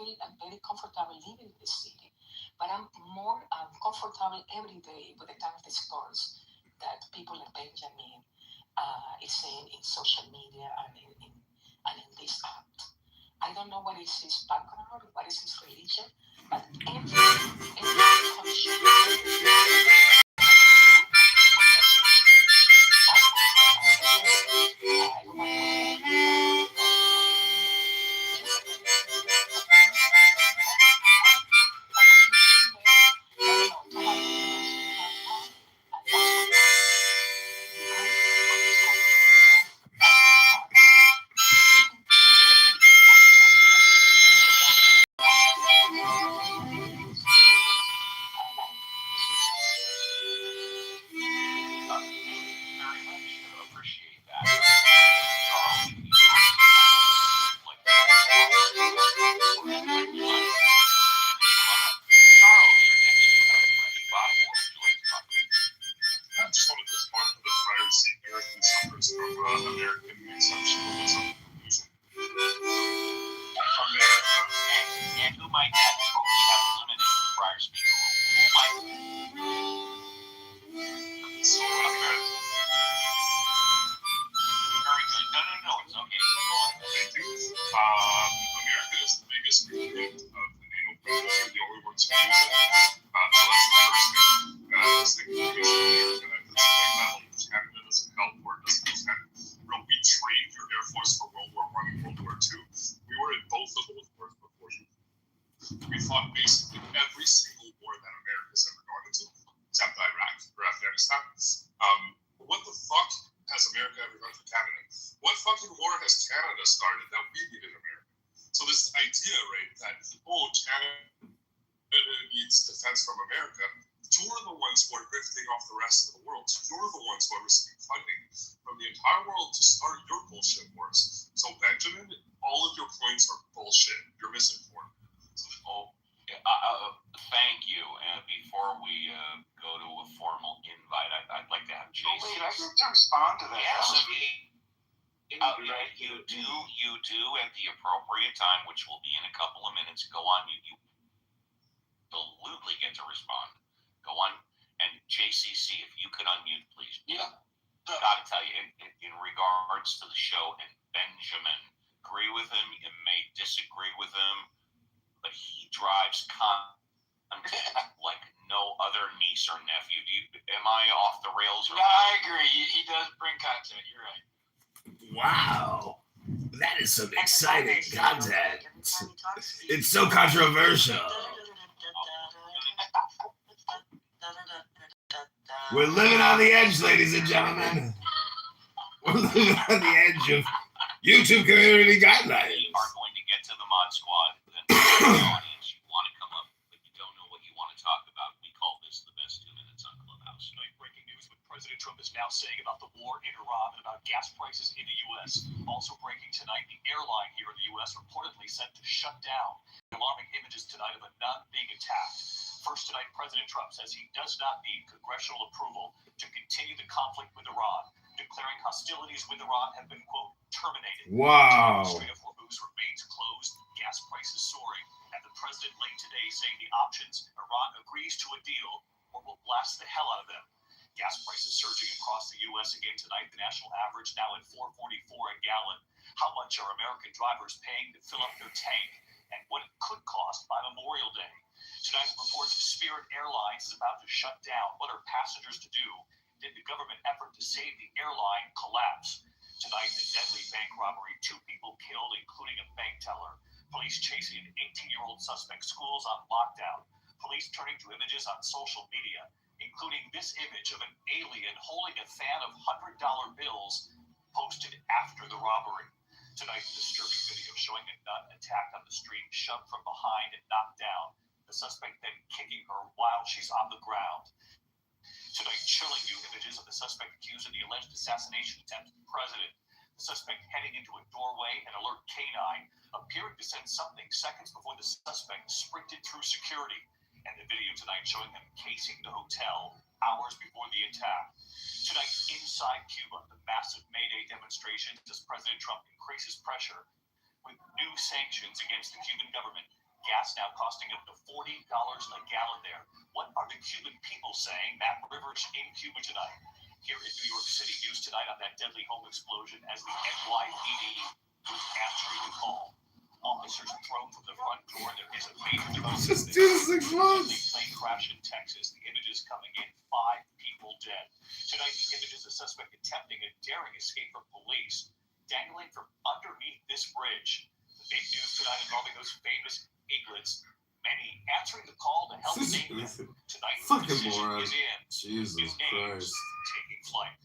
feel very comfortable living in the city, but I'm more comfortable every day with the kind of discourse that people like Benjamin is saying in social media and in this app. I don't know what is his background, what is his religion, but every conscience, Very much appreciate that. Charles, Charles, you're next. You have a fresh spot. What would you like to talk about? I just wanted to respond to the prior speaker who suffers from American exceptionalism. And who might that be? Oh, we have eliminated the prior speaker rule. Who might? So, Very good. No. It's okay. Go on. thank you. America is the biggest recipient of the NATO funds. We're the only ones who use it. So that's the first thing. The second thing is America doesn't like values. Canada doesn't help or doesn't defend. We trained your Air Force for World War I and World War II. We were in both of those wars before you. We fought basically every single war that America's ever gone into, except Iraq or Afghanistan. What the fuck has America ever done for Canada? What fucking war has Canada started that we did in America? So this idea, right, that, Canada needs defense from America, you're the ones who are drifting off the rest of the world. You're the ones who are receiving funding from the entire world to start your bullshit wars. So Benjamin, all of your points are bullshit. You're misinformed. Thank you. And before we go to a formal invite, I'd like to have Jason. Wait, I get to respond to that. Yes, you do at the appropriate time, which will be in a couple of minutes. Go on, you absolutely get to respond. Go on, and JCC, if you could unmute, please. Yeah. Gotta tell you, in regards to the show, and Benjamin, agree with him, you may disagree with him, but he drives content like no other niece or nephew. Am I off the rails? No, I agree. He does bring content. You're right. Wow. That is some exciting content. It's so controversial. We're living on the edge, ladies and gentlemen. We're living on the edge of YouTube community guidelines. We are going to get to the Mod Squad. And the audience, you want to come up, but you don't know what you want to talk about. We call this the best 2 minutes on Clubhouse. Tonight, breaking news what President Trump is now saying about the war in Iran and about gas prices in the U.S. Also breaking tonight, the airline here in the U.S. reportedly set to shut down. Alarming images tonight of a nun being attacked. First tonight, President Trump says he does not need congressional approval to continue the conflict with Iran, declaring hostilities with Iran have been, quote, terminated. Wow. The Strait of Hormuz remains closed, gas prices soaring, and the president late today saying the options Iran agrees to a deal or will blast the hell out of them. Gas prices surging across the U.S. again tonight, the national average now at $4.44 a gallon. How much are American drivers paying to fill up their tank, and what it could cost by Memorial Day? Tonight, reports Spirit Airlines is about to shut down. What are passengers to do? Did the government effort to save the airline collapse? Tonight, the deadly bank robbery, 2 people killed, including a bank teller. Police chasing an 18-year-old suspect, schools on lockdown. Police turning to images on social media, including this image of an alien holding a fan of $100 bills posted after the robbery. Tonight, the disturbing video showing a nun attacked on the street, shoved from behind and knocked down. The suspect then kicking her while she's on the ground. Tonight, chilling new images of the suspect accused of the alleged assassination attempt of the president. The suspect heading into a doorway, an alert canine, appearing to send something seconds before the suspect sprinted through security. And the video tonight showing him casing the hotel hours before the attack. Tonight, inside Cuba, the massive May Day demonstrations as President Trump increases pressure with new sanctions against the Cuban government. Gas now costing up to $40 a gallon there. What are the Cuban people saying? Matt Rivers in Cuba tonight. Here in New York City, news tonight on that deadly home explosion as the NYPD was answering the call. Officers thrown from the front door. There is a major development. Just do the 6 Deadly months. plane crash in Texas. The images coming in, 5 people dead. Tonight, the images of a suspect attempting a daring escape from police, dangling from underneath this bridge. The big news tonight involving those famous eaglets. Many answering the call to help save them. Tonight, the Fucking decision moron. is in. Jesus New names Christ. taking flight.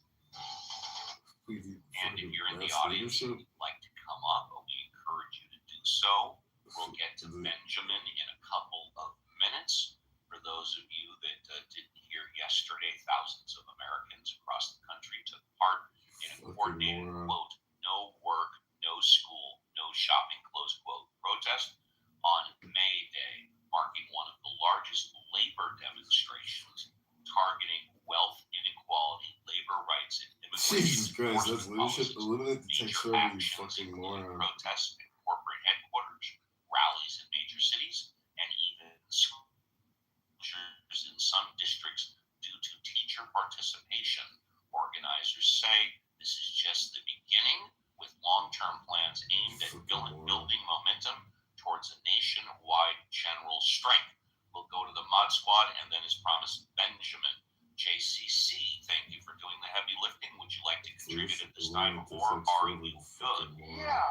And if you're in the audience and you'd like to come up, we encourage you to do so. We'll get to Benjamin in a couple of minutes. For those of you that didn't hear yesterday, thousands of Americans across the country took part in a coordinated, quote, no work, no school, no shopping, close quote, protest on May Day, marking one of the largest labor demonstrations targeting wealth inequality, labor rights, and immigration. Jesus Christ, that's leadership. Eliminate the text Major forever, you actions fucking include moron. protests at corporate headquarters, rallies in major cities, and even school closures in some districts due to teacher participation. Organizers say this is just the beginning, with long-term plans aimed at building momentum towards a nationwide general strike. We'll go to the Mod Squad, and then, as promised, Benjamin. JCC, thank you for doing the heavy lifting. Would you like to contribute at this time, or are you good? Yeah,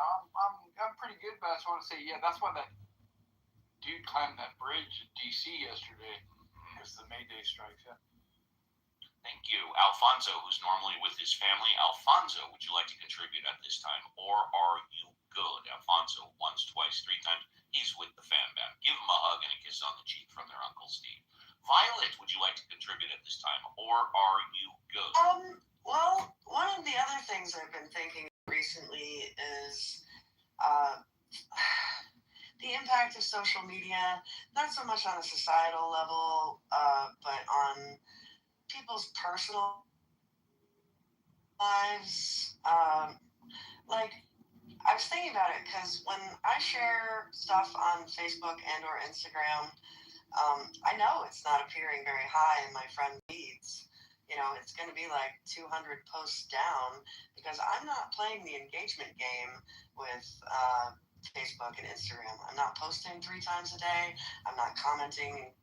I'm pretty good, but I just want to say, yeah, that's why that dude climbed that bridge in D.C. yesterday. Because the May Day strikes, yeah. Thank you. Alfonso, who's normally with his family. Alfonso, would you like to contribute at this time, or are you good? Alfonso, once, twice, 3 times. He's with the fan band. Give him a hug and a kiss on the cheek from their Uncle Steve. Violet, would you like to contribute at this time, or are you good? Well, one of the other things I've been thinking recently is the impact of social media, not so much on a societal level, but on people's personal lives. Like, I was thinking about it because when I share stuff on Facebook and or Instagram, I know it's not appearing very high in my friend feeds. You know, it's going to be like 200 posts down because I'm not playing the engagement game with Facebook and Instagram. I'm not posting 3 times a day. I'm not commenting,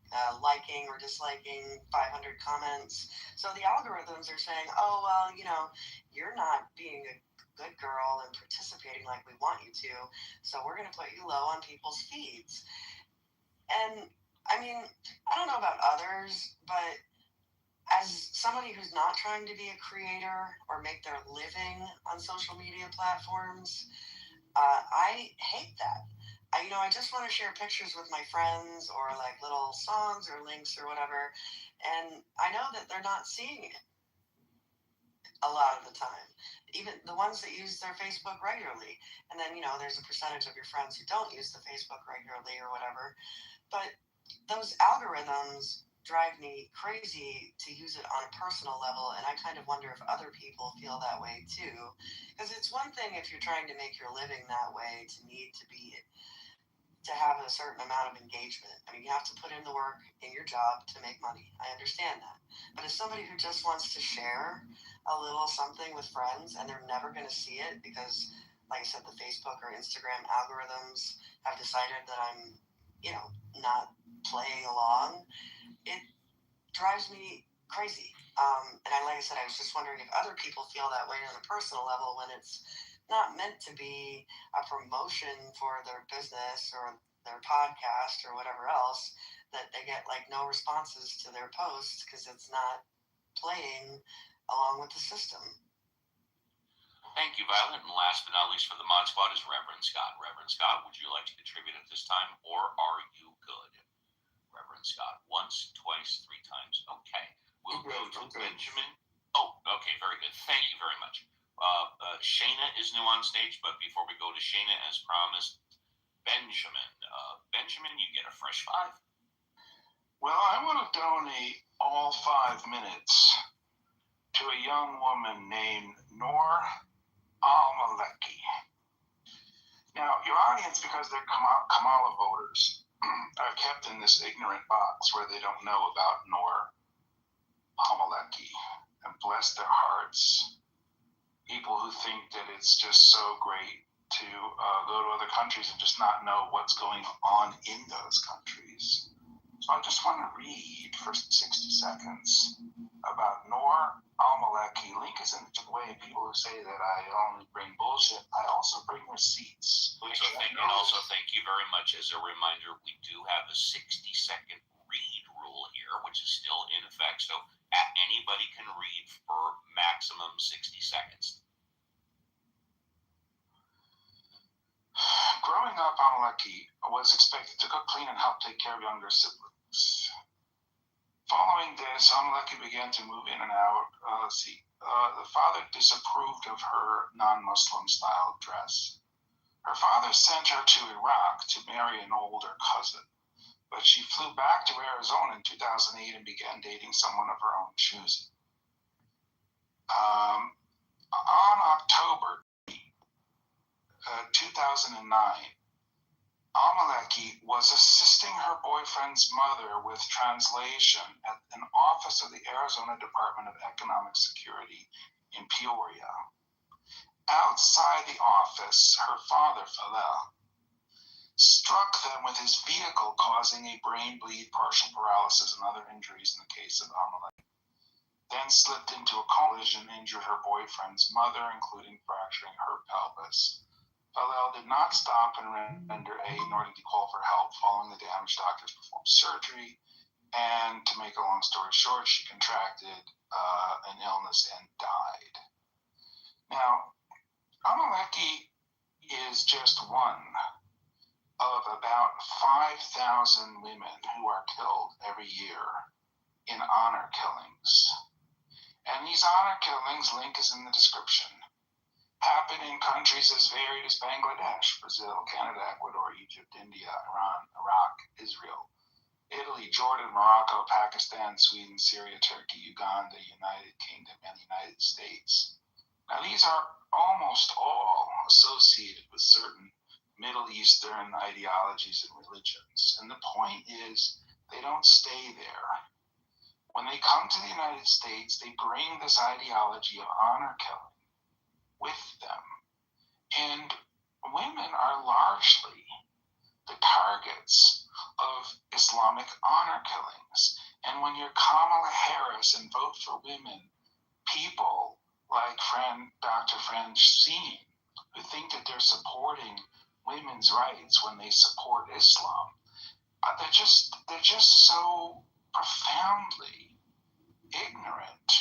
liking or disliking 500 comments. So the algorithms are saying, oh, well, you know, you're not being a good girl and participating like we want you to. So we're going to put you low on people's feeds. And I mean, I don't know about others, but as somebody who's not trying to be a creator or make their living on social media platforms, I hate that. I just want to share pictures with my friends or like little songs or links or whatever. And I know that they're not seeing it a lot of the time. Even the ones that use their Facebook regularly. And then, there's a percentage of your friends who don't use the Facebook regularly or whatever. But those algorithms drive me crazy to use it on a personal level, and I kind of wonder if other people feel that way too. Because it's one thing if you're trying to make your living that way to have a certain amount of engagement. I mean, you have to put in the work in your job to make money. I understand that. But as somebody who just wants to share a little something with friends and they're never going to see it because, like I said, the Facebook or Instagram algorithms have decided that I'm, not playing along, it drives me crazy. Like I said, I was just wondering if other people feel that way on a personal level when it's not meant to be a promotion for their business or their podcast or whatever else, that they get like no responses to their posts because it's not playing along with the system. Thank you, Violet. And last but not least for the Mod Squad is Reverend Scott. Reverend Scott, would you like to contribute at this time, or are you good? Reverend Scott, once, twice, 3 times. Okay. We'll go to Benjamin. Oh, okay, very good. Thank you very much. Shayna is new on stage, but before we go to Shayna, as promised, Benjamin. Benjamin, you get a fresh 5. Well, I want to donate all 5 minutes to a young woman named Noor Al-Maleki. Now, your audience, because they're Kamala voters, are kept in this ignorant box where they don't know about Nor Amaleki. And bless their hearts, people who think that it's just so great to go to other countries and just not know what's going on in those countries. So I just want to read for 60 seconds about Nor Amaleki. Link is in the way. People who say that I only bring bullshit, I also bring receipts. Also thank you very much. As a reminder, we do have a 60-second read rule here, which is still in effect. So anybody can read for maximum 60 seconds. Growing up, Amaleki was expected to cook, clean, and help take care of younger siblings. Following this, Amaleki began to move in and out. The father disapproved of her non-Muslim style dress. Her father sent her to Iraq to marry an older cousin, but she flew back to Arizona in 2008 and began dating someone of her own choosing. On October 2009, Amaleki was assisting her boyfriend's mother with translation at an office of the Arizona Department of Economic Security in Peoria. Outside the office, her father, Falel, struck them with his vehicle, causing a brain bleed, partial paralysis, and other injuries in the case of Amaleki. Then slipped into a collision and injured her boyfriend's mother, including fracturing her pelvis. Falel did not stop and render aid, nor did he call for help. Following the damage, doctors performed surgery, and to make a long story short, she contracted an illness and died. Now, Amaleki is just one of about 5,000 women who are killed every year in honor killings. And these honor killings, link is in the description, happen in countries as varied as Bangladesh, Brazil, Canada, Ecuador, Egypt, India, Iran, Iraq, Israel, Italy, Jordan, Morocco, Pakistan, Sweden, Syria, Turkey, Uganda, United Kingdom, and the United States. Now, these are almost all associated with certain Middle Eastern ideologies and religions. And the point is, they don't stay there. When they come to the United States, they bring this ideology of honor killing with them. And women are largely the targets of Islamic honor killings. And when you're Kamala Harris and vote for women, people like Dr. Francine, who think that they're supporting women's rights when they support Islam, they're just so profoundly ignorant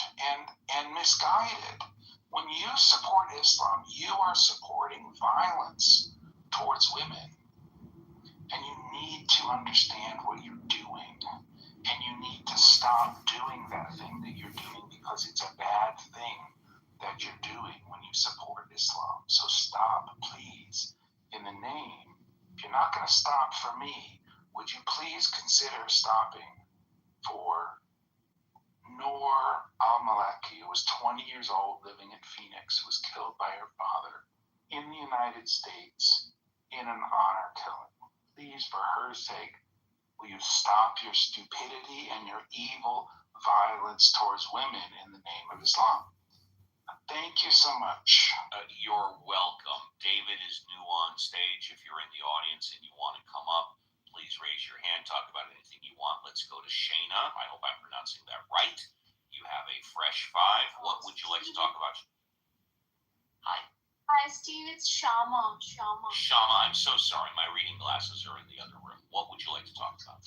and misguided. When you support Islam, you are supporting violence towards women. And you need to understand what you're doing. And you need to stop doing that thing that you're doing, because it's a bad thing that you're doing when you support Islam. So stop, please. In the name, if you're not going to stop for me, would you please consider stopping for Noor Al-Maliki, who was 20 years old, living in Phoenix, who was killed by her father in the United States in an honor killing. Please, for her sake, will you stop your stupidity and your evil violence towards women in the name of Islam? Thank you so much. You're welcome. David is new on stage. If you're in the audience and you want to come up, please raise your hand, talk about anything you want. Let's go to Shayna. I hope I'm pronouncing that right. You have a fresh 5. What would you like to talk about? Hi, Steve. It's Shama. Shama, I'm so sorry. My reading glasses are in the other room. What would you like to talk about?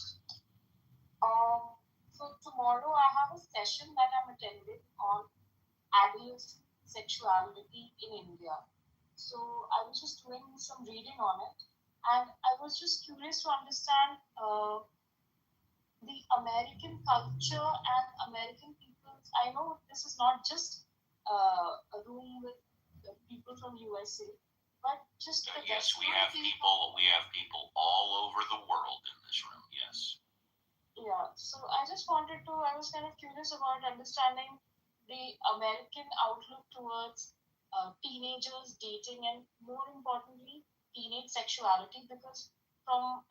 So tomorrow I have a session that I'm attending on adult sexuality in India. So I was just doing some reading on it, and I was just curious to understand the American culture and American people. I know this is not just a room with people from USA, but just the Yes, we have people all over the world in this room. Yes. Yeah. So I was kind of curious about understanding the American outlook towards teenagers dating, and more importantly, teenage sexuality, because from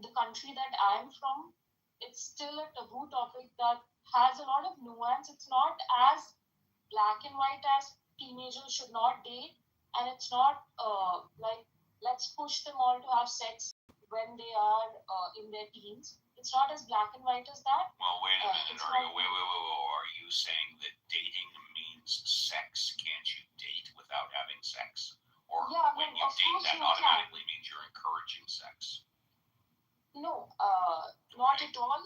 the country that I'm from, it's still a taboo topic that has a lot of nuance. It's not as black and white as teenagers should not date, and it's not like let's push them all to have sex when they are in their teens. It's not as black and white as that. Well, wait a minute, It's Maria. not. Wait. Are you saying that dating means sex? Can't you date without having sex? Or Yeah, when no, you of date, course that you can. automatically means you're encouraging sex? No, not at all.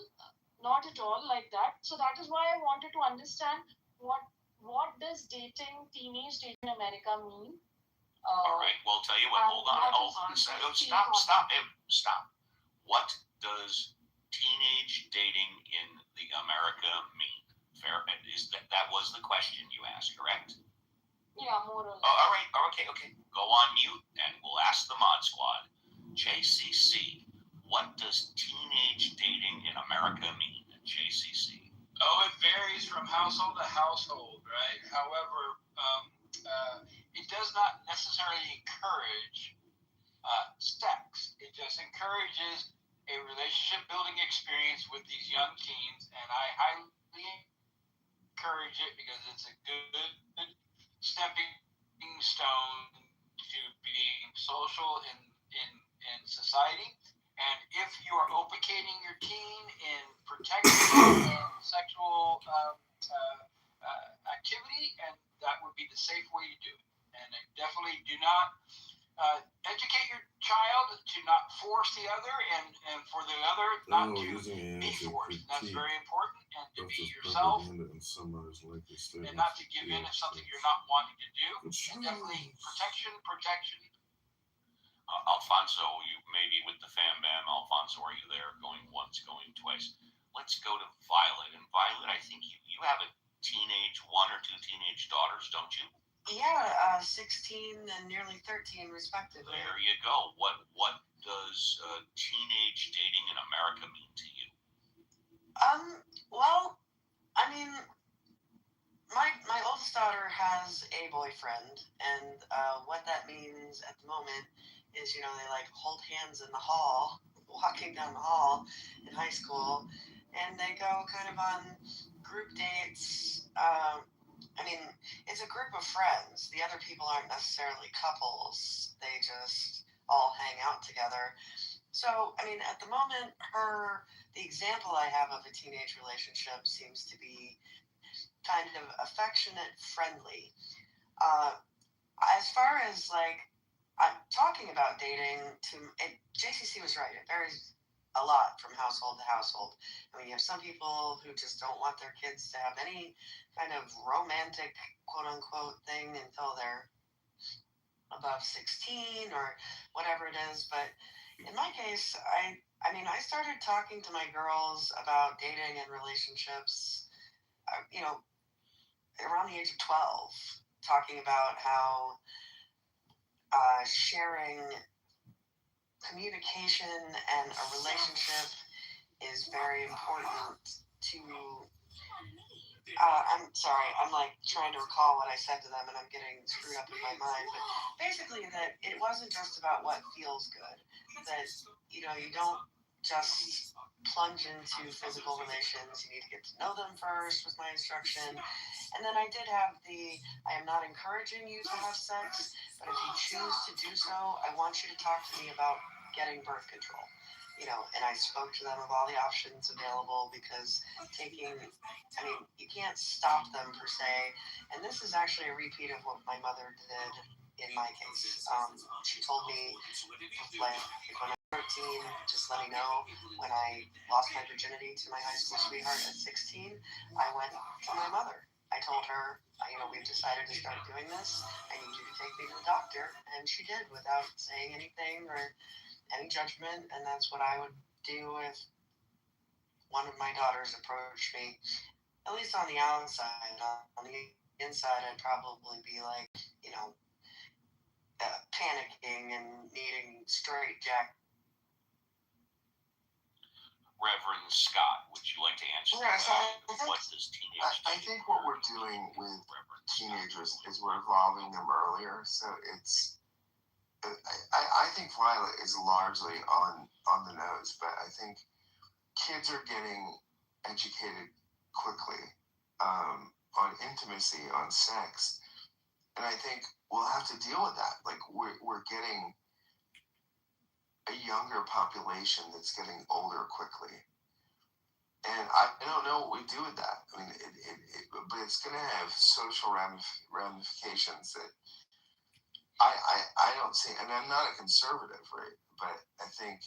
Not at all like that. So that is why I wanted to understand what does teenage dating in America mean? All right. Well, tell you what. and Hold on. what Hold is on. people's take Stop. on it? Stop. What does teenage dating in the America mean? Fair. Is that was the question you asked, correct? Yeah, more or Oh, less. all right. Okay. Go on mute, and we'll ask the Mod Squad. JCC. What does teenage dating in America mean? JCC. Oh, it varies from household to household, right? However, it does not necessarily encourage sex. It just encourages a relationship building experience with these young teens, and I highly encourage it because it's a good stepping stone to being social in society. And if you are implicating your teen in protection and sexual activity, and that would be the safe way to do it. And I definitely do not educate your child to not force the other, and for the other not to be forced. That's very important, and to be yourself, and not to give in to something you're not wanting to do. And definitely protection. Alfonso, you maybe with the fam bam. Alfonso, are you there? Going once, going twice. Let's go to Violet. And Violet, I think you have a one or two teenage daughters, don't you? Yeah, 16 and nearly 13, respectively. There you go. What does teenage dating in America mean to you? Well, I mean, my oldest daughter has a boyfriend, and what that means at the moment is, they like hold hands in the hall, walking down the hall in high school, and they go kind of on group dates. I mean, it's a group of friends. The other people aren't necessarily couples. They just all hang out together. So, I mean, at the moment, the example I have of a teenage relationship seems to be kind of affectionate, friendly. As far as like talking about dating, JCC was right. It varies a lot from household to household. I mean, you have some people who just don't want their kids to have any kind of romantic, quote unquote, thing until they're above 16 or whatever it is. But in my case, I mean, I started talking to my girls about dating and relationships, around the age of 12, talking about how sharing communication and a relationship is very important to. I'm sorry, I'm like trying to recall what I said to them, and I'm getting screwed up in my mind. But basically, that it wasn't just about what feels good. That you don't just plunge into physical relations. You need to get to know them first. Was my instruction, and then I did have I am not encouraging you to have sex, but if you choose to do so, I want you to talk to me about getting birth control. And I spoke to them of all the options available because you can't stop them per se. And this is actually a repeat of what my mother did in my case. She told me, like, when I was 13, just let me know. When I lost my virginity to my high school sweetheart at 16, I went to my mother. I told her, we've decided to start doing this. I need you to take me to the doctor. And she did without saying anything or any judgment. And that's what I would do if one of my daughters approached me, at least on the outside. On the inside, I'd probably be like, panicking and needing straight jack. Reverend Scott, would you like to answer that question? What does teenage I think what we're doing with teenagers is we're involving them earlier. So it's I think Violet is largely on the nose, but I think kids are getting educated quickly on intimacy, on sex, and I think we'll have to deal with that. Like we're getting a younger population that's getting older quickly, and I don't know what we do with that. I mean, but it's going to have social ramifications that I don't see, and I'm not a conservative, right? But I think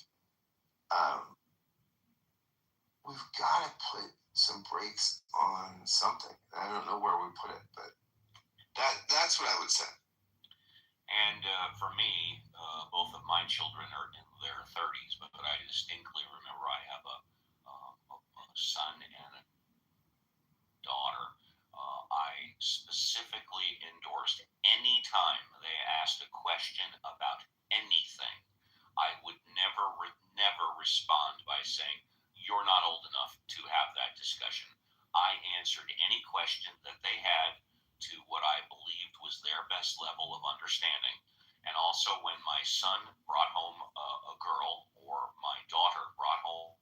we've got to put some brakes on something. I don't know where we put it, but that's what I would say. And for me, both of my children are in their 30s, but I distinctly remember I have a son and a daughter. I specifically endorsed any time they asked a question about anything. I would never respond by saying, "You're not old enough to have that discussion." I answered any question that they had to what I believed was their best level of understanding. And also, when my son brought home a girl or my daughter brought home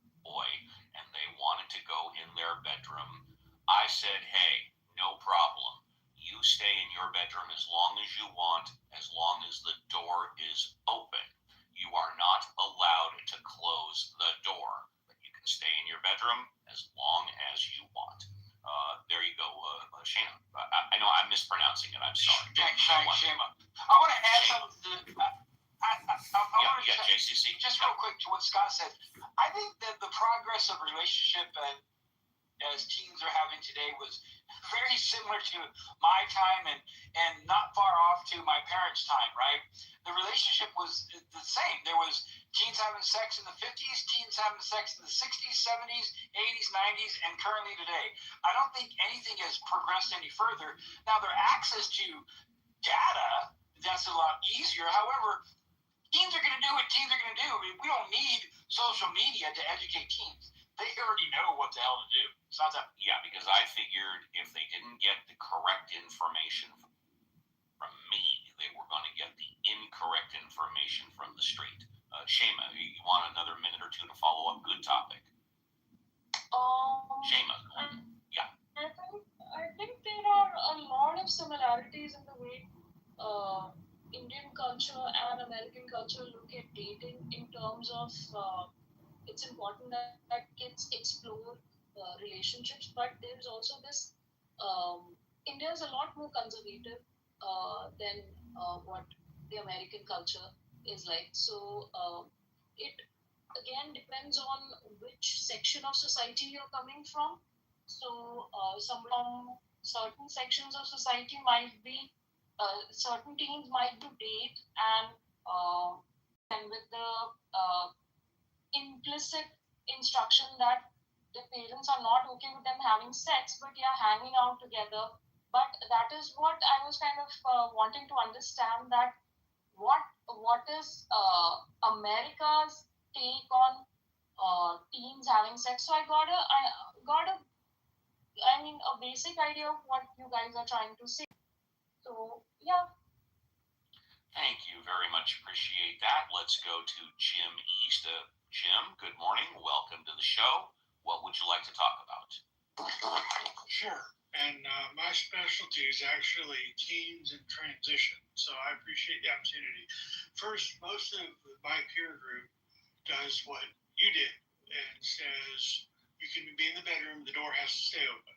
a boy and they wanted to go in their bedroom, I said, "Hey, no problem. You stay in your bedroom as long as you want, as long as the door is open. You are not allowed to close the door, but you can stay in your bedroom as long as you want." There you go, Shayna. I know I'm mispronouncing it. I'm sorry. Shayma. I want to add something to JCC. Just real quick to what Scott said. I think that the progress of relationship as teens are having today was very similar to my time and not far off to my parents' time, right? The relationship was the same. There was teens having sex in the 50s, teens having sex in the 60s, 70s, 80s, 90s, and currently today. I don't think anything has progressed any further. Now, their access to data, that's a lot easier. However, teens are going to do what teens are going to do. I mean, we don't need social media to educate teens. They already know what the hell to do. It's not that. Yeah, because I figured if they didn't get the correct information from me, they were going to get the incorrect information from the street. Shayma, you want another minute or two to follow up? Good topic. Shayma. Yeah. I think there are a lot of similarities in the way Indian culture and American culture look at dating in terms of it's important that kids explore relationships, but there's also this India is a lot more conservative than what the American culture is like. So it again depends on which section of society you're coming from. So some from certain sections of society might be certain teens might do date and with the implicit instruction that the parents are not okay with them having sex, but yeah, hanging out together. But that is what I was kind of wanting to understand that what is America's take on teens having sex. So I mean a basic idea of what you guys are trying to say. So yeah. Thank you very much. Appreciate that. Let's go to Jim East. Jim, good morning. Welcome to the show. What would you like to talk about? Sure. And my specialty is actually teens in transition. So I appreciate the opportunity. First, most of my peer group does what you did and says you can be in the bedroom, the door has to stay open.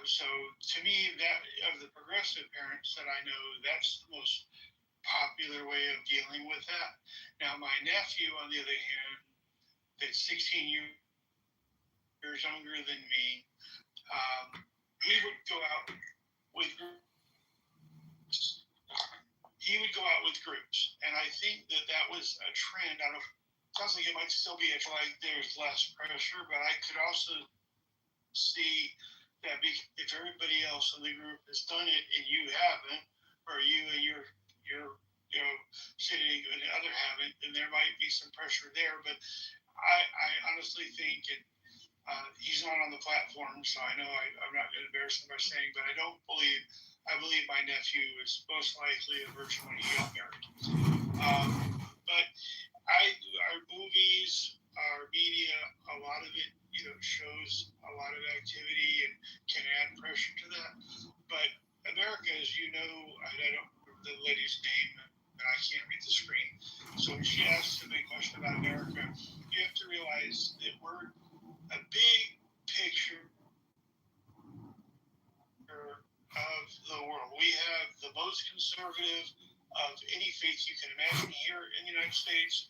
So to me, that of the progressive parents that I know, that's the most popular way of dealing with that. Now, my nephew, on the other hand, that's 16 years younger than me, he would go out with groups. He would go out with groups, and I think that was a trend. I don't know. Sounds like it might still be like there's less pressure, but I could also see that if everybody else in the group has done it and you haven't, or you and your city and the other haven't, then there might be some pressure there. But I honestly think He's not on the platform, so I know I'm not going to embarrass him by saying, but I believe my nephew is most likely a virgin when he got married. But our movies, our media, a lot of it, shows a lot of activity and can add pressure to that. But America, as you know, I don't remember the lady's name, and I can't read the screen. So when she asked a big question about America, you have to realize that we're a big picture of the world. We have the most conservative of any faith you can imagine here in the United States,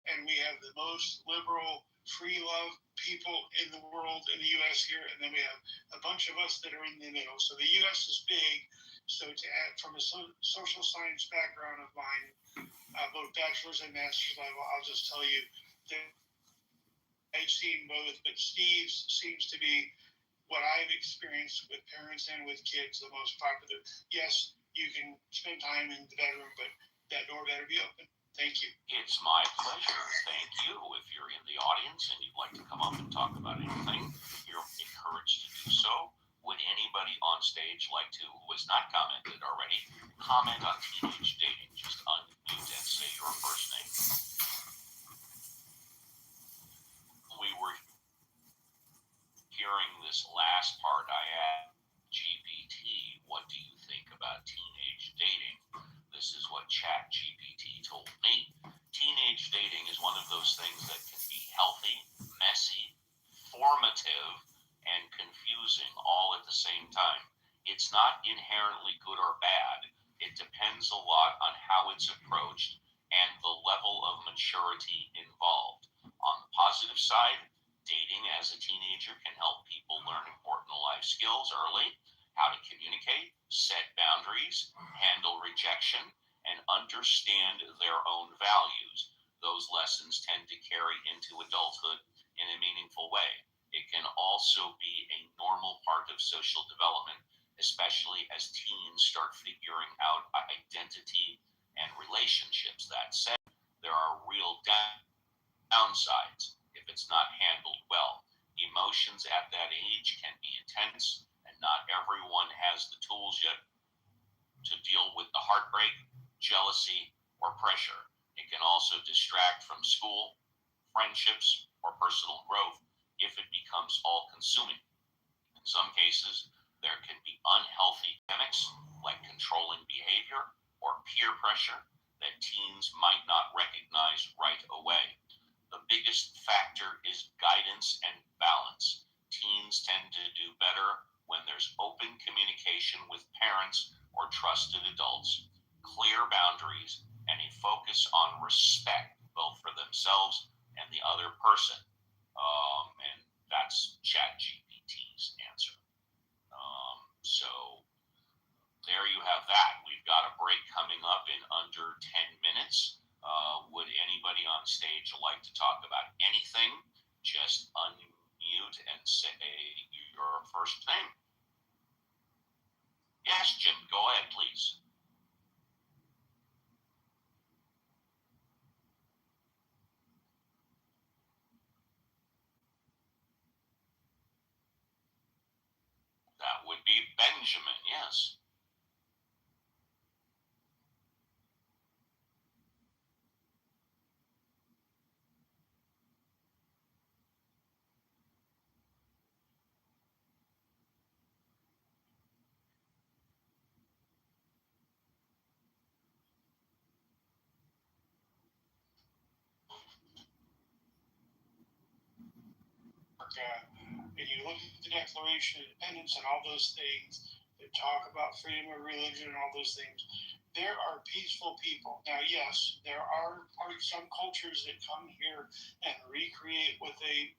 and we have the most liberal, free love people in the world in the U.S. here, and then we have a bunch of us that are in the middle. So the U.S. is big. So to add from a social science background of mine, both bachelor's and master's level, I'll just tell you that I've seen both, but Steve's seems to be what I've experienced with parents and with kids the most popular. Yes, you can spend time in the bedroom, but that door better be open. Thank you. It's my pleasure. Thank you. If you're in the audience and you'd like to come up and talk about anything, you're encouraged to do so. Would anybody on stage like to, who has not commented already, comment on teenage dating? Just unmute and say your first name. We were hearing this last part. I asked GPT, what do you think about teenage dating? This is what Chat GPT told me. Teenage dating is one of those things that can be healthy, messy, formative, and confusing all at the same time. It's not inherently good or bad. It depends a lot on how it's approached and the level of maturity involved. On the positive side, dating as a teenager can help people learn important life skills early, how to communicate, set boundaries, handle rejection, and understand their own values. Those lessons tend to carry into adulthood in a meaningful way. It can also be a normal part of social development, especially as teens start figuring out identity and relationships. That said, there are real downsides if it's not handled well. Emotions at that age can be intense, and not everyone has the tools yet to deal with the heartbreak, jealousy, or pressure. It can also distract from school, friendships, or personal growth if it becomes all-consuming. In some cases, there can be unhealthy dynamics like controlling behavior or peer pressure that teens might not recognize right away. The biggest factor is guidance and balance. Teens tend to do better when there's open communication with parents or trusted adults, clear boundaries, and a focus on respect, both for themselves and the other person. And that's ChatGPT's answer. So there you have that. We've got a break coming up in under 10 minutes. Would anybody on stage like to talk about anything? Just unmute and say your first name. Yes, Jim, go ahead, please. That would be Benjamin, yes. And you look at the Declaration of Independence and all those things that talk about freedom of religion and all those things, there are peaceful people. Now, yes, there are some cultures that come here and recreate what they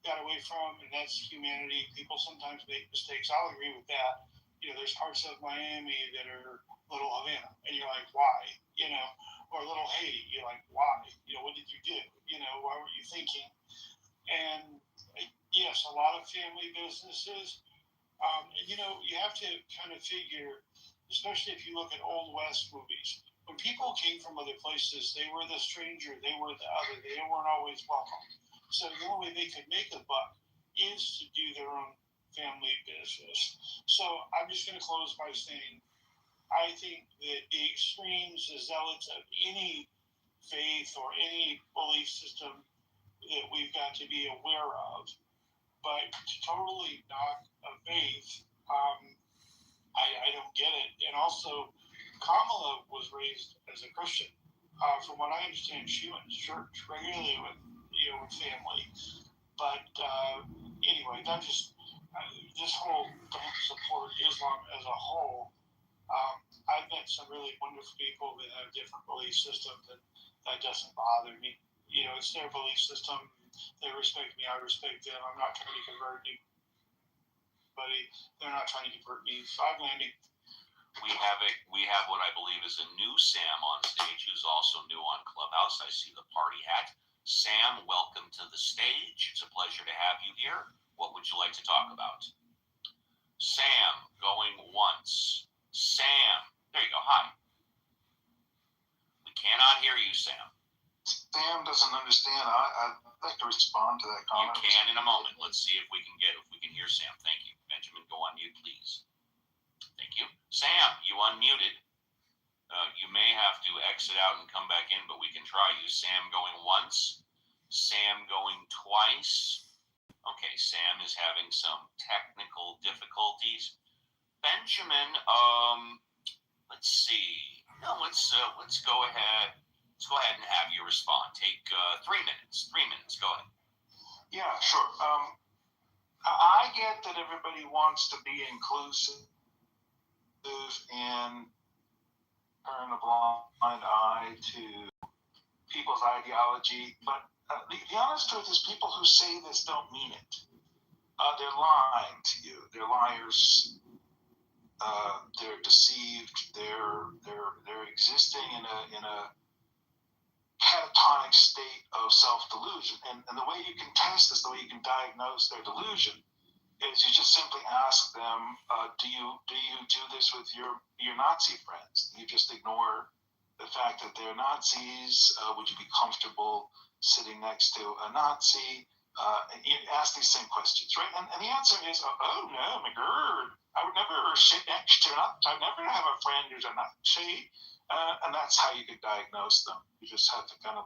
got away from, and that's humanity. People sometimes make mistakes. I'll agree with that. There's parts of Miami that are Little Havana, and you're like, why? Or Little Haiti, you're like, why? What did you do? Why were you thinking? And yes, a lot of family businesses. You have to kind of figure, especially if you look at Old West movies, when people came from other places, they were the stranger, they were the other, they weren't always welcome. So the only way they could make a buck is to do their own family business. So I'm just going to close by saying I think that the extremes, the zealots of any faith or any belief system that we've got to be aware of, but to totally knock a faith, I don't get it. And also, Kamala was raised as a Christian. From what I understand, she went to church regularly with family. But anyway, that just this whole don't support Islam as a whole. I've met some really wonderful people that have different belief systems, and that doesn't bother me. It's their belief system. They respect me. I respect them. I'm not trying to convert anybody. They're not trying to convert me. So I'm landing. We have what I believe is a new Sam on stage, who's also new on Clubhouse. I see the party hat. Sam, welcome to the stage. It's a pleasure to have you here. What would you like to talk about? Sam, going once. Sam, there you go. Hi. We cannot hear you, Sam. Sam doesn't understand. I'd like to respond to that comment. You can in a moment. Let's see if we can hear Sam. Thank you. Benjamin, go on mute, please. Thank you. Sam, you unmuted. You may have to exit out and come back in, but we can try you. Sam going once. Sam going twice. Okay, Sam is having some technical difficulties. Benjamin, let's see. No, let's go ahead. Let's go ahead and have you respond. Take 3 minutes. 3 minutes. Go ahead. Yeah, sure. I get that everybody wants to be inclusive and turn a blind eye to people's ideology, but the honest truth is people who say this don't mean it. They're lying to you. They're liars. They're deceived. They're existing in a catatonic state of self-delusion. And the way you can test this, the way you can diagnose their delusion, is you just simply ask them, do you do this with your Nazi friends? You just ignore the fact that they're Nazis. Would you be comfortable sitting next to a Nazi? And you ask these same questions, right? And the answer is, oh no, my God, I would never sit next to I'd never have a friend who's a Nazi. And that's how you could diagnose them. You just have to kind of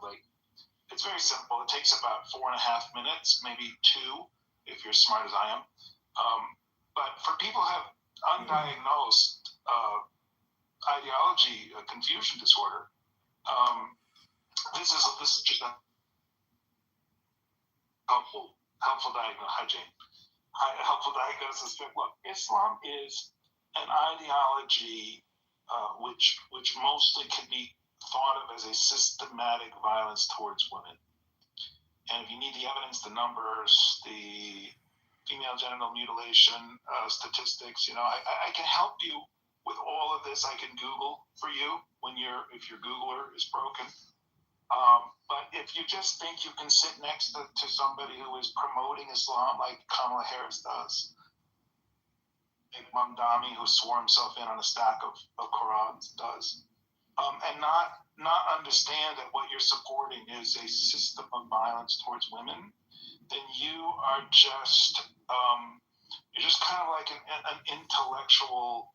it's very simple. It takes about 4.5 minutes, maybe 2, if you're as smart as I am. But for people who have undiagnosed ideology confusion disorder, this is just a helpful diagnosis. Hi, Jane. Helpful diagnosis. Look, Islam is an ideology which mostly can be thought of as a systematic violence towards women. And if you need the evidence, the numbers, the female genital mutilation statistics, I can help you with all of this. I can Google for you if your Googler is broken. But if you just think you can sit next to somebody who is promoting Islam like Kamala Harris does, like Mamdani, who swore himself in on a stack of Qurans, does, and not understand that what you're supporting is a system of violence towards women, then you are just you're just kind of like an intellectual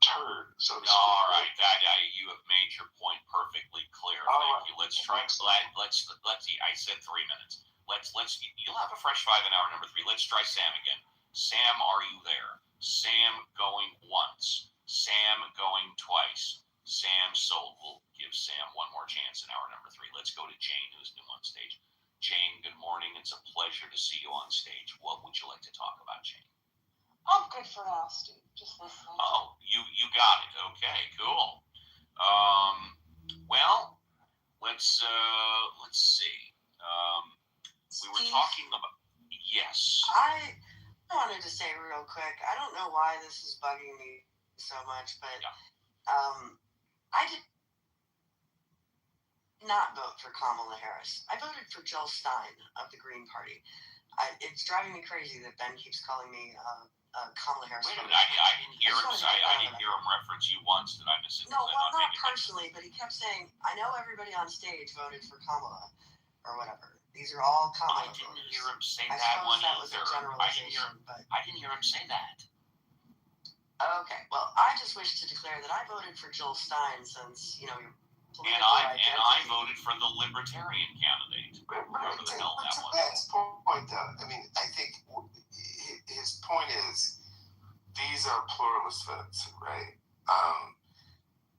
turd, so to speak. All right, you have made your point perfectly clear. Thank you. Let's try. Let's see. I said 3 minutes. Let's. You'll have a fresh 5 in hour number 3. Let's try Sam again. Sam, are you there? Sam going once. Sam going twice. Sam sold. We'll give Sam one more chance in hour number 3. Let's go to Jane, who's new on stage. Jane, good morning. It's a pleasure to see you on stage. What would you like to talk about, Jane? I'm good for now, Steve. Just listening. Oh, you got it. Okay, cool. Well, let's see. We were talking about yes. I wanted to say real quick. I don't know why this is bugging me so much, but I did not vote for Kamala Harris. I voted for Jill Stein of the Green Party. It's driving me crazy that Ben keeps calling me Kamala Harris. Wait a minute, I didn't hear him say. I didn't hear him reference you once. Did I miss it? No, well, not personally, but he kept saying, I know everybody on stage voted for Kamala, or whatever. These are all I common didn't voters. hear him say I that suppose one that was a either. generalization, but I didn't hear him say that. okay. Well, I just wish to declare that I voted for Joel Stein since, you know, your political And identity. I voted for the Libertarian candidate. But Whoever the hell that to was. Ben's point, though, I mean, I think his point is these are pluralist votes, right?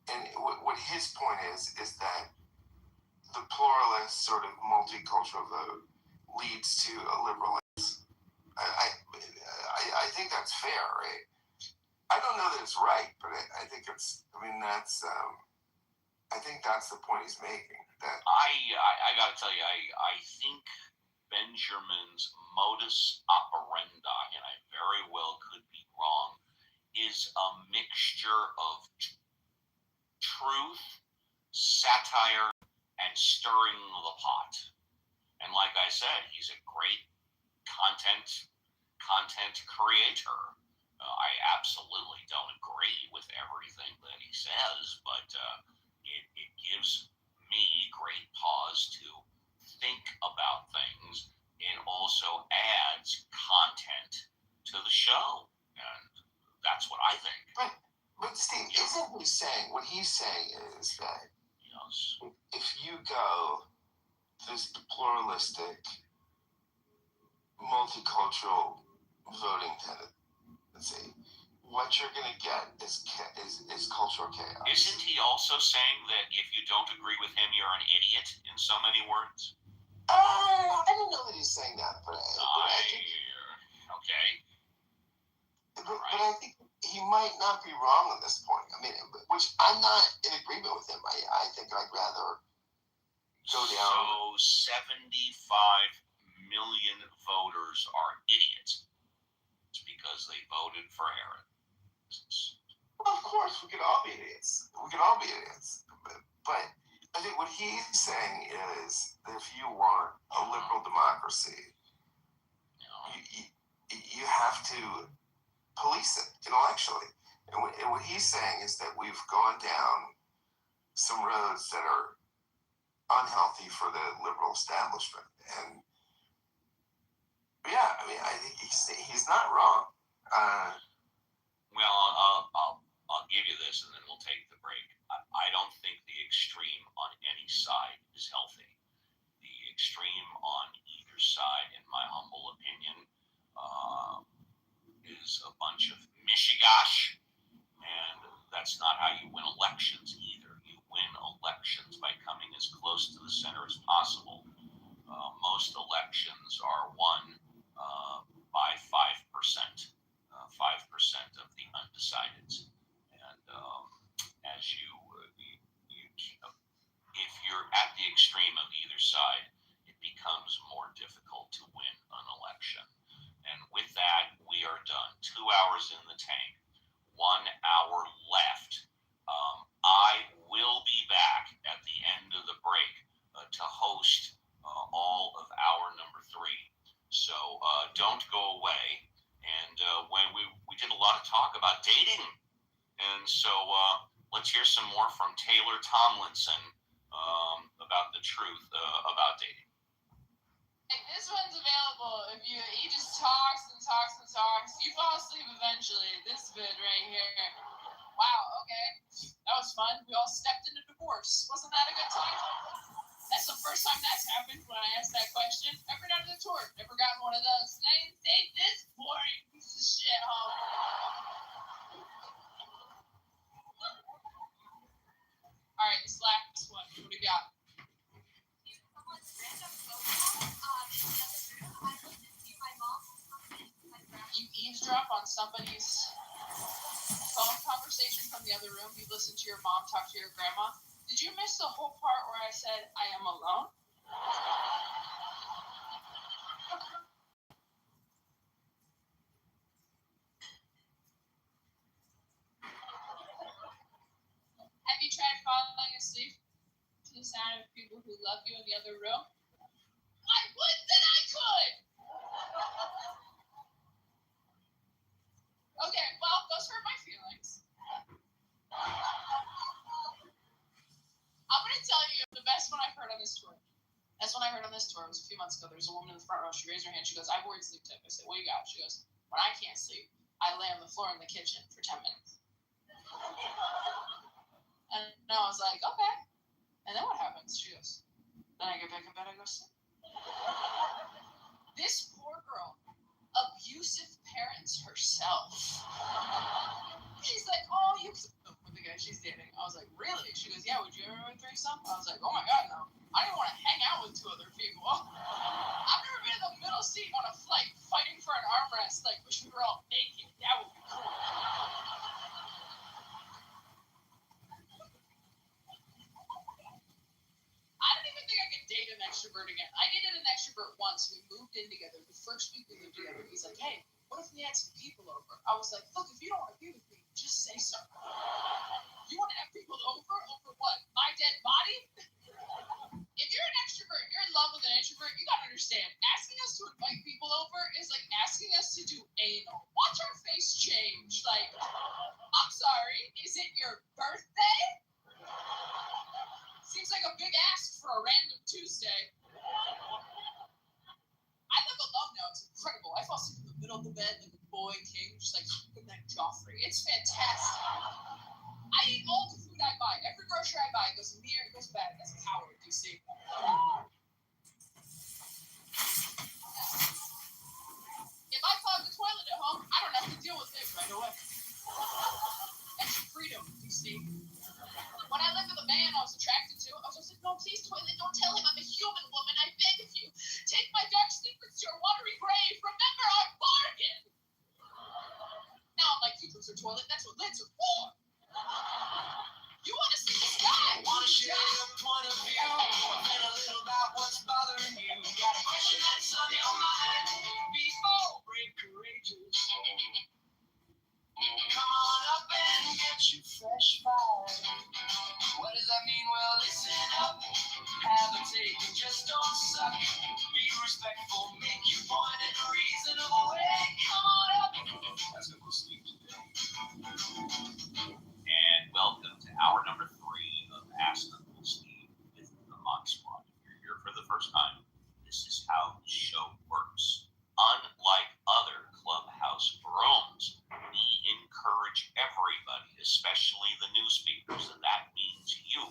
And what his point is that the pluralist sort of multicultural vote leads to a liberal. I think that's fair, right? I don't know that it's right, but I think it's. I mean, that's. I think that's the point he's making. That I got to tell you, I think Benjamin's modus operandi, and I very well could be wrong, is a mixture of truth, satire, and stirring the pot. And like I said, he's a great content creator. I absolutely don't agree with everything that he says, but it gives me great pause to think about things. It also adds content to the show, and that's what I think. But Steve, isn't he saying, what he's saying is that Yes. if you go this pluralistic, multicultural voting tendency, what you're going to get is cultural chaos. Isn't he also saying that if you don't agree with him, you're an idiot, in so many words? I don't know that he's saying that, but I think, okay. but I think he might not be wrong on this point. I mean, which I'm not in agreement with him. I think I'd rather go down. So 75 million voters are idiots. It's because they voted for Aaron. Well, of course, we could all be idiots. But I think what he's saying is that if you want a liberal democracy, you have to police it intellectually. And what he's saying is that we've gone down some roads that are unhealthy for the liberal establishment. And yeah, I mean, I think he's not wrong. Well, I'll give you this, and then we'll take the break. I don't think the extreme on any side is healthy. The extreme on either side, in my humble opinion, is a bunch of mishigash, and that's not how you win elections either. You win elections by coming as close to the center as possible. Most elections are won by 5%. 5% of the undecideds, and as if you're at the extreme of either side, it becomes more difficult to win an election. And with that, we are done. 2 hours in the tank, 1 hour left. I will be back at the end of the break to host all of hour number 3. So don't go away. And when we did a lot of talk about dating, and so let's hear some more from Taylor Tomlinson about the truth about dating. This one's available if he just talks and talks and talks. You fall asleep eventually. This bit right here. Wow, okay. That was fun. We all stepped into divorce. Wasn't that a good time? That's the first time that's happened when I asked that question. Ever done the tour? Never gotten one of those. I didn't take this boring piece of shit home. All right, this last one. What do you got? You eavesdrop on somebody's phone conversation from the other room. You listen to your mom talk to your grandma. Did you miss the whole part where I said I am alone? Have you tried falling asleep to the sound of people who love you in the other room? I would that I could! Okay, well, those hurt my feelings. I'm going to tell you the best one I've heard on this tour. That's guess when I heard on this tour, it was a few months ago, there was a woman in the front row. She raised her hand. She goes, I have a weird sleep tip. I said, what you got? She goes, when I can't sleep, I lay on the floor in the kitchen for 10 minutes. And I was like, okay. And then what happens? She goes, then I get back in bed, I go sleep. This poor girl, abusive parents herself. She's like, oh, you with the guy she's dating. I was like, really? She goes, yeah, would you ever have a threesome? I was like, oh my God, no. I didn't want to hang out with 2 other people. I've never been in the middle seat on a flight fighting for an armrest, like, wish we were all naked. That would be cool. I don't even think I could date an extrovert again. I dated an extrovert once. We moved in together. The first week we lived together, he's like, hey, what if we had some people over? I was like, look, if you don't want to be with me, just say so. You want to have people over? Over what? My dead body? If you're an extrovert, you're in love with an introvert, you gotta understand, asking us to invite people over is like asking us to do anal. Watch our face change. Like, I'm sorry, is it your birthday? Seems like a big ask for a random Tuesday. I live alone now. It's incredible. I fall asleep in the middle of the bed like a boy king, just like good night, Joffrey. It's fantastic. I eat all the food I buy. Every grocery I buy goes near, it goes bad. That's a coward, you see. If I clog the toilet at home, I don't have to deal with it right away. That's freedom, you see. When I lived with a man I was attracted to, I was just like, no, please, toilet, don't tell him I'm a human woman. I beg of you. Take my dark secrets to your watery grave. Remember our bargain. Now I'm like, you lose your toilet. That's what lids are for. You want to see the sky? Want to share your point of view? And a little about what's bothering you. Got a question that's on your mind. Be bold, brave, courageous. Come on up and get your fresh fire. What does that mean? Well, listen up. Have a take and just don't suck. Be respectful, make your point in a reasonable way. Come on up. That's what we'll sleep today. And welcome to hour number 3 of Ask Uncle Steve with the Mod Squad. If you're here for the first time, this is how the show works. Unlike other clubhouse rooms, we encourage everybody, especially the new speakers, and that means you,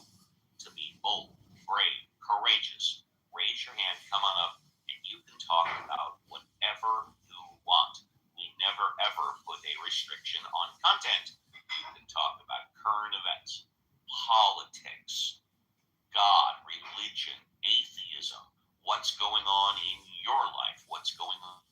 to be bold, brave, courageous. Raise your hand, come on up, and you can talk about whatever you want. We never ever put a restriction on content. You can talk about current events, politics, God, religion, atheism, what's going on in your life, what's going on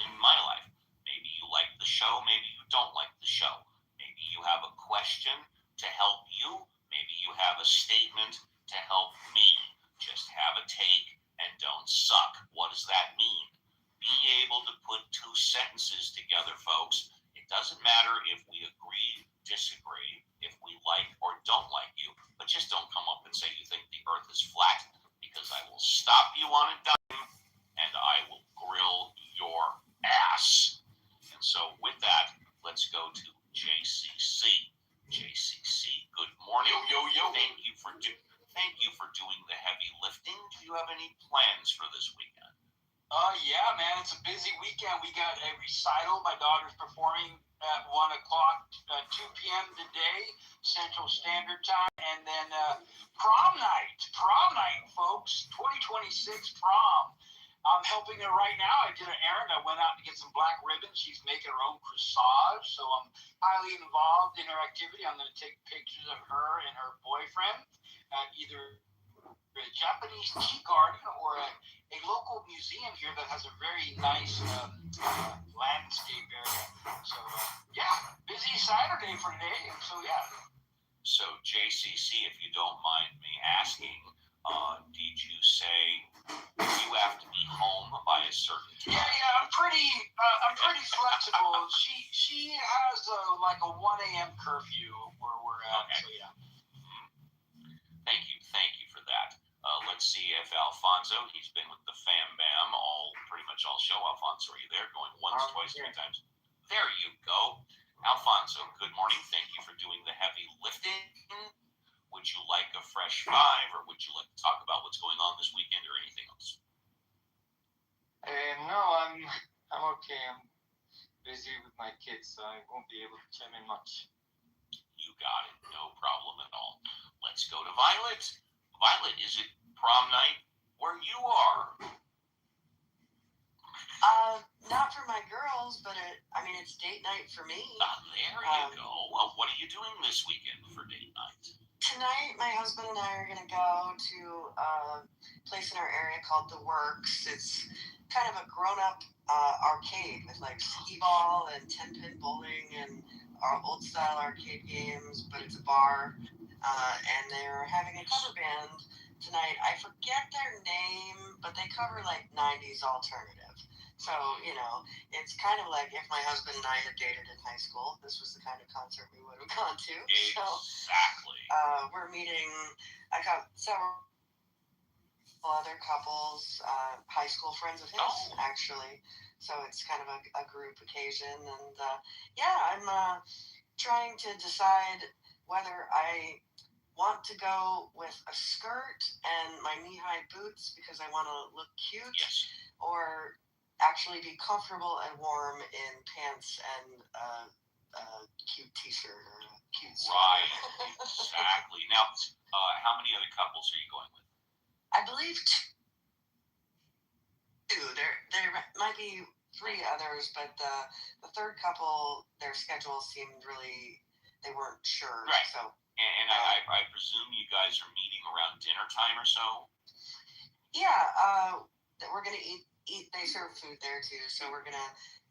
in my life. Maybe you like the show, maybe you don't like the show. Maybe you have a question to help you, maybe you have a statement to help me. Just have a take and don't suck. What does that mean? Be able to put 2 sentences together, folks. It doesn't matter if we agree, disagree, if we like or don't like you, but just don't come up and say you think the earth is flat, because I will stop you on a dime and I will grill your ass. And so with that, let's go to JCC. JCC, good morning. Yo. Thank you for doing the heavy lifting. Do you have any plans for this weekend? Yeah, man, it's a busy weekend. We got a recital. My daughter's performing at 1 o'clock, 2 p.m. today, Central Standard Time. And then prom night, folks, 2026 prom. I'm helping her right now. I did an errand. I went out to get some black ribbons. She's making her own corsage, so I'm highly involved in her activity. I'm going to take pictures of her and her boyfriend at either a Japanese tea garden or a local museum here that has a very nice landscape area. So, yeah, busy Saturday for today. And so, yeah. So, JCC, if you don't mind me asking, did you say you have to be home by a certain time? Yeah, I'm pretty flexible. She has like a 1 a.m. curfew where we're at. Okay. So, yeah. Thank you for that. Let's see if Alfonso, he's been with the Fam Bam pretty much all show. Alfonso, are you there? Going once, twice, 3 times. There you go. Alfonso, good morning. Thank you for doing the heavy lifting. Would would you like a fresh five, or would you like to talk about what's going on this weekend, or anything else? No, I'm okay. I'm busy with my kids, so I won't be able to chime in much. You got it. No problem at all. Let's go to Violet. Violet, is it prom night where you are? Not for my girls, but it's date night for me. There you go. Well, what are you doing this weekend for date night? Tonight, my husband and I are going to go to a place in our area called The Works. It's kind of a grown-up arcade with like skee-ball and 10-pin bowling and old-style arcade games, but it's a bar. And they're having a cover band tonight. I forget their name, but they cover like 90s alternative. So, it's kind of like if my husband and I had dated in high school, this was the kind of concert we would have gone to. Exactly. So, we're meeting, I got several other couples, high school friends of his, actually. So it's kind of a group occasion. And, I'm trying to decide whether I want to go with a skirt and my knee-high boots because I want to look cute, or actually be comfortable and warm in pants and a cute t-shirt or a cute sweater. Right, exactly. Now, how many other couples are you going with? I believe two. There might be three others, but the third couple, their schedule seemed really, they weren't sure. Right. So, and I presume you guys are meeting around dinner time or so? Yeah, we're going to eat. They serve food there too, so we're gonna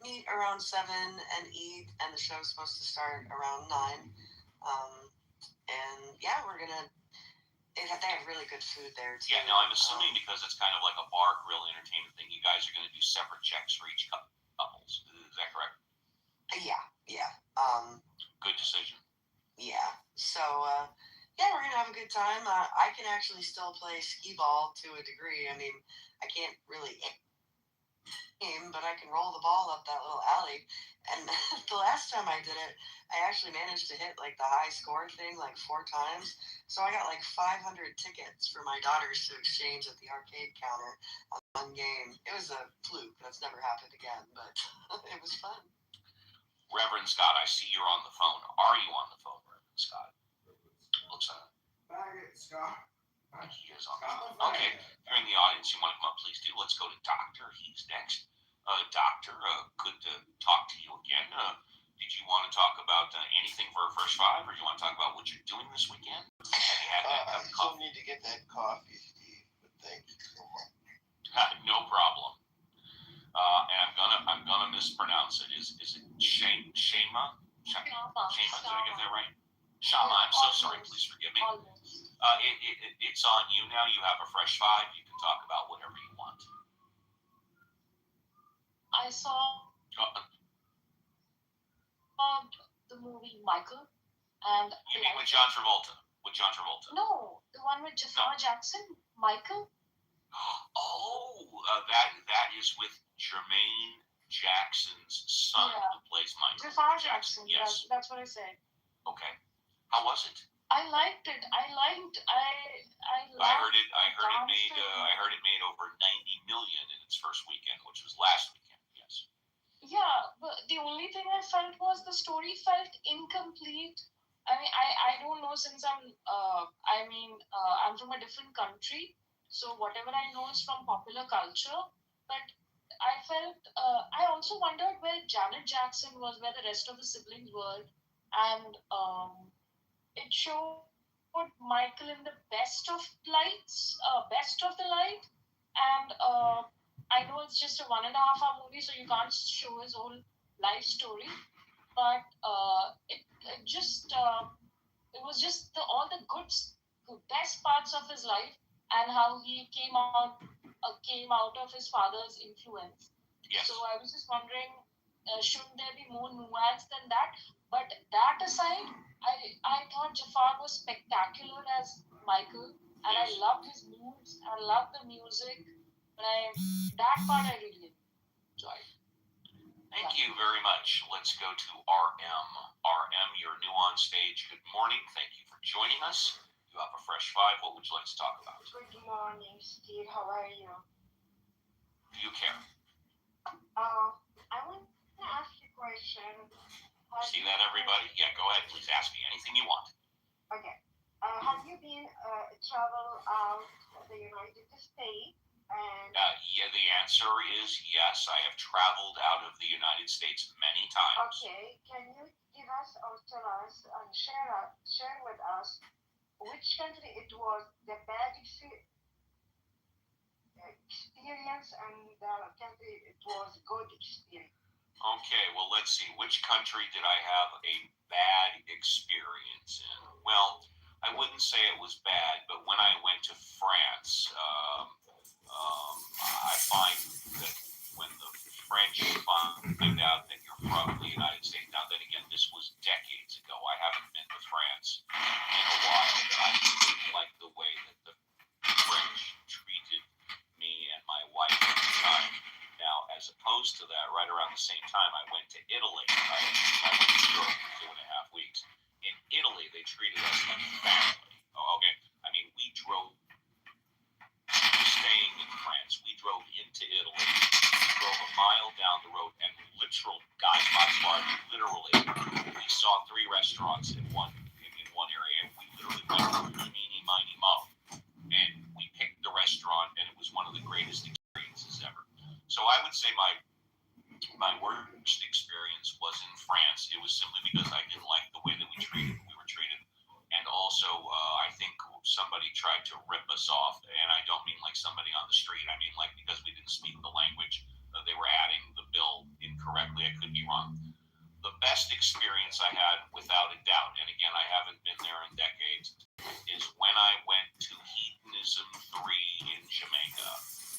meet around 7 and eat, and the show's supposed to start around 9. We're gonna. They have really good food there too. Yeah, no, I'm assuming because it's kind of like a bar grill entertainment thing, you guys are going to do separate checks for each couples. Is that correct? Yeah. Good decision. Yeah. So we're gonna have a good time. I can actually still play skee ball to a degree. I mean, I can't really aim, but I can roll the ball up that little alley. And the last time I did it, I actually managed to hit like the high score thing like 4 times. So I got like 500 tickets for my daughters to exchange at the arcade counter on one game. It was a fluke. That's never happened again, but it was fun. Reverend Scott, I see you're on the phone. Are you on the phone, Reverend Scott? Looks like Scott. He is on the phone. Okay, if you're in the audience, you want to come up, please do. Let's go to Doctor. He's next. Doctor, good to talk to you again. Did you want to talk about anything for our first five, or do you want to talk about what you're doing this weekend? Have you had that cup of I still coffee? need to get that coffee, Steve, but thank you so much. No problem. And I'm gonna mispronounce it. Is it Shema? Shema? Did I get that right? Shama. I'm so sorry. Please forgive me. It's on you now. You have a fresh five. You can talk about whatever you want. I saw the movie Michael, and You mean with John Travolta? No, the one with Jafar Jackson, Michael. Oh, that is with Jermaine Jackson's son, who plays Michael. Jafar Jackson. Yes. That's what I said. Okay. How was it? I liked it. I heard it made over 90 million in its first weekend, which was last weekend. Yes. Yeah, but the only thing I felt was the story felt incomplete. I mean, I don't know, since I'm from a different country, so whatever I know is from popular culture. But I felt I also wondered where Janet Jackson was, where the rest of the siblings were, and it showed Michael in the best of the light, and I know it's just a 1.5-hour movie, so you can't show his whole life story, but it was just all the best parts of his life, and how he came out of his father's influence. Yes. So I was just wondering, shouldn't there be more nuance than that? But that aside, I thought Jafar was spectacular as Michael, and I loved his moves. I loved the music. That part I really enjoyed. Thank you very much. Let's go to RM. RM, you're new on stage. Good morning. Thank you for joining us. You up a fresh five? What would you like to talk about? Good morning, Steve. How are you? Do you care? I want to ask you a question. See that, everybody? Yeah, go ahead. Please ask me anything you want. Okay. Have you been travel out of the United States? And Yeah, the answer is yes. I have traveled out of the United States many times. okay, can you give us or tell us and share with us which country it was the bad experience and the country it was good experience? Okay, well, let's see. Which country did I have a bad experience in? Well, I wouldn't say it was bad, but when I went to France, I find that when the French find out that you're from the United States, now then again, this was decades ago. I haven't been to France in a while, but I didn't like the way that the French treated me and my wife at the time. Now, as opposed to that, right around the same time, I went to Italy. I went to Europe for 2.5 weeks. In Italy, they treated us like family. Oh, okay. I mean, we drove, staying in France, we drove into Italy. We drove a mile down the road, and literally, we saw 3 restaurants in one area, and we literally went meeny, miny, mo. And we picked the restaurant, and it was one of the greatest experiences ever. So I would say my worst experience was in France. It was simply because I didn't like the way that we were treated. And also, I think somebody tried to rip us off. And I don't mean like somebody on the street. I mean like because we didn't speak the language. They were adding the bill incorrectly. I could be wrong. The best experience I had, without a doubt, and again, I haven't been there in decades, is when I went to Hedonism 3 in Jamaica.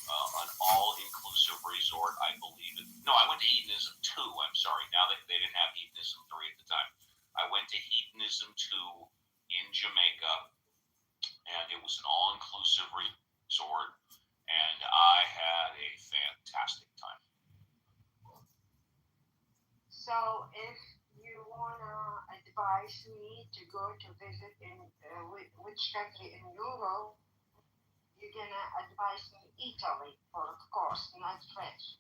An all-inclusive resort, I believe. No, I went to Hedonism 2. I'm sorry. Now they didn't have Hedonism 3 at the time. I went to Hedonism 2 in Jamaica, and it was an all-inclusive resort, and I had a fantastic time. So, if you wanna advise me to go to visit in which country in Europe, you're gonna advise me Italy, of course, not French.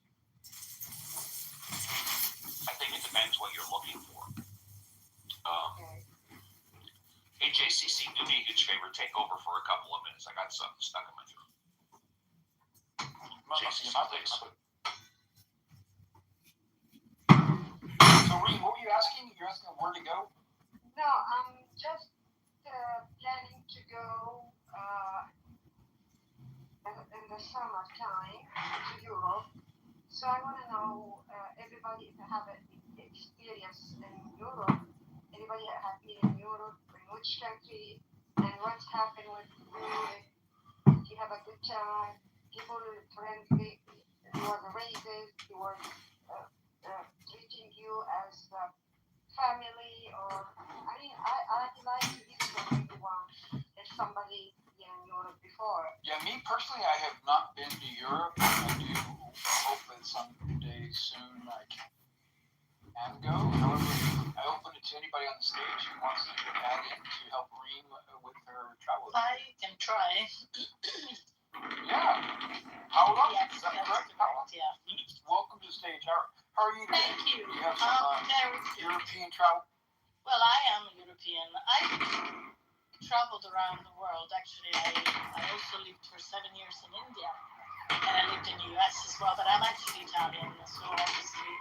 I think it depends what you're looking for. Okay. Hey, JCC, do me a huge favor. Take over for a couple of minutes. I got something stuck in my throat. JCC, please. So, Reem, what were you asking? You're asking where to go? No, I'm just planning to go in the summertime to Europe. So I want to know everybody if they have an experience in Europe. Anybody have been in Europe? In which country? And what's happened with you? If you have a good time, people are friendly. You was racist. You was treating you as family, or I mean, I'd like to hear from everyone if somebody been in Europe before. Yeah, me personally, I have not been to Europe. I do hope that someday soon I can go. However, I open it to anybody on the stage who wants to add in to help Reem with her travel. I can try. Yeah. Paula, Yes, is that that's correct? correct, yeah. Welcome to the stage. How are you today? Thank you. You have some Very good. European travel? Well, I am European. I traveled around the world. Actually, I also lived for 7 years in India. And I lived in the US as well, but I'm actually Italian, so obviously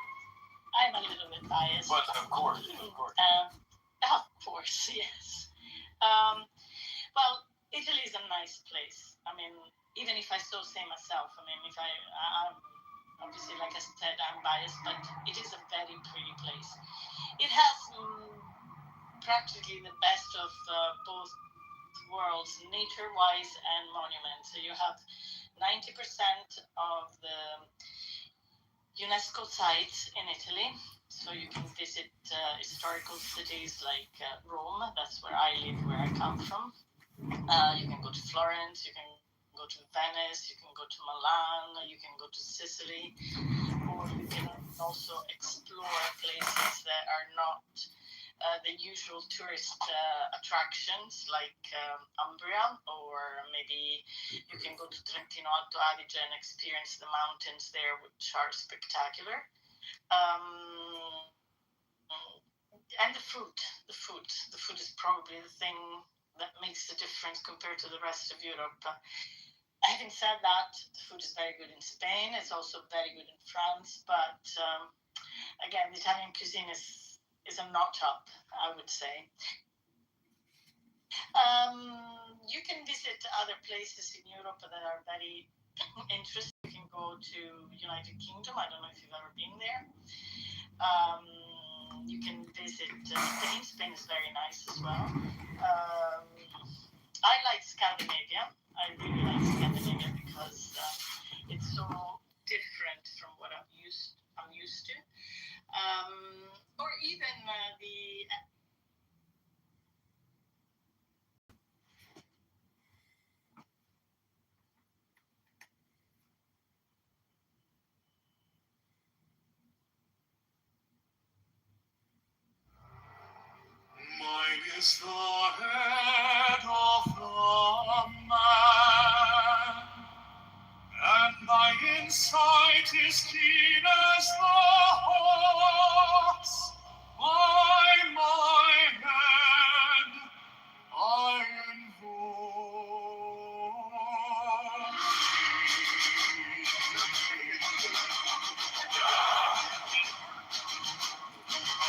I'm a little bit biased. But of course, of course. Of course, yes. Well, Italy is a nice place. I mean, even if I so say myself, I mean, I'm obviously, like I said, I'm biased, but it is a very pretty place. It has practically the best of both worlds, nature-wise and monuments. So you have 90% of the UNESCO sites in Italy. So you can visit historical cities like Rome. That's where I live, where I come from. You can go to Florence, you can go to Venice, you can go to Milan, you can go to Sicily, or you can also explore places that are not the usual tourist attractions like Umbria, or maybe you can go to Trentino Alto Adige and experience the mountains there, which are spectacular. And the food is probably the thing that makes the difference compared to the rest of Europe. Having said that, the food is very good in Spain. It's also very good in France. But again, the Italian cuisine is a notch up, I would say. You can visit other places in Europe that are very interesting. You can go to United Kingdom. I don't know if you've ever been there. You can visit Spain. Spain is very nice as well. I like Scandinavia. I really like Scandinavia because it's so different from what I'm used to. Or even the Mine is the head of the man, and thy insight is keen as the hawk's. By my hand I invoke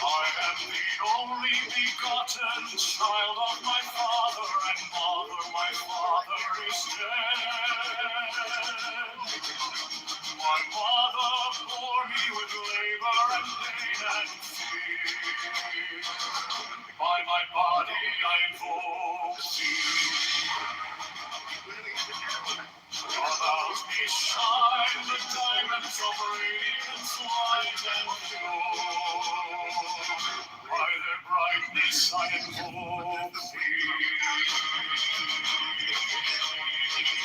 I am the only begotten child of my father and mother. My father is dead. My mother bore me with labor and pain and fear. By my body I invoke thee. About me shine the diamonds of radiance white and pure. By their brightness I invoke thee.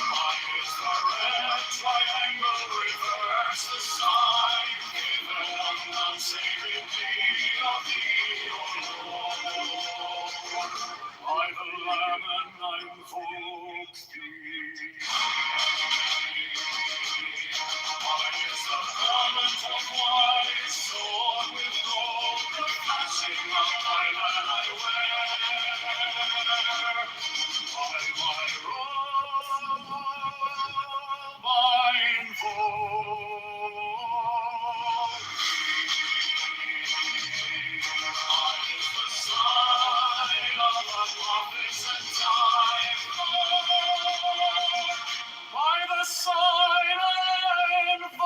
Mine is the red triangle, reverse the sign, given unsaving thee of thee, O Lord. By the Lamb and I invoke thee. Mine is the garment of white, sword with gold, the flashing of my land I wear. By my robe I invoke mine is the sign of the prophets and time. By the sign and invoke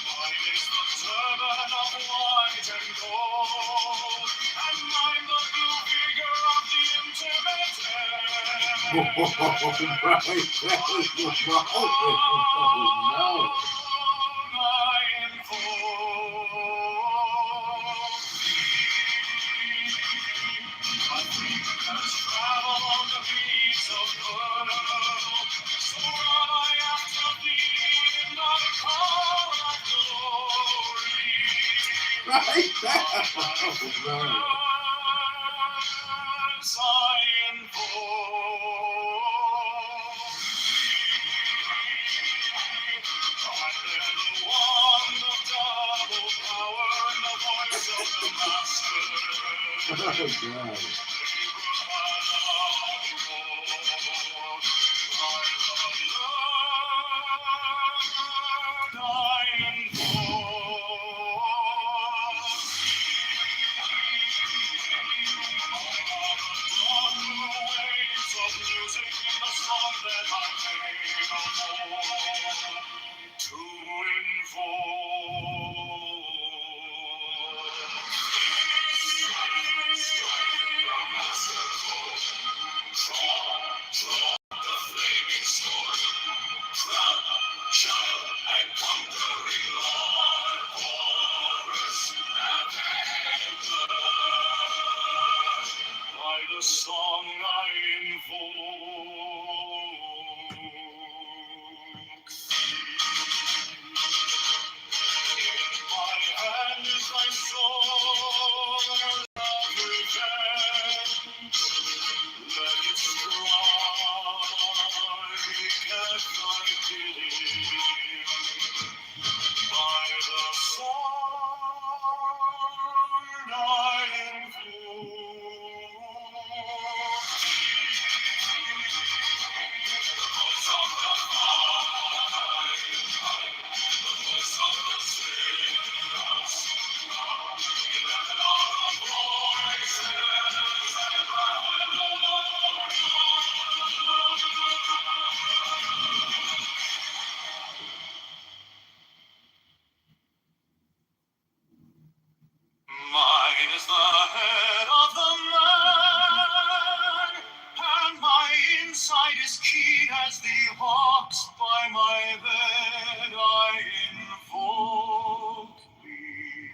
Mine is the turban of white and gold, and mine the blue figure of the intimate It is the head of the man, and my inside is keen as the hawks by my bed I invoke thee.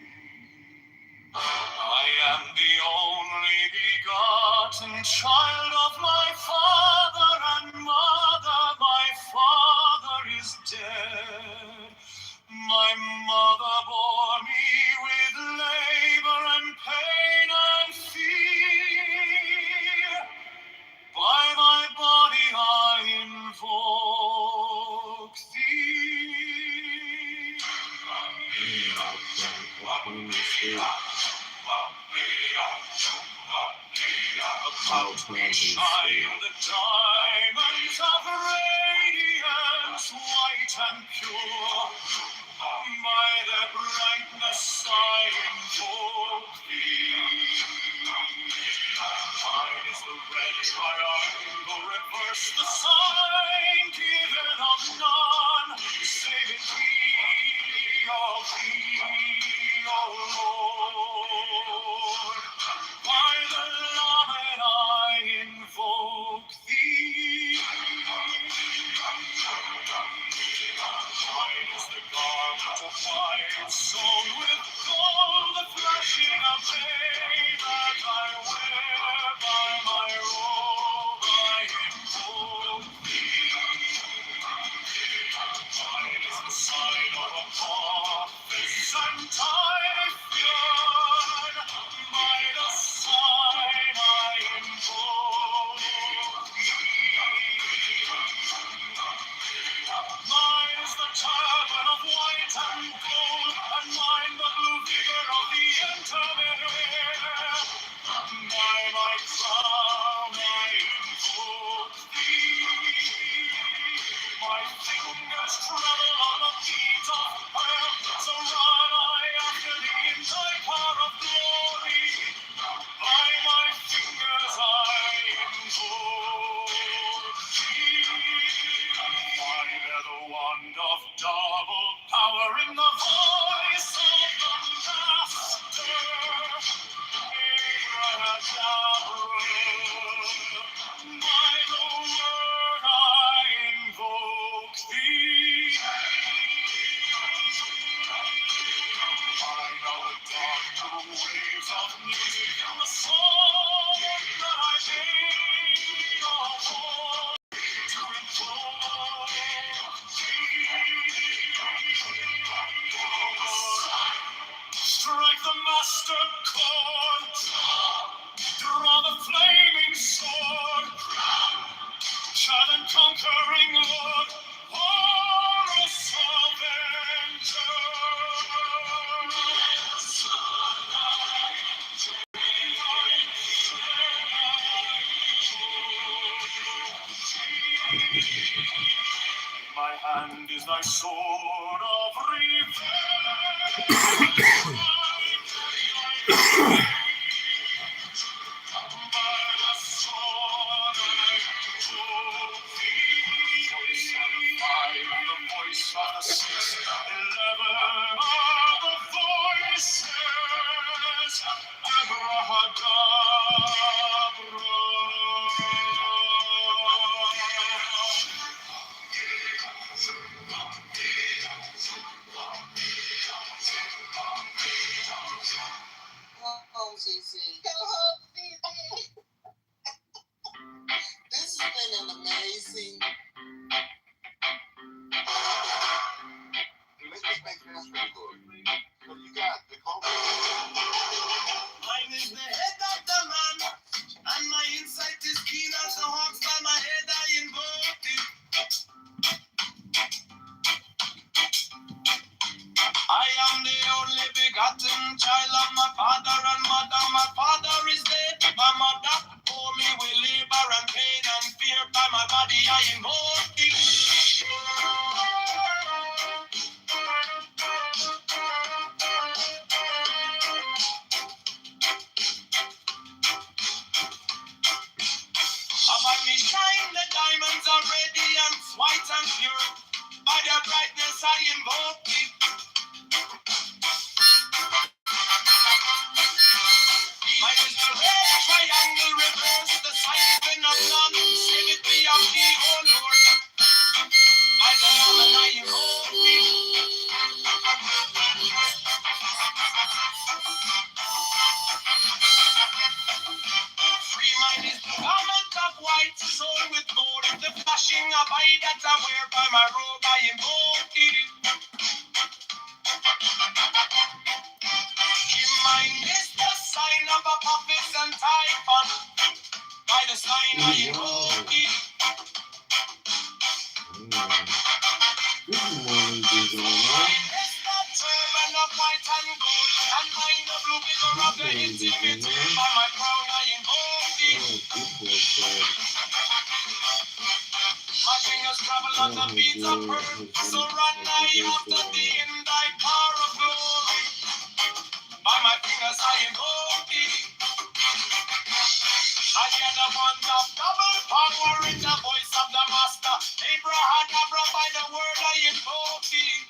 I am the only begotten child of my father and mother. My father is dead. My mother bore me with labor and pain and fear. By my body I invoke thee. About me shine the diamonds of radiance, white and pure. By their brightness I invoke thee. Mine is the red triangle, reverse the sign, given of none, save in thee, O Lord. By the Lamed I invoke thee. Mine is the garment of white, sewn with gold, the flashing of day that I wear. By my robe I invoke thee. Mine is the sign of a prophet and Typhoon. By the sign I invoke Mine is the turban of white and gold, and mine the blue vigor of the intermediate. By my crown I invoke thee. My fingers tremble on the beat of prayer, so run I after thee in thy power of glory. By my fingers I invoke thee. I bear the wand of double power in the voice of the Master. By the word I invoke thee. I know the dark blue waves of music and the song that I made of war to implore thee. Strike the master chord, draw the flaming sword, shout and conquering Lord, Horus Avenger. In my hand is thy sword of revenge. abide that I wear by my robe I invoke thee. In mine is the sign of a prophet and typhon. By the sign I invoke thee. Good morning, Dizana. Turban of white and gold, and mine the blue figure of the intimate. By my crown I invoke thee. My fingers travel on the beats of pearl, so run I after thee in thy car of glory. By my fingers I invoke thee. I hear the ones of double power in the voice of the master. Abraham, Abra, by the word I invoke thee.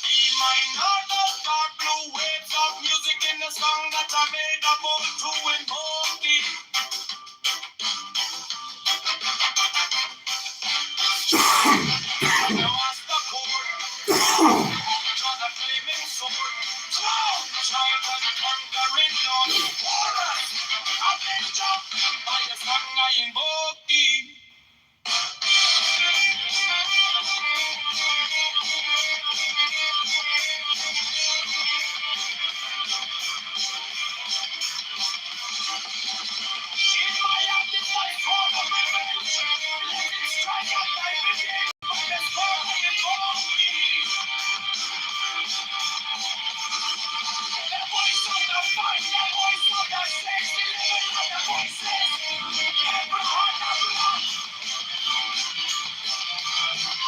Be mine are the dark blue waves of music in the song that I made about to invoke thee. The master chord, draw the flaming sword, cloud, child and conquering Lord, warrior, avenger, by the song I invoke thee. In my appetite for the revenge, let it strike at thy begin, by the song I invoke thee. The voice of the fight, the voice of the sex, delivered by the voices. Abraham, Abraham.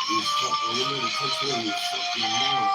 You know, touch one of your fucking mouth.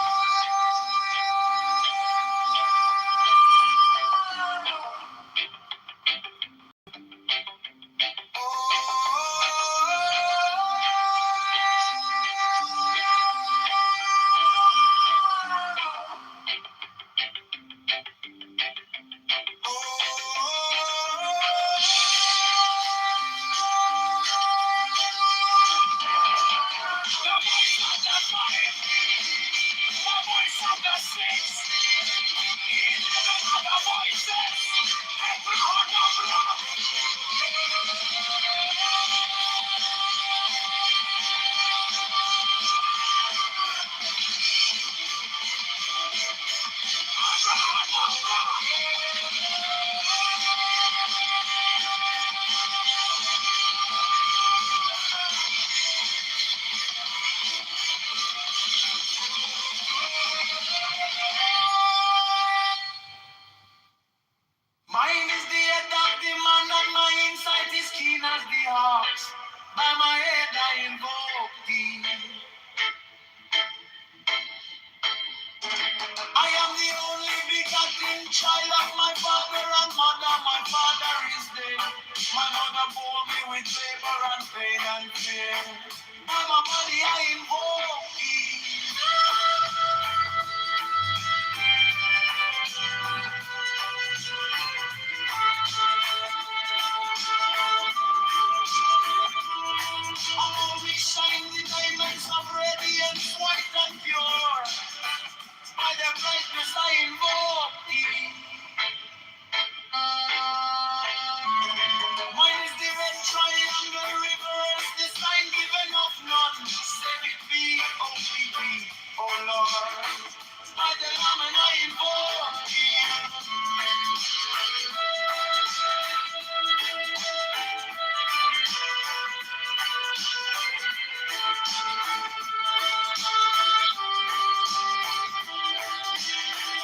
Mine is the head of the man, and my insight is keen as the ox. By my head I invoke thee. I am the only begotten child of my father and mother. My father is dead. My mother bore me with labor and pain and fear. By my body I invoke thee. All we shine the diamonds of radiance, white and pure. By the brightness I invoke thee. Mine is the red triangle reverse, the sign given of none. Say it be, oh be, oh Lord. By the Lamb and I invoke thee.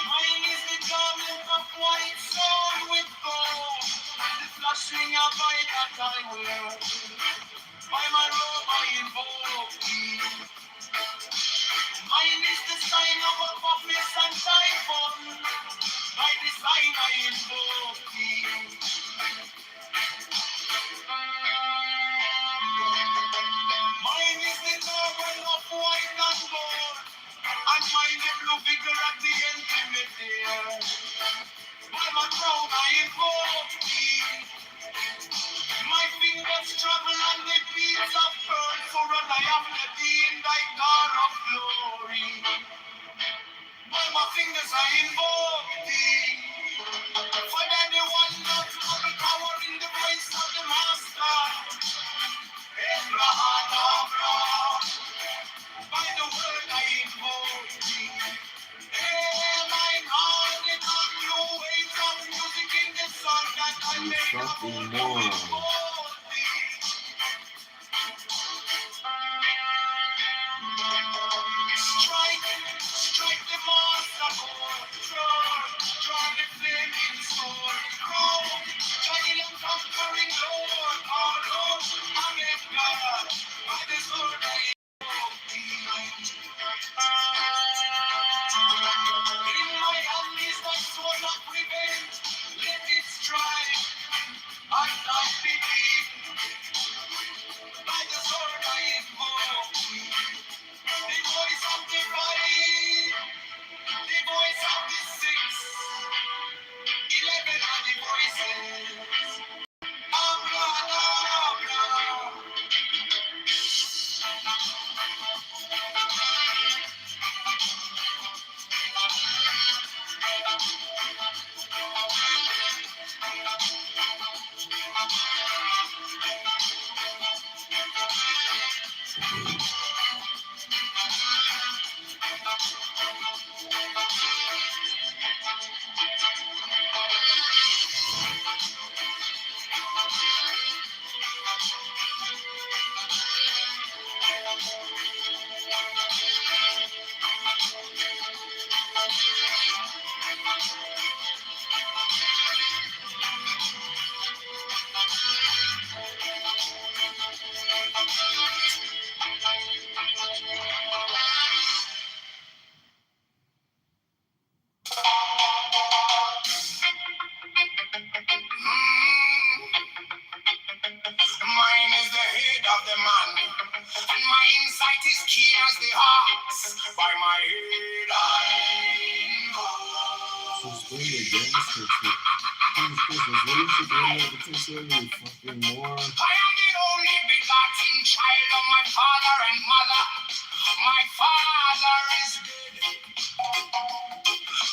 Mine is the garment of white sewn with gold, the flashing of light that I wear. By my robe I invoke thee. Mine is the sign of a prophet and typhon. By the sign I invoke thee. Mine is the turban of white and gold, and mine the blue figure at the intimate there. By my crown I invoke thee. My fingers travel on the beats of pearl, so run I after thee in thy car of glory. By my fingers I invoke thee. For then the one that the power in the voice of the master. fucking moron. Strike the monster core, draw the flaming sword, grow, giant conquering Lord, our Lord, against God, by the sword I in my hand is the sword of revenge, let it strike, I not believe, by the sword I invoke, the voice of the right, the voice of the six, 11 are the voices. Abra, abra. Mine is the head of the man, and my insight is keen as the ox. By my head I know. Suspended gangster shit. Jesus Christ, what you should do that potentially, you fucking moron. I am the only begotten child of my father and mother. My father is dead.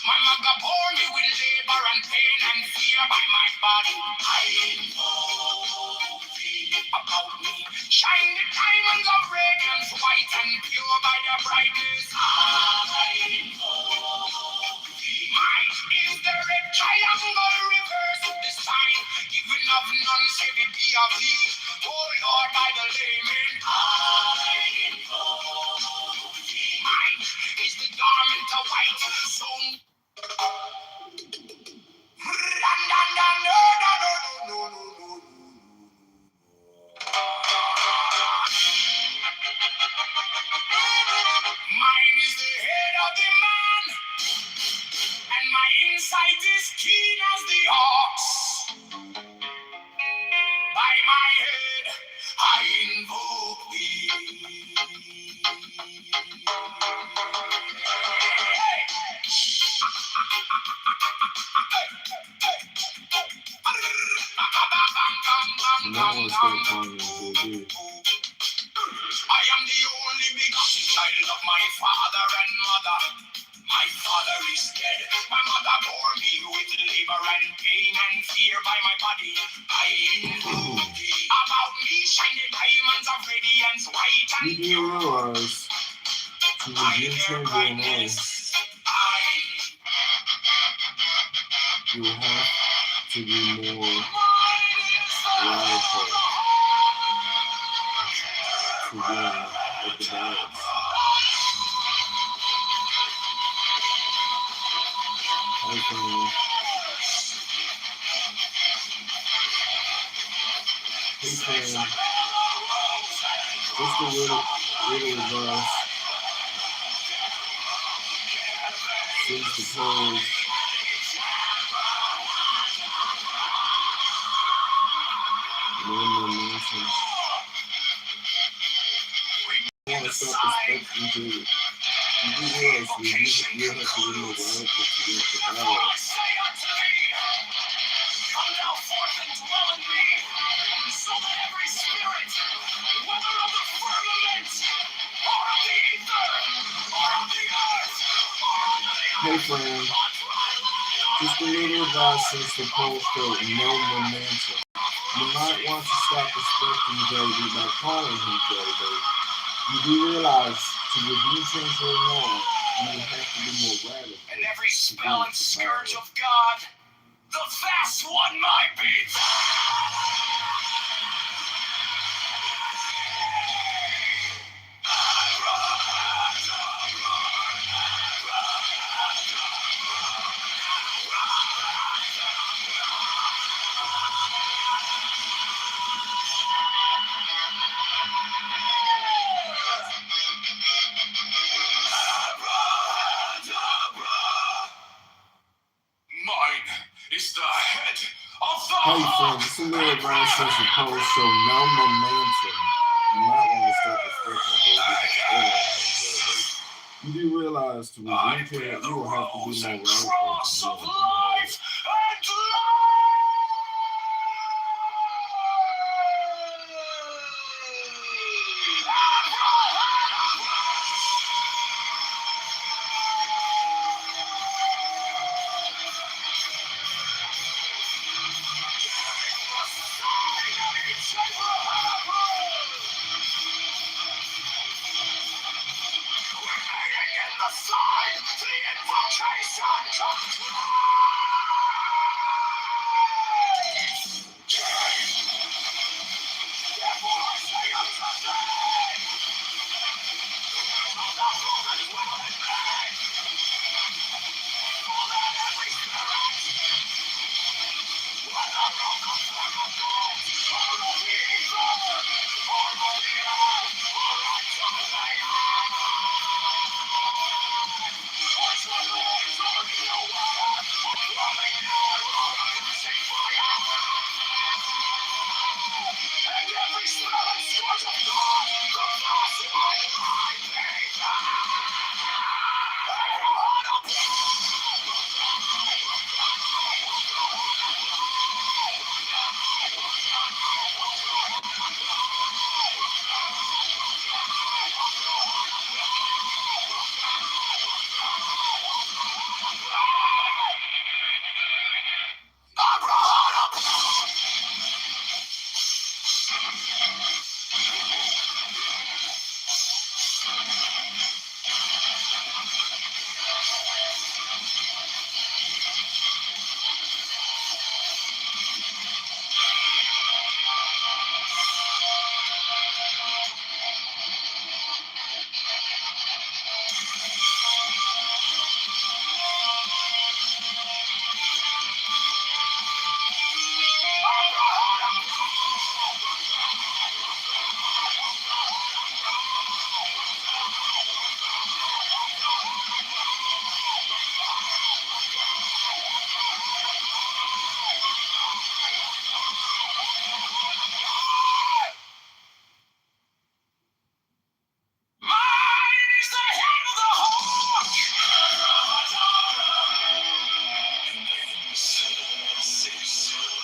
My mother bore me with labor and pain and fear by my body. I know thee about me. Shine the diamonds of radiance, white and pure by their brightness. I know thee. Mine is the red triangle reverse of the sign, even of none save it be of thee. Oh Lord, by the layman. I know thee. Mine is the garment of white, sown. Mine is the head of the man, and my insight is keen as the ox. By my head, I invoke thee. And that one's still calling me, dude. I am the only begotten child of my father and mother. My father is dead. My mother bore me with labor and pain and fear by my body. I know thee. About me shine the diamonds of radiance, white and You do realize to redeem changing life, you have to be more radical to win at the balance. Hey, friend. Just a little advice. Since the pose, no nonsense. I want to stop respecting to you. You do realize you have to be more radical to win at the balance. Come thou forth and dwell in me, so that every spirit, whether of the firmament, or of the ether, or of the earth, or under the Hey friend, just a little advice since the poll showed no momentum. You might want to stop respecting JD by calling him JD. You do realize to redeem change your law, you spell and scourge of God. The fast one might be. Mine is the head of the Hey friends, this is a little advice session post, so no momentum. You might want to stop expecting to you do realize to resume care, you will have to be more radical. of life and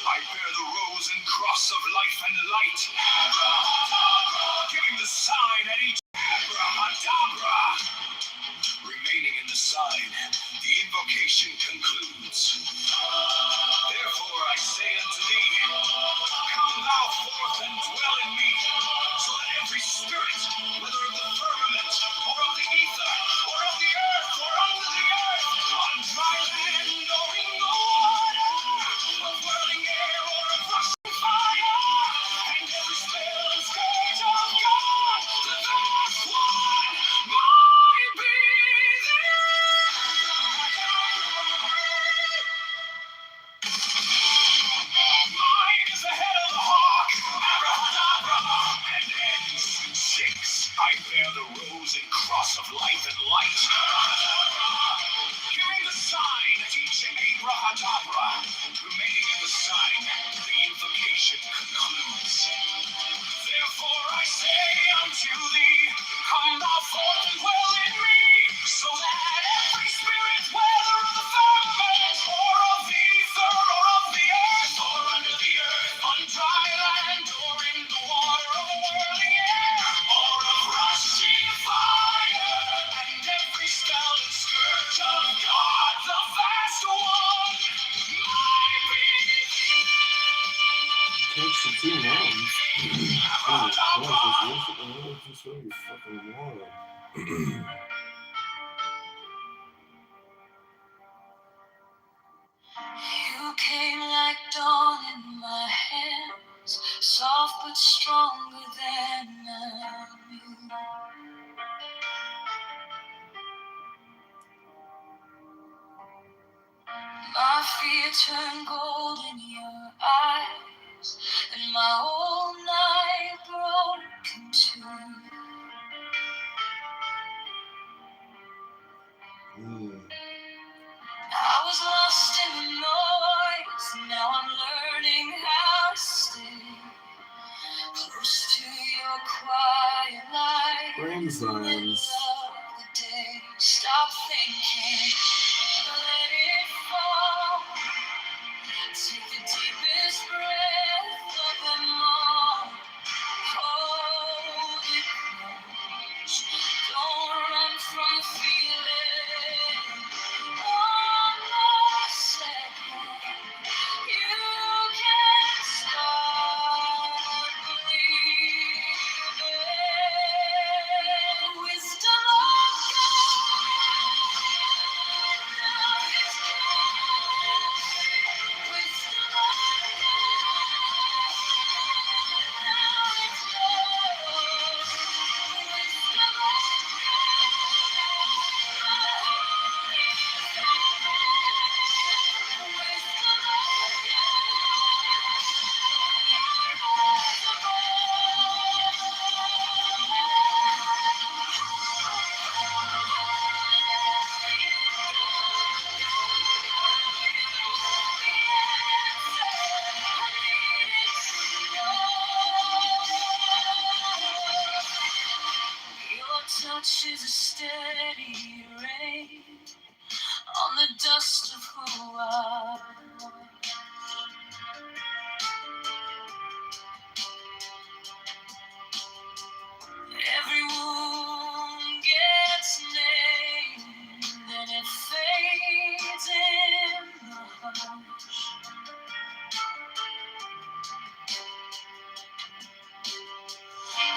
I bear the rose and cross of life and light, giving the sign at each abracadabra. Remaining in the sign, the invocation concludes. Therefore I say unto thee, come thou forth and dwell in me, so that every spirit, whether of the firmament, or of the ether, or of the earth, or under the earth, on dry land, or in the water, of whirling air, or of rushing fire, and every spell and scourge of God, the vast one, might be mine is the head of the hawk, abracadabra, and ends in six. I bear the rose and cross of life and light, giving the sign at each abracadabra. Remaining in the sign, the invocation concludes. Therefore I say unto thee, come thou forth and dwell in me, so that every spirit, whether of the firmament, or of the ether, or of the earth, or under the earth, on dry land, or in the water, of whirling air, or of rushing fire, and every spell and scourge of God, the vast one, might be Takes you too long. Oh, just show you fucking water. came like dawn in my hands, soft but stronger than I knew. My fear turned gold in your eyes, and my whole night broke in two. I was lost in the noise, now I'm learning how to stay close to your quiet light. Brain signs. The day. Stop thinking, let it fall. Take the deepest breath of them all. Hold it close. Don't run from the feeling. One more second. You can start believing. Wisdom of God. Now it's yours. Wisdom of Your touch is a steady rain on the dust of who I was. Every wound gets named and it fades in the hush.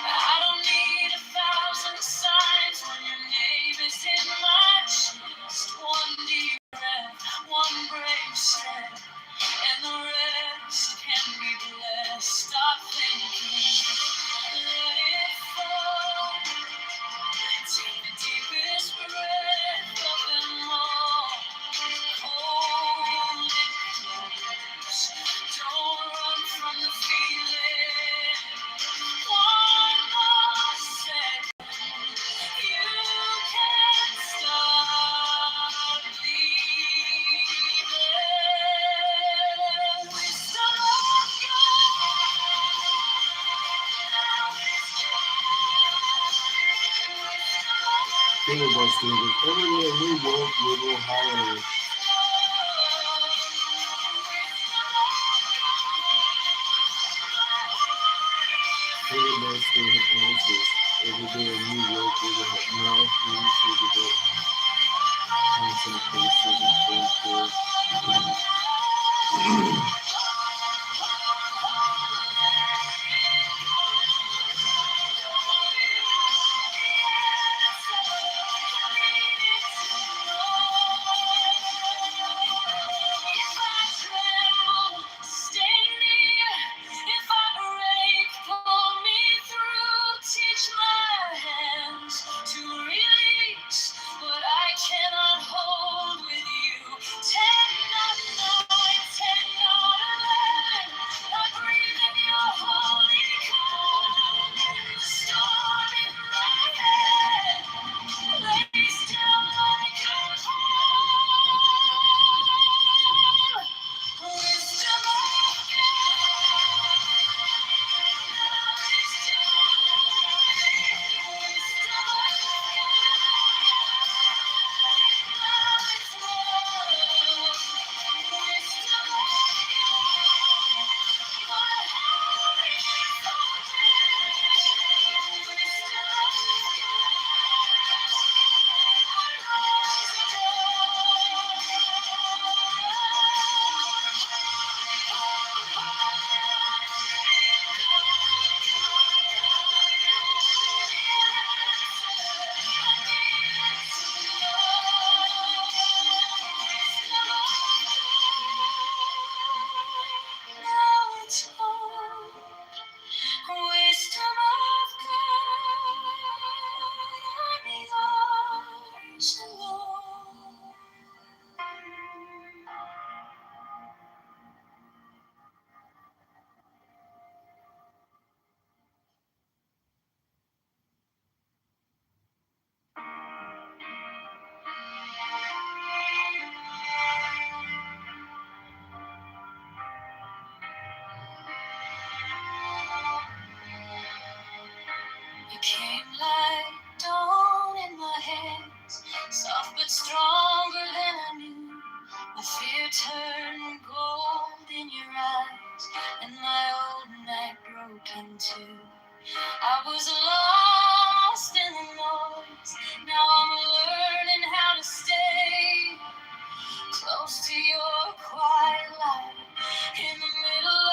I don't need 1,000 signs when your name is in my chest. One deep breath, one brave step, and the rest can be blessed. Stop thinking, let it fall. Take the deepest breath of them all. Hold it close. Don't run from the feeling. One more second. You can't stop believing. Wisdom of God. Now it's Filibuster was everywhere in New York, Little Holiday. Filibuster hypnosis. Everywhere in New York, Little Holiday. No, maybe she did it. Content places and so forth. Cannot hold with you. 10, 9, 10, into. I was lost in the noise. Now I'm learning how to stay close to your quiet light. In the middle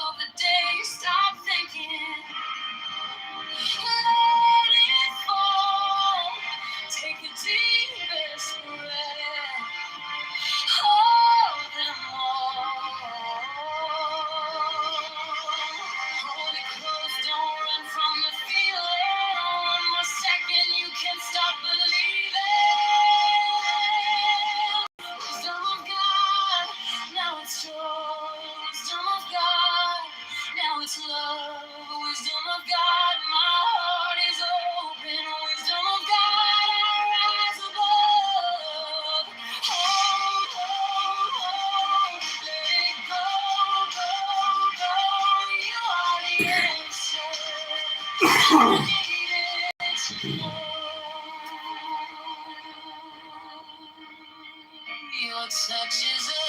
of the day, stop thinking. Let it fall. Take the deepest breath. Hold them all. Hold it close, don't run from the feeling. One more second, you can't stop believing. Wisdom of God, now it's joy. Wisdom of God, now it's love. Wisdom of God, my heart is open. Wisdom of God, I rise above. Hold, hold, hold, let it go, go, go. You are the answer. I needed to know. Your touch is a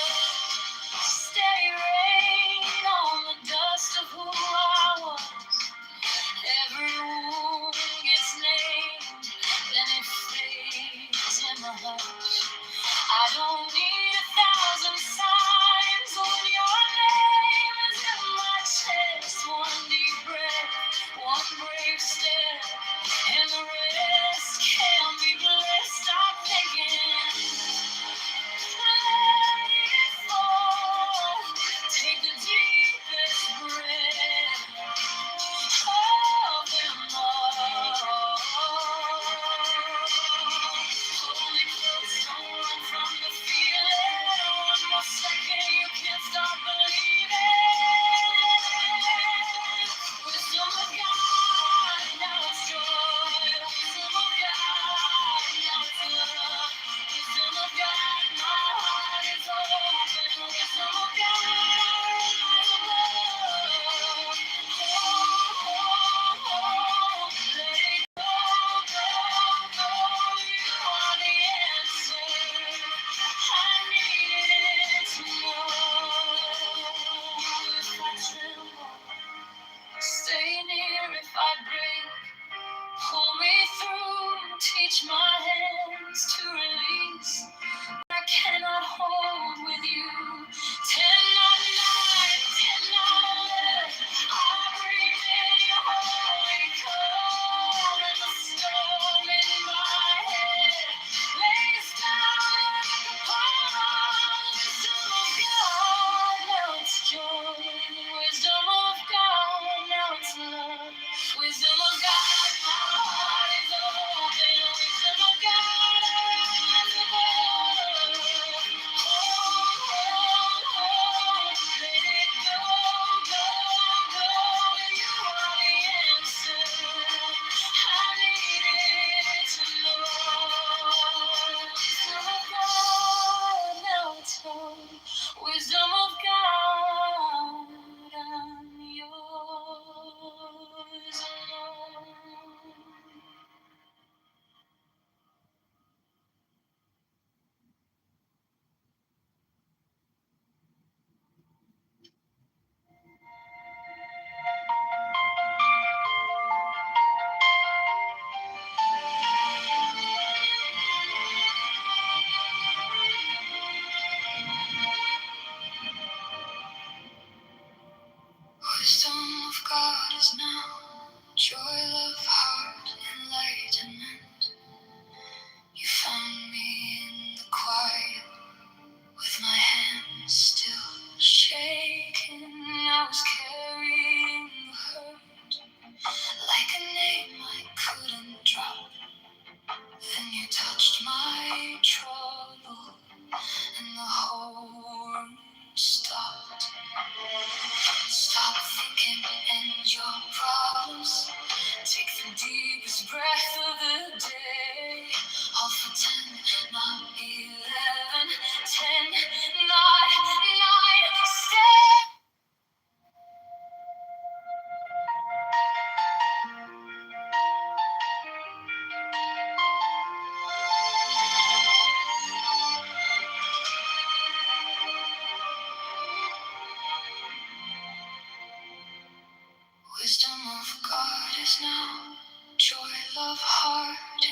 steady rain on the dust of who I was. Every wound gets named, then it fades in the hush. I don't need 1,000 signs when your name is in my chest. One deep breath, one brave step, and the rest can be blessed. Stop thinking.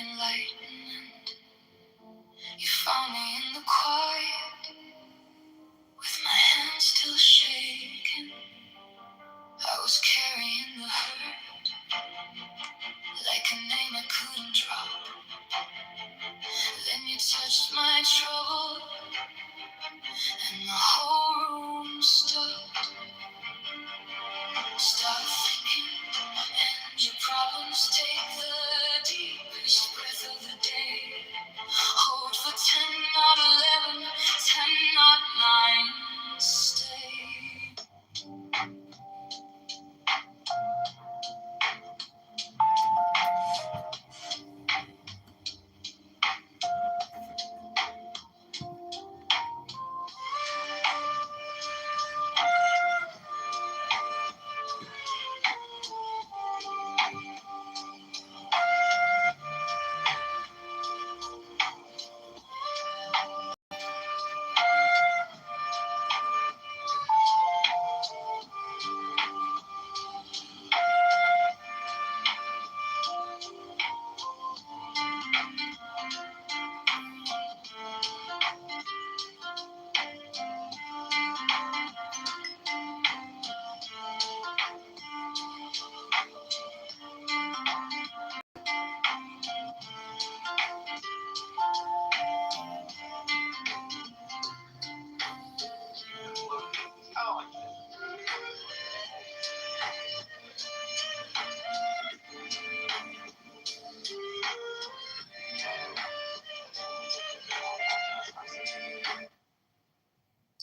enlightenment. You found me in the quiet, with my hands still shaking. I was carrying the hurt, like a name I couldn't drop. Then you touched my trouble, and the whole room stopped. Stop thinking, and your problems take the deepest breath of the day. Hold for 10, not 11, 10, not 9, stay.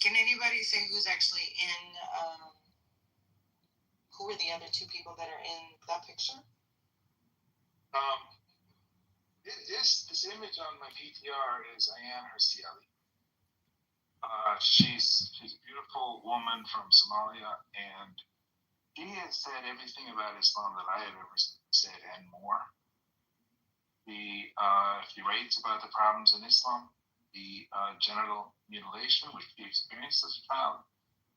Can anybody say who's actually in, who are the other two people that are in that picture? This image on my PTR is Ayaan Hirsi Ali. She's a beautiful woman from Somalia, and she has said everything about Islam that I have ever said and more. She writes about the problems in Islam, the genital mutilation which she experienced as a child,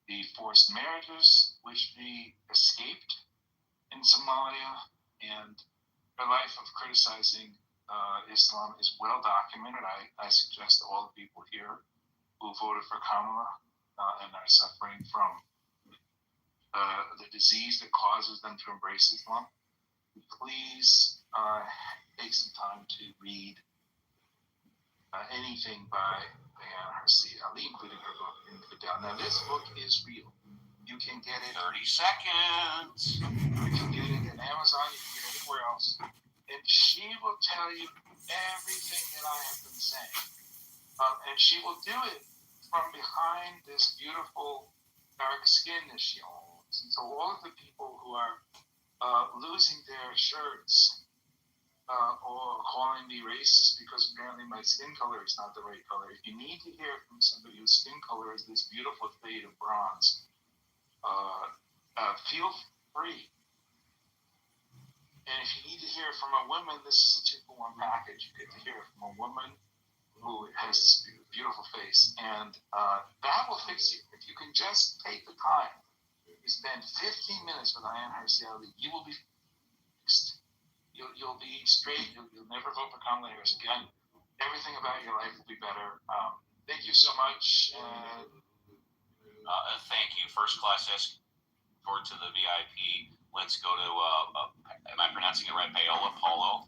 the forced marriages which she escaped in Somalia, and her life of criticizing Islam is well documented. I suggest to all the people here who voted for Kamala and are suffering from the disease that causes them to embrace Islam, please take some time to read anything by Ayaan Hirsi Ali, including her book Infidel. Now, this book is real. You can get it 30 seconds. You can get it at Amazon. You can get it anywhere else. And she will tell you everything that I have been saying. And she will do it from behind this beautiful dark skin that she owns. And so all of the people who are losing their shirts or calling me racist because apparently my skin color is not the right color, if you need to hear from somebody whose skin color is this beautiful shade of bronze, feel free. And if you need to hear from a woman, this is a 2-for-1 package. You get to hear from a woman who has this beautiful face, and that will fix you. If you can just take the time, you spend 15 minutes with Ayaan Hirsi Ali, you will be fixed. You'll be straight. You'll never vote for Kamala Harris again. Everything about your life will be better. Thank you so much. Thank you. First class escort to the VIP. Let's go to, am I pronouncing it right? Paola? Paula,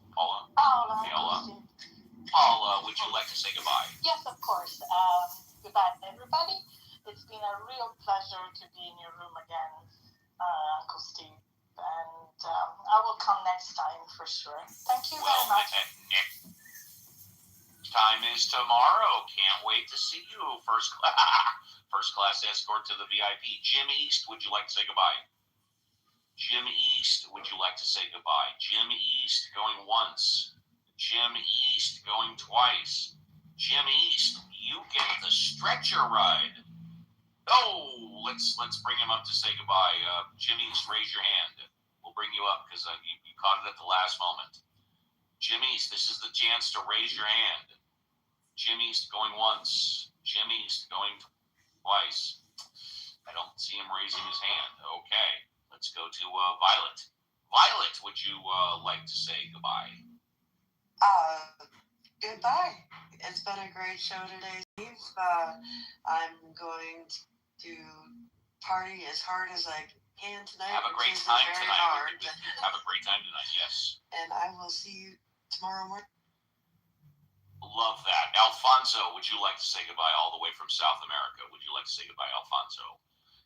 would you like to say goodbye? Yes, of course. Goodbye, everybody. It's been a real pleasure to be in your room again, Uncle Steve. And I will come next time for sure. Thank you very much. Next time is tomorrow. Can't wait to see you. First class escort to the VIP. Jim East, would you like to say goodbye? Jim East, would you like to say goodbye? Jim East going once. Jim East going twice. Jim East, you get the stretcher ride. Oh, let's bring him up to say goodbye. Jim East, raise your hand. We'll bring you up because you caught it at the last moment. Jim East, this is the chance to raise your hand. Jim East going once. Jim East going twice. I don't see him raising his hand. Okay, let's go to Violet. Violet, would you like to say goodbye? Goodbye. It's been a great show today, Steve. I'm going to party as hard as I can tonight. Have a great which is time very tonight. hard. Have a great time tonight, yes. And I will see you tomorrow morning. Love that. Alfonso, would you like to say goodbye all the way from South America? Would you like to say goodbye, Alfonso?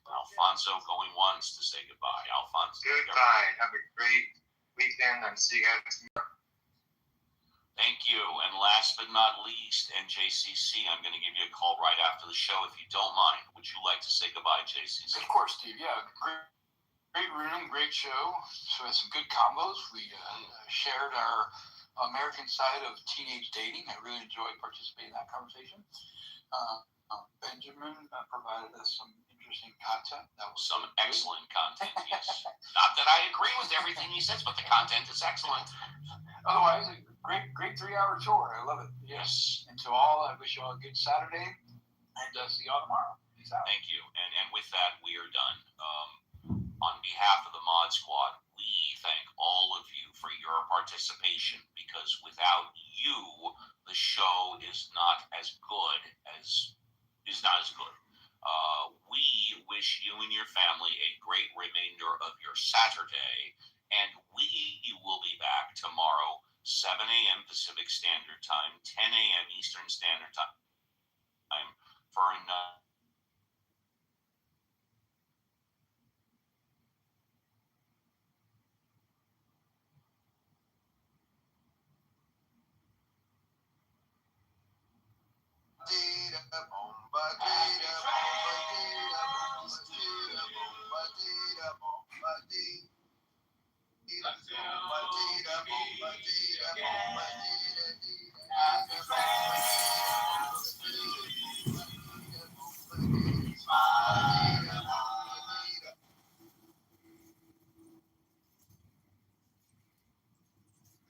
Alfonso going once to say goodbye. Alfonso. Goodbye. Have a great weekend and see you guys tomorrow. Thank you. And last but not least, NJCC, I'm going to give you a call right after the show if you don't mind. Would you like to say goodbye, JCC? Of course, Steve. Yeah, great room, great show. So we had some good combos. We shared our American side of teenage dating. I really enjoyed participating in that conversation. Benjamin provided us some interesting content. That was some excellent content, yes. Not that I agree with everything he says, but the content is excellent. Otherwise, a great 3-hour tour. I love it. Yes. And to all, I wish you all a good Saturday, and see you all tomorrow. Peace out. Thank you. And with that, we are done. On behalf of the Mod Squad, we thank all of you for your participation, because without you, the show is not as good. We wish you and your family a great remainder of your Saturday, and we will be back tomorrow, 7 a.m. Pacific Standard Time, 10 a.m. Eastern Standard Time, for another.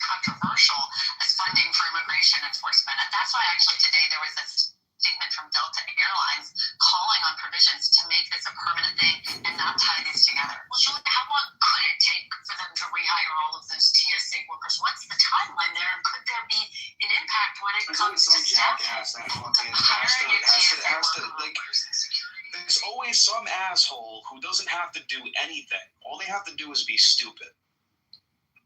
Controversial as funding for immigration enforcement. And that's why actually today there was a statement from Delta Airlines calling on provisions to make this a permanent thing and not tie these together. Well, Julie, how long could it take for them to rehire all of those TSA workers? What's the timeline there? And could there be an impact when it comes to jackass that fucking has to like. There's always some asshole who doesn't have to do anything. All they have to do is be stupid.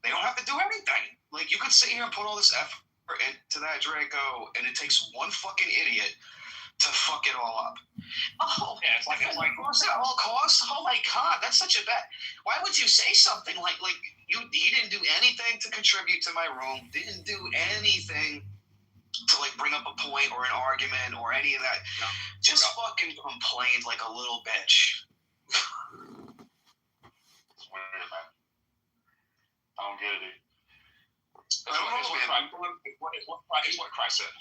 They don't have to do anything. Like, you could sit here and put all this effort into that Draco, and it takes one fucking idiot to fuck it all up. Oh, yeah, it's like what's that all cost? Oh my god, that's such a bad. Why would you say something like he didn't do anything to contribute to my room? Didn't do anything to like bring up a point or an argument or any of that. No. Just fucking complained like a little bitch. It's weird, man. I don't get it. It's what Christ said.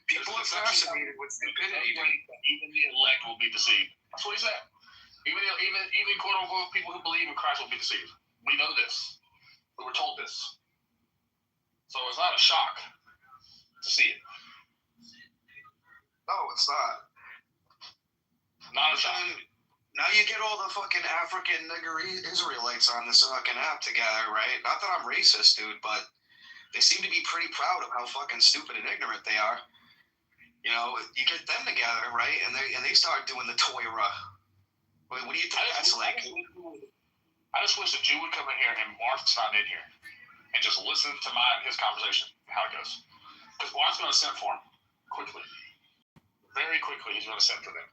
People are fascinated with stupidity. Even the elect will be deceived. That's what he said. Even quote unquote people who believe in Christ will be deceived. We know this. We were told this. So it's not a shock to see it. No, it's not. Not a shock. Now you get all the fucking African nigger Israelites on this fucking app together, right? Not that I'm racist, dude, but they seem to be pretty proud of how fucking stupid and ignorant they are. You know, you get them together, right? And they start doing the Torah. What do you think that's like? I just wish a Jew would come in here and Mark's not in here and just listen to his conversation, how it goes. Because Mark's going to send for him quickly. Very quickly, he's going to send for them.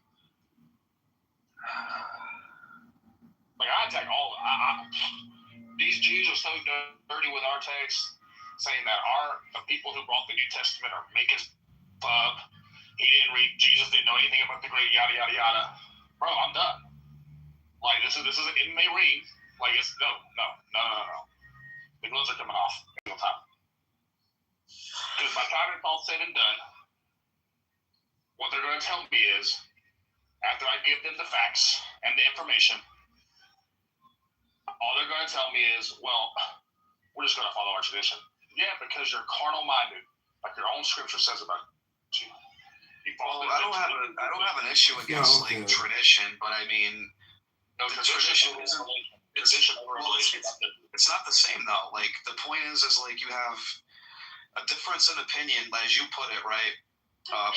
Like, I attack all these Jews are so dirty with our text, saying that the people who brought the New Testament are making up. He didn't read, Jesus didn't know anything about the Greek, yada yada yada. Bro, I'm done. Like, this is it may read. Like, it's no. The gloves are coming off every time. Because by the time it's all said and done, what they're going to tell me is, after I give them the facts and the information, all they're going to tell me is, well, we're just going to follow our tradition. Yeah, because you're carnal-minded, like your own scripture says about you. I don't have an issue against like tradition, but I mean, no, tradition isn't. It's not the same though. Like the point is like you have a difference in opinion, as you put it, right?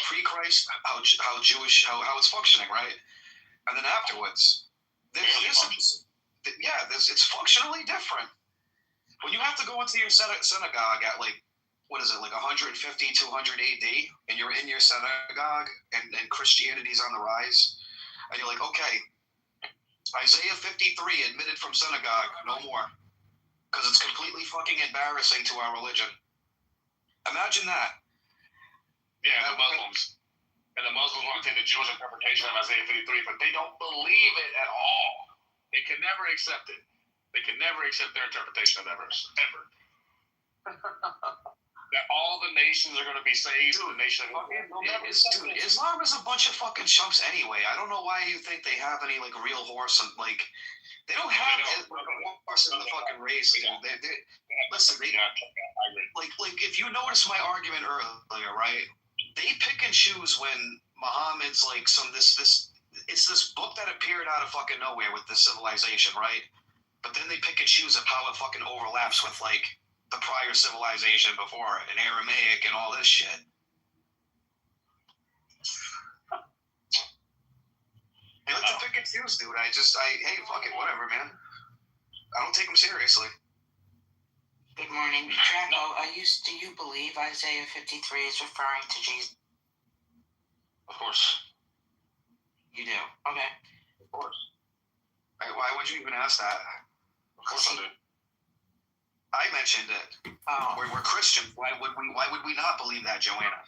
Pre-Christ, how Jewish, how it's functioning, right? And then afterwards, it's functionally different. When you have to go into your synagogue at like, what is it, like 150, 200 AD, and you're in your synagogue, and Christianity's on the rise, and you're like, okay, Isaiah 53 admitted from synagogue, no more, because it's completely fucking embarrassing to our religion. Imagine that. Yeah, the Muslims. And the Muslims want to take the Jewish interpretation of Isaiah 53, but they don't believe it at all. They can never accept it. They can never accept their interpretation of that verse, ever. That all the nations are going to be saved. The nation Dude, Islam is a bunch of fucking chumps anyway. I don't know why you think they have any like real horse and like they don't have a horse in the fucking race. Listen, like if you notice my argument earlier, right? They pick and choose when Muhammad's like it's this book that appeared out of fucking nowhere with this civilization, right? But then they pick and choose of how it fucking overlaps with like the prior civilization before it, and Aramaic and all this shit. They like to pick and choose, dude. Hey, fuck it, whatever, man. I don't take them seriously. Good morning. Drago, do you believe Isaiah 53 is referring to Jesus? Of course. You do? Okay. Of course. Why would you even ask that? Of course I do. I mentioned it. Oh. We're Christians. Why would we not believe that, Joanna?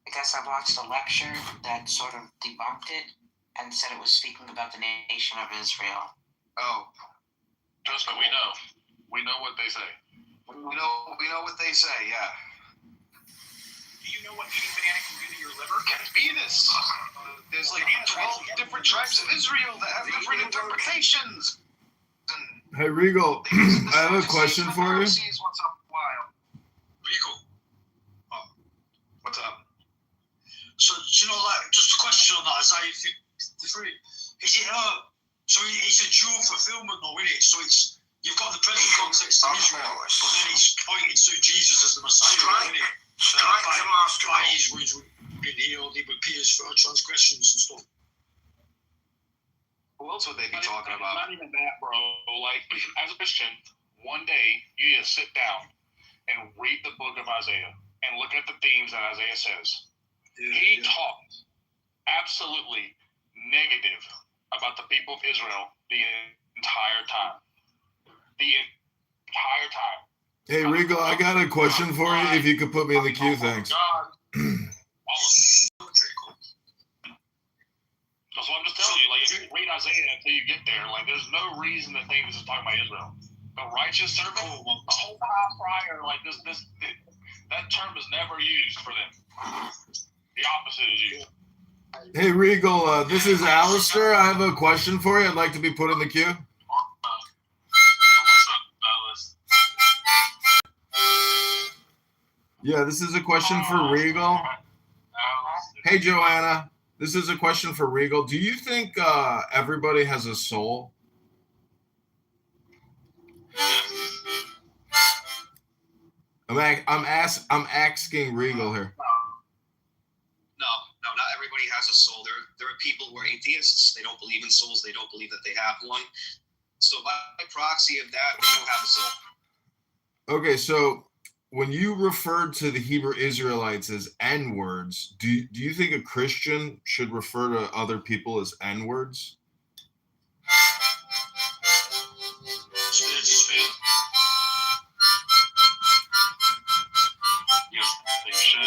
I guess I watched a lecture that sort of debunked it and said it was speaking about the nation of Israel. Oh. Trust me, we know. We know what they say. We know what they say, yeah. Do you know what eating banana can do to your liver? Can be this. There's like 12 different tribes of Israel that have different interpretations. Hey, Regal, I have a question for you. What's up, Wild? Regal. What's up? So, like, just a question on that, Isaiah 53. Is it, so it's a dual fulfillment, though, isn't it? So you've got the present context of Israel, but then it's pointing to Jesus as the Messiah, isn't it? By his words being healed, he appears for our transgressions and stuff. Who else would they be talking about? Not even that, bro. Like, as a Christian, one day you need to sit down and read the book of Isaiah and look at the themes that Isaiah says. He talked absolutely negative about the people of Israel the entire time. The entire time. Hey, Regal, I got a question for you. If you could put me in the queue, thanks. So I'm just telling you, like, if you read Isaiah until you get there, like, there's no reason to think this is talking about Israel. The righteous servant, the whole time prior, like, that term is never used for them. The opposite is used. Hey, Regal, this is Alistair. I have a question for you. I'd like to be put in the queue. Yeah, this is a question for Regal. Hey, Joanna. This is a question for Regal. Do you think everybody has a soul? I'm asking Regal here. No, not everybody has a soul. There are people who are atheists. They don't believe in souls. They don't believe that they have one. So by proxy of that, we don't have a soul. Okay, so when you referred to the Hebrew Israelites as N-words, do you think a Christian should refer to other people as N-words? Yes, they should.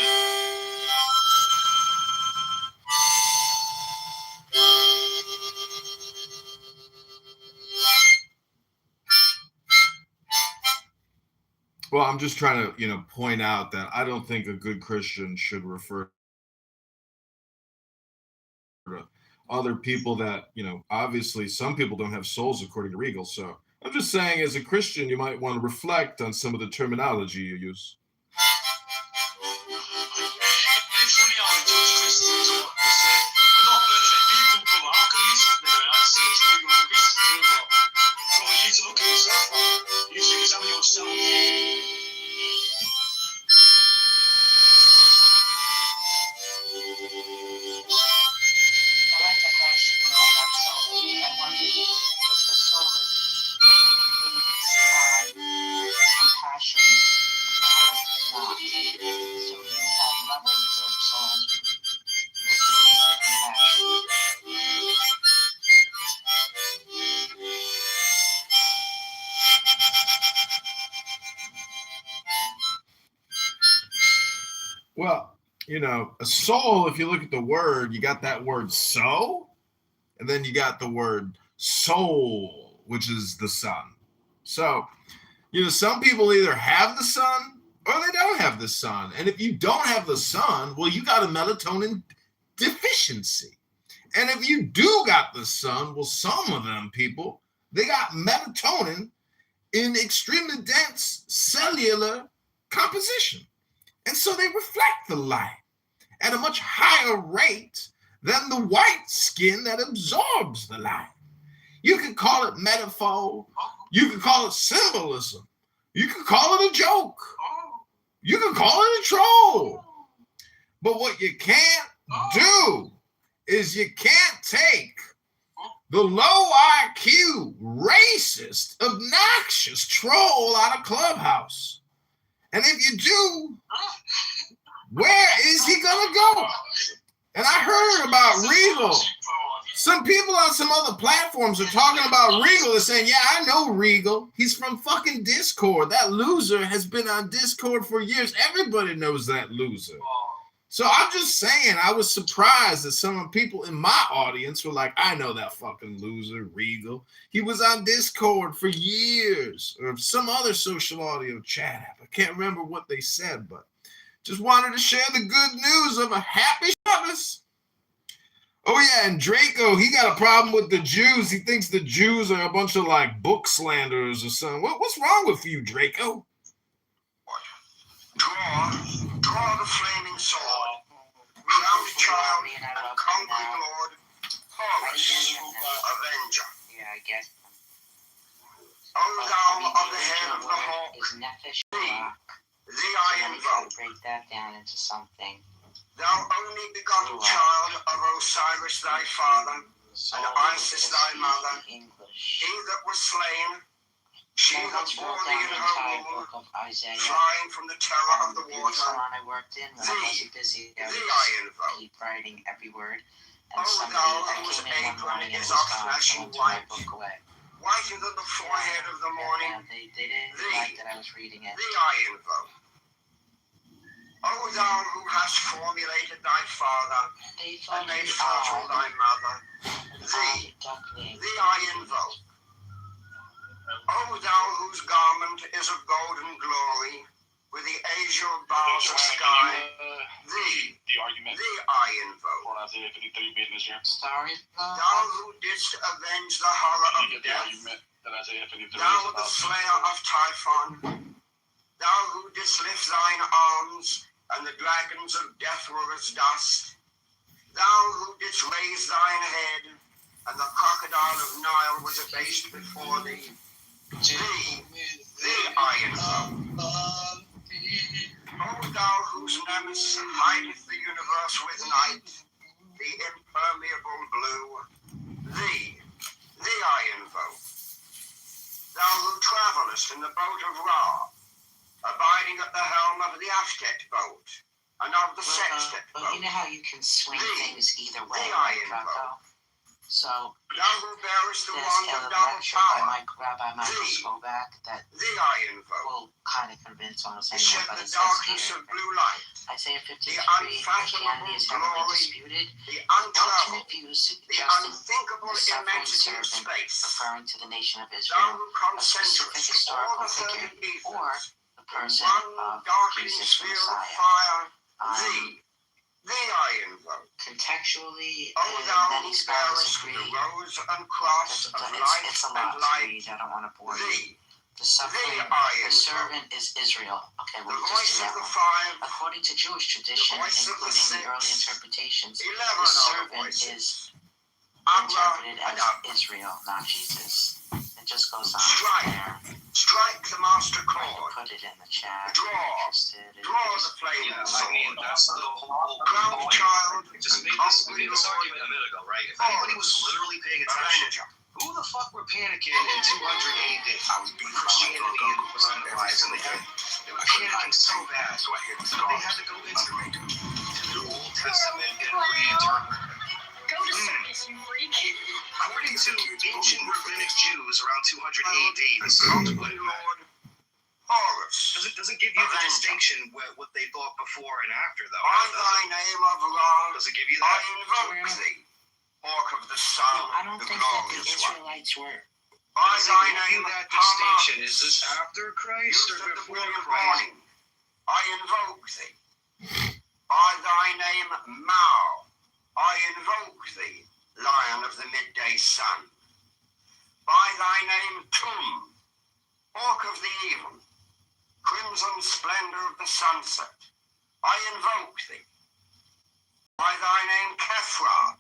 Well, I'm just trying to, point out that I don't think a good Christian should refer to other people that, obviously some people don't have souls according to Regal. So I'm just saying, as a Christian, you might want to reflect on some of the terminology you use. It's funny how we judge Christians or what they say. We're not perfect people, brother. How can you sit there and say it's Regal and Christian or not? Brother, you need to look at yourself, man. You need to examine yourself. Well, a soul, if you look at the word, you got that word so, and then you got the word soul, which is the sun. So, some people either have the sun or they don't have the sun. And if you don't have the sun, well, you got a melatonin deficiency. And if you do got the sun, well, some of them people, they got melatonin in extremely dense cellular composition. And so they reflect the light at a much higher rate than the white skin that absorbs the light. You could call it metaphor. You could call it symbolism. You could call it a joke. You could call it a troll. But what you can't do is you can't take the low IQ, racist, obnoxious troll out of Clubhouse. And if you do, where is he gonna go? And I heard about Regal. Some people on some other platforms are talking about Regal. They're saying, yeah, I know Regal. He's from fucking Discord. That loser has been on Discord for years. Everybody knows that loser. So I'm just saying, I was surprised that some people in my audience were like, I know that fucking loser, Regal. He was on Discord for years, or some other social audio chat app. I can't remember what they said, but just wanted to share the good news of a happy Shabbos. Oh yeah, and Draco, he got a problem with the Jews. He thinks the Jews are a bunch of like book slanderers or something. What's wrong with you, Draco? Draw the flaming sword, crown the child, and conquering Lord, Horus, Avenger. Yeah, I guess. O thou of the head of the hawk, thee I invoke. Break that down into something. Thou only begotten child of Osiris thy father, and Isis thy mother, he that was slain, she that bore thee in her womb, flying from the terror of the water. I worked in when I wasn't busy. I would invoke. keep writing every word. And O somebody thou that whose came in one apron morning and is was of gone, flesh someone and took my white, book away. whiter than the forehead of the morning. They didn't like that I was reading it. Thee I invoke. O thou who hast formulated thy father, and made fertile thy mother, thee I invoke. O thou whose garment is of golden glory, with the azure bars of sky, thee I invoke. Sorry? Thou who didst avenge the horror of death, thou the slayer of Typhon, thou who didst lift thine arms, and the dragons of death were as dust, thou who didst raise thine head, and the crocodile of Nile was abased before thee, thee I invoke. O thou whose nemesis hideth the universe with night, the impermeable blue, thee I invoke. Thou who travellest in the boat of Ra, abiding at the helm of the Ashtet boat, and of the Sextet boat. But you know how you can swing things either way, thee right, I Draco? So thou who bearest the there's wand a of double lecture by power, Rabbi Michael Skobac that thee I invoke. will kind of convince almost To anyone, shed but the it says darkness here, of blue light, Isaiah 53, the Christianity is heavily glory, disputed. the The untravelled, alternate views the suggesting unthinkable the suffering immensity of servant, space, referring to the nation of thou Israel, who a specific concentrest all historical the figure, thirty or ethers, the person one of darkening Jesus the sphere of Messiah. fire, thee I invoke. Contextually, O thou many who scholars bearest agree the rose and cross of life it's a and lot to light, read. I don't want to bore you. thee The suffering, I the invoke. servant is Israel. Okay, The we'll voice just do of that the one. five, According to Jewish tradition, voice of the including the early six, interpretations, 11 the other servant voices, is Abba interpreted and as Abba. Israel, not Jesus. It just goes on Strike. there. Strike the master I chord. can put it in the chat. Draw. If you're interested. Draw the flaming I sword. mean, that's the whole Crown the point. child, Just and made conquering this Lord, argument a minute ago, right? If anybody was literally paying attention, who the fuck were panicking in 200 AD? Christianity was on the rise in the day. They were panicking so bad, so they had to go into the Old Testament and reinterpret it. Go to circus, you freak. According to ancient rabbinic Jews around 200 AD, this is how to put it, Does it give you the distinction what they thought before and after, though? By thy name of law, Does it give you that? I invoke thee, Ark of the Sun, I don't the think that the glorious one. Israelites were. By Does it thy give you name, that distinction? Is Hamas, this after Christ youth or of the before brilliant Christ? morning, I invoke thee. By thy name, Mao, I invoke thee, Lion of the midday sun. By thy name, Tum, Hawk of the even, crimson splendor of the sunset, I invoke thee. By thy name, Kefra,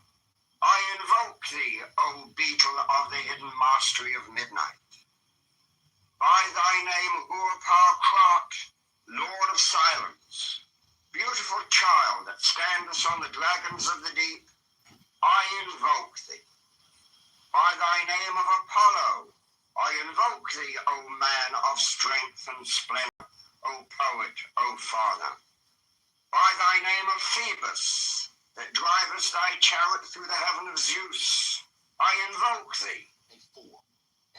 I invoke thee, O beetle of the hidden mastery of midnight. By thy name, Ur-Par-Krat, Lord of silence, beautiful child that standest on the dragons of the deep, I invoke thee. By thy name of Apollo, I invoke thee, O man of strength and splendor, O poet, O father. By thy name of Phoebus, that drivest thy chariot through the heaven of Zeus, I invoke thee.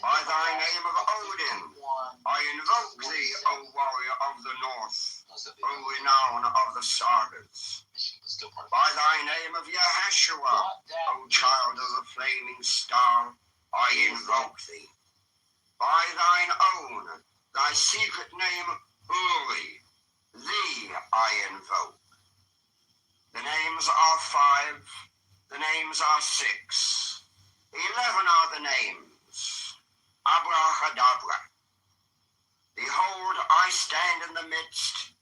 By thy name of Odin, I invoke thee, O warrior of the north, O renown of the sagas. By thy name of Yahashua, O child of the flaming star, I invoke thee. By thine own, thy secret name, Uri, thee I invoke. The names are 5, the names are 6, 11 are the names. Abrahadabra. Behold, I stand in the midst.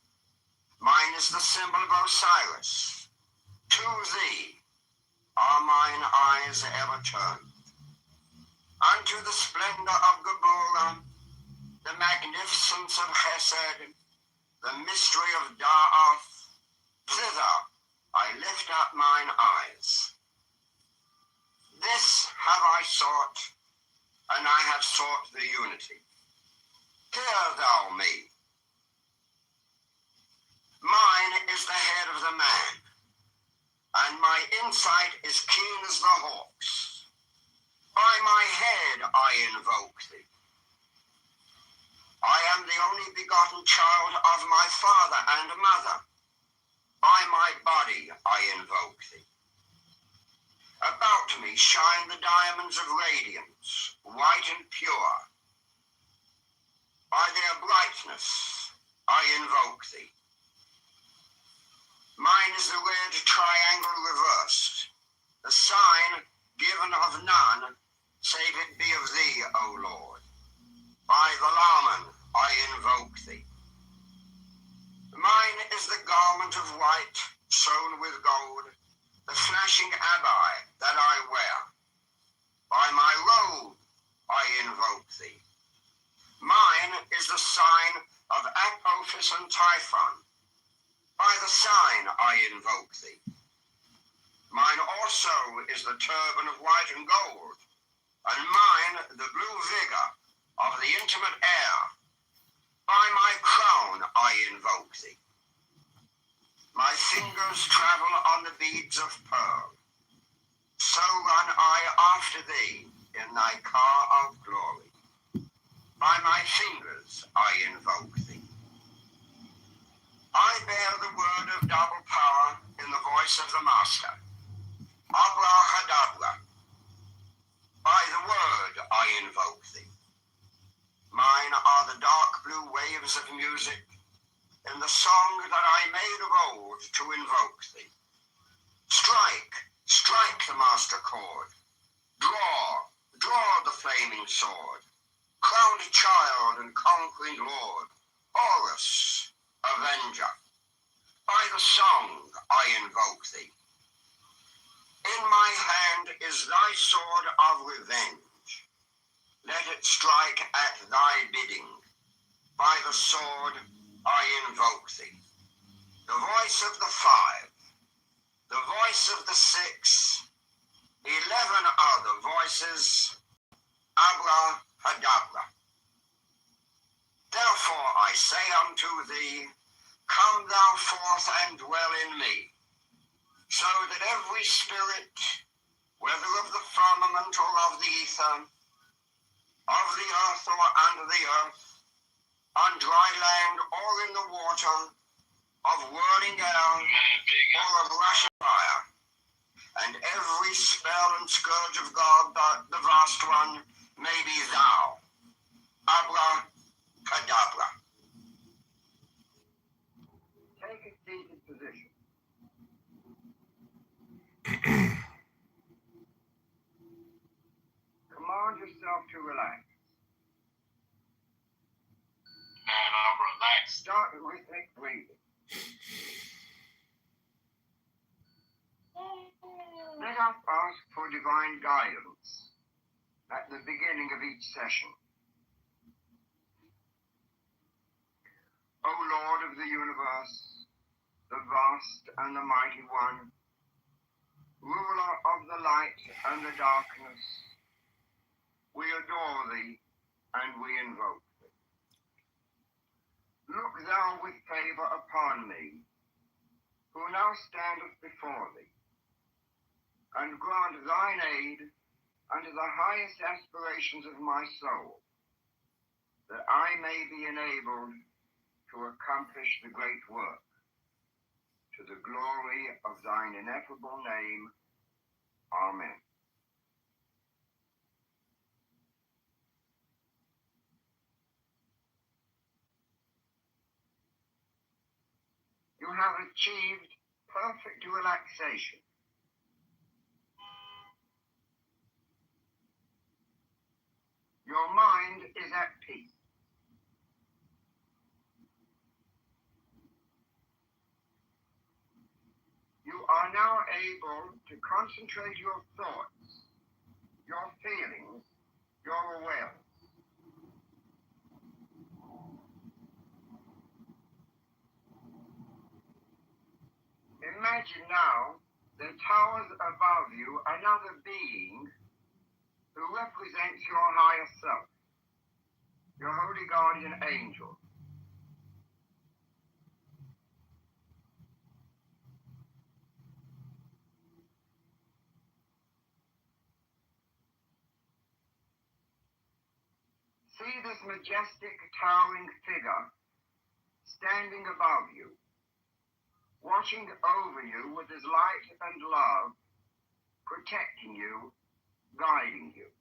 Mine is the symbol of Osiris. To thee are mine eyes ever turned. Unto the splendor of Geburah, the magnificence of Chesed, the mystery of Da'ath, thither I lift up mine eyes. This have I sought, and I have sought the unity. Hear thou me. Mine is the head of the man, and my insight is keen as the hawk's. By my head I invoke thee. I am the only begotten child of my father and mother. By my body I invoke thee. About me shine the diamonds of radiance, white and pure. By their brightness I invoke thee. Mine is the red triangle reversed, the sign given of none, save it be of thee, O Lord. By the Laman I invoke thee. Mine is the garment of white, sewn with gold, the flashing abbai that I wear. By my robe I invoke thee. Mine is the sign of Apophis and Typhon. By the sign I invoke thee. Mine also is the turban of white and gold, and mine the blue vigor of the intimate air. By my crown I invoke thee. My fingers travel on the beads of pearl. So run I after thee in thy car of glory. By my fingers I invoke thee. I bear the word of double power in the voice of the Master. Abrahadabra. By the word I invoke thee. Mine are the dark blue waves of music in the song that I made of old to invoke thee. Strike, strike the master chord. Draw the flaming sword. Crowned child and conquering lord, Horus, avenger. By the song I invoke thee. In my hand is thy sword of revenge. Let it strike at thy bidding. By the sword I invoke thee. The voice of the 5, the voice of the 6, 11 other voices, Abrahadabra. Therefore I say unto thee, come thou forth and dwell in me, so that every spirit, whether of the firmament or of the ether, of the earth or under the earth, on dry land or in the water, of whirling down or of rushing fire, and every spell and scourge of God, the vast one, may be thou. Abracadabra. Take a seated position. Command yourself to relax. And I'm relaxed. Start with rhythmic breathing. Let us ask for divine guidance at the beginning of each session. O Lord of the universe, the vast and the mighty one, ruler of the light and the darkness, we adore thee and we invoke thee. Look thou with favor upon me, who now standeth before thee, and grant thine aid unto the highest aspirations of my soul, that I may be enabled to accomplish the great work, to the glory of thine ineffable name. Amen. You have achieved perfect relaxation. Your mind is at peace. You are now able to concentrate your thoughts, your feelings, your awareness. Imagine now there towers above you another being who represents your higher self, your holy guardian angel. See this majestic, towering figure standing above you, watching over you with his light and love, protecting you, guiding you.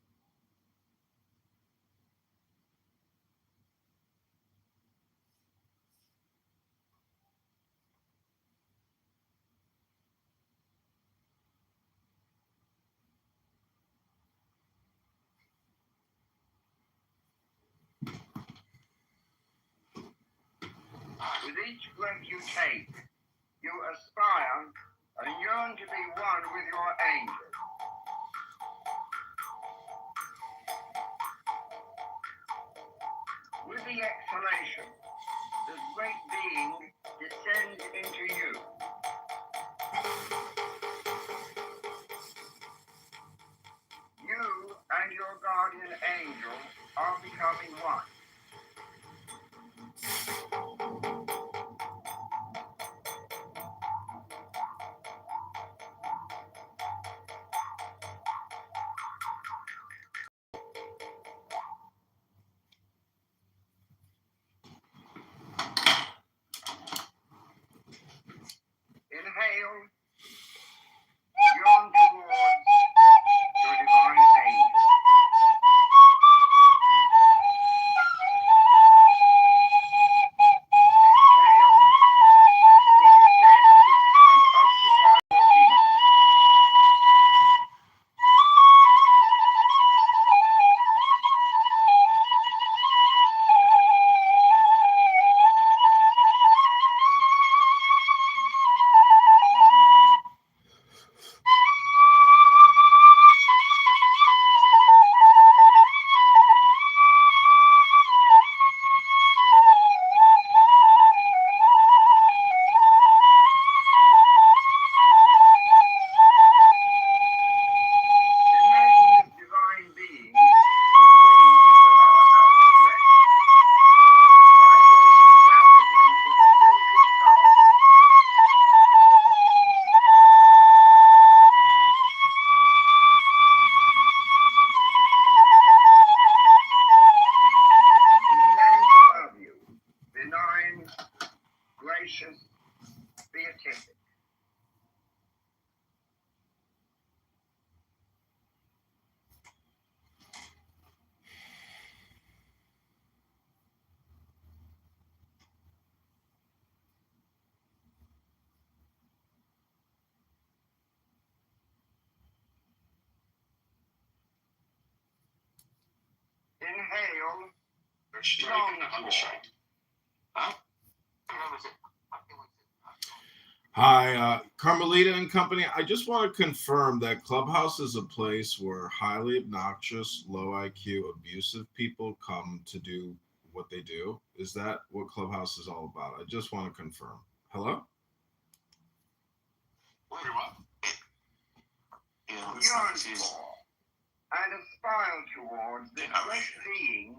With each breath you take, you aspire and yearn to be one with your angel. With the exhalation, this great being descends into you. You and your guardian angel are becoming one. Inhale, yawn towards your divine angel. They're striking on the strike. Huh? Hi, Carmelita and company. I just want to confirm that Clubhouse is a place where highly obnoxious, low IQ, abusive people come to do what they do. Is that what Clubhouse is all about? I just want to confirm. Hello? Wait, what? Yeah, and aspire towards the great being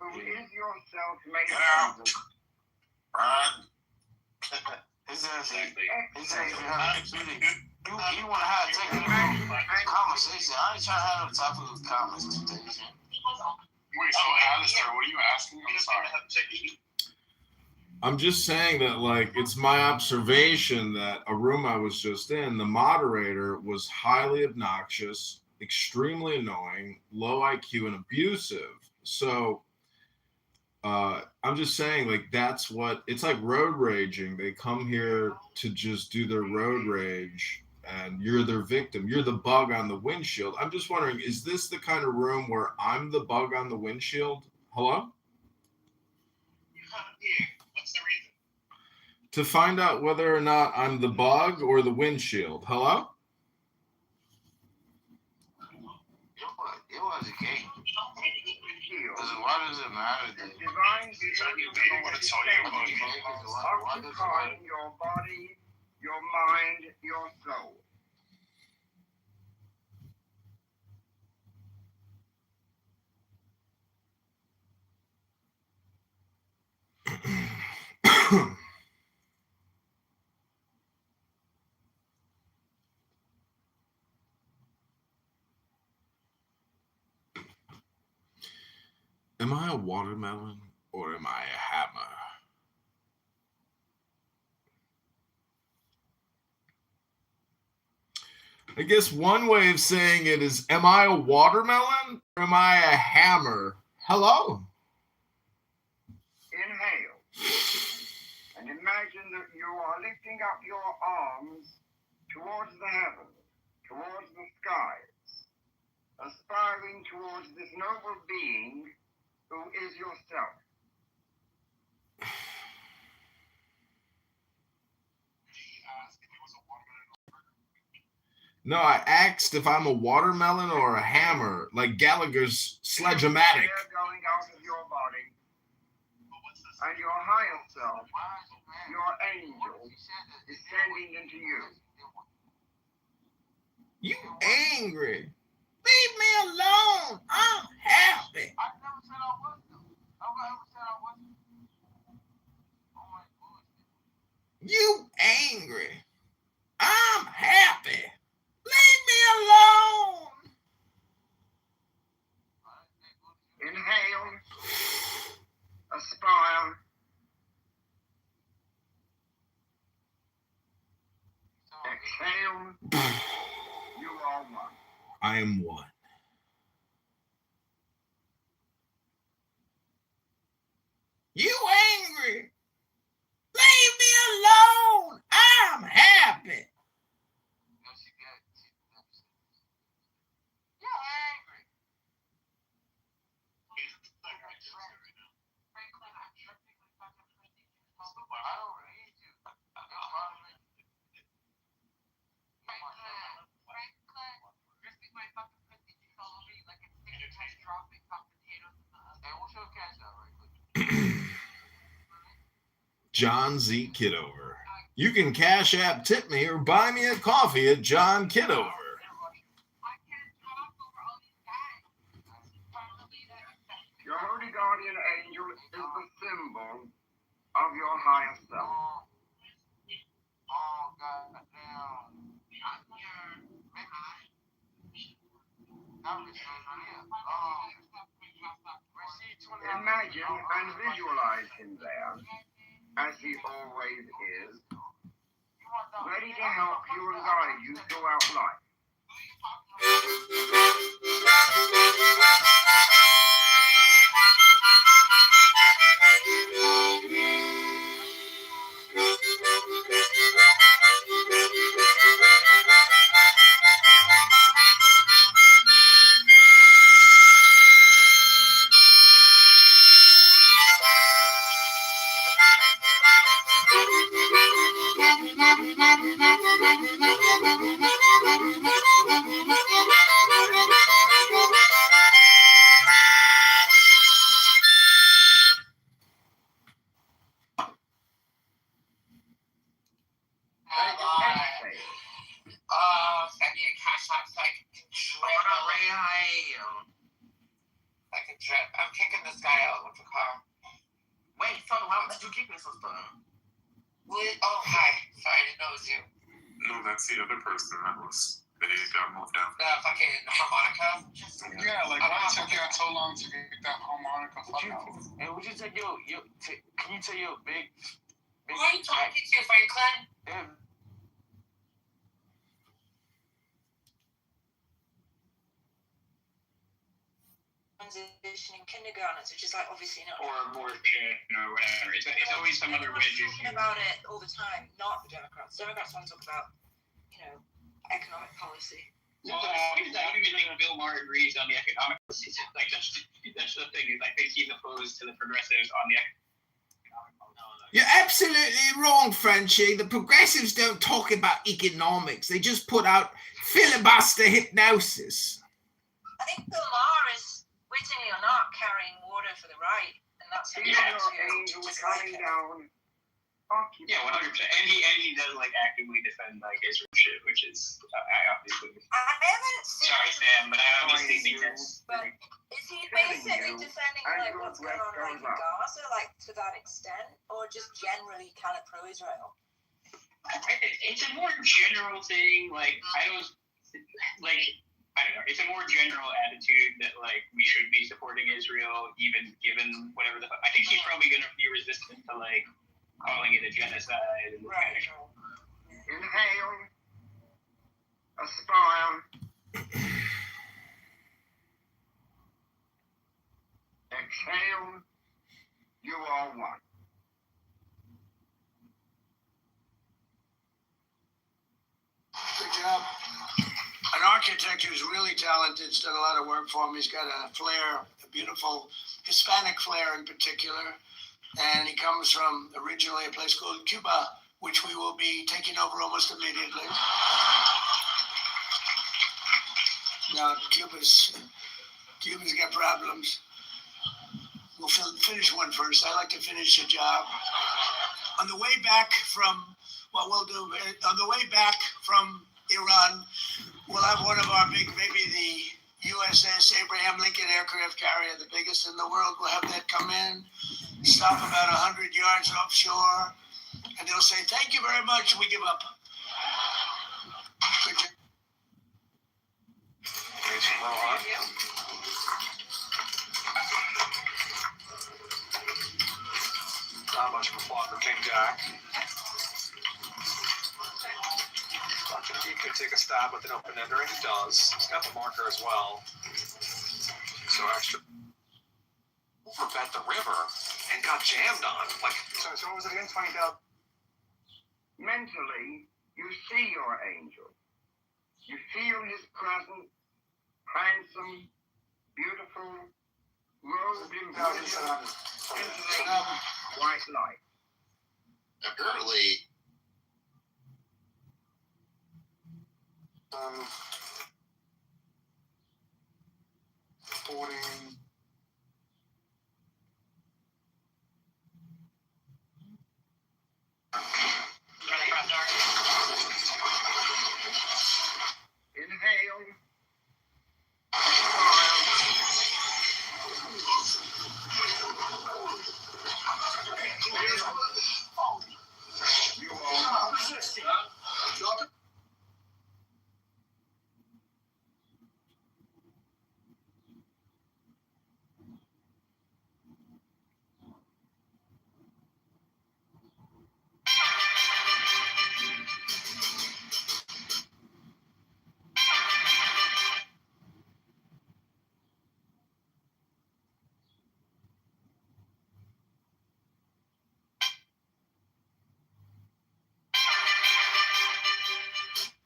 who is yourself made of. His ass you want to have a technical conversation. I ain't trying to have no topic of conversation. Wait, so Alistair, what are you asking? I'm sorry. I'm just saying that, like, it's my observation that a room I was just in, the moderator was highly obnoxious, extremely annoying, low IQ, and abusive. So I'm just saying, like, that's what it's like. Road raging. They come here to just do their road rage, and you're their victim. You're the bug on the windshield. I'm just wondering, is this the kind of room where I'm the bug on the windshield? Hello? What's the reason? To find out whether or not I'm the bug or the windshield. Hello? It was a game. Why does it matter? Divine occupying your body, your mind, your soul. Am I a watermelon or am I a hammer? I guess one way of saying it is, am I a watermelon or am I a hammer? Hello? Inhale. And imagine that you are lifting up your arms towards the heavens, towards the skies, aspiring towards this noble being who is yourself. No, I asked if I'm a watermelon or a hammer, like Gallagher's Sledge-O-Matic. Air going out of your body, and your higher self, your angel, descending into you. You angry? Leave me alone. I'm happy. I never said I wasn't. Nobody ever said I wasn't. Oh my goodness. You angry? I'm happy. Leave me alone. Inhale, aspire, exhale, you are one. I am one. You angry? Leave me alone. I'm happy. You're angry. I don't read you. John Z. Kitover. You can Cash App tip me or buy me a coffee at John Kitover. Your holy guardian angel is the symbol of your higher self. Oh, goddamn. Imagine and visualize him there, as he always is, ready to help you and guide you throughout life. so I can drip. I'm kicking this guy out of the car. Wait, so why did you kick me so strong? Oh, hi. Sorry, I didn't know it was you. No, that's the other person that got moved down. The fucking harmonica? Yeah, like why took you so long to get that harmonica fucking out? And would you take can you tell your big Who are you talking to, Franklin? yeah, Transition in kindergartens, which is like obviously not. Or abortion or whatever. It's always some other wedge issue. Talking about it all the time, not the Democrats. Democrats want to talk about, economic policy. Well, I don't even think Bill Maher agrees on the economic policy. Like that's the thing. Is I think he's opposed to the progressives on the economic policy. You're absolutely wrong, Frenchie. The progressives don't talk about economics. They just put out filibuster hypnosis. I think Bill Maher is, wittingly or not, carrying water for the right, and that's how angel coming down. Yeah, 100%. And he does actively defend Israel shit, which is I obviously. I haven't seen. Sorry, Sam, but I obviously think that's. But is he basically defending what's going on in Gaza, to that extent, or just generally kind of pro-Israel? It's a more general thing. I don't know. It's a more general attitude that we should be supporting Israel, even given whatever the. I think he's probably going to be resistant to calling it a genocide. Right. Inhale. Aspire. Exhale. You are one. Good job. An architect who's really talented, has done a lot of work for him. He's got a flair, a beautiful Hispanic flair in particular. And he comes from originally a place called Cuba, which we will be taking over almost immediately. Now, Cuba's got problems. We'll finish one first. I like to finish a job. On the way back from Iran, we'll have one of our maybe the USS Abraham Lincoln aircraft carrier, the biggest in the world. We'll have that come in, stop about 100 yards offshore, and they'll say, "Thank you very much. We give up." Good job. Not much of a plot for King Jack. He could take a stab with an open ender, and he does. He's got the marker as well. So extra. Bet the river and got jammed on. So what was it again? 20,000. Mentally, you see your angel. You feel his presence, handsome, beautiful, robed in brilliant, white light. Apparently, 40. Inhale.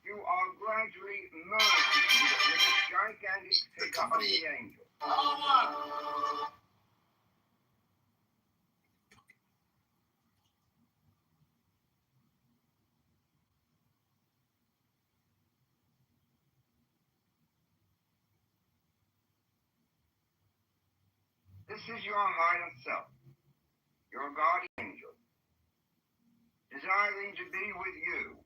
You are gradually merging with a gigantic figure of the angel. This is your higher self, your guardian angel, desiring to be with you,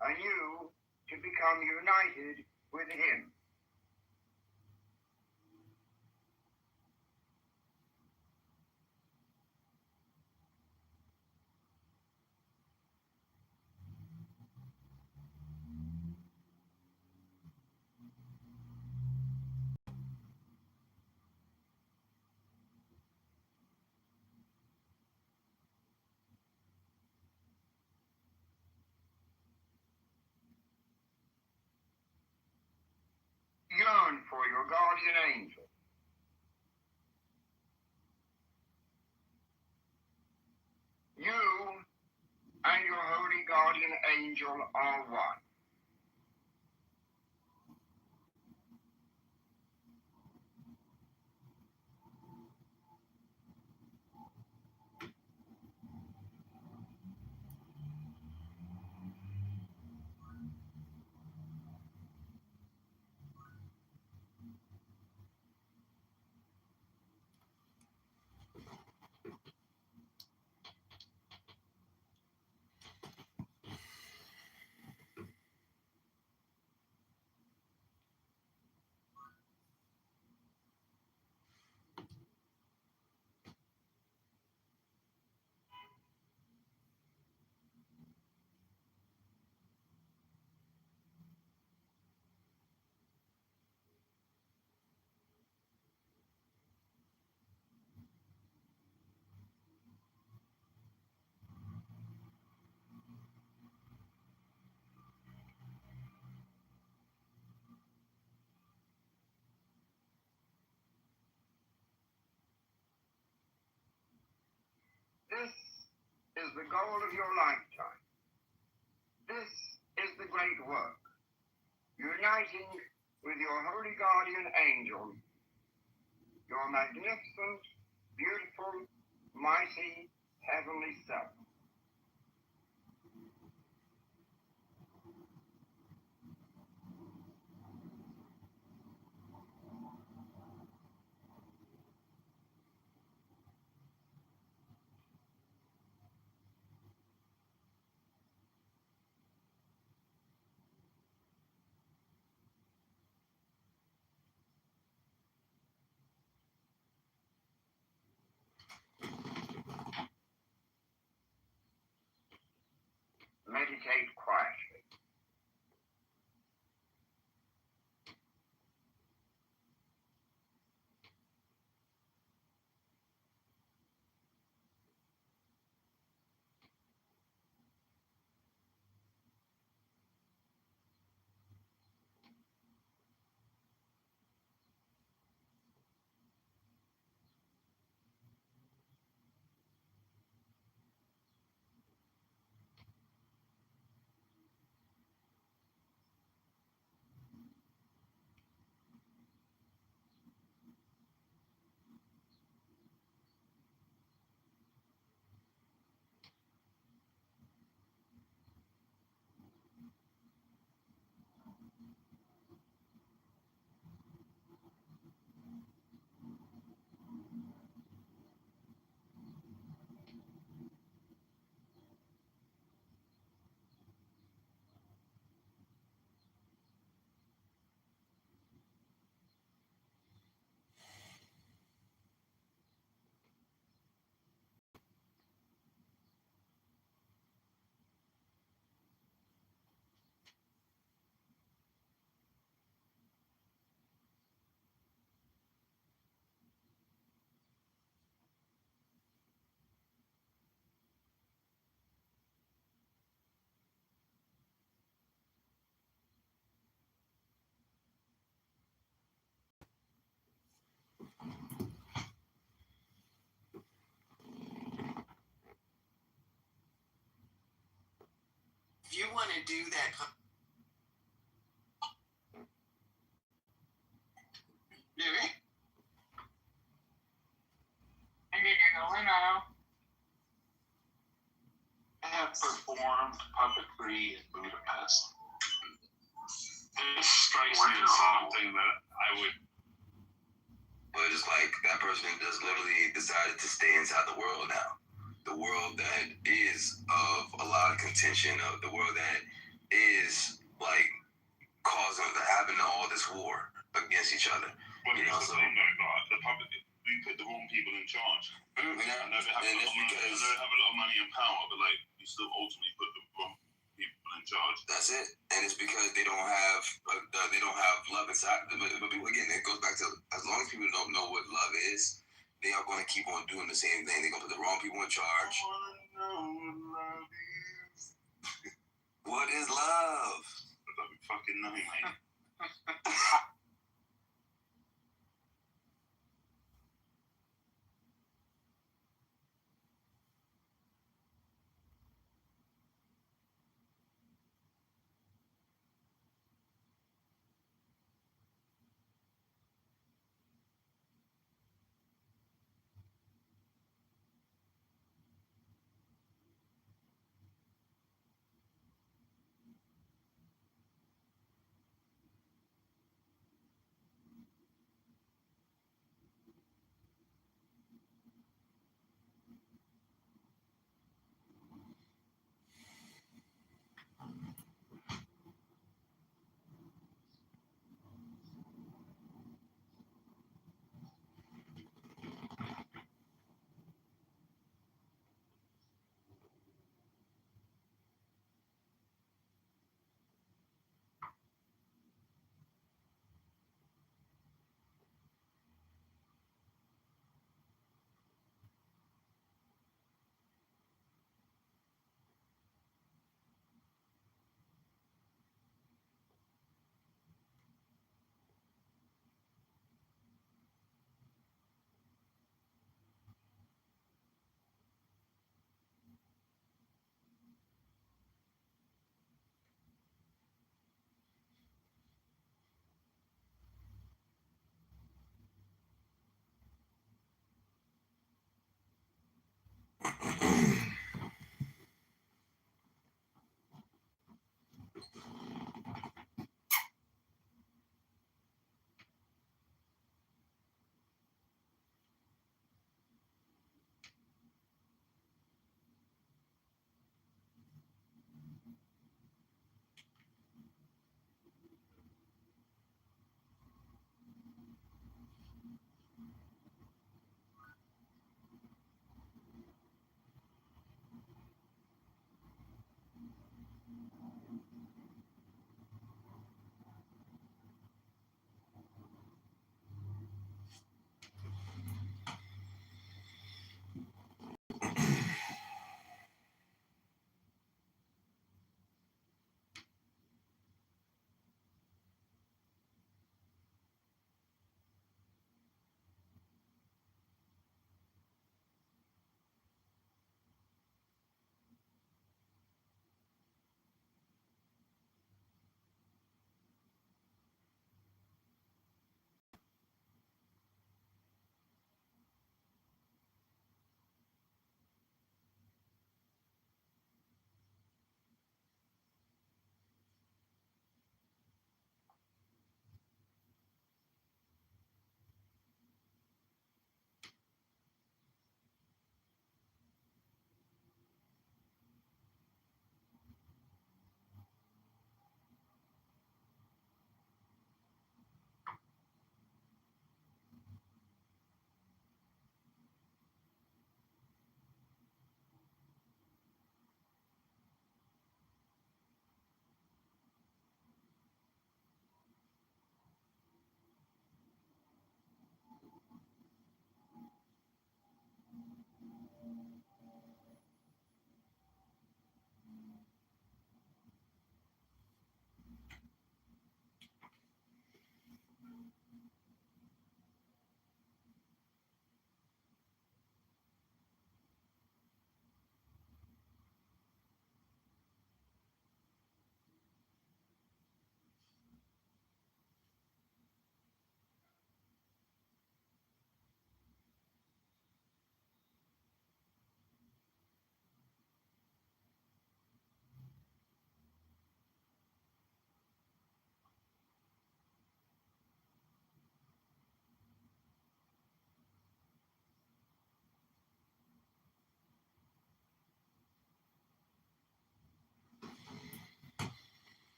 and you to become united with him. Yearn for your guardian angel. You and your holy guardian angel are one. This is the goal of your lifetime. This is the great work, uniting with your holy guardian angel, your magnificent, beautiful, mighty, heavenly self. Meditate quietly. If you want to do that, do it. And then you're going on. I have performed puppetry in Budapest. This strikes me as something that I would. Well, it's like that person just literally decided to stay inside the world now. The world that is of a lot of contention, of the world that is like causing having all this war against each other. But You know, so the public, we put the wrong people in charge. I know they have a lot of money and power, but like you still ultimately put the wrong people in charge. That's it, and it's because they don't have love inside. But people, again, it goes back to, as long as people don't know what love is, they are going to keep on doing the same thing. They're going to put the wrong people in charge. I want to know what love is. What is love? I don't fucking know, mate.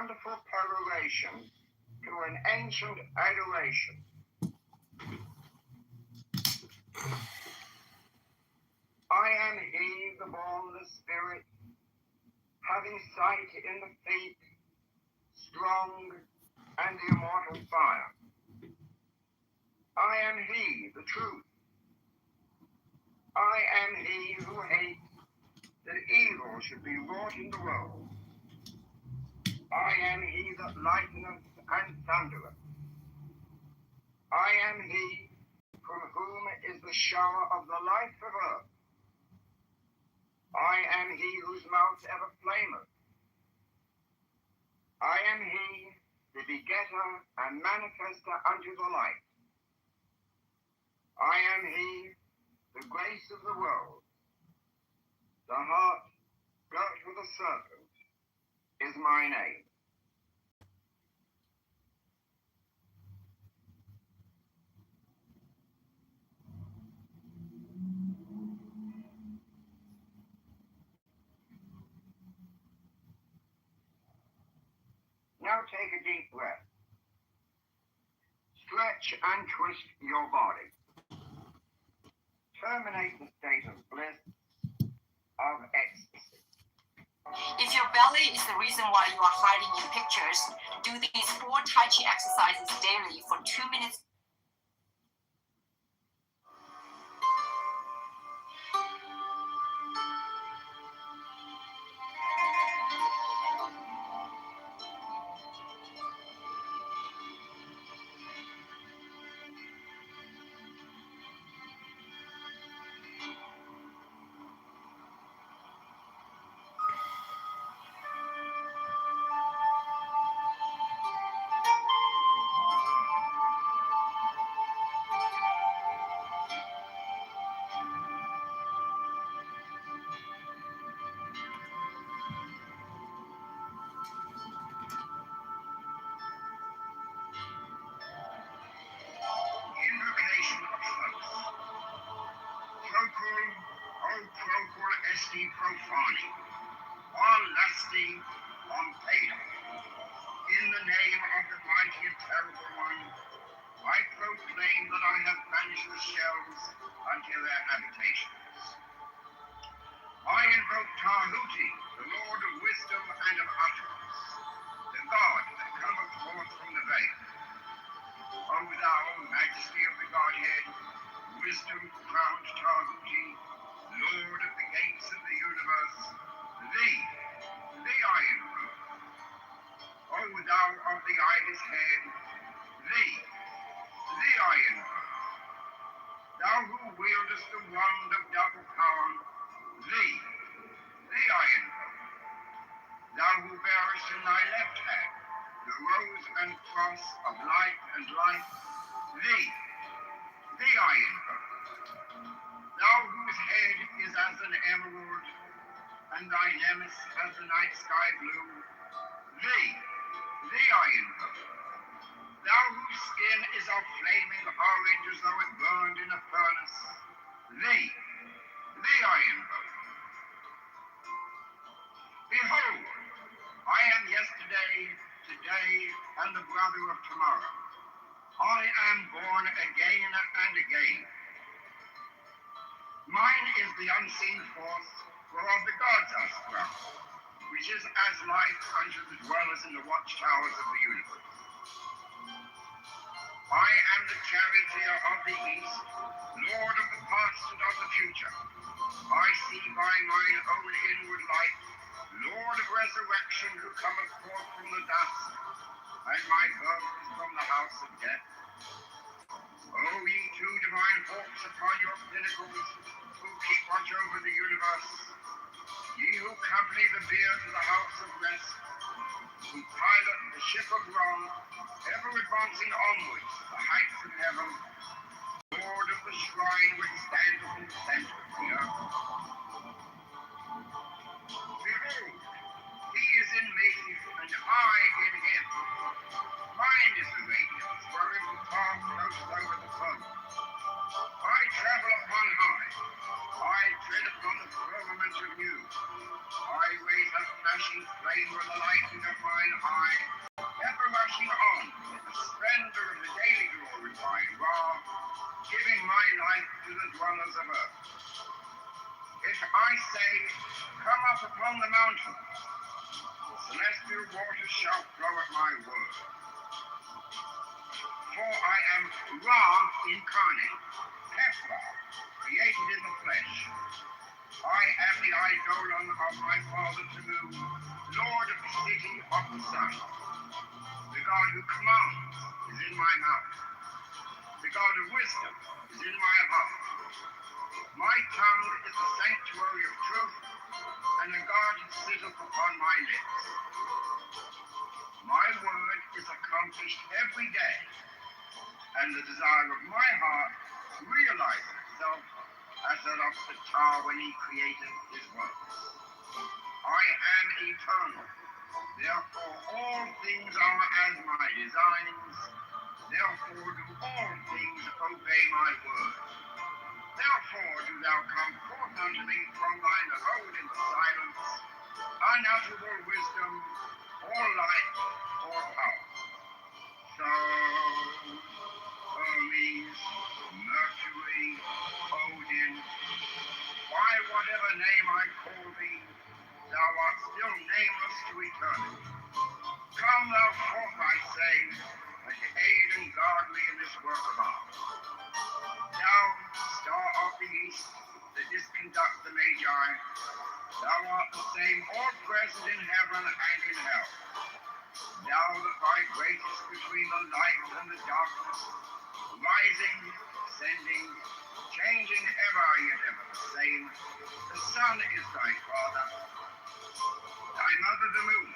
wonderful peroration to an ancient adoration. I am he, the bornless spirit, having sight in the feet, strong and the immortal fire. I am he, the truth. I am he who hates that evil should be wrought in the world. I am he that lighteneth and thundereth. I am he from whom is the shower of the life of earth. I am he whose mouth ever flameth. I am he, the begetter and manifester unto the light. I am he, the grace of the world. The heart girt with a serpent is my name. Now take a deep breath. Stretch and twist your body. Terminate the state of bliss, of ecstasy. If your belly is the reason why you are hiding in pictures, do these 4 Tai Chi exercises daily for 2 minutes. Invocation of Thoth. Procul, o procul esti profani, on lusty, on paedo. In the name of the mighty and terrible one, I proclaim that I have banished the shells unto their habitations. I invoke Tahuti, the Lord of wisdom and of utterance, the God that cometh forth from the veil. O thou, majesty of the Godhead, wisdom crowned Tahuti, Lord of the gates of the universe, thee I invoke. O thou of the ibis head, thee I invoke. Thou who wieldest the wand of double power, thee I invoke. Thou who bearest in thy left hand the rose and cross of light and life, thee I invoke. Thou whose head is as an emerald, and thy nemes as the night sky blue, thee I invoke. Thou whose skin is of flaming orange as though it burned in a furnace, thee I invoke. Behold, I am yesterday, today, and the brother of tomorrow. I am born again and again. Mine is the unseen force whereof the gods are sprung, which is as life unto the dwellers in the watchtowers of the universe. I am the charioteer of the east, lord of the past and of the future. I see by mine own inward light, Lord of resurrection, who cometh forth from the dust, and my birth is from the house of death. O ye two divine hawks upon your pinnacles, who keep watch over the universe, ye who company the bier to the house of rest, who pilot the ship of wrong, ever advancing onwards to the heights of heaven, Lord of the shrine which standeth in the center of the earth. Behold, he is in me, and I in him. Mine is the radiance, wherein the palm floats over the foam. I travel upon high. I tread upon the firmament of new. I raise up flashing flame with the lightning of mine eye. waters shall flow at my word. For I am Ra incarnate, Tefla, created in the flesh. I am the eidolon of my father Tamu, lord of the city of the sun. The God who commands is in my mouth. The God of wisdom is in my heart. My tongue is the sanctuary of truth, and a guard sitteth upon my lips. My word is accomplished every day, and the desire of my heart realizes itself as that of the tar when he created his works. I am eternal, therefore all things are as my designs, therefore do all things obey my word. Therefore do thou come forth unto me from thine abode in the silence, unutterable wisdom, or light, or power. So, Hermes, Mercury, Odin, by whatever name I call thee, thou art still nameless to eternity. Come thou forth, I say, and aid and guard me in this work of art. Thou, star of the east, that didst conduct the Magi, thou art the same all present in heaven and in hell. Thou that vibratest between the light and the darkness, rising, descending, changing ever, yet ever the same. The sun is thy father, thy mother the moon.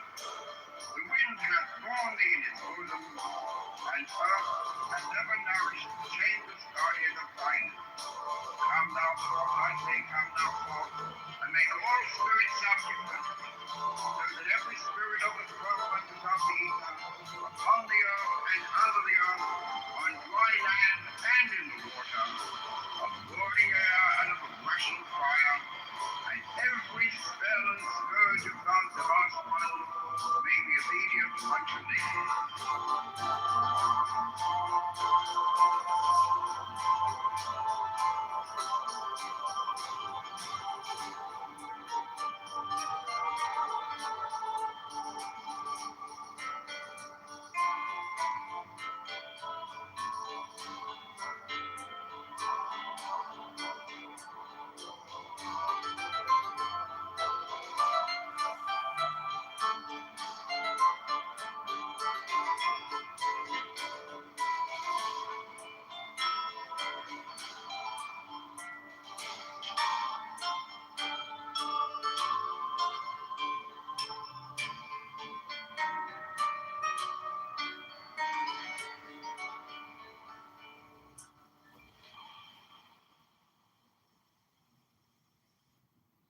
The wind hath borne thee in its bosom, and earth hath never nourished the changeless guardian of thine. Come thou forth, I say, come thou forth, and make all spirits subject unto thee, so that every spirit of the firmament is of the ether, upon the earth and under the earth, on dry land and in the water, of burning air and of rushing fire, and every spell and scourge of God's vast one may be obedient unto thee.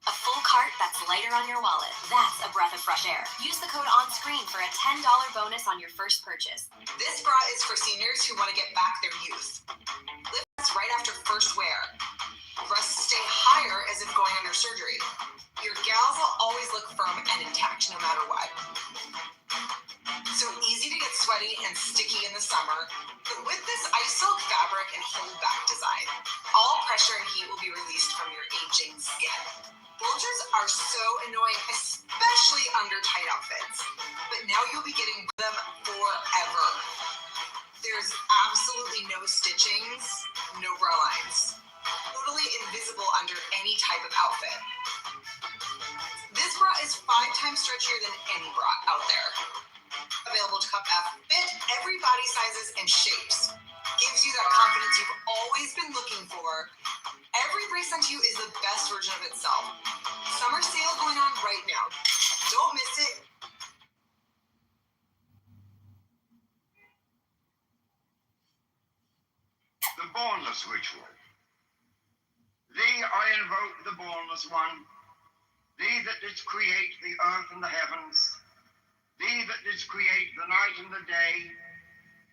A full cart that's lighter on your wallet. That's a breath of fresh air. Use the code on screen for a $10 bonus on your first purchase. This bra is for seniors who want to get back their youth. Lift right after first wear. Breasts stay higher as if going under surgery. Your gals will always look firm and intact no matter what. So easy to get sweaty and sticky in the summer, but with this ice silk fabric and hold back design, all pressure and heat will be released from your aging skin. Bulgers are so annoying, especially under tight outfits, but now you'll be getting them forever. There's absolutely no stitchings, no bra lines. Totally invisible under any type of outfit. This bra is 5 times stretchier than any bra out there. Available to cup F, fit every body sizes and shapes. Gives you that confidence you've always been looking for. Every brace sent to you is the best version of itself. Summer sale going on right now. Don't miss it. The Bornless Ritual. Thee I invoke, the Bornless One, thee that didst create the earth and the heavens, thee that didst create the night and the day,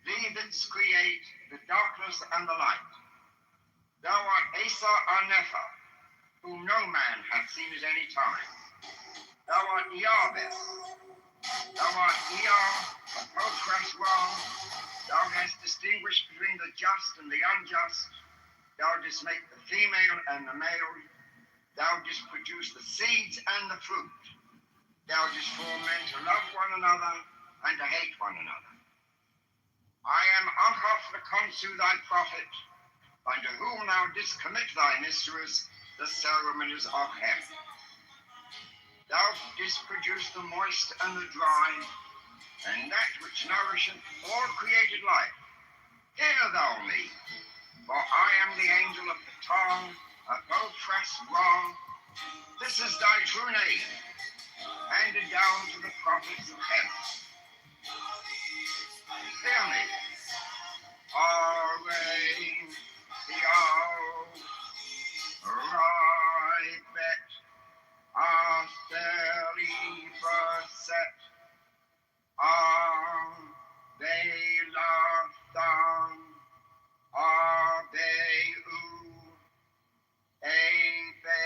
thee that didst create the darkness and the light. Thou art Asa Arnetha, whom no man hath seen at any time. Thou art Yahweh. Thou art Ea, a Ra. Thou hast distinguished between the just and the unjust. Thou didst make the female and the male. Thou didst produce the seeds and the fruit. Thou didst form men to love one another and to hate one another. I am Anchor the consul thy prophet, unto whom thou didst commit thy mysteries, the ceremonies of heaven. Thou didst produce the moist and the dry, and that which nourisheth all created life. Hear thou me, for I am the angel of the tongue, of Ophress Ra. This is thy true name, handed down to the prophets of heaven. Hear me. Array, Ribet, Asteri, Berset, Belathan, Abeu, Abeu,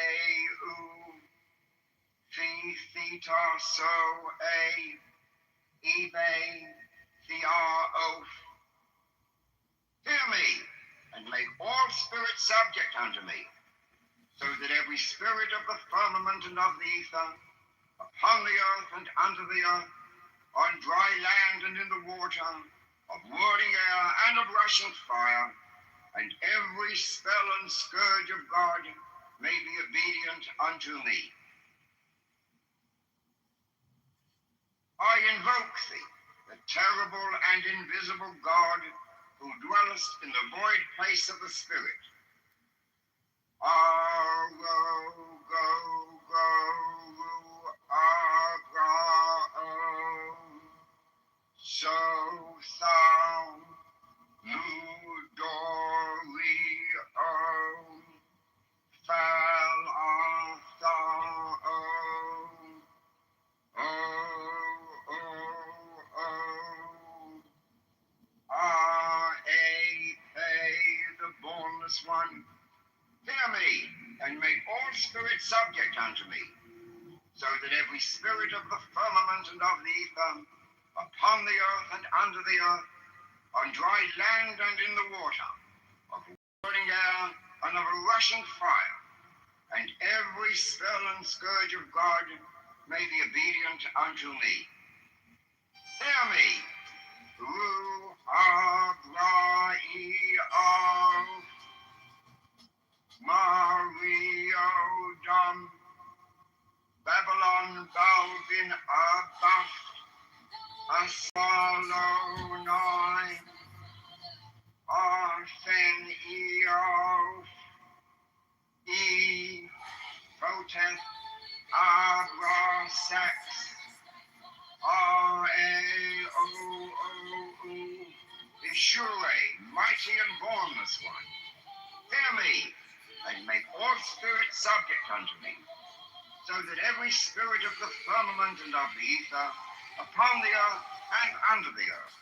Theta, So, Ebe, Theaof. Hear me, and make all spirits subject unto me, so that every spirit of the firmament and of the ether, upon the earth and under the earth, on dry land and in the water, of whirling air and of rushing fire, and every spell and scourge of God may be obedient unto me. I invoke thee, the terrible and invisible God, who dwellest in the void place of the Spirit. So thou Ludorio fell on the bornless one. Hear me, and make all spirits subject unto me, so that every spirit of the firmament and of the ether, upon the earth and under the earth, on dry land and in the water, of whirling air and of a rushing fire, and every spell and scourge of God may be obedient unto me. Hear me, Mario Dom, Babylon Balvin Abaf, Asalonai, Arthen Eof, E, Protest, Abrasax, R-A-O-O-O, Ishure, mighty and bornless one. Hear me, and make all spirits subject unto me, so that every spirit of the firmament and of the ether, upon the earth and under the earth,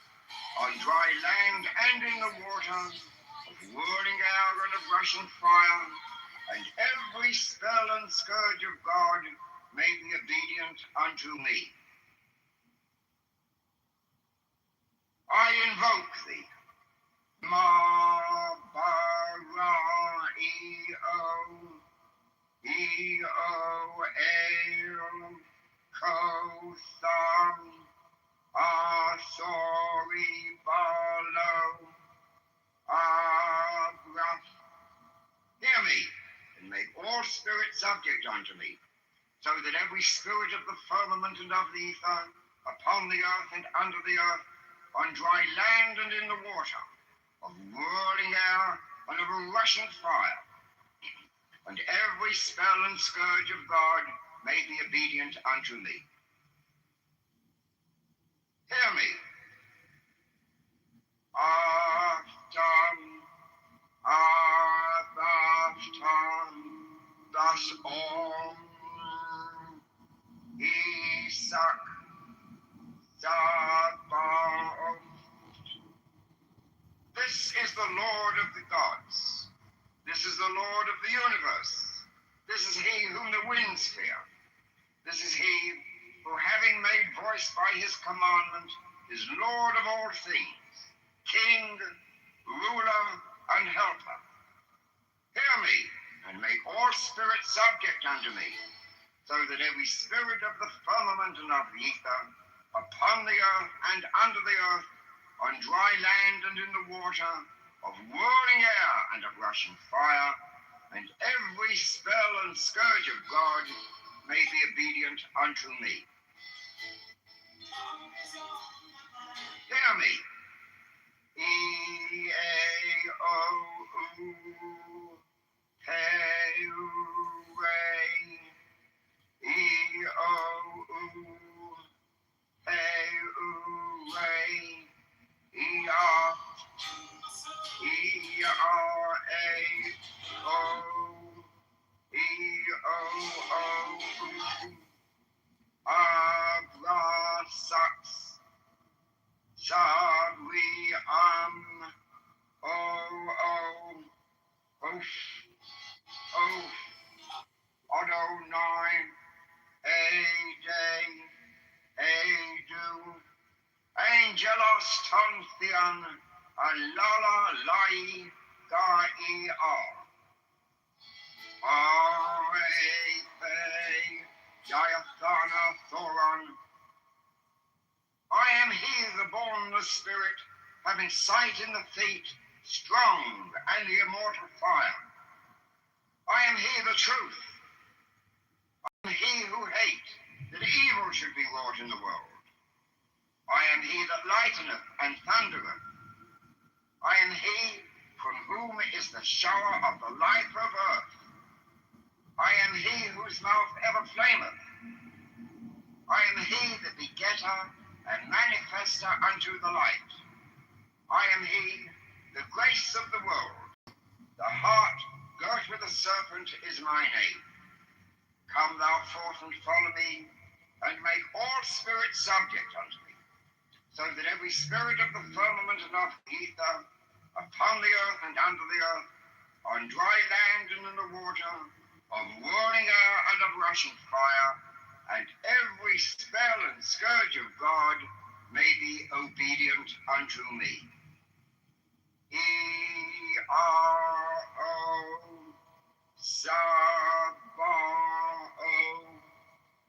on dry land and in the water, of whirling air and of rushing fire, and every spell and scourge of God may be obedient unto me. I invoke thee, E-O-E-O-L, Kotham, Asori, Balo, Abraf. Hear me, and make all spirits subject unto me, so that every spirit of the firmament and of the ether, upon the earth and under the earth, on dry land and in the water, of whirling air and of a rushing fire, and every spell and scourge of God may be obedient unto me. Hear me. Thus Om, Isak, Sabaoth. This is the Lord of the gods. This is the Lord of the universe. This is he whom the winds fear. This is he who, having made voice by his commandment, is Lord of all things, King, ruler, and helper. Hear me, and make all spirits subject unto me, so that every spirit of the firmament and of the ether, upon the earth and under the earth, on dry land and in the water, of whirling air and of rushing fire, and every spell and scourge of God may be obedient unto me. Hear me. E-A-O-U, Hey-oo-ray, E-O-U, Hey-oo-ray, E-R, E-R-A-O, E-O-O-U, Abra-sax, Shag-we-am, O-O, Oof, Oof, Adonai, A-day, A-do, Angelos Tontheon, Alala Lai, Ga-E-R, R-A-Bay, Diathana Thoron. I am he, the bornless spirit, having sight in the feet, strong and the immortal fire. I am he, the truth. I am he who hate, that evil should be wrought in the world. I am he that lighteneth and thundereth. I am he from whom is the shower of the life of earth. I am he whose mouth ever flameth. I am he the begetter and manifester unto the light. I am he, the grace of the world. The heart girt with a serpent is my name. Come thou forth and follow me, and make all spirits subject unto me, so that every spirit of the firmament and of the ether, upon the earth and under the earth, on dry land and in the water, of whirling air and of rushing fire, and every spell and scourge of God may be obedient unto me. E-R-O, Saba-O.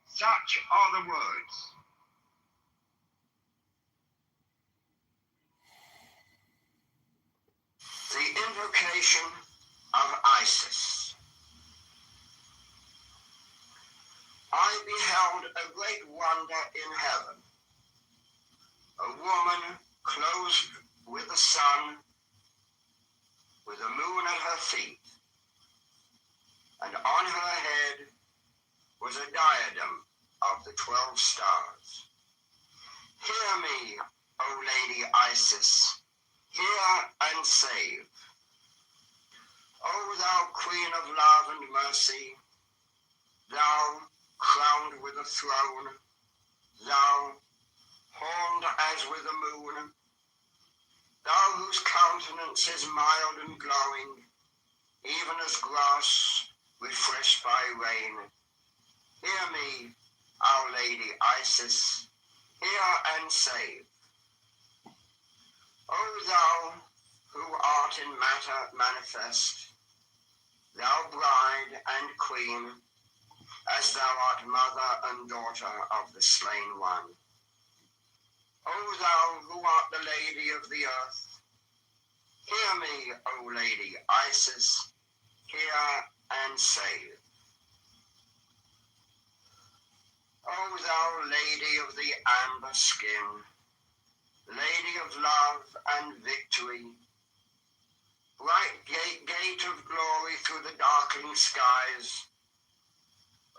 Such are the words. The invocation of Isis. I beheld a great wonder in heaven, a woman clothed with the sun, with the moon at her feet, and on her head was a diadem of the 12 stars. Hear me, O Lady Isis, hear and save. O thou Queen of love and mercy, thou crowned with a throne, thou horned as with the moon, thou whose countenance is mild and glowing, even as grass refreshed by rain. Hear me, Our Lady Isis, hear and save. O thou who art in matter manifest, thou bride and queen, as thou art mother and daughter of the slain one. O thou who art the Lady of the earth, hear me, O Lady Isis, hear and save. O thou Lady of the amber skin, Lady of love and victory, bright gate of glory through the darkening skies,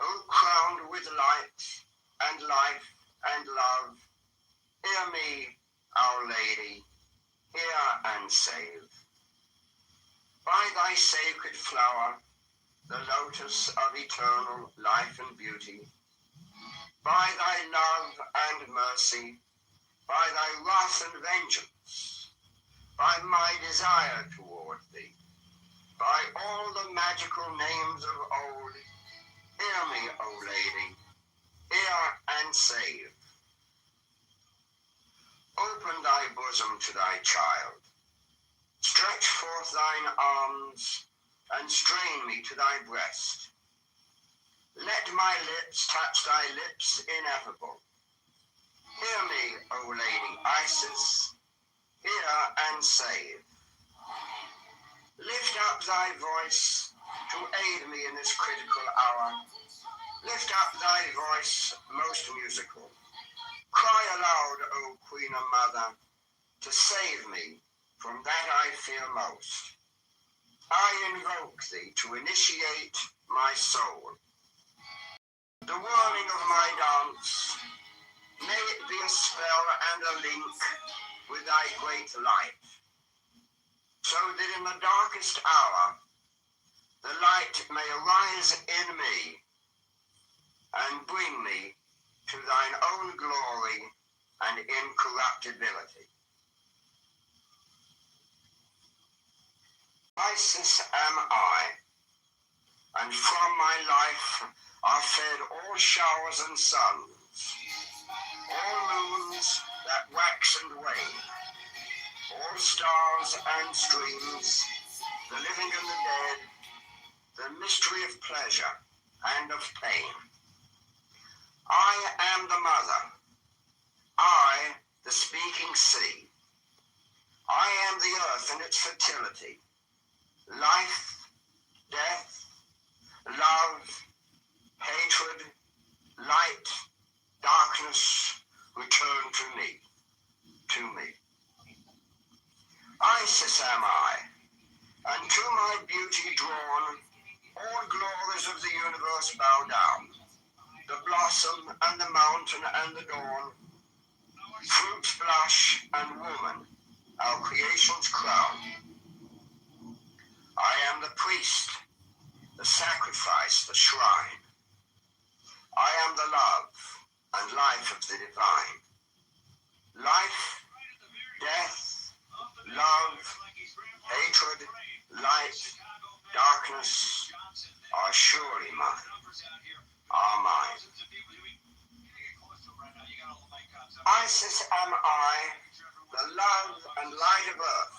O crowned with light and life and love, hear me, Our Lady, hear and save. By thy sacred flower, the lotus of eternal life and beauty, by thy love and mercy, by thy wrath and vengeance, by my desire toward thee, by all the magical names of old, hear me, O Lady, hear and save. Open thy bosom to thy child, stretch forth thine arms, and strain me to thy breast. Let my lips touch thy lips ineffable. Hear me, O Lady Isis, hear and save. Lift up thy voice to aid me in this critical hour. Lift up thy voice most musical. Cry aloud, O Queen and Mother, to save me from that I fear most. I invoke thee to initiate my soul. The whirling of my dance, may it be a spell and a link with thy great light, so that in the darkest hour the light may arise in me and bring me to thine own glory and incorruptibility. Isis am I, and from my life are fed all showers and suns, all moons that wax and wane, all stars and streams, the living and the dead, the mystery of pleasure and of pain. I am the mother, I the speaking sea. I am the earth and its fertility, life, death, love, hatred, light, darkness, return to me, to me. Isis am I, and to my beauty drawn, all glories of the universe bow down, the blossom and the mountain and the dawn, fruits blush and woman, our creation's crown. I am the priest, the sacrifice, the shrine. I am the love and life of the divine. Life, death, love, hatred, light, darkness are surely mine, are mine. Isis am I, the love and light of earth,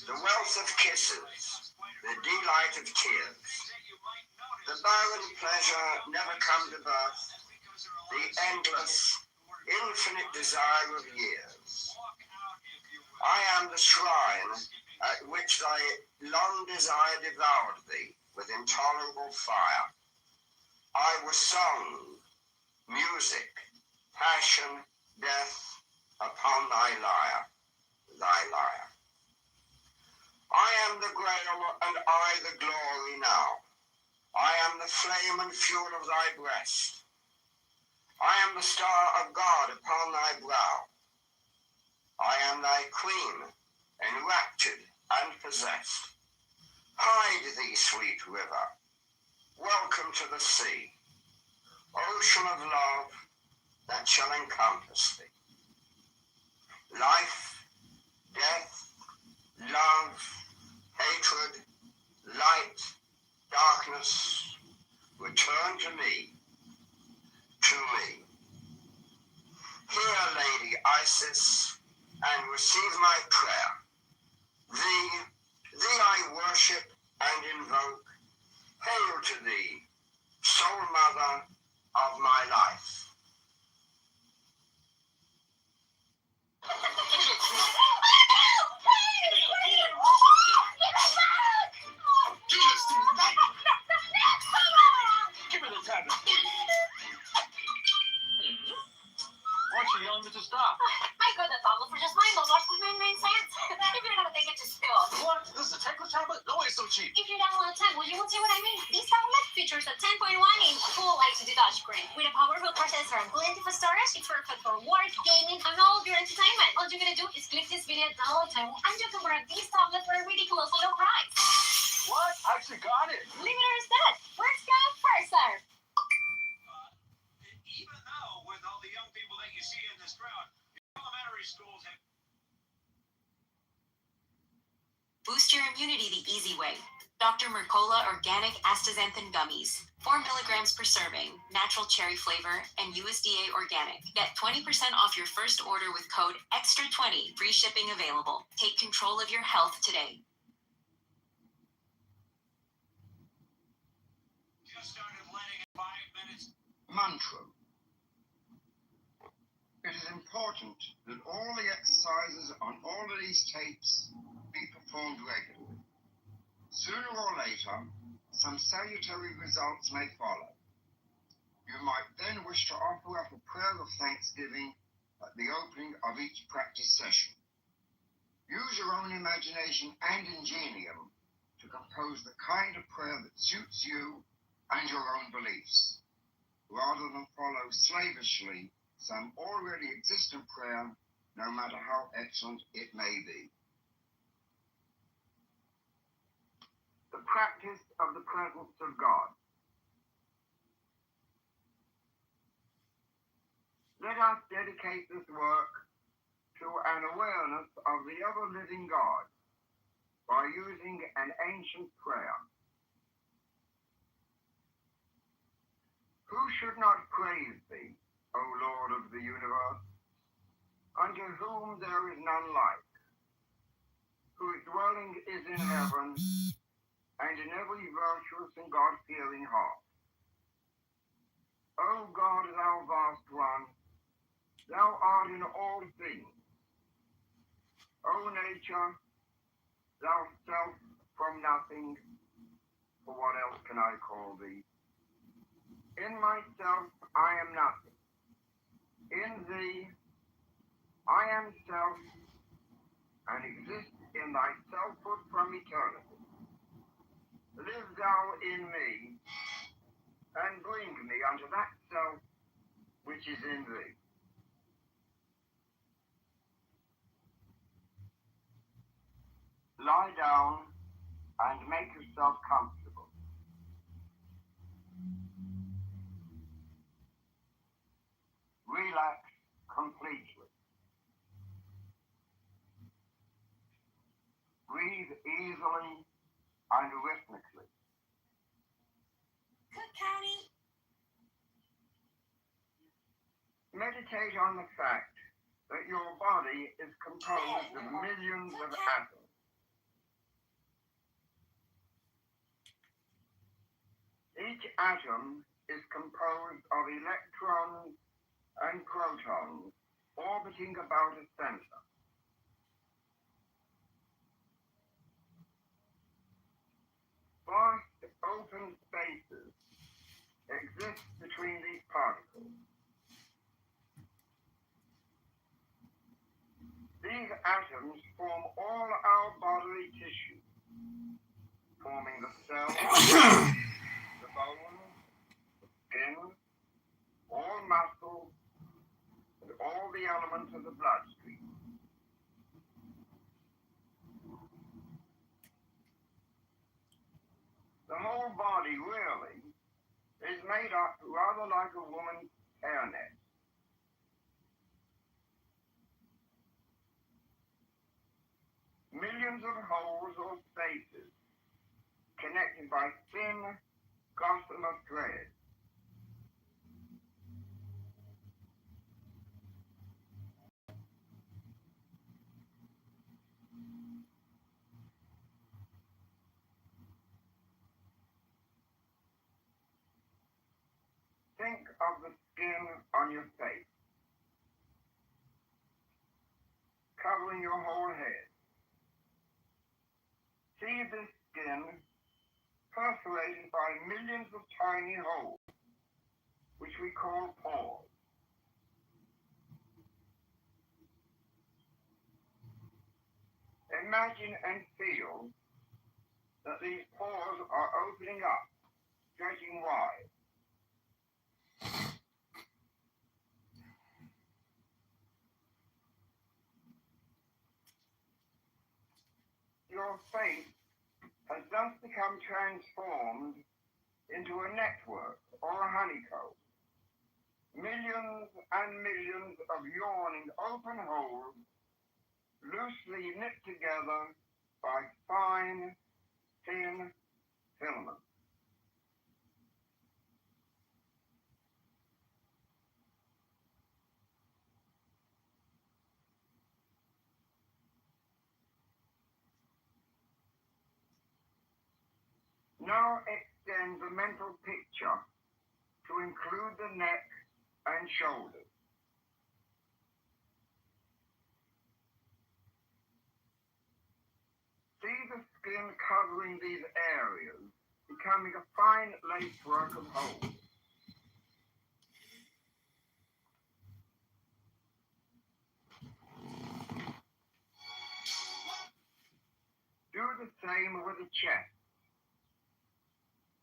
the wealth of kisses, the delight of tears, the barren pleasure never come to birth, the endless, infinite desire of years. I am the shrine at which thy long desire devoured thee with intolerable fire. I was song, music, passion, death upon thy lyre, thy lyre. I am the grail and I the glory now. I am the flame and fuel of thy breast. I am the star of God upon thy brow. I am thy queen, enraptured and possessed. Hide thee, sweet river. Welcome to the sea, ocean of love that shall encompass thee. Life, death, love, hatred, light, darkness, return to me, to me. Hear, Lady Isis, and receive my prayer. Thee I worship and invoke. Hail to thee, sole mother of my life. Give me the tablet. What's you yelling at to stop? I got the tablet for just $9.99. If you're gonna take it to school. What? This is a Techno tablet? No way it's so cheap. If you download tech, well, you will see what I mean. This tablet features a 10.1 inch full HD touchscreen with a powerful processor and plenty of storage. It's perfect for work, gaming, and all of your entertainment. All you're gonna do is click this video, download time, and you can grab this tablet for a ridiculously low price. What? I actually got it. Leave it as that. First come, first serve. Even though with all the young people that you see in this crowd, elementary schools have... Boost your immunity the easy way. Dr. Mercola Organic Astaxanthin Gummies. 4 milligrams per serving, natural cherry flavor, and USDA organic. Get 20% off your first order with code EXTRA20. Free shipping available. Take control of your health today. Just started letting Mantra. It is important that all the exercises on all of these tapes be performed regularly. Sooner or later, some salutary results may follow. You might then wish to offer up a prayer of thanksgiving at the opening of each practice session. Use your own imagination and ingenium to compose the kind of prayer that suits you and your own beliefs, rather than follow slavishly some already existent prayer, no matter how excellent it may be. The practice of the presence of God. Let us dedicate this work to an awareness of the ever-living God by using an ancient prayer. Who should not praise thee, O Lord of the universe, unto whom there is none like, whose dwelling is in heaven and in every virtuous and God-fearing heart. O God, thou vast one, thou art in all things. O nature, thou self from nothing, for what else can I call thee? In myself I am nothing. In thee I am self, and exist in thy selfhood from eternity. Live thou in me, and bring me unto that self which is in thee. Lie down and make yourself comfortable. Relax completely. Breathe easily and rhythmically. Cook County. Meditate on the fact that your body is composed of millions of atoms. Each atom is composed of electrons and protons orbiting about a center. Vast open spaces exist between these particles. These atoms form all our bodily tissue, forming the cells, the bones, the skin, all muscle, and all the elements of the bloodstream. The whole body really is made up rather like a woman's hairnet. Millions of holes or spaces connected by thin gossamer threads. Think of the skin on your face, covering your whole head. See this skin perforated by millions of tiny holes, which we call pores. Imagine and feel that these pores are opening up, stretching wide. Your face has thus become transformed into a network or a honeycomb. Millions and millions of yawning open holes loosely knit together by fine, thin filaments. Now extend the mental picture to include the neck and shoulders. See the skin covering these areas, becoming a fine lacework of holes. Do the same with the chest.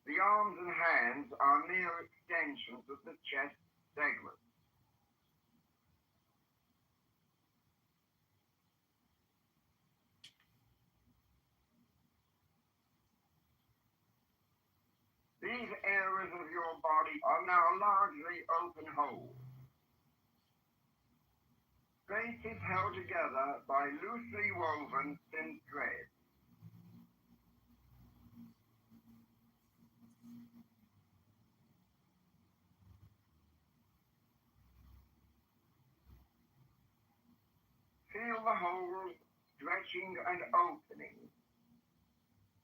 The arms and hands are mere extensions of the chest segment. These areas of your body are now largely open holes. Spaces held together by loosely woven thin thread. Feel the holes stretching and opening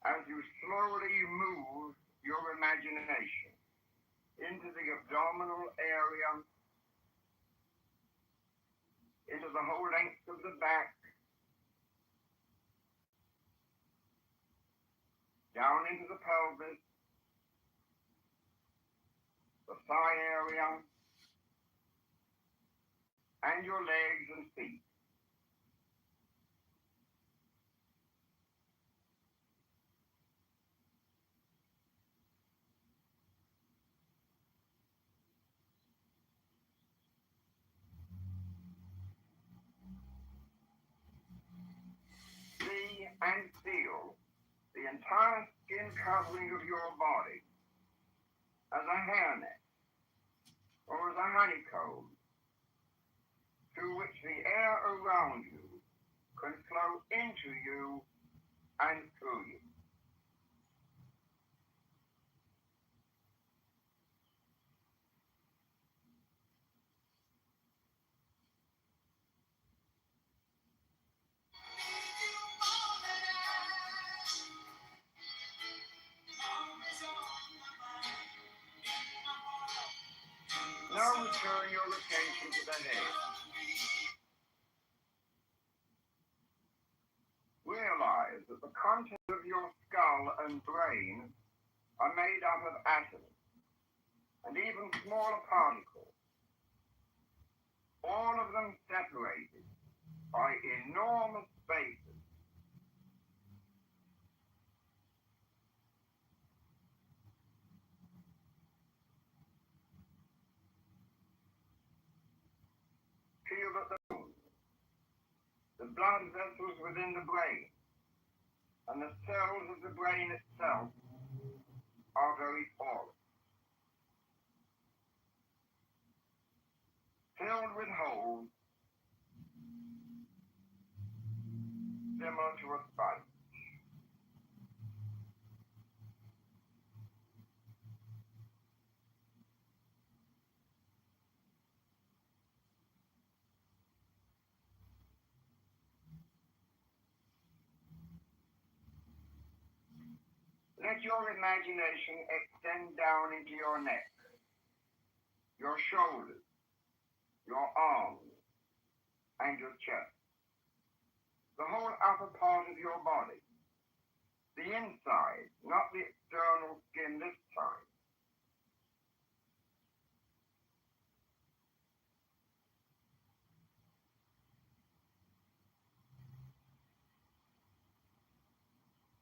as you slowly move your imagination into the abdominal area, into the whole length of the back, down into the pelvis, the thigh area, and your legs and feet. See and feel the entire skin covering of your body as a hairnet or as a honeycomb through which the air around you can flow into you and through you. Now return your attention to the head. Realize that the contents of your skull and brain are made up of atoms and even smaller particles, all of them separated by enormous spaces. Feel that the blood vessels within the brain and the cells of the brain itself are very porous, filled with holes similar to a sponge. Let your imagination extend down into your neck, your shoulders, your arms, and your chest. The whole upper part of your body. The inside, not the external skin this time.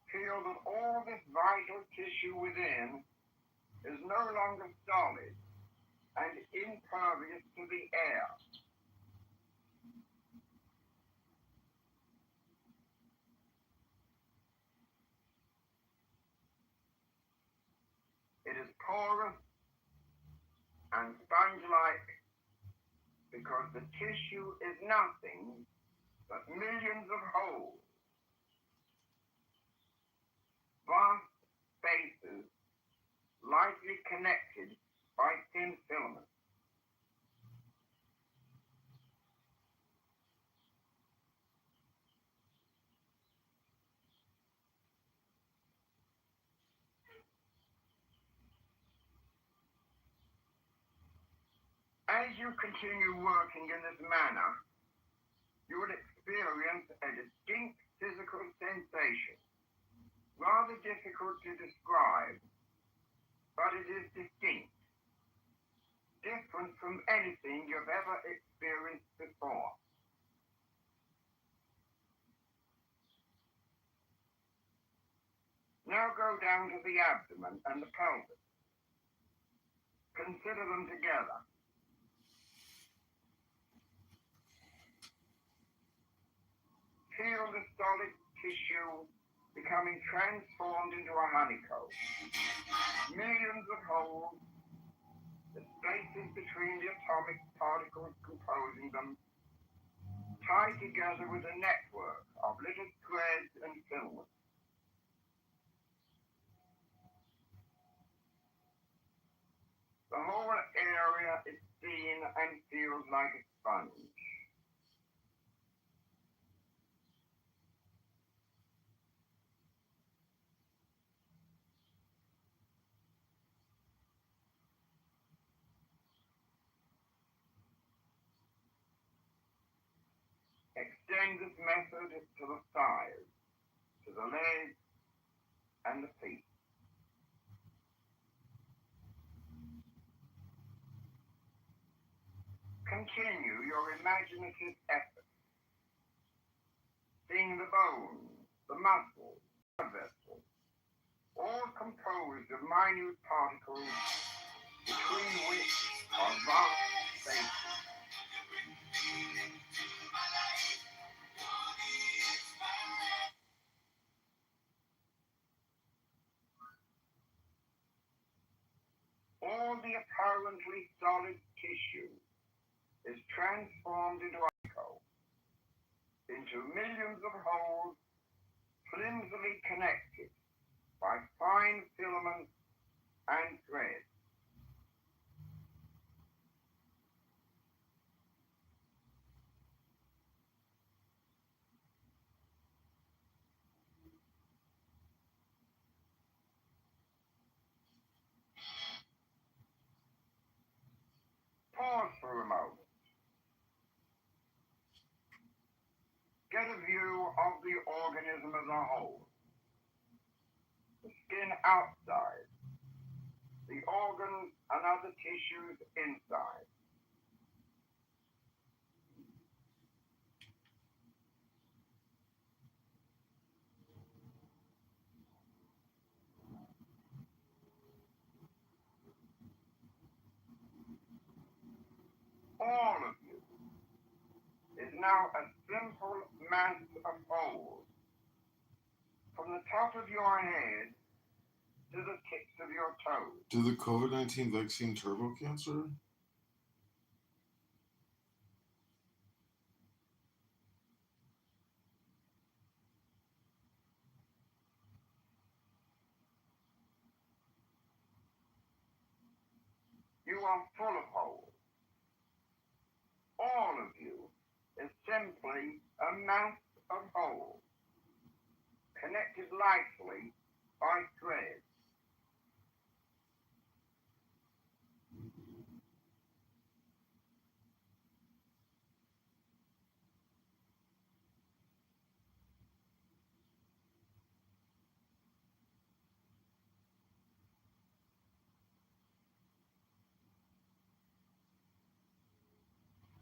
Feel that all this vital tissue within is no longer solid and impervious to the air. It is porous and sponge-like because the tissue is nothing but millions of holes, vast spaces lightly connected by thin filaments. As you continue working in this manner, you will experience a distinct physical sensation, rather difficult to describe, but it is distinct, different from anything you've ever experienced before. Now go down to the abdomen and the pelvis. Consider them together. Feel the solid tissue becoming transformed into a honeycomb. Millions of holes, the spaces between the atomic particles composing them, tied together with a network of little threads and filaments. The whole area is seen and feels like a sponge. Extend this method to the thighs, to the legs, and the feet. Continue your imaginative effort, seeing the bones, the muscles, the vessels, all composed of minute particles between which are vast spaces. All the apparently solid tissue is transformed into honeycomb, into millions of holes flimsily connected by fine filaments and threads. Pause for a moment. Get a view of the organism as a whole. The skin outside, the organs and other tissues inside. All of you is now a simple mass of holes from the top of your head to the tips of your toes. Did the COVID-19 vaccine turbo cancer? You are full of holes. All of you is simply a mass of holes, connected lightly by threads.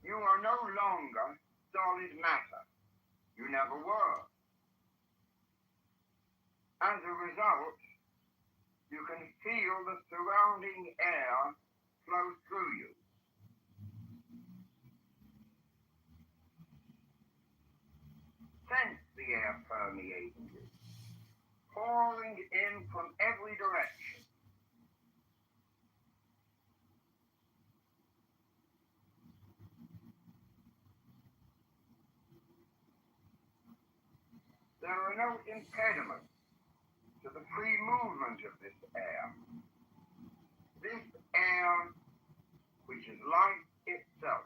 You are no longer solid matter. You never were. As a result, you can feel the surrounding air flow through you. Sense the air permeating you, pouring in from every direction. There are no impediments to the free movement of this air. This air, which is life itself.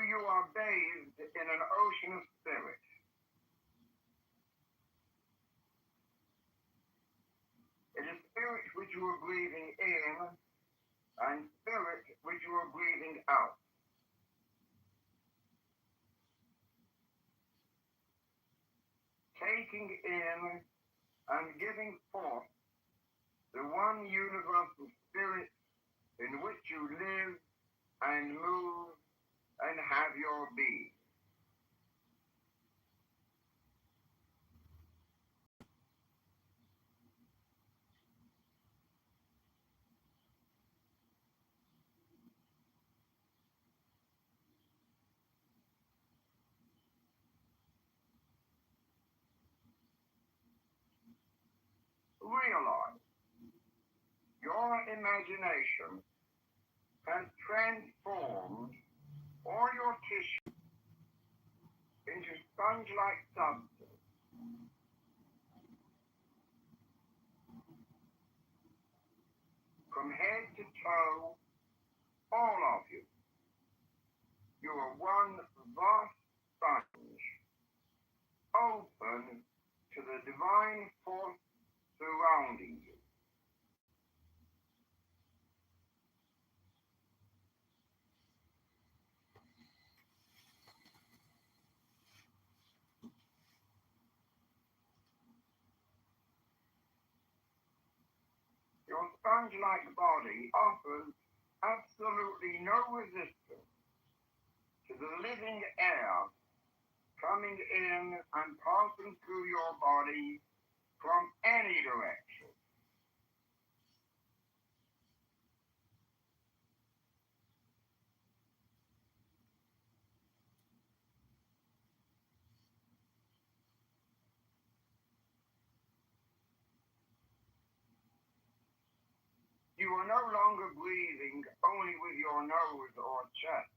you are bathed in an ocean of spirit. It is spirit which you are breathing in and spirit which you are breathing out. Taking in and giving forth the one universal spirit in which you live and move and have your being. Realize your imagination has transformed all your tissue into sponge-like substance. From head to toe, all of you, you are one vast sponge, open to the divine force surrounding you. Your sponge-like body offers absolutely no resistance to the living air coming in and passing through your body from any direction. You are no longer breathing only with your nose or chest.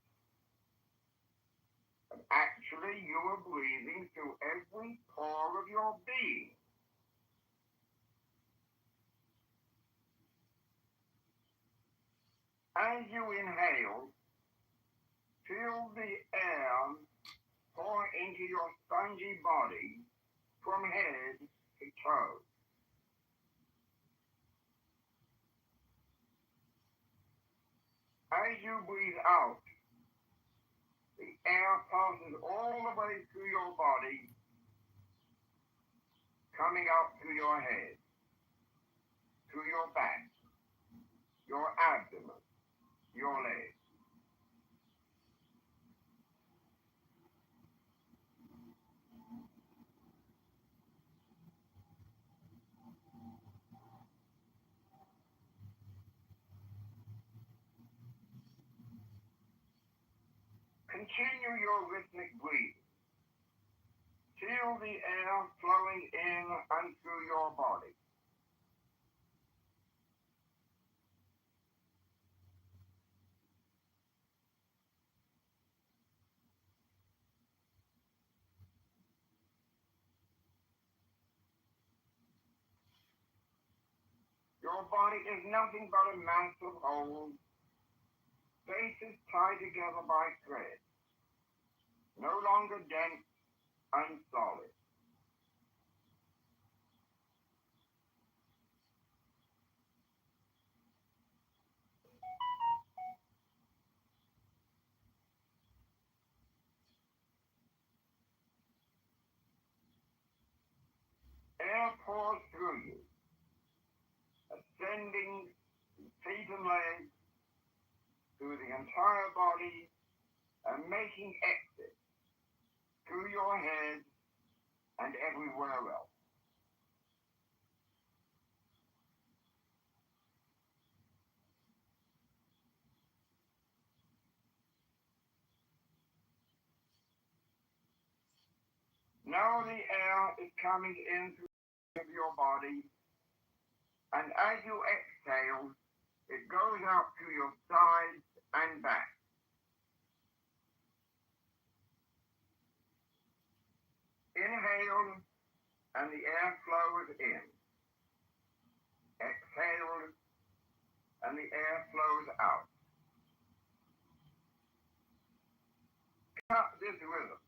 But actually, you are breathing through every pore of your being. As you inhale, feel the air pour into your spongy body from head to toe. As you breathe out, the air passes all the way through your body, coming out through your head, through your back, your abdomen, your legs. Continue your rhythmic breathing. Feel the air flowing in and through your body. Your body is nothing but a mass of holes, spaces tied together by thread, no longer dense and solid. Air pours through you, ascending feet and legs, through the entire body, and making exit through your head and everywhere else. Now the air is coming in through your body, and as you exhale, it goes out through your sides and back. Inhale, and the air flows in. Exhale, and the air flows out. This rhythm,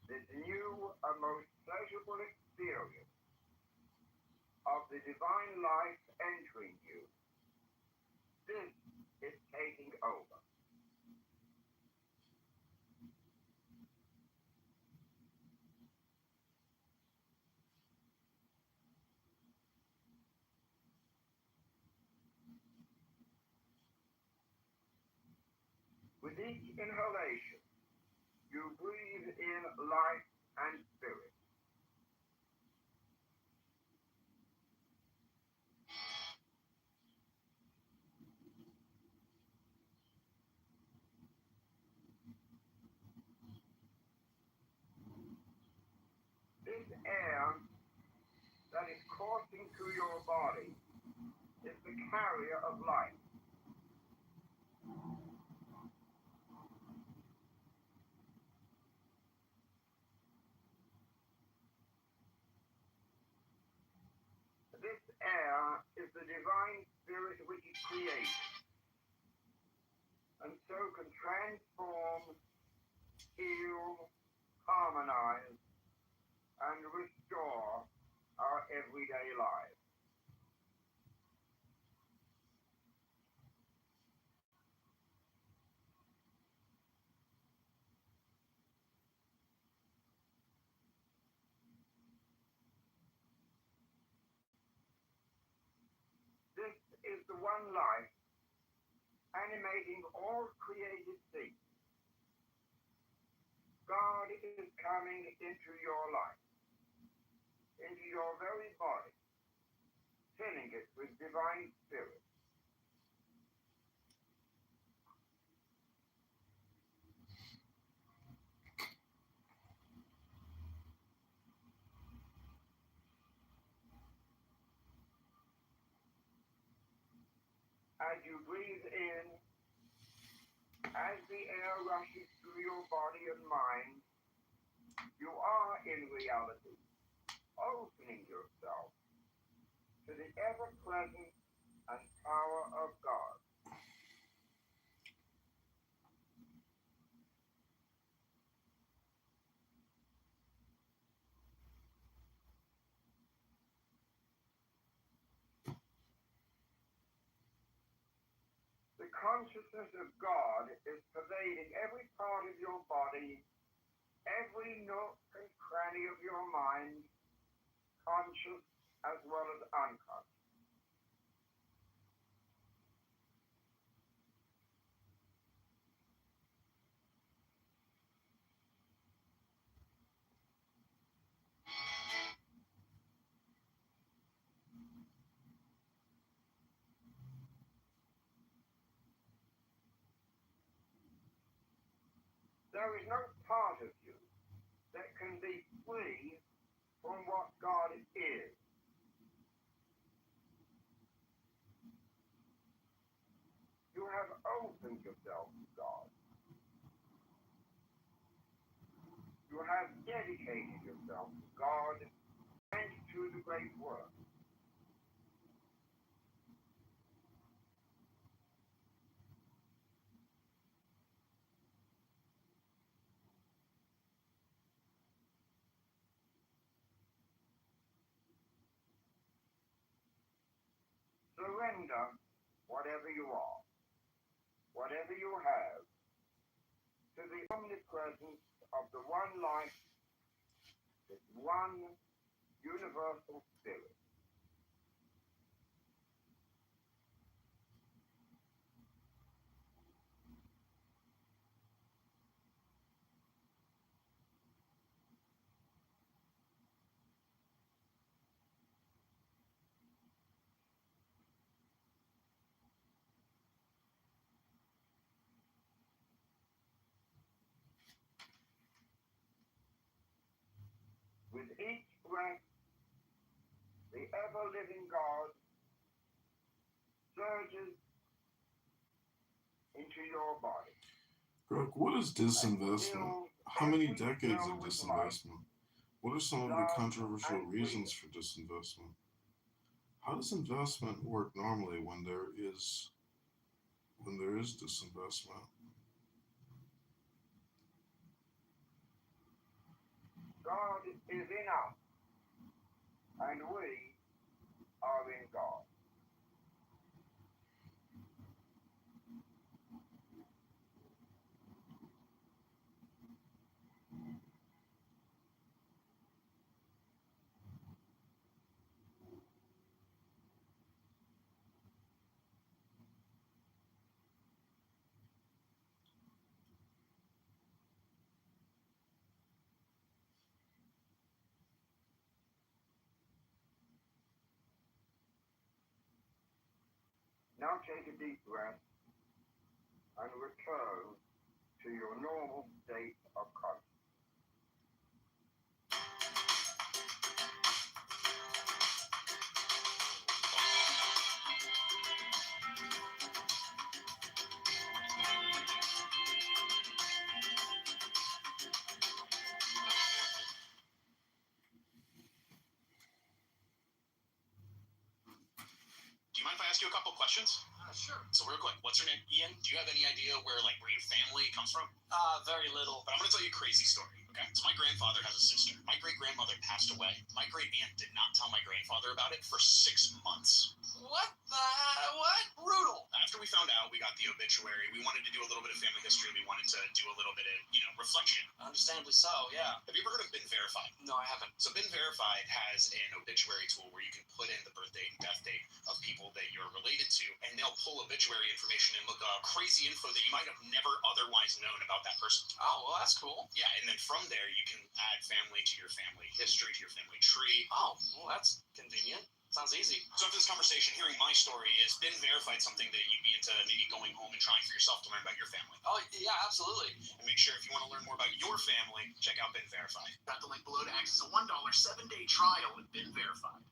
this new and most pleasurable experience of the divine life entering you, this is taking over. With each inhalation, you breathe in life and spirit. This air that is coursing through your body is the carrier of life. This air is the divine spirit which is created, and so can transform, heal, harmonize, and restore our everyday lives. This is the one life animating all created things. God is coming into your life, into your very body, filling it with divine spirit. As you breathe in, as the air rushes through your body and mind, you are in reality opening yourself to the ever-present and power of God. The consciousness of God is pervading every part of your body, every nook and cranny of your mind, conscious as well as unconscious. There is no part of you that can be free from what God is. You have opened yourself to God. You have dedicated yourself to God and to the great work. Surrender whatever you are, whatever you have, to the omnipresence of the one life, this one universal spirit. With each breath, the ever-living God surges into your body. Greg, what is disinvestment? How many decades of disinvestment? What are some of the controversial reasons for disinvestment? How does investment work normally when there is disinvestment? God is in us, and we are in God. Now take a deep breath and return to your normal state of consciousness. Do you mind if I ask you a couple questions? Sure. So real quick, what's your name? Ian, do you have any idea where your family comes from? Very little. But I'm going to tell you a crazy story, okay? So my grandfather has a sister. My great-grandmother passed away. My great-aunt did not tell my grandfather about it for 6 months. What? Brutal. After we found out, we got the obituary. We wanted to do a little bit of family history. We wanted to do a little bit of, reflection. Understandably so, yeah. Have you ever heard of Been Verified? No, I haven't. So Been Verified has an obituary tool where you can put in the birth date and death date of people that you're related to, and they'll pull obituary information and look up crazy info that you might have never otherwise known about that person. Oh, well, that's cool. Yeah, and then from there, you can add family to your family history, to your family tree. Oh, well, that's convenient. Sounds easy. So after this conversation, hearing my story, is Been Verified something that you'd be into maybe going home and trying for yourself to learn about your family? Oh, yeah, absolutely. And make sure if you want to learn more about your family, check out Been Verified. Got the link below to access a $1 7-day trial with Been Verified.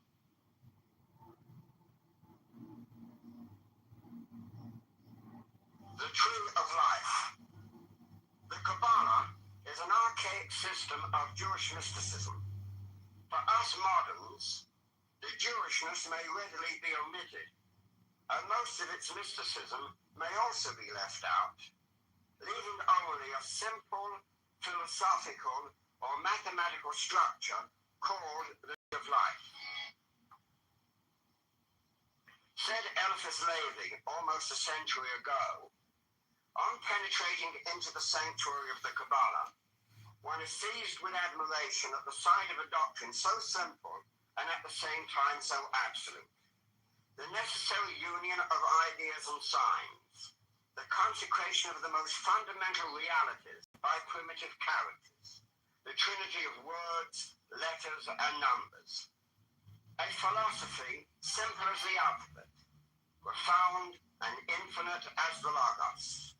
The tree of life. The Kabbalah is an archaic system of Jewish mysticism. For us moderns, the Jewishness may readily be omitted, and most of its mysticism may also be left out, leaving only a simple philosophical or mathematical structure called the tree of life. Said Eliphas Levi almost a century ago, on penetrating into the sanctuary of the Kabbalah, one is seized with admiration at the sight of a doctrine so simple and at the same time so absolute. The necessary union of ideas and signs, the consecration of the most fundamental realities by primitive characters, the trinity of words, letters, and numbers. A philosophy simple as the alphabet, profound and infinite as the Logos.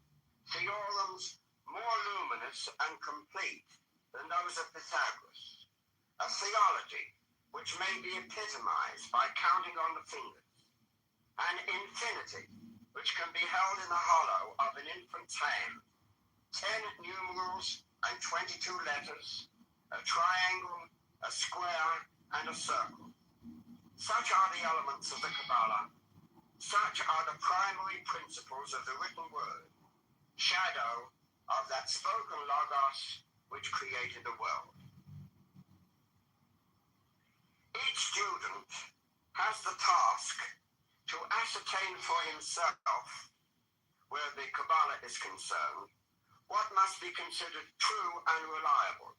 Theorems more luminous and complete than those of Pythagoras. A theology which may be epitomized by counting on the fingers. An infinity which can be held in the hollow of an infant's hand. 10 numerals and 22 letters, a triangle, a square, and a circle. Such are the elements of the Kabbalah. Such are the primary principles of the written word, shadow of that spoken Logos which created the world. Each student has the task to ascertain for himself, where the Kabbalah is concerned, what must be considered true and reliable,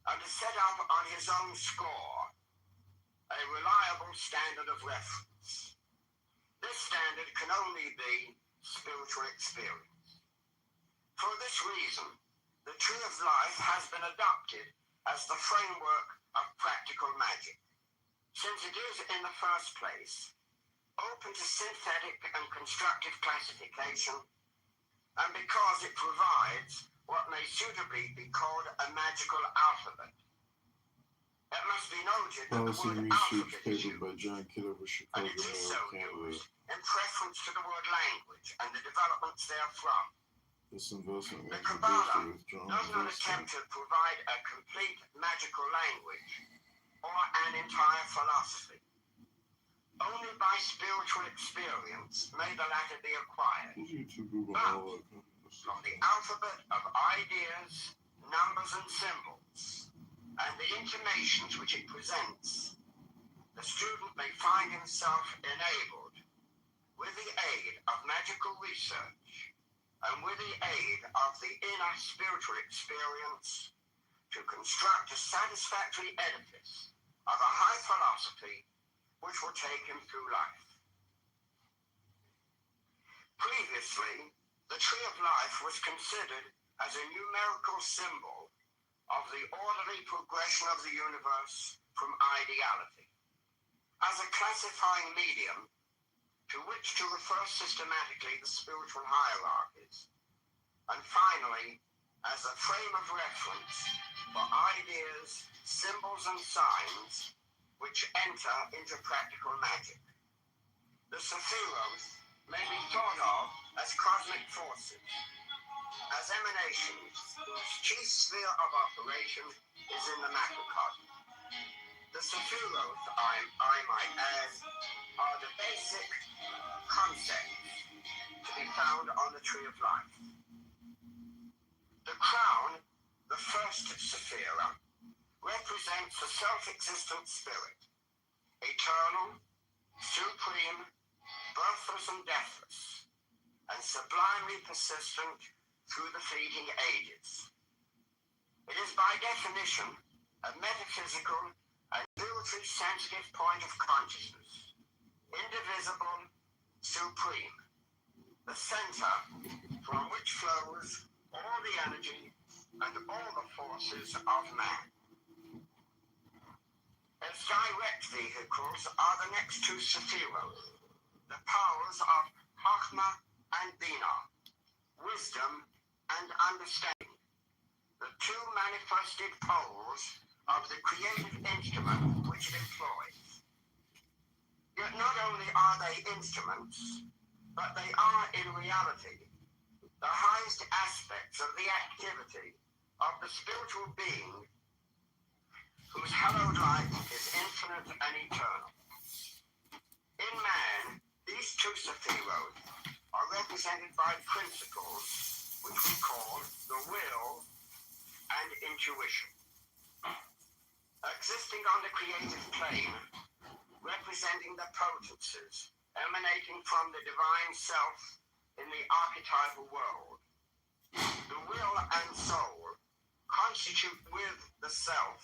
and to set up on his own score a reliable standard of reference. This standard can only be spiritual experience. For this reason, the tree of life has been adopted as the framework of practical magic, since it is, in the first place, open to synthetic and constructive classification, and because it provides what may suitably be called a magical alphabet. It must be noted that the word alphabet is used, by John Kitover, and it is so used in preference to the word language and the developments therefrom. This investment The Kabbalah does not attempt to provide a complete magical language or an entire philosophy. Only by spiritual experience may the latter be acquired. But from the alphabet of ideas, numbers, and symbols, and the intimations which it presents, the student may find himself enabled, with the aid of magical research and with the aid of the inner spiritual experience, to construct a satisfactory edifice of a high philosophy which will take him through life. Previously, the tree of life was considered as a numerical symbol of the orderly progression of the universe from ideality, as a classifying medium to which to refer systematically the spiritual hierarchies, and finally, as a frame of reference for ideas, symbols, and signs which enter into practical magic. The Sephiroth may be thought of as cosmic forces, as emanations whose chief sphere of operation is in the macrocosm. The Sephiroth, I might add, are the basic concepts to be found on the Tree of Life. The crown, the first Sephira, represents the self-existent spirit, eternal, supreme, birthless and deathless, and sublimely persistent through the fleeting ages. It is by definition a metaphysical and spiritually sensitive point of consciousness, indivisible, supreme, the center from which flows all the energy and all the forces of man. As direct vehicles are the next two Sephiroth, the powers of Chachma and Binah, wisdom and understanding, the two manifested poles of the creative instrument which it employs. Yet not only are they instruments, but they are in reality the highest aspects of the activity of the spiritual being whose hallowed life is infinite and eternal. In man, these two Sephiroth are represented by principles which we call the will and intuition. Existing on the creative plane, representing the potencies emanating from the divine self in the archetypal world, the will and soul constitute with the self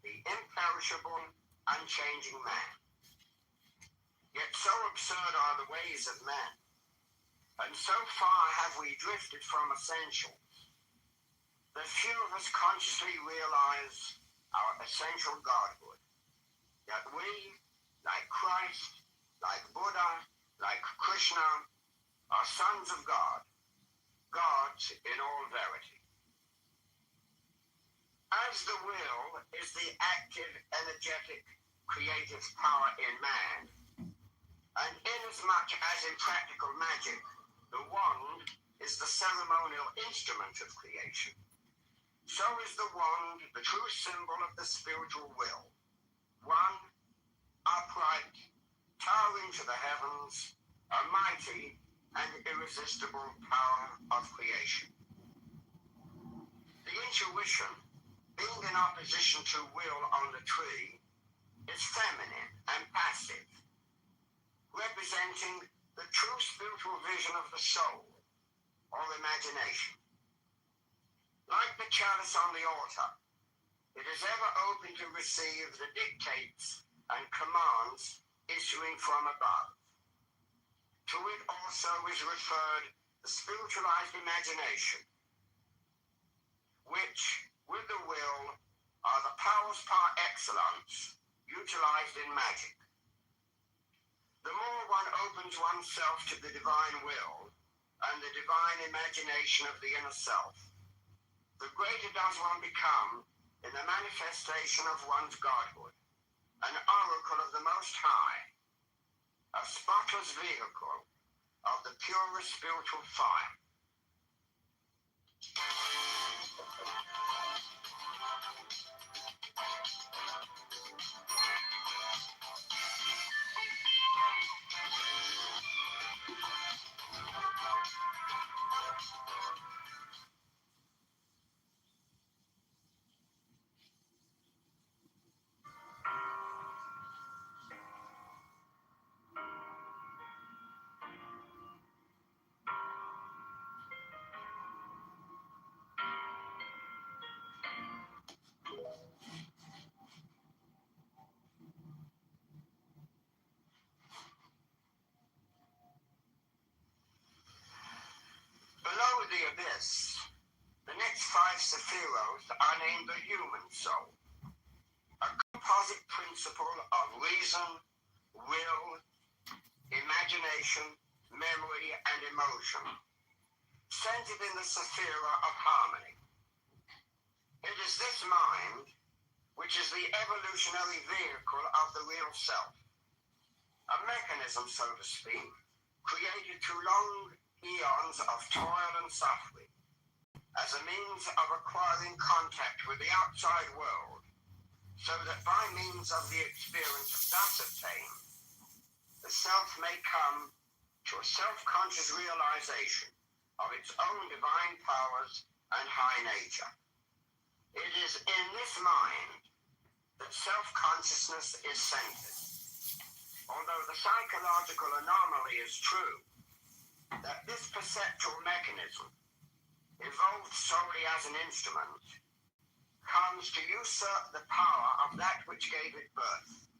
the imperishable, unchanging man. Yet so absurd are the ways of men, and so far have we drifted from essentials, that few of us consciously realize our essential Godhood. Yet we, like Christ, like Buddha, like Krishna, are sons of God, gods in all verity. As the will is the active, energetic, creative power in man, and inasmuch as in practical magic, the wand is the ceremonial instrument of creation, so is the wand the true symbol of the spiritual will, one, upright, towering to the heavens, a mighty and irresistible power of creation. The intuition, being in opposition to will on the tree, is feminine and passive, representing the true spiritual vision of the soul, or imagination. Like the chalice on the altar, it is ever open to receive the dictates and commands issuing from above. To it also is referred the spiritualized imagination, which, with the will, are the powers par excellence utilized in magic. The more one opens oneself to the divine will and the divine imagination of the inner self, the greater does one become in the manifestation of one's Godhood, an oracle of the Most High, a spotless vehicle of the purest spiritual fire. five sephiros are named the human soul, a composite principle of reason, will, imagination, memory, and emotion, centered in the sephira of harmony. It is this mind which is the evolutionary vehicle of the real self, a mechanism, so to speak, created through long eons of toil and suffering, as a means of acquiring contact with the outside world, so that by means of the experience thus obtained, the self may come to a self-conscious realization of its own divine powers and high nature. It is in this mind that self-consciousness is centered. Although the psychological anomaly is true, that this perceptual mechanism, evolved solely as an instrument, comes to usurp the power of that which gave it birth,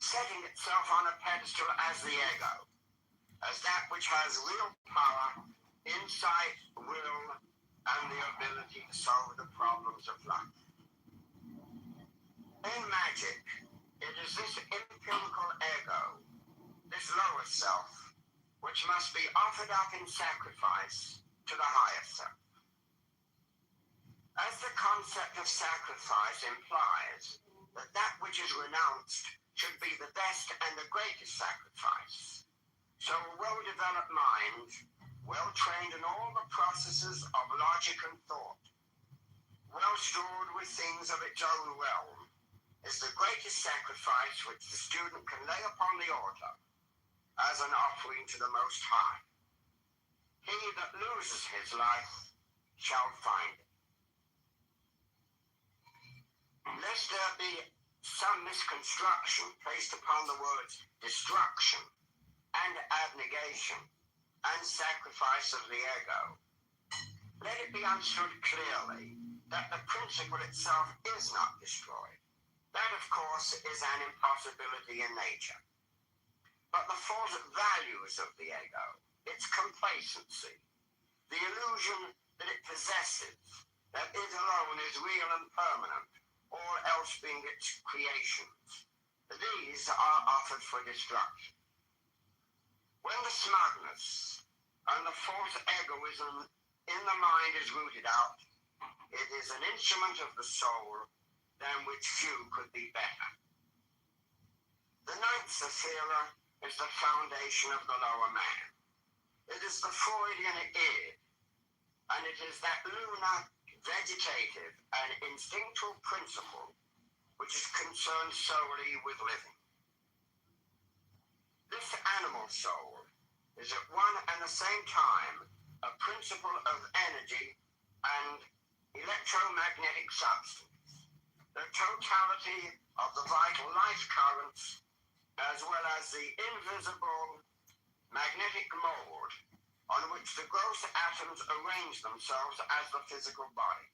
setting itself on a pedestal as the ego, as that which has real power, insight, will, and the ability to solve the problems of life. In magic, it is this empirical ego, this lower self, which must be offered up in sacrifice to the higher self. As the concept of sacrifice implies that that which is renounced should be the best and the greatest sacrifice, so a well-developed mind, well-trained in all the processes of logic and thought, well-stored with things of its own realm, is the greatest sacrifice which the student can lay upon the altar as an offering to the Most High. He that loses his life shall find it. Lest there be some misconstruction placed upon the words destruction and abnegation and sacrifice of the ego, let it be understood clearly that the principle itself is not destroyed. That, of course, is an impossibility in nature. But the false values of the ego, its complacency, the illusion that it possesses, that it alone is real and permanent, all else being its creations, these are offered for destruction. When the smugness and the false egoism in the mind is rooted out, it is an instrument of the soul than which few could be better. The ninth sephira is the foundation of the lower man. It is the Freudian id, and it is that lunar, vegetative, and instinctual principle which is concerned solely with living. This animal soul is at one and the same time a principle of energy and electromagnetic substance, the totality of the vital life currents, as well as the invisible magnetic mold on which the gross atoms arrange themselves as the physical body.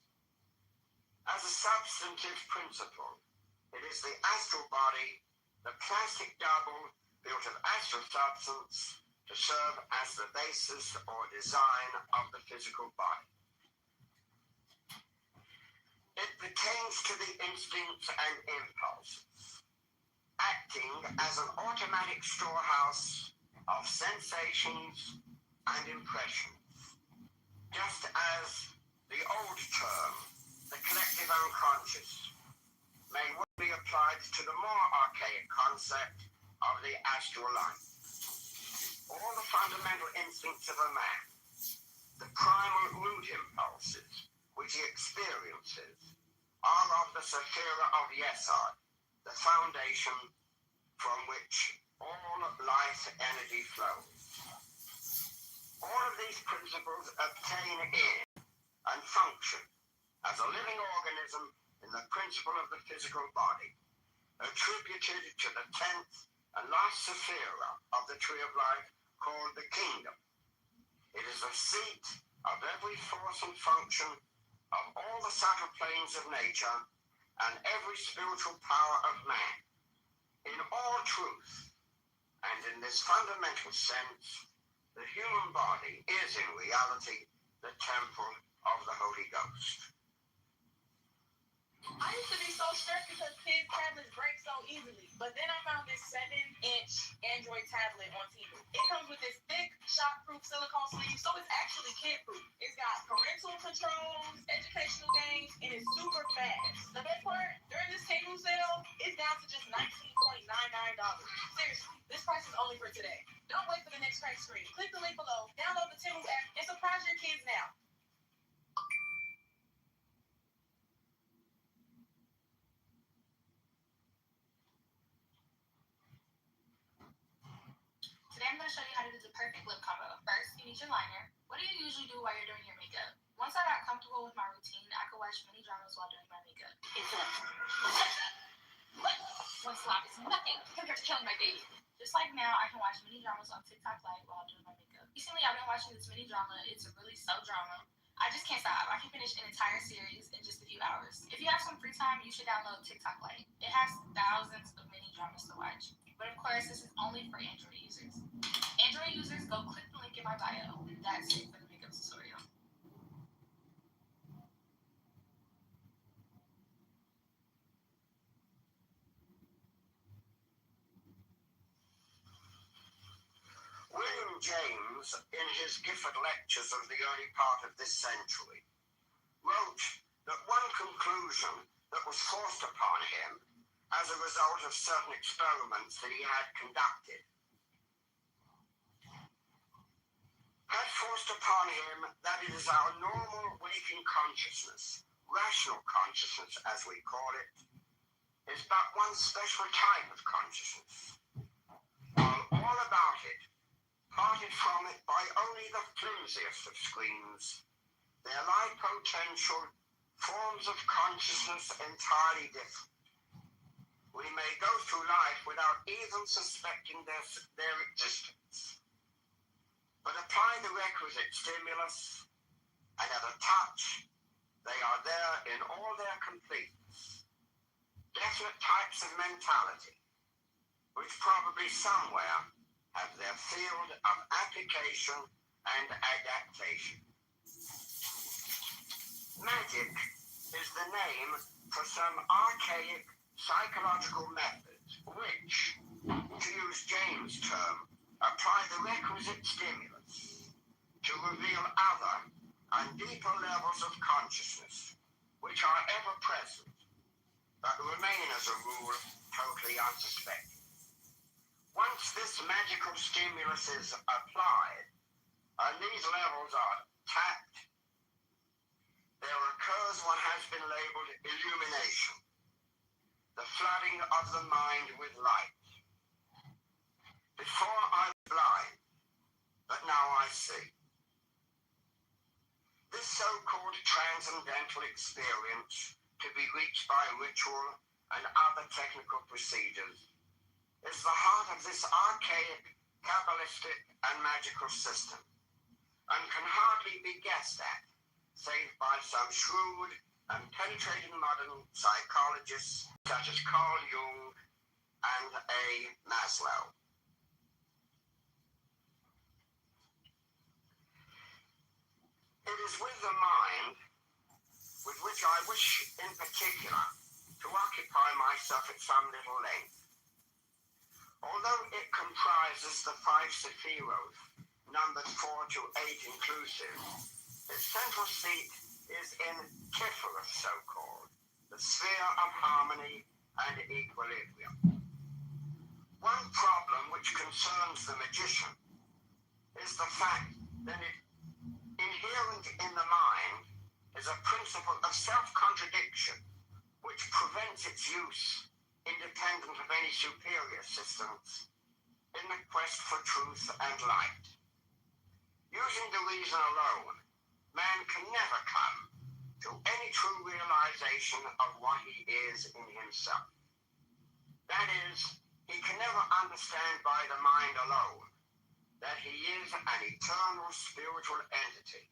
As a substantive principle, it is the astral body, the plastic double built of astral substance, to serve as the basis or design of the physical body. It pertains to the instincts and impulses, acting as an automatic storehouse of sensations and impressions, just as the old term, the collective unconscious, may well be applied to the more archaic concept of the astral life. All the fundamental instincts of a man, the primal root impulses which he experiences, are of the sephira of Yesod, the foundation from which all life energy flows. All of these principles obtain in and function as a living organism in the principle of the physical body, attributed to the 10th and last sephira of the tree of life called the kingdom. It is the seat of every force and function of all the subtle planes of nature and every spiritual power of man. In all truth, and in this fundamental sense, the human body is in reality the temple of the Holy Ghost. I used to be so stressed because kids' tablets break so easily. But then I found this 7-inch Android tablet on TV. It comes with this thick, shockproof silicone sleeve, so it's actually kid-proof. It's got parental controls, educational games, and it's super fast. The best part, during this Temu sale, it's down to just $19.99. Seriously, this price is only for today. Don't wait for the next crack screen. Click the link below, download the Temu app, and surprise your kids now. Today I'm going to show you how to do the perfect lip combo. First, you need your liner. What do you usually do while you're doing your makeup? Once I got comfortable with my routine, I could watch mini dramas while doing my makeup. One slap is nothing compared to killing my baby. Just like now, I can watch mini dramas on TikTok Live while doing my makeup. Recently, I've been watching this mini drama. It's a really so drama. I just can't stop. I can finish an entire series in just a few hours. If you have some free time, you should download TikTok Live. It has thousands of mini dramas to watch. But of course, this is only for Android users. Android users, go click the link in my bio. That's it for the makeup tutorial. William James, in his Gifford Lectures of the early part of this century, wrote that one conclusion that was forced upon him as a result of certain experiments that he had conducted had forced upon him that it is our normal waking consciousness, rational consciousness as we call it, is but one special type of consciousness, while all about it, parted from it by only the flimsiest of screens, there lie potential forms of consciousness entirely different. We may go through life without even suspecting their existence. But apply the requisite stimulus, and at a touch, they are there in all their completeness. Definite types of mentality, which probably somewhere have their field of application and adaptation. Magic is the name for some archaic psychological methods which, to use James' term, apply the requisite stimulus to reveal other and deeper levels of consciousness which are ever present but remain as a rule totally unsuspected. Once this magical stimulus is applied and these levels are tapped, there occurs what has been labeled illumination, the flooding of the mind with light. Before I was blind, but now I see. This so-called transcendental experience, to be reached by ritual and other technical procedures, is the heart of this archaic, Kabbalistic, and magical system, and can hardly be guessed at, save by some shrewd and penetrating modern psychologists such as Carl Jung and A. Maslow. It is with the mind with which I wish in particular to occupy myself at some little length. Although it comprises the 5 sephiroth, numbered 4 to 8 inclusive, its central seat is in Kitover, so-called, the sphere of harmony and equilibrium. One problem which concerns the magician is the fact that inherent in the mind is a principle of self-contradiction which prevents its use, independent of any superior systems, in the quest for truth and light. Using the reason alone, man can never come to any true realization of what he is in himself. That is, he can never understand by the mind alone that he is an eternal spiritual entity,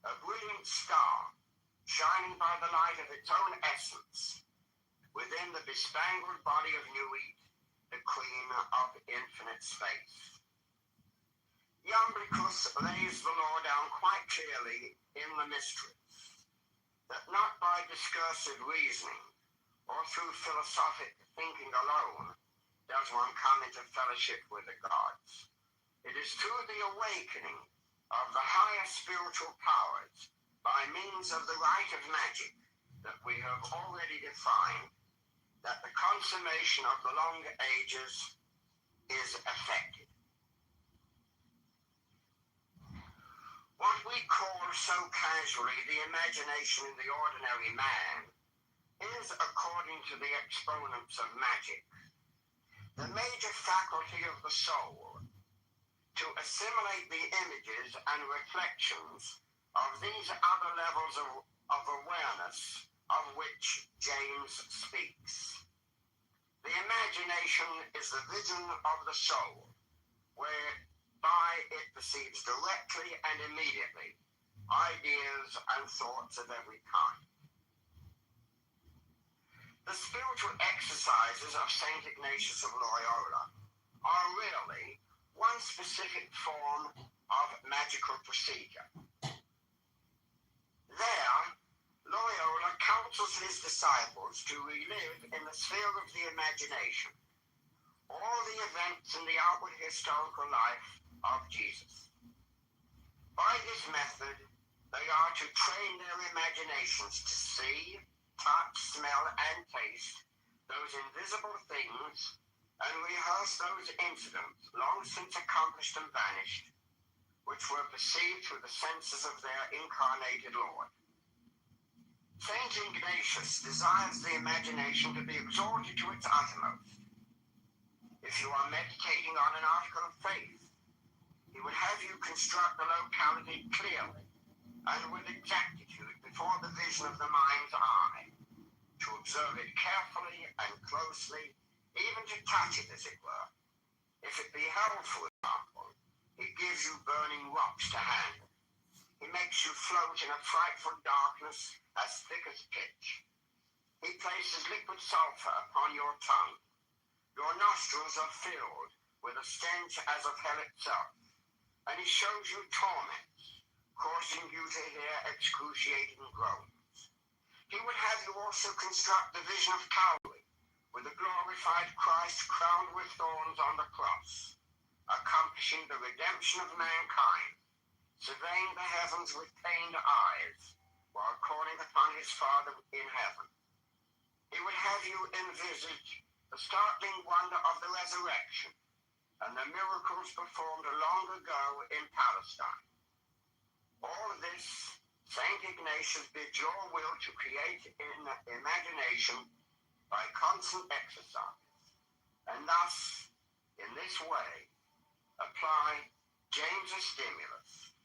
a brilliant star shining by the light of its own essence within the bespangled body of Nuit, the queen of infinite space. Iamblichus lays the law down quite clearly in the mysteries. that not by discursive reasoning or through philosophic thinking alone does one come into fellowship with the gods. It is through the awakening of the higher spiritual powers by means of the rite of magic that we have already defined that the consummation of the long ages is effected. What we call so casually the imagination in the ordinary man is, according to the exponents of magic, the major faculty of the soul to assimilate the images and reflections of these other levels of awareness of which James speaks. The imagination is the vision of the soul, whereby it perceives directly and immediately ideas and thoughts of every kind. The spiritual exercises of St. Ignatius of Loyola are really one specific form of magical procedure. There, Loyola counsels his disciples to relive in the sphere of the imagination all the events in the outward historical life of Jesus. By this method, they are to train their imaginations to see, touch, smell, and taste those invisible things and rehearse those incidents long since accomplished and vanished, which were perceived through the senses of their incarnated Lord. St. Ignatius desires the imagination to be exalted to its uttermost. If you are meditating on an article of faith, he would have you construct the locality clearly and with exactitude before the vision of the mind's eye, to observe it carefully and closely, even to touch it, as it were. If it be held, for example, he gives you burning rocks to handle. He makes you float in a frightful darkness as thick as pitch. He places liquid sulfur upon your tongue. Your nostrils are filled with a stench as of hell itself, and he shows you torments, causing you to hear excruciating groans. He would have you also construct the vision of Calvary, with the glorified Christ crowned with thorns on the cross, accomplishing the redemption of mankind, surveying the heavens with pained eyes, while calling upon his Father in heaven. He would have you envisage the startling wonder of the resurrection and the miracles performed long ago in Palestine. All of this, St. Ignatius bids your will to create in imagination by constant exercise, and thus, in this way, apply James's stimulus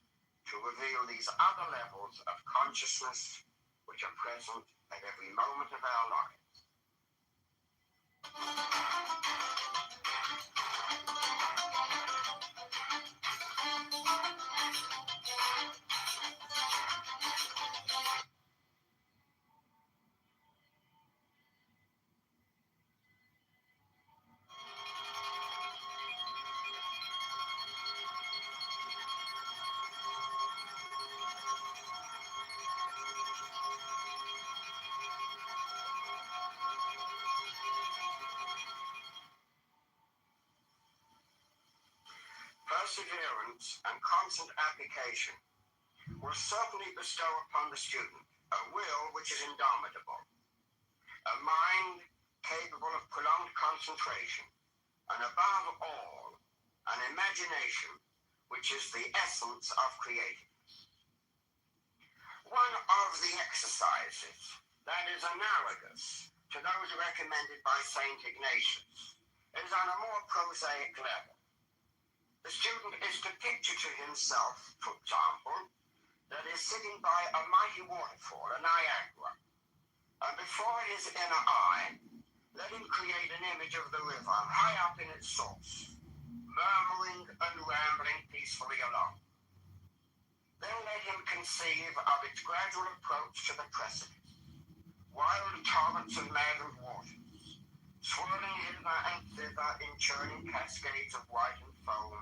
to reveal these other levels of consciousness which are present at every moment of our lives. Perseverance and constant application will certainly bestow upon the student a will which is indomitable, a mind capable of prolonged concentration, and above all, an imagination which is the essence of creating. One of the exercises that is analogous to those recommended by St. Ignatius is on a more prosaic level. The student is to picture to himself, for example, that is sitting by a mighty waterfall, a Niagara, and before his inner eye, let him create an image of the river high up in its source, murmuring and rambling peacefully along. Then let him conceive of its gradual approach to the precipice, wild torrents of maddened waters, swirling hither and thither in churning cascades of white and foam,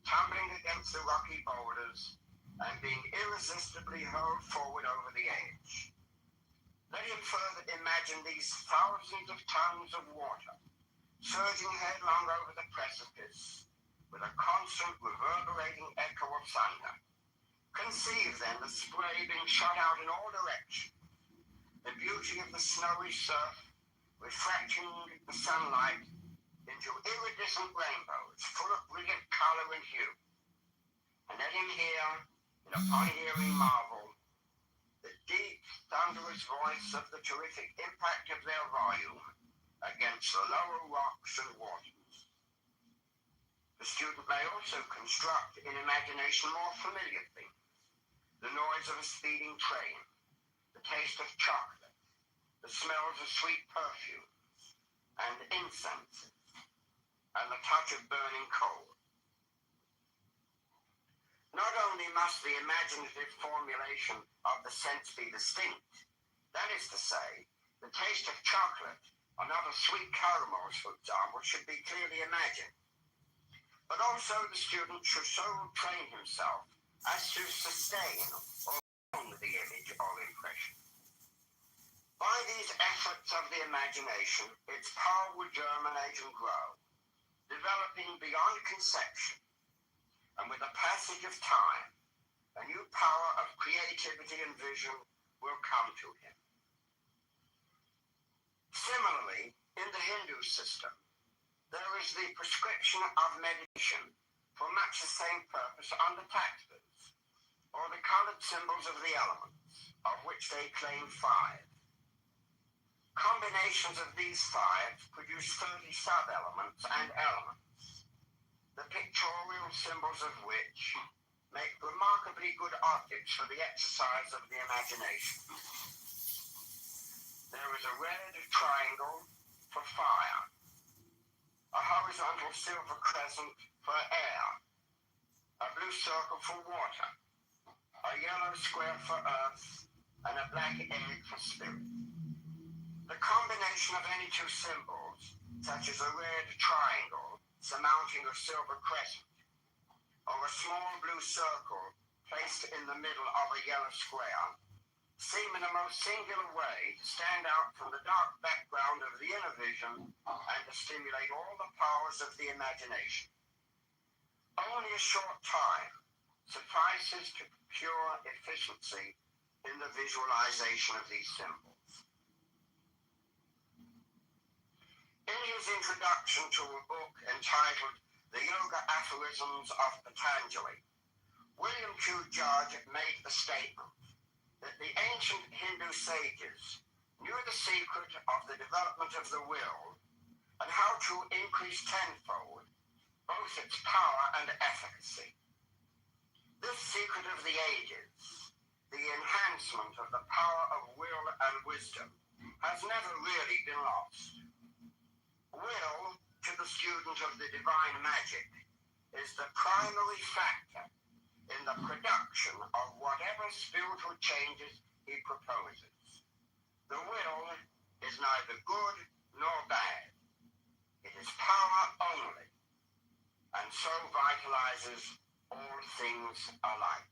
tumbling against the rocky boulders, and being irresistibly hurled forward over the edge. Let him further imagine these thousands of tons of water surging headlong over the precipice with a constant reverberating echo of thunder. Conceive then the spray being shot out in all directions, the beauty of the snowy surf refracting the sunlight into iridescent rainbows full of brilliant color and hue. And let him hear, in upon hearing marvel, the deep, thunderous voice of the terrific impact of their volume against the lower rocks and waters. The student may also construct in imagination more familiar things: the noise of a speeding train, the taste of chocolate, the smells of sweet perfumes and incenses, and the touch of burning coal. Not only must the imaginative formulation of the sense be distinct, that is to say, the taste of chocolate and other sweet caramels, for example, should be clearly imagined. But also the student should so train himself as to sustain or own the image or impression. By these efforts of the imagination, its power will germinate and grow, developing beyond conception, and with the passage of time, a new power of creativity and vision will come to him. Similarly, in the Hindu system, there is the prescription of meditation for much the same purpose on the taxes, or the colored symbols of the elements, of which they claim 5. Combinations of these 5 produce 30 sub-elements and elements, the pictorial symbols of which make remarkably good objects for the exercise of the imagination. There is a red triangle for fire, a horizontal silver crescent for air, a blue circle for water, a yellow square for earth, and a black egg for spirit. The combination of any two symbols, such as a red triangle surmounting a silver crescent, or a small blue circle placed in the middle of a yellow square, seem in a most singular way to stand out from the dark background of the inner vision and to stimulate all the powers of the imagination. Only a short time suffices to procure efficiency in the visualization of these symbols. In his introduction to a book entitled The Yoga Aphorisms of Patanjali, William Q. Judge made the statement that the ancient Hindu sages knew the secret of the development of the will and how to increase tenfold both its power and efficacy. This secret of the ages, the enhancement of the power of will and wisdom, has never really been lost. Will, to the student of the divine magic, is the primary factor in the production of whatever spiritual changes he proposes. The will is neither good nor bad. It is power only, and so vitalizes all things alike.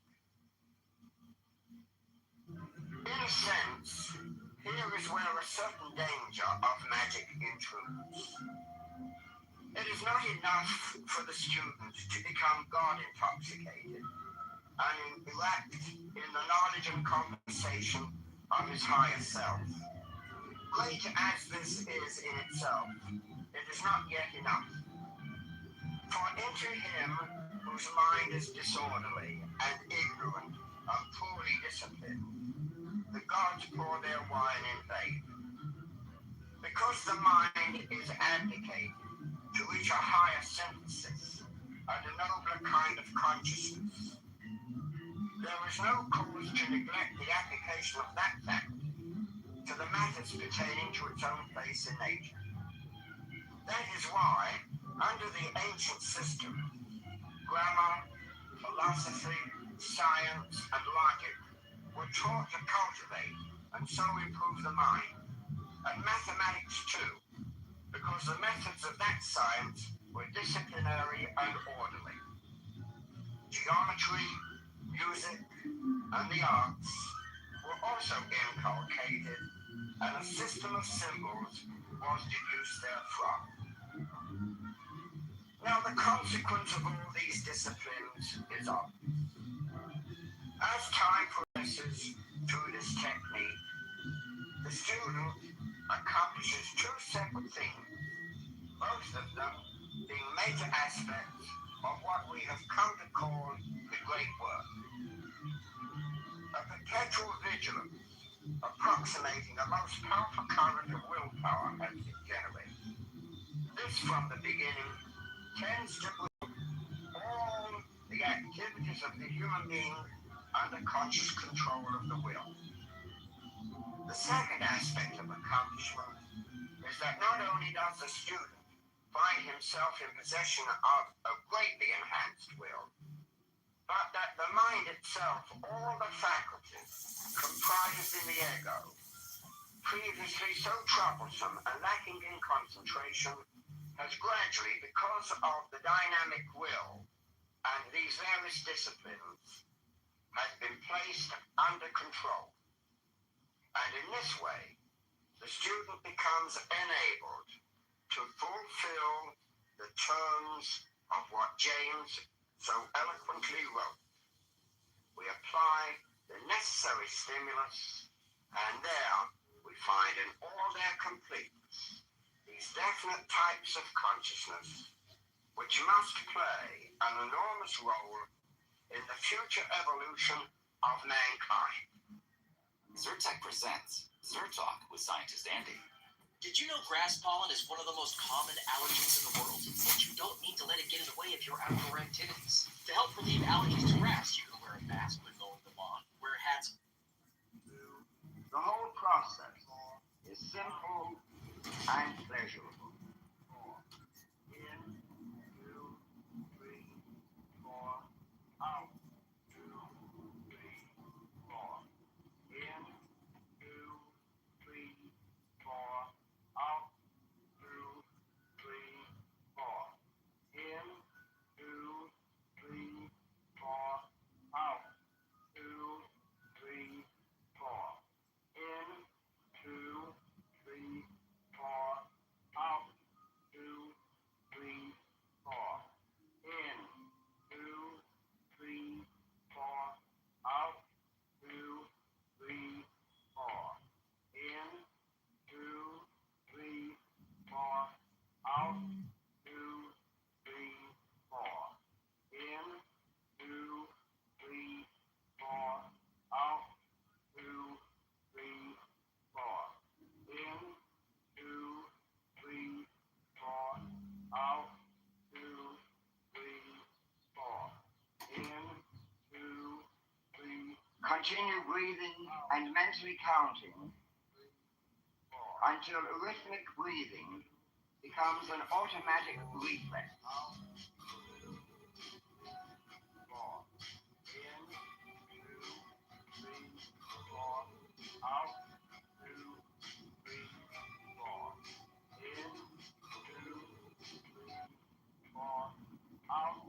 In a sense, here is where a certain danger of magic intrudes. It is not enough for the student to become God-intoxicated and elect in the knowledge and conversation of his higher self. Great as this is in itself, it is not yet enough. For into him whose mind is disorderly and ignorant and poorly disciplined, the gods pour their wine in vain. Because the mind is abdicated to reach a higher synthesis and a nobler kind of consciousness, there is no cause to neglect the application of that fact to the matters pertaining to its own place in nature. That is why, under the ancient system, grammar, philosophy, science, and logic were taught to cultivate and so improve the mind, and mathematics too, because the methods of that science were disciplinary and orderly. Geometry, Music and the arts were also inculcated, and a system of symbols was deduced therefrom. Now, the consequence of all these disciplines is obvious. As time progresses through this technique, the student accomplishes two separate things, both of them being major aspects of what we have come to call the great work. A perpetual vigilance, approximating the most powerful current of willpower has been generated. This, from the beginning, tends to put all the activities of the human being under conscious control of the will. The second aspect of accomplishment is that not only does the student find himself in possession of a greatly enhanced will, but that the mind itself, all the faculties comprised in the ego, previously so troublesome and lacking in concentration, has gradually, because of the dynamic will and these various disciplines, has been placed under control. And in this way, the student becomes enabled to fulfill the terms of what James so eloquently wrote. We apply the necessary stimulus, and there we find in all their completeness these definite types of consciousness which must play an enormous role in the future evolution of mankind. Zyrtec presents Zyrtalk with scientist Andy. Did you know grass pollen is one of the most common allergens in the world? But you don't need to let it get in the way of your outdoor activities. To help relieve allergies to grass, you can wear a mask when mowing the lawn, wear hats. The whole process is simple and pleasurable. In, 2, 3, 4, out, 2, 3, 4. In, 2, 3, 4, out, 2, 3, 4. In, 2, 3, 4, out, 2, 3, 4. In, 2, 3, 4, out, 2, 3, 4. In, 2, 3, 4, out, 2, 3, 4. In, 2, 3, 4, out, 2, 3, 4. In, 2, 3, 4, out, 2, 3, 4. In, 2, 3, 4, out, 2, 3, 4. In, 2, 3. Continue breathing and mentally counting until rhythmic breathing becomes an automatic reflex. In, 2, 3, 4, out, 2, 3, 4. In, 2, 3, 4, out,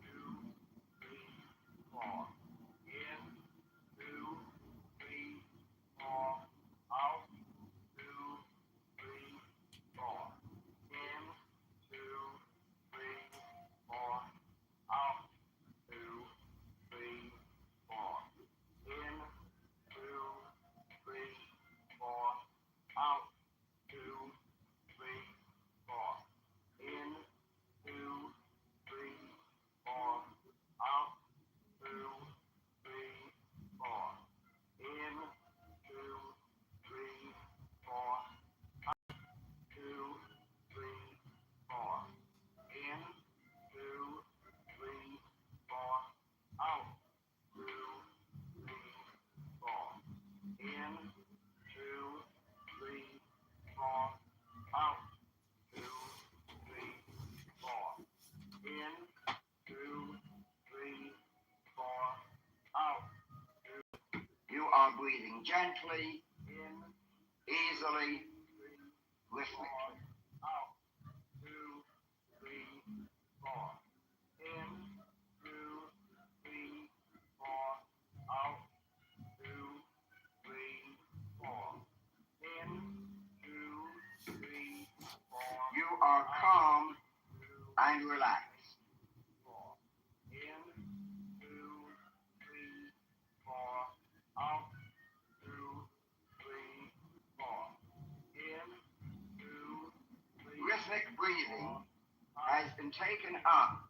2, 3, 4. In, 2, 3, 4, out, 2, 3, 4. In, 2, 3, 4, out, 2, 3, 4. In, 2, 3, 4, out, 2, 3, 4. In, 2, 3, 4, out, 2, 3, 4. In, 2, 3, 4, out, 2, 3, 4. In, 2, 3, 4, out, 2, 3, 4. In, 2, 3, 4, out, 2, 3, 4. In, 2, 3, 4, out. You are breathing gently, in, easily, rhythmically. Out, 2, 3, 4. In, 2, 3, 4, are calm and relaxed. In, 2, 3, 4, out, 2, 3, 4. In, 2, 3. Rhythmic breathing has been taken up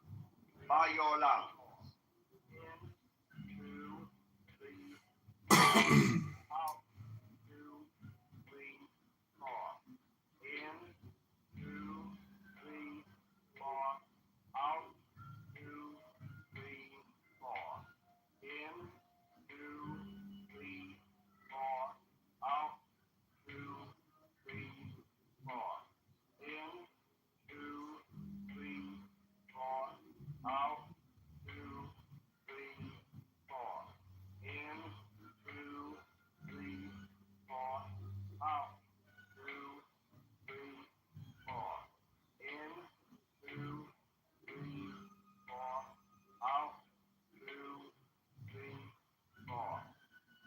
by your lungs. In, 2, 3, out, 2, 3, 4. In, 2, 3, 4, out, 2, 3, 4. In, 2, 3, 4, out, 2, 3, 4. In, 2, 3, 4, out, 2, 3, 4. In, 2, 3, 4, out, 2, 3, 4. In, 2, 3, 4, out, 2, 3, 4.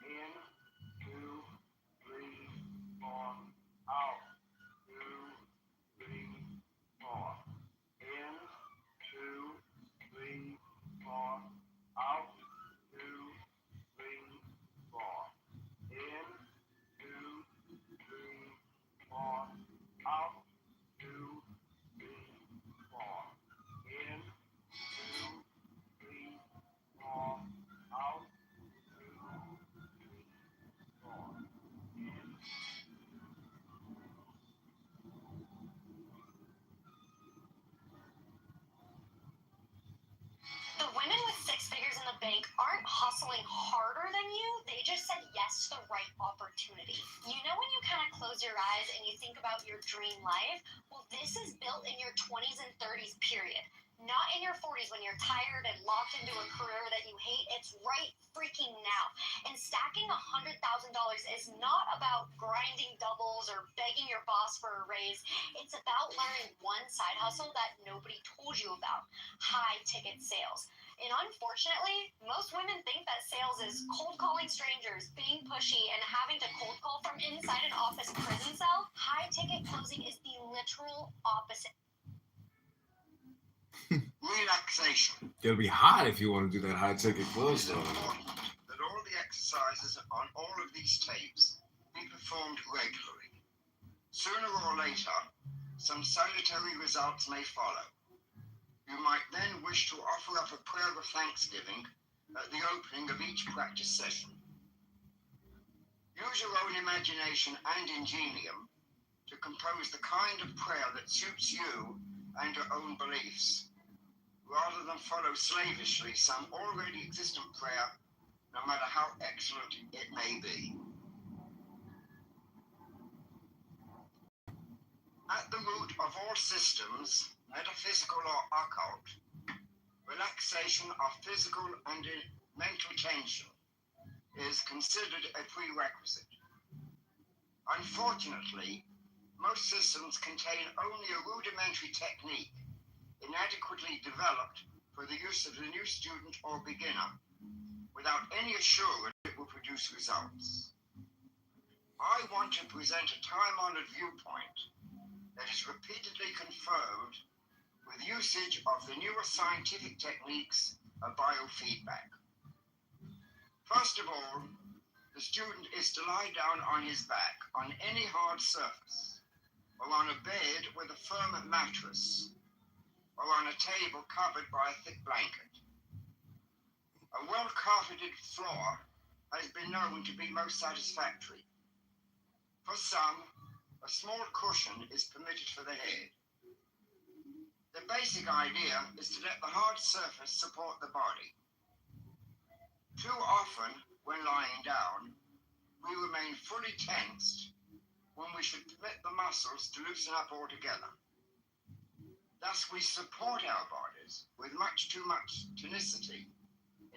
In, 2, 3, 4, out, 2, 3, 4. In, 2, 3, 4, out, 2, 3, 4. In, 2, 3, 4, out, 2, 3, 4. In, 2, 3, 4, out, 2, 3, 4. In. The women with six figures in the bank aren't hustling harder than you, they just said yes to the right opportunity. You know when you kind of close your eyes and you think about your dream life? Well, this is built in your 20s and 30s period. Not in your 40s when you're tired and locked into a career that you hate. It's right freaking now. And stacking $100,000 is not about grinding doubles or begging your boss for a raise. It's about learning one side hustle that nobody told you about: high ticket sales. And unfortunately, most women think that sales is cold calling strangers, being pushy, and having to cold call from inside an office prison cell. High ticket closing is the literal opposite. Relaxation. Gotta be hot if you want to do that high ticket close It's though. important that all the exercises on all of these tapes be performed regularly. Sooner or later, some salutary results may follow. You might then wish to offer up a prayer of thanksgiving at the opening of each practice session. Use your own imagination and ingenium to compose the kind of prayer that suits you and your own beliefs, rather than follow slavishly some already existent prayer, no matter how excellent it may be. At the root of all systems, metaphysical or occult, relaxation of physical and mental tension is considered a prerequisite. Unfortunately, most systems contain only a rudimentary technique inadequately developed for the use of the new student or beginner, without any assurance it will produce results. I want to present a time-honored viewpoint that is repeatedly confirmed with usage of the newer scientific techniques of biofeedback. First of all, the student is to lie down on his back on any hard surface, or on a bed with a firm mattress, or on a table covered by a thick blanket. A well-carpeted floor has been known to be most satisfactory. For some, a small cushion is permitted for the head. The basic idea is to let the hard surface support the body. Too often, when lying down, we remain fully tensed when we should permit the muscles to loosen up altogether. Thus, we support our bodies with too much tonicity,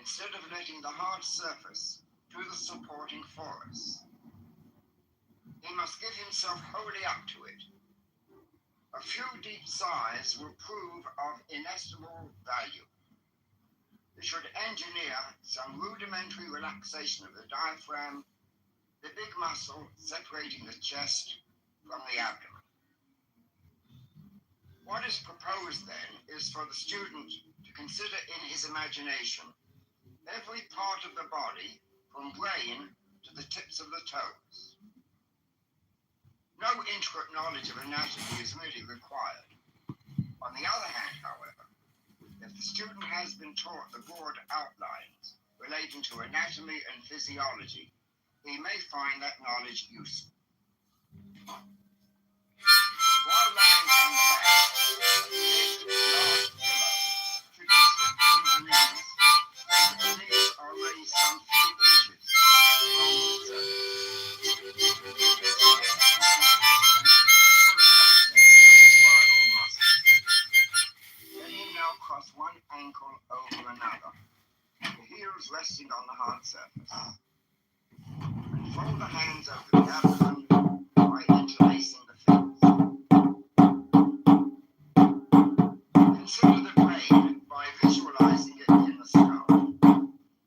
instead of letting the hard surface do the supporting for us. He must give himself wholly up to it. A few deep sighs will prove of inestimable value. We should engineer some rudimentary relaxation of the diaphragm, the big muscle separating the chest from the abdomen. What is proposed then is for the student to consider in his imagination every part of the body from brain to the tips of the toes. No intricate knowledge of anatomy is really required. On the other hand, however, if the student has been taught the broad outlines relating to anatomy and physiology, he may find that knowledge useful. While lying on the back, a thick, large pillow should be slipped under the knees so that the knees are raised some few inches from the surface. This way, you can use relaxation of the spinal muscles. Then you now cross one ankle over another, the heels resting on the hard surface. And fold the hands over the abdomen by interlacing the fingers. Consider the brain by visualizing it in the skull.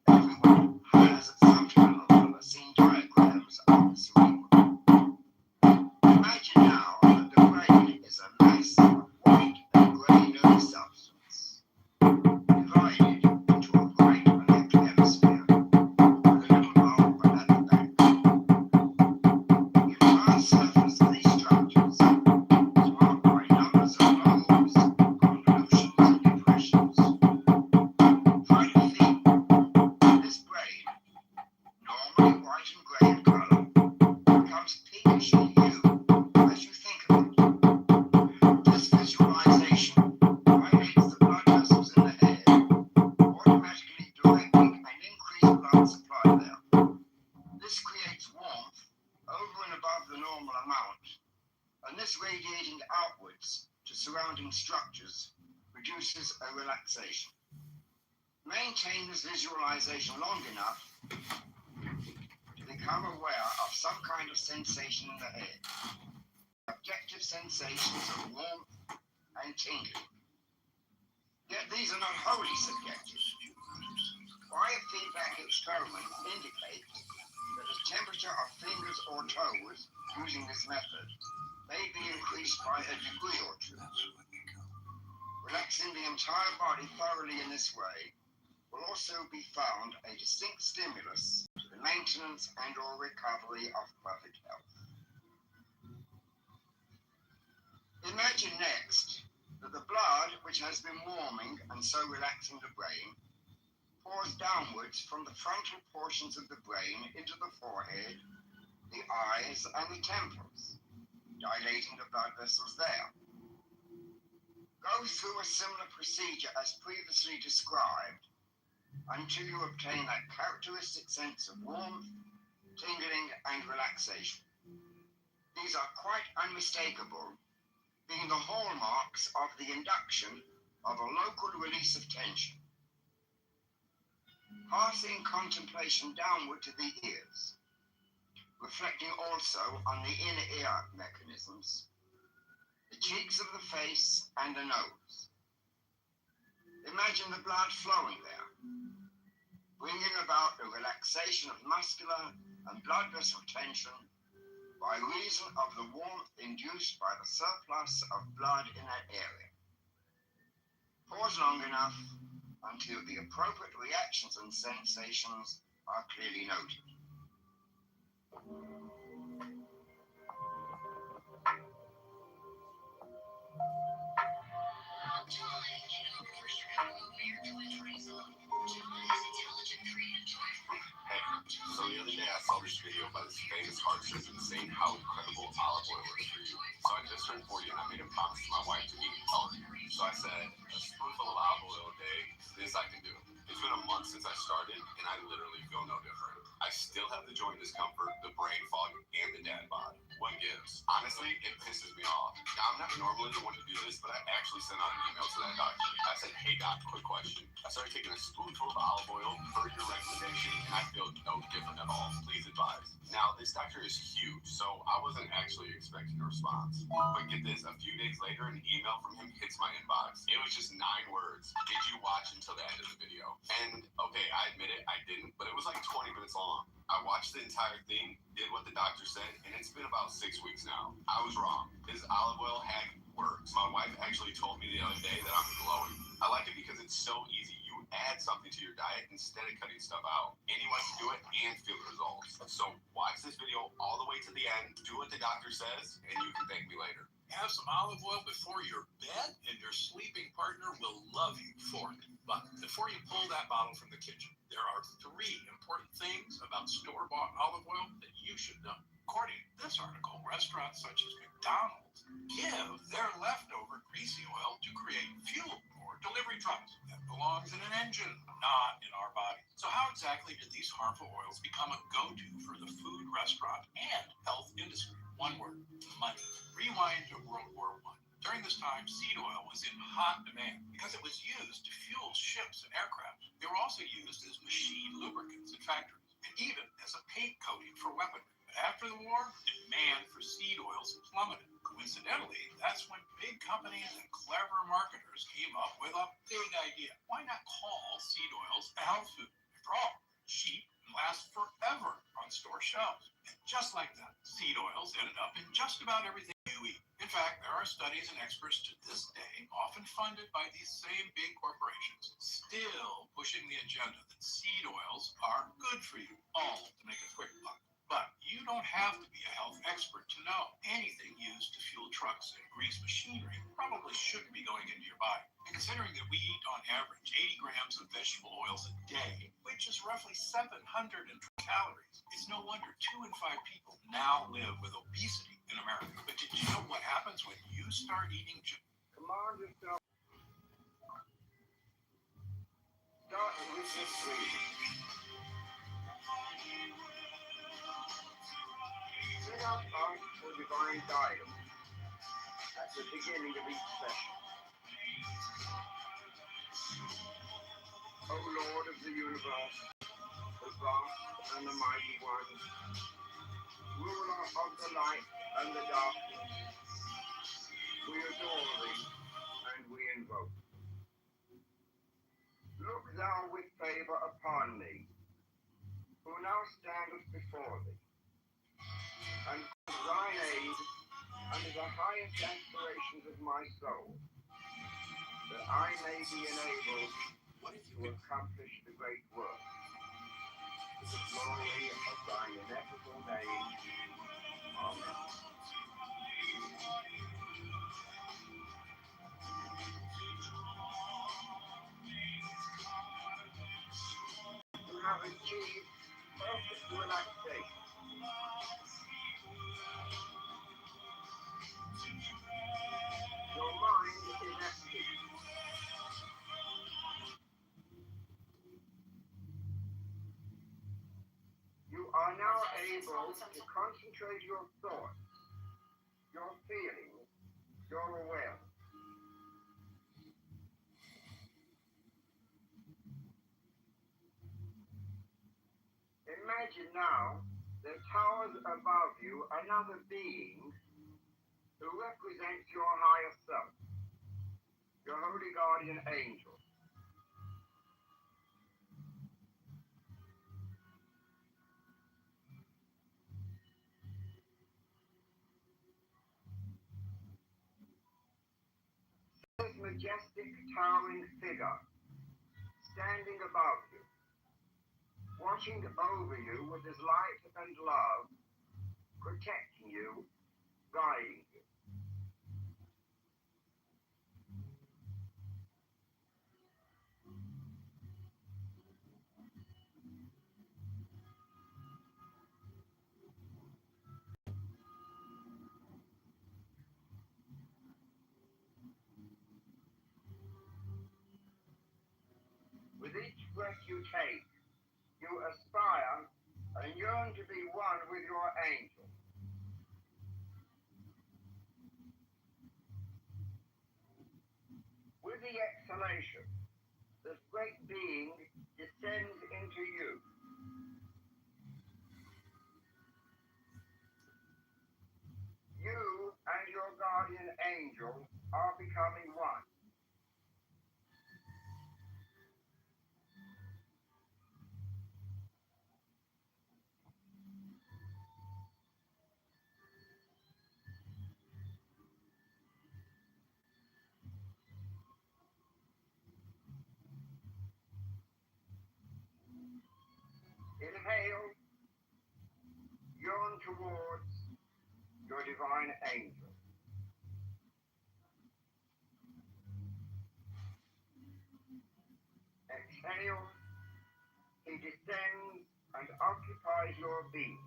Everyone has at some time or other seen diagrams of the cerebrum. Imagine now that the brain is a mass of white and grey nerve substance, divided into a right and left hemisphere, with a little bulb at the back. The entire surface of these structures is marked by numbers of lobes, convolutions, and depressions. Try to feel this brain, normally white and grey in colour, becomes pinkish in hue as you think of it. This visualization vibrates the blood vessels in the head, automatically directing an increased blood supply there. This creates warmth over and above the normal amount, and this radiating outwards to surrounding structures produces a relaxation. Maintain this visualization long enough to become aware of some kind of sensation in the head. Objective sensations of warmth and tingling. Yet these are not wholly subjective. Quiet feedback experiments indicate that the temperature of fingers or toes using this method may be increased by a degree or two. Relaxing the entire body thoroughly in this way will also be found a distinct stimulus to the maintenance and or recovery of perfect health. Imagine next that the blood, which has been warming and so relaxing the brain, pours downwards from the frontal portions of the brain into the forehead, the eyes, and the temples, dilating the blood vessels there. Go through a similar procedure as previously described until you obtain that characteristic sense of warmth, tingling, and relaxation. These are quite unmistakable, being the hallmarks of the induction of a local release of tension. Passing contemplation downward to the ears, reflecting also on the inner ear mechanisms, the cheeks of the face, and the nose. Imagine the blood flowing there, bringing about a relaxation of muscular and blood vessel tension by reason of the warmth induced by the surplus of blood in that area. Pause long enough until the appropriate reactions and sensations are clearly noted. John, Kitover, first you're gonna move here to a tree zone. John is intelligent, creative, joyful. Hey, so the other day I saw this video by this famous heart surgeon saying how incredible olive oil is for you. So I just turned 40 and I made a promise to my wife to eat healthy. So I said, a spoonful of olive oil a day, this I can do. It's been a month since I started and I literally feel no different. I still have the joint discomfort, the brain fog, and the dad bod. What gives? Honestly, it pisses me off. Now, I'm not normally the one to do this, but I actually sent out an email to that doctor. I said, hey doc, quick question. I started taking a spoonful of olive oil per your recommendation, and I feel no different at all. Please advise. Now, this doctor is huge, so I wasn't actually expecting a response. But get this, a few days later, an email from him hits my inbox. It was just 9 words. Did you watch until the end of the video? And, okay, I admit it, I didn't, but it was like 20 minutes long. I watched the entire thing, did what the doctor said, and it's been about 6 weeks now. I was wrong. His olive oil hack works. My wife wife actually told me the other day that I'm glowing. I like it because it's so easy. You add something to your diet instead of cutting stuff out. Anyone can do it and feel the results. So watch this video all the way to the end. Do what the doctor says, and you can thank me later. Have some olive oil before your bed, and your sleeping partner will love you for it. But before you pull that bottle from the kitchen, there are 3 important things about store-bought olive oil that you should know. According to this article, restaurants such as McDonald's give their leftover greasy oil to create fuel for delivery trucks. That belongs in an engine, not in our body. So how exactly did these harmful oils become a go-to for the food, restaurant, and health industry? One word: money. Rewind to World War I. During this time, seed oil was in hot demand because it was used to fuel ships and aircraft. They were also used as machine lubricants in factories, and even as a paint coating for weaponry. But after the war, demand for seed oils plummeted. Coincidentally, that's when big companies and clever marketers came up with a big idea. Why not call seed oils a health food? After all, cheap and last forever on store shelves. And just like that, seed oils ended up in just about everything you eat. In fact, there are studies and experts to this day, often funded by these same big corporations, still pushing the agenda that seed oils are good for you, all to make a quick buck. But you don't have to be a health expert to know anything used to fuel trucks and grease machinery probably shouldn't be going into your body. And considering that we eat on average 80 grams of vegetable oils a day, which is roughly 700 calories, it's no wonder 2 in 5 people now live with obesity in America. But did you know what happens when you start eating Command yourself. Start with this breathing. Set up ask for divine guidance at the beginning of each session. O Lord of the universe, the vast and the mighty one, ruler of the light and the darkness, we adore thee and we invoke. Look thou with favor upon me, who now standeth before thee, and cause thine aid under the highest aspirations of my soul, that I may be enabled to accomplish the great work, to the glory of thine ineffable name. Amen. You have achieved perfect relaxation. Your mind is at peace. You are now able to concentrate your thoughts, your feelings, your awareness. Imagine now there towers above you another being who represents your higher self, your holy guardian angel. This majestic, towering figure standing above you, watching over you with his light and love, protecting you, guiding you. With each breath you take, you aspire and yearn to be one with your angel. With the exhalation, this great being descends into you. You and your guardian angel are becoming one. towards your divine angel. Exhale, he descends and occupies your being.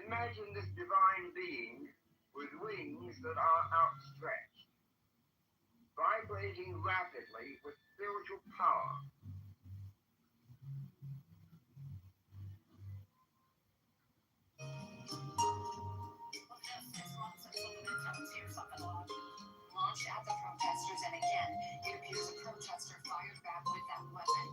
Imagine this divine being with wings that are outstretched, vibrating rapidly with spiritual power. Launched at the protesters, and again, it appears a protester fired back with that weapon.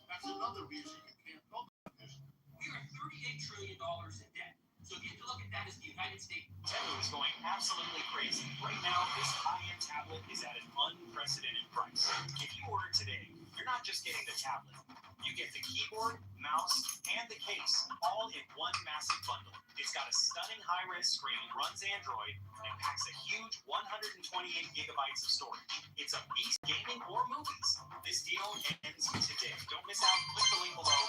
That's another reason you can't vote on this. We are $38 trillion in debt. So if you have to look at that as the United States. Nintendo is going absolutely crazy. Right now, this high-end tablet is at an unprecedented price. If you order today, you're not just getting the tablet. You get the keyboard, mouse, and the case, all in one massive bundle. It's got a stunning high-res screen, runs Android, and packs a huge 128 gigabytes of storage. It's a beast gaming or movies. This deal ends today. Don't miss out. Click the link below.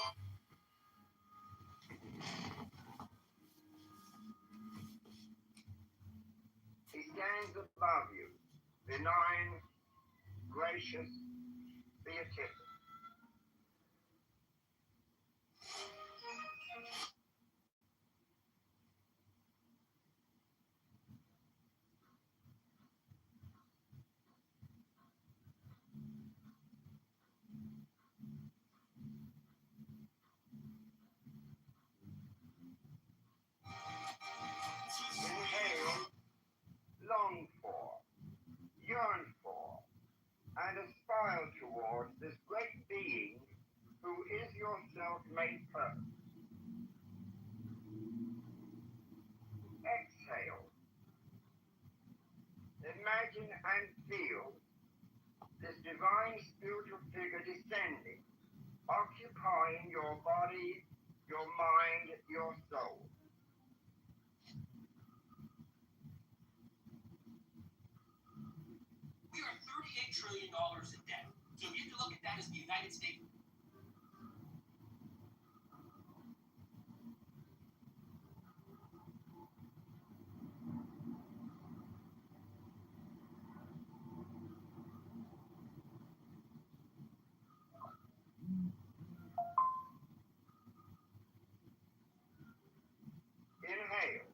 He stands above you, benign, gracious, beatific. Inhale, long for, yearn for, and aspire towards this great being who is yourself made perfect. Exhale. Imagine and feel this divine spiritual figure descending, occupying your body, your mind, your soul. We are $38 trillion in debt. So if you have to look at that as the United States. Inhale.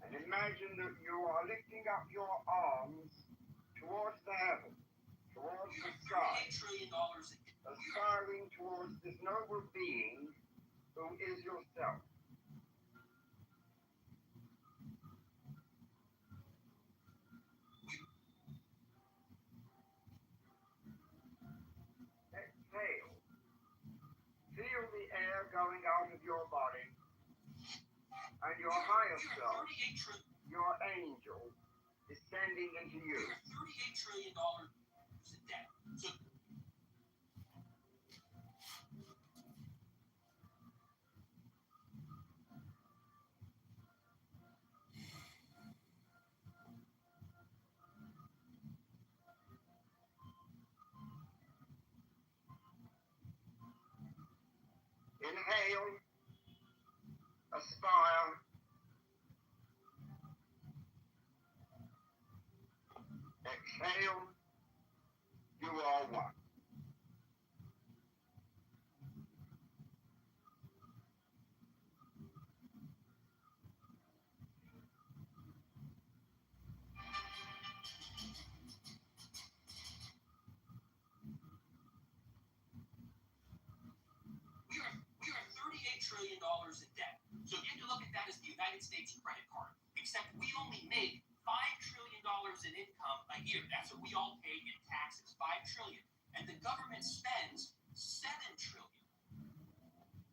And imagine that you are lifting up your arms towards the heavens, towards the sky, aspiring towards this noble being who is yourself. Exhale. Feel the air going out of your body and your higher self, your angel, descending into you. $38 trillion in debt. So Inhale, aspire, exhale, you are one. we are $38 trillion in debt. So if you have to look at that as the United States credit card, except we only make $5 trillion in income a year. That's what we all pay in taxes, $5 trillion. And the government spends $7 trillion.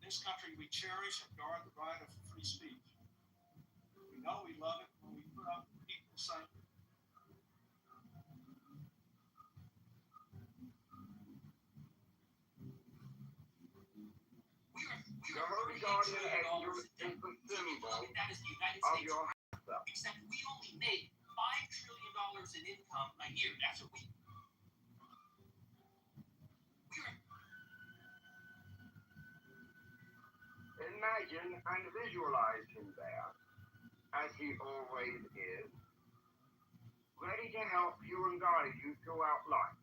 this country we cherish and guard the right of free speech. We know we love it when we put up equal saying. The Holy Guardian Angel is the symbol of your house. Except we only make $5 trillion in income a year. That's what we. Imagine and visualize him there, as he always is, ready to help you and guide you throughout life.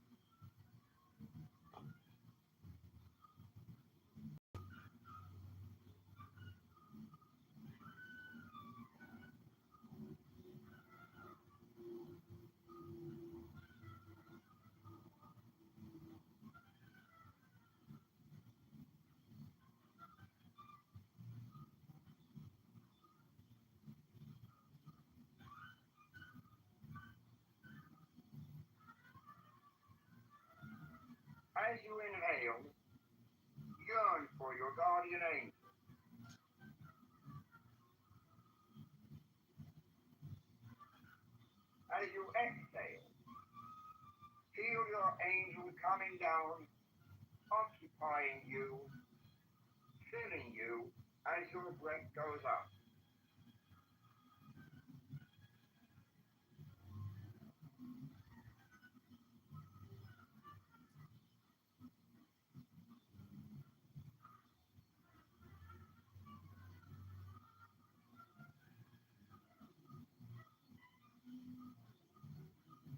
As you inhale, yearn for your guardian angel. As you exhale, feel your angel coming down, occupying you, filling you as your breath goes up.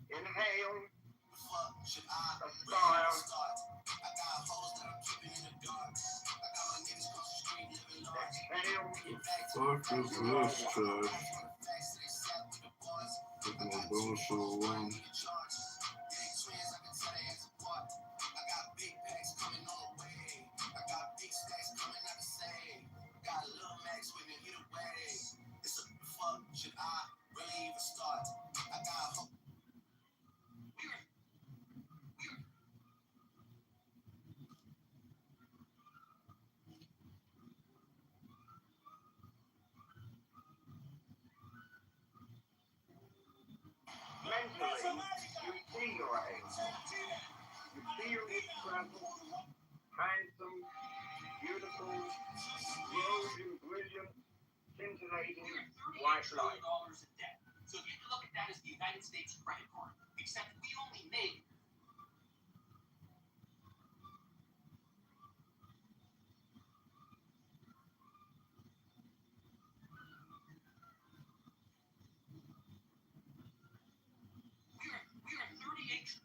Inhale, aspire, exhale. Fuck is this shit? Taking a bullshit one. Mentally, you see your angel. You feel his presence, handsome, beautiful, rose and brilliant, scintillating white light. In debt. So if you can look at that as the United States credit card, except we only make. We are $38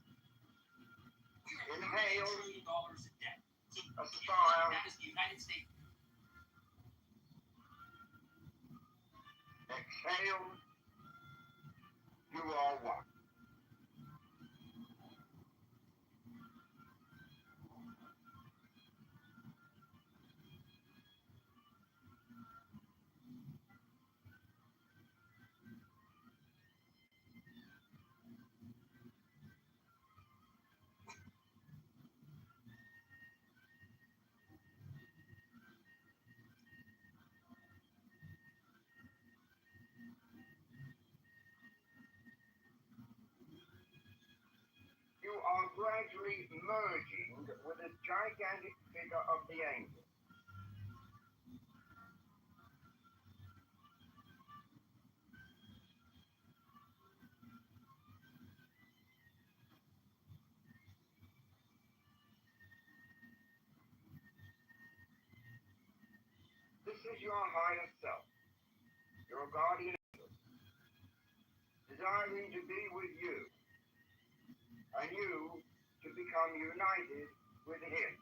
Inhale, trillion in debt. So if you can look aspire, at that as the United States. exhale, you are one. You are gradually merging with the gigantic figure of the angel. This is your higher self, your guardian angel, desiring to be with you, and you to become united with him.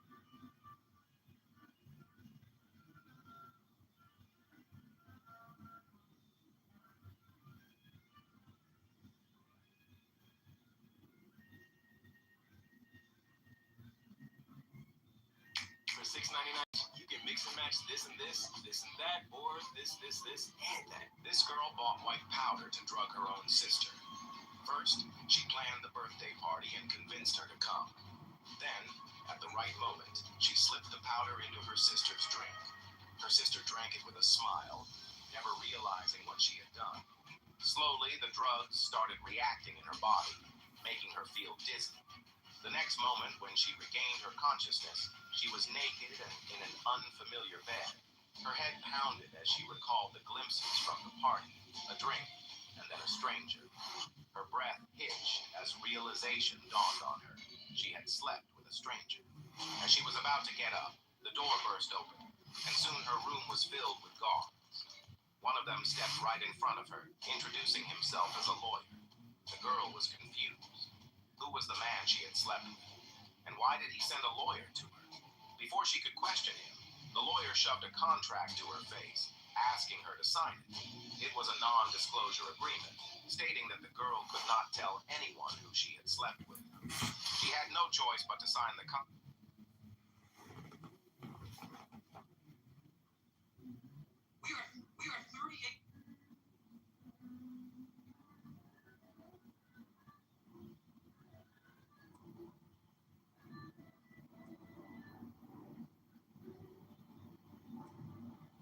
For $6.99, you can mix and match this and this and that, or this, and that. This girl bought white powder to drug her own sister. First, she planned the birthday party and convinced her to come. Then, At the right moment, she slipped the powder into her sister's drink. Her sister drank it with a smile, never realizing what she had done. Slowly, the drugs started reacting in her body, making her feel dizzy. The next moment, when she regained her consciousness, she was naked and in an unfamiliar bed. Her head pounded as she recalled the glimpses from the party, a drink, and then a stranger. Her breath hitched as realization dawned on her. She had slept with a stranger. As she was about to get up, the door burst open, and soon her room was filled with guards. One of them stepped right in front of her, introducing himself as a lawyer. The girl was confused. Who was the man she had slept with? And why did he send a lawyer to her? Before she could question him, the lawyer shoved a contract to her face, asking her to sign it. It was a non-disclosure agreement, stating that the girl could not tell anyone who she had slept with. She had no choice but to sign the contract. We are 38.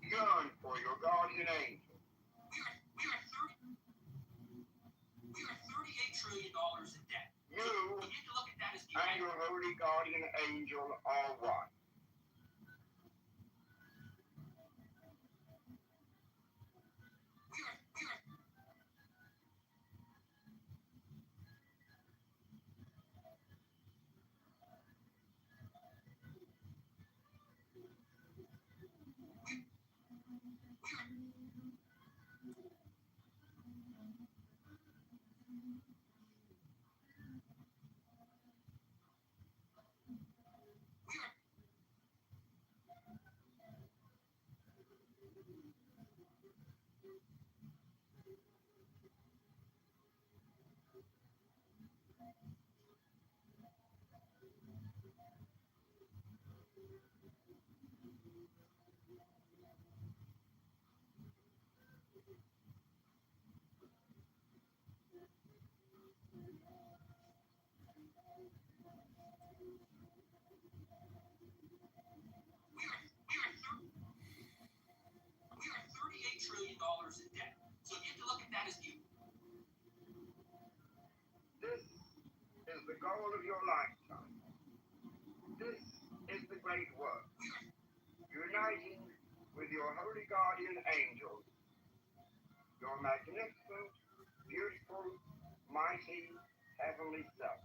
Yearn for your guardian angel. We are $38 trillion in debt. You You need to look at that as the and your holy guardian angel are one. We are $38 trillion in debt. So you have to look at that as the This is the goal of your lifetime. This is the great work. Uniting with your holy guardian angels, your magnificent, beautiful, mighty, heavenly self.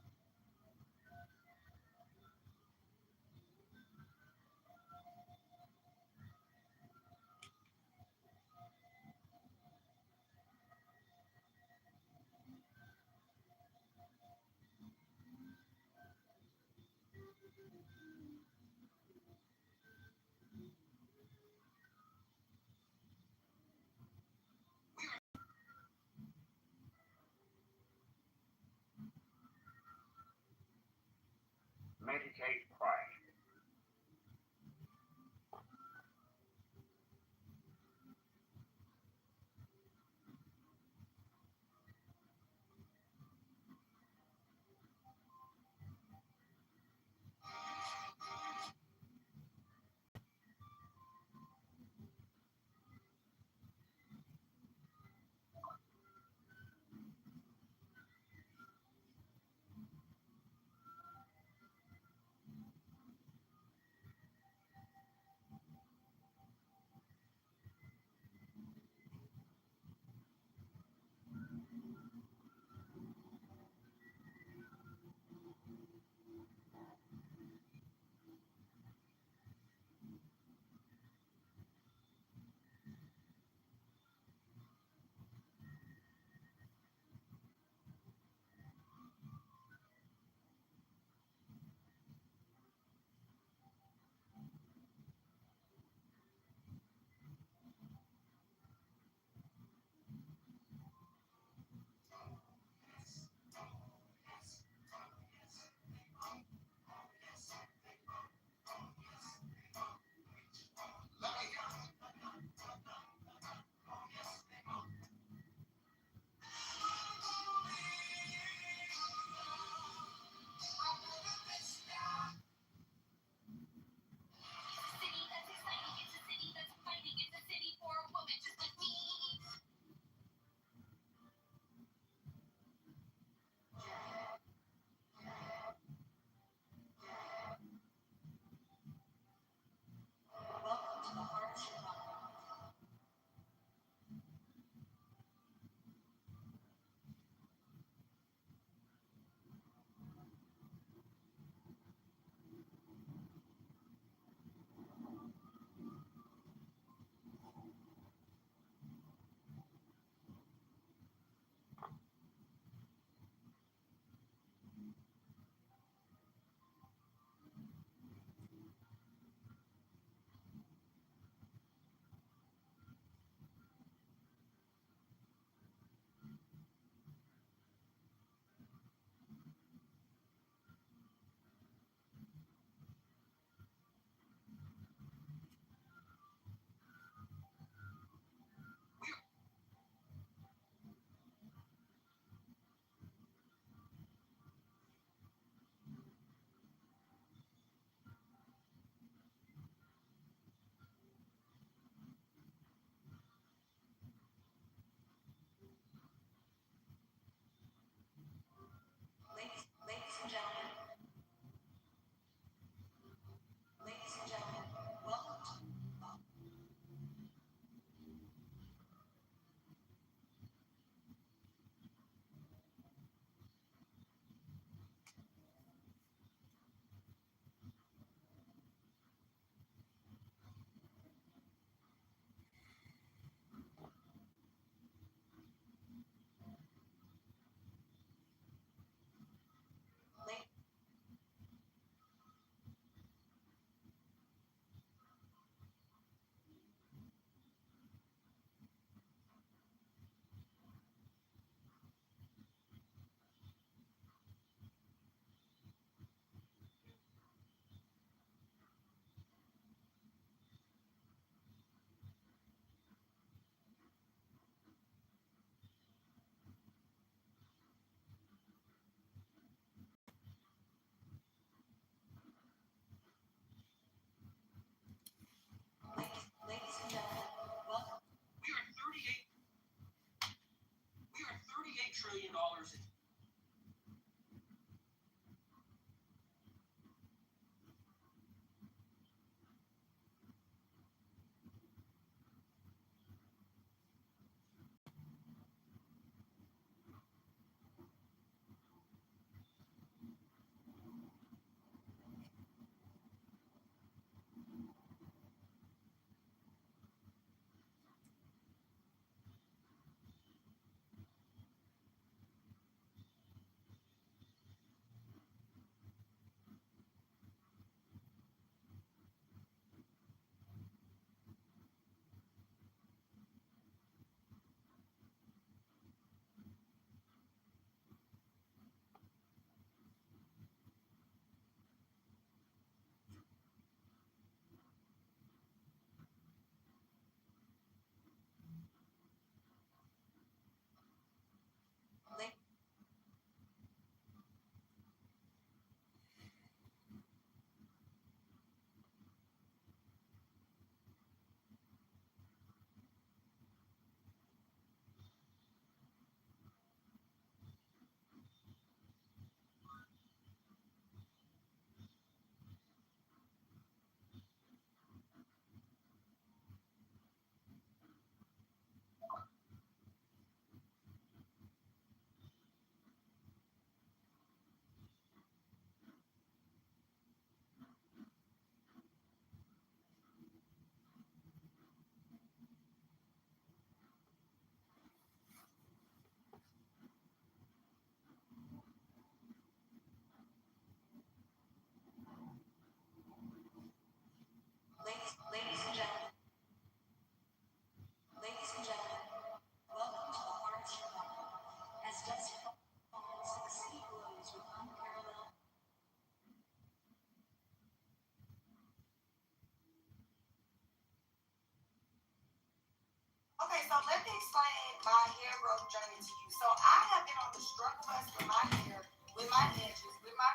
my hair growth journey to you. So I have been on the struggle bus with my hair, with my edges, with my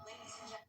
ladies and gentlemen.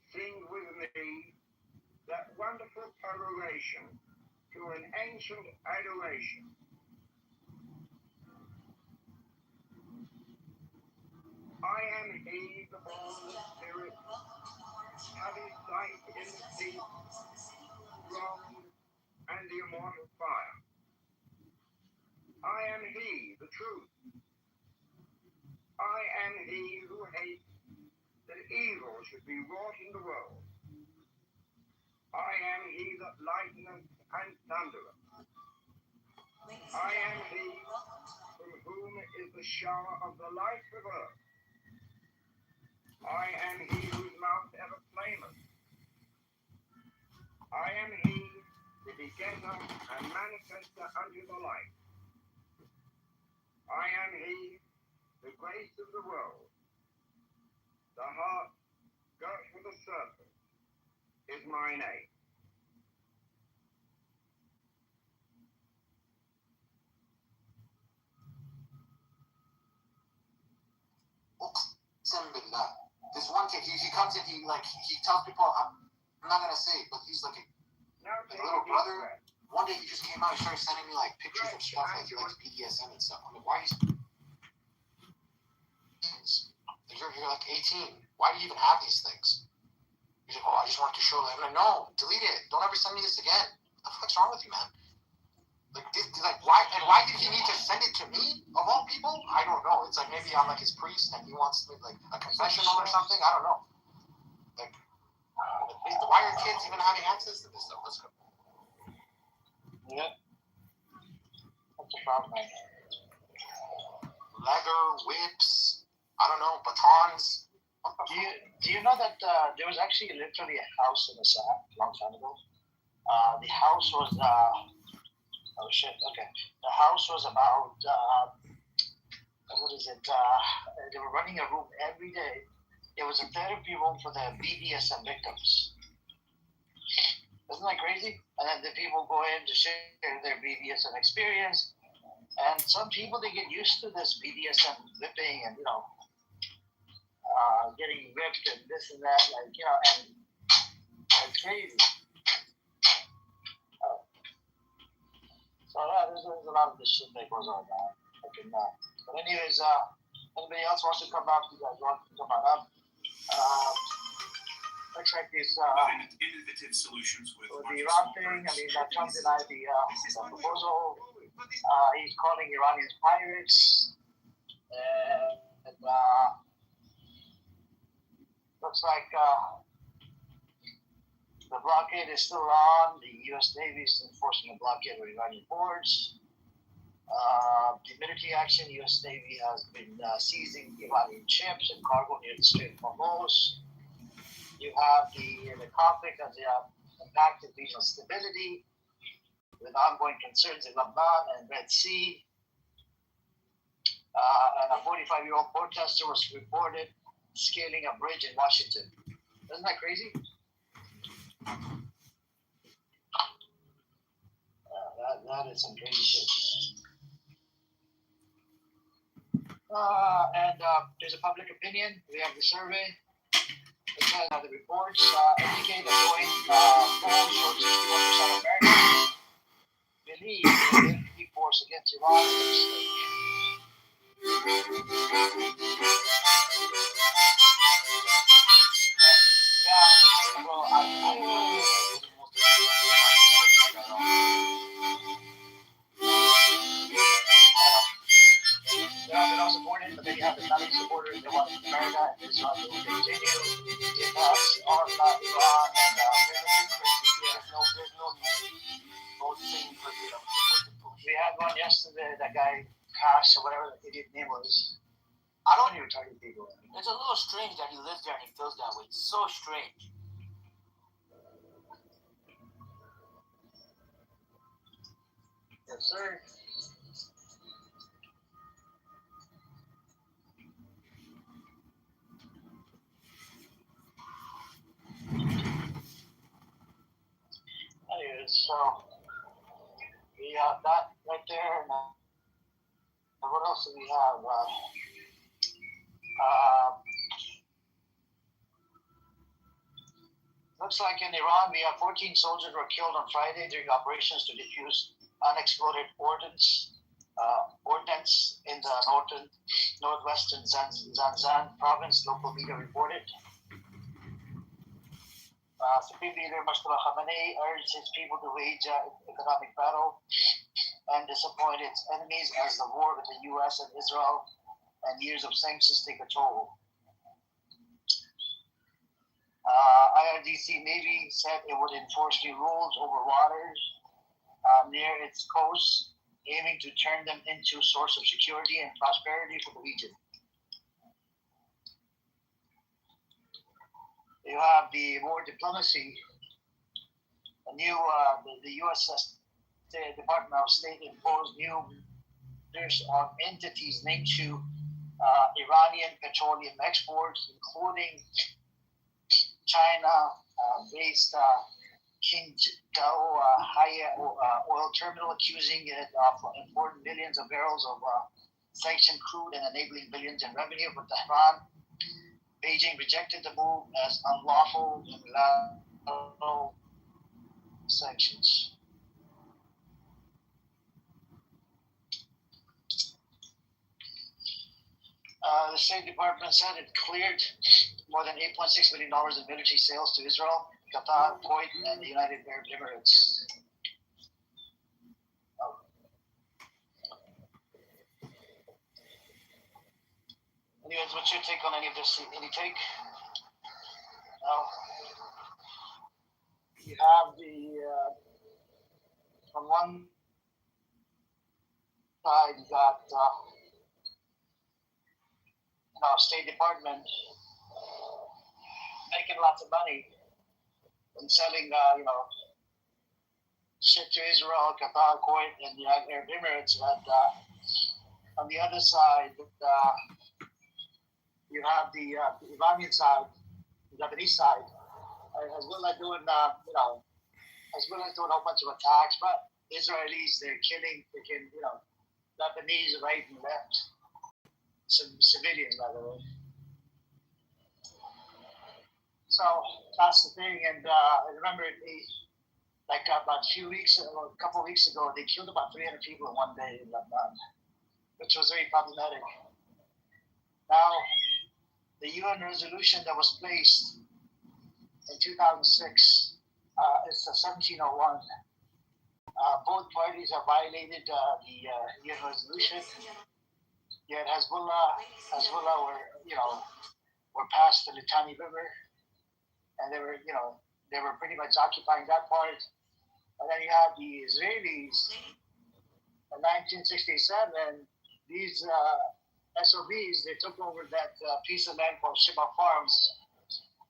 Sing with me that wonderful peroration to an ancient adoration. I am he, the born spirit, having light in the deep, wrong, and the immortal fire. I am he, the truth. I am he who hates that evil should be wrought in the world. I am he that lighteneth and thundereth. I am he from whom is the shower of the light of earth. I am he whose mouth ever flameth. I am he, the begetter and manifester unto the light. I am he, the grace of the world. The heart girt with a serpent is my name. This one kid, he comes in, he tells people, I'm not gonna say it, but he's like a little brother. One day he just came out and started sending me like pictures of stuff like he likes BDSM and stuff. I'm like, why are you? You're like 18. Why do you even have these things? He's like, oh, I just wanted to show them. I'm like, no, delete it. Don't ever send me this again. What the fuck's wrong with you, man? Why did he need to send it to me of all people? I don't know. It's like maybe I'm like his priest and he wants like a confessional or something. I don't know. Like, why are kids even having access to this stuff? Let's go. Yeah. That's a problem, man. Leather, whips, I don't know, batons. Do you know that there was actually literally a house in the South a long time ago? The house was oh shit, okay. The house was about what is it? They were running a room every day. It was a therapy room for the BDSM victims. Isn't that crazy? And then the people go in to share their BDSM experience. And some people, they get used to this BDSM whipping and, getting whipped and this and that, and it's crazy. So there's a lot of this shit that goes on now. But anyways, anybody else wants to come up? You guys want to come on up? Looks like this Innovative solutions with the Iran thing. I mean, Trump denied the proposal. He's calling Iranians pirates, and looks like the blockade is still on. The U.S. Navy is enforcing a blockade on Iranian ports. The military action, U.S. Navy has been seizing Iranian ships and cargo near the Strait of Hormuz. You have the conflict as impacted regional stability with ongoing concerns in Lebanon and Red Sea. And a 45-year-old protester was reported scaling a bridge in Washington. Isn't that crazy? That is some crazy shit. And there's a public opinion. We have the survey. It says the reports indicate that going polls show 61% of Americans believe that the military force against Iran is a mistake. Yeah, well, they're not supporting, but then you have the Islamic supporters. They want America and Israel to continue the attacks on Iran, and there's no thing for them. We had one yesterday. That guy Cash or whatever the idiot name was. I don't even target people. It's a little strange that he lives there and he feels that way. It's so strange. Yes, sir. Anyways, so we have that right there. And what else do we have? Looks like in Iran, we have 14 soldiers were killed on Friday during operations to defuse unexploded ordnance in the northwestern Zanjan province, local media reported. Supreme Leader Mustafa Khamenei urged his people to wage an economic battle and disappoint its enemies as the war with the U.S. and Israel and years of sanctions take a toll. IRGC Navy said it would enforce new rules over waters near its coast, aiming to turn them into a source of security and prosperity for the region. You have the war diplomacy. A new, the U.S. Department of State imposed new measures on entities linked to Iranian petroleum exports, including China-based Qingdao oil terminal, accusing it of importing millions of barrels of sanctioned crude and enabling billions in revenue for Tehran. Beijing rejected the move as unlawful unilateral sanctions. The State Department said it cleared more than $8.6 billion in military sales to Israel, Qatar, Kuwait, and the United Arab Emirates. Anyways, what's your take on any of this? Any take? No. You have the on one side you got State Department making lots of money and selling shit to Israel, Qatar, Kuwait, and the United Arab Emirates. And on the other side, you have the Iranian side, the Lebanese side, as well as doing as well as doing a whole bunch of attacks. But Israelis, they're killing freaking Lebanese right and left, some civilians, by the way. So that's the thing. And I remember about a couple of weeks ago, they killed about 300 people in one day in Lebanon. which was very problematic. Now, the UN resolution that was placed in 2006 is the 1701. Both parties have violated the UN resolution. Yet Hezbollah were past the Litani River, and they were pretty much occupying that part. And then you have the Israelis in 1967. These SOBs, they took over that piece of land called Sheba Farms,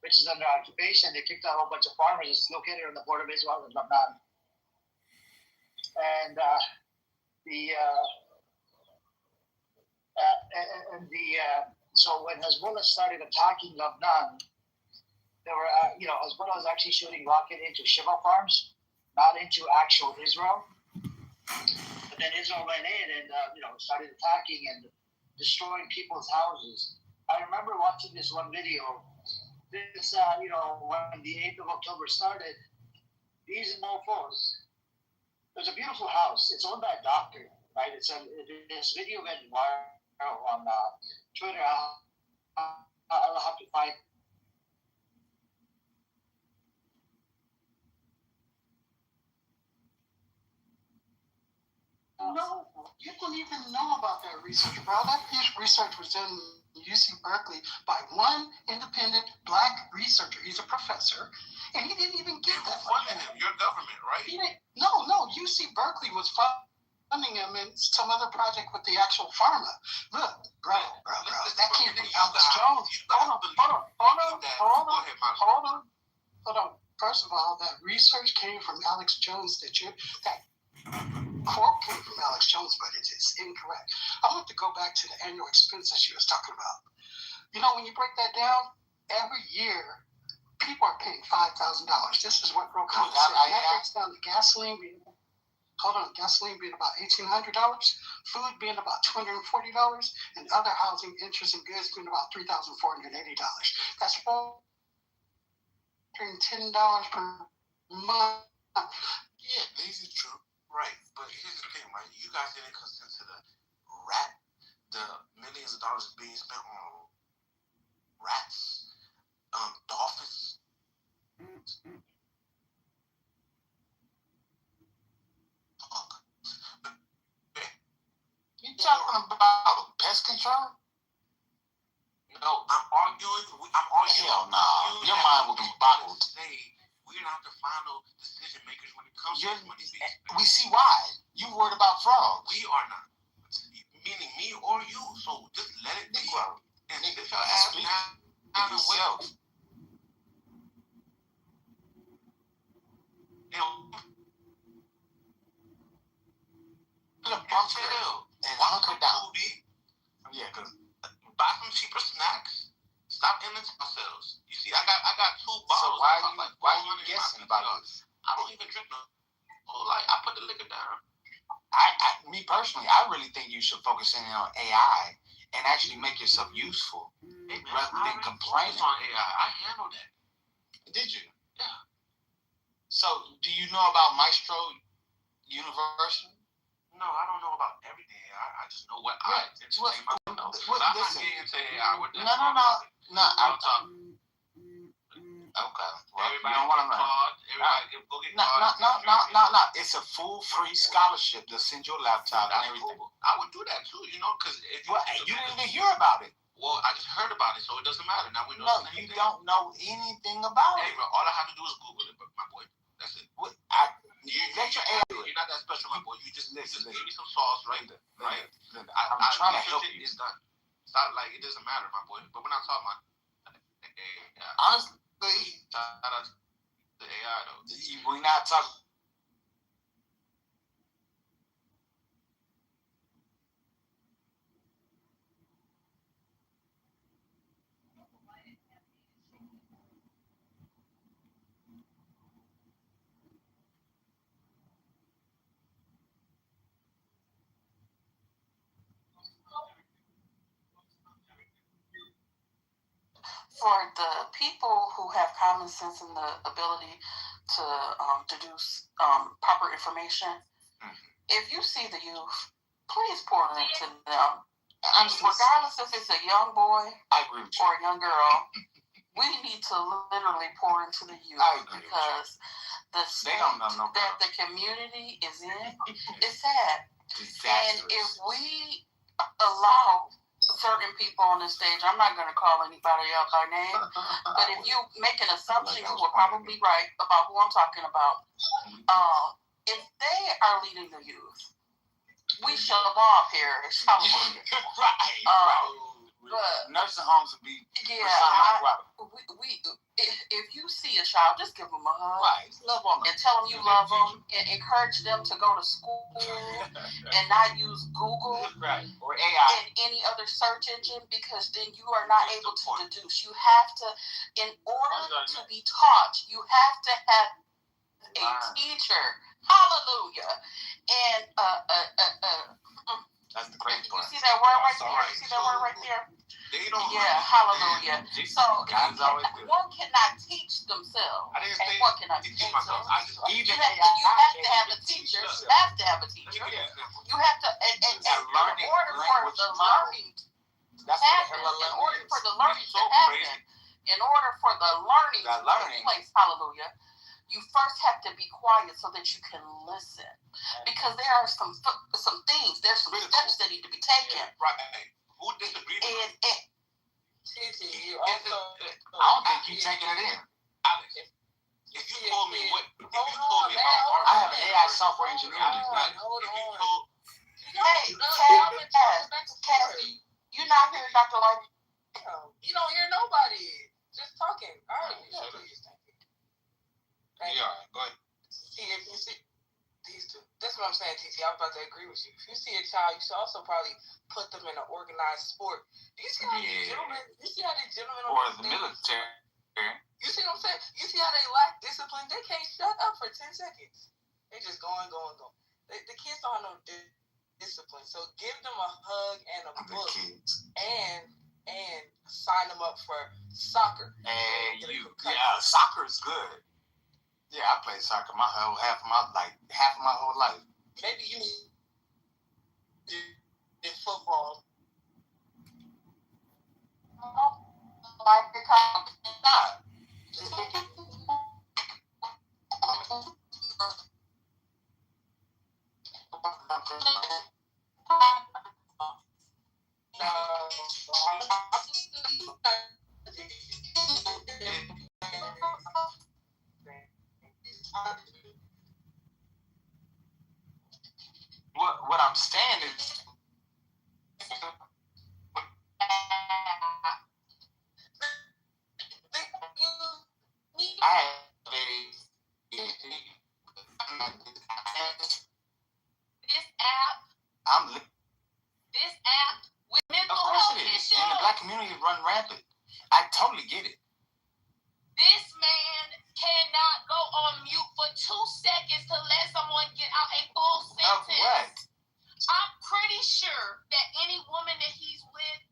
which is under occupation. They kicked out a whole bunch of farmers. It's located on the border of Israel and Lebanon. And so when Hezbollah started attacking Lebanon, there were Hezbollah was actually shooting rocket into Shiva farms, not into actual Israel. But then Israel went in and started attacking and destroying people's houses. I remember watching this one video. This when the 8th of October started, these mofos. There's a beautiful house. It's owned by a doctor, right? This video went viral on Twitter. I'll have to find. No, you don't even know about that research, bro. That research was done in UC Berkeley by one independent black researcher. He's a professor, and he didn't even get that funding. Your government, right? No. UC Berkeley was funding him in some other project with the actual pharma. Look, bro, that can't be Alex Jones. Hold on. First of all, that research came from Alex Jones. That quote came from Alex Jones, but it is incorrect. I want to go back to the annual expense that she was talking about. When you break that down, every year, people are paying $5,000. This is what broke out. That breaks down the gasoline being about $1,800, food being about $240, and other housing, interest, and goods being about $3,480. That's $410 per month. Yeah, this is true. Right, but here's the thing, right? You guys didn't consider the millions of dollars being spent on rats, dolphins. You talking about pest control? No, I'm arguing. Hell no. Your mind will be boggled. We're not the final decision makers when it comes to money. We see why. You worried about fraud. We are not. Meaning me or you. So just let it be. And sit your ass down and wait. And hunker down. Yeah, because buy some cheaper snacks. Stop ending ourselves. You see, I got 2 bottles. So why are you guessing about this? I don't even drink no. I put the liquor down. Me personally, I really think you should focus in on AI and actually make yourself useful rather than complaining. On AI, I handled that. Did you? Yeah. So, do you know about Maestro University? No, I don't know about everything. I just know what I entertain myself. I'm not getting into AI with that. No. Okay. Well, everybody you don't want to learn. Everybody go get No. It's a full free scholarship. They'll send you a laptop and everything. Cool. I would do that too, because you didn't even hear about it. Well, I just heard about it, so it doesn't matter. Now we know. No, you don't know anything about it. Hey, bro, all I have to do is Google it, my boy. That's it. Let your AI do it. You're not that special, my boy. You just give me some sauce, right? I'm trying to help you. It's done. Stop, it doesn't matter, my boy. But we're not talking about honestly, shout out to the AI though. We're not talking. For the people who have common sense and the ability to deduce proper information, if you see the youth please pour into them. Honestly, Regardless if it's a young boy I agree with you. or a young girl, we need to literally pour into the youth I agree because the They state don't know no that better. the community is in is sad. And if we allow certain people on the stage, I'm not going to call anybody out by name, but if you make an assumption, you were probably right about who I'm talking about. If they are leading the youth, we shall all perish. Hallelujah. But nursing homes would be if you see a child, just give them a hug. Right. Love on them. And tell them you love them and encourage them to go to school and not use Google or AI and any other search engine because then you are not able to deduce. You have to, in order to be taught, you have to have a teacher. Hallelujah. And that's the crazy part. You see that word right there? You see that word right there? They don't. Yeah, hallelujah. So one cannot teach themselves. And one cannot teach themselves. You have to have a teacher. You have to have a teacher. You have to, and in order for the learning to happen, in order for the learning to take place, hallelujah, you first have to be quiet so that you can listen. Because there are some things, there's some steps that need to be taken. Right. Who did the breathing? I don't think you taking it in. Alex, if you told me about I have an AI software engineering degree. Hold on. Hey, Cass, you not hearing Dr. Light? You don't hear nobody. Just talking. All right, please. Yeah, go ahead. See, if you see these two, that's what I'm saying, TT. I'm about to agree with you. If you see a child, you should also probably put them in an organized sport. Do you see how these gentlemen? You see how these gentlemen or the military? You see what I'm saying? You see how they lack discipline? They can't shut up for 10 seconds. They just going. The kids don't have no discipline. So give them a hug and a book, and sign them up for soccer. And soccer is good. Yeah, I played soccer half of my whole life. Maybe you did football. What I'm saying is, I have this app with mental of course health it is. issues. And the black community run rampant. I totally get it. This man cannot go on mute for 2 seconds to let someone get out a full sentence. What? I'm pretty sure that any woman that he's with,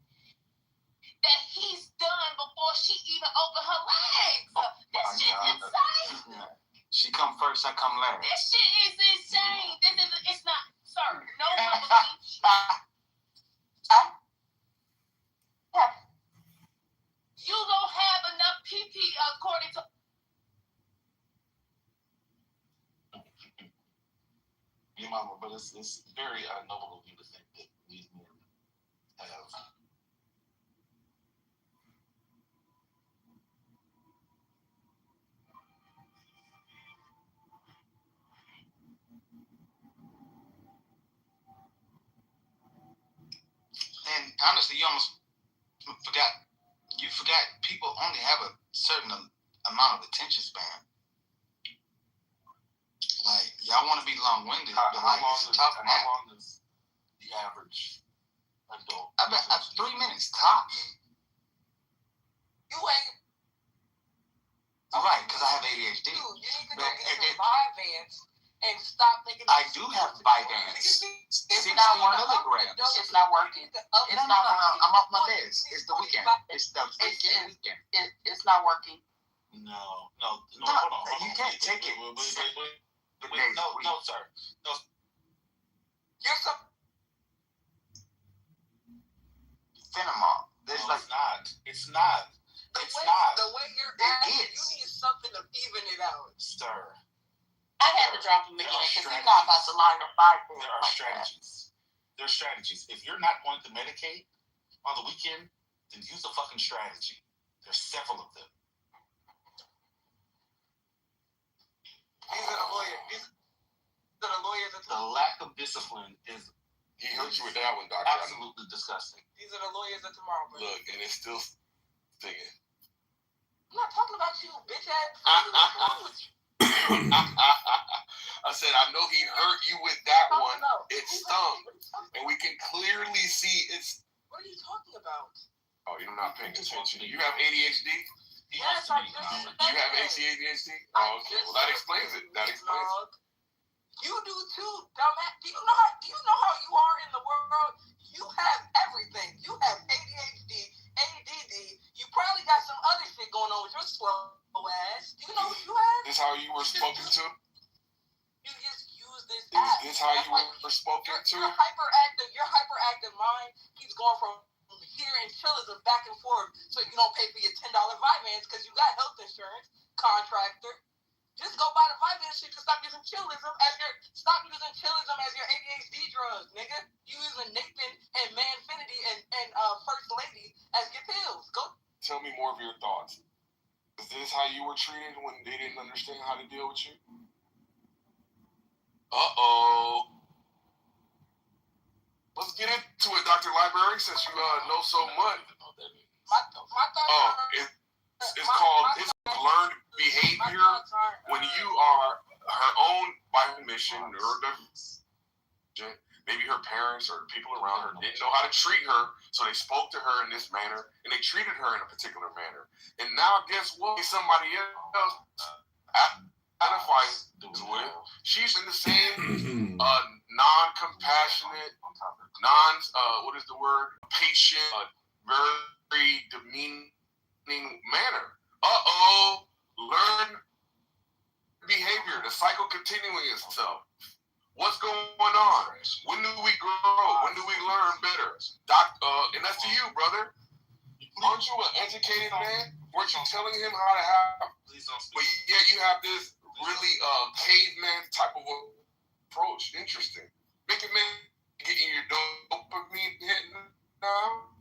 that he's done before she even opened her legs. This shit's insane. She come first, I come last. This shit is insane. It's not, sir. No one believes you. You don't have enough PP according to. Your mama, but it's very noble of you to think that these men have. And honestly, you almost forgot. You forgot people only have a certain amount of attention span. Like, y'all want to be long-winded, but like, it's tough. How long is the average adult? I bet 3 minutes tops. You ain't. Right, because I have ADHD. Dude, you need to go get some Vyvanse and stop thinking. I do have Vyvanse. 60 milligrams. It's not working. No. I'm off my meds. It's the weekend. It's the freaking weekend. It's not working. No. Hold on. You can't take it. Wait, no, sir. No. You're cinema. There's No, like it's not. It's not. The way you're It acting, is. you need something to even it out. Stir. I had to drop him again There are because he's not about to lie to fight me. There are strategies. There are strategies. If you're not going to medicate on the weekend, then use a fucking strategy. There's several of them. These are the lawyers. These are the lawyers. The lack of discipline is He hurt you with that one, Doctor. absolutely disgusting. These are the lawyers of tomorrow, bro. Look, and it's still stinging. I'm not talking about you, bitch ass. What's wrong with you? I said, I know he hurt you with that one. about? It stung. And we can clearly see it's. What are you talking about? Oh, you're not paying attention. You have ADHD? He Yes, has to I be just knowledgeable. said You have that. ADHD? Oh, okay. Well, that explains it. That explains it. You do too, dumbass. Do you know how you are in the world? You have everything. You have ADHD, ADD. You probably got some other shit going on with your slow ass. Do you know what you have? This how you were spoken to? You just use this Is app. this how you were spoken to? Your hyperactive mind keeps going from here and chillism back and forth, so you don't pay for your $10 vitamins because you got health insurance, contractor. Just go buy the vitamins shit to stop using chillism as your ADHD drug, nigga. You using Nathan and Manfinity and First Lady as your pills. Go. Tell me more of your thoughts. Is this how you were treated when they didn't understand how to deal with you? Uh-oh. Let's get into it, Dr. Library, since you know so much. My thoughts It's called learned behavior when you are her own by mission or maybe her parents or people around her didn't know how to treat her, so they spoke to her in this manner and they treated her in a particular manner. And now guess what? Somebody else identifies with. She's in the same non-compassionate, what is the word? Patient, very demeaning manner. Learn behavior. The cycle continuing itself. What's going on? When do we grow? When do we learn better? And that's to you, brother. Aren't you an educated man? Weren't you telling him how to have? But yet you have this really caveman type of approach. Interesting. Make it getting your dopamine hit now.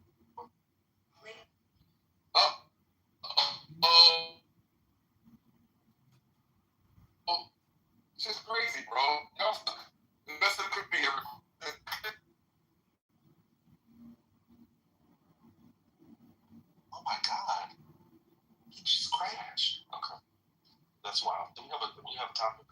It's just crazy, bro. That's the could be Oh my God. He just crashed. Okay. That's wild. Do we have a topic?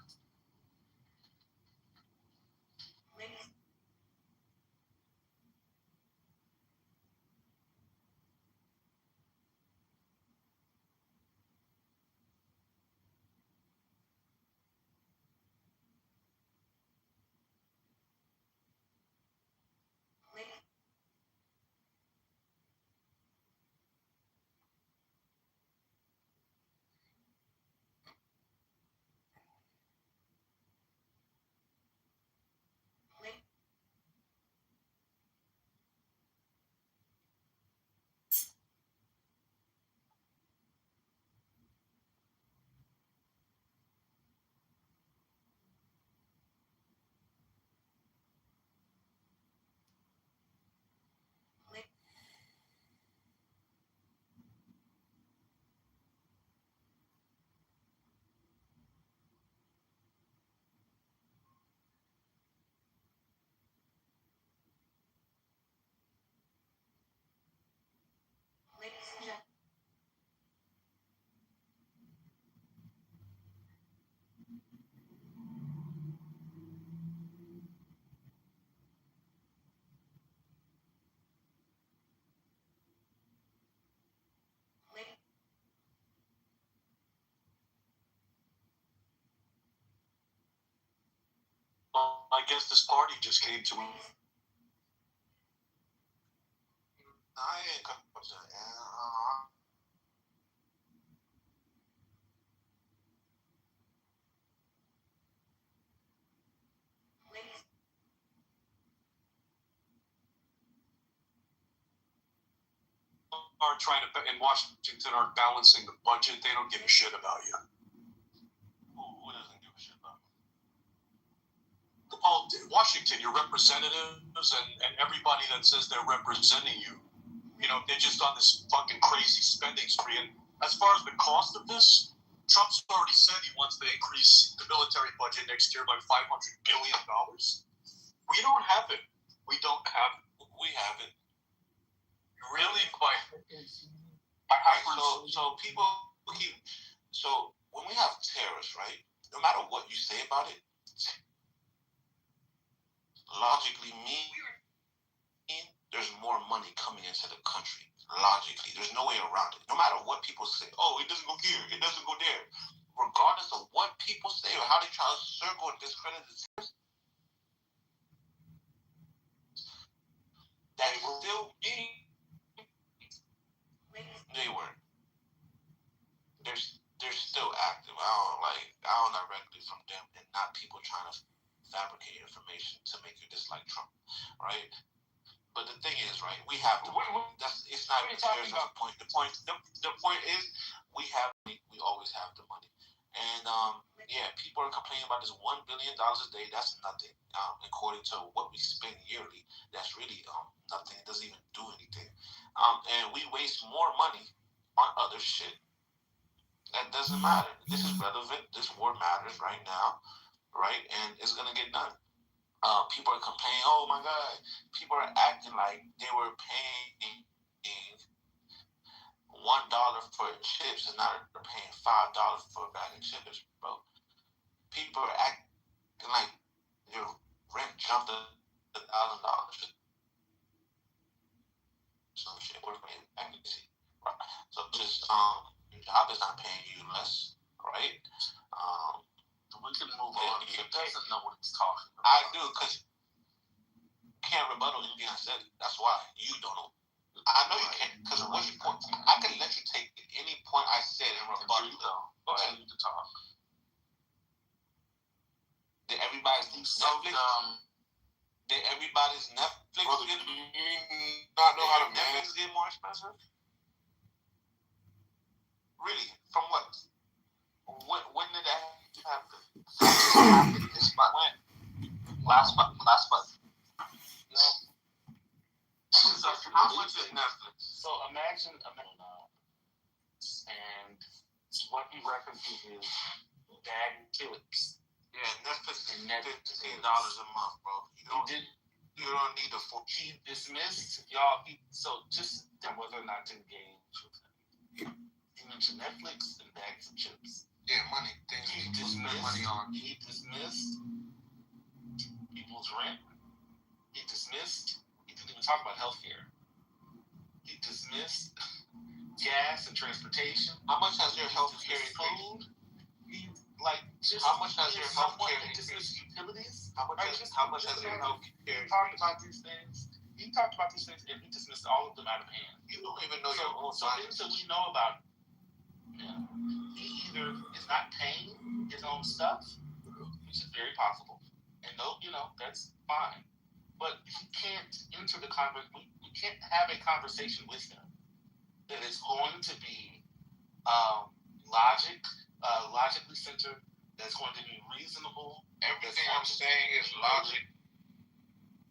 I guess this party just came to an I ain't coming to are trying to, in Washington, are balancing the budget. They don't give a shit about you. Who doesn't give a shit about me? All Washington, your representatives and everybody that says they're representing you, you know, they're just on this fucking crazy spending spree. And as far as the cost of this, Trump's already said he wants to increase the military budget next year by $500 billion. We don't have it. We don't have it. We have it. Really quite. So people keep. So when we have tariffs, right? No matter what you say about it, logically, there's more money coming into the country. Logically, there's no way around it. No matter what people say, oh, it doesn't go here, it doesn't go there. Regardless of what people say or how they try to circle and discredit the tariffs, that still they were. They're still active. I don't directly from them and not people trying to fabricate information to make you dislike Trump, right? But the thing is, right, we have to. It's not even the point. The point is, we always have the money, and yeah, people are complaining about this $1 billion a day. That's nothing, according to what we spend yearly. That's really nothing. It doesn't even do anything, and we waste more money on other shit that doesn't matter. This is relevant. This war matters right now, right, and it's gonna get done. People are complaining, oh my God, people are acting like they were paying $1 for chips and now they're paying $5 for a bag of chips, bro. People are acting like their rent jumped $1,000. Some shit we're paying accuracy. Right? So just your job is not paying you less, right? We can move on. He doesn't know what he's talking about. I do, because can't rebuttal anything I said. That's why you don't know. I know you can't, because what's your point? I can let you take any point I said and rebuttal. You don't. Go ahead to talk. Did everybody's Netflix? Did everybody's Netflix get? Do you not know how to Netflix get more expensive? Really? From what? When did that happen? This month. When? Last month. No. So how much is Netflix? So imagine, and what he references is bag chips. Yeah, Netflix is $15 a month, bro. You don't need the He dismissed y'all. So just whether or not to engage with him. He mentioned Netflix and bags of chips. Yeah, money. Things He people spend dismissed money on. He dismissed people's rent. He didn't even talk about healthcare. He dismissed gas and transportation. How much has your healthcare food? How much has your healthcare dismissed utilities? How much has your healthcare? He talked about these things. And he dismissed all of them out of hand. You don't even know your own So things that we know about him, he either is not paying his own stuff, which is very possible, and that's fine. But he can't enter the conversation. We can't have a conversation with him that is going to be logically centered, that's going to be reasonable. Everything I'm saying is logic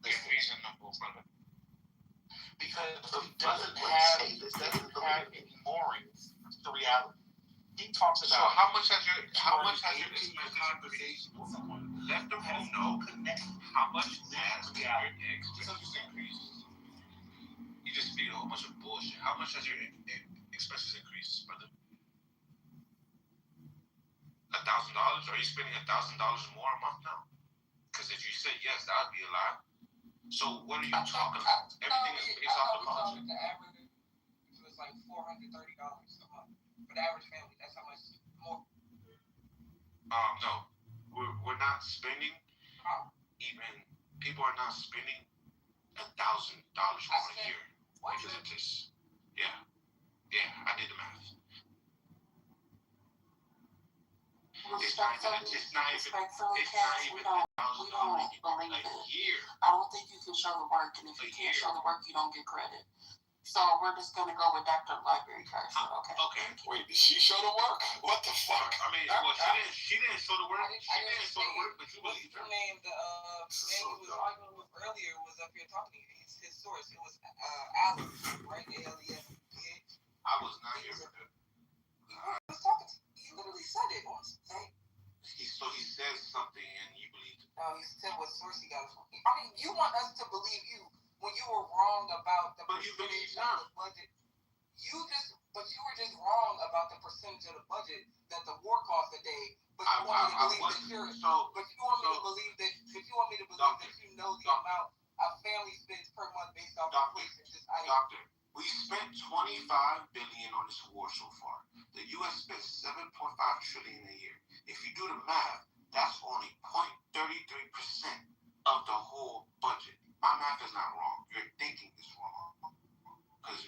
and reasonable, brother. Because he doesn't have any moorings to reality. He talks about. So how much has your conversation with someone? Let the room know how much has your increased. You just feed a whole bunch of bullshit. How much has your expenses increased, brother? $1,000? Are you spending $1,000 more a month now? Because if you said yes, that would be a lie. So what are you talking about? Everything is based off the cost. The average was like $430 a month for the average family. That's how much more. No, we're not spending. Even people are not spending $1,000 more a year because of this. Yeah, I did the math. It's not even $1,000 a year. I don't think you can show the work, and if you can't show the work, you don't get credit. So we're just gonna go with Dr. Library card. So okay. Okay. Wait, did she show the work? What the fuck? I mean, well, she didn't show the work. She didn't show the work, but you believe her. Name the man who was arguing with earlier was up here talking to you. His source. It was Alex, right? ALEX. I was not here for that. He was talking to you. He literally said it on stage. So he said something and you believed it. No, he said what source he got it from. I mean, you want us to believe you when you were wrong about the percentage of the budget. But you were just wrong about the percentage of the budget that the war costs a day. But you want me to believe that you want me to believe that you know the amount a family spends per month based off inflation. Doctor, we spent $25 billion on this war so far. The U.S. spent $7.5 trillion a year. If you do the math, that's only 0.33% of the whole budget. My math is not wrong. You're thinking it's wrong. Because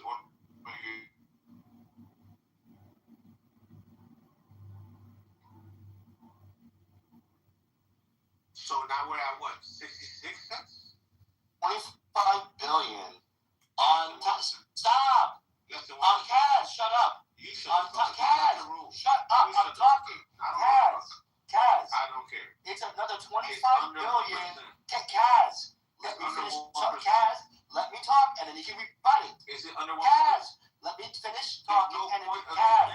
so now we're at what? 66 cents? 25 billion on stop. On Kaz, shut up. Kaz, shut up. I'm talking. Kaz. I don't care. It's another 25 billion. Kaz, let me finish. Kaz, let me talk, and then you can rebut it. Is it under 1%? Kaz, let me finish talking, and then Kaz,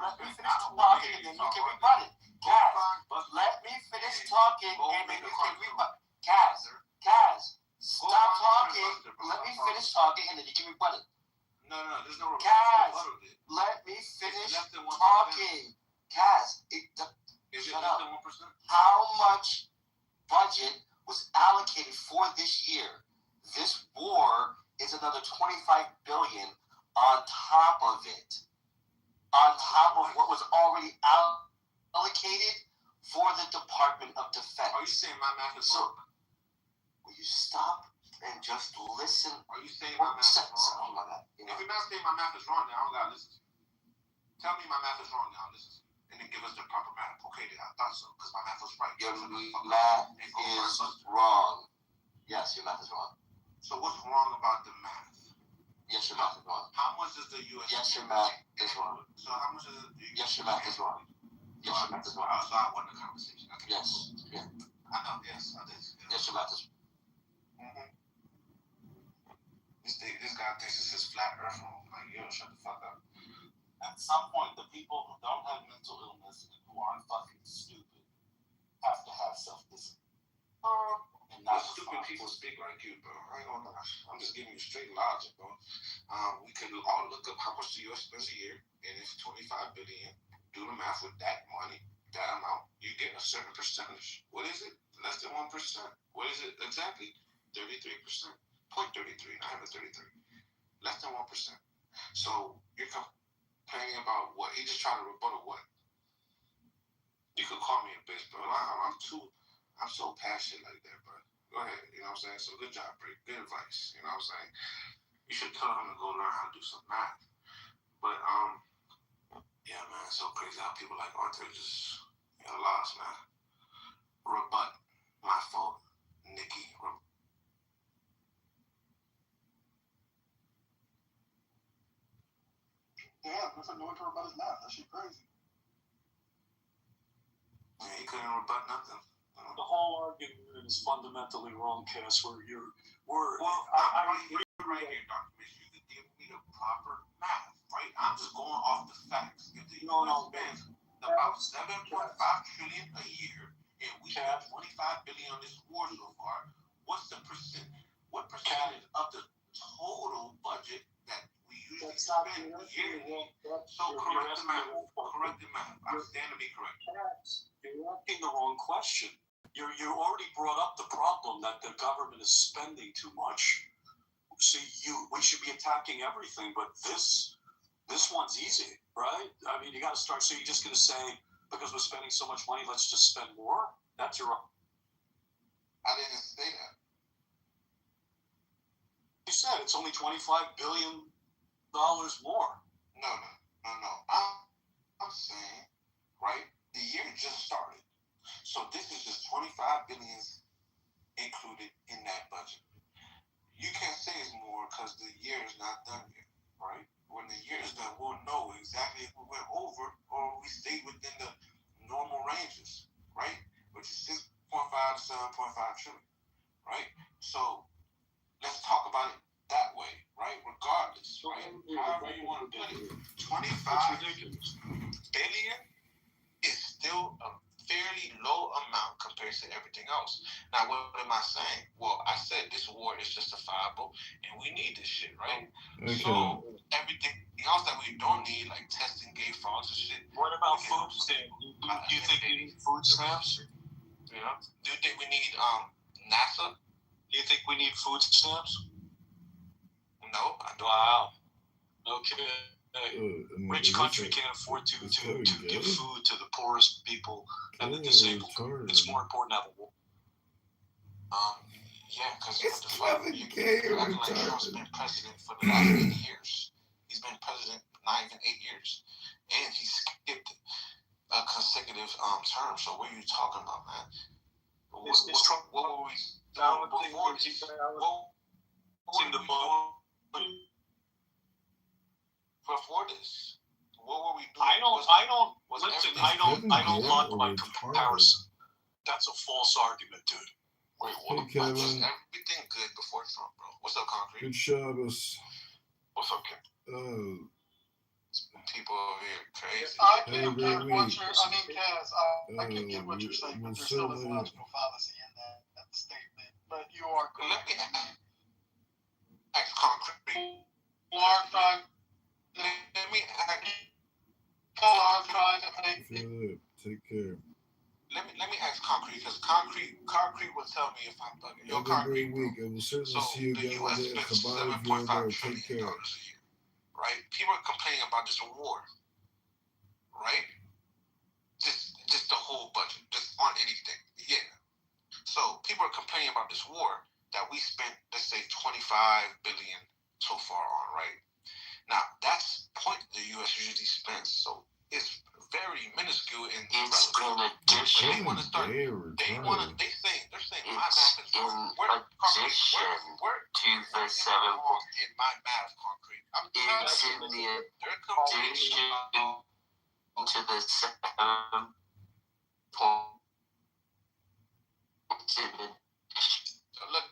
let me finish talking, and then you can rebut it. Kaz, let me finish talking, and then you can rebut. Kaz, stop talking. Let me finish talking, and then you can rebut it. No, there's no rebuttal. Kaz, let me finish talking. Kaz, shut up. How much budget was allocated for this year? This war is another 25 billion on top of it. On top of what was already allocated for the Department of Defense. Are you saying my math is wrong? Will you stop and just listen? Are you saying my math is wrong? Oh my God. If you're not saying my math is wrong, then I don't gotta listen to you. Tell me my math is wrong now, listen to me. And then give us the proper math. Okay, I thought so, because my math was right. Your math is wrong. Yes, your math is wrong. So what's wrong about the math? Yes, your math is wrong. How much is the U.S. Yes, your math is wrong. So how much is it? Yes, your math is wrong. Yes, your math is wrong. So I won the conversation. Okay. Yes. Yeah. I know. Yes, I did. Yes, your math is wrong. This guy thinks it's his flat earth room. Like, yo, shut the fuck up. At some point, the people who don't have mental illness and who aren't fucking stupid have to have self-discipline. And not stupid people speak like you, bro. I ain't gonna lie. I'm just giving you straight logic, bro. We could all look up how much the U.S. spends a year, and it's 25 billion. Do the math with that money, that amount, you get a certain percentage. What is it? Less than 1%. What is it exactly? 33%. 0.33. I have a 33. Less than 1%. So you're complaining about what? He just trying to rebuttal what? You could call me a bitch, bro. I'm so passionate like that, bro. Go ahead, you know what I'm saying? So good job, Brick. Good advice, you know what I'm saying? You should tell him to go learn how to do some math. But, yeah, man, it's so crazy how people like Arthur just, lost, man. Rebut. My fault, Nikki. Yeah, if I know what to rebut his math, that shit crazy. Yeah, he couldn't rebut nothing. The whole argument is fundamentally wrong, Cass. I agree right here, Dr. Mitchell. You could give me the proper math, right? I'm just going off the facts. If the U.S. spends about 7.5 trillion a year, and we have 25 billion on this war so far, what's the percent? What percentage of the total budget that we usually spend yearly? So correct the math. Correct the math. I stand to be correct. You're asking the wrong question. You already brought up the problem that the government is spending too much. See, we should be attacking everything, but this one's easy, right? I mean, you got to start. So you're just going to say, because we're spending so much money, let's just spend more? That's your. I didn't say that. You said it's only $25 billion more. No. I'm saying, right? The year just started. So this is just 25 billion included in that budget. You can't say it's more because the year is not done yet, right? When the year is done, we'll know exactly if we went over or we stayed within the normal ranges, right? Which is 6.5 to 7.5 trillion, right? So let's talk about it that way, right? Regardless, right? However you want to put it, 25 billion is still a fairly low amount compared to everything else. Now, what am I saying? Well, I said this war is justifiable and we need this shit, right? Okay. So everything else that we don't need, like testing gay frauds and shit. What about food stamps? Do you think we need food stamps? Yeah. Do you think we need NASA? Do you think we need food stamps? No, I don't. Wow. Okay. Rich is country this can't afford to very give gay? food to the poorest people and the Oh, disabled. retarded. It's more important to have a war. Yeah, because It's what the fuck? clever You're gay or acting like Trump's retarded. been president for the last 8 years. He's been president not even 8 years, and he skipped a consecutive term. So what are you talking about, man? What were we doing before this? Before this? What were we doing? I don't like my retarded. comparison. That's a false argument, dude. Wait, Hey, was Kevin. everything good before Trump, bro? What's up, Concrete? Good Shabbos. What's up, Kevin? Oh, People over here crazy. I have a can great get week. what you're, I mean, Kaz, I can get what you're saying, but we'll there's still a certainly- logical fallacy in that statement. But you are Let correct. me ask Concrete. Large time. Let me ask. I'm trying to make Philip, take care. Let me ask Concrete, because Concrete will tell me if I'm bugging. Yo, Have a Concrete, great week. I will certainly so see you the again U.S. one day. spends Chabad if you're there. $7.5 Take trillion care. a year, right? People are complaining about this war, right? Just the whole budget, just on anything, yeah. So people are complaining about this war that we spent, let's say, $25 billion so far on, right? Now that's point the U.S. usually spends, so it's very minuscule in It's in addition. they want to start. They're saying my math is To the 7. in my math, Concrete. I'm trying It's to in the they're complaining addition about to the 7 point. look.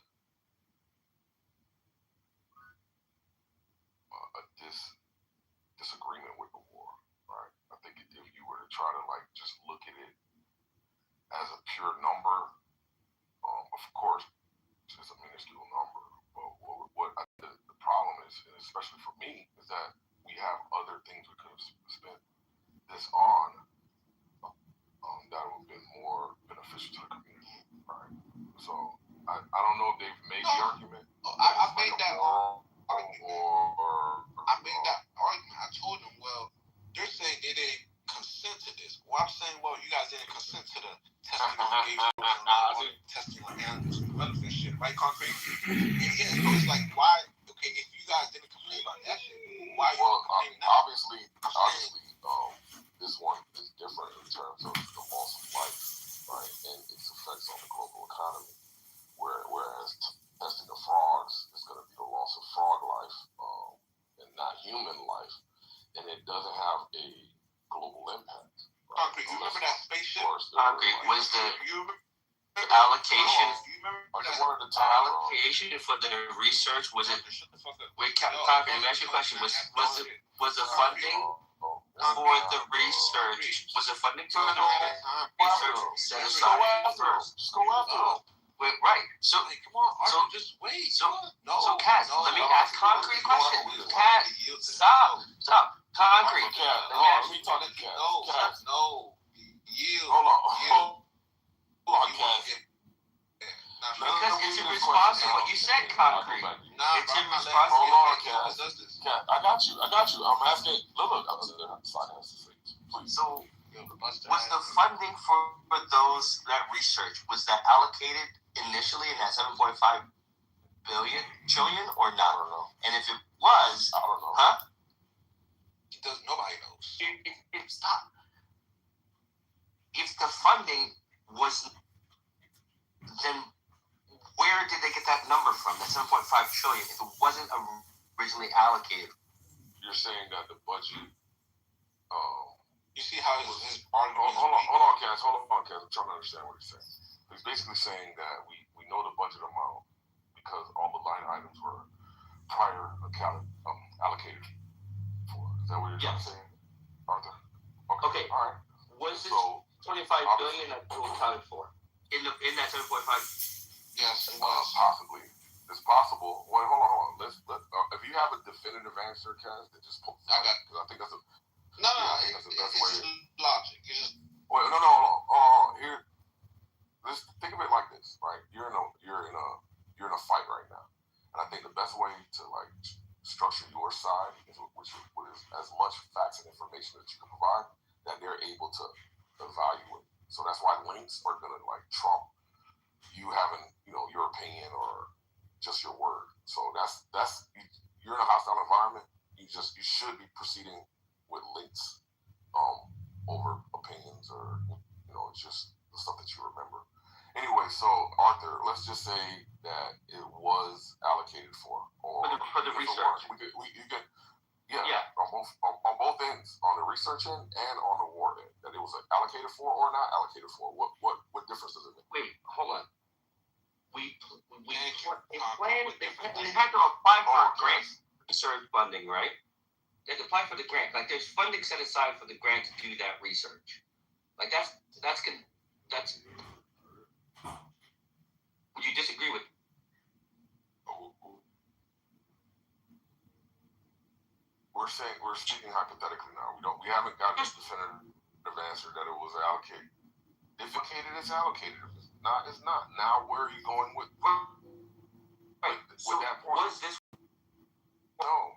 Disagreement with the war, right? I think if you were to try to like just look at it as a pure number, of course, it's a minuscule number. But the problem is, and especially for me, is that we have other things we could have spent this on that would have been more beneficial to the community, right? So I don't know if they've made the argument. I made that argument. I made that argument. I told them, well, they're saying they didn't consent to this. Well, I'm saying, well, you guys didn't consent to the testing on gay folks, testing on animals, and the welfare shit, right? Concrete. Yeah, so it's like, why? Okay, if you guys didn't complain about that shit, why are you complaining now? Obviously, this one is different in terms of the loss of life, right, and its effects on the global economy. Whereas testing of frogs is going to be the loss of frog life and not human life, and it doesn't have a global impact. Right? Concrete, you remember that spaceship? Concrete was the allocation. Allocation for the research was it? Wait, Concrete, let me ask you a question. Was the funding for the research? Was the funding for the research set aside first? Just go after it. Wait, right. So, come on, Arthur, just wait. So, Kaz, let me ask Concrete a question. Kaz, stop. Concrete. Let me talk to Kaz. No. Yield. Hold on, Kaz. Because it's in response to what you said, Concrete. It's in response to hold on, Kaz. I got you. I'm asking. Look, please. So, was the funding for those that research, was that allocated initially in that 7.5 trillion or not? I don't know. And if it was, I don't know. Huh? Nobody knows. Stop. If the funding was, then where did they get that number from? The 7.5 trillion. If it wasn't originally allocated. You're saying that the budget. You see how his argument. Hold on, Cass. I'm trying to understand what he's saying. He's basically saying that we know the budget amount because all the line items were prior allocated for. Is that what you're trying to say, Arthur? Okay. All right. Was this So, $25 billion that was accounted for in that 7.5? Yes, it was. Possibly. It's possible. Wait, hold on. Let if you have a definitive answer, Cass, then just pull. I got. Because I think that's a. No, that's the best way. Logic. It's just. Wait, no. Here, let's think of it like this, right? You're in a fight right now, and I think the best way to like structure your side is with as much facts and information that you can provide that they're able to evaluate. So that's why links are gonna like trump you having your opinion or just your word. So that's you're in a hostile environment. You should be proceeding with links over opinions or it's just the stuff that you remember. Anyway, so Arthur, let's just say that it was allocated for the research. You get on both ends, on the research end and on the war end, that it was allocated for or not allocated for. What difference does it make? Wait, hold on. They had to apply for grant research funding, right? They had to apply for the grant. Like there's funding set aside for the grant to do that research. Like that's. Would you disagree with? We're speaking hypothetically now. We haven't got this definitive answer that it was allocated. If it's allocated. If it's not, it's not. Now where are you going with that point? What is this? No.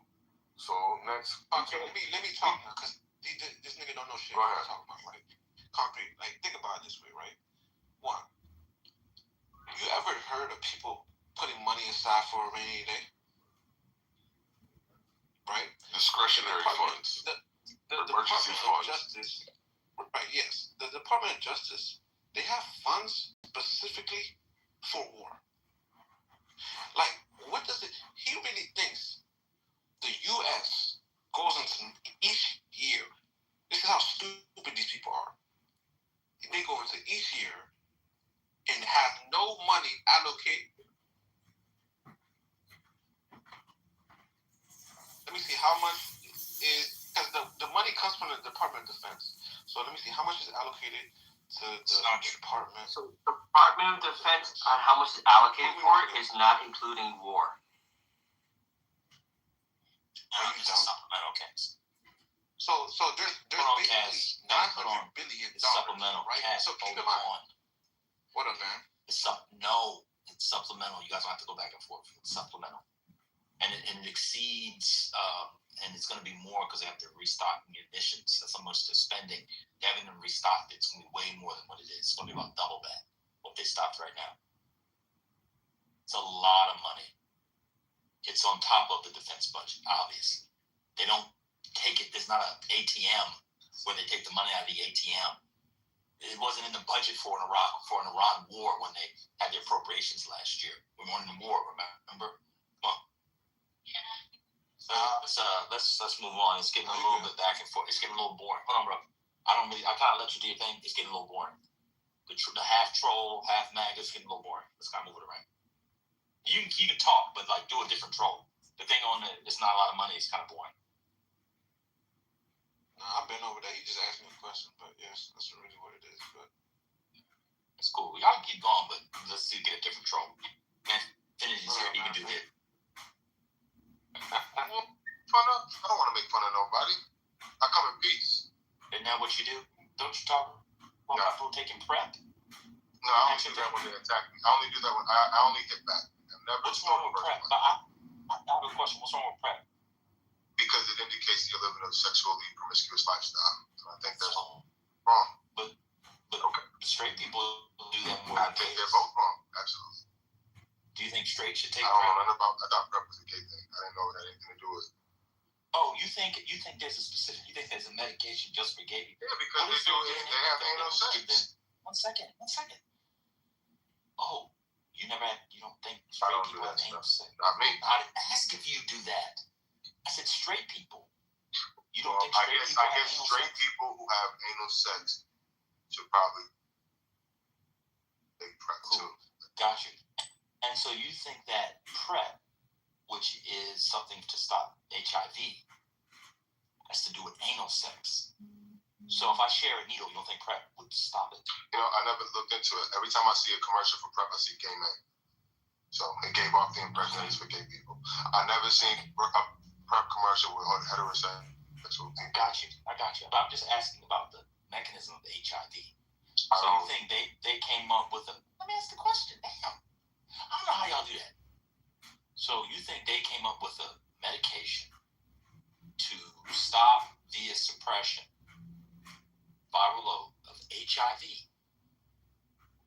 So next. Okay, let me talk because this nigga don't know shit. Go ahead. Talking about, right? Concrete. Like think about it this way, right? One. You ever heard of people putting money aside for a rainy day? Right? Discretionary funds. The emergency Department funds. of Justice. Right, yes. The Department of Justice, they have funds specifically for war. Like, what does it... He really thinks the U.S. goes into each year. This is how stupid these people are. They go into each year and have no money allocated. Let me see how much is, because the money comes from the Department of Defense. So let me see how much is allocated to the department. So the Department of Defense on how much is allocated for it is not including war. It's a supplemental case. So there's basically $900 billion, supplemental right? cash. So keep in mind. What up, man? It's supplemental. You guys don't have to go back and forth. It's supplemental, and it exceeds, and it's going to be more because they have to restock munitions. That's how much they're spending. They haven't even restocked it. It's going to be way more than what it is. It's going to be about double that what they stopped right now. It's a lot of money. It's on top of the defense budget, obviously. They don't take it. There's not an ATM where they take the money out of the ATM. It wasn't in the budget for an Iran war when they had their appropriations last year. We weren't in the war, remember? Come on. Let's move on. It's getting a little bit back and forth. It's getting a little boring. Hold on, bro. I kind of let you do your thing. It's getting a little boring. The half troll, half mag is getting a little boring. Let's kind of move it around. You can talk, but like do a different troll. The thing on it's not a lot of money. It's kind of boring. Nah, I've been over there. He just asked me a question, but yes, that's really what it is. But it's cool. Y'all can keep going, but let's see, get a different troll. And finish here. He can do it. I don't want to make fun of nobody. I come in peace. Isn't that what you do? Don't you talk about people taking prep? No, I don't do that when they attack me. I only do that when I only hit back. What's wrong with prep? I have a question. What's wrong with prep? Because it indicates you're living a sexually promiscuous lifestyle. So I think that's wrong. But straight people do that more. I think they're both wrong. Absolutely. Do you think straight should take prep? I thought prep was a gay thing. I didn't know it had anything to do with it. Oh, you think there's a medication just for gay people? Yeah, because they have anal sex. One second. Oh, you don't think straight people have anal sex? Not me. I didn't ask if you do that. said straight people. You don't think I straight guess people have anal straight sex? people who have anal sex should probably take PrEP too. Got you. And so you think that PrEP, which is something to stop HIV, has to do with anal sex. So if I share a needle, you don't think PrEP would stop it? You know, I never looked into it. Every time I see a commercial for PrEP, I see gay men. So it gave off the impression that it's for gay people. I never seen a PrEP commercial with heterosexual people. I got you. But I'm just asking about the mechanism of the HIV. So you think they came up with a... Let me ask the question. Damn. I don't know how y'all do that. So you think they came up with a medication to stop via suppression viral load of HIV,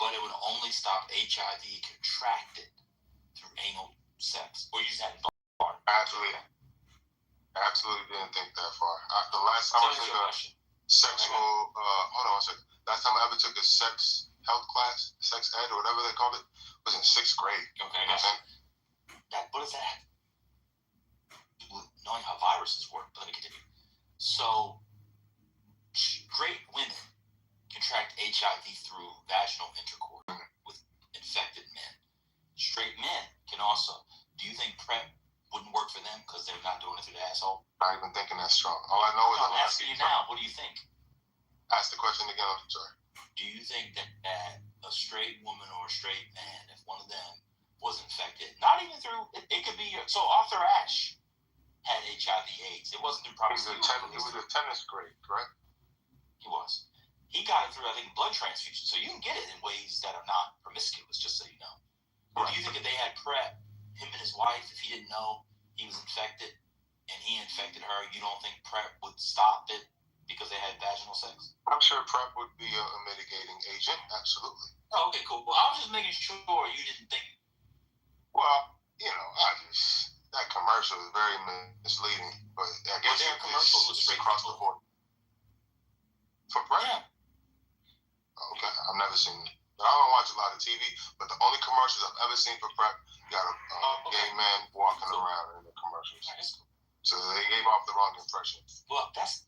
but it would only stop HIV contracted through anal sex, or you just hadn't thought? Absolutely didn't think that far. The last time I took a sexual, hold on a second. Last time I ever took a sex health class, sex ed, or whatever they called it, was in 6th grade. Okay, what does that have? Knowing how viruses work, but let me continue. So, straight women contract HIV through vaginal intercourse with infected men. Straight men can also. Do you think PrEP wouldn't work for them because they're not doing it through the asshole? Not even thinking that strong. All I know is I'm asking you now. What do you think? Ask the question again. I'm sorry. Do you think that a straight woman or a straight man, if one of them was infected, not even through, it could be, so Arthur Ashe had HIV/AIDS. It wasn't through promiscuity. He was a tennis grade, correct? He was. He got it through, I think, blood transfusion. So you can get it in ways that are not promiscuous, just so you know. But do you think if they had PrEP, him and his wife, if he didn't know he was infected and he infected her, you don't think PrEP would stop it because they had vaginal sex? I'm sure PrEP would be a mitigating agent, absolutely. Oh, okay, cool. Well, I was just making sure you didn't think. Well, you know, that commercial is very misleading, but I guess there are commercials with straight across the board. For PrEP? Yeah. Okay, I've never seen it. But I don't watch a lot of TV, but the only commercials I've ever seen for PrEP, you got a gay man walking around in the commercials. So they gave off the wrong impression. Well, that's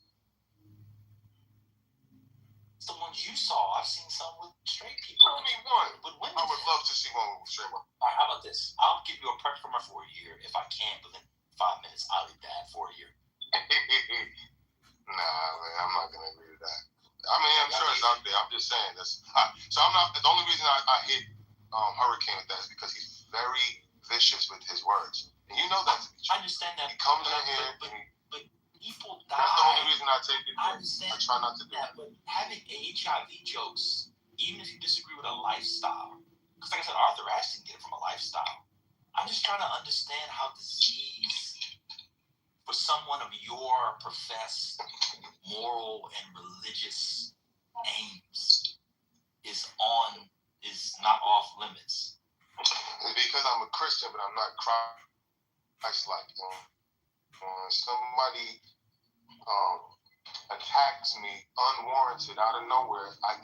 the ones you saw. I've seen some with straight people. I mean, one. With women. I would love to see one with straight women. All right, how about this? I'll give you a PrEP for a year. If I can't within 5 minutes, I'll leave that for a year. Nah, man, I'm not gonna agree to that. I mean, I'm sure it's out there. I'm just saying this. So I'm not. The only reason I hit Hurricane with that is because he's very vicious with his words, and you know that. I understand that. He comes in here, but people die. That's the only reason I take it. I understand. I try not to do that. But having HIV jokes, even if you disagree with a lifestyle, because like I said, Arthur Ashe didn't get it from a lifestyle. I'm just trying to understand how disease, for someone of your professed moral and religious aims, is not off limits. It's because I'm a Christian, but I'm not Christ-like. When somebody attacks me unwarranted out of nowhere, I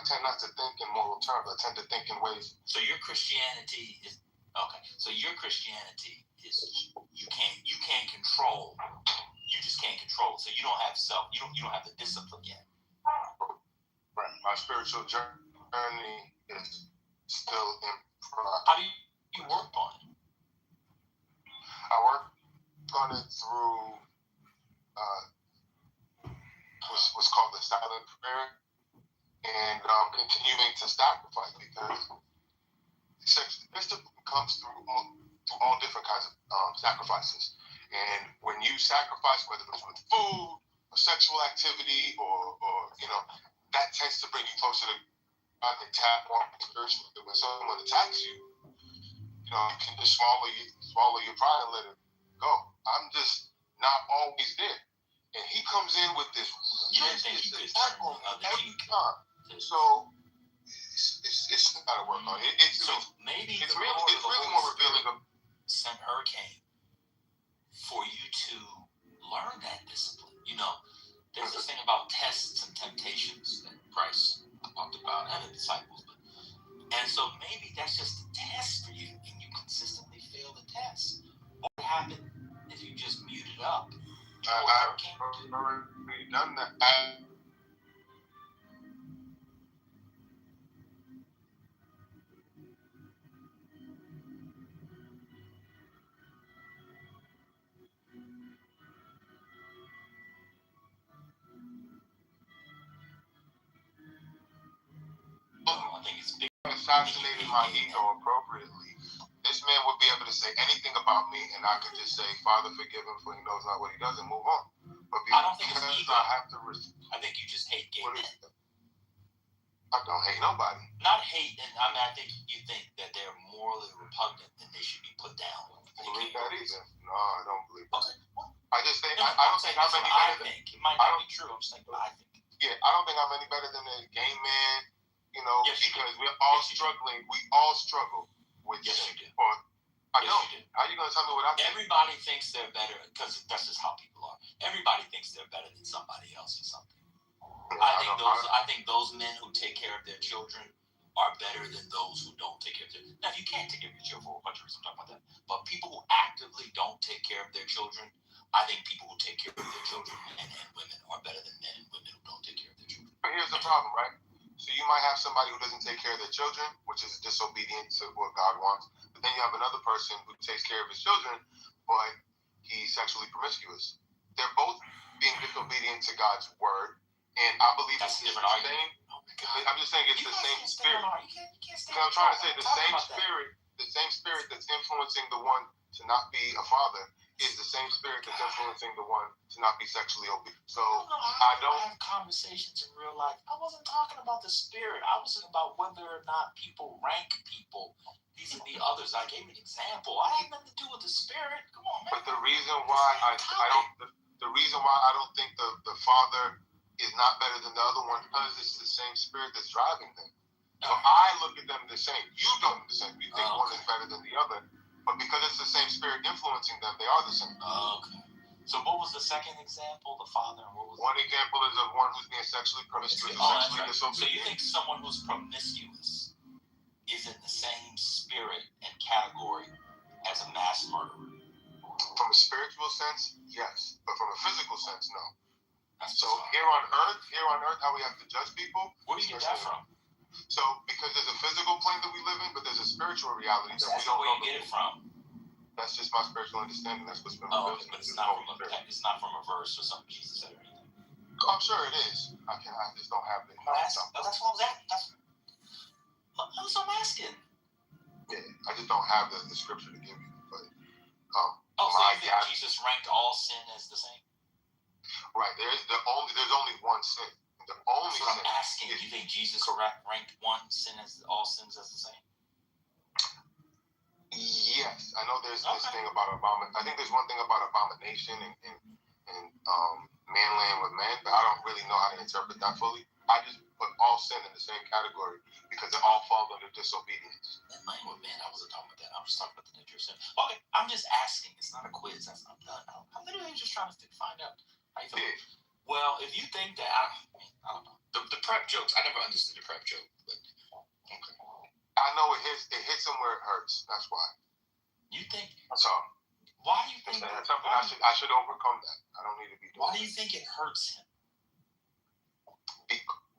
tend not to think in moral terms. I tend to think in ways. So your Christianity is okay. So your Christianity is you can't control. You just can't control. So you don't have you don't have the discipline yet. Right. My spiritual journey is still in progress. How do you work on it? I work on it through what's called the silent prayer, and continuing to sacrifice, because discipline comes through all different kinds of sacrifices. And when you sacrifice, whether it's with food or sexual activity or that tends to bring you closer to God and tap on spiritually. When someone attacks you, you can just swallow your pride and let it go. I'm just not always there. And he comes in with this attack on me every time. So it's gotta work on it. It's maybe it's really more revealing of sent Hurricane for you to learn that discipline. There's this thing about tests and temptations that Christ talked about and the disciples. And so maybe that's just a test for you, and you consistently fail the test. What would happen if you just muted up. I've already done that. I think it's big. Assassinated my ego appropriately. This man would be able to say anything about me, and I could just say, "Father, forgive him, for he knows not what he does," and move on. But I don't think it's because ego. I have to, I think you just hate gay men. I don't hate nobody. Not hate, and I mean, I think you think that they're morally repugnant and they should be put down. I believe that either. No, I don't believe that. Okay. I just think No, I don't think I'm any better than. It might not be true. I'm just thinking what I think. Yeah, I don't think I'm any better than a gay man. You know, Yes, you because do. we're all Yes, you do. struggling. We all struggle with Yes, sin. you do. Or I Yes, don't. you do. How you gonna tell me what I think? Everybody thinks they're better because that's just how people are. Everybody thinks they're better than somebody else or something. I think those men who take care of their children are better than those who don't take care of their children. Now, you can't take care of your children for a bunch of reasons. I'm talking about that. But people who actively don't take care of their children, I think people who take care of their children, men and women, are better than men and women who don't take care of their children. But here's the problem, right? So you might have somebody who doesn't take care of their children, which is disobedient to what God wants. But then you have another person who takes care of his children, but he's sexually promiscuous. They're both being disobedient to God's word, and I believe That's it's a the different same. Oh my God. I'm just saying it's the same spirit. You can't stand I'm trying to say the same spirit that's influencing the one to not be a father is the same spirit that's influencing the one to not be sexually obedient. So I don't have conversations in real life. I wasn't talking about the spirit. I was talking about whether or not people rank people. These are the others. I gave an example. I had nothing to do with the spirit. Come on, man. But the reason why I don't think the father is not better than the other one because it's the same spirit that's driving them. So I look at them the same. You don't the same. You think one is better than the other, but because it's the same spirit influencing them, they are the same. Okay. So what was the second example? The father. And what was one example is of one who's being sexually promiscuous, sexually disobedient. So you think someone who's promiscuous is in the same spirit and category as a mass murderer? From a spiritual sense, yes, but from a physical sense, no. So here on Earth, how we have to judge people. Where do you get that from? So because there's a physical plane that we live in, but there's a spiritual reality that we don't know. Where you get it from? That's just my spiritual understanding. That's what's been revealed to me. But it's not from a verse or something Jesus said or anything. I'm sure it is. I just don't have it. That's what I was asking. That's what I'm asking. Yeah, I just don't have the scripture to give you. But so you think Jesus ranked all sin as the same? Right. There's only one sin. The only sin. I'm asking. You think Jesus ranked one sin as all sins as the same? Yes, I know there's this thing about I think there's one thing about abomination and man laying with man, but I don't really know how to interpret that fully. I just put all sin in the same category because it all falls under disobedience. And laying with man, I wasn't talking about that. I'm just talking about the nature of sin. Okay, I'm just asking. It's not a quiz. I'm done. I'm literally just trying to find out how you feel. Yeah. Well, if you think that, I don't know. The prep jokes, I never understood the prep joke, but okay. I know it hits them where it hurts. That's why. You think? That's all. Why do you think that's something I should overcome that? I don't need to be doing. Why do you think it hurts him?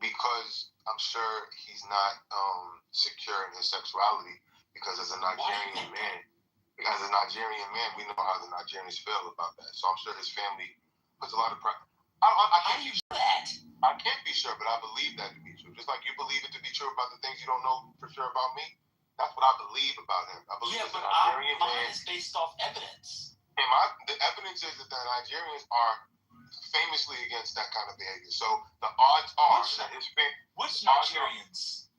Because I'm sure he's not secure in his sexuality. Because as a Nigerian man, we know how the Nigerians feel about that. So I'm sure his family puts a lot of pressure. I can't be sure, but I believe that to be true. Just like you believe it to be true about the things you don't know for sure about me. That's what I believe about him. I believe he's a Nigerian man. Mine is based off evidence. And the evidence is that the Nigerians are famously against that kind of behavior. So the odds are that his family. Which Nigerians?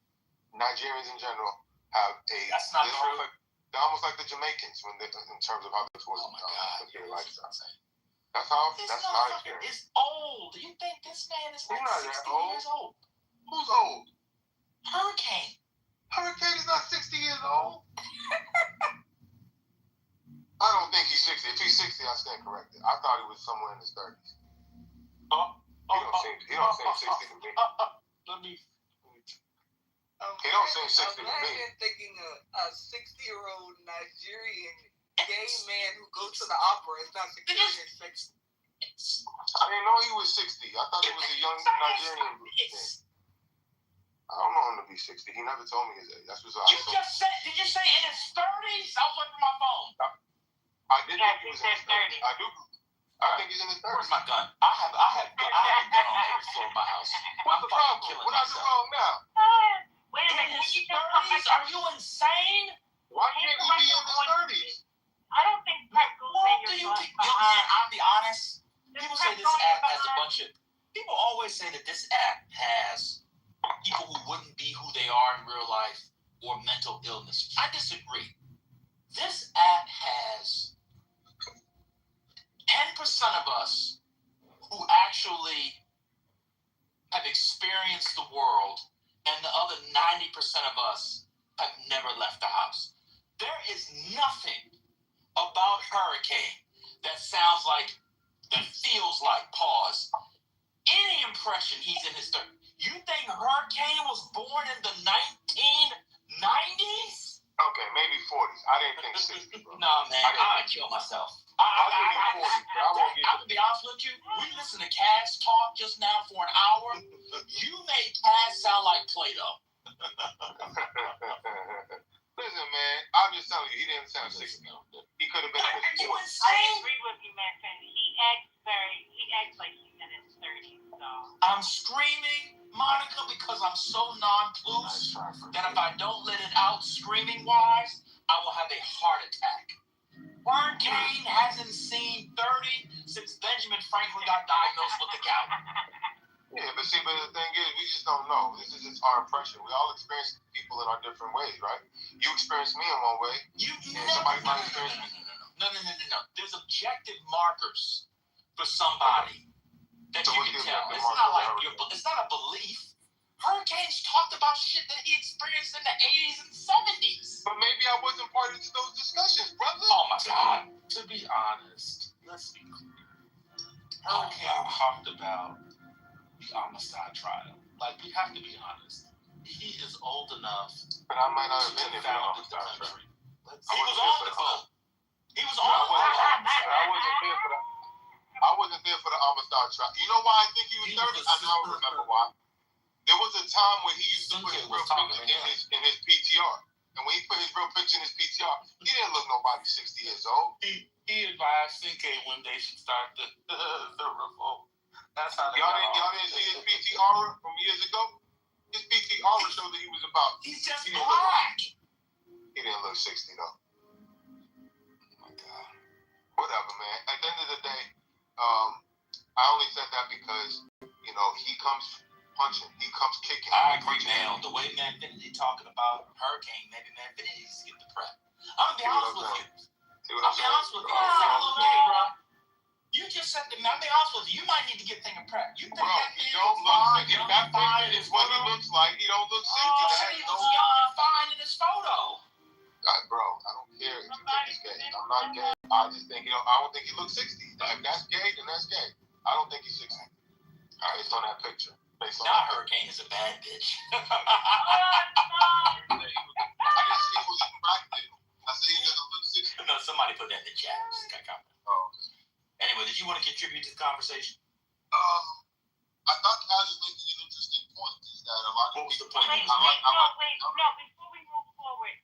Nigerians in general have a. That's not true. They're almost like the Jamaicans in terms of how this was. Oh my God! That's my experience. It's old. You think this man is like 60 years old? Who's old? Hurricane. Hurricane is not 60 years old. I don't think he's 60. If he's 60, I stand corrected. I thought he was somewhere in his 30s. He don't seem 60 to me. Let me. He don't seem 60 to me. Imagine thinking a 60-year-old Nigerian gay man who goes to the opera is not security at 60. I didn't know he was 60. I thought he was a young Nigerian. I don't know him to be 60. He never told me his age. That's what I You just said, did you say in his 30s? I was looking at my phone. I did think he was in his 30s. I do. I think he's in his 30s. Where's my gun? I have a gun on every floor of my house. What's the problem? What I do wrong now? Wait a minute. In his 30s? Are you insane? Why can't he be in his 30s? I don't think Prep goes What in do your you think? Yo, man, I'll be honest. People say this app has a bunch of. People always say that this app has people who wouldn't be who they are in real life or mental illness. I disagree. This app has 10% of us who actually have experienced the world, and the other 90% of us have never left the house. There is nothing about Hurricane that sounds like, that feels like, pause, any impression he's in his 30s. You think Hurricane was born in the 1990s? Okay, maybe 40s. I didn't think 60, bro. Nah, man, I'd kill myself. I'm gonna be honest with you. We listened to Cass talk just now for an hour. You made Cass sound like Plato. Listen, man, I'm just telling you, he didn't sound 60. He could have been in his 40s. I agree with you, man. He acts like he's in his 30s. So I'm screaming, Monica, because I'm so nonplussed that if I don't let it out screaming wise, I will have a heart attack. Hurricane hasn't seen 30 since Benjamin Franklin got diagnosed with the gout. Yeah, but the thing is, we just don't know. This is just our impression. We all experience people in our different ways, right? You experienced me in one way. Somebody might experience me. No. There's objective markers for somebody that you can tell. It's not like it's not a belief. Hurricanes talked about shit that he experienced in the 80s and 70s. But maybe I wasn't part of those discussions, brother. Oh my God. To be honest, let's be clear. Hurricane talked about the Amistad trial. Like, we have to be honest. He is old enough. But I might not have been there for the Amistad trial. He was on the phone. He was on the phone. I wasn't there for the Amistad trial. You know why I think he was 30? I now remember why. There was a time when he used to put his real picture in his PTR. And when he put his real picture in his PTR, he didn't look nobody 60 years old. He advised CK when they should start the revolt. That's how y'all didn't see his PTR from years ago? His PTR showed that he was about. He's just black. He didn't look 60 though. Oh my God. Whatever, man. At the end of the day, I only said that because, he comes punching. He comes kicking. I agree, man. The way Manfinity talking about Hurricane, maybe Manfinity needs to get the prep. I'm gonna be honest with you. I'll be honest with you. Bro. You just said to me, I'll be honest with you. You might need to get things prepped. You think that he don't look 60. That picture is what he looks like. He don't look 60. You said he looks young and fine in his photo. Bro, I don't care if you think he's gay. I'm not gay. I just think, I don't think he looks 60. If that's gay, then that's gay. I don't think he's 60. Based on that picture. Now Hurricane is a bad bitch. I didn't say he was attractive. I said he doesn't look 60. No, somebody put that in the chat. Oh, okay. Anyway, did you want to contribute to the conversation? I thought Kaz was making an interesting point. Is that a lot of people... Wait, before we move forward,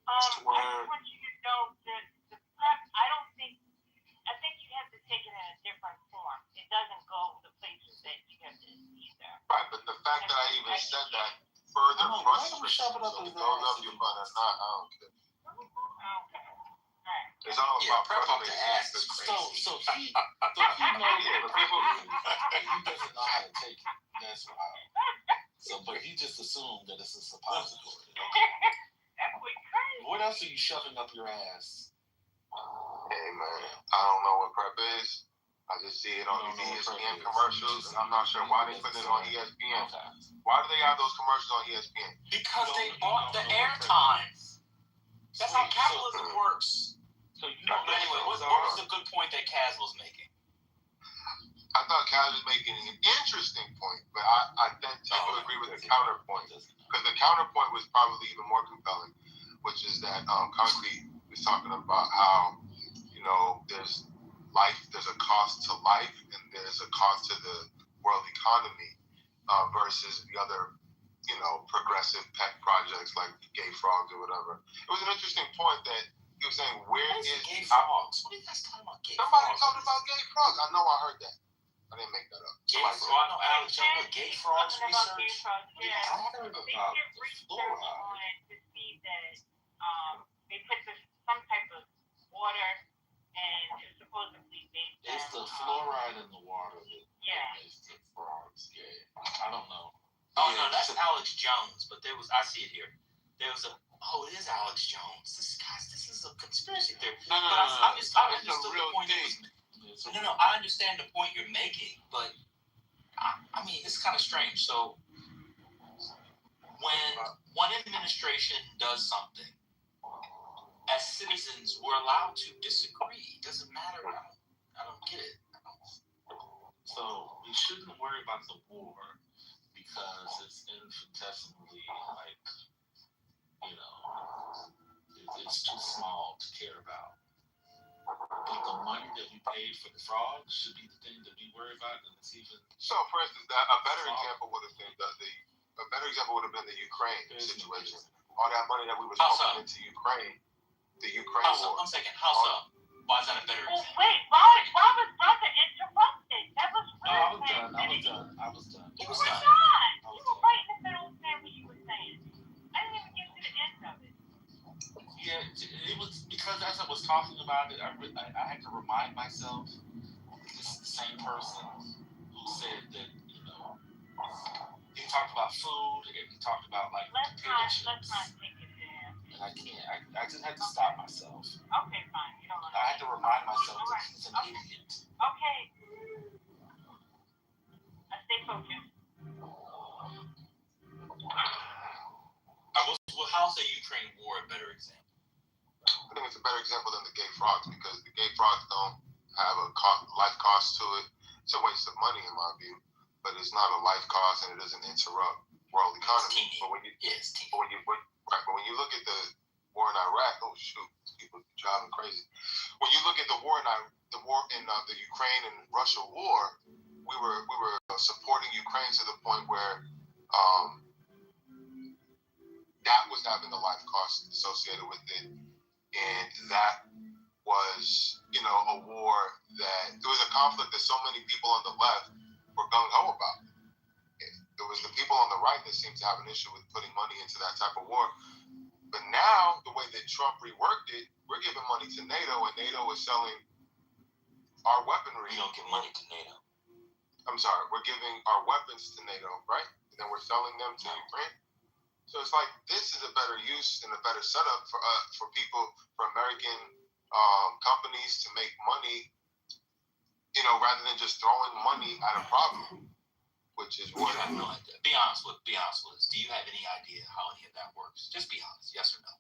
I just want you to know that the prep, I think you have to take it in a different form. It doesn't go the places that you have to see there. Right, but the fact that I even said that further frustrates me. So it goes up your butt or not, I don't care. Okay. It's all about prep up the ass. So he knows he doesn't know how to take it. That's why. So, but he just assumed that it's a suppository. That was crazy. What else are you shoving up your ass? Hey man, I don't know what prep is. I just see it on these ESPN commercials, and I'm not sure why they put it on ESPN. Why do they have those commercials on ESPN? Because they bought the airtime. That's how capitalism works. So anyway, what was the good point that Kaz was making? I thought Kaz was making an interesting point, but I tend to agree with the counterpoint. Because the counterpoint was probably even more compelling, which is that Concrete was talking about how, you know, there's a cost to life, and there's a cost to the world economy versus the other, you know, progressive pet projects like gay frogs or whatever. It was an interesting point that he was saying, where is gay frogs? What are you guys talking about? Gay Somebody frogs? talked about gay frogs. I know I heard that. I didn't make that up. Gay frogs. I know Alex Jones with gay frogs research. They did research on it to see that they put some type of water and it supposedly made them. It's the fluoride in the water that makes the frogs gay. I don't know. Oh no, that's Alex Jones. But I see it here. There was it is Alex Jones. This is a conspiracy theory. No. I It's understood a real the point. thing. No, I understand the point you're making, but I mean, it's kind of strange. So when one administration does something, as citizens, we're allowed to disagree. It doesn't matter. I don't get it. So we shouldn't worry about the war because it's infinitesimally it's too small to care about. But the money that we paid for the frogs should be the thing that we worry about, and it's even. So, for instance, a better example would have been the Ukraine situation. All that money that we was pumping into Ukraine, the Ukraine war. 1 second. How so? Why is that a better example? Wait, why was brother interrupted? That was No, weird. I was done. You were not. You were right in the middle of saying what you were saying. I didn't even get to the end of it. Yeah, it was because as I was talking about it, I had to remind myself this is the same person who said that, he talked about food and he talked about Let's not take it there. And I can't. I just had to stop myself. Okay, fine. You don't I had to remind myself that he's an idiot. Okay. Stay focused. How's the Ukraine war a better example? I think it's a better example than the gay frogs because the gay frogs don't have a life cost to it. It's a waste of money in my view, but it's not a life cost and it doesn't interrupt world economy. But when you look at the war in Iraq, oh shoot, people are driving crazy. When you look at the war in the Ukraine and Russia war, we were supporting Ukraine to the point where that was having a life cost associated with it. And that was, a war that there was a conflict that so many people on the left were gung-ho about. It was the people on the right that seemed to have an issue with putting money into that type of war. But now, the way that Trump reworked it, we're giving money to NATO, and NATO is selling our weaponry. We don't give money to NATO. I'm sorry, we're giving our weapons to NATO, right? And then we're selling them to Ukraine. So it's like this is a better use and a better setup for people, for American companies to make money, rather than just throwing money at a problem, which is what. I have no idea. Be honest with us. Do you have any idea how any of that works? Just be honest, yes or no.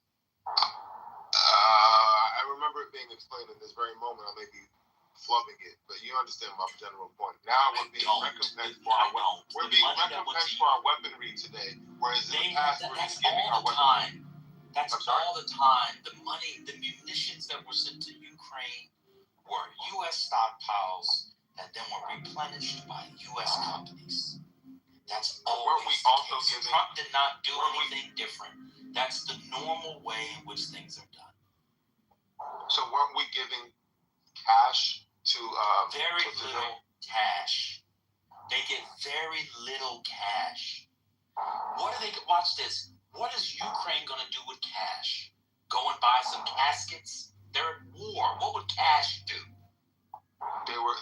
I remember it being explained in this very moment. I may be flubbing it, but you understand my general point. Now we're being recompensed for our weaponry today, whereas in the past we're just giving our weaponry. That's all the time. The money, the munitions that were sent to Ukraine were U.S. stockpiles that then were replenished by U.S. companies. That's always the case. Trump did not do anything different. That's the normal way in which things are done. So weren't we giving cash to very little cash? They get very little cash. Watch this. What is Ukraine going to do with cash? Go and buy some caskets? They're at war. What would cash do? They were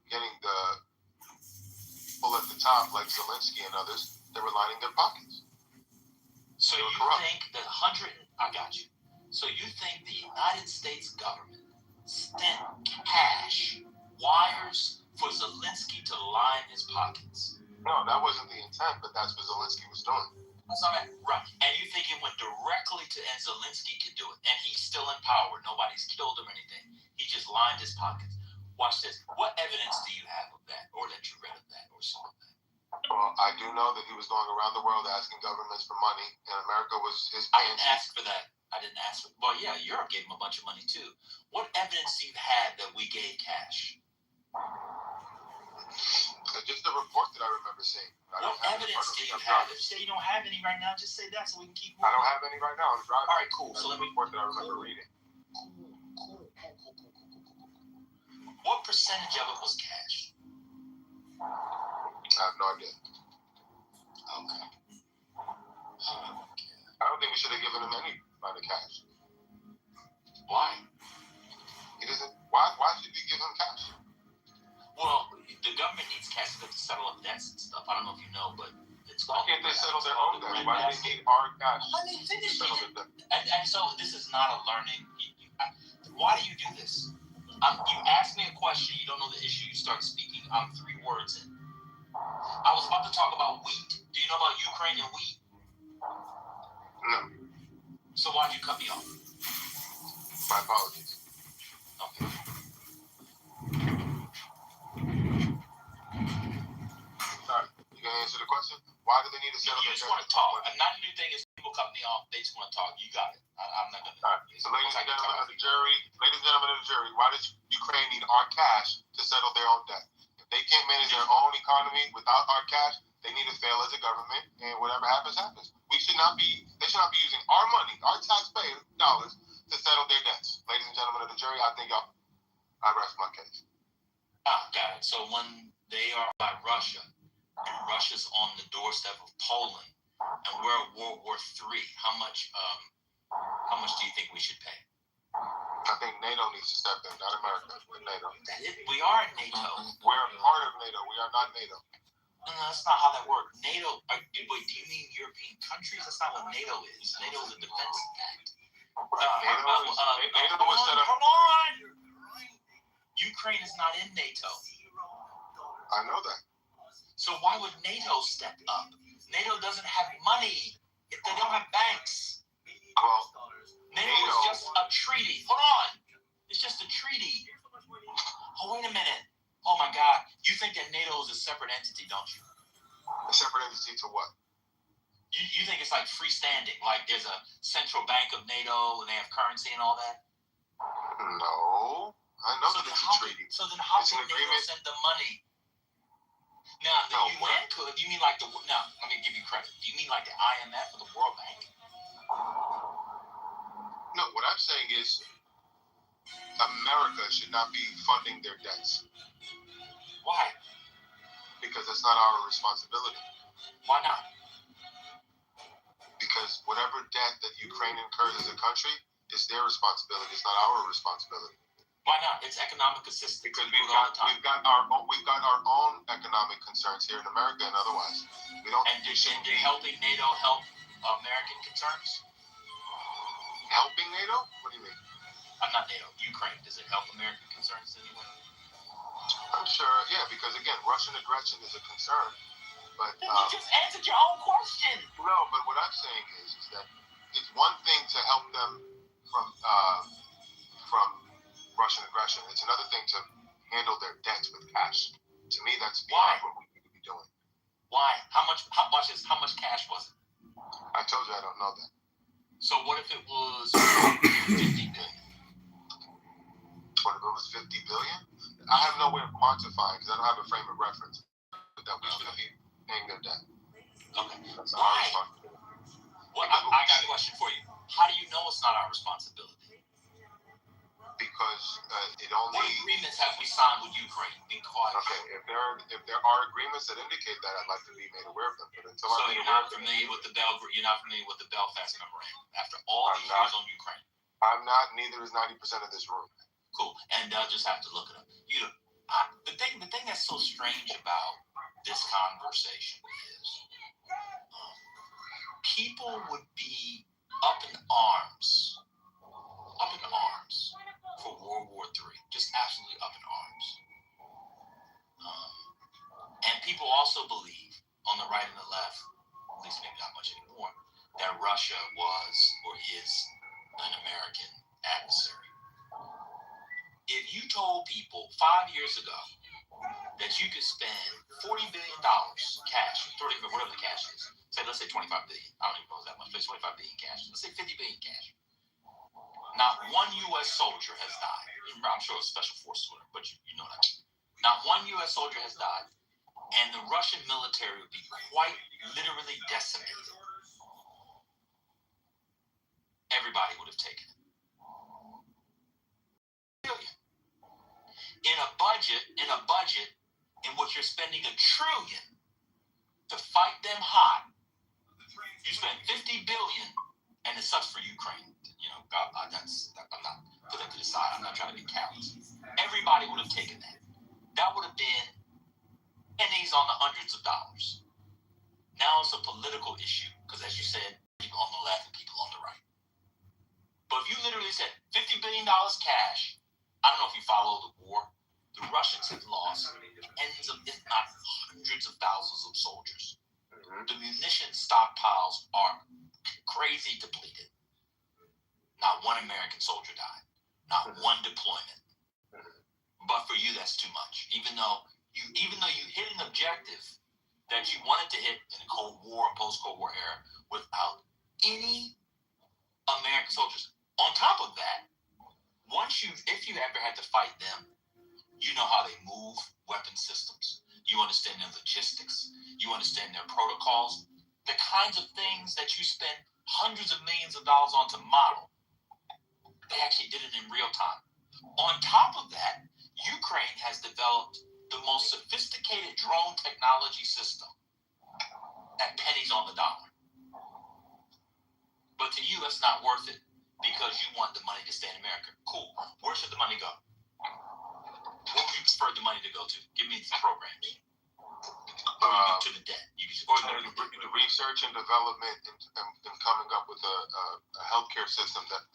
getting the people at the top, like Zelensky and others. They were lining their pockets. So you think that I got you. So you think the United States government spent cash, wires, for Zelensky to line his pockets? No, that wasn't the intent, but that's what Zelensky was doing. Right. And you think it went directly to, and Zelensky could do it, and he's still in power. Nobody's killed him or anything. He just lined his pockets. Watch this. What evidence do you have of that, or that you read of that, or saw of that? Well, I do know that he was going around the world asking governments for money, and America was his. I didn't ask for that. I didn't ask for. Well, yeah, Europe gave them a bunch of money too. What evidence do you have that we gave cash? Just the report that I remember seeing. What evidence do you have? If you say you don't have any right now, just say that so we can keep moving. I don't have any right now. I'm driving. All right, cool. So let me. Report that I remember reading. Cool. What percentage of it was cash? I have no idea. Okay. I don't think we should have given him any amount of cash. Why? He doesn't. Why should we give him cash? Well, the government needs cash to settle up debts and stuff. I don't know if you know, but it's Why can't they settle their own debts? Why do they need our cash? Let me finish. To settle their debt? And so this is not a learning. Why do you do this? You ask me a question, you don't know the issue, you start speaking. I'm 3 words in. I was about to talk about wheat. Do you know about Ukrainian wheat? No. So why'd you cut me off? My apologies. Okay. Sorry. You gonna answer the question? Why do they need to settle their debt? You just want to talk. Not a new thing is people cut me off. They just want to talk. You got it. I'm not gonna. All right. So, ladies and gentlemen of the jury, why does Ukraine need our cash to settle their own debt? If they can't manage their own economy without our cash, they need to fail as a government, and whatever happens, happens. They should not be using our money, our taxpayer dollars, to settle their debts. Ladies and gentlemen of the jury, I think I rest my case. Got it. So when they are by Russia, and Russia's on the doorstep of Poland, and we're at World War III, how much do you think we should pay? I think NATO needs to step in, not America, but NATO. We are in NATO. We're a part of NATO. We are not NATO. No, that's not how that works. NATO. Wait, do you mean European countries? That's not what NATO is. NATO is a defense pact. NATO was set up. Hold on. Ukraine is not in NATO. I know that. So why would NATO step up? NATO doesn't have money if they don't have banks. Well, NATO is just a treaty. Hold on. It's just a treaty. Oh, wait a minute. Oh, my God. You think that NATO is a separate entity, don't you? A separate entity to what? You think it's like freestanding, like there's a central bank of NATO and they have currency and all that? No. I know that it's a treaty. So then how can NATO send the money? Now, the UN could. You mean like now, let me give you credit. Do you mean like the IMF or the World Bank? No, what I'm saying is America should not be funding their debts. Why? Because it's not our responsibility. Why not? Because whatever debt that Ukraine incurs as a country is their responsibility. It's not our responsibility. Why not? It's economic assistance. Because we've got our own economic concerns here in America and otherwise. We don't. And did helping NATO help American concerns? Helping NATO? What do you mean? I'm not NATO. Ukraine. Does it help American concerns anyway? I'm sure. Yeah, because again, Russian aggression is a concern. But you just answered your own question. No, but what I'm saying is that it's one thing to help them from Russian aggression. It's another thing to handle their debts with cash. To me, that's beyond what we need to be doing. Why? How much cash was it? I told you I don't know that. So what if it was 50 billion? What if it was 50 billion? I have no way of quantifying because I don't have a frame of reference that we should be paying their debt. Okay. That's Why? our responsibility. Well, I got a question for you. How do you know it's not our responsibility? Because it only. What agreements have we signed with Ukraine? Be quiet. Okay, if there are agreements that indicate that, I'd like to be made aware of them. But until so you're not familiar with the Belfast Memorandum after all these years on Ukraine. I'm not. Neither is 90% of this room. Cool, and they'll just have to look it up. The thing that's so strange about this conversation is people would be up in arms for World War III, just absolutely up in arms. And people also believe, on the right and the left, at least maybe not much anymore, that Russia was or is an American adversary. If you told people 5 years ago that you could spend $40 billion cash, 30, whatever the cash is, let's say $25 billion. I don't even know that much, but it's $25 billion cash. Let's say $50 billion cash. Not one U.S. soldier has died. I'm sure it's special forces, whatever, but you know that. Not one U.S. soldier has died, and the Russian military would be quite literally decimated. Everybody would have taken it. In a budget in which you're spending $1 trillion to fight them hot, you spend $50 billion, and it sucks for Ukraine. I'm not putting that to the side. I'm not trying to be callous. Everybody would have taken that. That would have been pennies on the hundreds of dollars. Now it's a political issue because, as you said, people on the left and people on the right. But if you literally said $50 billion cash, I don't know if you follow the war. The Russians have lost tens of, if not hundreds of thousands of soldiers. The munition stockpiles are crazy depleted. Not one American soldier died. Not one deployment. But for you, that's too much. Even though you hit an objective that you wanted to hit in the Cold War and post-Cold War era without any American soldiers. On top of that, if you ever had to fight them, you know how they move weapon systems. You understand their logistics. You understand their protocols. The kinds of things that you spend hundreds of millions of dollars on to model, they actually did it in real time. On top of that, Ukraine has developed the most sophisticated drone technology system at pennies on the dollar. But to you, it's not worth it because you want the money to stay in America. Cool. Where should the money go? What would you prefer the money to go to? Give me the programs. To the debt. The research and development and coming up with a healthcare system that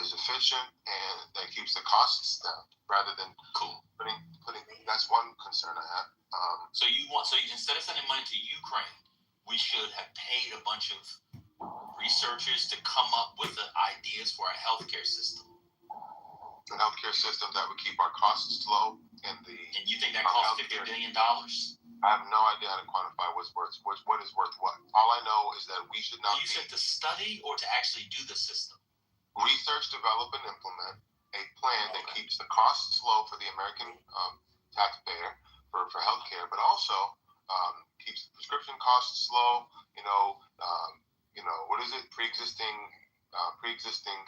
is efficient and that keeps the costs down rather than putting that's one concern I have. So instead of sending money to Ukraine, we should have paid a bunch of researchers to come up with the ideas for a healthcare system. A healthcare system that would keep our costs low and you think that costs $50 billion? I have no idea how to quantify what is worth what. All I know is that we should not. You said to study or to actually do the system? Research, develop, and implement a plan that keeps the costs low for the American taxpayer for healthcare, but also keeps the prescription costs low. What is it? Pre-existing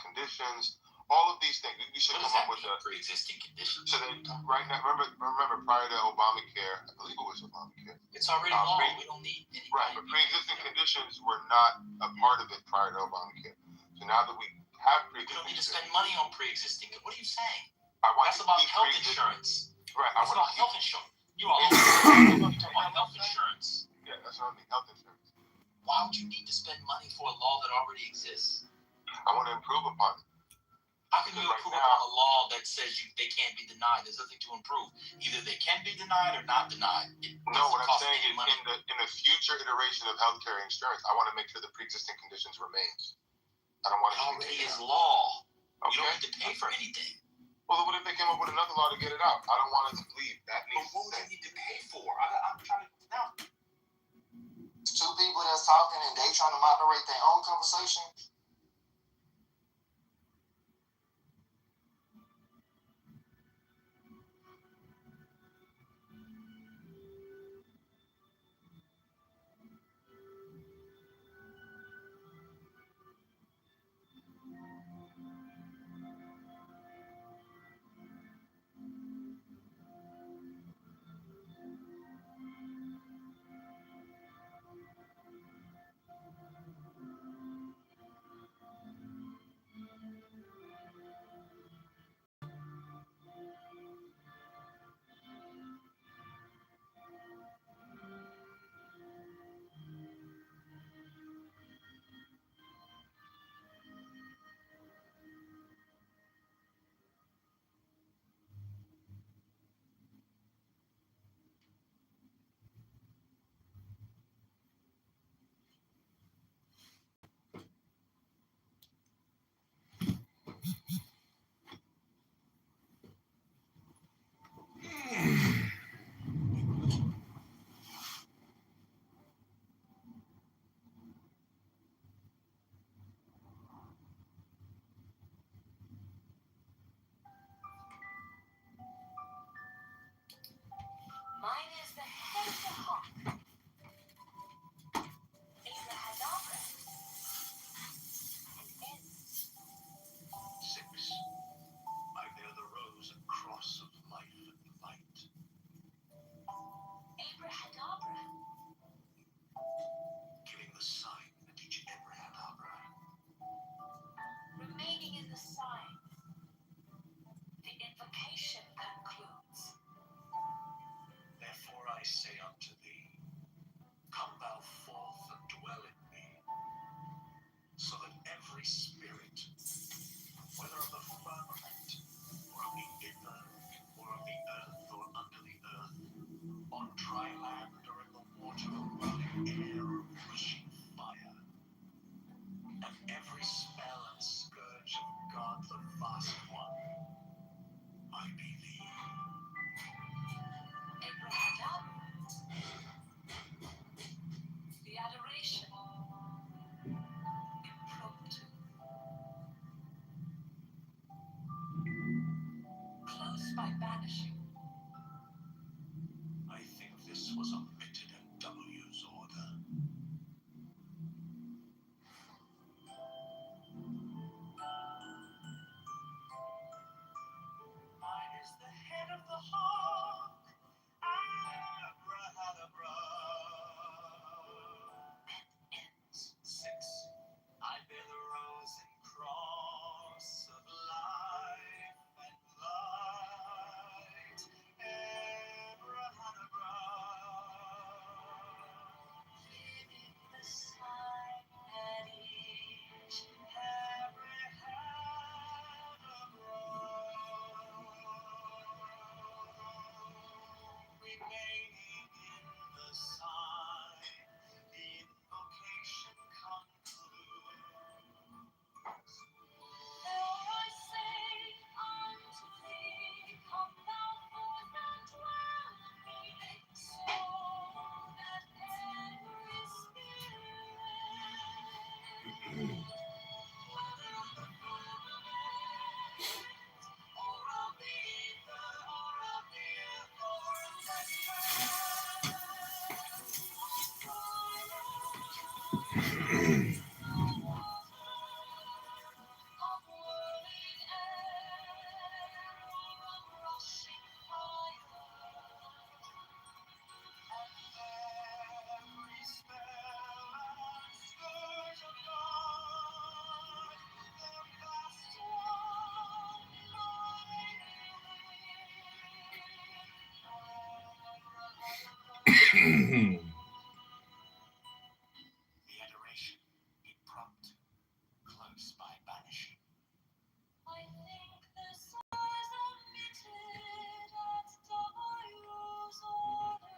conditions. All of these things. We should come up with pre-existing conditions. So that right now, remember, prior to Obamacare, I believe it was Obamacare. It's already law. We don't need anybody. Right, but pre-existing conditions were not a part of it prior to Obamacare. So now that we have pre-existing, we don't need to spend money on pre-existing. What are you saying? That's about health insurance. Right. That's about health insurance. You all talking about health insurance. Yeah, that's what I mean. Health insurance. Why would you need to spend money for a law that already exists? I want to improve upon it. How can you improve upon a law that says they can't be denied? There's nothing to improve. Either they can be denied or not denied. No, what I'm saying is in the future iteration of healthcare insurance, I want to make sure the pre-existing conditions remains. I don't want it already is law. Okay. You don't have to pay for anything. Well, what if they came up with another law to get it out? I don't want it to leave. That needs what would they need to pay for? I'm trying to now. Two people that's talking and they trying to moderate their own conversation. I say unto thee, come thou forth and dwell in me, so that every spirit, whether of the firmament, or of the ether, or of the earth, or under the earth, on dry land, or in the water, or running air, or rushing fire, and every spell and scourge of God the Vast One, I be thee. Abraham, the adoration, impromptu, close by banishing. I think this was omitted in W's order. Mine is the head of the hawk, Abrahadabra. Ends 6. I bear the rose and cross of life and light, Abrahadabra. Living beside at each remaining in the sign, the invocation concludes. Therefore I say unto thee, come thou forth and dwell in me, so that every spirit, whether of the firmament, or of the ether, or of the earth, or of the of whirling air, or of rushing fire, and every spell and scourge of God, the vast one, the adoration, impromptu, close by banishing. I think this was omitted at W's order.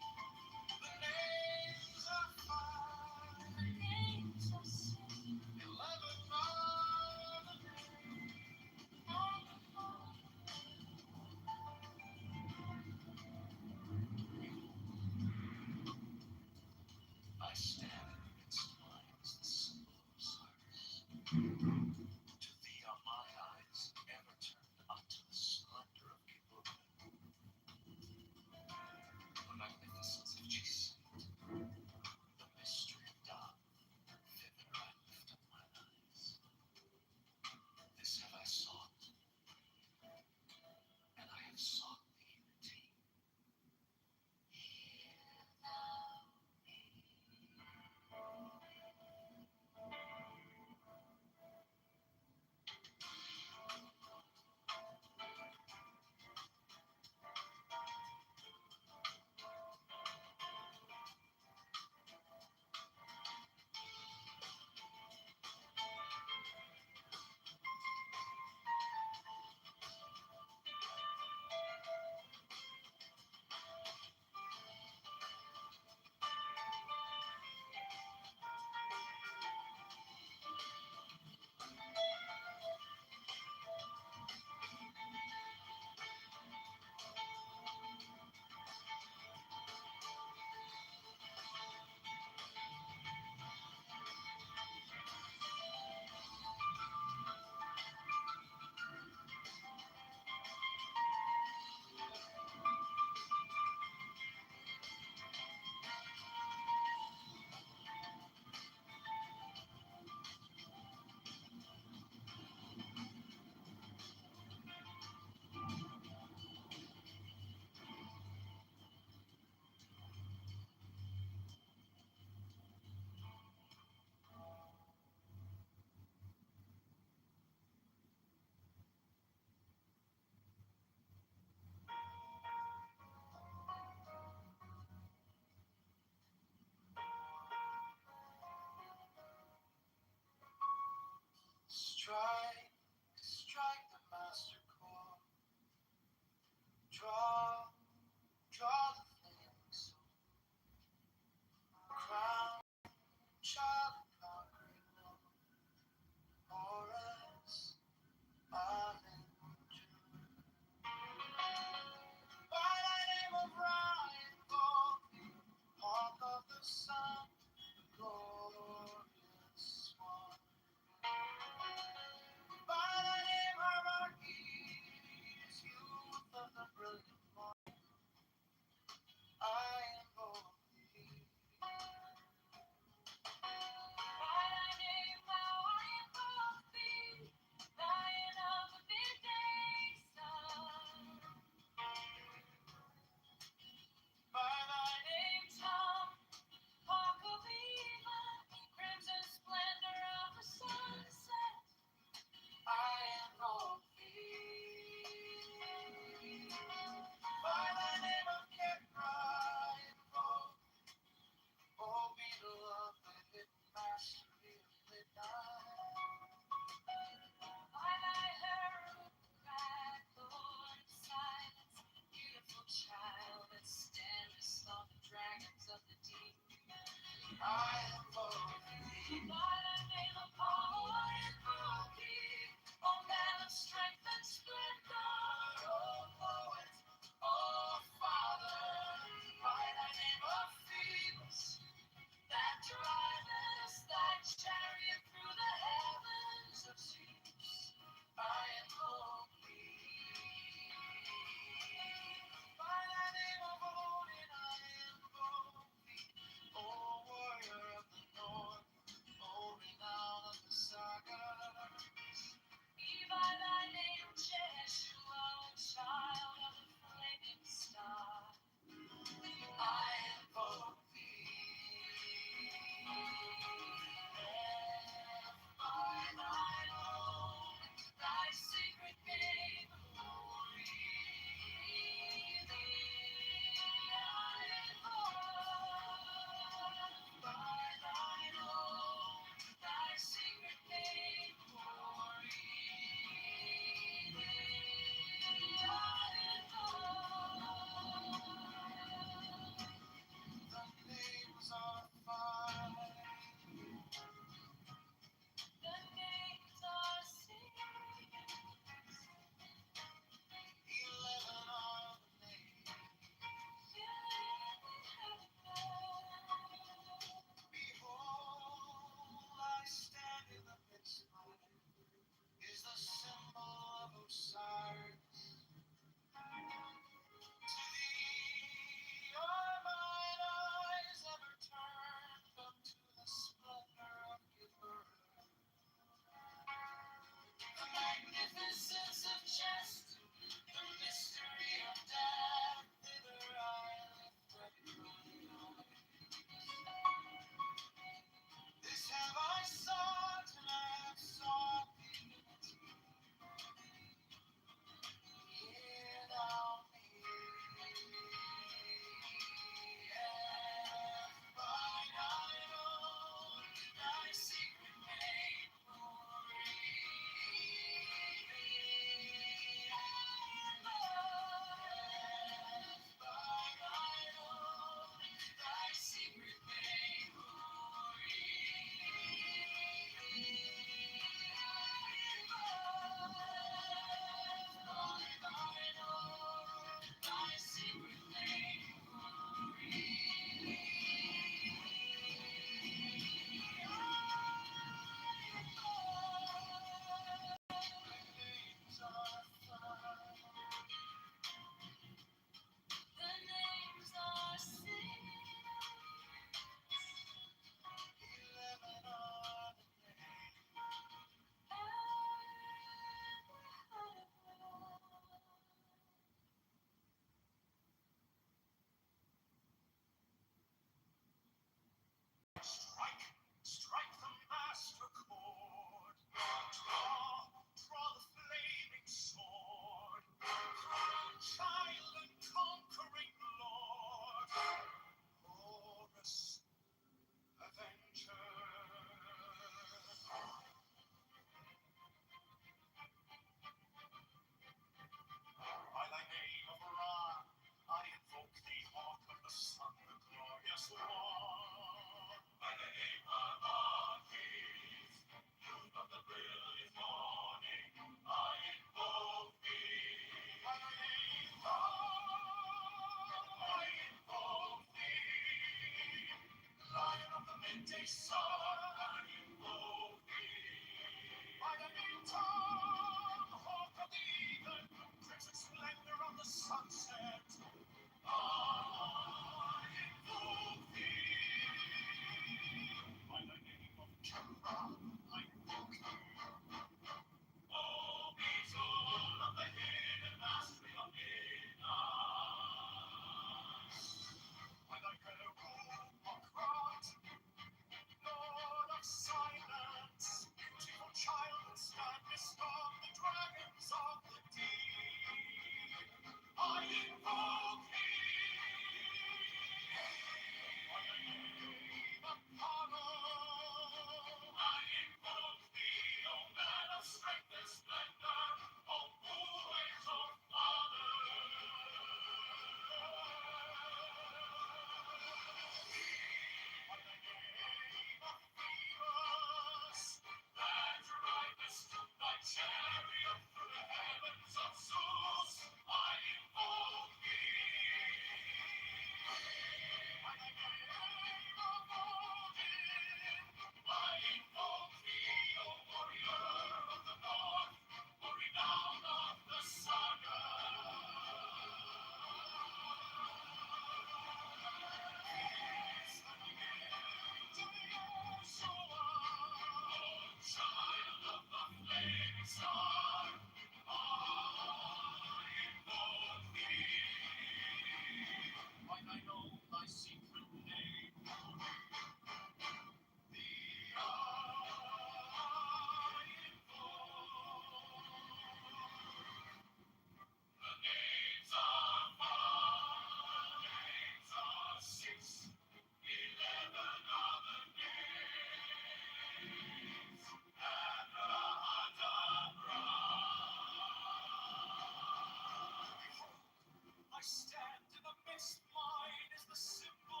I stand in the midst, mine is the symbol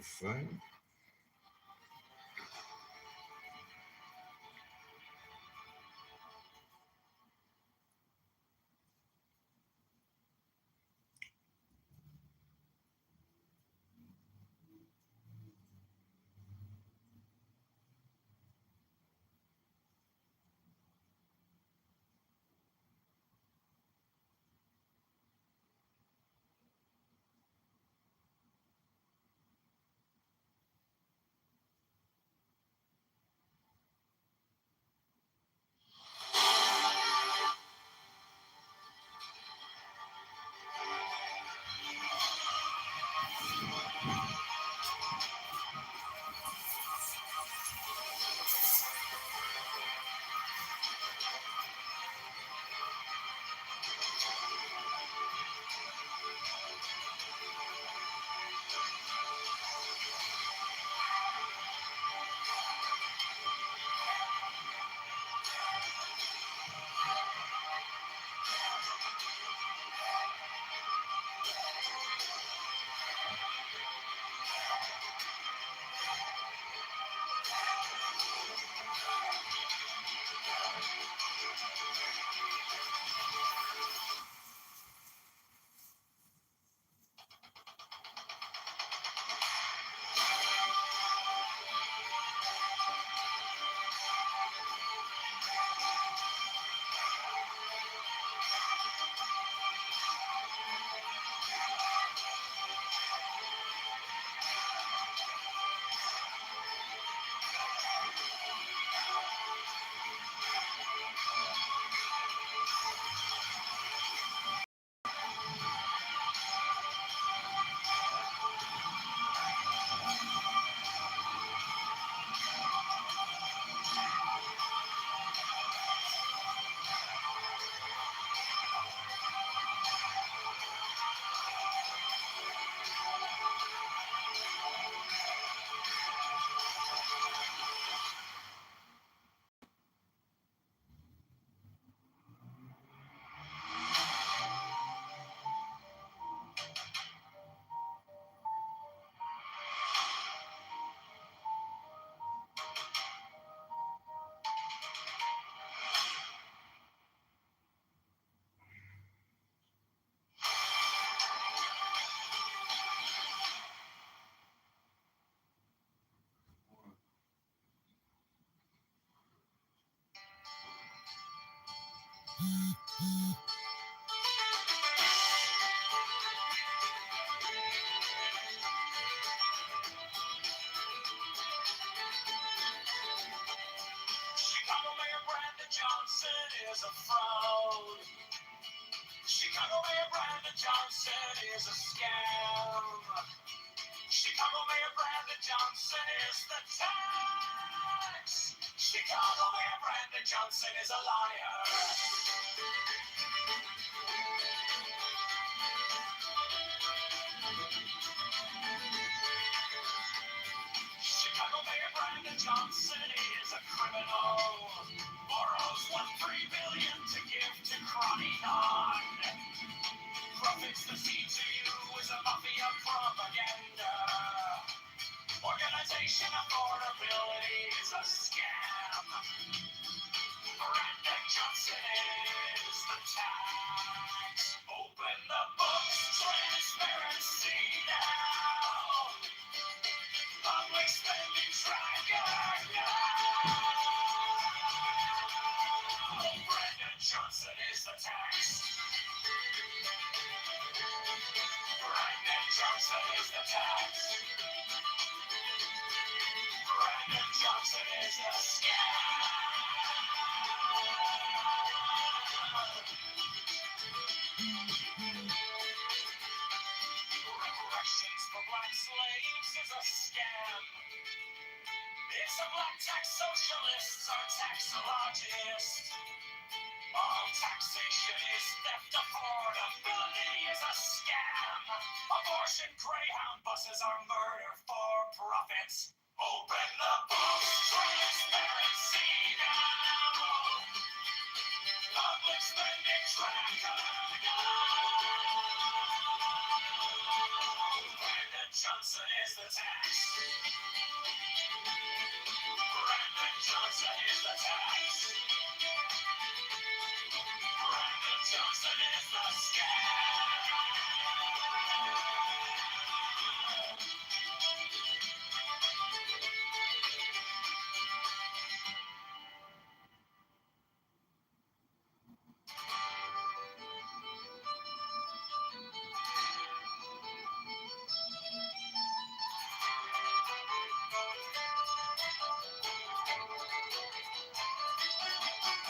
fuck? Chicago Mayor Brandon Johnson is a fraud. Chicago Mayor Brandon Johnson is a scam. Chicago Mayor Brandon Johnson is the tax. Chicago Mayor Brandon Johnson is a liar. Chicago Mayor Brandon Johnson is a criminal. Borrows $1.3 billion to give to Crony-Con. Profits the seed to you is a mafia propaganda. Organization affordability is a scam. Brandon Johnson is the tax. Open the books, transparency now. Public spending tracker now. Brandon Johnson is the tax. Brandon Johnson is the tax. Brandon Johnson is the scam. Reparations for black slaves is a scam. It's a black tax socialists are taxologists. All taxation is theft. Affordability is a scam. Abortion Greyhound buses are murder for profits. Open the books, transparency now. Public spending tracker now. Brandon Johnson is the the tax. Brandon Johnson is the tax. Brandon Johnson is the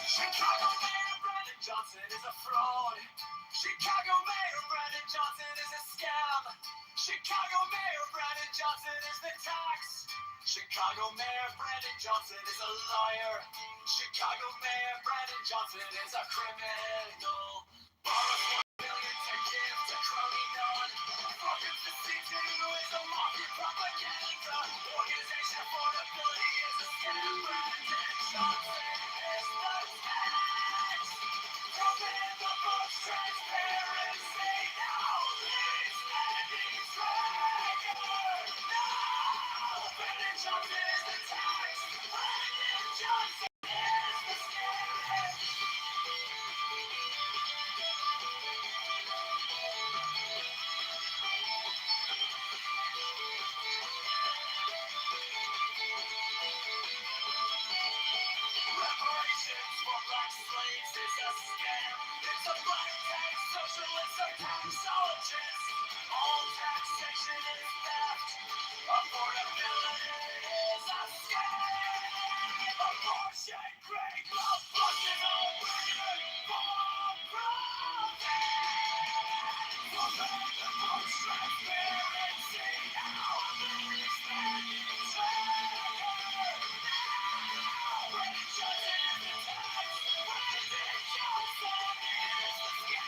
Chicago Mayor Brandon Johnson is a fraud. Chicago Mayor Brandon Johnson is a scam. Chicago Mayor Brandon Johnson is the tax. Chicago Mayor Brandon Johnson is a liar. Chicago Mayor Brandon Johnson is a criminal. Borrows $1 million to give to crony none. Fucking the city is a mafia propaganda. Organization affordability is a scam. Brandon Johnson is the tax. Open the books, transparency now. Lead spending tracker. No! Brandon Johnson is the tax. Brandon Johnson is the scam. Reparations for black slaves is a scam. It's a black tax socialist or taxologist. All taxation is theft. Affordability is a scam. Abortion, great love, busting all burden for profit. Open the books, transparency now. Please spending tracker. Brandon Johnson is the tax. Brandon Johnson is the scam.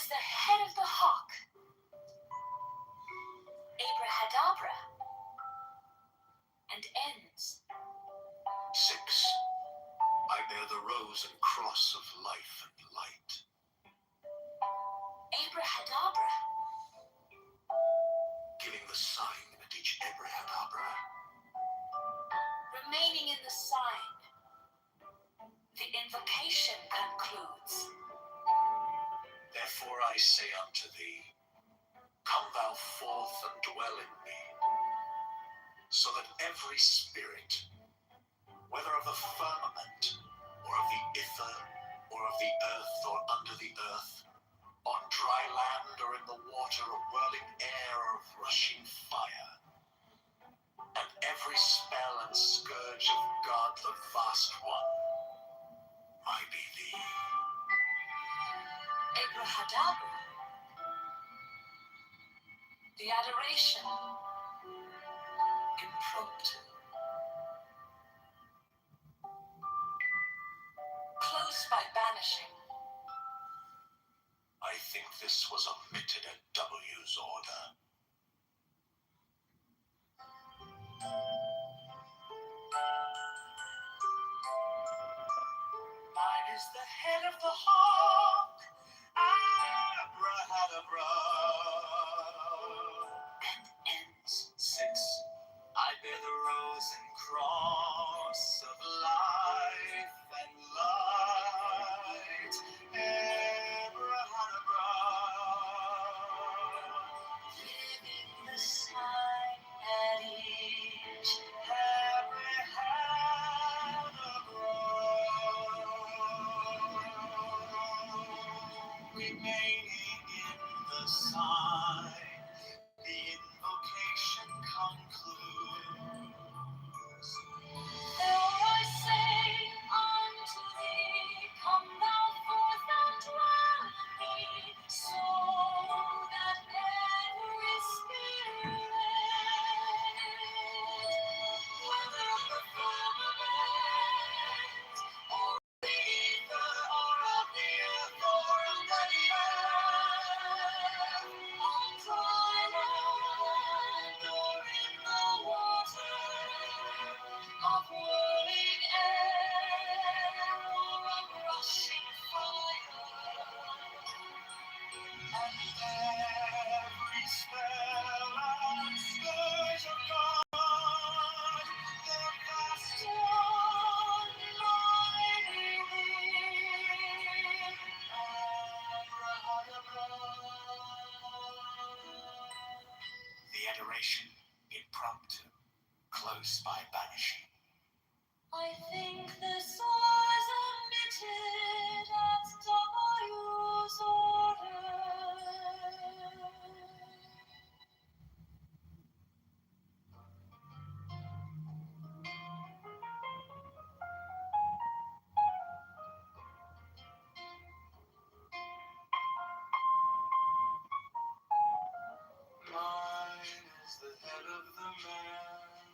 is the head of the hawk. Abrahadabra. And ends. 6. I bear the rose and cross of life and light. Abrahadabra. Giving the sign at each Abrahadabra. Remaining in the sign. The invocation concludes. Therefore I say unto thee, come thou forth and dwell in me, so that every spirit, whether of the firmament, or of the ether, or of the earth, or under the earth, on dry land or in the water, a whirling air of rushing fire, and every spell and scourge of God the Vast One, might be thee. Abrahadabra. The adoration. Impromptu. Close by banishing. I think this was omitted at W's order. Mine is the head of the hawk. Abrahadabra. And ends. 6. I bear the rose and cross of life and light. Abrahadabra. Giving the sign at each. Remaining in the sign, the invocation concludes. Therefore I say unto thee, come thou forth and dwell in me, so that every spirit, whether of the firmament, or the ether, or of the earth, or under the earth, on dry land, or in the water, of whirling air, or of rushing fire, And every spell and scourge of God, the vast one, mighty thee. The adoration, impromptu, close by banishing. I think this was omitted at W's order. Mine is the head of the man,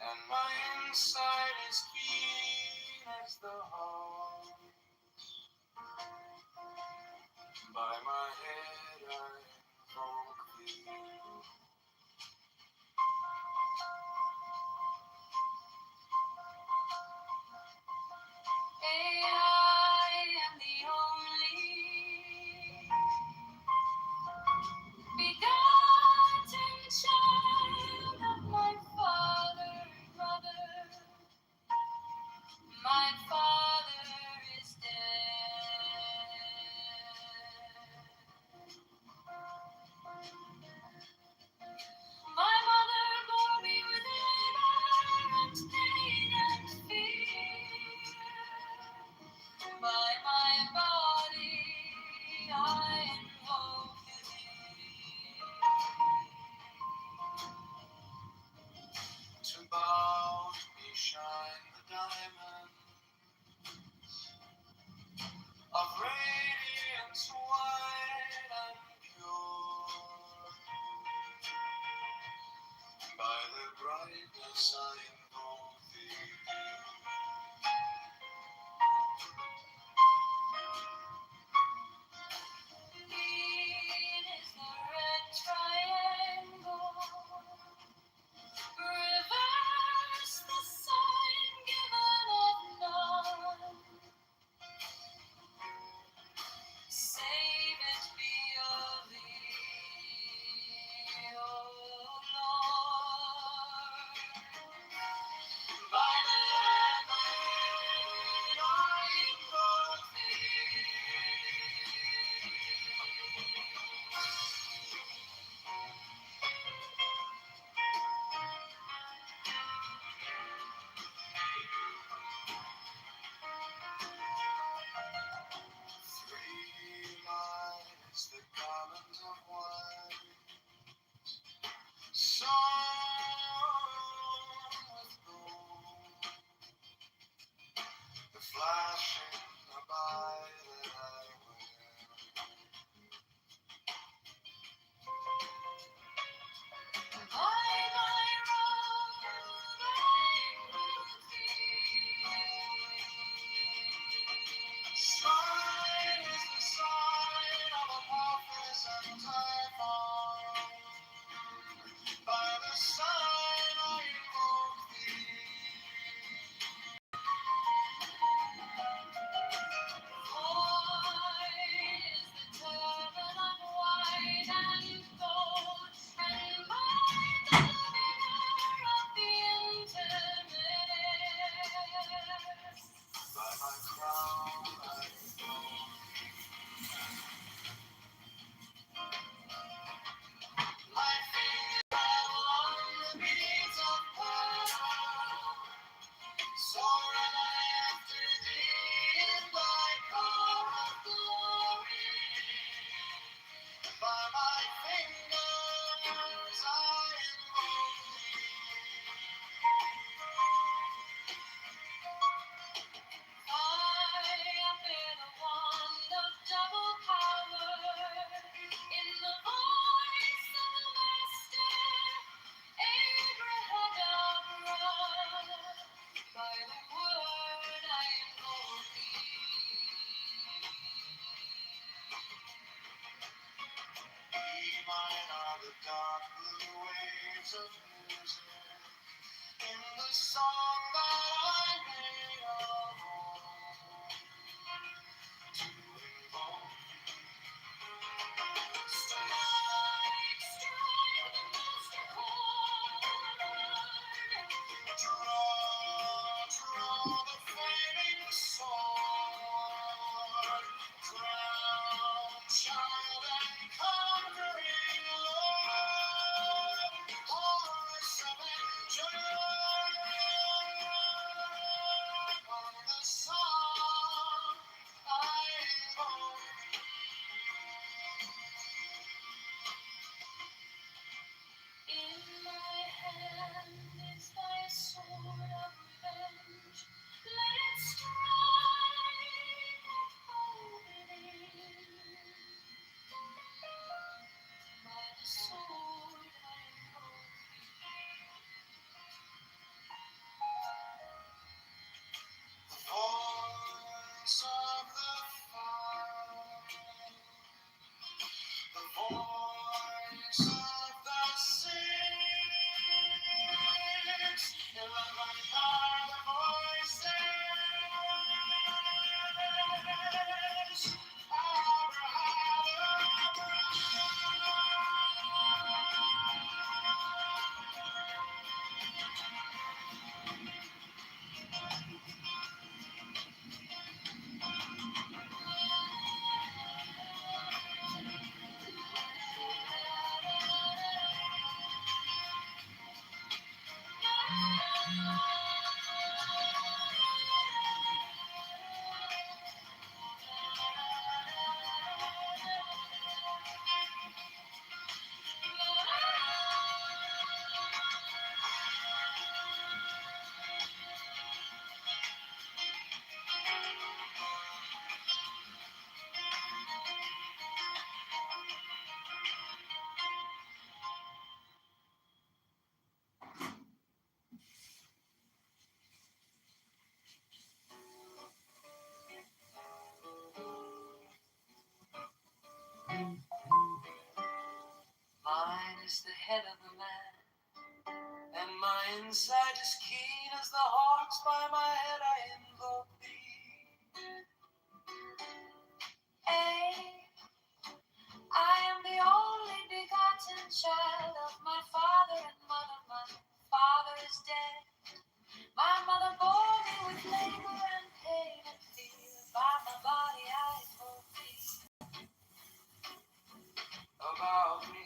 and my inside is keen as the heart. By my head I invoke thee. I am the only begotten child of my father and mother. My father is dead. My mother bore me with labor and pain and fear. By my body I invoke thee. To bow me shine the diamonds of radiance white and pure. By the brightness I invoke thee. dark blue waves of music in the song that I made of old to invoke strike, strike the master chord, draw the flaming sword, crown child and conquering lord, horse of on the song I invoke. In my hand is thy sword of revenge. Let it strike and hold it in. By the sword I invoke the voice of the fire, the voice of the six, 11 are the voices. Mine is the head of the man, and my insight is keen as the hawks. By my head I invoke thee. I am the only begotten child of my father and mother. My father is dead. My mother bore me with labor and pain and fear. By my body I invoke thee. About me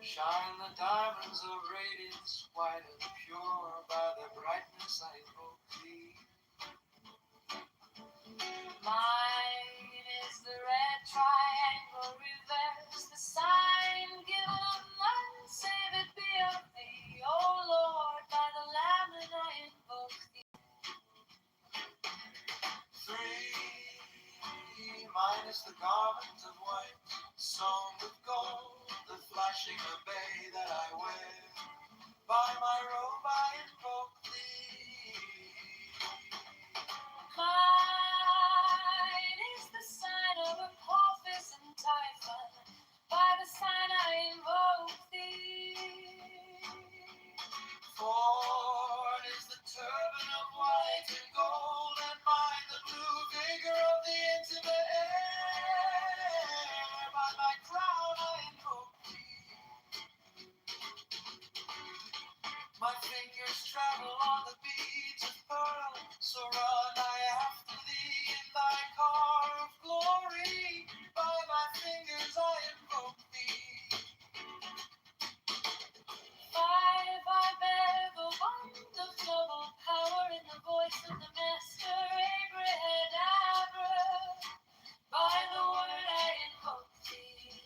shine the diamonds of radiance, white and pure. By their brightness I invoke thee. Mine is the red triangle reverse, the sign given of none save it be of thee. O Lord, by the Lamb and I invoke thee. 3, mine is the garment of white, sewn with gold, the flashing obey that I wear. By my robe I invoke thee. Mine is the sign of Apophis and Typhon. By the sign I invoke thee. 4 is the turban of white and gold, and mine the blue vigor of the intimate air. By my crown I invoke thee. My fingers travel on the beads of pearl, so run I after thee in thy car of glory. By my fingers I invoke thee. 5, I bear the wand of double power in the voice of the master Abrahadabra. By the word I invoke thee.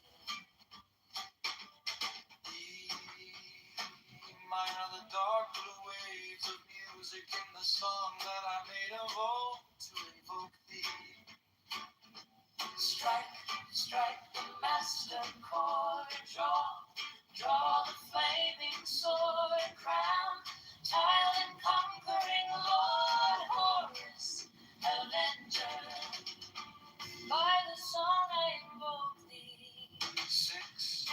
Mine are the dark blue waves of music in the song that I made of old to invoke thee. Strike, strike the master chord, draw the flaming sword, crown, child and conquering lord, Horus, avenger. By the song I invoke thee. 6,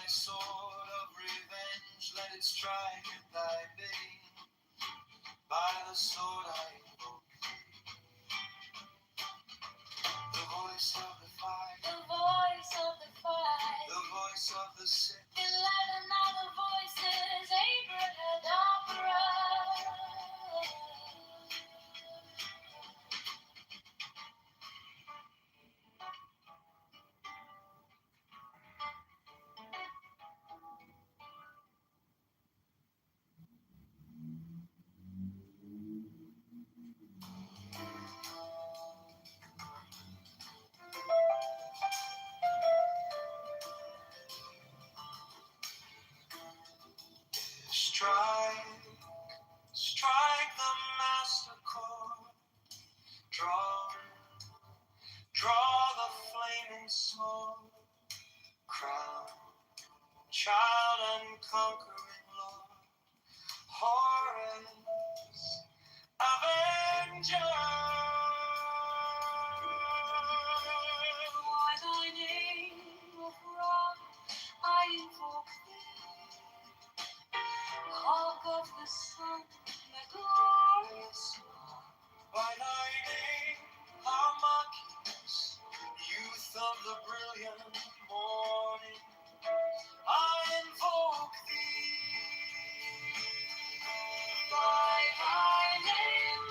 sword of revenge, let it strike at thy bidding. By the sword I invoke the voice of the fight, The voice of the fight, the voice of the sick. enlighten all the voices, abracadabra. Strike, strike the master chord. Draw the flaming sword. Crown, child and conquering lord. Horus, avenger. By thy name of Ra, I invoke thee. Hawk of the sun, the glorious one. By thy name, Harmachis, youth of the brilliant morning, I invoke thee. By thy name,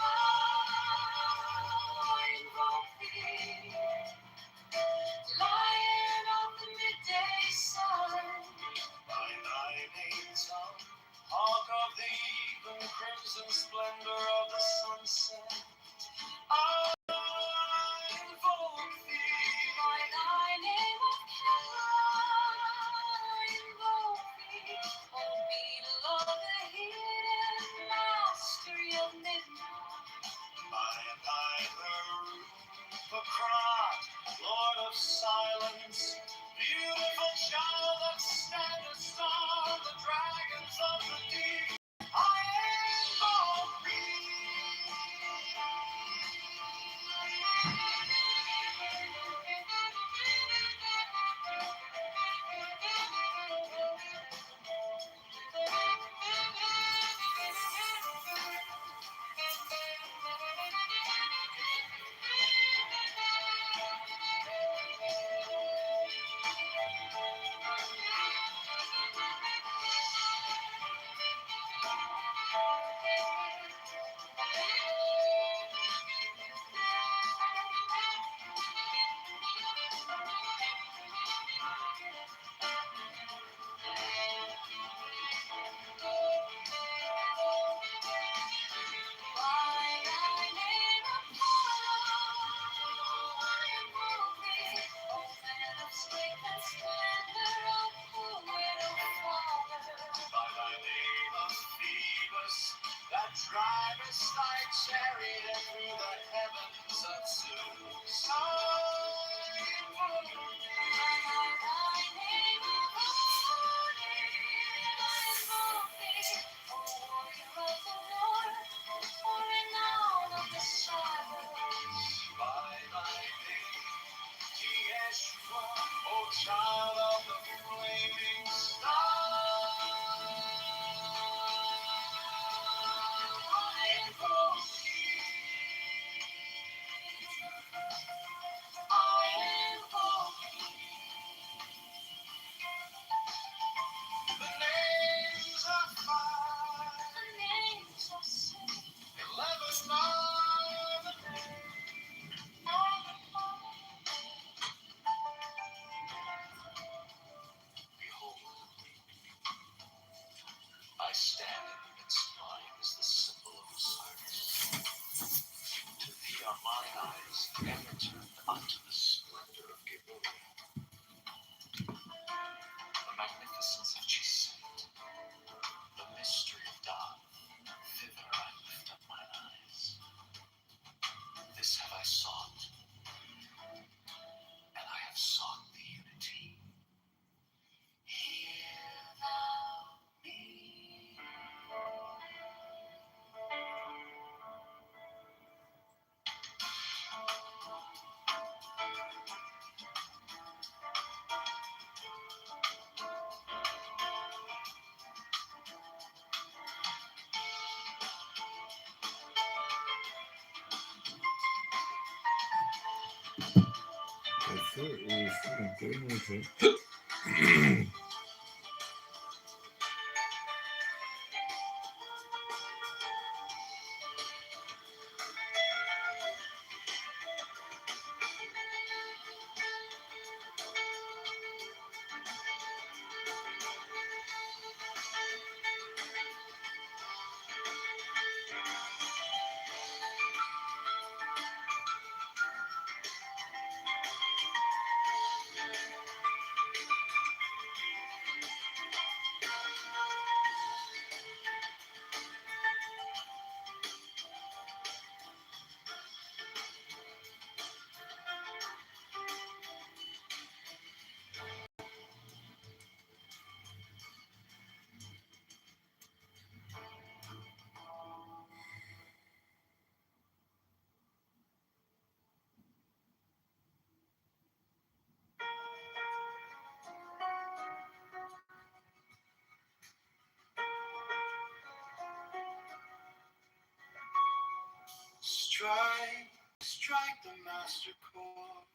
Strike the master chord.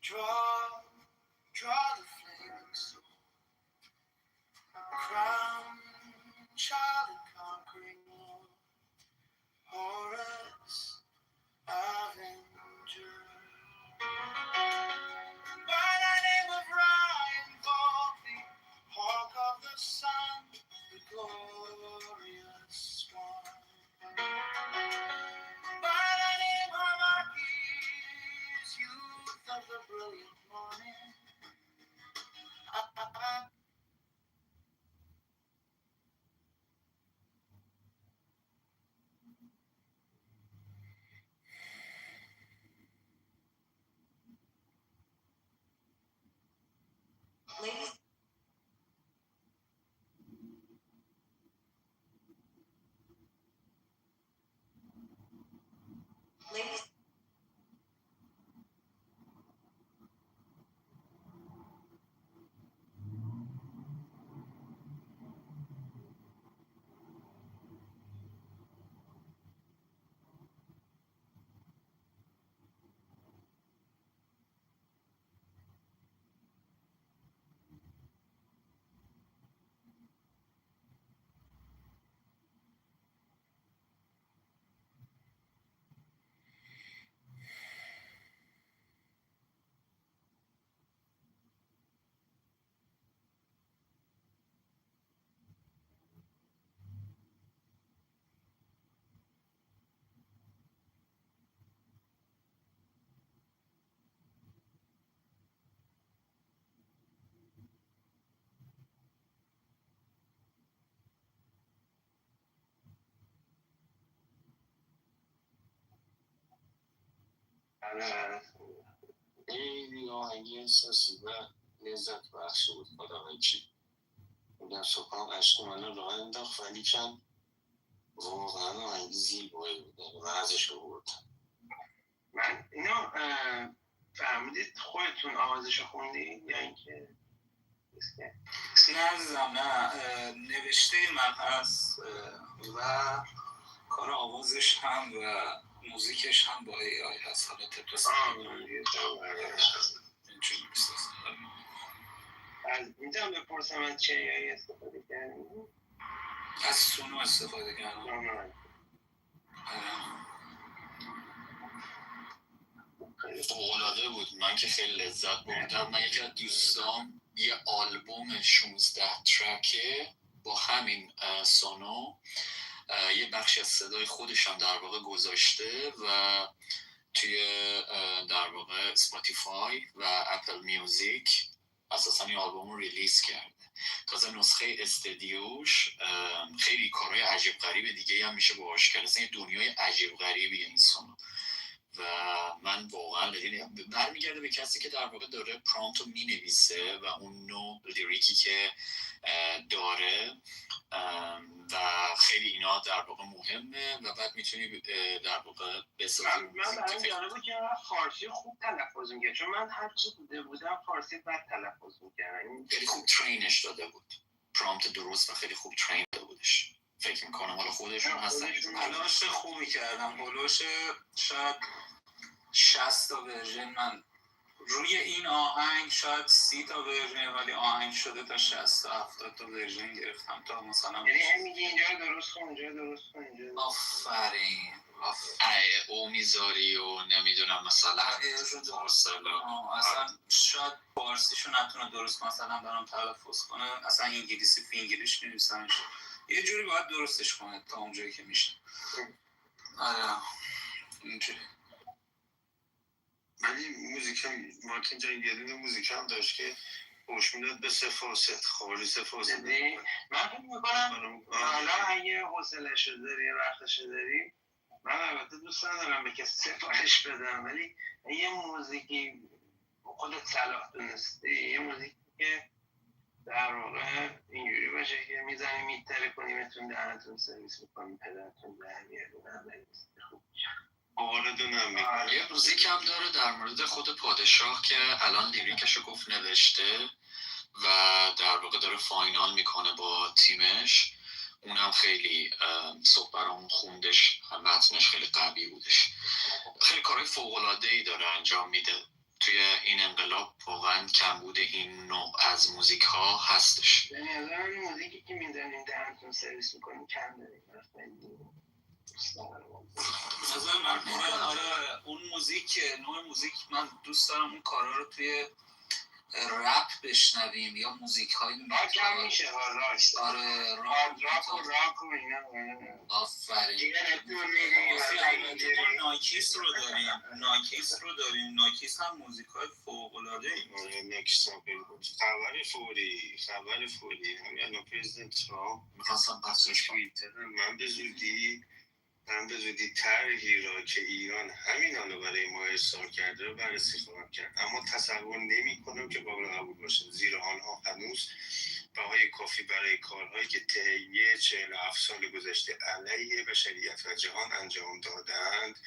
Draw the flaming sword. Crown, child and conquering war. Horus, Avenger. By the name of Ryan Volpe, hawk of the sun, the glorious swan. By the name of Archies, youth of the brilliant morning. Ladies. Ladies. خیلی آهنگی احساسی و لذت بخش بود. خدا چی بودم صبحم عشق منو راه انداخت، ولی کن واقعا آهنگی زیبایی بود. من ازش بردم. من اینو فهمیدید خودتون آوازشو خوندید یا اینکه نه عزیزم، نه نوشته من هست و کار آوازش هم و موزیکش هم با ای آی هست. حالا تپرس میتونم بپرسم از چه ای آی استفاده کردیم؟ از سونو استفاده کردم. خیلی فوق‌العاده بود. من که خیلی لذت بردم. من یکی از دوستام یه آلبوم 16 ترکه با همین سونو یه بخش از صدای خودش هم در واقع گذاشته و توی در واقع اسپاتیفای و اپل میوزیک اساسا این آلبوم رو ریلیز کرده. تازه نسخه استدیوش خیلی کارهای عجیب غریب دیگه هم میشه باهاش کرد. اصلا یه دنیای عجیب غریبیه این سونو و من واقعا برمیگرده به کسی که در واقع داره پرامپت رو مینویسه و اون نوع لیریکی که داره و خیلی اینا در واقع مهمه و بعد میتونی در واقع بسازی. من برام جالبه که فارسی خوب تلفظ میگه، چون من هرچی بوده بودم فارسی بد تلفظ میکردم. خیلی خوب ترینش داده بود، پرامپت درست و خیلی خوب ترین داده بودش. فکر میکنم حالا خودشون هستن تلاش خوبی کردم. هلوش شاید 60 تا ورژن من روی این آهنگ شاید 30 تا ورژن، ولی آهنگ شده تا 60 تا 70 تا ورژن گرفتم تا مثلا یعنی هم میگی اینجا درست کن اونجا درست کن اینجا. آفرین او میذاری و نمیدونم مثلا اصلا شاید فارسیشو نتونه درست مثلا برام تلفظ کنه، اصلا انگلیسی فینگلیش می‌نویسنش، یه جوری باید درستش کنه تا اونجایی که میشه. آره اینجوری. ولی موزیک هم مارتین جان یه دونه موزیک هم داشت که خوش میداد به سفاست خالی سفاست. من فکر میکنم حالا اگه حوصله‌شو داری وقتشو داری، من البته دوست ندارم به کسی سفارش بدم، ولی یه موزیکی خودت صلاح دونستی، یه موزیکی که در واقع اینجوری باشه که میزنی میتره کنیمتون دهنتون سرویس میکنیم پدرتون در میارونم خوب یه موزیک هم داره در مورد خود پادشاه که الان لیریکشو گفت نوشته و در واقع داره فاینال میکنه با تیمش. اونم خیلی صبح برام خوندش، متنش خیلی قوی بودش. خیلی کارهای فوق‌العاده‌ای داره انجام میده. توی این انقلاب واقعا کمبود این نوع از موزیک ها هستش. به نظر موزیکی که میزنیم دهنتون سرویس میکنیم کم داریم. نظر من آره اون موزیک، نوع موزیک من دوست دارم اون کارا رو توی رپ بشنویم یا موزیک های راک هم میشه راک. آره راک و اینا. آفرین. نایکیس رو داریم. نایکیس هم موزیک های فوق العاده ای. نکست خبر فوری همین پرزیدنت ترامپ میخواستم بحثش من به زودی طرحی را که ایران همین آنو برای ما ارسال کرده رو بررسی خواهم کرد، اما تصور نمی‌کنم که قابل قبول باشه، زیرا آنها هنوز بهای کافی برای کارهایی که طی 47 سال گذشته علیه بشریت و جهان انجام دادند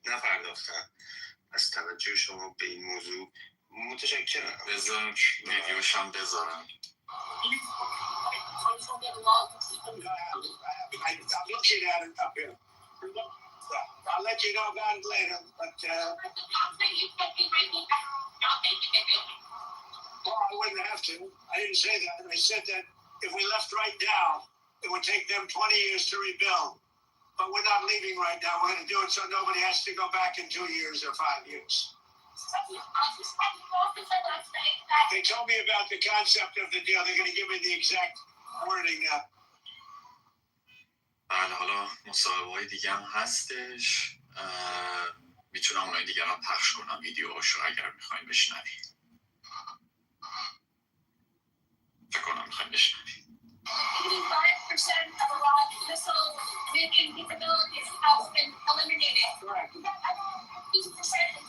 نپرداختند. از توجه شما به این موضوع متشکرم. بذار ویدیوش هم بذارم. I'll let you know about it later, but well, I wouldn't have to. I didn't say that. I said that if we left right now, it would take them 20 years to rebuild. But we're not leaving right now. We're going to do it so nobody has to go back in 2 years or 5 years. They told me about the concept of the deal. They're going to give me the exact wording now. بله حالا مصاحبه‌های دیگه هم هستش، میتونم اونهای دیگه هم پخش کنم ویدیوهاشو اگر میخواین بشنوید. فکر کنم میخواین بشنوید. 85% of Iran's missile making capabilities has been eliminated. Correct. 80% of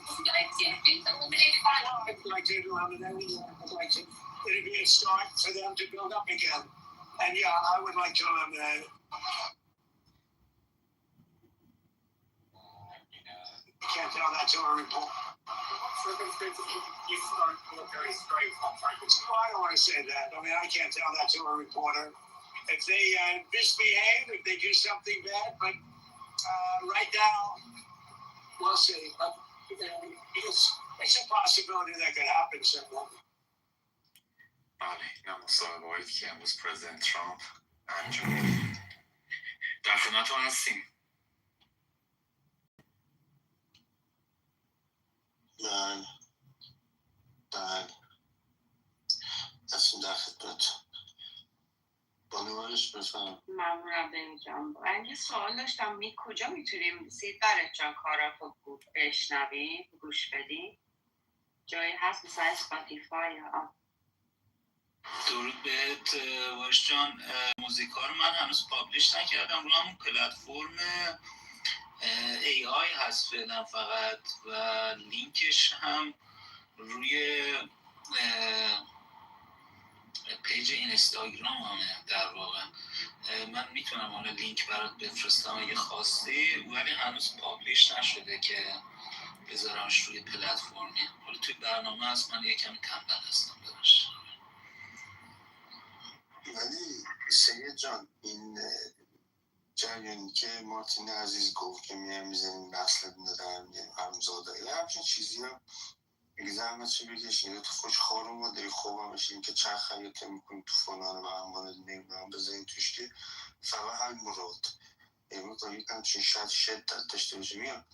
the United States being eliminated by. I'd like to eliminate. I'd like to. It'd be a start for them to build up again. And yeah, I would like to eliminate it. You can't tell that to a report. You start military strikes. Well, I don't want to say that. I mean, I can't tell that to a reporter. If they misbehave, if they do something bad, but right now, we'll see. But it's a possibility that could happen someday. بله این مصاحبه‌هایی که امروز پرزیدنت ترامپ انجام داد. در خدمتتون هستیم. بله دستون در خدمت. بانوارش بفهم. ممنونم بینی جان. من یه سوال داشتم، کجا میتونیم سیدبرت جان کاراتو بشنویم گوش بدیم؟ جایی هست مثلا اسپاتیفای یا درود بهت واش جان. موزیکا رو من هنوز پابلیش نکردم، رو همون پلتفرم AI هست فعلا فقط و لینکش هم روی پیج اینستاگرام همه. در واقع من میتونم حالا لینک برات بفرستم اگه خواستی، ولی هنوز پابلیش نشده که بذارمش روی پلتفرمی. حالا توی برنامه هست، من یکم تنبل هستم دارش. ولی سید جان این جریانی که مارتین عزیز گفت که میایم میزنیم نسل در میایم همزاده یه همچین چیزی هم اگه زحمت چی بکشیم یا تو خوش خارون ما داری خوبم بشیم که چند خیاطه میکنیم تو فلانه و هموانه نمیدونم بزنیم توش که فقط همین مراد امروز تا یک همچین شدت داشته باشه میام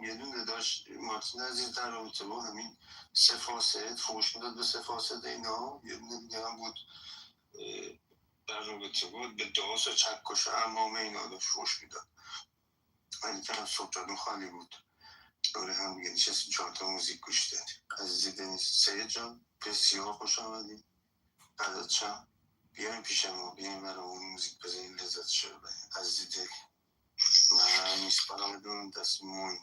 یه دونه داشت مارتین عزیز در رابطه با همین سه فاسد فوش میداد به سه فاسد اینا یه دونه دیگه هم بود در رابطه بود به داس و چکش و امامه اینا داشت فوش میداد ولی که هم صبح جادون خالی بود دوره هم دیگه نشستیم 4 تا موزیک گوش دادیم عزیزی دنیز سید جان بسیار خوش آمدیم فدات شم بیاین پیش ما بیاین برای اون موزیک بزنین لذتشو ببرین عزیزی دلی من میسپارم بدون دست موی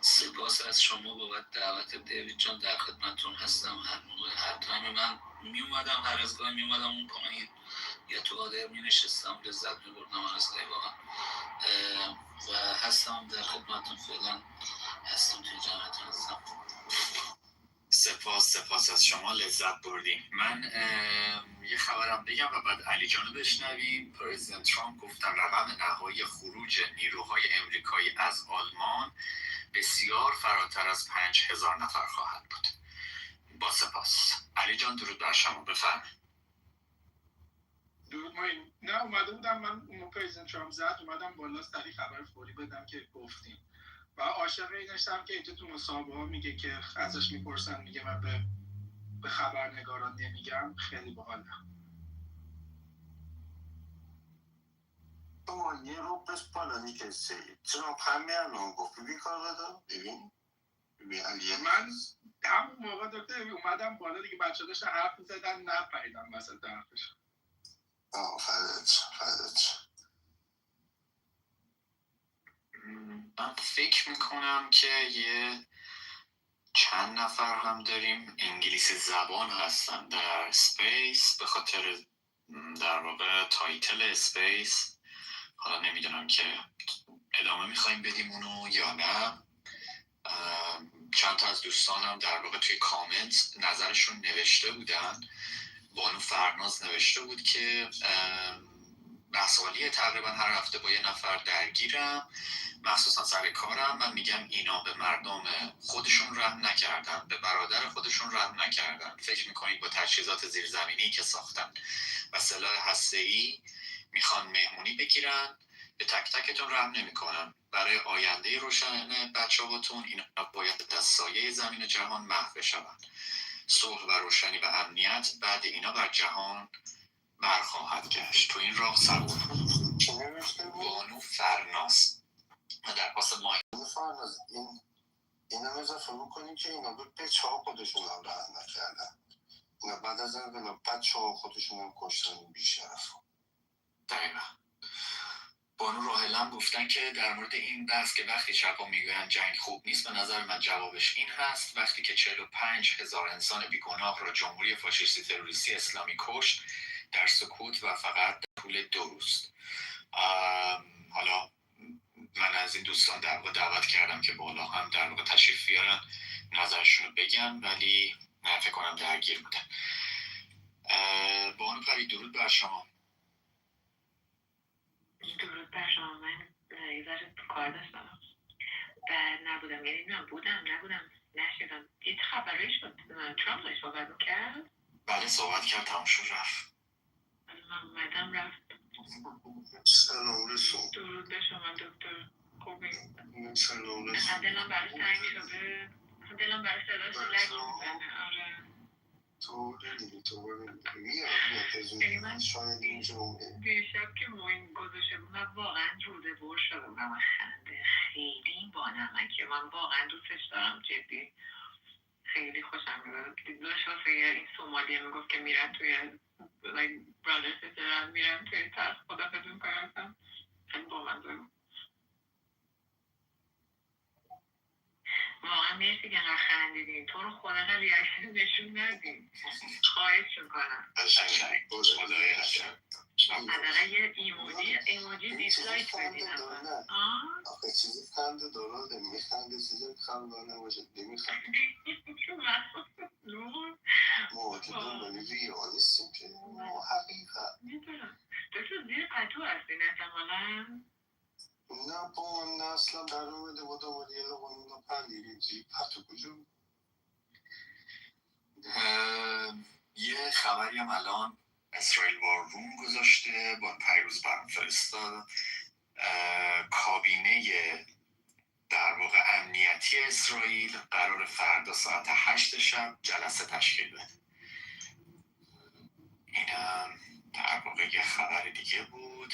سپاس از شما بابت دعوت دیوید جان در خدمتتون هستم هر موقع هر تایم من می اومدم هر از گاهی می اومدم اون پایین یا تو آدر می نشستم لذت می بردم از واقعا و هستم در خدمتتون فعلا هستم توی جمعتون هستم سپاس از شما لذت بردیم من یه خبرم بگم و بعد علی جانو بشنویم پرزیدنت ترامپ گفتن رقم نهایی خروج نیروهای امریکایی از آلمان بسیار فراتر از 5000 نفر خواهد بود با سپاس علی جان درود بر شما بفرمایید درود نه اومده بودم من اون پرزیدنت ترامپ زد اومدم بالا سری خبر فوری بدم که گفتیم و عاشق اینشتم که اینجا تو مصاحبه ها میگه که ازش میپرسن میگه من به خبرنگاران نمیگم خیلی باحاله تو یه رو پس بالا میکسی چرا همه الان گفت ببین کار بدا ببین علیه من همون موقع دکتر اومدم بالا دیگه بچه داشتن حرف میزدن نپریدم وسط حرفش فدات من فکر میکنم که یه چند نفر هم داریم انگلیسی زبان هستن در سپیس به خاطر در واقع تایتل اسپیس حالا نمیدونم که ادامه میخوایم بدیم اونو یا نه چند تا از دوستانم در واقع توی کامنت نظرشون نوشته بودن بانو فرناز نوشته بود که بحثالیه تقریبا هر هفته با یه نفر درگیرم مخصوصا سر کارم من میگم اینا به مردم خودشون رحم نکردن به برادر خودشون رحم نکردن فکر میکنید با تجهیزات زیرزمینی که ساختن و سلاح هسته‌ای میخوان مهمونی بگیرن به تک تکتون رحم نمیکنن برای آینده روشن بچه‌هاتون اینا باید از سایه زمین جهان محو بشن صلح و روشنی و امنیت بعد اینا بر جهان برخواهد گشت تو این راه سبود بانو فرناز در پاس مای فرناز اینا اضافه بکنیم که اینا به بچه ها خودشون هم رحم نکردن اینا بعد از انقلاب بچه ها خودشون هم کشتن بیشرف دقیقا بانو راهلم گفتن که در مورد این بحث که وقتی چپا میگویند جنگ خوب نیست به نظر من جوابش این هست وقتی که 45,000 انسان بیگناه را جمهوری فاشیستی تروریستی اسلامی کشت در سکوت و فقط در طول 2 روز حالا من از این دوستان در واقع دعوت کردم که بالا هم در واقع تشریف بیارن نظرشون رو بگن ولی من فکر کنم درگیر بودن بانو پری درود بر شما درود بر شما من یه ذره کار داشتم نبودم یعنی نبودم نشدم دید خبرش شد ترامپ داشت صحبت کرد بله صحبت کرد تمام شد رفت من اومدم رفت سلام رسون درود به شما دکتر خوبی سلام رسون دلم برای تنگ شده دلم برای صداش لگی میزنه آره تو میاد شاید اینجا دیشب که موین گذاشته بود من واقعا روده بر شدم و من خنده خیلی با نمکه من واقعا دوستش دارم جدی خیلی خوشم میاد داشت واسه این سومالیه میگفت که میرن توی برادرز جرم میرن توی ترس خدا بدون کنم خیلی با من دارم واقعا مرسی که انقدر خندیدین تو رو خدا نه ریاکشن نشون ندین خواهش میکنم خدای قشنگ حداقل یه ایموجی دیسلایک بدین آخه چیزی خنده داره میخنده چیزی خنده نباشه نمیخنده ما که دنبالی ریالیستیم که حقیقت میدونم تو زیر پتو هستین احتمالا؟ نه با من اصلا در اومده با دوباره یه لغمون پندیریم زیر پتو کجا. یه خبری هم الان اسرائیل وار روم گذاشته با پیروز برام فرستاد. کابینه در واقع امنیتی اسرائیل قرار فردا ساعت 8 شب جلسه تشکیل بده. اینم در واقع یه خبر دیگه بود.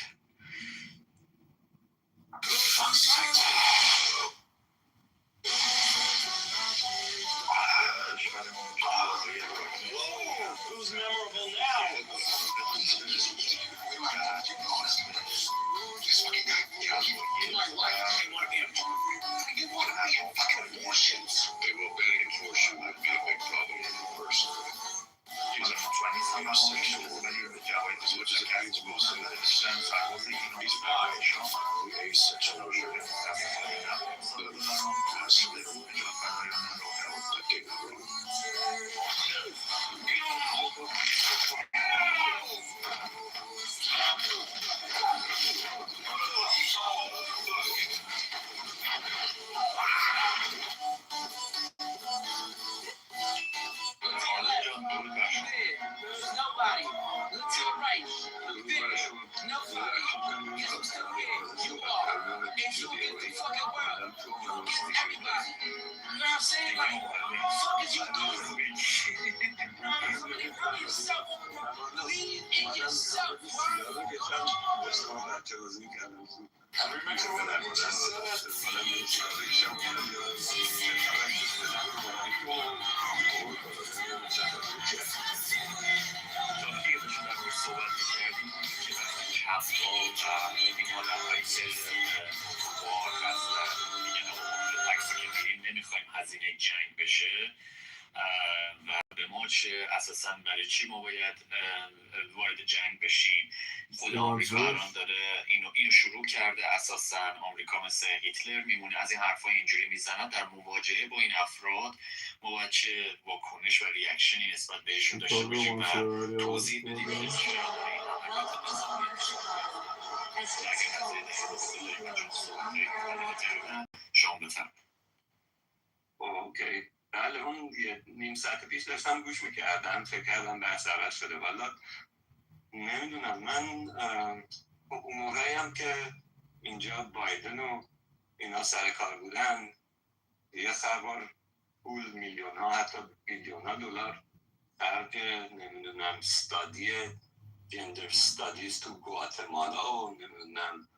Who's memorable now? You want to be fucking abortions. They will ban abortion. I've got a big problem with it personally. He's a 26 which is against most of the sense I will be asexual. There's nobody. Look to the right. Look bigger. Nobody. Close to where you are. And you get the fucking world. Everybody. You know what I'm saying? Like, what the fuck is you doing? Really love yourself. Believe in yourself, نمیخوایم هزینه جنگ بشه و به ما چه اساسا برای چی ما باید وارد جنگ بشیم. خود آمریکا الان داره اینو شروع کرده. اساسا آمریکا مثل هیتلر میمونه، از این حرفا اینجوری میزنن. در مواجهه با این افراد ما باید چه واکنش و ریاکشنی نسبت بهشون داشته باشیم و توضیح بدیم که چرا داره این عملیات نظامی شما بفرمایید. اوکی بله اون یه نیم ساعت پیش داشتم گوش میکردم، فکر کردم بحث عوض شده. والا نمیدونم، من اون موقعی هم که اینجا بایدن و اینا سر کار بودن یه خبر پول میلیون ها حتی بیلیون ها دلار خرج نمیدونم استادی جندر استادیز تو گواتمالا و نمیدونم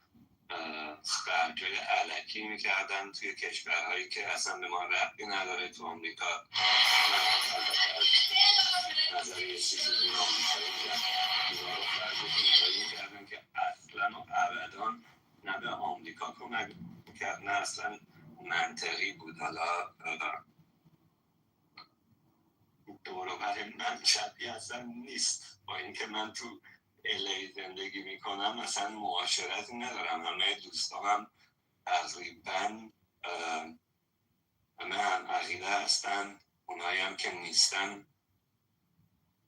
خرجای علکی میکردن توی کشورهایی که اصلا به ما ربطی نداره. تو آمریکا نظر یه چیزی روی آمریکایی میکردن که اصلا و ابدا نه به آمریکا کمک میکرد نه اصلا منطقی بود. حالا دوروبر من شبیه اصلا نیست، با اینکه من تو الی زندگی میکنم مثلا معاشرتی ندارم. همه دوستانم تقریبا همه هم عقیده هستن، اونایی هم که نیستن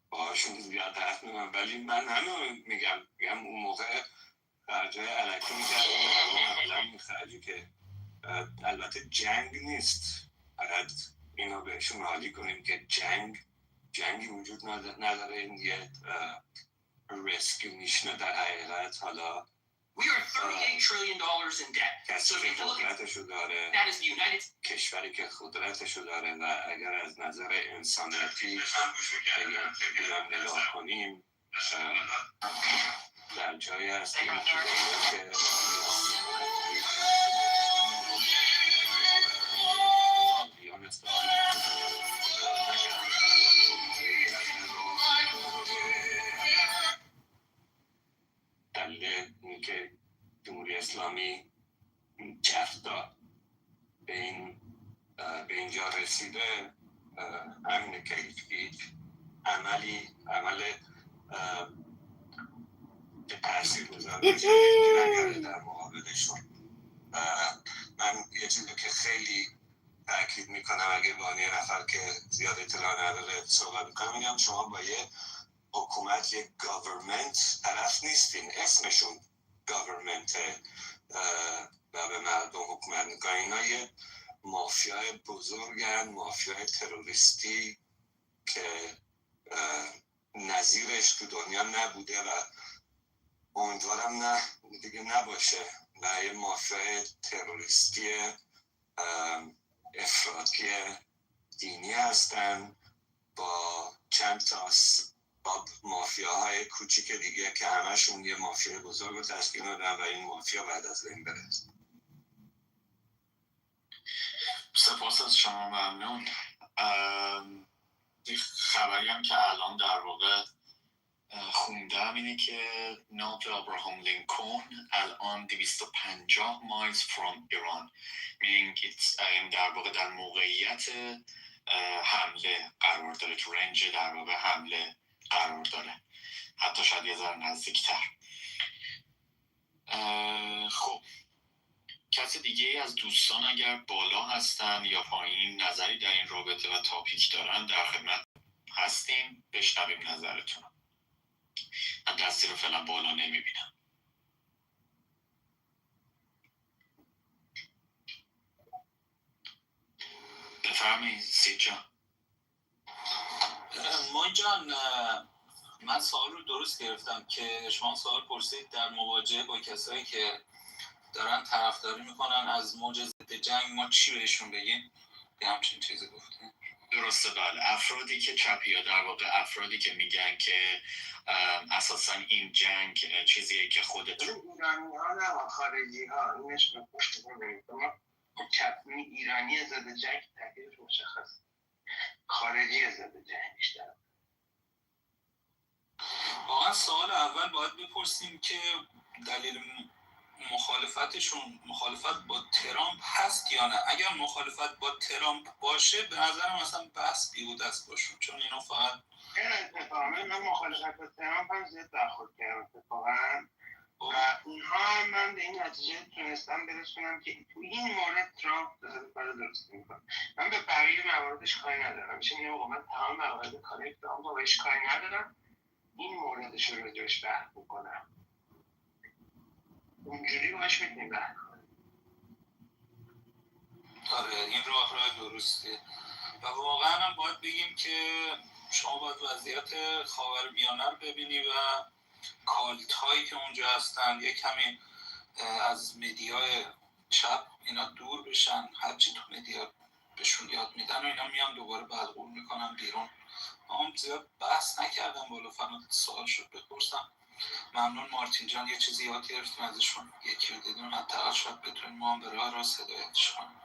باهاشون زیاد حرف نمی‌زنم. ولی من همه میگم اون موقع خرجای علکی میکردم اولا این خرجی که البته جنگ نیست، فقط اینو بهشون حالی کنیم که جنگی وجود نداره. این یه ریسکی میشنه در حقیقت. حالا We are $38 trillion in debt. So if you look at that is the United States. کشوری که قدرتشو داره و اگر از نظر انسانیتی نگاه کنیم در جایی هست که دلیل این که جمهوری اسلامی جفت داد به اینجا رسیده همینه که هیچ عمل که تأثیر گذاره نگرده در مقابلشون. من یه چیزی که خیلی تأکید میکنم اگه با یه نفر که زیاد اطلاع نداره صحبت میکنم، میگم شما با یه حکومت یک گاورمنت طرف نیستین، اسمشون گاورمنته و به مردم حکومت میکنن. اینا یه مافیای بزرگن، مافیای تروریستی که نظیرش تو دنیا نبوده و امیدوارم دیگه نباشه و یه مافیای تروریستی افراطی دینی هستن با چند تا مافیاهای کوچیک دیگه که همشون یه مافیای بزرگ رو تشکیل دادن و این مافیا بعد از این بره. سپاس از شما، ممنون. خبری هم که الان در واقع خوندم اینه که نام ابراهام لینکلن الان 250 مایلز فرام ایران، این در واقع در موقعیت حمله قرار داره، تو رنج در واقع حمله قرار داره، حتی شاید یه ذره نزدیکتر. خب کسی دیگه ای از دوستان اگر بالا هستن یا پایین نظری در این رابطه و تاپیک دارن در خدمت هستیم، بشنویم نظرتون. من دستی رو فعلا بالا نمیبینم. بفرمایید سید جان. مای جان، من سوال رو درست گرفتم که شما سوال پرسید در مواجهه با کسایی که دارن طرفداری میکنن از موج ضد جنگ ما چی بهشون بگیم؟ به همچین چیزی گفتیم. درسته، بله. افرادی که چپیا، در واقع افرادی که میگن که اساسا این جنگ چیزیه که خودت ایرانی ها نه خارجی ها، اینش به پشت ما چپی ایرانی ضد جنگ تغییرش مشخص، خارجی ضد جنگ بیشتر. واقعا سوال اول باید بپرسیم که دلیل مخالفت با ترامپ هست یا نه. اگر مخالفت با ترامپ باشه به نظرم مثلا بحث بیهوده است باشون، چون اینا فقط اتفاقا من مخالفت با ترامپ هم زیاد برخورد کردم اتفاقا و اونها هم من به این نتیجه تونستم برسونم که تو این مورد ترامپ کار درست میکنه. من به بقیه مواردش کاری ندارم، میشه میگم آقا من تمام موارد کاری ترامپ رو بهش کاری ندارم، این موردش رو راجعش بحث میکنم، اونجوری باش میتونیم بحث کنیم. آره این راه درسته و واقعا هم باید بگیم که شما باید وضعیت خاورمیانه رو ببینی و کالت هایی که اونجا هستن یک کمی از مدیای چپ اینا دور بشن، هرچی تو مدیا بهشون یاد میدن و اینا میان دوباره بلغور میکنن بیرون. هم زیاد بحث نکردم بالا، فقط سوال شد بپرسم. ممنون مارتین جان، یه چیزی یاد گرفتیم ازشون، یکی رو دیدیم حداقل شاید بتونیم ما هم به راه راست هدایتش کنیم.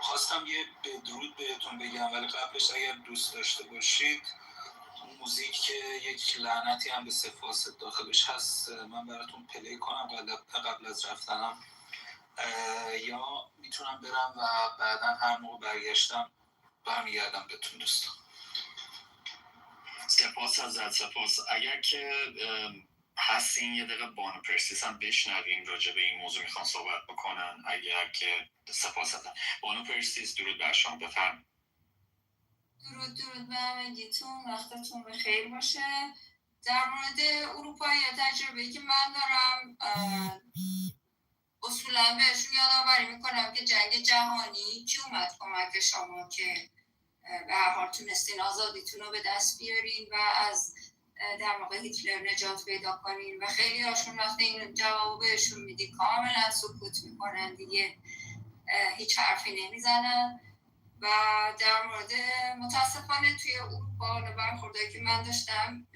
خواستم یه بدرود بهتون بگم ولی قبلش اگر دوست داشته باشید موزیک که یک لعنتی هم به سفاست داخلش هست من براتون پلی کنم قبل از رفتنم، یا میتونم برم و بعدا هر موقع برگشتم برمیگردم بهتون دوستان. سپاس ازت، سپاس. اگر که هستین یه دقیقه بانو پرسیس هم بشنویم راجع به این موضوع میخوان صحبت بکنن. اگر که سپاس ازت. بانو پرسیس درود بر شما، بفرم. درود به همگیتون، وقتتون بخیر باشه. در مورد اروپا یا تجربه‌ای که من دارم اصولا بهشون یادآوری میکنم که جنگ جهانی کی اومد کمک شما که به هر حال تونستین آزادیتون رو به دست بیارین و از در واقع هیتلر نجات پیدا کنین و خیلی هاشون وقتی این جواب بهشون میدی کاملا سکوت میکنن دیگه، هیچ حرفی نمیزنن. و در مورد متاسفانه توی اروپا برخوردهایی که من داشتم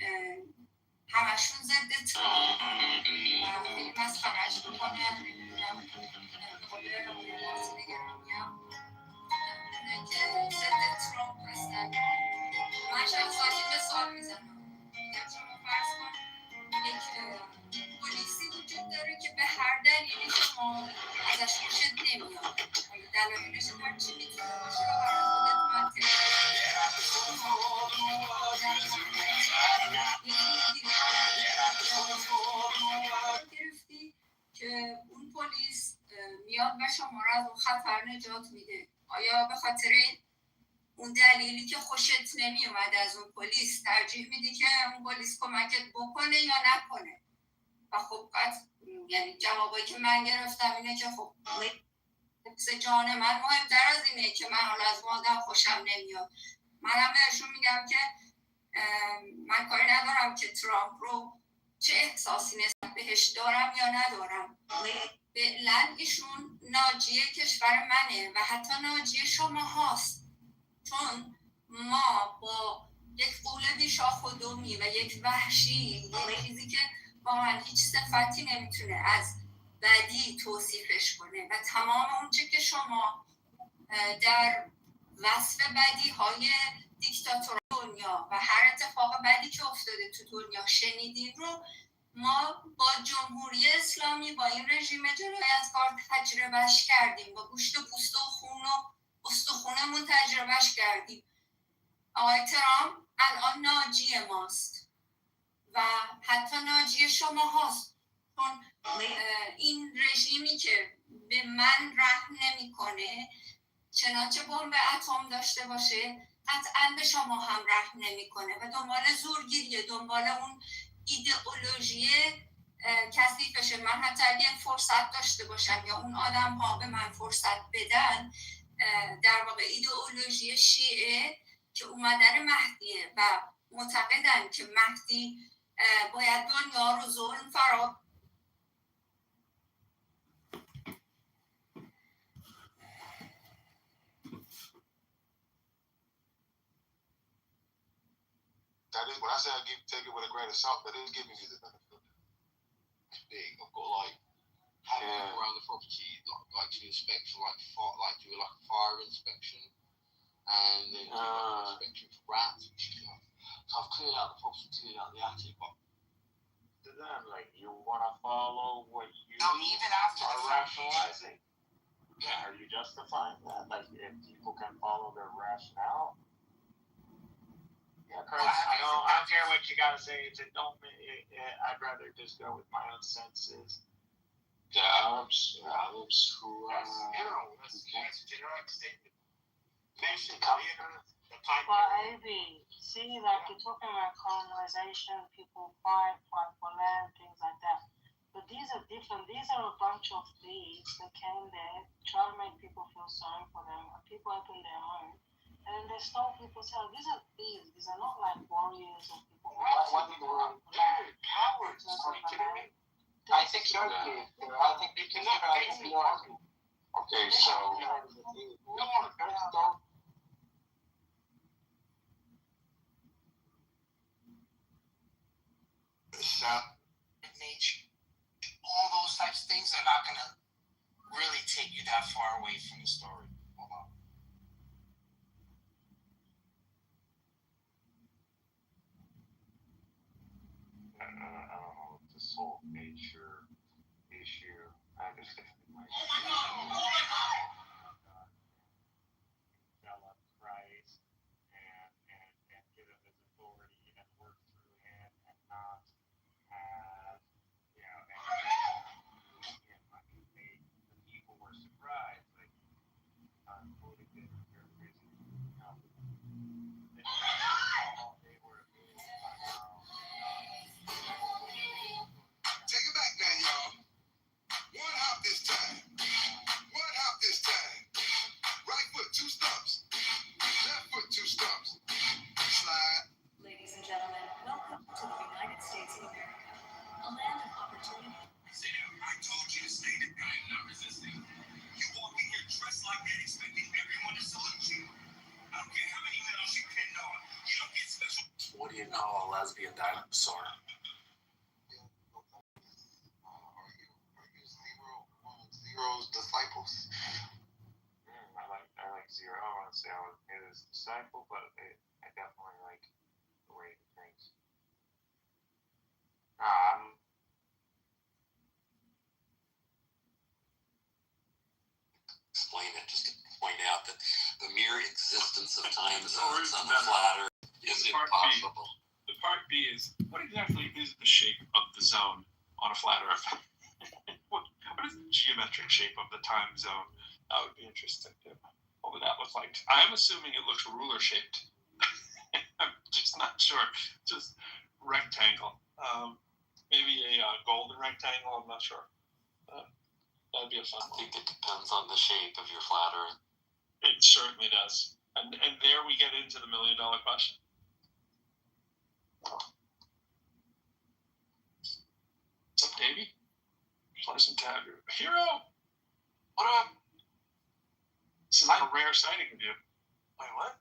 همشون ضد ترامپ و خیلی مسخره‌اش میکنن. نمیدونم خود مارتین گرامیم که ضد ترامپ هستن. من شخصاتی به سوال میزنم، میگم شما فرض کن یک پلیسی وجود داره که به هر دلیلی شما ازش خوشت نمیاد، دلایلش هر چی میتونه باشه و برای خودت منطقی گرفتی که اون پلیس میاد و شما رو از اون خطر نجات میده. آیا به خاطر اون دلیلی که خوشت نمیومد از اون پلیس ترجیح میدی که اون پلیس کمکت بکنه یا نکنه. و خب یعنی جوابایی که من گرفتم اینه که خب حفظ جان من مهمتر از اینه که من حالا از اون آدم خوشم نمیاد. منم بهشون میگم که من کاری ندارم که ترامپ رو چه احساسی نسبت بهش دارم یا ندارم. فعلا ایشون ناجی کشور منه و حتی ناجی شما هاست، چون ما با یک قول بیشاخ و دومی و یک وحشی، یک چیزی که واقعا هیچ صفتی نمیتونه از بدی توصیفش کنه و تمام اونچه که شما در وصف بدی های دیکتاتور دنیا و هر اتفاق بدی که افتاده تو دنیا شنیدین رو ما با جمهوری اسلامی، با این رژیم جنایتکار تجربهش کردیم، با گوشت و پوست و خون و استخونمون تجربهش کردیم. آقای ترامپ الان ناجی ماست و حتی ناجی شما هاست، چون این رژیمی که به من رحم نمی کنه، چنانچه بمب اتم داشته باشه قطعا به شما هم رحم نمی کنه و دنبال زورگیریه، دنبال اون ایدئولوژی کثیفشه. من حتی اگه فرصت داشته باشم یا اون آدم ها به من فرصت بدن، در واقع ایدئولوژی شیعه که اومدن مهدیه و معتقدن که مهدی باید دنیا رو ظلم فرا That is when I say take it with a grain of salt, that is giving you the benefit. Big. I've got like having around the property, like to inspect for like do like a fire inspection, and then do like an inspection for rats and stuff. So I've cleared out the property, cleared out the attic, but then like you want to follow what you even after are rationalizing. Yeah. Are you justifying that? Like if people can follow their rationale? Yeah, Chris, I don't care what you gotta say. I'd rather just go with my own senses. The Arabs who That's general statement. Well, AB, see, like you're talking about colonization, people fight for land, things like that. But these are different. These are a bunch of thieves that came there, try to make people feel sorry for them. People opened their home. And they stole people's house. These are thieves. These are not like warriors or people. Cowards. I think you're a thief. I think they can Okay, so nature, all those types of things are not gonna really take you that far away from the story. Hold on. I don't know, this whole nature issue. I understand. Develop Christ and give him his authority and work through him and not have, the people were surprised, like, quoting it, paraphrasing, they were amazed by how. take it back now, y'all. One hop this time. One hop this time. Right foot, 2 stumps. Left foot, 2 stumps. Slide. Ladies and gentlemen, welcome to the United States of America, a land of opportunity. I told you to stay the guy, not resisting. You walk in here dressed like that, expecting everyone to salute you. I don't care how many medals you pinned on. You don't get special. What do you call a lesbian dinosaur? Zero's disciples. I like Zero. I want to say I was his disciple, but I definitely like the way he thinks. Explain it just to point out that the mere existence of time zones on the flat Earth is impossible. The part B is, what exactly is the shape of the zone on a flat Earth? what is the geometric shape of the time zone? That would be interesting too. What would that look like? I'm assuming it looks ruler shaped. I'm just not sure. Just rectangle. Maybe a golden rectangle. I'm not sure. That'd be a fun one. I think it depends on the shape of your flat Earth. It certainly does. And there we get into the $1 million question. What's up, Davey? Pleasant to have you. Hero! What up? This is like a rare sighting of you. Wait, what?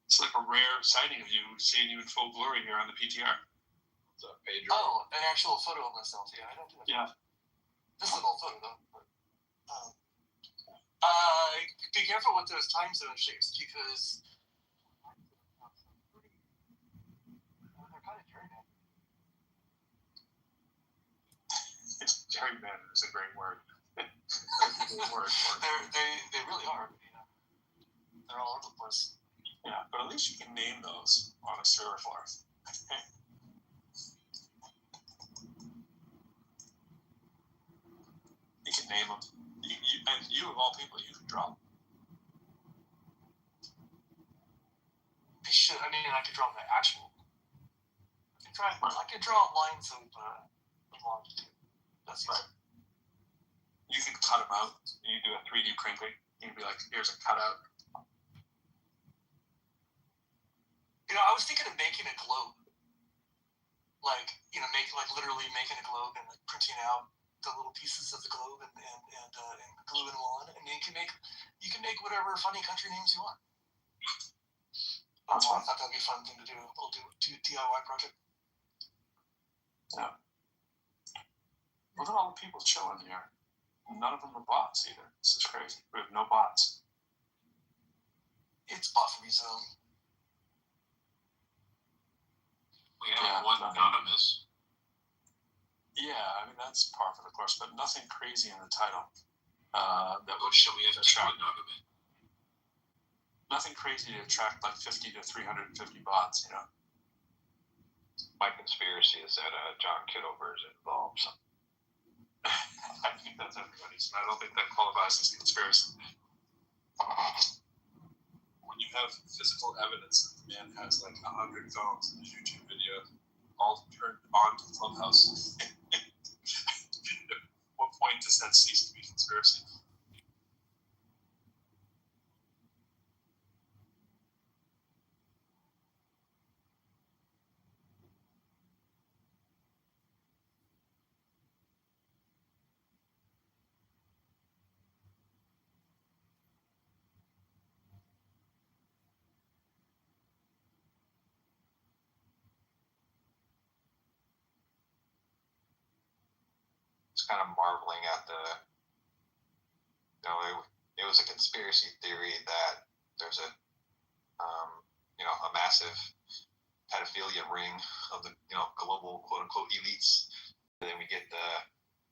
It's like a rare sighting of you, seeing you in full glory here on the PTR. What's up, Pedro? Oh, an actual photo of myself. Yeah, I don't do that. Yeah. This is an old photo, though. But, be careful with those time zone shapes because they're kind of dirty. Gerrymander is a great word. They really are. You know, they're all over the place. Yeah, but at least you can name those on a server for us. You can name them. And you of all people, you can draw them. I should. I mean, I could draw the actual. I could draw lines of longitude. That's right. You could cut them out. You do a 3D printing. You'd be like, here's a cutout. You know, I was thinking of making a globe. Like, you know, literally making a globe and like printing out the little pieces of the globe and gluing them on, and you can make whatever funny country names you want. That's fun. I thought that'd be a fun thing to do. A little DIY project. Yeah. Look at all the people chilling here. None of them are bots either. This is crazy. We have no bots. It's buffer zone. We have one anonymous. Yeah, I mean, that's par for the course, but nothing crazy in the title. That would show we have to attract nothing crazy to attract like 50 to 350 bots, you know? My conspiracy is that John Kitover is involved. I think that's everybody's, and I don't think that qualifies as a conspiracy. When you have physical evidence that the man has like 100 phones in his YouTube video, all turned on to Clubhouse, what point does that cease to be conspiracy? Kind of marveling at it was a conspiracy theory that there's a massive pedophilia ring of the global quote unquote elites. And then we get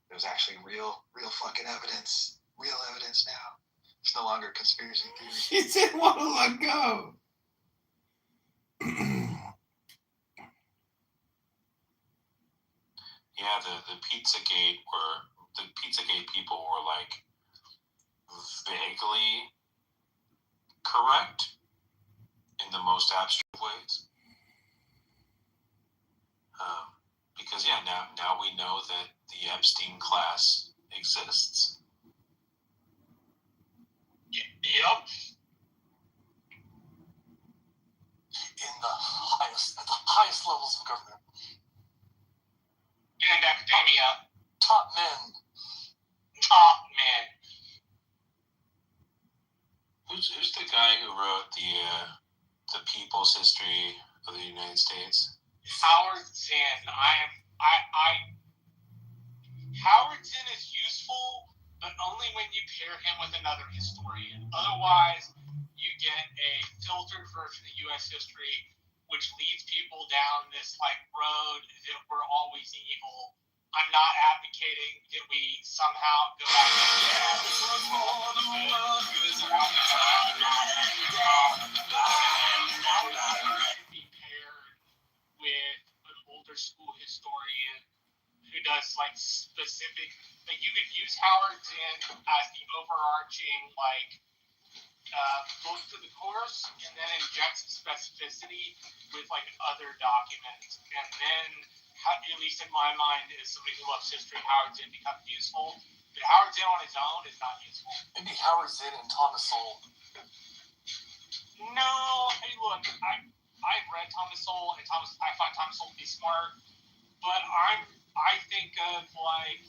there's actually real fucking evidence now. It's no longer a conspiracy theory. He didn't want to let go. Yeah, the Pizzagate people were like vaguely correct in the most abstract ways. Because now we know that the Epstein class exists. Yep. At the highest levels of government. And academia. Top men. Who's the guy who wrote the People's History of the United States? Howard Zinn. Howard Zinn is useful, but only when you pair him with another historian. Otherwise, you get a filtered version of U.S. history, which leads people down this road that we're always evil. I'm not advocating that we somehow go out be paired with an older school historian who does specific. You could use Howard Zinn as the overarching goes through the course and then injects specificity with like other documents, and then, at least in my mind, as somebody who loves history, Howard Zinn becomes useful. But Howard Zinn on his own is not useful. Maybe Howard Zinn and Thomas Sowell. No, hey, look, I've read Thomas Sowell, and I find Thomas Sowell to be smart, but I think of like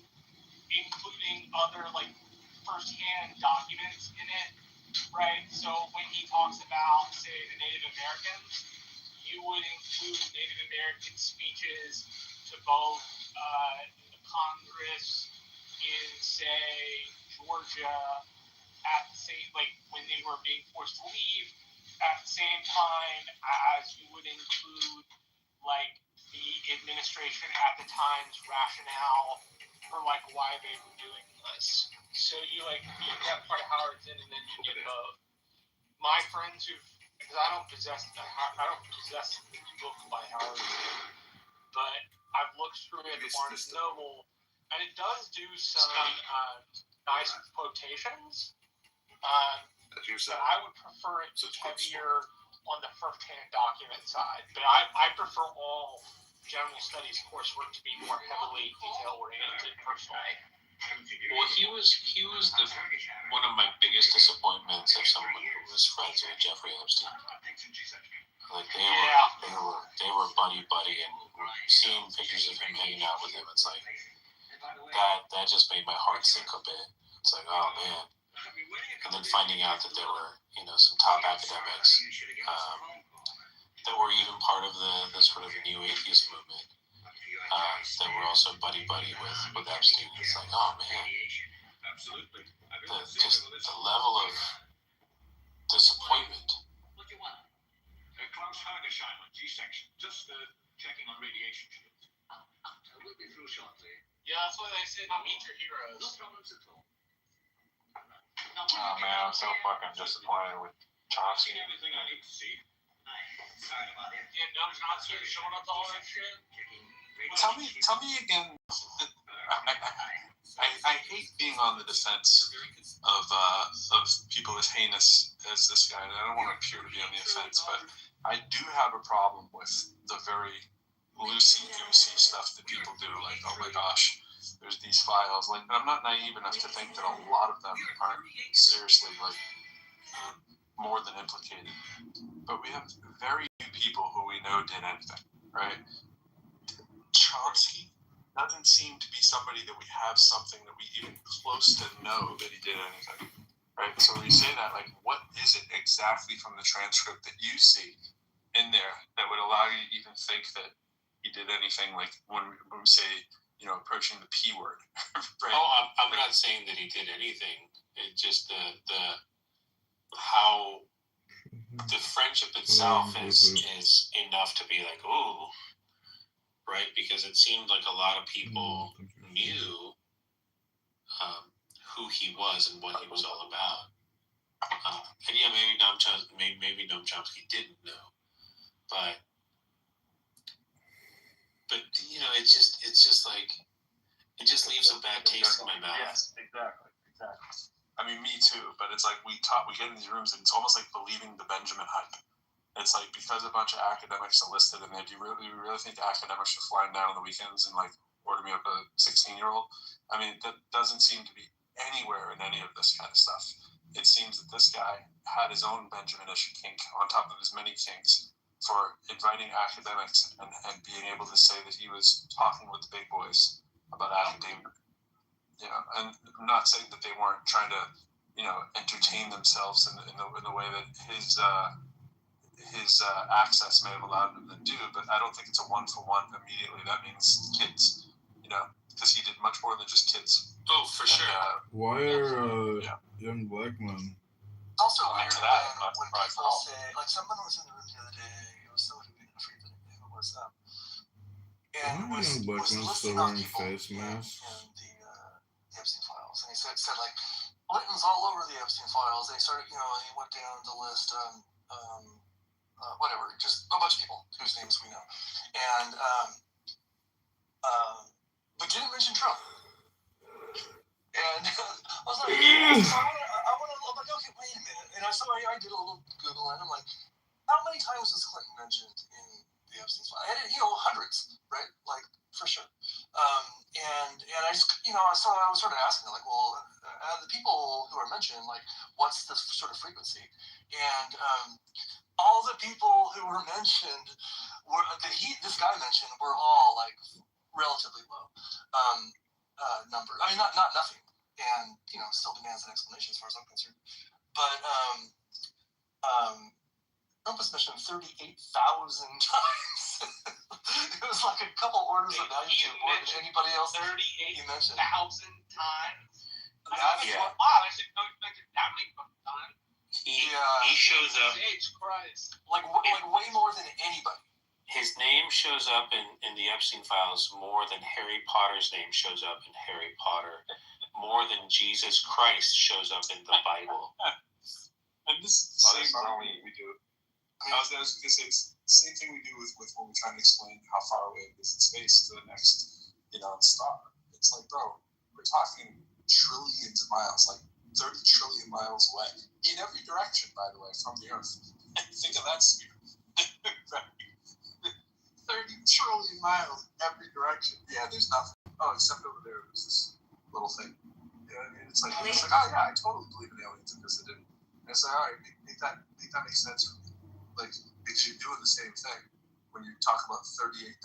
including other like first-hand documents in it, right? So when he talks about, say, the Native Americans, you would include Native American speeches to both the Congress in, say, Georgia at the same, like when they were being forced to leave, at the same time as you would include like the administration at the time's rationale for like why they were doing this. So you get part of Howard Zinn, and then you get both. My friends because I don't possess the book by Howard Zinn, but I've looked through it at Barnes & Noble, and it does do some nice quotations. But I would prefer it heavier on the first-hand document side. But I prefer all general studies coursework to be more heavily detail-oriented personally. Well, he was one of my biggest disappointments of someone who was friends with Jeffrey Epstein. Like they were buddy, and seeing pictures of him hanging out with him, it's like that just made my heart sink a bit. It's like, oh man. And then finding out that there were, some top academics that were even part of the sort of new atheist movement that were also buddy with Epstein. It's like, oh man, the level of disappointment. Klaus Hagersheimer, G-section, just checking on radiation shields. We'll be through shortly. Yeah, that's why they say meet your heroes. No problems at all. Oh man, I'm so fucking disappointed with Chomsky. Everything I need to see. Sorry about it. Yeah, no Chomsky showing up to all that shit. Tell me again. I hate being on the defense of people as heinous as this guy. And I don't want to appear to be on the offense, but I do have a problem with the very loosey-goosey stuff that people do. Like, oh my gosh, there's these files. Like, I'm not naive enough to think that a lot of them aren't seriously like more than implicated. But we have very few people who we know did anything, right? Chomsky doesn't seem to be somebody that we have something that we even close to know that he did anything, right? So when you say that, like, what is it exactly from the transcript that you see in there that would allow you to even think that he did anything, like when we say, approaching the P word, right? Oh, I'm not saying that he did anything. It's just the how the friendship itself is enough to be like, ooh, right? Because it seemed like a lot of people knew who he was and what he was all about. And yeah, maybe Noam Chomsky didn't know, but it's just like it just leaves a bad taste in my mouth. Yes, exactly. I mean, me too. But it's like we get in these rooms, and it's almost like believing the Benjamin hype. It's like because a bunch of academics enlisted in there, do you really think academics should fly down on the weekends and like order me up a 16-year-old? I mean, that doesn't seem to be anywhere in any of this kind of stuff. It seems that this guy had his own Benjamin-ish kink on top of his many kinks for inviting academics and being able to say that he was talking with the big boys about academia. And I'm not saying that they weren't trying to, entertain themselves in the way that his access may have allowed him to do, but I don't think it's a one-for-one immediately. That means kids, because he did much more than just kids. Oh, for sure. Why are young black men? It's also weird when people say, like, someone was in the room the other day, it was somebody being afraid that it was and Why are young black men still wearing face masks? in the Epstein files, and he said like Clinton's all over the Epstein files. They started, he went down the list, whatever, just a bunch of people whose names we know, and but didn't mention Trump. And I was like, I want a bunch like, okay, wait a minute. And so I did a little Google, and I'm like, how many times was Clinton mentioned in the Epstein file? And, hundreds, right? Like, for sure. And I, so I was sort of asking, like, well, the people who are mentioned, like, what's the sort of frequency? And all the people who were mentioned this guy mentioned were all like relatively low number. I mean, not nothing, and still demands an explanation as far as I'm concerned. But Trump was mentioned 38,000 times. It was like a couple orders of magnitude more than anybody else. 38,000 times. Yeah. Wow, I should know that many times. He shows up. Christ. Like way more than anybody. His name shows up in the Epstein files more than Harry Potter's name shows up in Harry Potter, more than Jesus Christ shows up in the Bible. And this is the same argument we do. I was going to say it's the same thing we do with when we're trying to explain how far away it is in space to the next, star. It's like, bro, we're talking trillions of miles, like 30 trillion miles away, in every direction, by the way, from the Earth. Think of that speed. 30 trillion miles every direction. Yeah, there's nothing. Oh, except over there, there's this little thing. And it's like, oh yeah, I totally believe in aliens because it didn't. And it's like, all right, make that make sense for me. Like, because you're doing the same thing when you talk about 38,000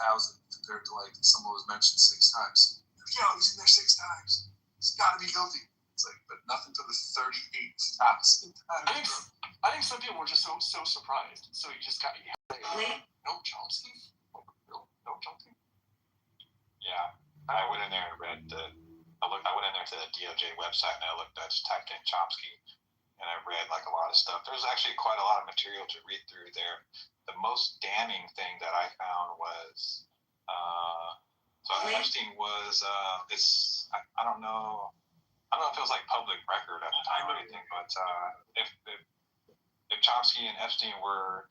compared to like someone was mentioned 6 times. Like, yo, he's in there 6 times. He's got to be guilty. It's like, but nothing to the 38,000 times. I think some people were just so surprised. So you just got no Chomsky. No Chomsky. Yeah, I went in there and read I went in there to the DOJ website and I typed in Chomsky, and I read like a lot of stuff. There's actually quite a lot of material to read through there. The most damning thing that I found was Epstein was I don't know if it was like public record at the time or anything, but if Chomsky and Epstein were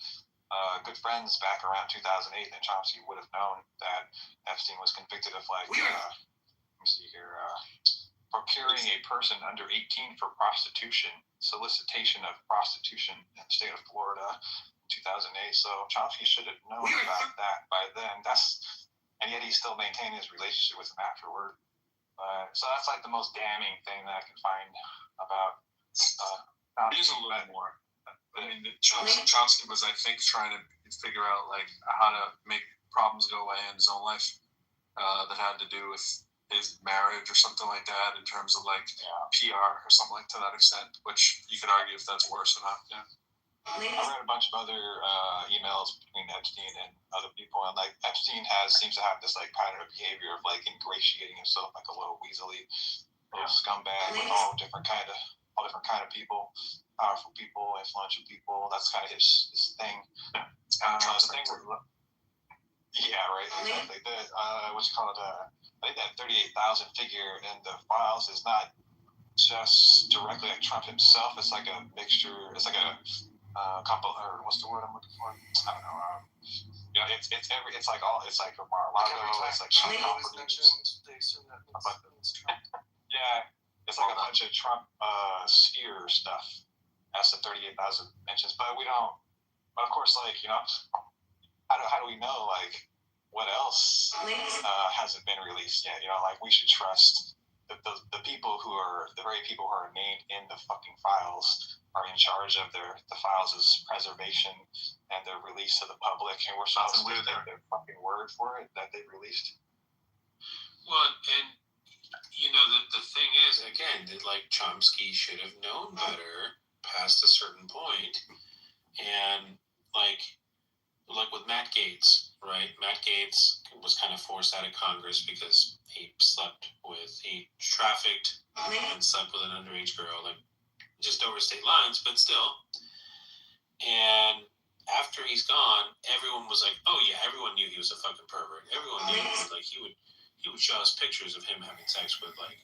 good friends back around 2008, then Chomsky would have known that Epstein was convicted of let me see here, procuring a person under 18 for prostitution, solicitation of prostitution in the state of Florida, 2008. So Chomsky should have known about that by then. And yet he still maintained his relationship with him afterward. So that's like the most damning thing that I can find about There's a little more. I mean, Chomsky was, I think, trying to figure out like how to make problems go away in his own life that had to do with his marriage or something like that, in terms of like PR or something like to that extent. Which you could argue if that's worse or not. Yeah. I read a bunch of other emails between Epstein and other people, and like Epstein seems to have this like pattern of behavior of like ingratiating himself like a little weaselly little scumbag with all different kind of people, powerful people, influential people. That's kind of his thing. It's kind of trusting. Yeah, right. Exactly. What's called I think that 38,000 figure in the files is not just directly like Trump himself. It's like a mixture. It's like a couple, or what's the word I'm looking for? I don't know. It's like a Mar-a-Lago. It's like Trump properties. Yeah, it's like a bunch of Trump sphere stuff. That's the 38,000 mentions, but we don't. But of course, like how do we know like what else hasn't been released yet? Like we should trust the people who are the very people who are named in the fucking files are in charge of the files' preservation and their release to the public, and we're supposed to take their fucking word for it that they released. Well, and the thing is, again, that like Chomsky should have known better past a certain point, and like with Matt Gaetz, right? Matt Gaetz was kind of forced out of Congress because he trafficked and slept with an underage girl, like just over state lines, but still. And after he's gone, everyone was like, "Oh yeah," everyone knew he was a fucking pervert. Everyone knew like he would show us pictures of him having sex with like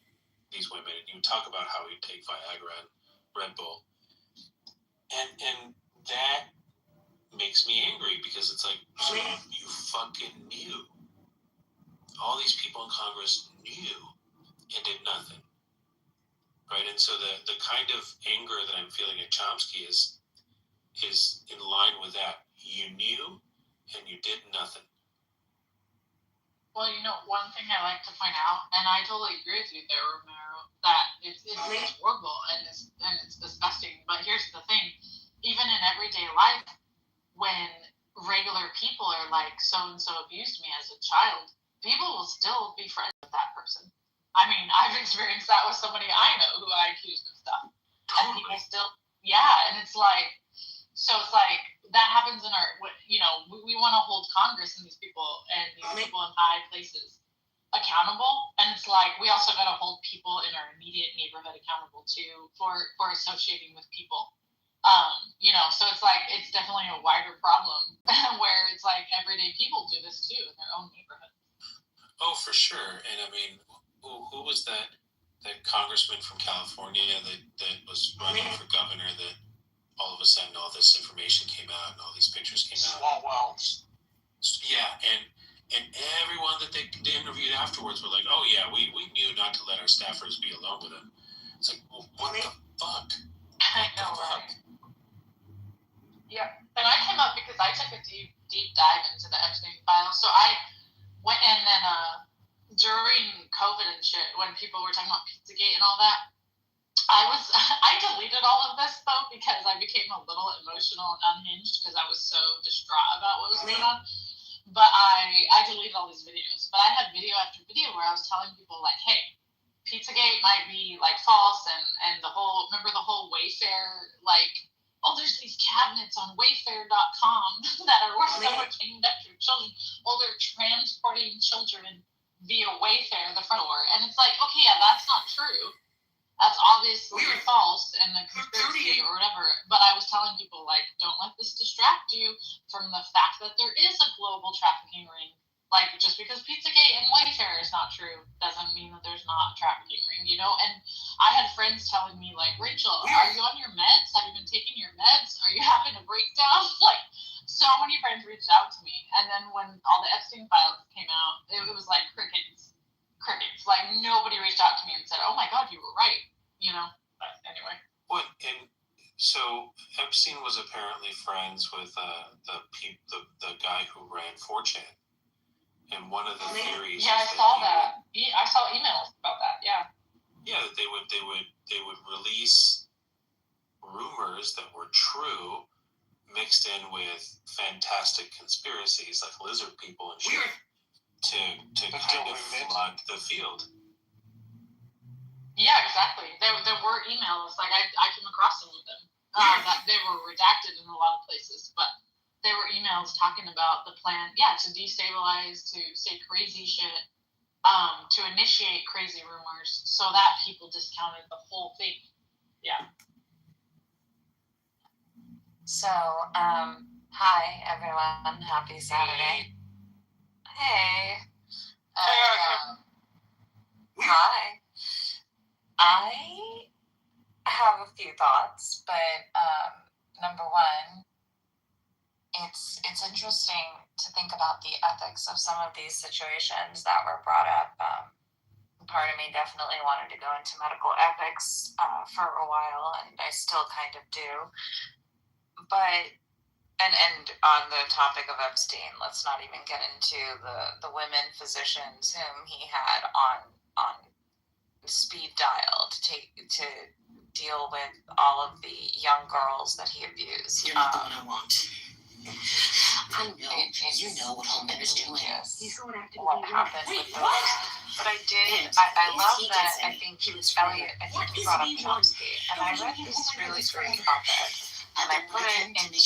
these women, and he would talk about how he'd take Viagra and Red Bull, and that makes me angry because it's like, so you fucking knew. All these people in Congress knew and did nothing. right? And so the kind of anger that I'm feeling at Chomsky is in line with that. You knew and you did nothing. Well, one thing I like to point out, and I totally agree with you there, Romero, that it's horrible and it's disgusting. But here's the thing: even in everyday life, when regular people are like, so and so abused me as a child, people will still be friends with that person. I mean, I've experienced that with somebody I know who I accused of stuff, and people still, and it's like. So it's like that happens in our, we want to hold Congress and these people in high places accountable. And it's like, we also got to hold people in our immediate neighborhood accountable too for associating with people. So it's like, it's definitely a wider problem where it's like everyday people do this too in their own neighborhood. Oh, for sure. And I mean, who was that congressman from California that was running for governor that all of a sudden all this information came out and all these pictures came out? Yeah, and everyone that they interviewed afterwards were like, oh yeah, we knew not to let our staffers be alone with him. It's like, well, what the fuck? I know, right? Yeah, and I came up because I took a deep dive into the Epstein files. So I went, and then during COVID and shit, when people were talking about Pizzagate and all that, I deleted all of this though because I became a little emotional and unhinged because I was so distraught about what was going on. But I deleted all these videos. But I had video after video where I was telling people like, hey, Pizzagate might be like false and the whole Wayfair, like, oh, there's these cabinets on Wayfair.com that are worth so much aimed at your children. Oh, they're transporting children via Wayfair, the front door. And it's like, okay, yeah, that's not true. That's obviously false and the conspiracy or whatever. But I was telling people, like, don't let this distract you from the fact that there is a global trafficking ring. Like, just because Pizzagate and Wayfair is not true doesn't mean that there's not a trafficking ring, And I had friends telling me, like, Rachel, are you on your meds? Have you been taking your meds? Are you having a breakdown? Like, so many friends reached out to me. And then when all the Epstein files came out, it was like crickets. Like, nobody reached out to me and said, oh my God, you were right. But anyway. What? And so Epstein was apparently friends with the guy who ran 4chan. And one of the theories. Yeah, I saw that. I saw emails about that. Yeah. Yeah, they would release rumors that were true, mixed in with fantastic conspiracies like lizard people and shit, to kind of flood the field. Yeah, exactly. There were emails, like I came across some of them, that they were redacted in a lot of places, but there were emails talking about the plan, to destabilize, to say crazy shit, to initiate crazy rumors, so that people discounted the whole thing. Yeah. So, hi everyone, happy Saturday. Hey. Hi. I have a few thoughts, but number one, it's interesting to think about the ethics of some of these situations that were brought up. Part of me definitely wanted to go into medical ethics for a while, and I still kind of do. But and on the topic of Epstein, let's not even get into the women physicians whom he had on speed dial to deal with all of the young girls that he abused. You're not the one I want. I know. You know what Holman is doing. He's going after what happened with those. But I love that. I think Elliot, he brought up Chomsky, and I read this really great op-ed. And I put it into the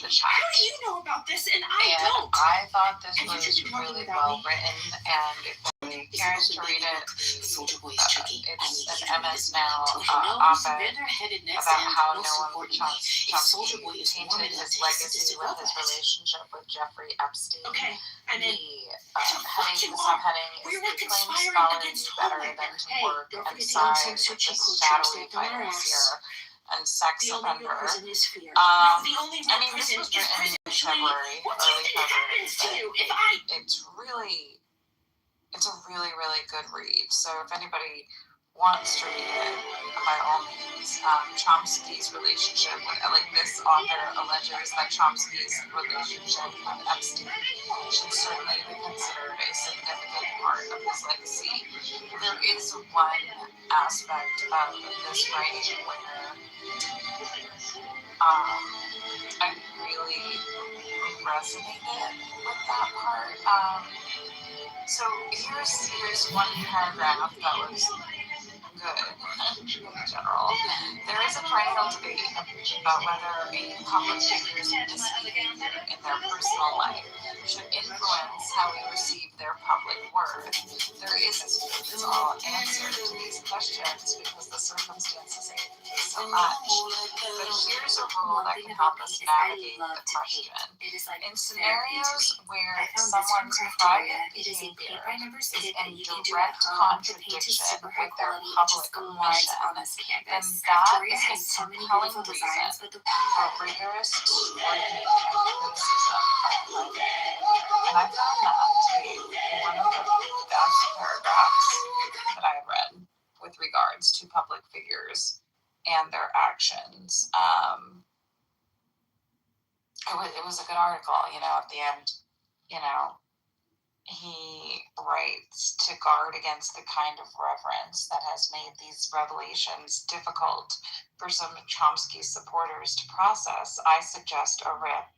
chat. How do you know about this and I don't? I thought this was really well written, and if you care to read it, it's an MS Now op-ed about how Noam Chomsky tainted his legacy with his relationship with Jeffrey Epstein. Okay, and then the subheading is "He claims scholars better than to work and side with the shadowy financier and sex offender." I mean, this was written in February, early February. It's a really, really good read. So if anybody wants to read it, by all means. Chomsky's relationship with, like, this author alleges that Chomsky's relationship with Epstein should certainly be considered a significant part of his legacy. There is one aspect of this writing where I really resonated with that part. So here's one paragraph that was good in general. There is a perennial debate about whether a public figure's misbehavior in their personal life should influence how we receive their public worth. There isn't a fits-all answer to these questions because the circumstances vary so much. But here's a rule that can help us navigate the question. In scenarios where someone's private behavior is in direct contradiction with their public mission, then that is a compelling reason for rigorous scrutiny and criticism of life. And I found that to be one of the best paragraphs that I read with regards to public figures and their actions. It was a good article, at the end, he writes, to guard against the kind of reverence that has made these revelations difficult for some of Chomsky's supporters to process, I suggest a rip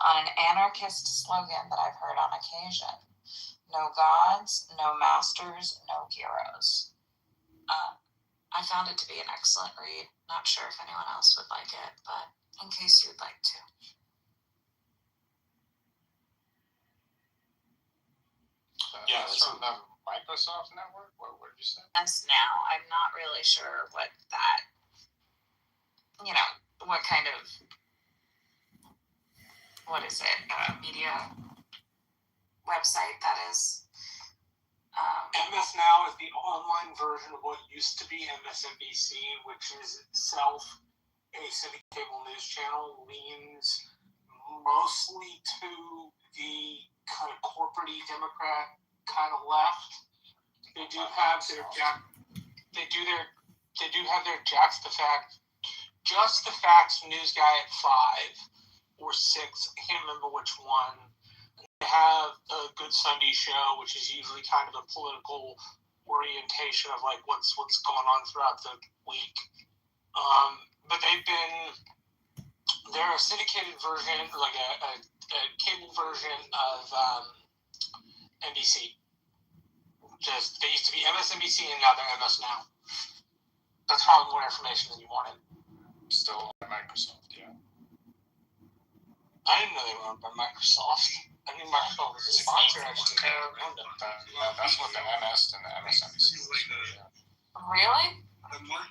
on an anarchist slogan that I've heard on occasion. No gods, no masters, no heroes. I found it to be an excellent read. Not sure if anyone else would like it, but in case you'd like to. Yeah, it's from the Microsoft Network. What did you say? Yes, now I'm not really sure what that, what kind of, what is it, media website that is. MS Now is the online version of what used to be MSNBC, which is itself a city cable news channel, leans mostly to the kind of corporate-y Democrat kind of left. They do have their Jack's the Fact, Just the Facts news guy at 5 or 6. I can't remember which one. They have a Good Sunday Show, which is usually kind of a political orientation of like what's going on throughout the week. But they're a syndicated version, like a cable version of NBC. They used to be MSNBC and now they're MS Now. That's probably more information than you wanted. Still on Microsoft, yeah. I didn't know they were owned by Microsoft. I knew Microsoft was a sponsor, actually. That's what the MS and the MSNBC was. Yeah. Really?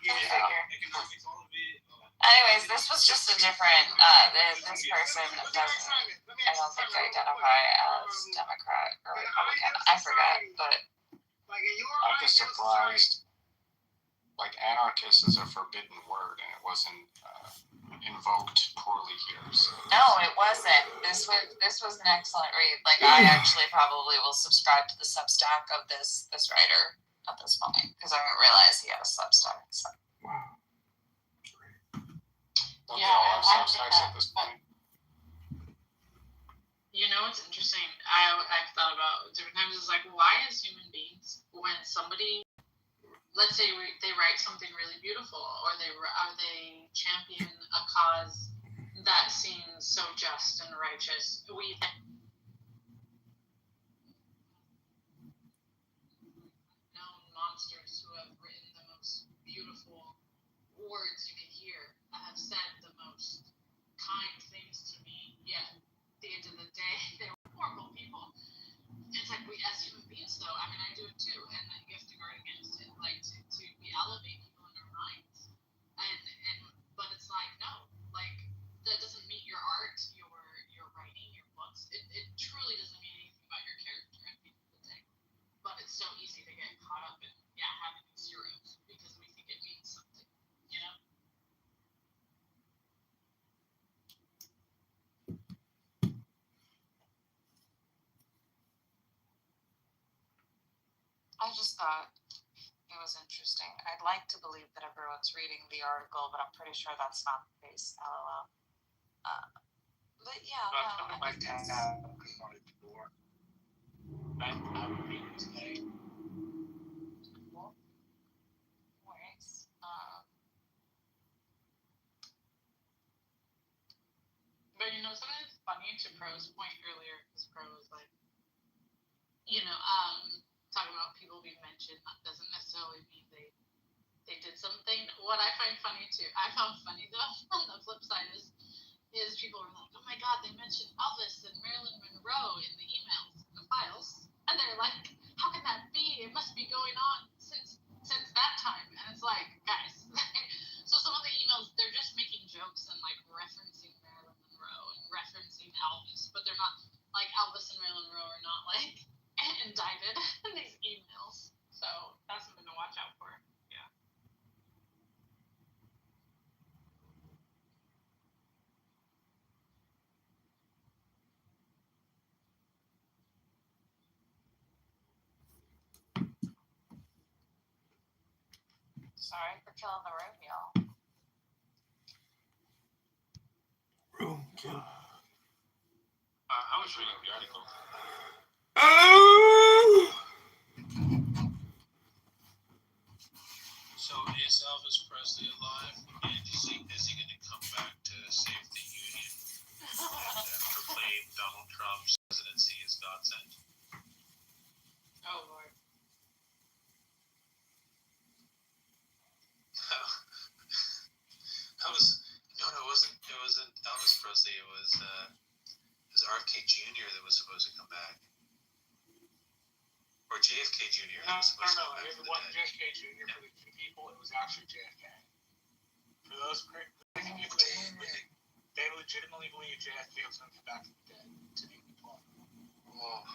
Yeah. Anyways, this was just a different, this person doesn't, I don't think, identify as Democrat or Republican. I forget, but. I'm just surprised. Like, anarchist is a forbidden word, and it wasn't invoked poorly here. So. No, it wasn't. This was an excellent read. Like, I actually probably will subscribe to the Substack of this writer at this point because I didn't realize he had a Substack. So. Wow. Don't Yeah, they all have I Substacks at this point? It's interesting. I've thought about different times. It's like, why as human beings, when somebody, let's say they write something really beautiful, or they champion a cause that seems so just and righteous, we known monsters who have written the most beautiful words you could hear, have said the most kind things to me, yet at the end of the day, they were horrible people. It's like we, as human beings, though, I mean, I do it too, and you have to guard against it, like to elevate people in our minds, but it's like, no, like that doesn't mean your art, your writing, your books. It truly doesn't mean anything about your character at the end of the day. But it's so easy to get caught up in having these heroes because we think it means something, I just thought It was interesting. I'd like to believe that everyone's reading the article, but I'm pretty sure that's not the case. LOL. But yeah, no, my tab on the door. I'm reading today. Cool. Worries. But something that's funny to Pro's point earlier, because Pro was like, talking about people being mentioned, that doesn't necessarily mean they did something. What I find funny too, I found funny though, on the flip side is people were like, oh my god, they mentioned Elvis and Marilyn Monroe in the emails, in the files. And they're like, how can that be? It must be going on since that time. And it's like, guys, so some of the emails, they're just making jokes and like referencing Marilyn Monroe and referencing Elvis, but they're not, like Elvis and Marilyn Monroe are not like indicted in these emails. So that's something to watch out for. Yeah. Sorry for killing the room, y'all. Room kill. I was reading the article. Oh! So is Elvis Presley alive? And is he going to come back to save the Union and proclaim Donald Trump's presidency as God sent? Oh Lord. It wasn't Elvis Presley. It was RFK Jr. that was supposed to come back, or JFK Jr. that was supposed to come back. It wasn't JFK Jr. for the people. It was actually JFK. For those crazy people, they legitimately believe JFK was going to come back from the dead to be people. Whoa!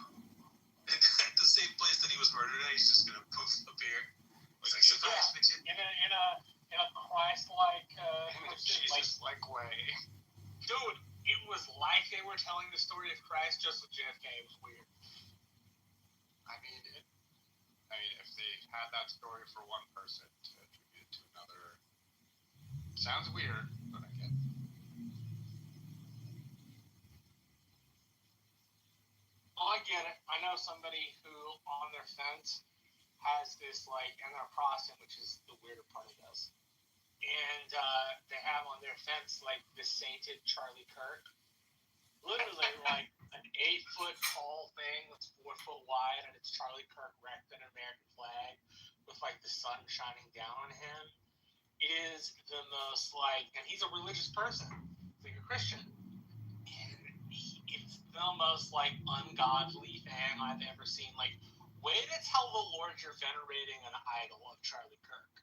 At the same place that he was murdered at, he's just going to poof appear. It's like surprise mission. In a Christ-like, Jesus-like way. Dude, it was like they were telling the story of Christ just with JFK. It was weird. I mean, if they had that story for one person to attribute it to another, sounds weird, but I get it. Oh, I get it. I know somebody who, on their fence, has this, and they're crossing, which is the weirder part of this. And they have on their fence, this sainted Charlie Kirk. Literally, an 8-foot tall thing that's 4 foot wide, and it's Charlie Kirk wrecked in an American flag with, the sun shining down on him. It is the most, and he's a religious person. He's a Christian. And it's the most, ungodly thing I've ever seen. Way to tell the Lord you're venerating an idol of Charlie Kirk.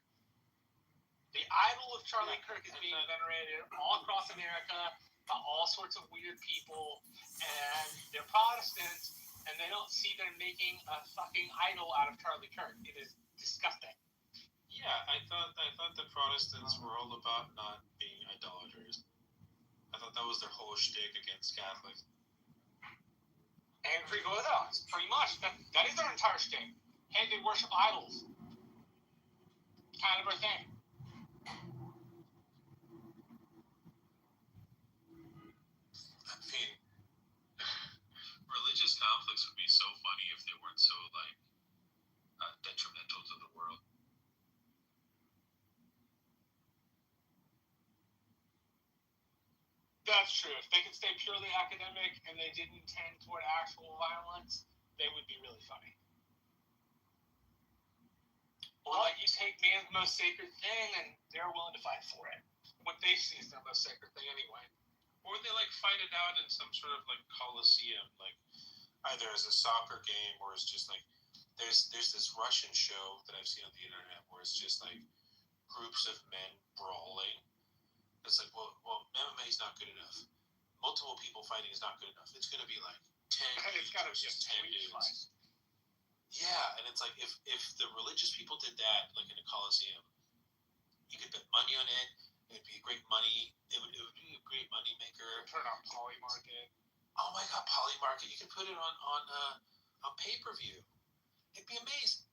The idol of Charlie Kirk is being venerated all across America by all sorts of weird people, and they're Protestants, and they don't see they're making a fucking idol out of Charlie Kirk. It is disgusting. Yeah, I thought the Protestants were all about not being idolaters. I thought that was their whole shtick against Catholics. And Greek Orthodox, pretty much. That is their entire shtick. Hey, they worship idols. Kind of a thing. I mean, religious conflicts would be so funny if they weren't so, detrimental to the world. That's true. If they could stay purely academic and they didn't tend toward actual violence, they would be really funny. Or you take man's most sacred thing and they're willing to fight for it. What they see is their most sacred thing anyway. Or they fight it out in some sort of coliseum, either as a soccer game or it's just there's this Russian show that I've seen on the internet where it's just groups of men brawling. It's well, MMA is not good enough. Multiple people fighting is not good enough. It's going to be 10 It's got to be 10 dudes. Yeah, and it's if the religious people did that in a coliseum, you could bet money on it. It'd be great money. It would be a great money maker. Turn on Poly Market. Oh my God, Poly Market! You could put it on pay-per-view. It'd be amazing.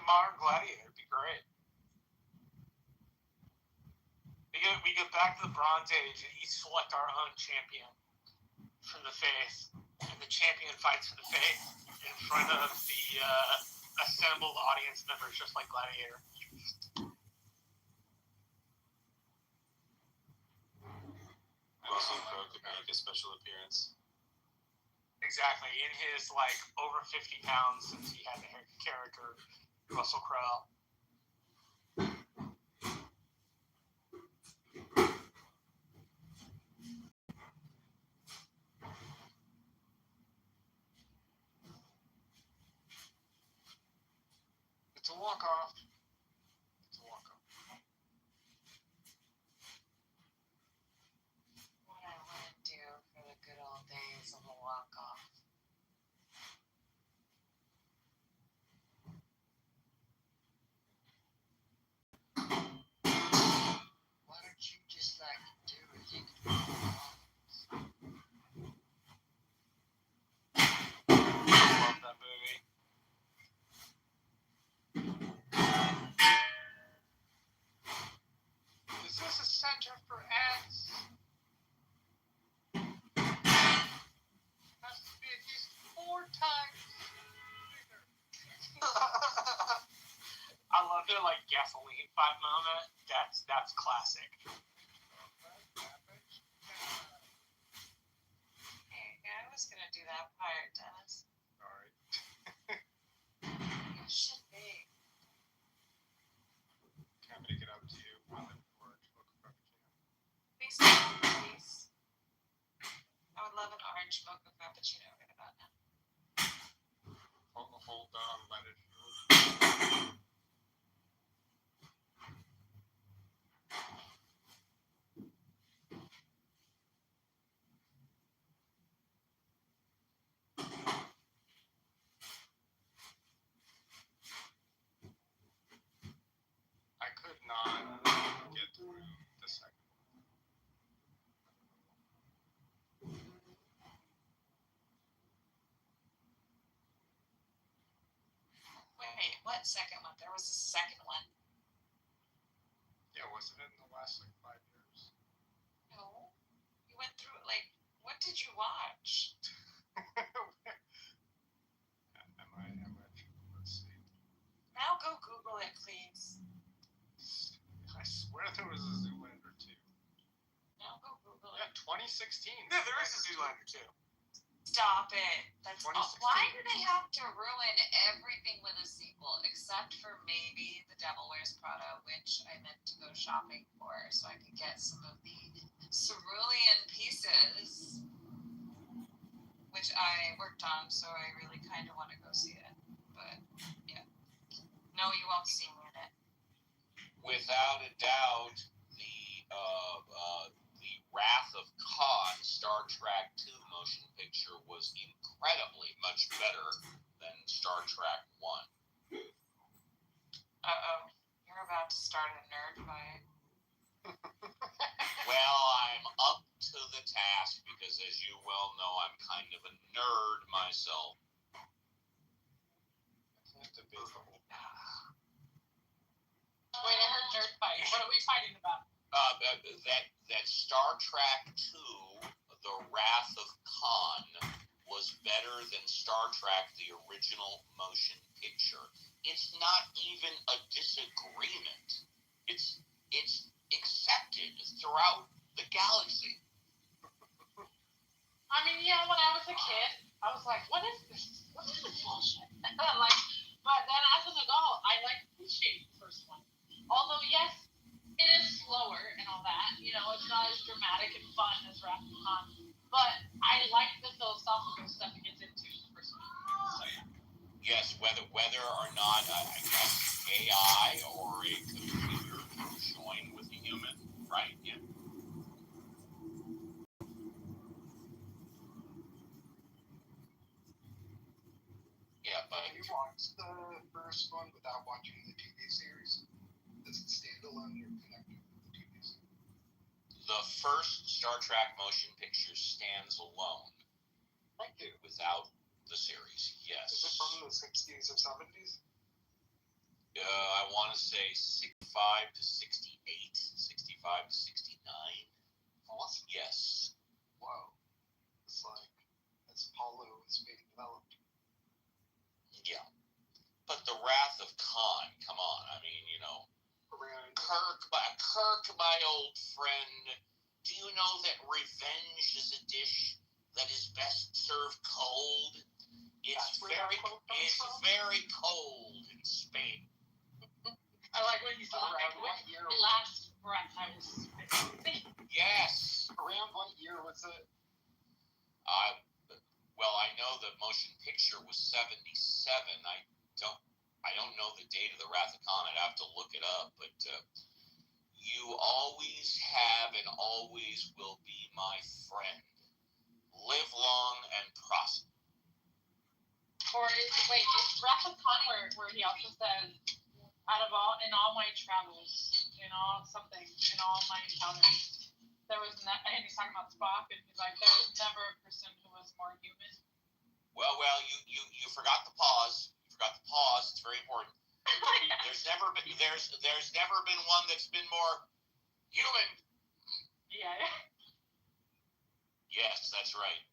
modern gladiator. It'd be great. We get back to the Bronze Age and each select our own champion for the faith, and the champion fights for the faith in front of the assembled audience members, just like Gladiator. Russell Crowe could make a special appearance. Exactly, in his over 50 pounds since he had the character Russell Crowe. It's a walk-off. It's a walk-off. What I want to do for the good old days of a walk-off. Why don't you just do what you can do? I love that movie. Is this a center for ads? Has to be at least 4 times bigger. I love their gasoline fight moment. That's classic. Hey, I was gonna do that part, Dennis. Sorry. You should be. Can I make it up to you? Please, please. I would love an orange mocha frappuccino right about now. Hold on, let it. I could not get through the second one. Wait, what second one? There was a second one. Yeah, wasn't it in the last 5 years? No. You went through what did you watch? Let's see. Now go Google it, please. I swear there was a Zoolander 2. Now go Google Yeah, it. 2016. Yeah, there is a Zoolander 2. Stop it. That's 2016. why do they have to ruin everything with a sequel, except for maybe The Devil Wears Prada, which I meant to go shopping for so I could get some of the cerulean pieces, which I worked on, so I really kind of want to go see it. But, yeah. No, you won't see me in it. Without a doubt, the Wrath of Khan Star Trek II motion picture was incredibly much better than Star Trek 1. Uh-oh. You're about to start a nerd fight. Well, I'm up to the task because, as you well know, I'm kind of a nerd myself. Wait, I heard nerd fight. What are we fighting about? That Star Trek II, The Wrath of Khan, was better than Star Trek, the original motion picture. It's not even a disagreement. It's accepted throughout the galaxy. I mean, when I was a kid, I was like, what is this? What is this bullshit? But then as an adult, I appreciate the first one. Although, yes, it is slower and all that. It's not as dramatic and fun as Wrath of Khan. But I like the philosophical stuff it gets into in the first one. So, yeah. Yes, whether or not, I guess, AI or a computer can join with a human, right? Yeah. Yeah, but Have you watched the first one without watching the TV series? Does it stand alone or connected with the TV series? The first Star Trek motion picture stands alone. Thank you. Without the series, yes. Is it from the 60s or 70s? I want to say 65 to 68, 65 to 69. Awesome. Yes. Wow. It's like as Apollo is being developed. Yeah. But the Wrath of Khan, come on. I mean, Kirk, my old friend, do you know that revenge is a dish that is best served cold? It's very cold in Spain. I like when you said Around what year? Last breath I was spitting. Yes. Around what year was it? Well, I know the motion picture was 77. I don't know the date of the Wrath of Khan. I'd have to look it up, but you always have and always will be my friend. Live long and prosper. Is Wrath of Khan where he also says, in all my travels, in all my encounters, and he's talking about Spock, and he's like, there was never a person who was more human. Well, you forgot the pause. It's very important. There's never been one that's been more human. Yeah. Yes, that's right.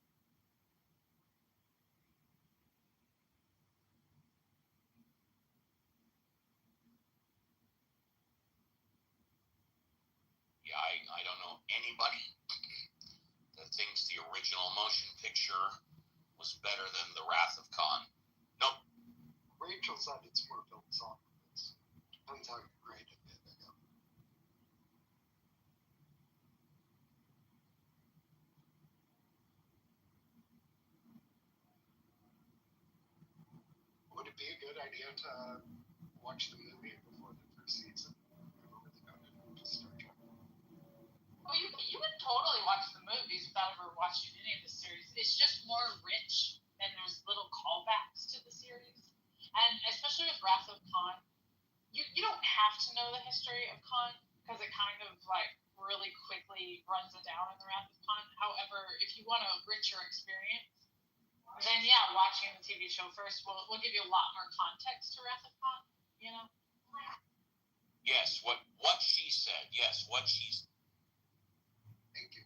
Yeah, I don't know anybody that thinks the original motion picture was better than the Wrath of Khan. Nope. Rachel said it's more philosophical. Depends how you grade it. Would it be a good idea to watch the movie before the first season? Star Trek. Well, you can totally watch the movies without ever watching any of the series. It's just more rich, and there's little callbacks to the series. And especially with Wrath of Khan, you don't have to know the history of Khan, because it kind of really quickly runs it down in the Wrath of Khan. However, if you want a richer experience, then watching the TV show first will give you a lot more context to Wrath of Khan. Yes, what she said. Yes, what she said. Thank you.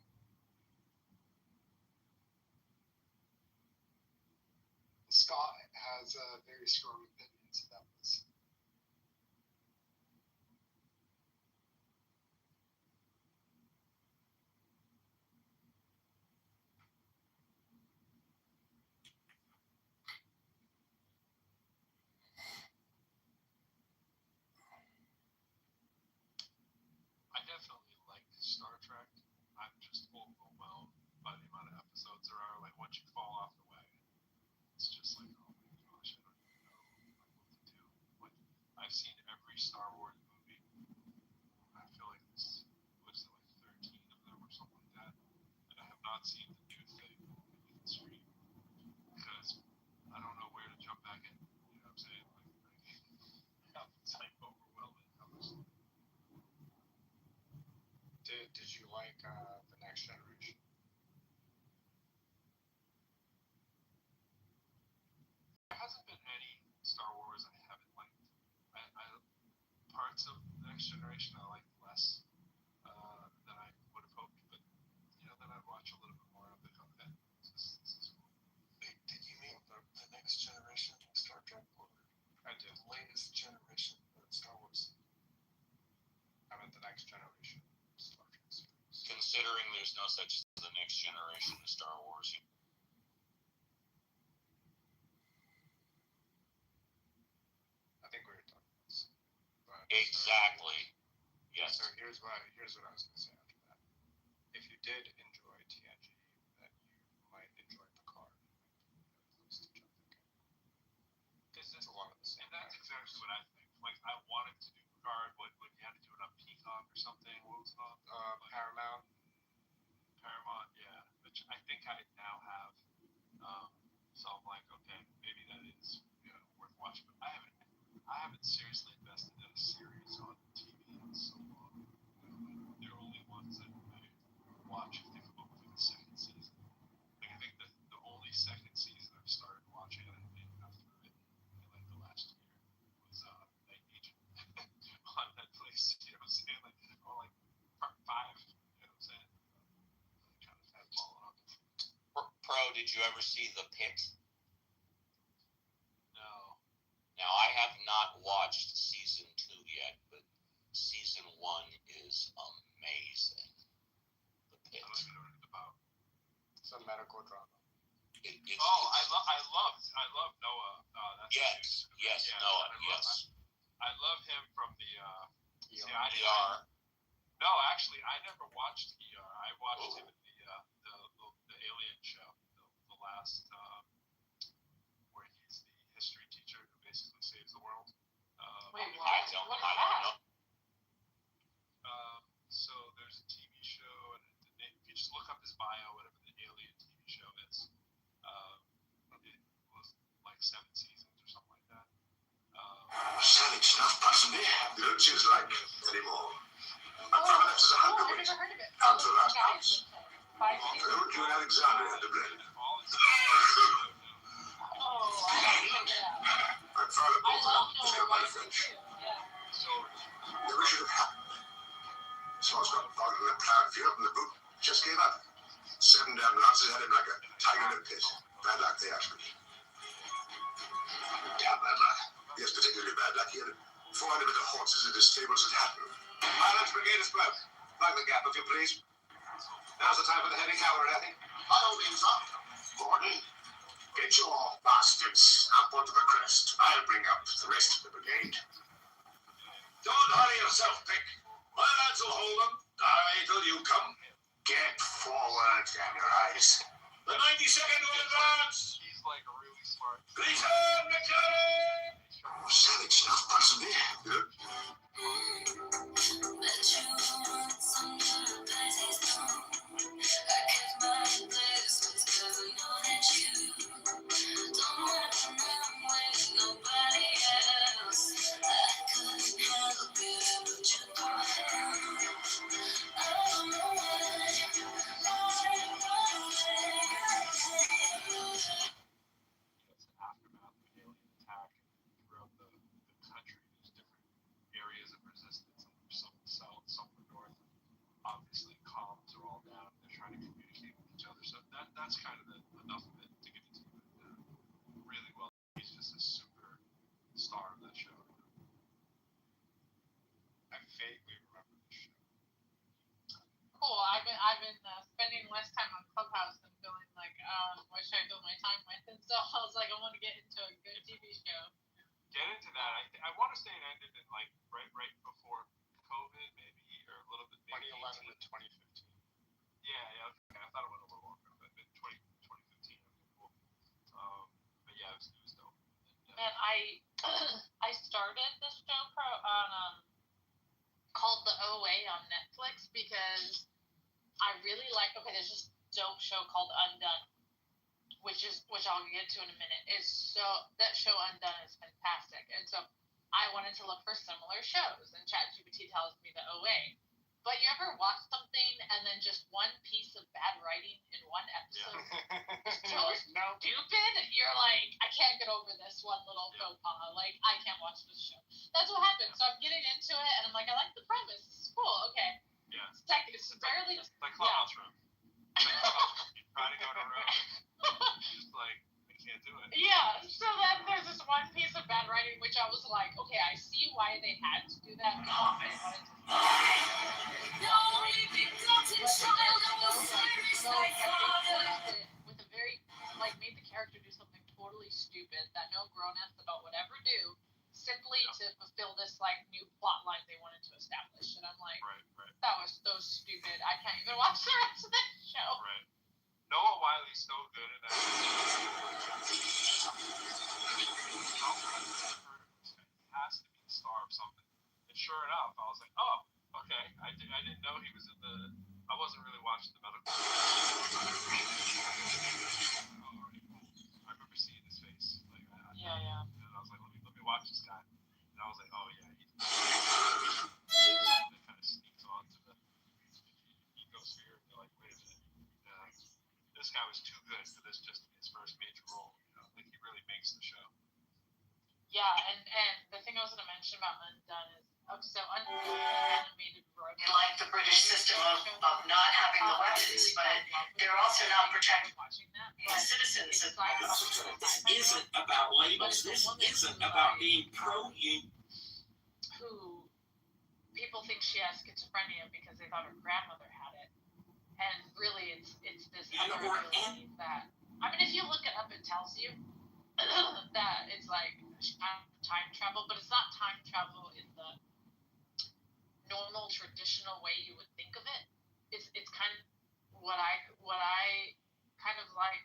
Scott has very strong opinions about this. I definitely like Star Trek. I'm just overwhelmed by the amount of episodes there are. Like, once you fall off the wagon, it's just like, oh my gosh, I don't even know what to do. Like, I've seen every Star Wars movie. I feel like this looks like 13 of them or something like that. And I have not seen the new thing with Stream because I don't know where to jump back in. You know what I'm saying? It's like overwhelming. Did you like The Next Generation? There hasn't been any Star Wars I haven't liked. Parts of The Next Generation I like less than I would have hoped, but then I'd watch a little bit more of it. Okay, this is cool. Wait, did you mean the Next Generation of Star Trek, or I did. the latest generation of Star Wars? I meant The Next Generation Star Trek series. Considering there's no such thing as the next generation of Star Wars. I think we were talking about this. Exactly. Yes. So here's what I was going to say after that. If you did enjoy TNG, then you might enjoy Picard. Because it's a lot of the same. And that's exactly what I think. Like, I wanted to do Picard, but you had to do it on Peacock or something. What was it on? Paramount. Paramount, yeah. Which I think I now have. So I'm like, okay, maybe that is worth watching. But I haven't seriously invested in a series on TV in so long. They're only ones that I watch if they come up with the second season. Like, I think the only second season I've started watching, and I made enough through it in like the last year, was Agent did you ever see The Pit? No. Now, I have not watched season 2 yet, but season 1 is amazing. The Pit. It's a medical drama. I love Noah. Yes, Noah. Yes. I love him from the. ER. No, actually, I never watched ER. I watched him in the Alien show, the last, where he's the history teacher who basically saves the world. Wait, what? I don't know. So there's a TV show, and if you just look up his bio, whatever the Alien TV show is, it was like 7 seasons or something like that. Savage stuff, possibly. You don't choose like anymore. My father left as a hundredweight. Down to the last ounce. Who you and Alexander had to blend. My father bought it up, failed by the French. Never should have happened. Someone's got bogged in a plowed field and the brute just gave up. 7 damn lances had him like a tiger in a pit. Bad luck, they actually. Damn bad luck. Yes, particularly bad luck. He had 400 bit of horses at his stables at Hatton. Highlands Brigade is broke. Plug the gap, if you please. Now's the time for the heavy cavalry, I think. By all means, up. Gordon, get your bastards up onto the crest. I'll bring up the rest of the brigade. Don't hurry yourself, Pick. My lads will hold them. Die till you come. Get forward, damn your eyes. The 92nd will advance. He's like really smart. Gleason, McClellan! Savage stuff, possibly. Aftermath of an alien attack throughout the country. There's different areas of resistance. Some south, some north. Obviously, comms are all down. They're trying to communicate with each other. So that's kind of enough of it to get into it really well. He's just a super star of that show. I vaguely remember this show. Cool. I've been spending less time on Clubhouse and feeling like, what should I fill my time with? And so I was like, I want to get into a good TV show. Get into that. I want to say it ended in like right before COVID, maybe, or a little bit. 2011 to 2015. Yeah. Okay. I thought it went a little longer, but 2015. Okay, cool. But yeah, it was dope. And I started this show on called The OA on Netflix because I really like. Okay, there's this dope show called Undone, which I'll get to in a minute. That show Undone is fantastic, and so I wanted to look for similar shows, and ChatGPT tells me The OA. But you ever watch something and then just one piece of bad writing in one episode is so stupid? You're like, I can't get over this one little faux pas. Like, I can't watch this show. That's what happened. So I'm getting into it, and I'm like, I like the premise. This is cool. Okay. Yeah. It's barely. Like Clubhouse Room. You try to go to a room. Just like, I can't do it. Yeah. So then there's this one piece of bad writing, which I was like, okay, I see why they had to do that. With a very, like, made the character do something totally stupid that no grown-ass adult would ever do, simply to fulfill this, like, new plot line they wanted to establish. And I'm like, that was so stupid. I can't even watch the rest of this show. Right. Noah Wiley's so good at that. He has to be the star of something. And sure enough, I was like, oh, okay. I didn't know he was in the. I wasn't really watching the medical. I remember seeing his face. Like, yeah. And I was like, let me watch this guy. And I was like, oh yeah, he's. It kind of sneaks onto the ecosphere. And you're like, wait a minute. This guy was too good for this just to be his first major role. You know, like he really makes the show. Yeah, and the thing I was going to mention about Undone is, so Undone is an animated robot. They like the British system of not having the weapons, but they're also not protected. Watching that. citizens. This isn't about labels. This isn't about being pro-union. Who people think she has schizophrenia because they thought her grandmother had it, and really it's this other ability that, I mean, if you look it up, it tells you that it's like time travel, but it's not time travel in the normal traditional way you would think of it. It's kind of what I kind of like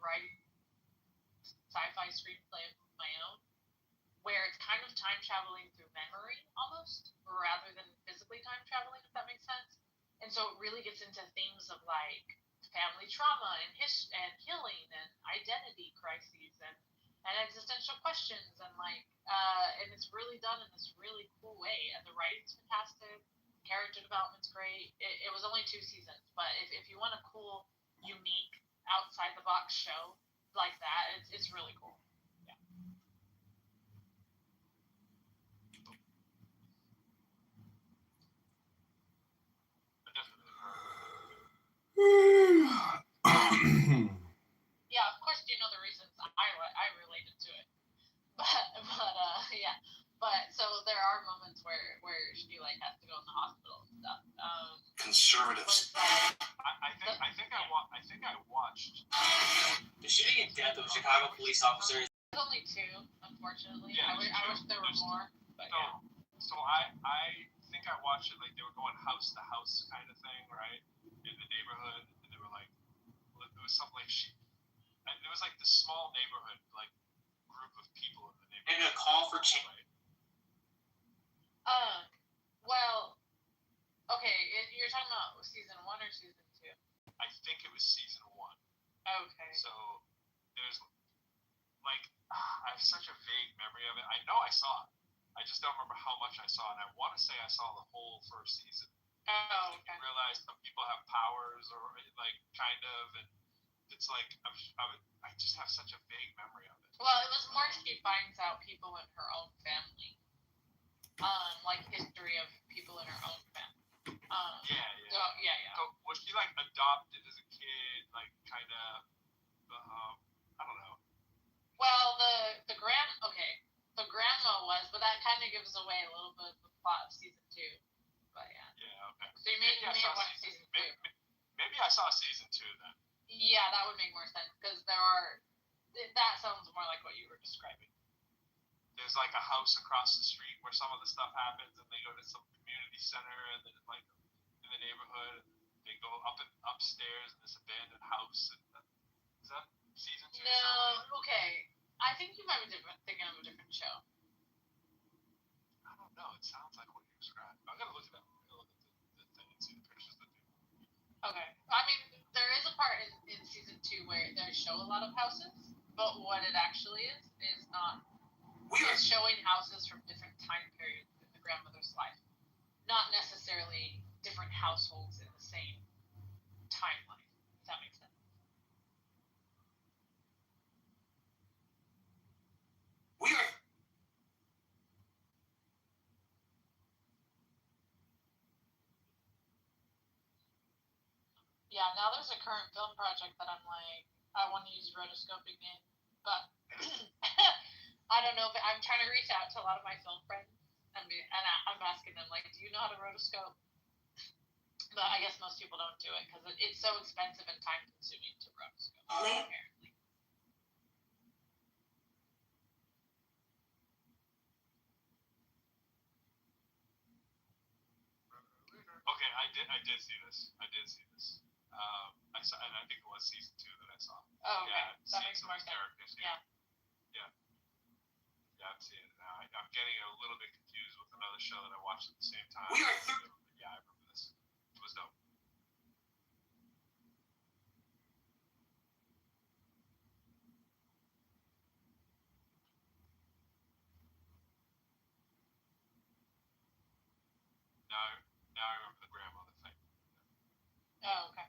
write sci-fi screenplay of my own, where it's kind of time traveling through memory almost, rather than physically time traveling, if that makes sense. And so it really gets into themes of like family trauma and healing and identity crises and existential questions and and it's really done in this really cool way, and the writing's fantastic, character development's great. It was only 2 seasons, but if you want a cool, unique, outside the box show like that, it's really cool. Yeah, of course, you know the reasons I related to it, but yeah, but so there are moments where she like has to go in the hospital and stuff. Conservatives. I think I watched The shooting and death of Chicago police officers. There's only 2, unfortunately. Yeah, I wish there were more. But so I think I watched it, like they were going house to house kind of thing, right, in the neighborhood, and they were like, it was something like it was like this small neighborhood, like group of people in the neighborhood. And a call for change. Right? Well, okay, you're talking about season 1 or season 2? I think it was season 1. Okay. So there's like I have such a vague memory of it. I know I saw it. I just don't remember how much I saw, and I want to say I saw the whole first season. Oh, okay. I realized some people have powers, or like kind of, and it's like I just have such a vague memory of it. Well, it was more she finds out people in her own family, like history of people in her own family. Yeah. So, yeah. So was she like adopted as a kid, like kind of? I don't know. Well, the grandma was, but that kind of gives away a little bit of the plot of season 2. But yeah. Yeah. Okay. So you may have watched season 2. Maybe I saw season 2 then. Yeah, that would make more sense because that sounds more like what you were describing. There's like a house across the street where some of the stuff happens, and they go to some community center, and then like in the neighborhood, and they go upstairs in this abandoned house. And is that season 2? No, okay. I think you might be thinking of a different show. I don't know. It sounds like what you described. I'm gonna look it up. I'm gonna look at the thing and see the pictures that they. Okay. I mean, there is a part in season 2 where they show a lot of houses, but what it actually is not. It's showing houses from different time periods in the grandmother's life, not necessarily different households in the same timeline. Does that make sense? Yeah, now there's a current film project that I'm like, I want to use rotoscoping in, but I don't know, but I'm trying to reach out to a lot of my film friends, and I'm asking them, like, do you know how to rotoscope? But I guess most people don't do it because it's so expensive and time consuming to rotoscope, apparently. Okay, I did see this. I saw, and I think it was season 2 that I saw. Oh, okay. Yeah, That makes more sense. Yeah, I'm seeing it now. I'm getting a little bit confused with another show that I watched at the same time. Yeah, I remember this. It was dope. Now I remember the grandmother thing. Oh, okay.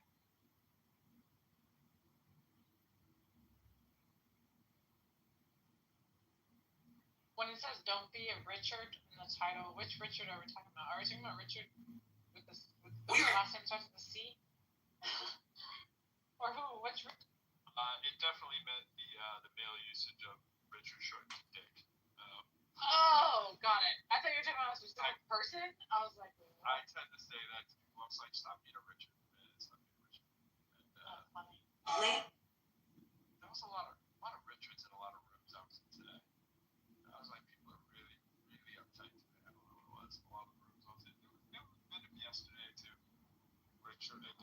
When it says "Don't be a Richard" in the title, which Richard are we talking about? Are we talking about Richard with the last name starts with a C? Or who? Which Richard? definitely meant the male usage of Richard Shark's dick. Oh, got it. I thought you were talking about a specific person. I was like, what? I tend to say that to people. I'm like, stop being a Richard. Stop being a Richard. And, That's funny. there was a lot of Richards in a lot of rooms I was in today. I was like, people are really, really uptight today. I don't know what it was. A lot of the rooms I was in. There was a bit of yesterday too. Richard and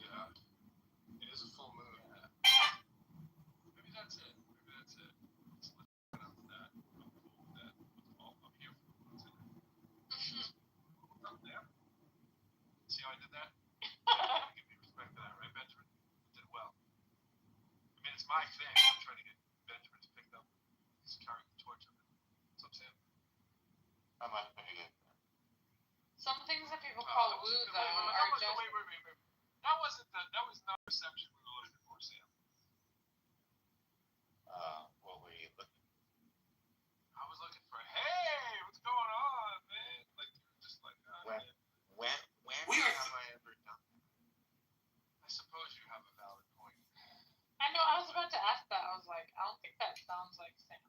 it is a full moon. Maybe that's it. Let's let it out to that. I'm cool with that. I'm here for the moon today. Oh, yeah. See how I did that? Give me respect for that, right, Benjamin? Did well. I mean, it's my thing. I'm trying to get Benjamin to pick up. He's carrying the torch of it. What's up, Sam? I might make it. Some things that people call woo, though, are just... Wait. That was not the reception we were looking for, Sam. What were you looking for? I was looking for, hey, what's going on, man? Like, you were just like, When have I ever done that? I suppose you have a valid point. I know, I was about to ask that. I was like, I don't think that sounds like Sam.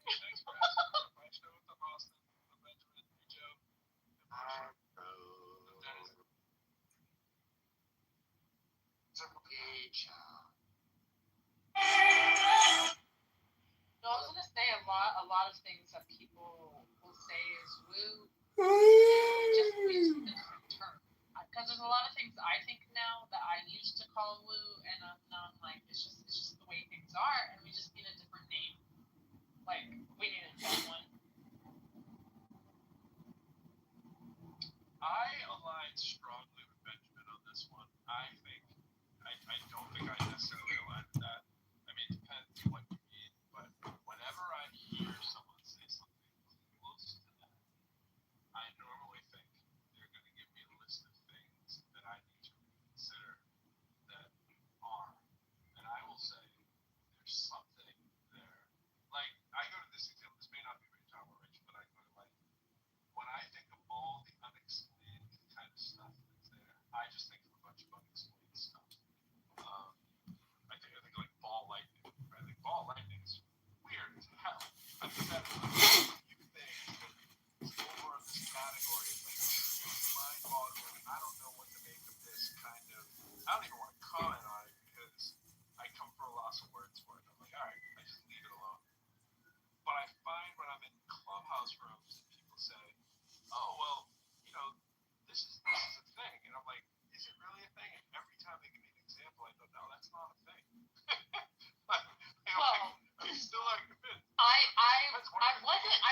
Thanks for asking my show. What's up, Austin? What's up, Benjamin? Hey, Joe. No, I was gonna say a lot of things that people will say is woo. Just we use a different term. Because there's a lot of things I think now that I used to call woo, and now I'm like, it's just the way things are, and we just need a different name. Like, we need a new one. I align strongly with Benjamin on this one. I don't think I necessarily align with that. I mean, it depends on what you mean, but whenever I hear someone say something close to that, I normally think they're going to give me a list of things that I need to reconsider that are. And I will say there's something there. Like, I go to this example. This may not be what you're talking about, Rich, but I go to, like, when I think of all the unexplained kind of stuff that's there, I just think of a bunch of unexplained stuff. I think like ball lightning. Right? Like ball lightning is weird as hell. I think that is one of the few things that is over in this category. It's like mind-boggling. I don't know what to make of this kind of. I don't even want to comment on it because I come for a loss of words for it. I'm like, all right, I just leave it alone. But I find when I'm in clubhouse rooms and people say, oh, well, you know, this is a thing. And I'm like, is it really a thing? And every time they give me an example, I go, no, that's not a thing. Well, I'm still not convinced. I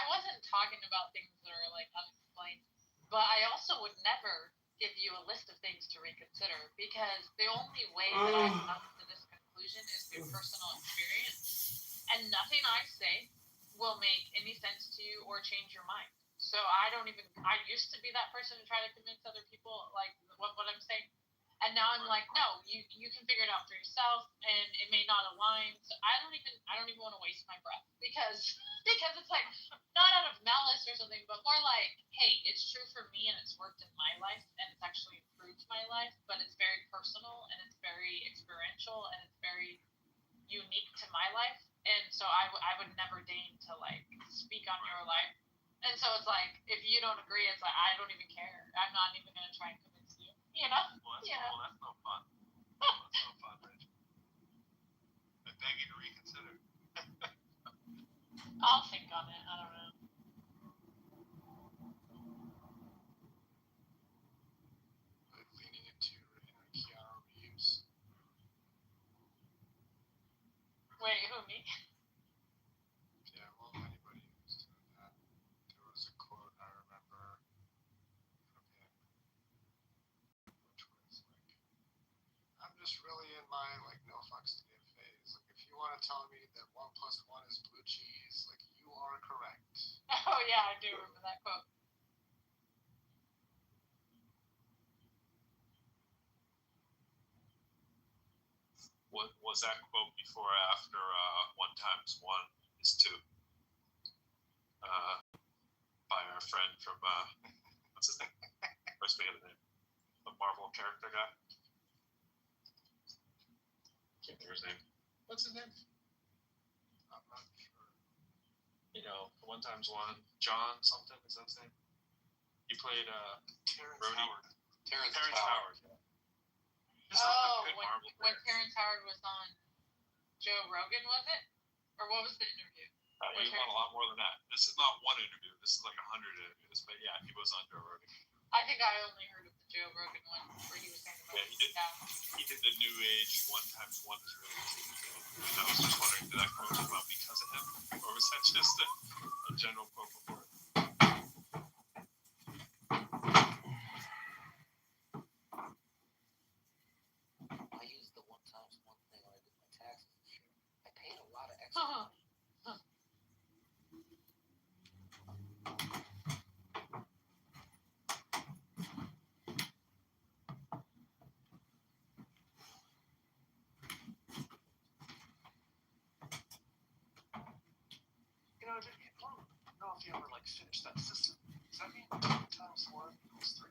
wasn't talking about things that are like unexplained, but I also would never give you a list of things to reconsider because the only way that I've come to this conclusion is through personal experience, and nothing I say will make any sense to you or change your mind. So I used to be that person to try to convince other people like what I'm saying. And now I'm like, no, you can figure it out for yourself, and it may not align. So I don't even want to waste my breath because it's like not out of malice or something, but more like, hey, it's true for me and it's worked in my life and it's actually improved my life, but it's very personal and it's very experiential and it's very unique to my life. And so I would never deign to like speak on your life. And so it's like, if you don't agree, it's like, I don't even care. I'm not even going to try and convince you, you know? Well, that's no fun. That's no fun, Rich. I beg you to reconsider. I'll think on it. I don't know. Leaning into Keanu Reeves. Wait, who, me? Yeah, well, anybody who's doing that. There was a quote I remember from him, which was like, I'm just really in my like no fucks to give phase. Like, if you want to tell me that 1 + 1 is blue cheese, like you are correct. Oh yeah, I do remember that quote. What was that quote before or after 1 × 1 is 2? By our friend from what's What's his name? I was thinking of the name. The Marvel character guy. Can't remember his name. What's his name? I'm not sure. You know, one times one. John something, is that his name? He played Terrence Brody. Howard. Terrence Howard. Yeah. When Terrence Howard was on Joe Rogan, was it? Or what was the interview? He won a lot more than that. This is not one interview. This is like 100 interviews. But yeah, he was on Joe Rogan. I think I only heard of the Joe Rogan one where he was saying about he did the New Age 1 times 1 is really easy. And I was just wondering, did that quote come out because of him? Or was that just a general quote before? I used the 1 times 1 thing when I did my taxes this year. I paid a lot of extra money. You know, I don't know if you ever like finished that system. Does that mean 2 times 1 equals 3?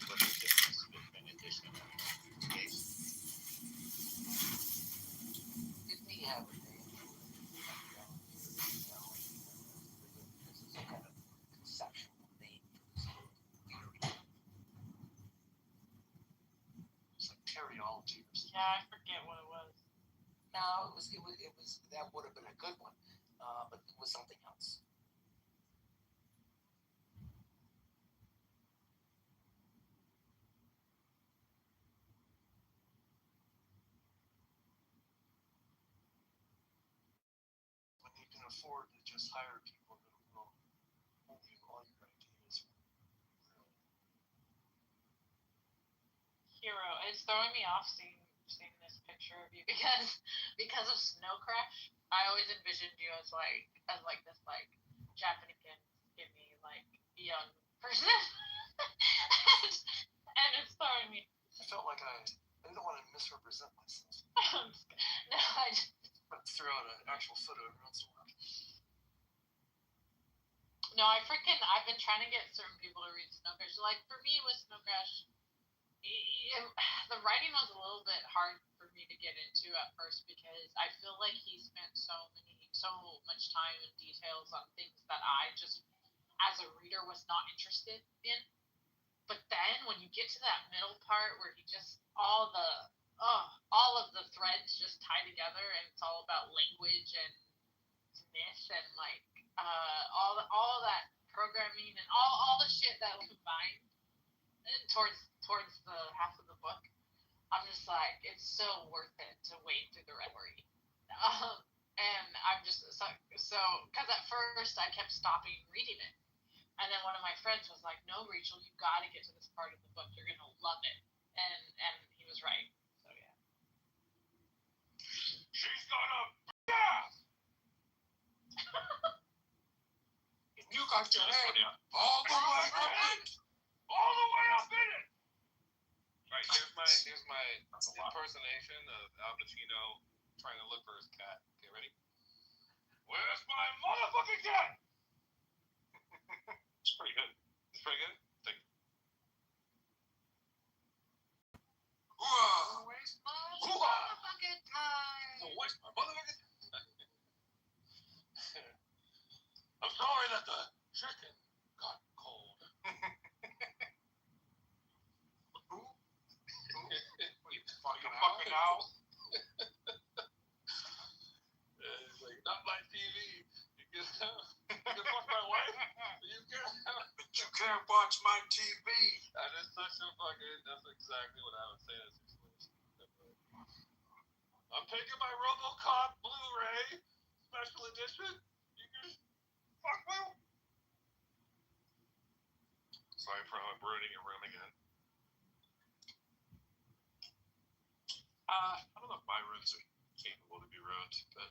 What's the difference between addition and multiplication? Did we have a name for it? This is a kind of conceptual name for this theory. It's like teriology or something. Yeah, I forget what it was. No, it was that would have been a good one, but it was something else. When you can afford to just hire people that will hold you all your ideas. Hero, it's throwing me off seeing this picture of you because of Snow Crash. I always envisioned you as like this like Japanese skinny like young person, and it's throwing me. I felt like I didn't want to misrepresent myself. No, I just throw out an actual photo every once in a while. No, I've been trying to get certain people to read Snow Crash. Like for me with Snow Crash, the writing was a little bit hard for me to get into at first because I feel like he spent so much time and details on things that I just, as a reader, was not interested in. But then when you get to that middle part where he just all of the threads just tie together and it's all about language and myth and like all that programming and all the shit that combined towards the half of the book, I'm just like, it's so worth it to wade through the story. And I'm just so because at first I kept stopping reading it, and then one of my friends was like, "No, Rachel, you got to get to this part of the book. You're gonna love it." And he was right. So yeah. She's gonna death. You got your head all the way up in it. All the way up in it. Right, here's my impersonation of Al Pacino trying to look for his cat. Okay, ready? Where's my motherfucking cat? It's pretty good. It's pretty good? Thank you. Where's my motherfucking time? Where's my motherfucking I'm sorry that the chicken got cold. Who? You fucking owl? It's like, not my TV. You can watch my wife. You can't watch my TV. That is such a fucking. That's exactly what I would say in that situation. I'm taking my RoboCop Blu-ray special edition. You can fuck well. Sorry for ruining your room again. I don't know if my rooms are capable to be ruined, but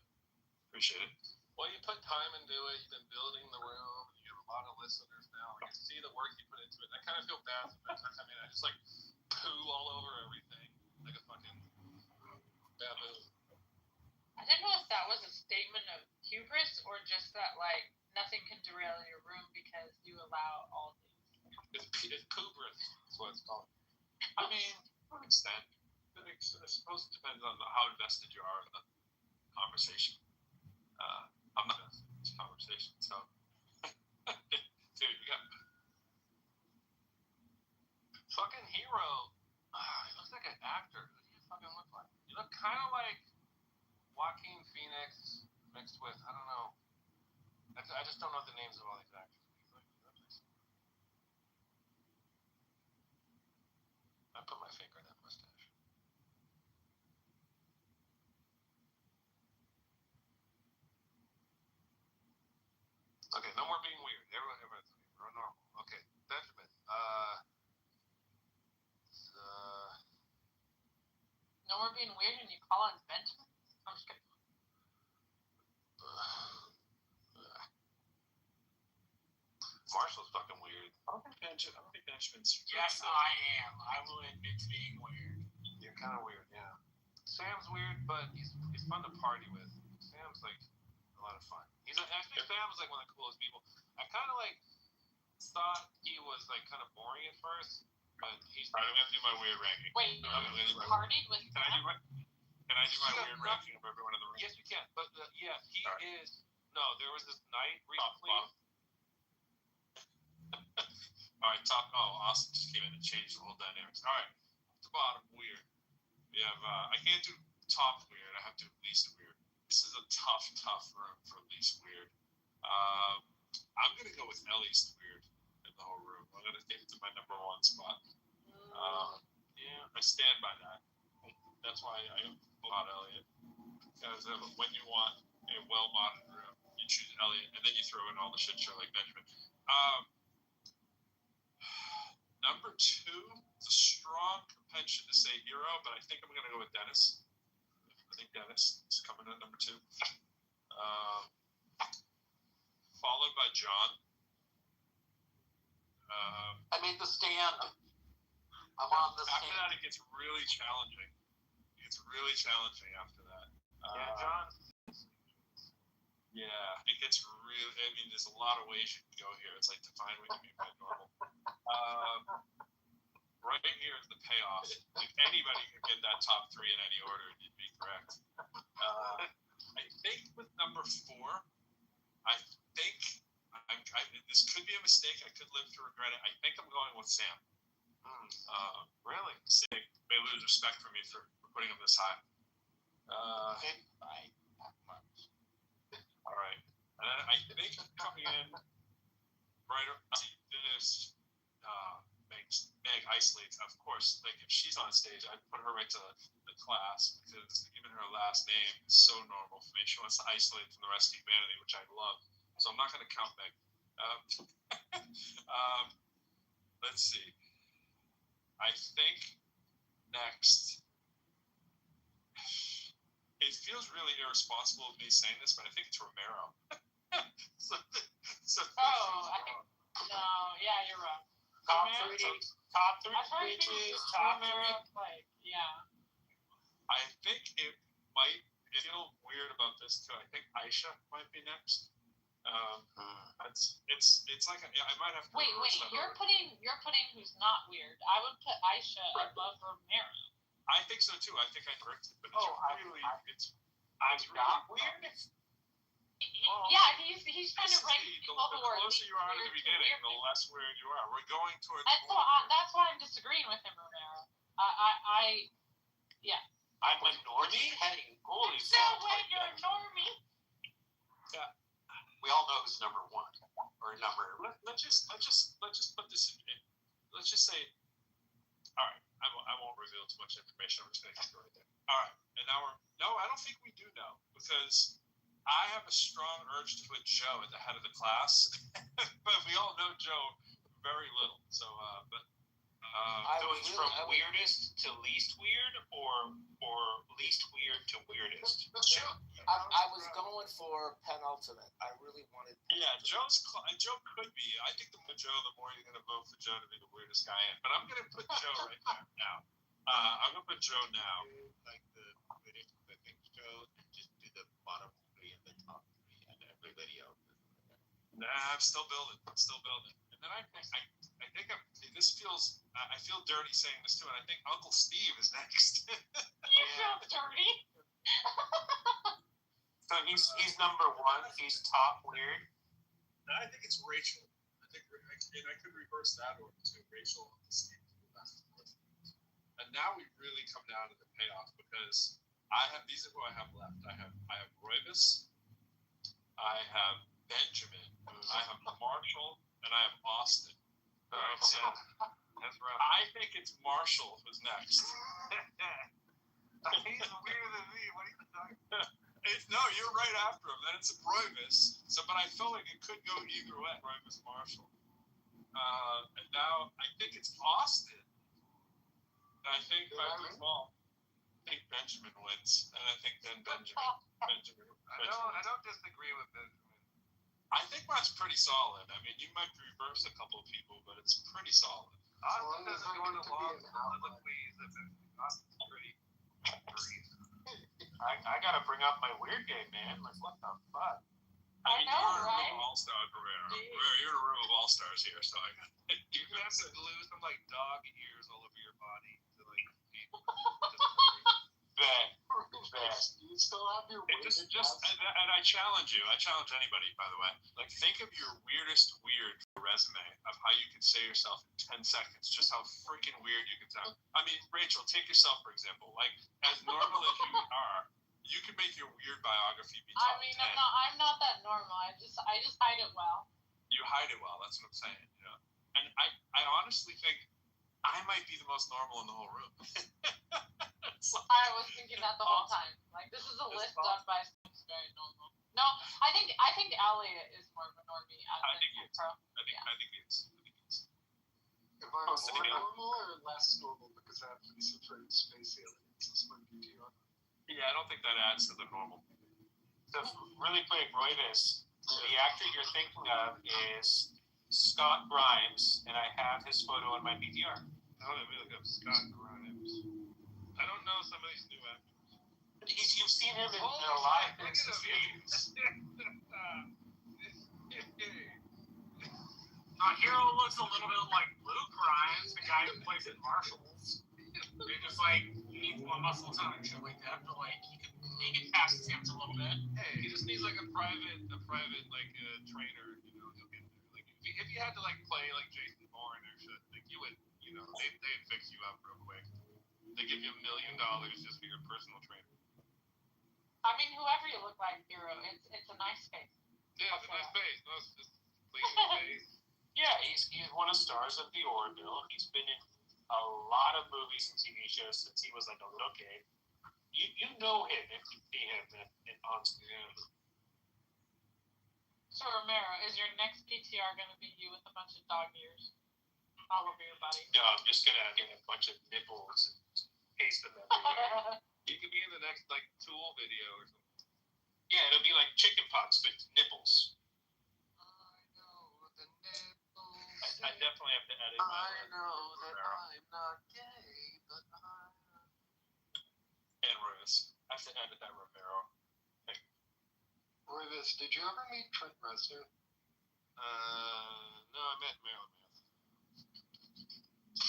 appreciate it. Well, you put time into it. You've been building the room. You have a lot of listeners now. I can see the work you put into it. I kind of feel bad sometimes. I mean, I just like poo all over everything, like a fucking I didn't know if that was a statement of hubris or just that like nothing can derail your room because you allow all things. It's hubris. That's what it's called. I mean, to an extent. I suppose it depends on how invested you are in the conversation. I'm not invested in this conversation, so. Dude, you got fucking hero. He looks like an actor. Who do you fucking look like? You look kind of like Joaquin Phoenix mixed with, I don't know. I just don't know the names of all these actors. I put my finger in that mustache. Okay, no more being weird. Everyone's we're normal. Okay, Benjamin. No more being weird and you call him Benjamin? I'm just kidding. Marshall's fucking weird. I don't think Benjamin's. Yes, I am. I will admit to being weird. You're kind of weird, yeah. Sam's weird, but he's fun to party with. Sam's like a lot of fun. I think Sam's like one of the coolest people. I kind of like thought he was like kind of boring at first, but he's. I'm gonna do my weird ranking. Wait, partied with? Can I do my weird ranking of everyone in the room? Yes, you can. But yeah, he is. No, there was this night recently. All right, top. Oh, Austin just came in and changed the whole dynamics. All right, to bottom, weird. We have. I can't do top weird. I have to least weird. This is a tough room for least weird. I'm gonna go with Ellie's weird in the whole room. I'm gonna give it to my number one spot. Yeah, I stand by that. That's why I bought Elliot. Because when you want a well-modded room, you choose Elliot, and then you throw in all the shit show like Benjamin. Number two, it's a strong propension to say hero, but I think I'm going to go with Dennis. I think Dennis is coming in number two. Followed by John. I made the stand. I'm on the After stand. that, it gets really challenging. After that. John. Yeah, it gets really. I mean, there's a lot of ways you can go here. It's like define what you mean by normal. Right here is the payoff. If anybody could get that top three in any order, you'd be correct. I think with number four, this could be a mistake. I could live to regret it. I think I'm going with Sam. Really? Sam may lose respect for me for putting him this high. All right. And then I think coming in right this Meg isolates, of course. Like if she's on stage, I'd put her right to the class because even her last name is so normal for me. She wants to isolate from the rest of humanity, which I love. So I'm not going to count Meg. Let's see. I think next. It feels really irresponsible of me saying this, but I think it's Romero. I think. No, yeah, you're wrong. Top three. Top three. Like, yeah. I think it might feel weird about this too. I think Aisha might be next. It's like I might have to. Wait. You're putting who's not weird. I would put Aisha above Romero. I think so too. I think I corrected, but it's I'm not weird. Yeah, he's trying to rank people who are. The closer you are to the beginning, the less weird you are. We're going towards. That's why I'm disagreeing with him, Romero. Yeah. I'm a normie. Holy so when you're a normie. Yeah. We all know who's number one or number. Let's just put this in. Let's just say. All right. I won't reveal too much information. I'm just going to keep it right there. All right. And now I don't think we do know because I have a strong urge to put Joe at the head of the class, but we all know Joe very little. So, Going from weirdest to least weird, or least weird to weirdest. I was going for penultimate. I really wanted. Yeah, Joe could be. I think the more Joe, the more you're going to vote for Joe to be the weirdest guy in. But I'm going to put Joe right there now. I'm gonna put Joe now. Like the things, Joe, and just do the bottom three and the top three, and everybody else. Nah, I'm still building. And then I think this feels. I feel dirty saying this too, and I think Uncle Steve is next. You feel dirty? So he's number one. He's top weird. I think it's Rachel. I could reverse that order too. Rachel, Uncle Steve. And now we really come down to the payoff because these are who I have left. I have Roybus, I have Benjamin, I have Marshall, and I have Austin. So That's rough. I think it's Marshall who's next. He's weirder than me. What are you talking about? No, you're right after him. Then it's Roybus. But I feel like it could go either way. Roybus, Marshall. And now I think it's Austin. I think by default, I think Benjamin wins, and I think then Benjamin. I don't disagree with Benjamin. I think mine's pretty solid. I mean, you might reverse a couple of people, but it's pretty solid. Austin doesn't go into law school, please. Austin's pretty. I gotta bring up my weird game, man. Like, what the fuck? I know, right? All-star Guerrero. You're in a room of all-stars here, so You have to glue some like dog ears all over your body to like. You still have your weird. And I challenge you. I challenge anybody, by the way. Like, think of your weirdest weird resume of how you could say yourself in 10 seconds. Just how freaking weird you can sound. I mean, Rachel, take yourself for example. Like, as normal as you are, you can make your weird biography be top 10. I'm not that normal. I just hide it well. You hide it well. That's what I'm saying. You know. And I honestly think I might be the most normal in the whole room. I was thinking that the whole time. Like, this is a list done by someone who's very normal. No, I think Elliot is more of a normie. I think he is. I think he is. Am I more normal or less normal because I have to be such space aliens as my PTR? Yeah, I don't think that adds to the normal. So really quick, Roybus, the actor you're thinking of is Scott Grimes, and I have his photo on my PTR. Oh, let me look up Scott Grimes. I don't know some of these new actors. You've seen him in a lot of things. Hero looks a little bit like Luke Grimes, the guy who plays in Marshalls. They're just like, he needs more muscle tone and shit like that, but like, he can pass his hands a little bit. Hey, he just needs like a private like trainer, you know, he'll get there. Like if you had to like play like Jason Bourne or shit, like you would, you know, they'd fix you up real quick. They give you $1 million just for your personal trainer. I mean, whoever you look like, Hero, it's a nice face. Yeah, it's a nice face. No, it's just pleasing face. Yeah, he's one of the stars of the Orville. He's been in a lot of movies and TV shows since he was like a little kid. You know him if you see him on screen. So Romero, is your next PTR gonna be you with a bunch of dog ears all over your body? No, I'm just gonna get a bunch of nipples and paste them everywhere. You could be in the next like Tool video or something. Yeah, it'll be like chicken pox but nipples. I definitely have to edit my I know that I'm not gay, but And Roybus. I have to edit that Romero. Hey. Roybus, did you ever meet Trent Reznor? No, I met Marilyn Manson.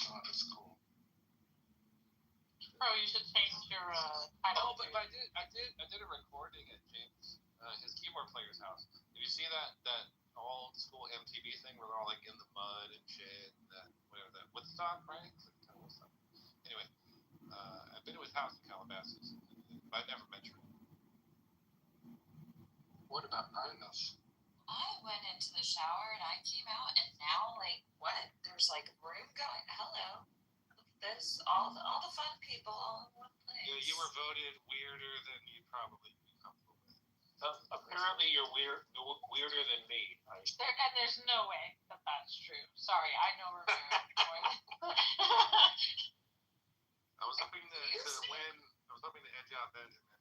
Oh, that's cool. Bro, you should change your title. Oh, but I did a recording at James, his keyboard player's house. Did you see that old school MTV thing where they're all like in the mud and shit? Whatever that Woodstock, right? Woodstock. Anyway, I've been to his house in Calabasas, but I've never met you. What about Ines? I went into the shower and I came out, and now, like, what? There's like room going. Hello. There's all the fun people all in one place. Yeah, you were voted weirder than you'd probably be comfortable with. Apparently, you're weirder than me. And there's no way that that's true. Sorry, I know Romero. I was hoping to win. I was hoping to edge out Benjamin.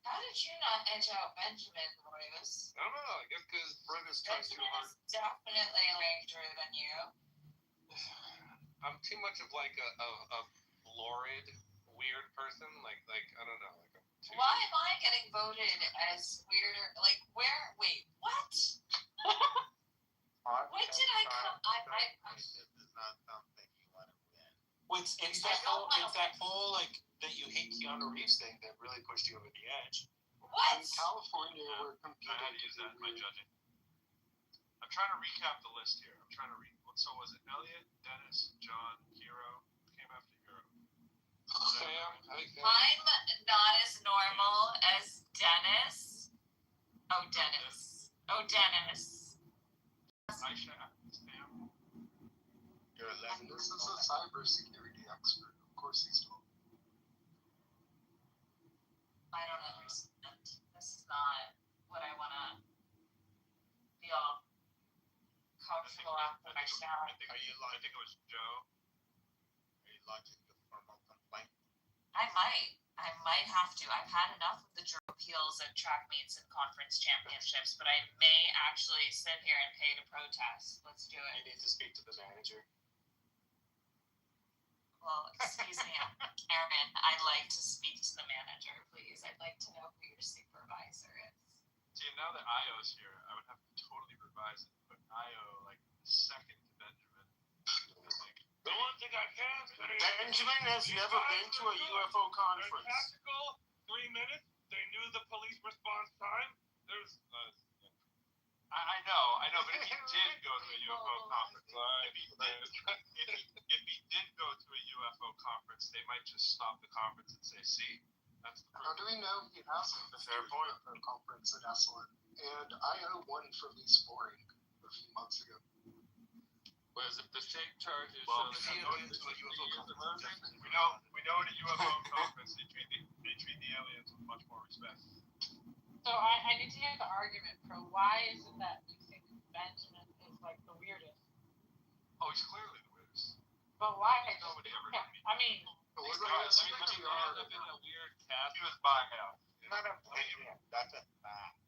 How did you not edge out Benjamin, Roybus? I don't know. I guess because Roybus tries too hard. Benjamin is definitely larger than you. I'm too much of like a florid, weird person. Like I don't know. Like Why am I getting voted as weirder? Like where? Wait, what? When did I come? This is not something you want to win. Well, it's that whole like that you hate Keanu Reeves thing that really pushed you over the edge. What? In California, we're I had competing to use to that in my be judging. I'm trying to recap the list here. I'm trying to read. So was it Elliot, Dennis, John, Hero? Came after Hero. Sam, I think I'm not as normal as Dennis. Oh, Dennis. Aisha, Sam. You're And left. this is a cybersecurity expert. Of course he's told. I don't understand. This is not what I want to feel comfortable after my shower. I think it was Joe. Are you lodging the formal complaint? I might have to. I've had enough of the drill appeals at track meets and conference championships, but I may actually sit here and pay to protest. Let's do You it. need to speak to the manager. Well, excuse me, Aaron. I'd like to speak to the manager, please. I'd like to know who your supervisor is. See, now that Io's here, I would have to totally revise it. But Io, like, second to Benjamin. The one thing I can say Benjamin has never been to a UFO conference. tactical, 3 minutes. They knew the police response time. There's I know, but if he did go to a UFO conference, if he did go to a UFO conference, they might just stop the conference and say, "See, that's the How proof." do we know he hasn't been to a UFO conference at Esalen? And IO won for least boring a few months ago. Whereas if the state charges, Well, they if he have had been to a UFO conference, we know at a UFO conference they treat the aliens with much more respect. So I need to hear the argument for why is it that you think Benjamin is like the weirdest? Oh, he's clearly the weirdest. But why? Nobody ever. I mean, But what He's about got- his I mean, PTR? lived in a weird cast. He was buying out. Not a blame. That's a fact.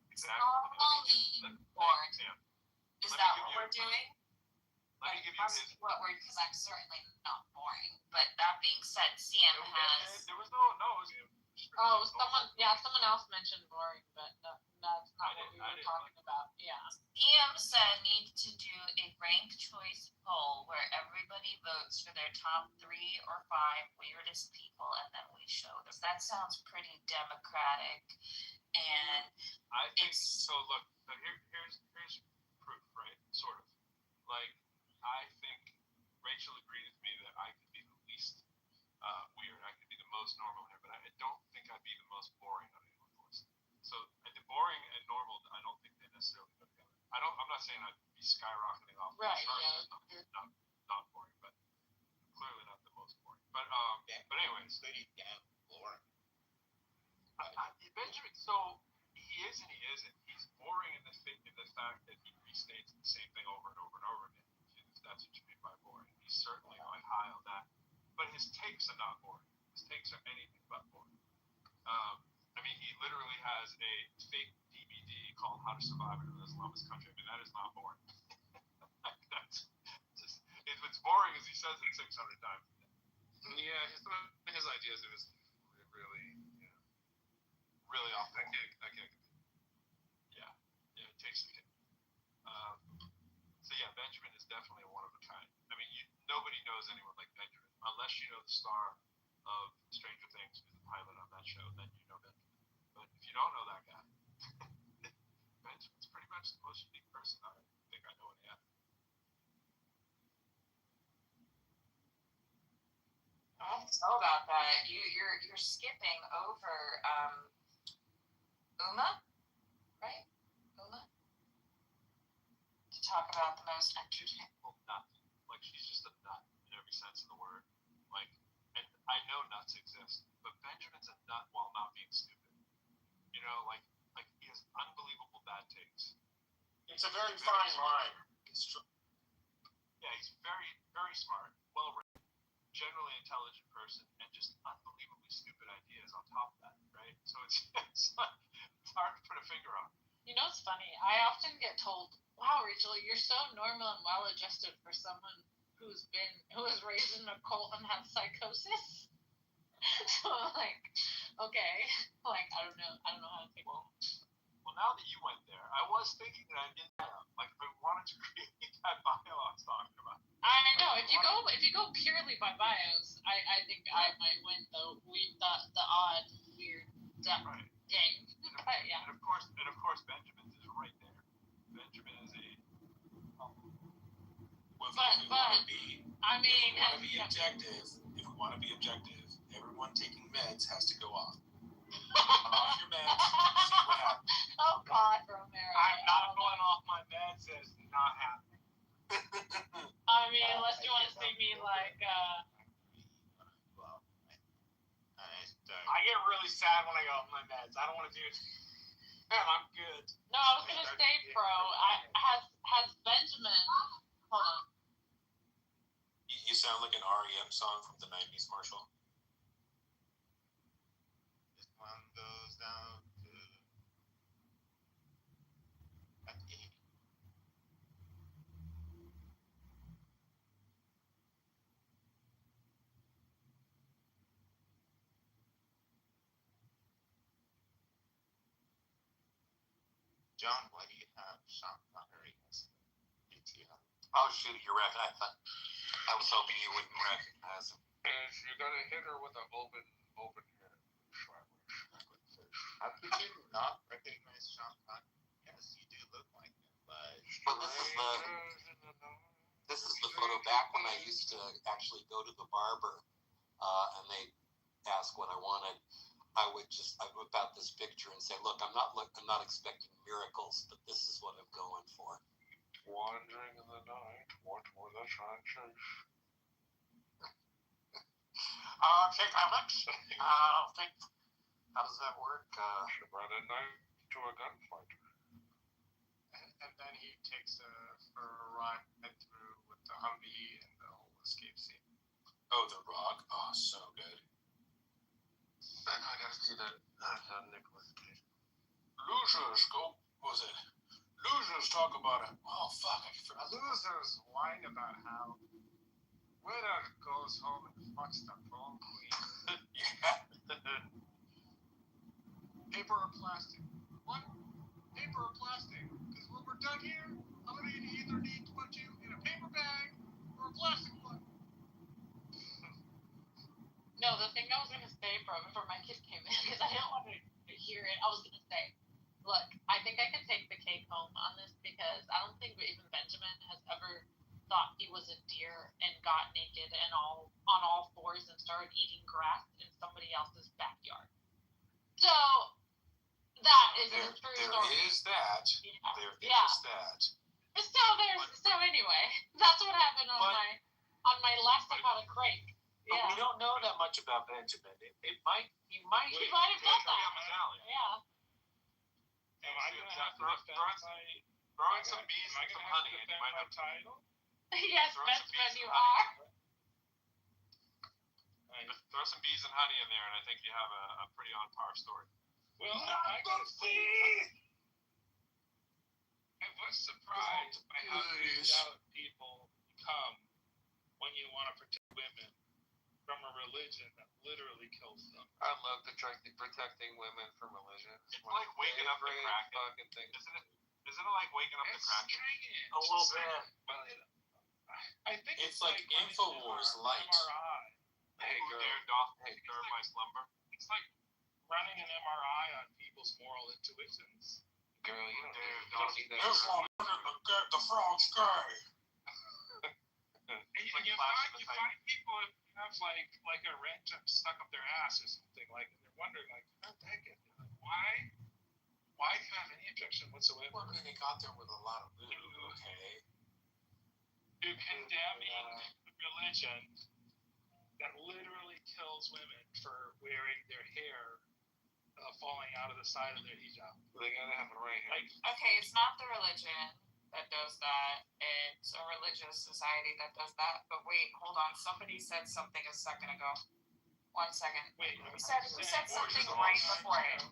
Exactly. Normally boring. Sam, Is Let me that give what you- we're doing? let me give you his. What we're, because I'm certainly not boring. But that being said, CM has. There was no. It was someone else mentioned boring, but no, that's not what we were talking about. Yeah. CM said need to do a rank choice poll where everybody votes for their top 3 or 5 weirdest people, and then we show them. That sounds pretty democratic, and I think it's so. Look, so here's proof, right? Sort of. Like, I think Rachel agreed with me that I could be the least weird. I could be the most normal here, but I don't think I'd be the most boring on any of the list. So the boring and normal, I don't think they necessarily go together. I'm not saying I'd be skyrocketing off the Right, charts. Not boring, but clearly not the most boring. But anyways, Pretty damn boring. Benjamin. So he is and he isn't. He's boring in the fact that he restates the same thing over and over and over again. If that's what you mean by boring. He's certainly like high on that. But his takes are not boring. His takes are anything but boring. I mean, he literally has a fake DVD called "How to Survive in an Islamist Country." I mean, that is not boring. That's just, it's boring as he says it 600 times. Yeah, his ideas are just really off. I can't. Yeah, it takes the cake. So yeah, Benjamin is definitely a one of a kind. I mean, nobody knows anyone like Benjamin unless you know the star of Stranger Things, who's the pilot on that show. Then you know Benjamin. But if you don't know that guy, Benjamin's pretty much the most unique person I think I know any other. I don't know about that. You're skipping over Uma, right? Uma, to talk about the most entertaining. Well, nuts. Like, she's just a nut in every sense of the word. Like, and I know nuts exist, but Benjamin's a nut while not being stupid. You know, like he has unbelievable bad takes. It's a very fine line. It's true. Yeah, he's very, very smart, well-read, generally intelligent person, and just unbelievably stupid ideas on top of that, right? So it's hard to put a finger on. You know what's funny? I often get told, "Wow, Rachel, you're so normal and well-adjusted for someone who was raised in a cult and has psychosis. So like, okay, like I don't know how to take it. Well, now that you went there, I was thinking that I did that. Like if I wanted to create that bio I was talking about. I know if you go purely by bios, I think I might win the odd weird game. But yeah. And of course, Benjamin's is right there. Benjamin is a. Well, if we want to be objective, everyone taking meds has to go off. Off your meds, see what happens. Oh God, Romero. I'm not going off my meds. It's not happening. I mean, unless you want to see me like. I get really sad when I go off my meds. I don't want to do it. I'm good. No, I was gonna say, bro. Has Benjamin? Hold on. You sound like an REM song from the 90s, Marshall. This one goes down to an E. John, why do you have Sean Connery as BTR? Oh shoot, you're right. I was hoping you wouldn't recognize him. And you're gonna hit her with an open hand. How could you not recognize Sean Connery? Yes, you do look like him, but This is the photo back when I used to actually go to the barber, and they ask what I wanted. I would whip out this picture and say, "Look, I'm not expecting miracles, but this is what I'm going for." Wandering in the night, what will the sun chase? Shake my lips. I don't think. How does that work? She brought a knife to a gunfighter. And then he takes for a ride through with the Humvee and the whole escape scene. Oh, The Rock. Oh, so good. I gotta see that Nicholas Cage. Losers talk about it. Oh fuck! I forgot. Losers whine about how winner goes home and fucks the prom queen. Yeah. Paper or plastic? What? Paper or plastic? Because when we're done here, I'm gonna either need to put you in a paper bag or a plastic one. No, the thing I was gonna say, bro, before my kid came in, because I didn't want to hear it. I was gonna say, look, I think I can take the cake home on this because I don't think even Benjamin has ever thought he was a deer and got naked and on all fours and started eating grass in somebody else's backyard. So that is a true story. There is that. Yeah. There is that. So anyway, that's what happened on my last of how to crank. But we don't know that much about Benjamin. He might have done that. Yeah. Am I gonna have to throwing some bees and some honey, and you might have title? Yes, Benjamin, you are. Throw some bees and honey in there, and I think you have a pretty on par story. Well, I can see. I was surprised by how freaked out people become when you want to protect women from a religion that literally kills them. I love protecting women from religion. It's like waking up the Kraken. Fucking thing. Isn't it like waking up the Kraken? A little bit. Well, I think it's like InfoWars light. MRI. Hey, girl. Disturb my slumber. It's like running an MRI on people's moral intuitions. Girl, you don't need that. The frog's gay. You find people have like a wrench stuck up their ass or something, like, and they're wondering, like, how the heck, why do you have any objection whatsoever? Well, I mean, they got there with a lot of mood, okay? To condemning religion that literally kills women for wearing their hair falling out of the side of their hijab. They gotta have the right hand. Okay, it's not the religion that does that. It's a religious society that does that. But wait, hold on. Somebody said something a second ago. 1 second. Wait, who said something right before it?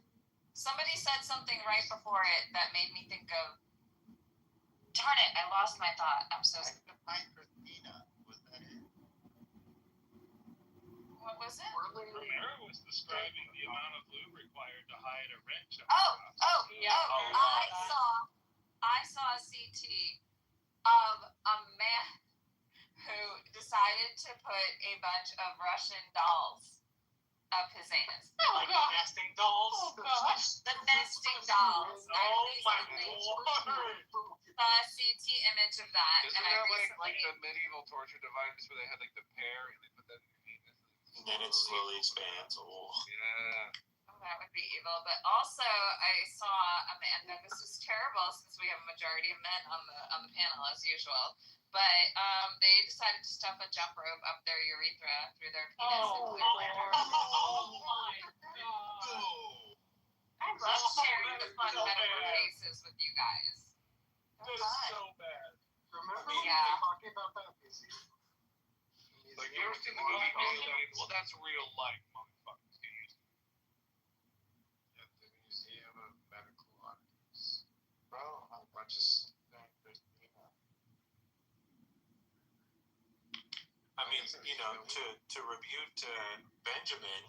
Somebody said something right before it that made me think of. Darn it! I lost my thought. I'm so. Christina was Was it? Romero was describing the amount of lube required to hide a wrench. I saw a CT of a man who decided to put a bunch of Russian dolls up his anus. Oh Like god. nesting dolls. Oh gosh. The nesting dolls. Oh my lord. lord. Saw a CT image of that, Isn't and I that like recently. the medieval torture device where they had like the pear and they put that in your anus? And then it slowly expands. Oh. Yeah. Oh, that would be evil. But also, I saw a man. Now, this is terrible since we have a majority of men on the panel as usual. But they decided to stuff a jump rope up their urethra through their penis. Oh, and put it in their- oh my god. I love sharing the fun medical cases with you guys. This is so bad. Remember Yeah. when we were talking about that? Like, you ever seen the movie Alien? Well, that's real life, motherfuckers. Get used to it. At the Museum of Medical Oddities. Bro, I just think that, you know. I mean, you know, to rebuke Benjamin,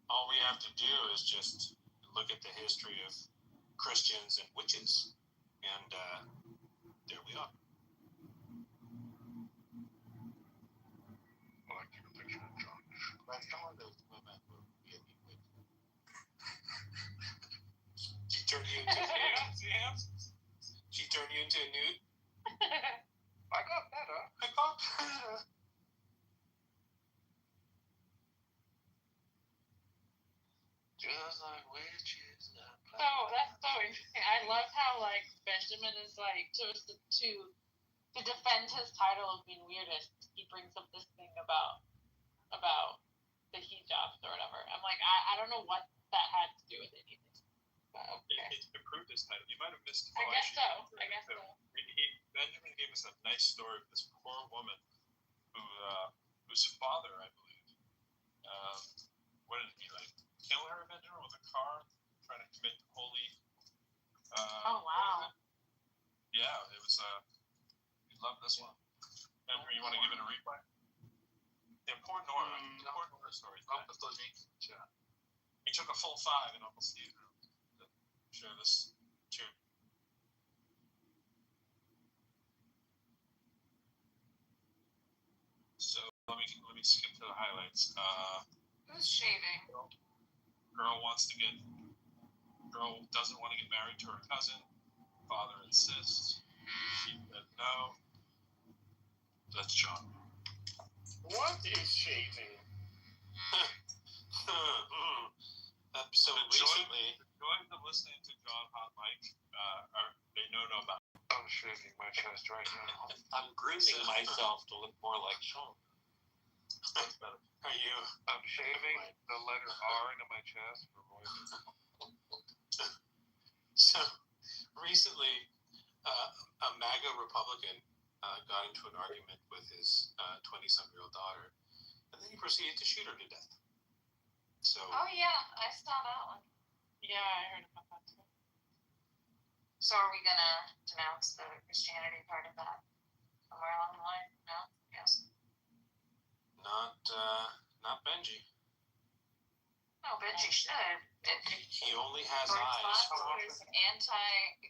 all we have to do is just look at the history of Christians and witches, and there we are. I like your picture of John. Like, some of those women were really wicked. She turned you into a nude? She turned you into a nude? I got better. I got better. Just like witches. So that's so interesting. I love how like Benjamin is like to defend his title of being weirdest. He brings up this thing about the hijabs or whatever. I'm like, I don't know what that had to do with anything. But okay. It improved his title. You might have missed. I guess so. Benjamin gave us a nice story of this poor woman whose father, I believe, what did he like? Kill her, Benjamin, with a car, trying to commit holy. Oh wow. Yeah, it was. You love this one. Remember, you want to give it a replay? Yeah, poor Nora. Poor Nora story. He took a full 5 in Uncle Steve to share this tune. So let me skip to the highlights. Who's shaving? Girl doesn't want to get married to her cousin. Father insists. She said no. That's John. What is shaving? So recently, the joys of listening to John Hot Mike they know about. I'm shaving my chest right now. I'm grooming myself to look more like Sean. That's better. are you? I'm shaving the letter R into my chest for voices. So recently, a MAGA Republican got into an argument with his 20-some-year-old daughter, and then he proceeded to shoot her to death. So. Oh yeah, I saw that one. Yeah, I heard about that too. So are we gonna denounce the Christianity part of that somewhere along the line? No? Yes. Not Benji. No, Benji should. He only has eyes for. It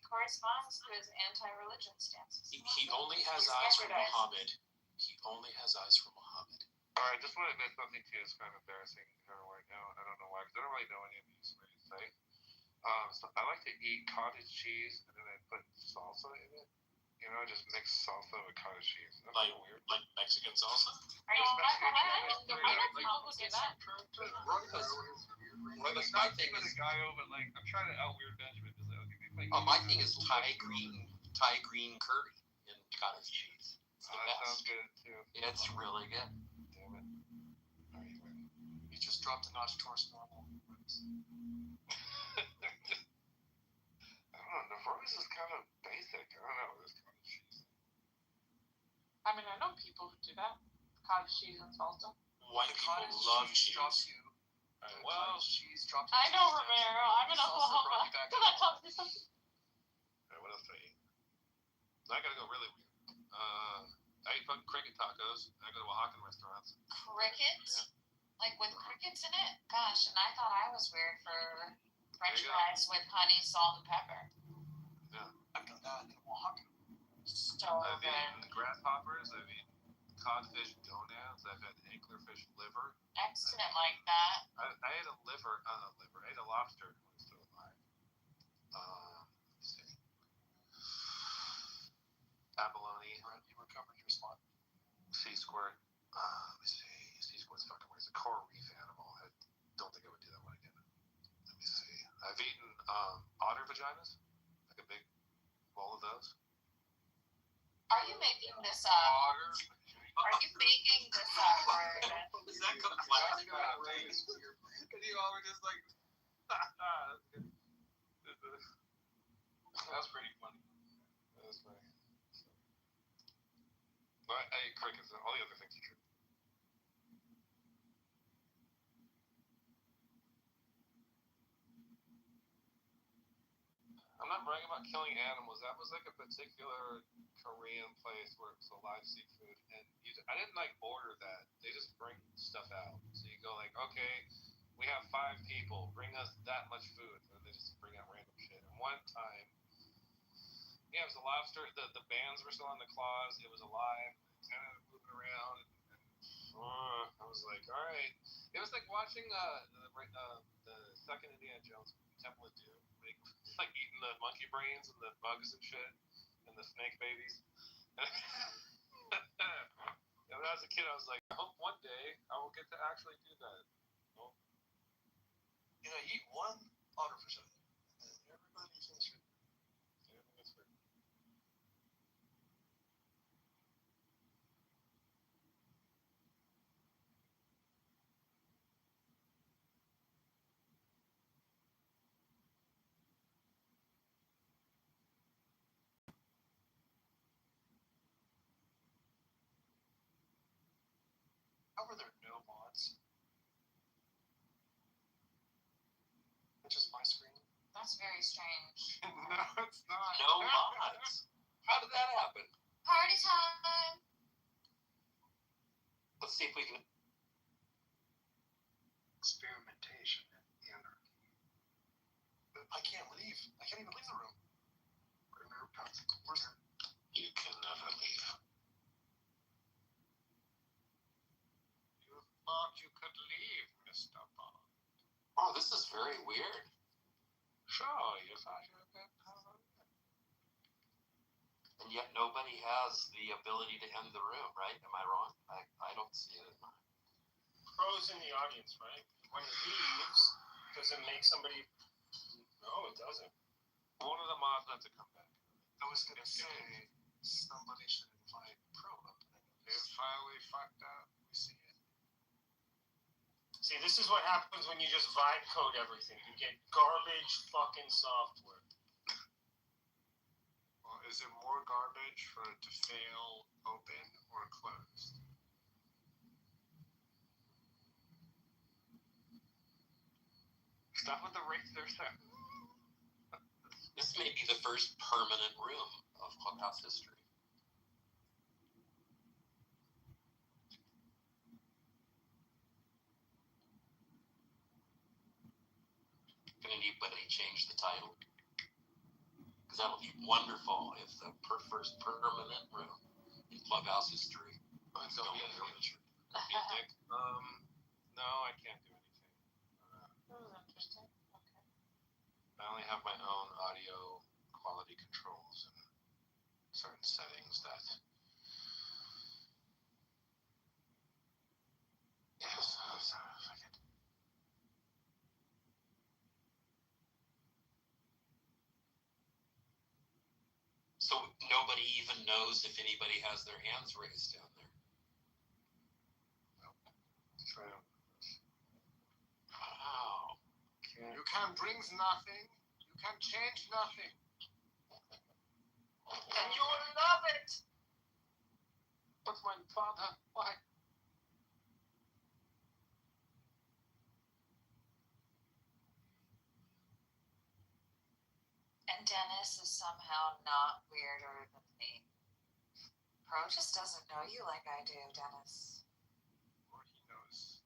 corresponds to his anti-religion stances. He only has eyes for Muhammad. He only has eyes for Muhammad. Alright, just want to admit something to you. It's kind of embarrassing right now. I don't know why, because I don't really know any of these ways to say. So I like to eat cottage cheese and then I put salsa in it. You know, just mix salsa with cottage cheese. That's Like weird. like Mexican salsa. I know people who do that. Well, it's not even a guy over, like, I'm trying to out-weird Benjamin. My thing is Thai green curry and cottage cheese. It's the that best. sounds good, too. It's really good. Damn it. You just dropped a notch towards normal. I don't know, Navarro's is kind of basic. I don't know, this cottage cheese. I mean, I know people who do that. Cottage cheese and salsa. White people love cheese. Well, cheese drops. I know Romero. I'm in Oklahoma. So that tells me something. Alright, what else do I eat? I gotta go really weird. I eat fucking cricket tacos. I go to Oaxacan restaurants. Cricket? like with crickets in it. Gosh, and I thought I was weird for French There you go. fries with honey, salt, and pepper. Yeah. I've done that in Oaxaca. So I've good. eaten grasshoppers. I've eaten codfish gonads. I've had anglerfish liver. Excellent like that. I ate a liver. I ate a lobster when it was still alive. Let me see. Abalone. You recovered your spot. Sea squirt. Let me see. Sea squirt's fucking weird. It's a coral reef animal. I don't think I would do that one again. Let me see. I've eaten otter vaginas. Like a big bowl of those. Are you making this up? Otter. Are you making this up, word? Is that complex? And you all were just like, That's pretty funny. that was funny. But I ate crickets and all the other things are true. I'm not bragging about killing animals. That was like a particular Korean place where it was a live seafood, and I didn't like order that. They just bring stuff out. So you go like, okay, we have 5 people, bring us that much food, and they just bring out random shit. And one time, yeah, it was a lobster. The bands were still on the claws. It was alive, kind of moving around. And I was like, all right. It was like watching the second Indiana Jones movie, Temple of Doom. Like eating the monkey brains and the bugs and shit and the snake babies. And when I was a kid, I was like, I hope one day I will get to actually do that. Well, You know, you eat one otter vagina, and then everybody thinks you're. yeah, that's weird. How were there no mods? It's just my screen. That's very strange. No, it's not. No mods. How did that happen? Party time! Let's see if we can. Experimentation and anarchy. I can't leave. I can't even leave the room. Where's You can never leave. You thought you could leave, Mr. Bond. Oh, this is very weird. Sure, you thought you were good. And yet nobody has the ability to end the room, right? Am I wrong? I don't see it. Pros in the audience, right? When he leaves, does it make somebody... No, it doesn't. One of the mods had to come back. I was gonna say somebody should invite Pro up. They finally fucked up. We see it. See, this is what happens when you just vibe code everything. You get garbage fucking software. Well, is it more garbage for it to fail open or closed? Stop with the razor sound. This may be the first permanent room of Clubhouse history. Can anybody change the title? Because that'll be wonderful if the first permanent room in Clubhouse history. Don't be a dick. No, I can't do anything. That was interesting. Okay. I only have my own audio quality controls and certain settings that. Yes, fucking. So nobody even knows if anybody has their hands raised down there. Try to. Wow. You can bring nothing. You can change nothing. And you will love it. What's my father? Why? And Dennis is somehow not weirder than me. Pro just doesn't know you like I do, Dennis. Or he knows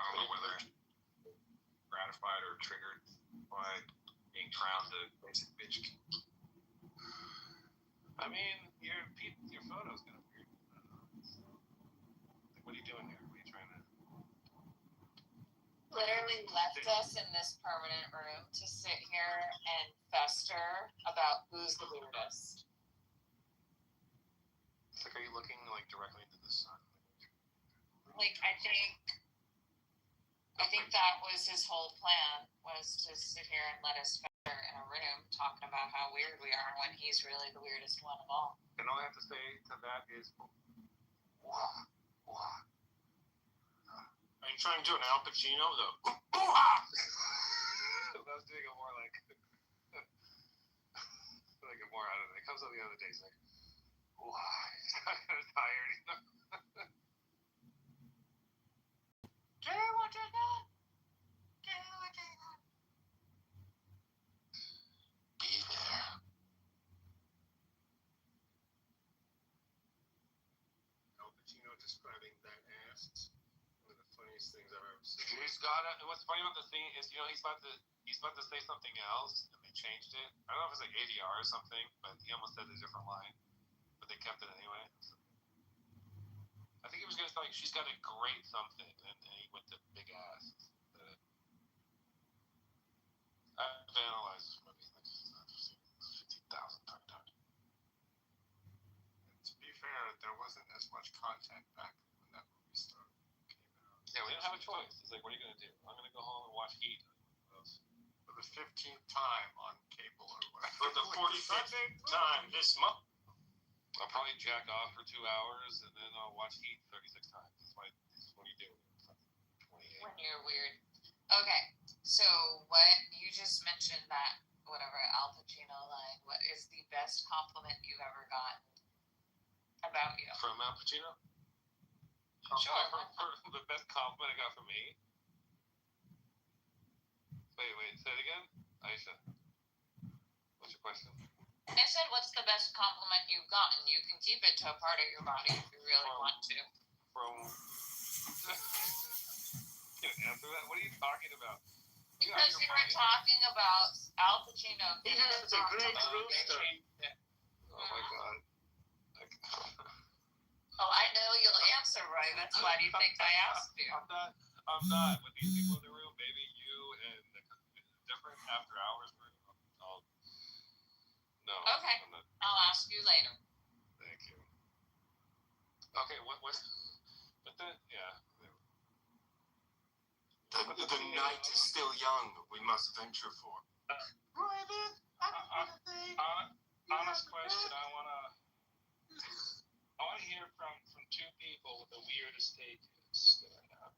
I don't know whether gratified or triggered by being crowned a basic bitch king. I mean, your photo's kind of weird. Like, what are you doing here? What are you trying to? Literally left us in this permanent room to sit here and fester about who's the weirdest. It's like, are you looking like directly into the sun? Like, I think that was his whole plan, was to sit here and let us fester in a room talking about how weird we are when he's really the weirdest one of all. And all I have to say to that is, wah, wah. Are you trying to do an Al Pacino though? I was doing it more like, like more out of it. It comes up the other day. It's like, why? He's kind of tired. You know? Do what you got. Do what you got. Be there. Al Pacino describing that ass. One of the funniest things I've ever seen. He's got it. What's funny about the thing is, you know, he's about to say something else, and they changed it. I don't know if it's like ADR or something, but he almost said a different line, but they kept it anyway. I think he was gonna say like, she's got a great something, and he went to big ass. I've analyzed this movie like 50,000 times. To be fair, there wasn't as much content back when that movie came out. Yeah, we didn't have a choice. It's like, what are you gonna do? I'm gonna go home and watch Heat. For the 15th time on cable or whatever. For the 45th time this month. I'll probably jack off for 2 hours and then I'll watch Heat 36 times. That's what you do. When you're weird. Okay, so what you just mentioned that whatever Al Pacino line. What is the best compliment you've ever gotten about you? From Al Pacino? Sure. The best compliment I got from me. Wait, say it again? Aisha. What's your question? I said, what's the best compliment you've gotten? You can keep it to a part of your body if you really want to. Can you answer that? What are you talking about? Because you were talking about Al Pacino. He has a great rooster. Oh my god. Oh, I know you'll answer, Roy. That's why do you think I asked you? I'm not. With these people in the room, maybe you and the different after hours room. No. Okay. I'll ask you later. Thank you. Okay, what's but then yeah. The night is still young. We must venture forth. Honest question. I wanna hear from two people what the weirdest take is that I have.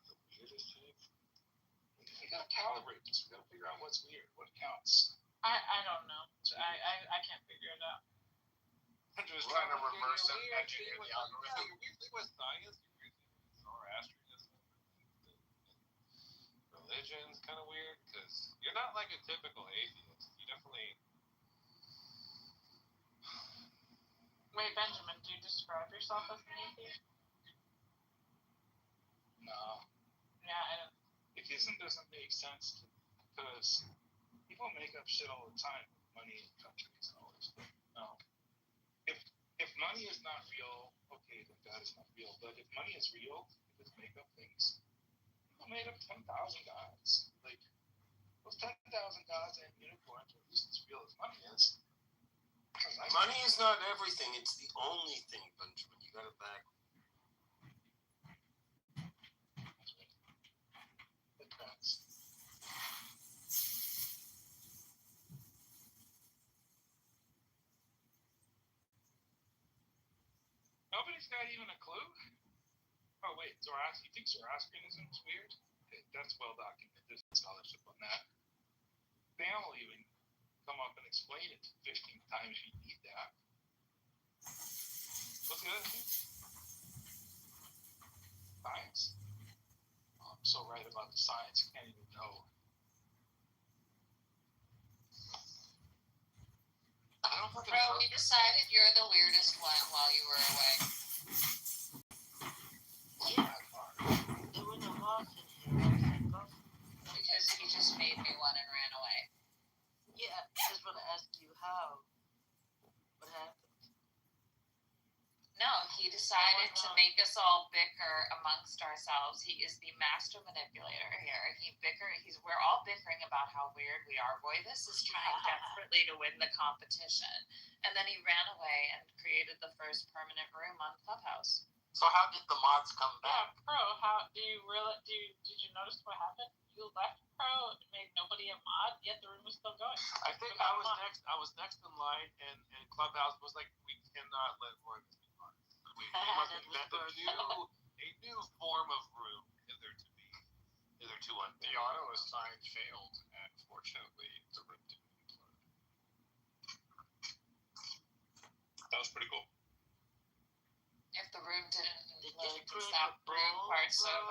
The weirdest take? You gotta calibrate this. We gotta figure out what's weird, what counts. I don't know. I can't figure it out. I'm just trying to reverse engineer the algorithm. Your weird thing with science, your weird thing with Zoroastrianism, religion's kind of weird because you're not like a typical atheist. You definitely. Wait, Benjamin, do you describe yourself as an atheist? No. Yeah, I don't. Atheism doesn't make sense to me because people make up shit all the time. Money in countries and all this stuff. No. If money is not real, okay, then God is not real. But if money is real, if it's make up things, people made up 10,000 gods. Like those 10,000 gods and unicorns are at least as real as money is. Money is not everything. It's the only thing, Benjamin. You got it back. Depends. Nobody's got even a clue. Oh wait, you think Zoroastrianism is weird? Okay, that's well documented. There's scholarship on that. They'll even come up and explain it 15 times if you need that. What's the other thing? Science. Oh, I'm so right about the science, I can't even know. Bro, we decided you're the weirdest one while you were away. me one and ran away. Yeah, I just want to ask you how. What happened? No, he decided to make us all bicker amongst ourselves. He is the master manipulator here. We're all bickering about how weird we are. Royvis is trying desperately to win the competition. And then he ran away and created the first permanent room on Clubhouse. So how did the mods come back? Yeah, Pro, did you notice what happened? You left Pro, made nobody a mod, yet the room was still going. I think I was next in line, and Clubhouse was like, we cannot let Royvis be mod. We must invent a new form of room hitherto unfair. The auto assign failed, and fortunately, the room didn't implode. That was pretty cool. If the room didn't implode, does that bring parts of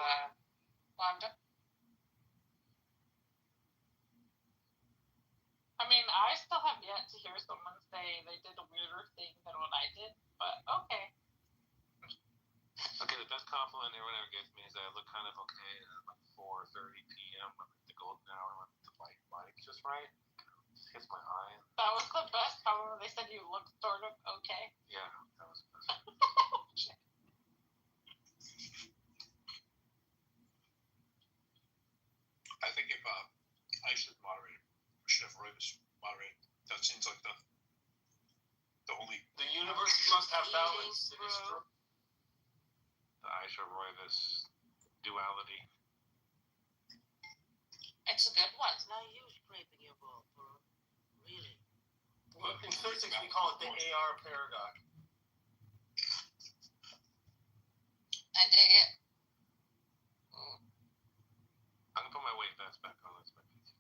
Wanda? I mean, I still have yet to hear someone say they did a weirder thing than what I did, but okay. Okay, the best compliment everyone ever gives me is that I look kind of okay at like 4:30 p.m. I'm at the golden hour when the light just right. Just hits my eye. That was the best compliment. They said you looked sort of okay. Yeah, that was the best. I think if I should moderate, we should have Royvis moderate. That seems like the only. The universe must have balance. It is true. The Aisha Royvis duality. It's a good one. It's not you scraping your ball, bro. Really. Well, in physics, we call it the AR paradox. I dig it. I'm gonna put my weight vest back on. That's my piece.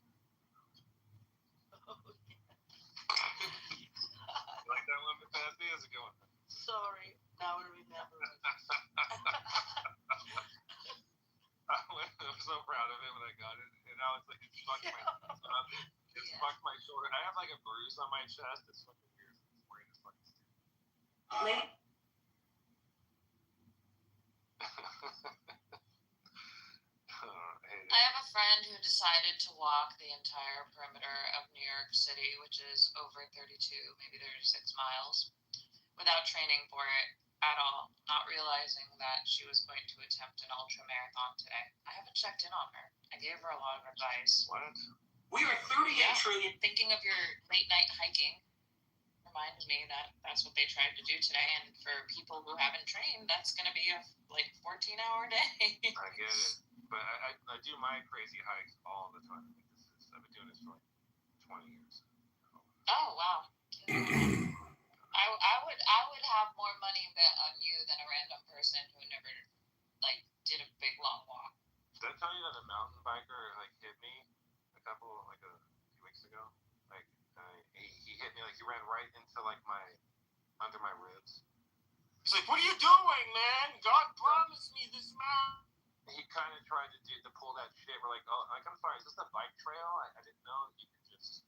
Like that one, Bethesda? How's it going? Sorry, now I remember it. I'm so proud of it when I got it, and now it's like it's fucked fucked my shoulder. I have like a bruise on my chest. It's fucking weird. It's wearing this fucking suit. I have a friend who decided to walk the entire perimeter of New York City, which is over 32, maybe 36 miles, without training for it at all, not realizing that she was going to attempt an ultra marathon today. I haven't checked in on her. I gave her a lot of advice. What? We are 38 trillion. Thinking of your late night hiking reminded me that that's what they tried to do today, and for people who haven't trained, that's going to be a 14-hour day. I get it, but I do my crazy hikes all the time. I've been doing this for like 20 years. Oh wow. I would have more money bet on you than a random person who never did a big long walk. Did I tell you that a mountain biker hit me a few weeks ago? He hit me he ran right into under my ribs. He's like, "What are you doing, man? God promised me this mountain." He kind of tried to pull that shit. We're like, oh, I'm sorry, is this a bike trail? I didn't know you could just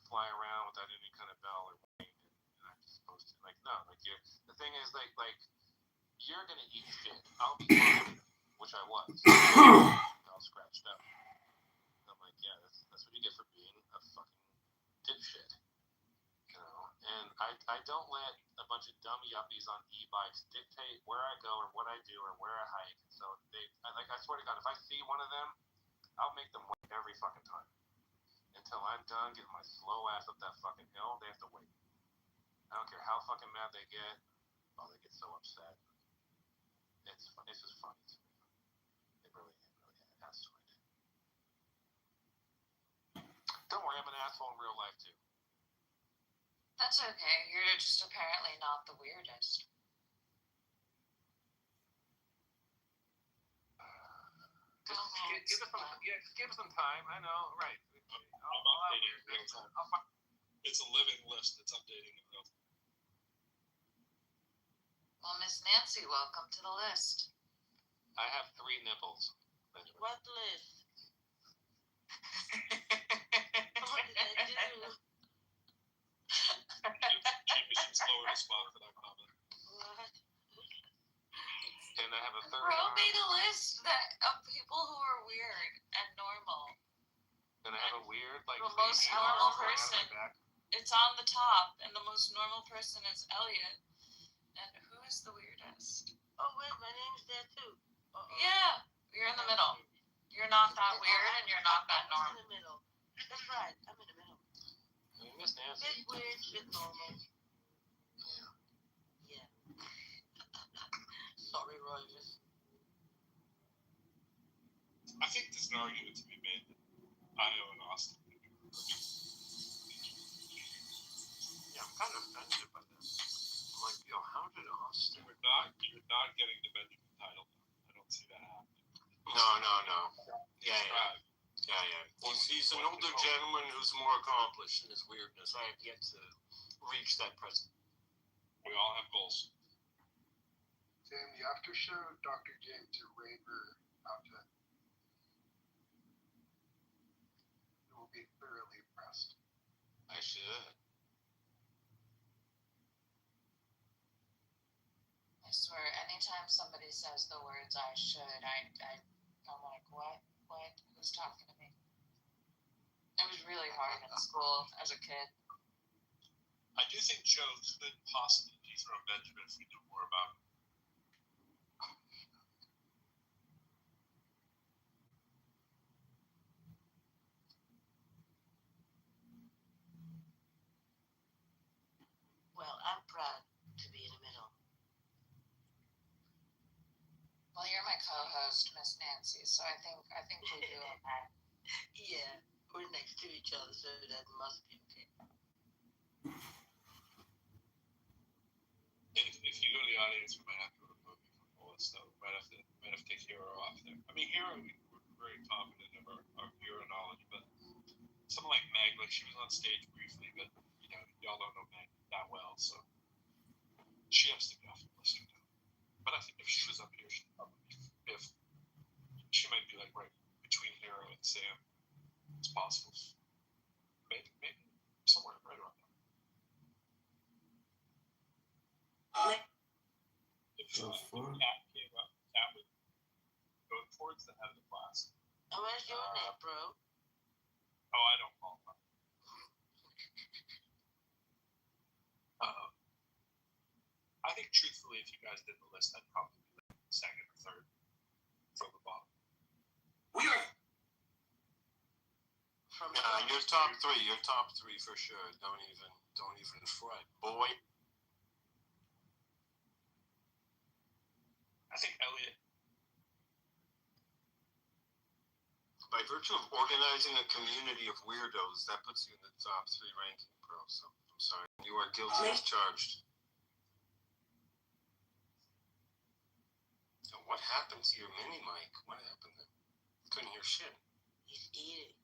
fly around without any kind of bell or wing. And I'm just supposed to no. The thing is you're gonna eat shit. I'll be fine, which I was. All scratched up. And I'm like, yeah, that's what you get for being a fucking dipshit. And I don't let a bunch of dumb yuppies on e-bikes dictate where I go or what I do or where I hike. So I swear to God, if I see one of them, I'll make them wait every fucking time. Until I'm done getting my slow ass up that fucking hill, they have to wait. I don't care how fucking mad they get. Oh, they get so upset. It's fun. It's just funny to me. It really has to it. Don't worry, I'm an asshole in real life too. That's okay. You're just apparently not the weirdest. Give us some time. I know, right? I'm updating in real time. It's a living list. It's updating in real time. Well, Miss Nancy, welcome to the list. I have 3 nipples. What list? What did I do? Jamie should slow her to spot for that comment. What? And I have a 3rd Bro arm. made a list of people who are weird and normal. And I have a weird most normal person. It's on the top, and the most normal person is Elliot. And who is the weirdest? Oh wait, my name's there too. Yeah, you're in the middle. You're not that weird, and you're not that I'm normal. in the middle. That's right. I'm in the middle. Miss Nancy. Bit weird, bit normal. Yeah. Sorry, Rogers. I think there's an argument to be made that Io and Austin. Yeah, I'm kind of offended by this. I'm like, yo, how did Austin? You're not getting the Benjamin title. I don't see that happening. No. Yeah. He's an older gentleman who's more accomplished in his weirdness. I have yet to reach that present. We all have goals. Sam, the after show, Dr. James, your raver outfit. You will be thoroughly impressed. I should. I swear, anytime somebody says the words "I should," I'm like, what? Who's talking to me? It was really hard in school as a kid. I do think Joe could possibly dethrone Benjamin if we knew more about him. Well, I'm proud to be in the middle. Well, you're my co-host, Miss Nancy, so I think we do okay. Yeah, we're next to each other, so that must be okay. If you go to the audience, we might have to remove you from all this stuff. We might have to take Hero off there. I mean, Hero, we're very confident of our Hero knowledge, but someone like Meg, like she was on stage briefly, but y'all don't know Meg that well, so she has to be off the list. But I think if she was up here, she might be like right between Hero and Sam. It's possible. Maybe somewhere right around there. If Kat came up, Kat would go towards the head of the class. Oh, where's your name, bro? Oh, I don't qualify. I think truthfully, if you guys did the list, I'd probably be like second or third from the bottom. We are. You're top three. You're top three for sure. Don't even fret, boy. I think Elliot. By virtue of organizing a community of weirdos, that puts you in the top three ranking, bro. So I'm sorry. You are guilty as charged. So what happened to your mini mic? What happened there? Couldn't hear shit. He's eating.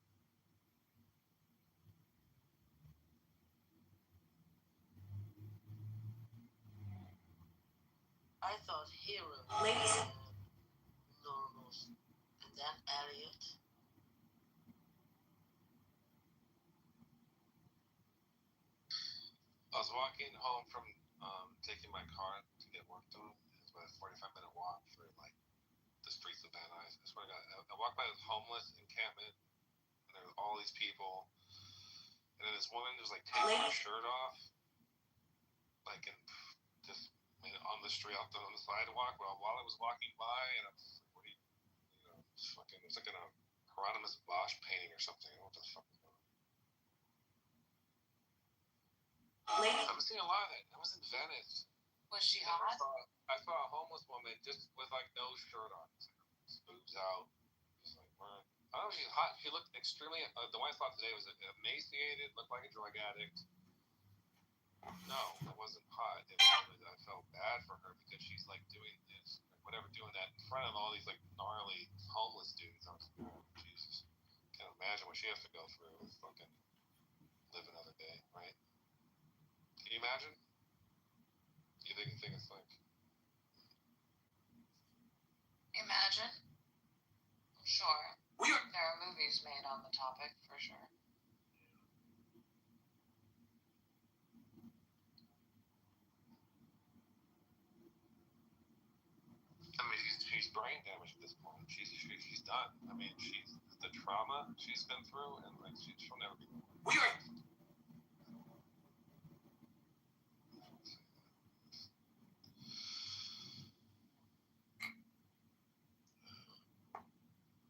I thought Hero, Normals, and then Elliot. I was walking home from taking my car to get work done. It's about a 45-minute walk for like the streets of Van Nuys. I swear to God, I walked by this homeless encampment, and there were all these people, and then this woman was like taking her shirt off, like in just on the street, on the sidewalk, while I was walking by, and I was like, what are you fucking, it was like in a Hieronymus Bosch painting or something. What the fuck? I was seeing a lot of that. I was in Venice. Was she hot? I saw a homeless woman just with like no shirt on. Just boobs out. Just like, I don't know if she's hot. She looked extremely. The one I saw today was emaciated, looked like a drug addict. No, it wasn't hot. I felt bad for her because she's like doing this, doing that in front of all these like gnarly homeless dudes. I was like, oh, Jesus. Can't imagine what she has to go through to fucking live another day, right? Can you imagine? You think it's like... Imagine? Sure. There are movies made on the topic, for sure. I mean, she's brain damaged at this point. She's done. I mean, the trauma she's been through, and like she'll never be. We are.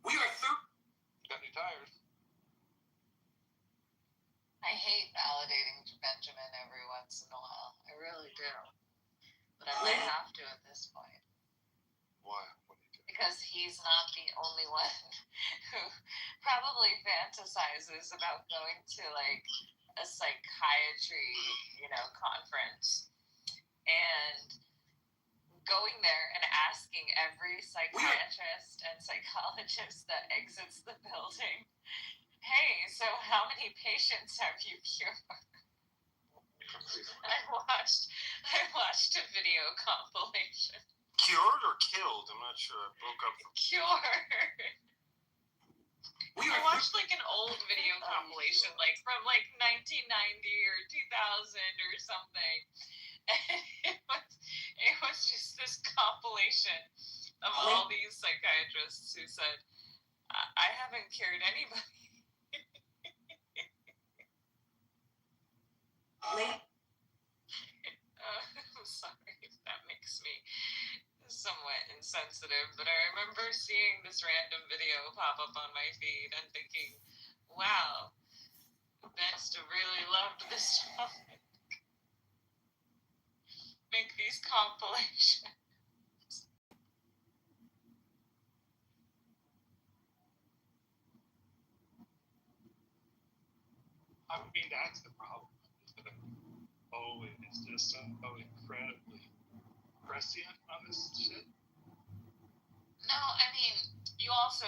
We are through. Got new tires. I hate validating Benjamin every once in a while. I really do. But I might have to at this point. Why? What do you do? Because he's not the only one who probably fantasizes about going to like a psychiatry, conference and going there and asking every psychiatrist and psychologist that exits the building, hey, so how many patients have you cured? I watched a video compilation. Cured or killed? I'm not sure. I broke up. Cured. I watched like an old video compilation, like from like 1990 or 2000 or something. And it was just this compilation of all these psychiatrists who said, I haven't cured anybody. I'm sorry if that makes me somewhat insensitive, but I remember seeing this random video pop up on my feed and thinking, wow, Besta really loved this topic. Make these compilations. I mean, that's the problem. It's just so incredibly prescient on this shit. No, I mean, you also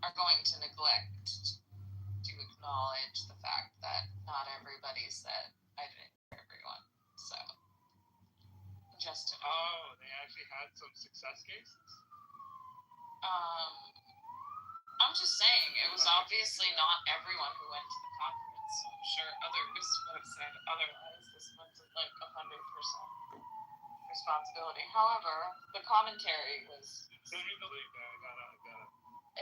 are going to neglect to acknowledge the fact that not everybody said I didn't hear everyone. So, just to Oh, they actually had some success cases? I'm just saying, it was obviously not everyone who went to the conference. I'm sure others would have said otherwise. This wasn't like 100% responsibility. However, the commentary was. Send me the link. I gotta.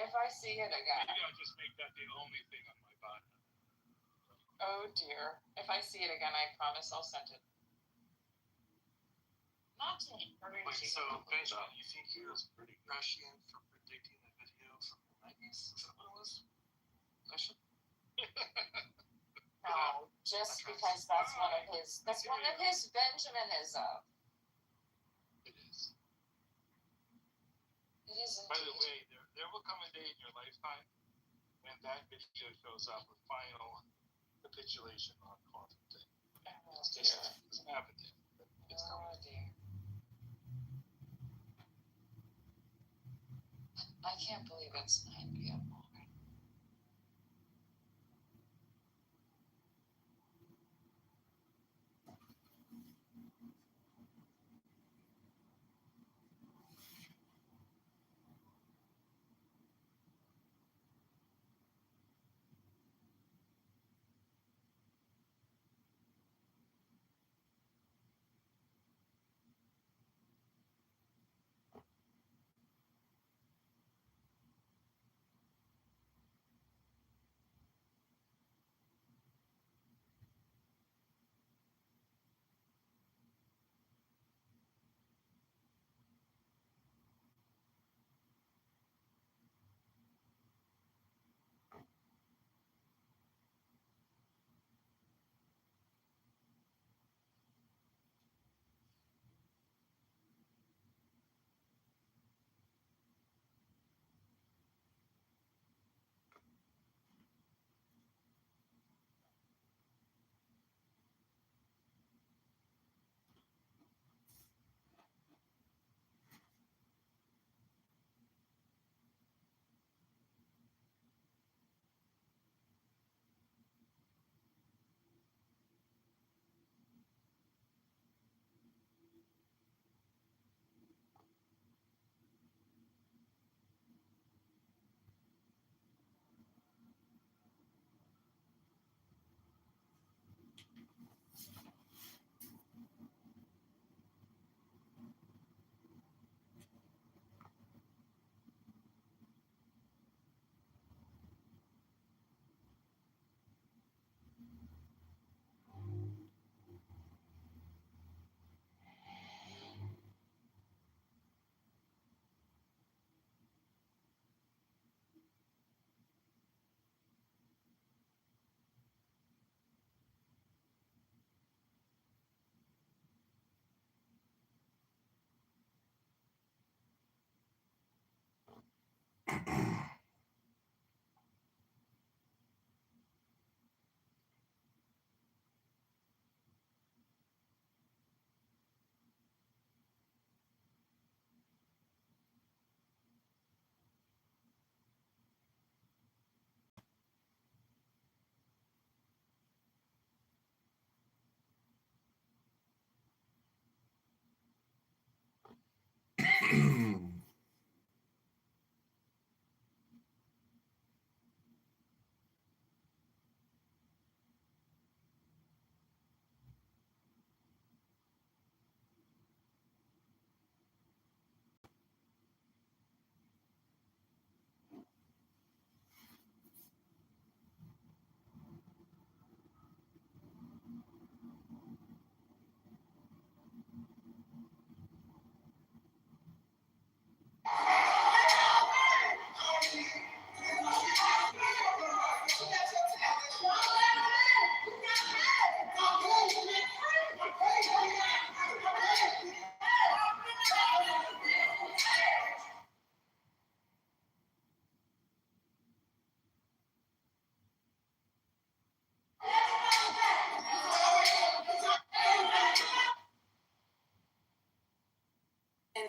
If I see it again. Maybe I'll just make that the only thing on my body. Oh dear. If I see it again, I promise I'll send it. Not to encourage Wait, you. so Benjamin, you think he was pretty prescient for predicting the video from the 90s? Is that what it was? Question? No, just because that's one of his Benjaminism. It is. It is indeed. By the way, there will come a day in your lifetime when that video shows up with final capitulation on quantum thing. It's just doesn't happen yet. It's coming. Oh dear. I can't believe it's 9 p.m. already.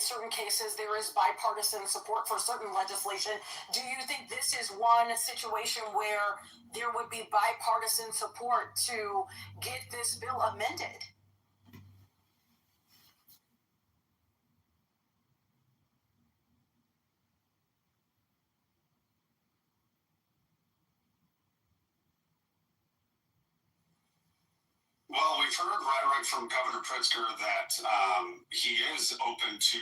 certain cases there is bipartisan support for certain legislation. Do you think this is one situation where there would be bipartisan support to get this bill amended? Well, we've heard rhetoric from Governor Pritzker that he is open to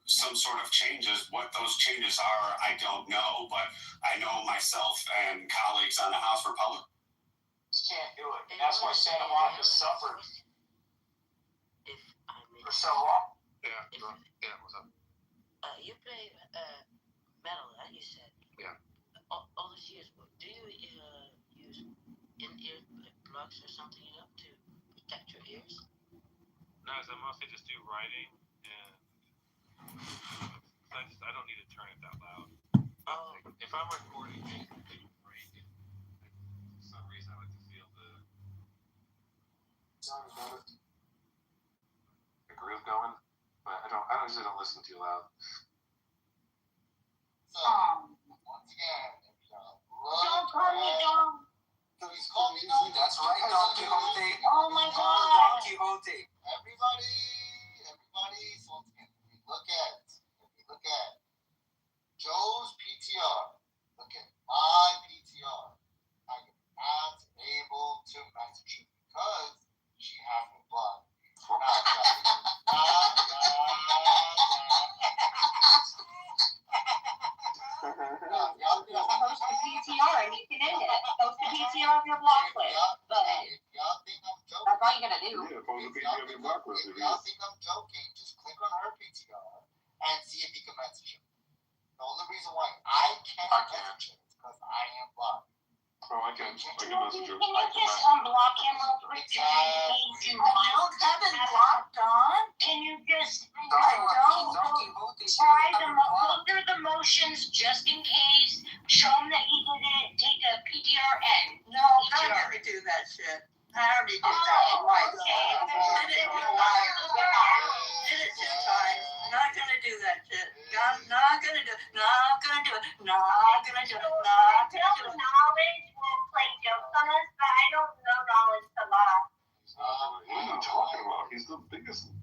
some sort of changes. What those changes are, I don't know, but I know myself and colleagues on the House Republican Can't do it. And that's why Santa Monica suffered for so long. Yeah, what's up? You play metal, you said. Yeah. All these years, do you use in-ear plugs or something to protect your ears? No, so I mostly just do writing, and I don't need to turn it that loud. Like, if I'm recording things that take a break, for some reason I like to feel the sound about it. The groove going, but I usually don't listen too loud. Once again, don't call me Don. Please call me Don. That's right, Don Quixote. Oh my God. Don Quixote. Everybody, so once again, if we look at Joe's PTR, look at my PTR, I am not able to message you because she has me blocked. Post the PTR and you can end it. Post the PTR of your block list. But that's all you gotta do. If y'all think I'm joking, just click on her PTR and see if you can message him. The only reason why I can't message him is because I am blocked. Oh, I can message him. Can you just unblock him real quick? I don't have it blocked on. Can you just try go through the motions just in case? Show him that he did it. Take a PTR and No, I never do that shit. I already did that twice. Did it twice. Did it 2 times. Not gonna do that shit. Not gonna do it. Not gonna do it. Not gonna do it. Not gonna do it. Knowledge will play jokes on us, but I don't know knowledge to lie. What are you talking about? He's the biggest.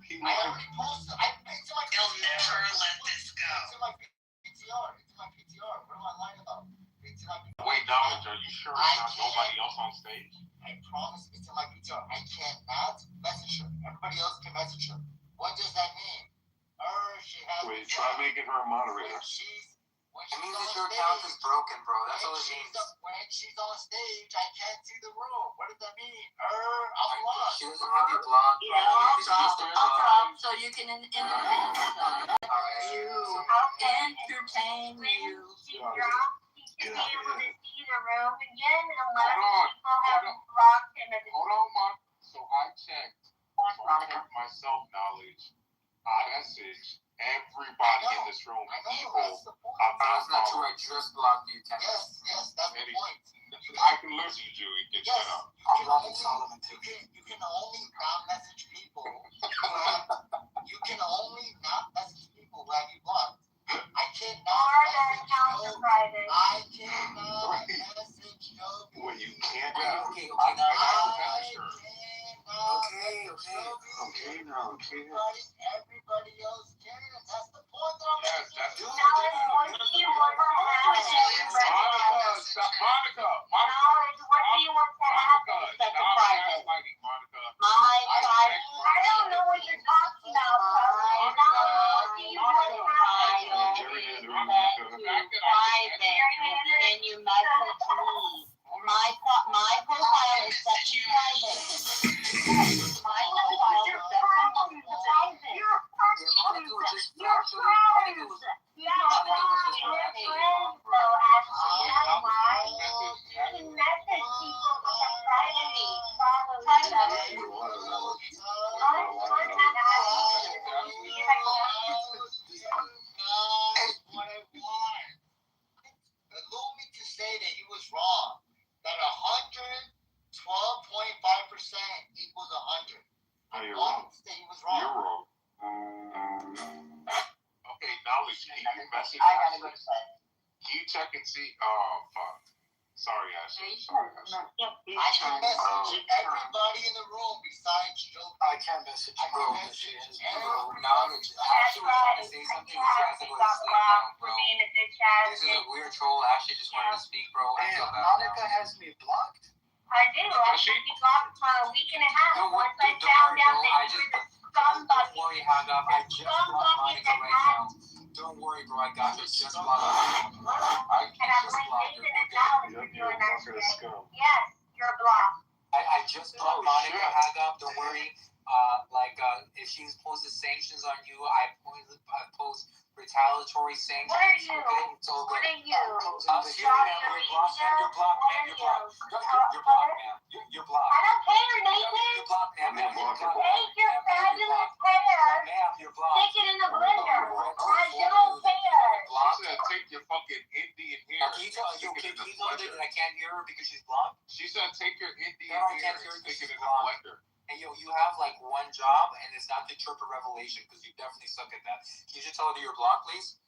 I already posted. It's in my PTR. He'll never let this go. It's in my PTR. It's in my PTR. What am I lying about? It's in my PTR. Wait, Knowledge, are you sure there's not nobody else on stage? I promise it's in my PTR. I cannot message her. Everybody else can message her. What does that mean? She has. Wait, try making her a moderator. It means that your account is broken, bro. That's all it means. When she's on stage, I can't see the room. What does that mean? I'm blocked. She doesn't have you blocked. Yeah, I'll drop so you can entertain you. Entertain you. Be able to see the room again unless people have blocked him. Hold on, Mark. So I checked myself Knowledge. I messaged everybody in this room. People, That's not true. I just blocked you. Yes, that's the point. I can listen to you and get shut up. You can only not message people. You can only not message people who have you blocked. I cannot. Or their accounts are private. I cannot message Joe. Well, you can't. Okay, now. Everybody else can. That's the point that I'm making. What do you want to happen? Monica. What do you want to happen? That's a private. My private. I don't know what you're talking about. What do you want to happen? Private. Can you message me? My profile is set to private. My profile is set to private. You're friends. You're friends. Yeah, we're friends. So actually, that's why. check and see. Oh fuck. Sorry, Ashley. Sorry, Ashley. I can message everybody in the room besides Joe. I can't message bro. She is bro. Now that Ashley was trying to say something, she has to go to sleep now, bro. This is a weird troll. Ashley just wanted to speak, bro. And Monica has me blocked. I do. I should be blocked for a week and a half. Once I found out that you were the scumbag. Don't worry, Haga. I just blocked Monica right now. Don't worry, bro. I got you. Just blocked her. I just blocked her. You're a fucking scum. Yes, you're blocked. I just blocked Monica Haga. Don't worry. If she's posted sanctions on you, I post retaliatory sanctions. What are you? Okay? It's all good. What are you? I'm serious, man. You're blocked, man. You're blocked, man. You're blocked. I don't care, Nathan. You're blocked, man. Take your fabulous hair. Ma'am, you're blocked. Stick it in the blender. I don't care. She said, take your fucking Indian hair. Can you tell that I can't hear her because she's blocked? She said, take your Indian No, I hair can't hear and her stick it in because the she's blender. And yo, you have like one job, and it's not to interpret Revelation because you definitely suck at that. Can you just tell her you're blocked, please?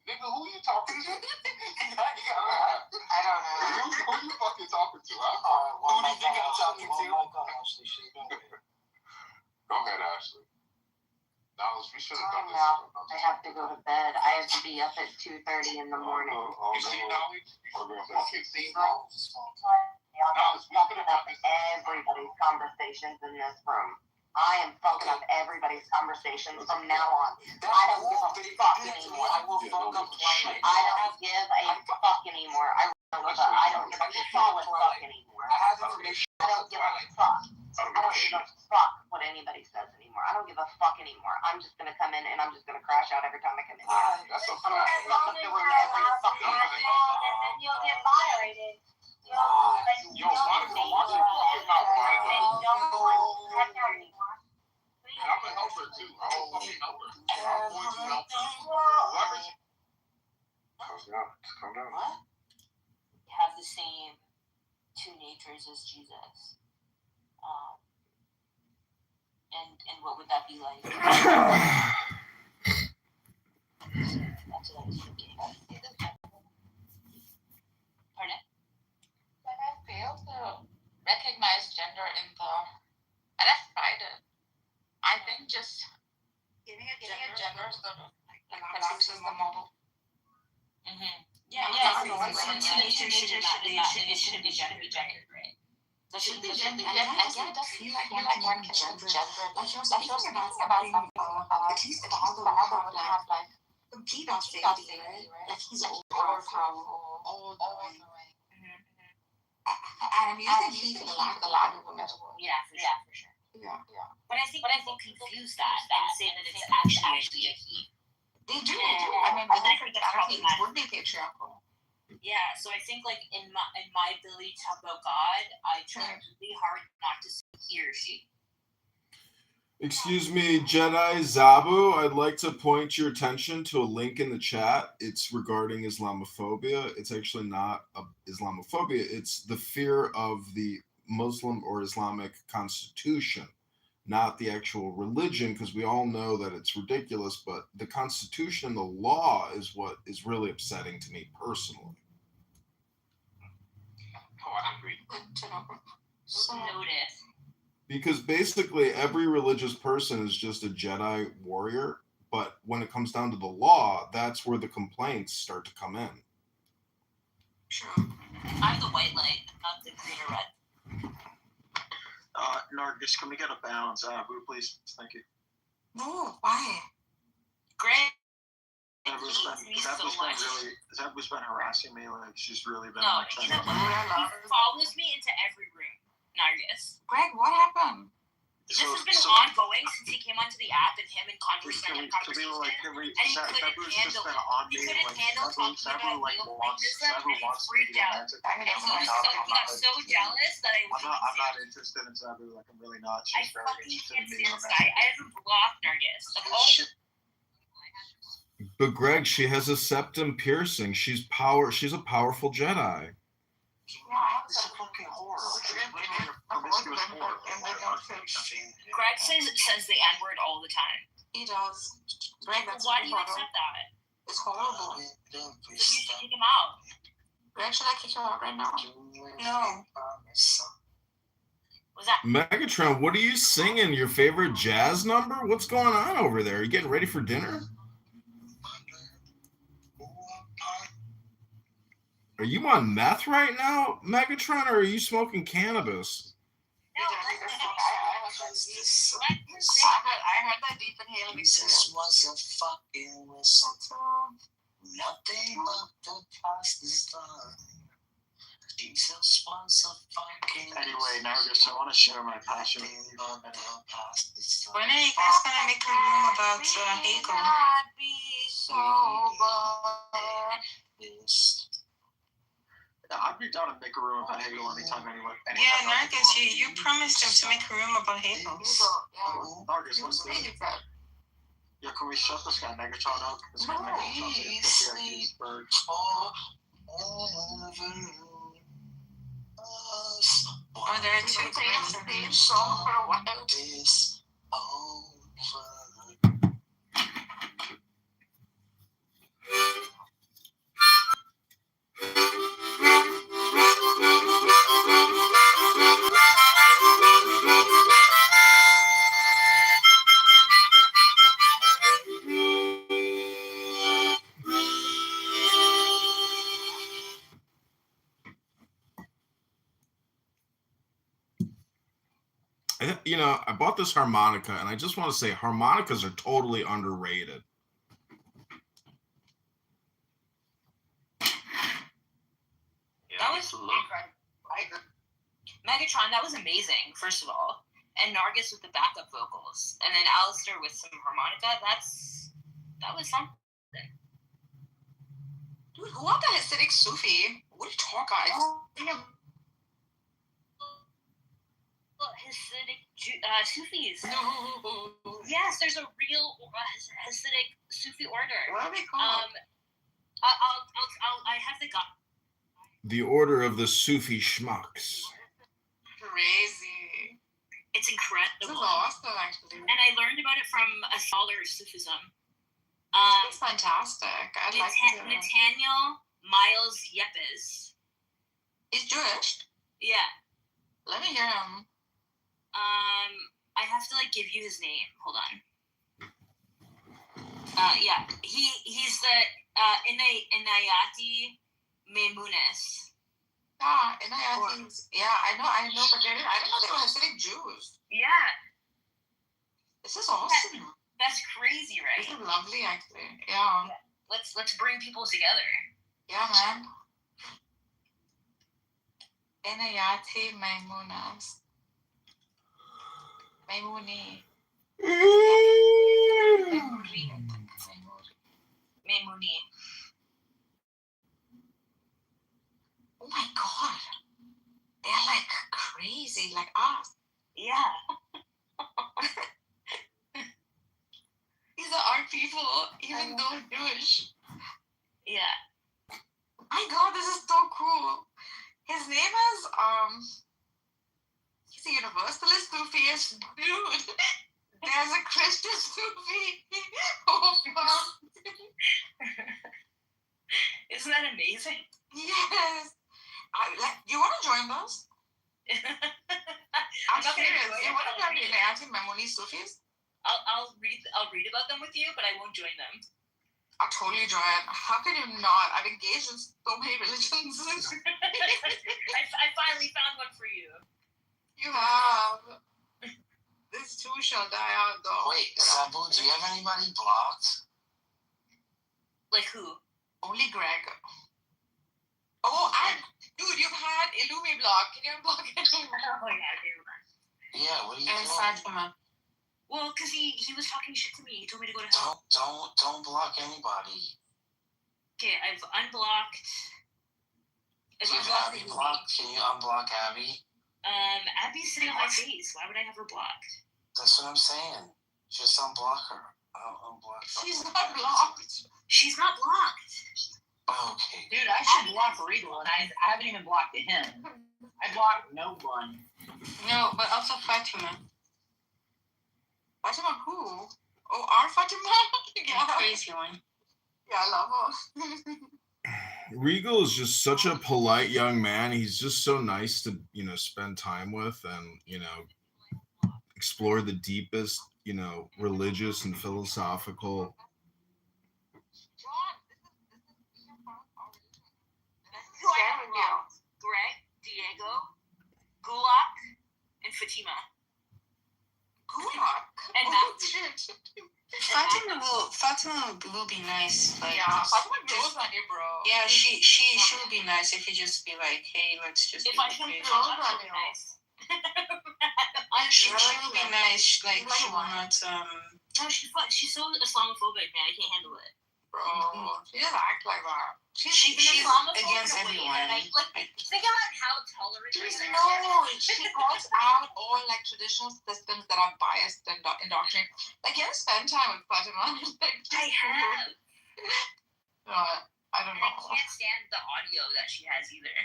Nigga, who you talking to? I don't know. Who you fucking talking to, huh? Who do you think I'm talking to? Go ahead, Ashley. Now, we should have done this. I have to go to bed. I have to be up at 2:30 in the morning. You see, Knowledge? You fucking see, Knowledge, we could have done this. Everybody's conversations in this room. I am fucking up everybody's conversations from now on. I don't give a fuck anymore. I will fuck up Twilight. I don't give a fuck anymore. I don't give a solid fuck anymore. I have information. I don't give a fuck. I don't give a fuck what anybody says anymore. I don't give a fuck anymore. I'm just gonna come in and I'm just gonna crash out every time I come in here. That's a I'm gonna fuck up the room every fucking time. And then you'll get moderated. Yo, Monica, watch your fucking mouth, Monica. I'm gonna help her too. I'm gonna fucking help her. I'm going to help her. Whoever she... Calm down. What? Have the same two natures as Jesus. And what would that be like? That's what I was thinking. Pardon? But I fail to recognize gender in the, and that's Friday. I think just giving a gender sort of collapses the model. Yeah, two natures shouldn't be gendered, right? That shouldn't be gendered. It does feel like one can be gendered. Like you're speaking about something at least the father would have like complete authority, right? Like he's all-powerful, all the way. And I'm using he for the lack of a metaphor. Yeah, for sure. Yeah. But I think people confuse that and say that it's actually a he. They do. I mean, I think it would be patriarchal. Yeah, so I think like in my ability to talk about God, I try really hard not to say he or she. Excuse me, Jedi Zabu, I'd like to point your attention to a link in the chat. It's regarding Islamophobia. It's actually not Islamophobia. It's the fear of the Muslim or Islamic constitution, not the actual religion, because we all know that it's ridiculous, but the constitution, the law is what is really upsetting to me personally. Oh, I agree. Notice. Because basically every religious person is just a Jedi warrior, but when it comes down to the law, that's where the complaints start to come in. Sure. I'm the white light, not the green or red. Nargis, can we get a balance? Please. Thank you. No, why? Greg. Zabu's been harassing me. Like she's really been. No, he follows me into every room. Nargis. Greg, what happened? This has been ongoing since he came onto the app and him and Congressman and conversation. And he couldn't handle it. He couldn't handle talking about neoplanism and he freaked out. And he got so jealous that I'm not interested in Zabu. Like I'm really not. I fucking can't stand this guy. I haven't blocked Nargis. Of all the But Greg, she has a septum piercing. She's a powerful Jedi. It's a fucking horror. Greg says the N-word all the time. He does. Greg, that's why do you accept that? It's horrible. So you should kick him out. Greg, should I kick you out right now? No. Was that? Megatron, what are you singing? Your favorite jazz number? What's going on over there? Are you getting ready for dinner? Are you on meth right now, Megatron, or are you smoking cannabis? No, I heard that deep inhale. This was a fucking whistle. Nothing but the past is done. Jesus was a fucking. Anyway, Nargis, I want to share my passion with you. When are you guys gonna make a room about Hegel? I'd be down to make a room about Hegel anytime, anyway. Yeah, Nargis, you promised him to make a room about Hegel. Nargis, what's this? Yeah, can we shut this guy Megatron up? This guy Megatron's getting 50 IDs for... Oh, there are two things to be so for a while. You know, I bought this harmonica, and I just want to say harmonicas are totally underrated. That was Megatron. That was amazing. First of all, and Nargis with the backup vocals, and then Alistair with some harmonica. That was something. Dude, who are the Hasidic Sufi? What are you talking about? Hasidic Sufis. Yes, there's a real Hasidic Sufi order. What are they called? I have the guy. The Order of the Sufi Schmucks. Crazy. It's incredible. This is awesome, actually. And I learned about it from a scholar of Sufism. This is fantastic. I like it. Nathaniel Miles Yepes. He's Jewish? Yeah. Let me hear him. I have to give you his name. Hold on. Yeah, he's the Inayati Meimunis. Yeah, Inayati. Yeah, I know, but I didn't know they were Hasidic Jews. Yeah. This is awesome. That's crazy, right? This is lovely, actually. Yeah. Let's bring people together. Yeah, man. Inayati Meimunas. Meimuni. Meimuni. Oh my god. They're crazy, like us. Yeah. These are our people, even though Jewish. Yeah. My god, this is so cool. His name is, he's a Universalist Sufi-ish dude. There's a Christian Sufi. Oh, fuck. Isn't that amazing? Yes. You want to join us? I'm serious. You want to join the Inayati Maimuni Sufis? I'll read about them with you, but I won't join them. I'll totally join. How can you not? I've engaged in so many religions. I finally found one for you. You have. This too shall die out, though. Wait, Sabu, do you have anybody blocked? Like who? Only Greg. Oh, dude, you've had Illumi block. Can you unblock it? Oh yeah, dude. Yeah, what are you And doing? Fatima. Well, because he was talking shit to me. He told me to go to hell. Don't block anybody. Okay, I've unblocked. Do you have Abby blocked? Can you unblock Abby? Abby's sitting on my face. Why would I have her blocked? That's what I'm saying. Just unblock her. Unblock her. She's not blocked. She's not blocked. Okay. Dude, I should block Regal, and I haven't even blocked him. I blocked no one. No, but also Fatima. Fatima who? Oh, our Fatima? Yeah. Crazy one. Yeah, I love him. Regal is just such a polite young man. He's just so nice to, spend time with and, explore the deepest, religious and philosophical. Greg, Diego, Gulak, and Fatima. Gulak? And Fatima will be nice. Like, yeah, Fatima goes on you, bro. Yeah, she will be nice if you just be like, hey, let's just. If I can go on you, nice. She will be nice. Like she will not. No, she's so Islamophobic, man. I can't handle it. Bro, she doesn't act like that. She's against everyone. Think about how tolerant she is. No, she calls out all like traditional systems that are biased and indoctrinated. Like, you have to spend time with Fatima. Like, I have. I don't know. I can't stand the audio that she has either.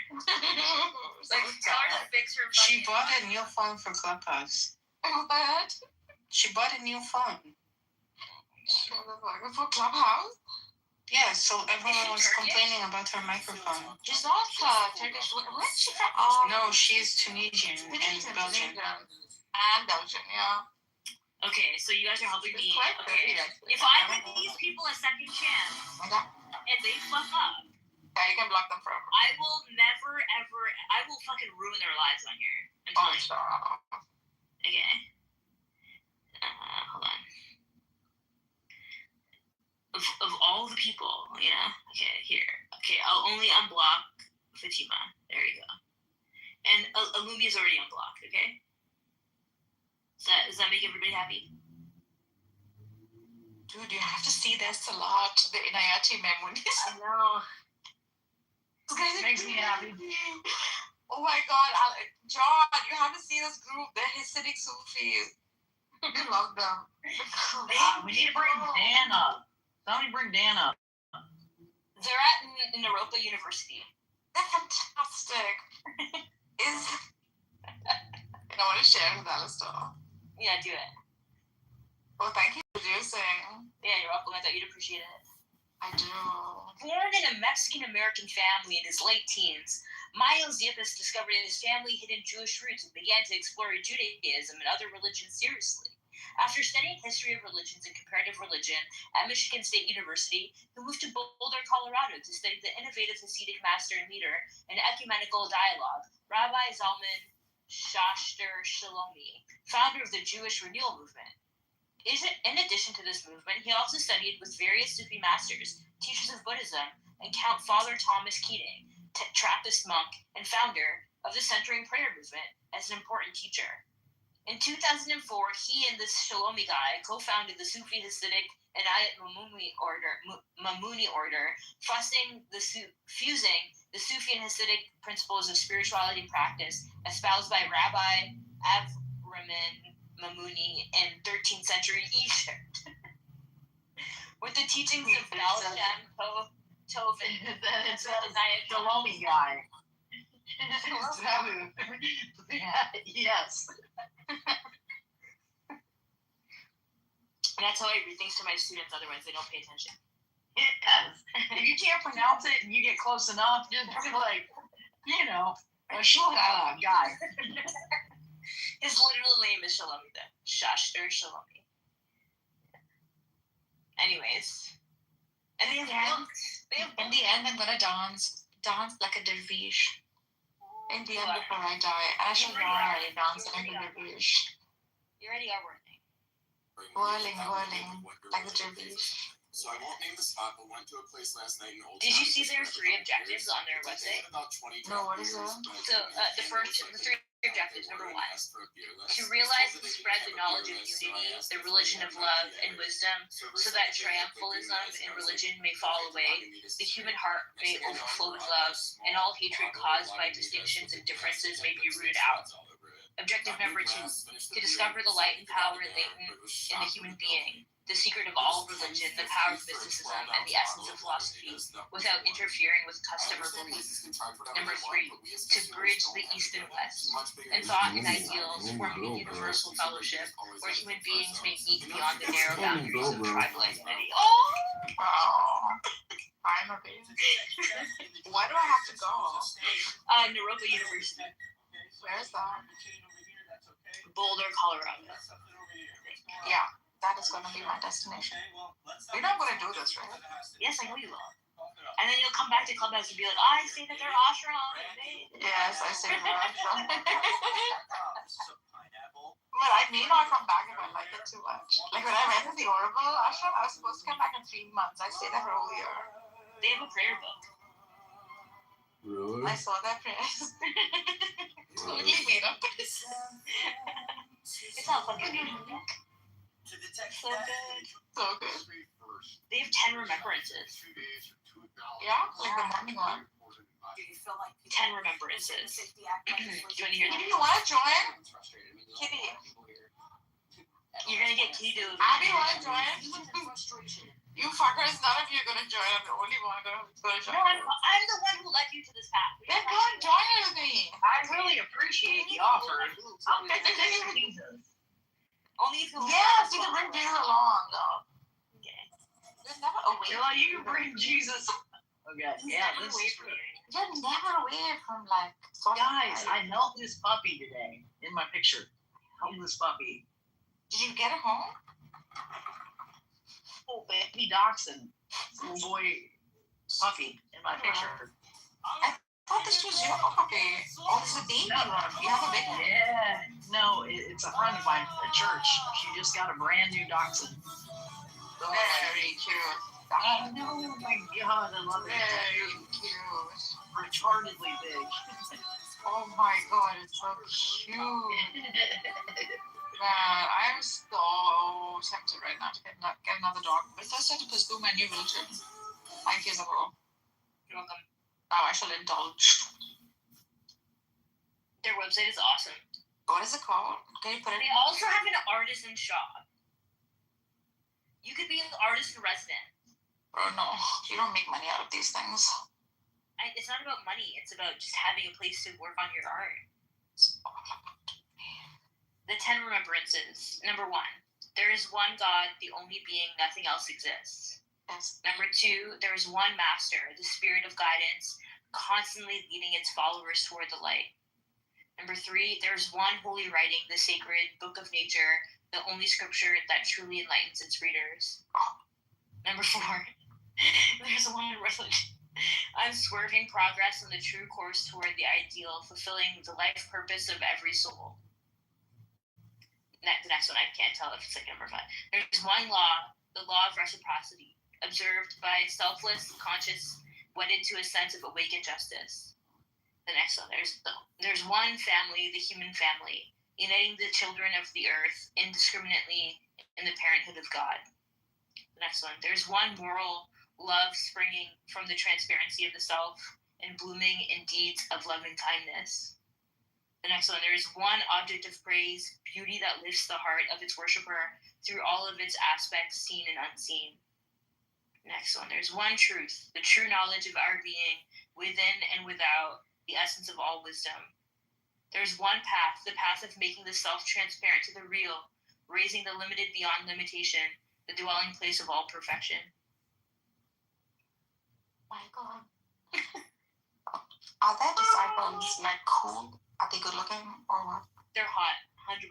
Like, tell her to fix her. She bought a new phone for Clubhouse. What? She bought a new phone. For Clubhouse? Yeah, so everyone was complaining about her microphone. She's not Turkish. Where's she from? No, she's Tunisian and Belgian. And Belgian, yeah. Okay, so you guys are helping me. Okay. If I give these people a second chance and they fuck up, yeah, you can block them forever. I will never, ever, I will fucking ruin their lives on here. Stop. Okay. Hold on. Of all the people, okay, here. Okay, I'll only unblock Fatima. There you go. And Alumi is already unblocked, okay? Does that make everybody happy? Dude, you have to see this a lot, the Inayati memories. I know. It makes me happy. Oh my god, John, you have to see this group, the Hasidic Sufis. I love them. We need to bring Dan up. Somebody bring Dan up. They're at Naropa University. They're fantastic. I want to share with Alistair. Yeah, do it. Well, thank you for producing. Yeah, you're welcome. I thought you'd appreciate it. I do. Born in a Mexican-American family in his late teens, Miles Yepes discovered his family hidden Jewish roots and began to explore Judaism and other religions seriously. After studying history of religions and comparative religion at Michigan State University, he moved to Boulder, Colorado to study the innovative Hasidic master and leader in ecumenical dialogue, Rabbi Zalman Schachter Shalomi, founder of the Jewish Renewal Movement. In addition to this movement, he also studied with various Sufi masters, teachers of Buddhism, and Count Father Thomas Keating, Trappist monk and founder of the Centering Prayer Movement, as an important teacher. In 2004, he and this Shalomi guy co-founded the Sufi Hasidic and Ayat Mamuni order, fusing fusing the Sufi and Hasidic principles of spirituality and practice espoused by Rabbi Avraham Mamuni in 13th century Egypt. With the teachings of Baal Shem Tov and Shalomi guy. Yes. And that's how I read things to my students, otherwise they don't pay attention. Yes. If you can't pronounce it and you get close enough, just like, a Shalomi guy. His literal name is Shalomi, though. Schachter Shalomi. Anyways. And in the end, I'm gonna dance like a dervish. In the end, before I die, I shall die dancing like a dervish. You already are working. Whirling, like a dervish. So I won't name the spot, but went to a place last night in Old Did you see their 3 objectives on their website? No, what is that? So the 3 objectives. Number 1, to realize and spread the knowledge of unity, the religion of love and wisdom, so that triumphalism in religion may fall away, the human heart may overflow with love, and all hatred caused by distinctions and differences may be rooted out. Objective number 2, to discover the light and power latent in the human being, the secret of all religion, the power of mysticism, and the essence of philosophy, without interfering with custom or belief. Number 3, to bridge the East and West, in thought and ideals, forming a universal fellowship where human beings may meet beyond the narrow boundaries of tribal identity. I'm amazing. Why do I have to go? Naropa University. Where's that? Boulder, Colorado. Yeah, that is going to be my destination. You're not going to do this, right? Yes, I know you will. And then you'll come back to Clubhouse and be like, I say that they're ashram. Yes, I say they're ashram. But I may not come back if I like it too much. Like when I went to the Oracle ashram, I was supposed to come back in 3 months. I stayed there for a whole year. They have a prayer book. Really? I saw that prayers. Totally made up. It's all fucking unique. So good. So good. They have 10 remembrances. Yeah, like the morning one. 10 remembrances. Do you want to hear Kitty, them? you want to join? Kitty. You're going to get Kitty to... Abby, you want to join? You fuckers, none of you are going to join. I'm the only one that's going to join. No, I'm the one who led you to this path. Then come and join with me. I really appreciate the offer. Jesus. Only if you... Yes, you can bring beer along, though. Okay. You're never away. Well, you can bring Jesus. Okay, yeah, this is You're never away from, like... Guys, I held this puppy today in my picture. Held this puppy. Did you get it home? Oh, baby dachshund. Little boy puppy in my picture. I thought this was your puppy. Oh, this is a baby one. You have a baby one? Yeah. No, it's a friend of mine at church. She just got a brand new dachshund. Very cute. I know, oh my God, I love it. Very cute. Retardedly big. Oh my God, it's so cute. Man, I'm so tempted right now to get another dog. But first I have to pursue my new religion. 5 years ago. You're welcome. Now I shall indulge. Their website is awesome. What is it called? Can you put it They also have an artisan shop. You could be an artist in resident. Oh no, you don't make money out of these things. It's not about money. It's about just having a place to work on your art. The 10 remembrances. Number 1, there is one God, the only being, nothing else exists. Yes. Number 2, there is one master, the spirit of guidance, constantly leading its followers toward the light. Number 3, there is one holy writing, the sacred book of nature, the only scripture that truly enlightens its readers. Number 4, there's one religion, unswerving progress on the true course toward the ideal, fulfilling the life purpose of every soul. The next one, I can't tell if it's like number 5. There's one law, the law of reciprocity, observed by selfless, conscious, wedded to a sense of awakened justice. The next one, there's one family, the human family, uniting the children of the earth indiscriminately in the parenthood of God. The next one, there's one moral love springing from the transparency of the self and blooming in deeds of love and kindness. The next one, there is one object of praise, beauty that lifts the heart of its worshiper through all of its aspects, seen and unseen. Next one, there's one truth, the true knowledge of our being, within and without, the essence of all wisdom. There's one path, the path of making the self transparent to the real, raising the limited beyond limitation, the dwelling place of all perfection. My God. Are their disciples like cool? Are they good looking or what? They're hot, 100%.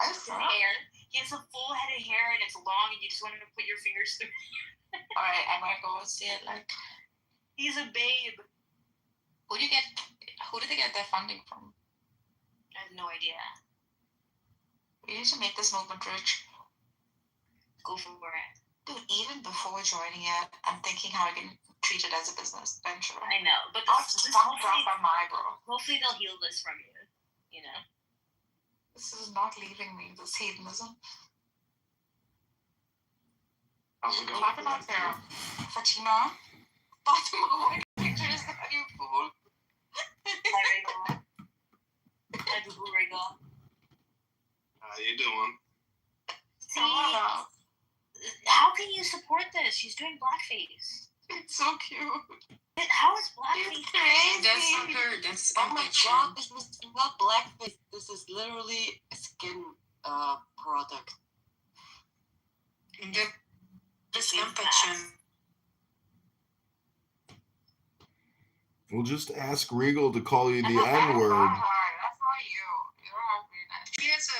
Are you His sure? hair, he has a full head of hair and it's long and you just want to put your fingers through. Alright, I'm gonna go see it. Like, He's a babe. who do they get their funding from? I have no idea. We need to make this movement rich. Go for it. Dude, even before joining it, I'm thinking how I can treat it as a business venture. I know, but Don't drop by my bro. hopefully they'll heal this from you, you know? This is not leaving me, this hedonism. How's it going? Clap it up there. Fatima. Fatima, what picture is that, you fool? Hi, Rachel. Hi, Boo-Boo Rachel. How you doing? See, gorgeous. She's doing blackface. It's so cute. How is blackface? It's crazy. That's not her. That's oh my god, this is not blackface. This is literally a skin product. This impection. We'll just ask Regal to call you the N-word. That's not you. You don't have green eyes. She has a.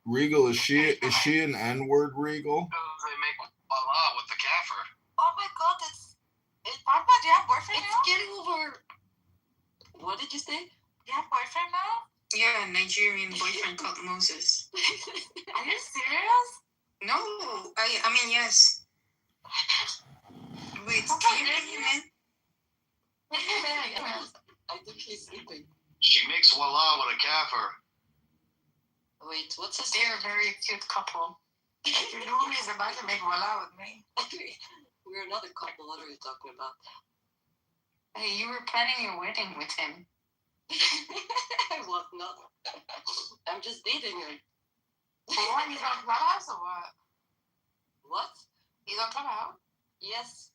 Regal, is she an N-word, Regal? They make voila with the kafir. Oh my god, it's Papa, do you have boyfriend now? It's Kitover. What did you say? You have boyfriend now? Yeah, a Nigerian boyfriend called Moses. Are you serious? No, I mean yes. Wait, can you hear me? I think he's sleeping. She makes voila with a kafir. Wait, what's his They're a very cute couple. Like you know he's about to make voila with me. We're not a couple. What are you talking about? Hey, you were planning your wedding with him. I was not. I'm just dating him. What? He's on Clubhouse or what? What? He's on Clubhouse? Yes.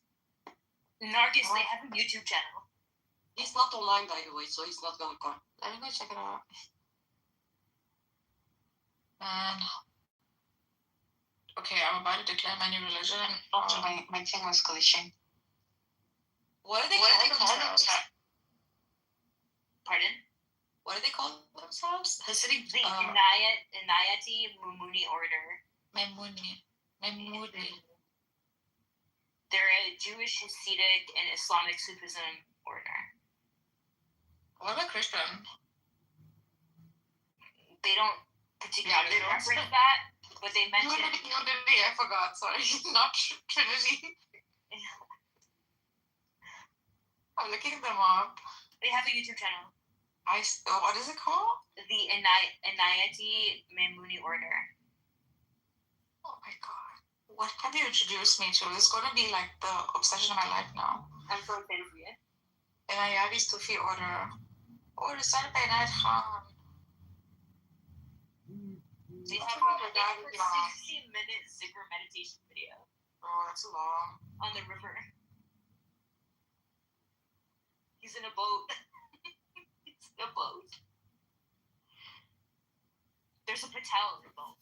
Nargis, they have a YouTube channel. He's not online, by the way, so he's not gonna come. Let me go check it out. Man. Okay, I'm about to declare my new religion. Oh, my thing was glitching. What do they call themselves? Pardon? What do they call themselves? Hasidic, the Inayati Mumuni order. Memuni. They're a Jewish, Hasidic, and Islamic Sufism order. What about Christian? They don't particularly reference that, but they mention. Unity, I forgot. Sorry, not Trinity. I'm looking them up. They have a YouTube channel. What is it called? The Inayati Memuni order. Oh my god. What have you introduced me to? It's going to be like the obsession of my life now. I'm so excited for you. Inayati Sufi order. Oh, it's started by Inayat Khan. They have a 60-minute zikr meditation video. Oh, that's long. On the river. He's in a boat. He's in a boat. There's a Patel in the boat.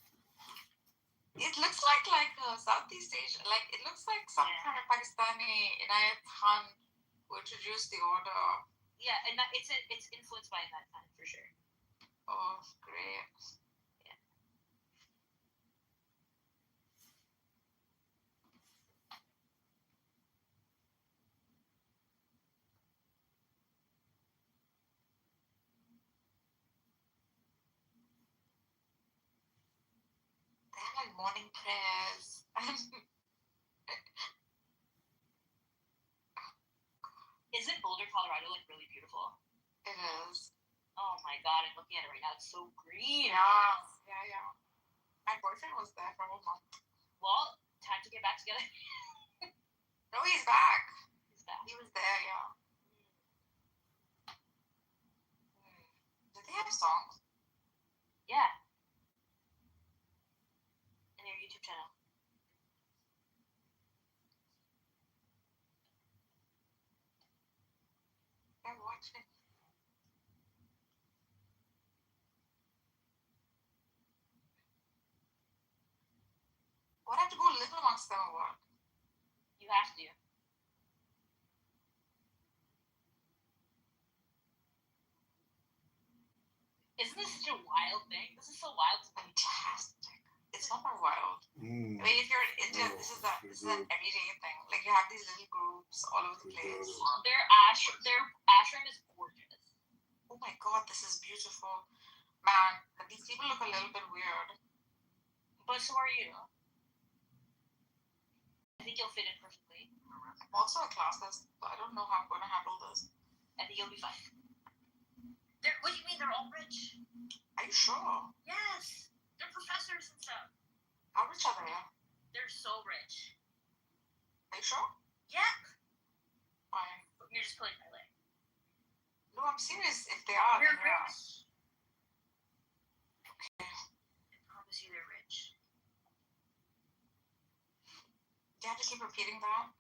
It looks like Southeast Asia. Like it looks like some kind of Pakistani Inayat Khan who introduced the order. Yeah, and it's influenced by that time for sure. Oh, great. Like morning prayers. Isn't Boulder, Colorado, like really beautiful? It is. Oh my god, I'm looking at it right now. It's so green. Yeah. My boyfriend was there for a month. Well, time to get back together. No, he's back. He's back. He was there, yeah. Did they have songs? Yeah. In your YouTube channel. I'm watching. What, I have to go live amongst them or what? You have to. Isn't this such a wild thing? This is so wild. Fantastic. It's not that wild. I mean, if you're in India, this is an everyday thing. Like you have these little groups all over the place. Their ashram is gorgeous. Oh my god, this is beautiful. Man, these people look a little bit weird. But so are you. I think you'll fit in perfectly. I'm also a classist, but I don't know how I'm going to handle this. I think you'll be fine. What do you mean they're all rich? Are you sure? Yes. They're professors and stuff. How rich are they? They're so rich. Are you sure? Yeah. Why? You're just pulling my leg. No, I'm serious. If they are, they're then rich. Okay. I promise you they're rich. Do you have to keep repeating that?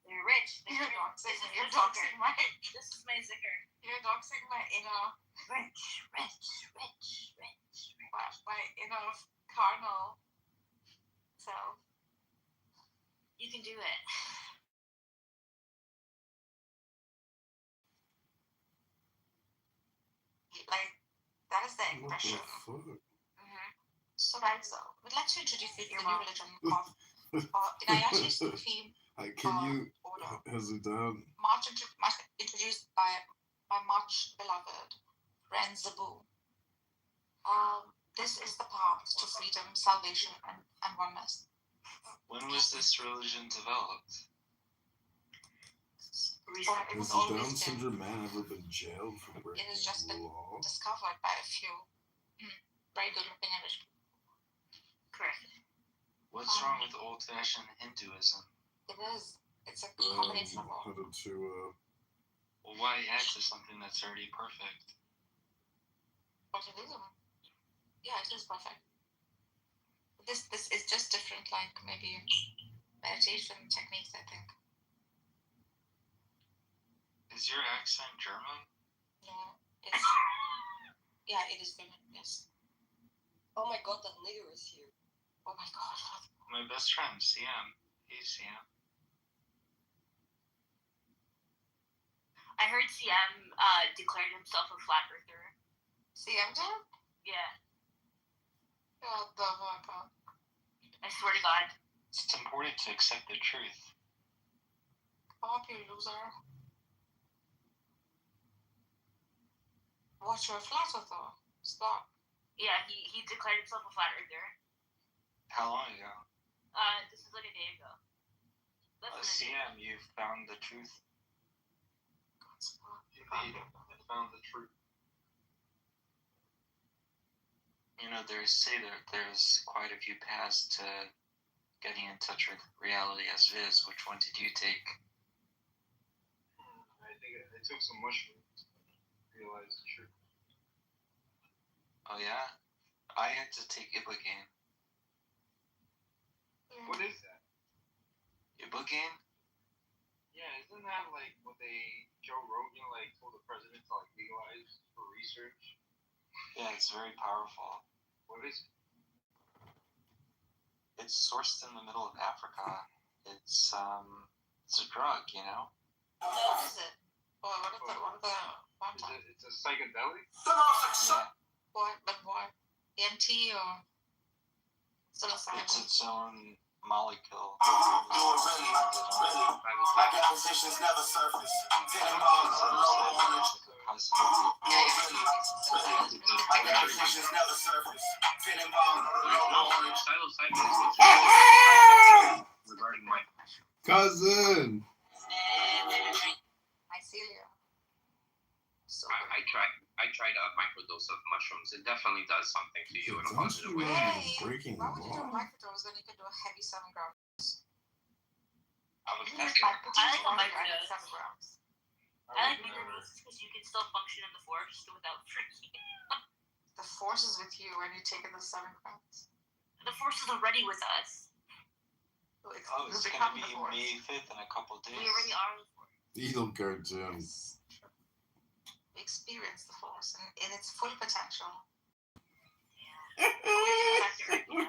They're rich. You're doxing me. You're doxing my. This is my zicker. You're doxing my inner. Rich. My inner carnal self. You can do it. Like, that is the What the expression. fuck? So right, so we'd like to introduce the new religion of Inayachi's theme Can you order. has it done? March introduced by my much beloved friend Zabu. This is the path to freedom, salvation, and oneness. When was this religion developed? It Has was the always Down been. syndrome man ever been jailed for It breaking has just the been law? discovered by a few very good-looking English people. Correct. What's wrong with old-fashioned Hinduism? It is. It's a combination of all. How to Well, why add to something that's already perfect? But it is. Yeah, it is perfect. This is just different, like maybe meditation techniques, I think. Is your accent German? No, it's yeah, it is German. Yes. Oh my god, that nigger is here. Oh my god. My best friend, CM. Hey, CM. I heard CM declared himself a flat earther. CM did? Yeah. God the fuck up. I swear to God. It's important to accept the truth. Fuck you, loser. What, you're a flat earther? Stop. Yeah, he declared himself a flat earther. How long ago? This is like a day ago. Less than a day. CM, you found the truth. Indeed, I found the truth. You know, there's quite a few paths to getting in touch with reality as it is. Which one did you take? I think I took some mushrooms to realize the truth. Oh yeah? I had to take Ibogaine. What is that? Ibogaine? Yeah, isn't that like what Joe Rogan told the president to legalize for research? Yeah, it's very powerful. What is it? It's sourced in the middle of Africa. It's a drug, you know? What is it? What is the It's a psychedelic? Yeah. What? But what? MT or psilocybin? It's its own molecule. My depositions never surface. My depositions never surface. Regarding my Cousin! Mycelia. So I tried a microdose of mushrooms. It definitely does something to you in a positive way. Hey, breaking why would you do a law. microdose when you can do a heavy 7 grams? I was I testing. like a microdose. 7 grams. I like microdoses because you can still function in the forest without freaking. The force is with you when you're taking the 7 grams. The force is already with us. Oh, it's gonna be May 5th in a couple days. We already are the force. Evil cartoon. We experience the force in its full potential.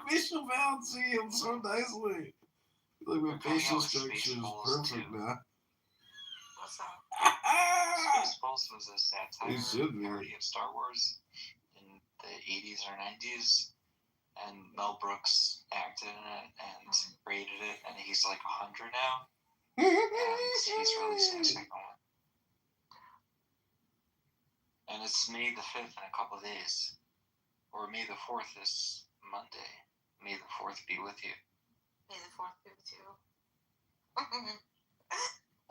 Facial balancing him so nicely. Like my facial structure is perfect now. What's up? Spaceballs was a satire It should be. parody of Star Wars in the 80s or 90s, and Mel Brooks acted in it and rated it, and he's like 100 now, and he's releasing a second one. And it's May the 5th in a couple of days, or May the 4th is Monday. May the 4th be with you. May the 4th be with you.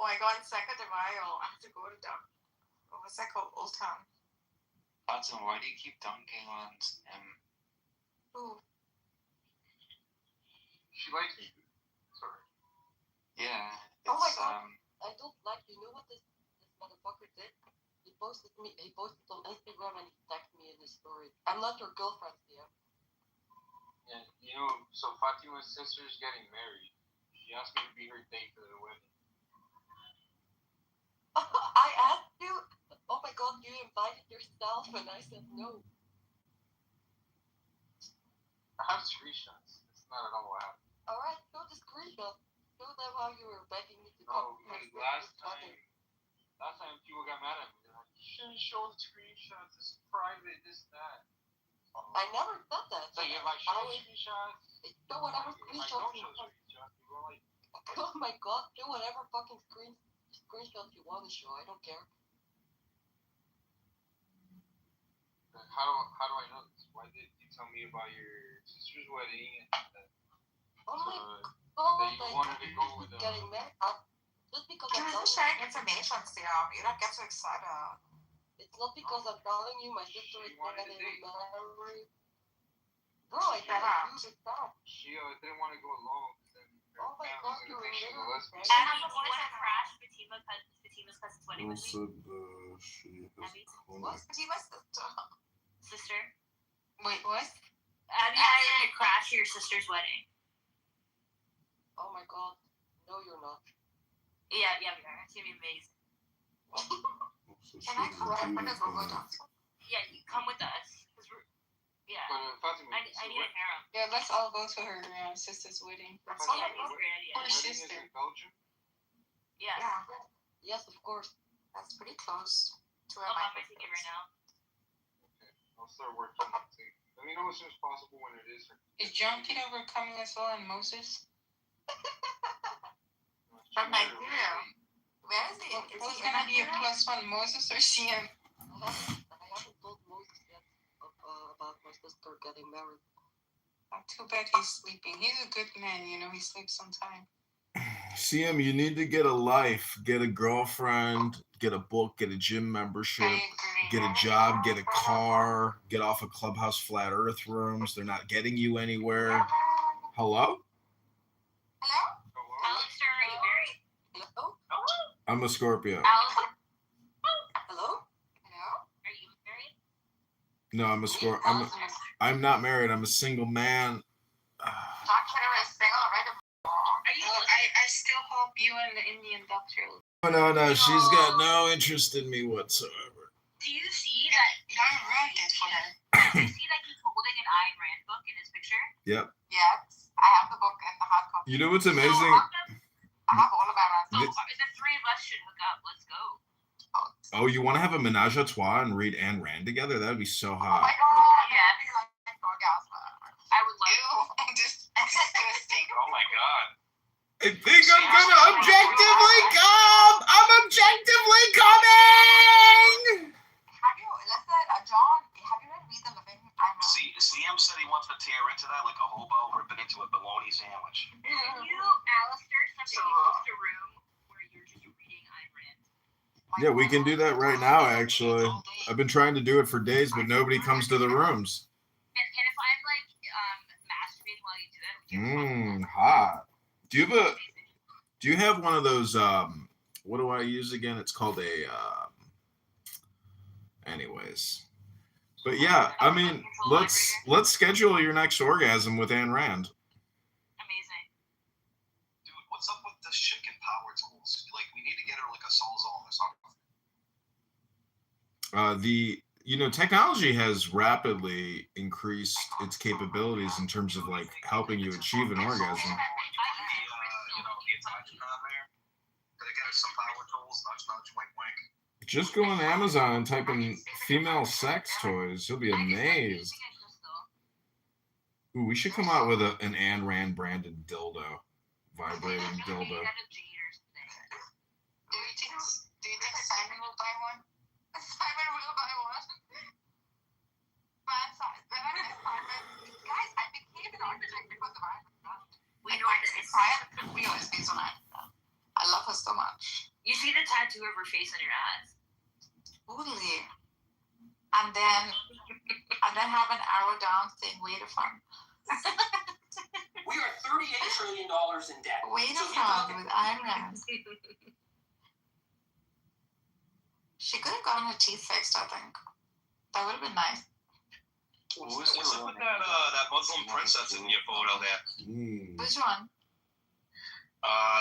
Oh my god, it's 2nd of Mayo. I have to go to what's that called? Old Town. Hudson, why do you keep dunking on him? Ooh. She likes me. Sorry. Yeah, Oh my it's, god. I don't like, you know what this motherfucker did? He posted on Instagram and he tagged me in his story. I'm not your girlfriend, yeah. And you know, so Fatima's sister's getting married. She asked me to be her date for the wedding. I asked you. Oh my God, you invited yourself, and I said no. I have screenshots. It's not at all what happened. All right, show the screenshot. Show them how you were begging me to No, come to my because sister's last time people got mad at me. They're like, you shouldn't show the screenshots. It's private. This that. I never said that. So if I show screenshots, show whatever if I screenshots don't you show want. screenshots, people are like, Oh my God, show whatever fucking screenshots you want to show. I don't care. how do I know this? Why did you tell me about your sister's wedding and that you wanted to go with getting married? Just because You're just sharing information, Sam. You don't get so excited. It's not because I'm telling you my sister is getting married. Bro, I Shut can't up. do that. she didn't want to go alone. Oh my God, you're a little And you want to crash Fatima's cousin's wedding with me? Also, she has What's Fatima's Sister? Wait, what? Abby asked you to crash your sister's wedding. Oh my God. No, you're not. Yeah, we are. It's gonna be amazing. Can I come back with a Google Docs? Yeah, you come with us. Cause we're, yeah. I need a harem. Yeah, let's all go to her sister's wedding. Yeah, I think it's a great idea. Her sister. Yeah. Yes, of course. That's pretty close to where I'll my buy my ticket right now. I'll start working on it. Let me know as soon as possible when it is. Is John Kitover coming as well and Moses? From Nigeria. Where is he? Who's gonna be a +1, Moses or CM? I haven't told Moses yet about my sister getting married. Too bad he's sleeping. He's a good man, you know, he sleeps on time. CM, you need to get a life, get a girlfriend, get a book, get a gym membership, get a job, get a car, get off of Clubhouse Flat Earth rooms. They're not getting you anywhere. Hello? Alistair, are you married? Hello? I'm a Scorpio. Alistair? Hello? Are you married? No, I'm a Scorpio. I'm not married. I'm a single man. John Kitover is single, right? I still hope you and the Indian doctor. No. She's got no interest in me whatsoever. Do you see that? I wrote it for her. Do you see that he's holding an Ayn Rand book in his picture? Yep. Yes, I have the book in the hard copy. You know what's amazing? I have all of our So the three of us should hook up. Let's go. Oh, you want to have a menage a trois and read Ayn Rand together? That would be so Oh hot. my God. Yeah. Orgasm. I would love Ew, disgusting. Oh my god. I think I'm gonna objectively come! I'm objectively coming! Have you, listen, John, have you read Read the Living? See, CM said he wants to tear into that like a hobo ripping into a bologna sandwich. You, Alistair, someday host a room where you're just reading Ayn Rand. Yeah, we can do that right now, actually. I've been trying to do it for days, but nobody comes to the rooms. And if I'm like masturbating while you do that, Hot. Do you have one of those, what do I use again? It's called a, anyways. But yeah, I mean, let's schedule your next orgasm with Ayn Rand. Amazing. Dude, what's up with this chick in power tools? Like, we need to get her like a Soulzone or something. Technology has rapidly increased its capabilities in terms of like helping you achieve an orgasm. Some power tools, nudge, nudge, wink, wink. Just go on Amazon and type in female sex toys. You'll be amazed. Ooh, we should come out with an Ayn Rand branded dildo. Vibrating dildo. Do you think Simon will buy one? Simon will buy one. But Simon, guys, I became an architect because of Iron Man. We know it's based on Iron Man. I love her so much. You see the tattoo of her face on your ass. Totally. And then have an arrow down saying "Way to fun." We are $38 trillion in debt. Way to fun with Ayn Rand. She could have gotten her teeth fixed, I think. That would have been nice. What's up with that Muslim princess in your photo there? Which one?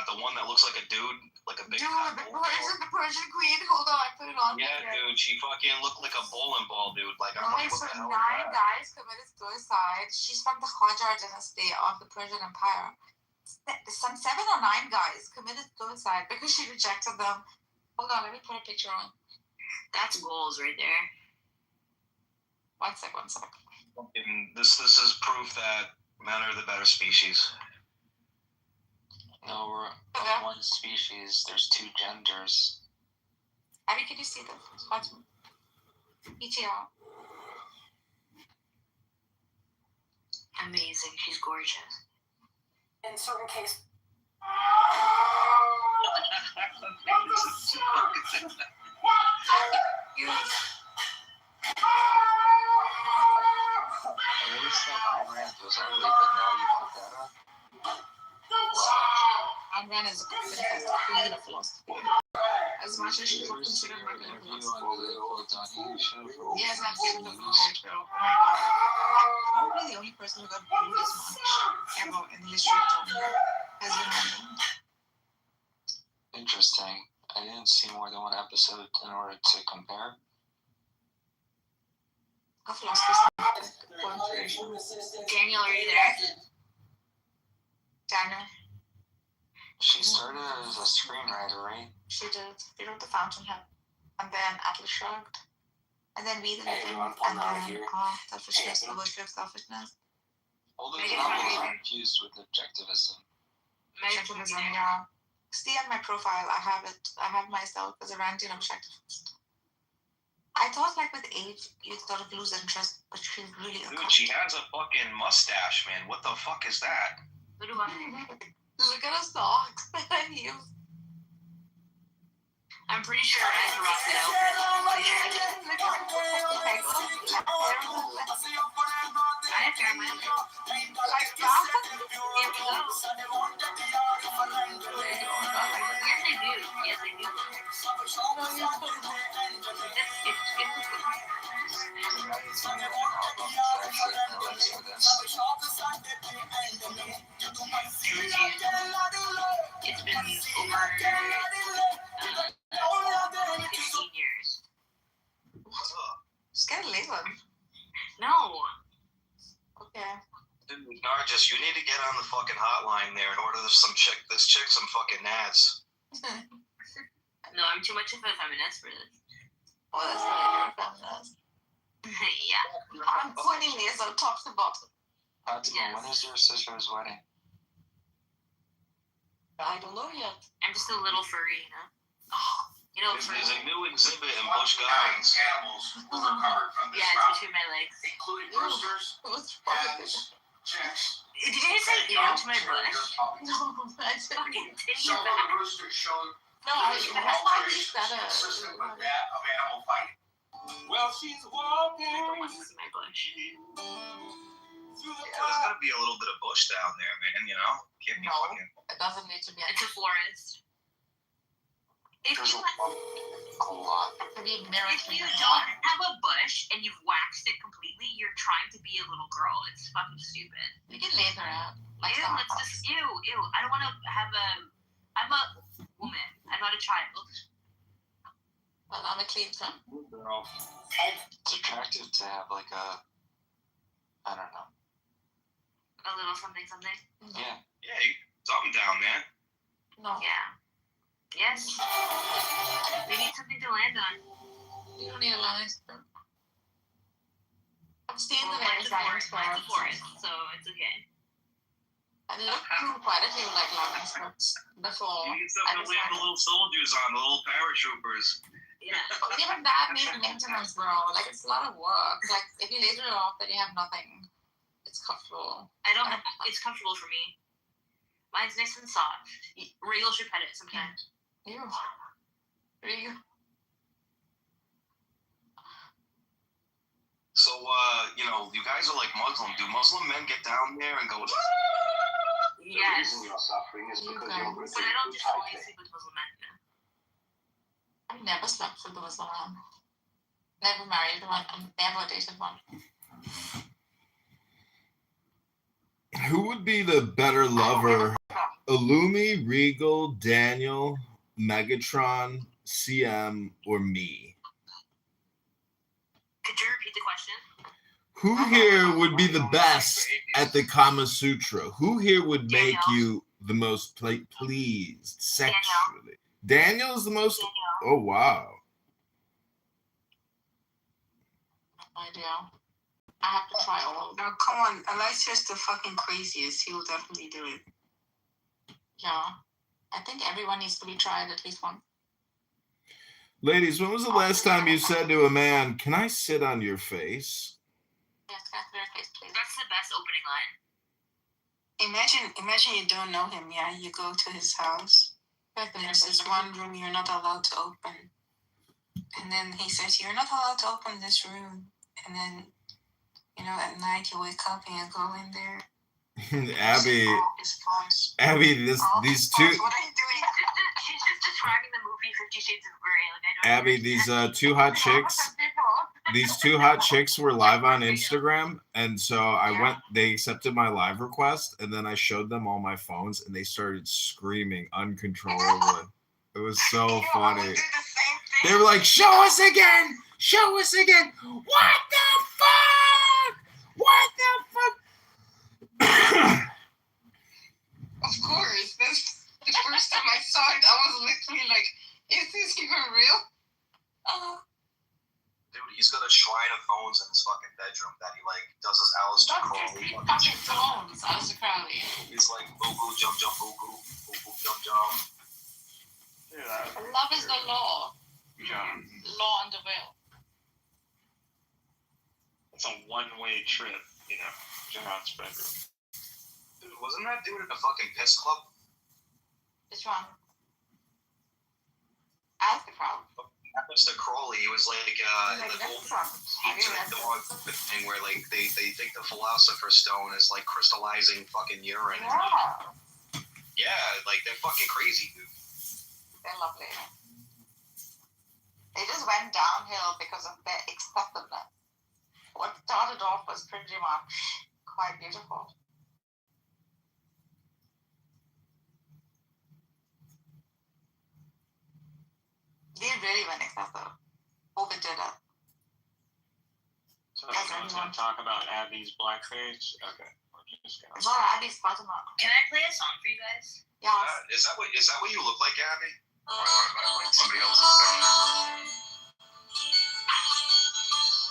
The one that looks like a dude, like a big. Dude, the Persian queen. Hold on, I put it on. Yeah, dude, she fucking looked like a bowling ball, dude. Like, I'm like, Guys, what the hell is 9 that? guys committed suicide. She's from the Qajar dynasty of the Persian Empire. Some 7 or 9 guys committed suicide because she rejected them. Hold on, let me put a picture on. That's goals right there. One sec. And this is proof that men are the better species. No, we're one species. There's 2 genders. Abby, can you see the bottom? ETR. Amazing. She's gorgeous. In certain cases. Amran is a fantastic queen of philosophy. As much as she's not considered my favorite philosophy. Yes, I'm favorite of philosophy. Oh my god. Probably the only person who got booed as much ever in the history of Tottenham has been Amran. Interesting. I didn't see more than one episode in order to compare. A philosophy. Daniel, are you there? Daniel. She started as a screenwriter, right? She did. She wrote The Fountainhead. And then Atlas Shrugged. And then We the Living. And then Selfishness, The Worship of Selfishness. All those novels are infused with objectivism. Objectivism, yeah. See on my profile, I have myself as a ranting objectivist. I thought like with age, you'd sort of lose interest, but she's really a Dude, she has a fucking mustache, man. What the fuck is that? What do I? Look at her socks and heels. I'm pretty sure I can rock it out. I have fair mind. Like that? Here we go. Yes, I do. Yes, I do. It's been over 15 years. Just get a late one. No. Okay. Dude, Nargis, you need to get on the fucking hotline there and order some chick some fucking nads. No, I'm too much of a feminist for this. Oh, that's right, you're a feminist. Yeah. I'm pointing these on top to bottom. Fatima, when is your sister's wedding? I don't know yet. I'm just a little furry, you know? You know, There's a new exhibit in Busch Gardens. Animals were recovered from this yeah, it's route, between my legs. including roosters, hens, chicks. Did you just say ew to my bush? No, I didn't. Fucking take Some it of the back. roosters showed No, I just said it. consistent with that of animal fighting. Well, she's walking. Everyone wants to see my bush. Yeah, there's gotta be a little bit of bush down there, man, you know? Can't be No. fucking... It doesn't need to be. It's a forest. If There's you, a lot. If you don't have a bush and you've waxed it completely, you're trying to be a little girl. It's fucking stupid. You can laser it. Like Ew, that. let's just ew. I don't want to have a. I'm a woman. I'm not a child. But I'm a clean son. It's attractive to have like a, I don't know. A little something. Yeah. Yeah, something down there. No. Yeah. Yes. We need something to land on. You don't need a line. I've seen the Mine's various a forest, so it's okay. I looked through quite a few like landing spots before. You need something to land the little soldiers on, the little paratroopers. Yeah. But even that needs maintenance, bro. Like it's a lot of work. Like if you laser it off, then you have nothing. It's comfortable. It's comfortable for me. Mine's nice and soft. Regal should pet it sometimes. Ew. Regal. So, you guys are like Muslim. Do Muslim men get down there and go... Yes. The reason you're suffering is because you're with But I don't just only sleep with Muslim men. I've never slept with a Muslim man. Never married one. I've never dated one. Who would be the better lover? Illumi, Regal, Daniel, Megatron, CM, or me? Could you repeat the question? Who here would be the best at the Kama Sutra? Who here would make you the most pleased sexually? Daniel's the most. Oh wow. Idea. I have to try all of them. No, come on. Alicia's the fucking craziest. He will definitely do it. Yeah. I think everyone needs to be tried at least once. Ladies, when was the last time you said to a man, "Can I sit on your face"? Yes, that's their face, please. That's the best opening line. Imagine you don't know him, yeah? You go to his house. There's this one room you're not allowed to open. And then he says, "You're not allowed to open this room." And then, at night you wake up and you go in there. Abby, these two. What are you doing? She's just describing the movie 50 Shades of Grey. Like, I don't Abby, these two hot chicks. These two hot chicks were live on Instagram, and so I went. They accepted my live request, and then I showed them all my phones, and they started screaming uncontrollably. It was so funny. They were like, "Show us again! Show us again! What the fuck? What the fuck?" Of course. That's the first time I saw it. I was literally like, is this even real? Dude, he's got a shrine of phones in his fucking bedroom that he does his Aleister Crowley fucking shit. Phones, Aleister Crowley. He's like boo boo jump jump boo boo boo boo jump jump. Love is the law. Yeah. Law and the will. It's a one-way trip, John's bedroom. Dude, wasn't that dude in the fucking piss club? Which one? Aleister Crowley. Mr. Crowley, he was like in the whole dog thing where they think the Philosopher's Stone is like crystallizing fucking urine. Yeah, they're fucking crazy, dude. They're lovely. They just went downhill because of their excessiveness. What started off was pretty much quite beautiful. They really went excessive. Overdid it. So you want to talk about Abby's blackface? Okay. It's not Abby's bottom up. Can I play a song for you guys? Yes. Is that what you look like, Abby? Or like somebody else's picture?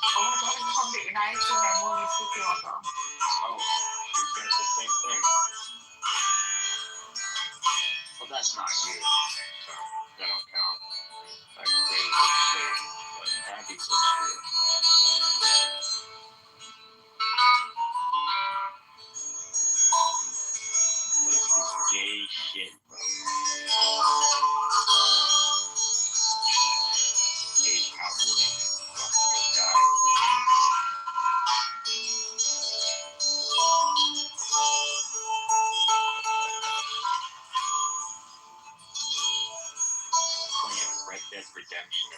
Oh my god, it's from the United States movie City also. Oh, she's got the same thing. Well, that's not you, so that don't count. I can say but Abby's so true. What is this gay shit, bro? Gay cowboy. Fucking guy. Playing Red Dead Redemption.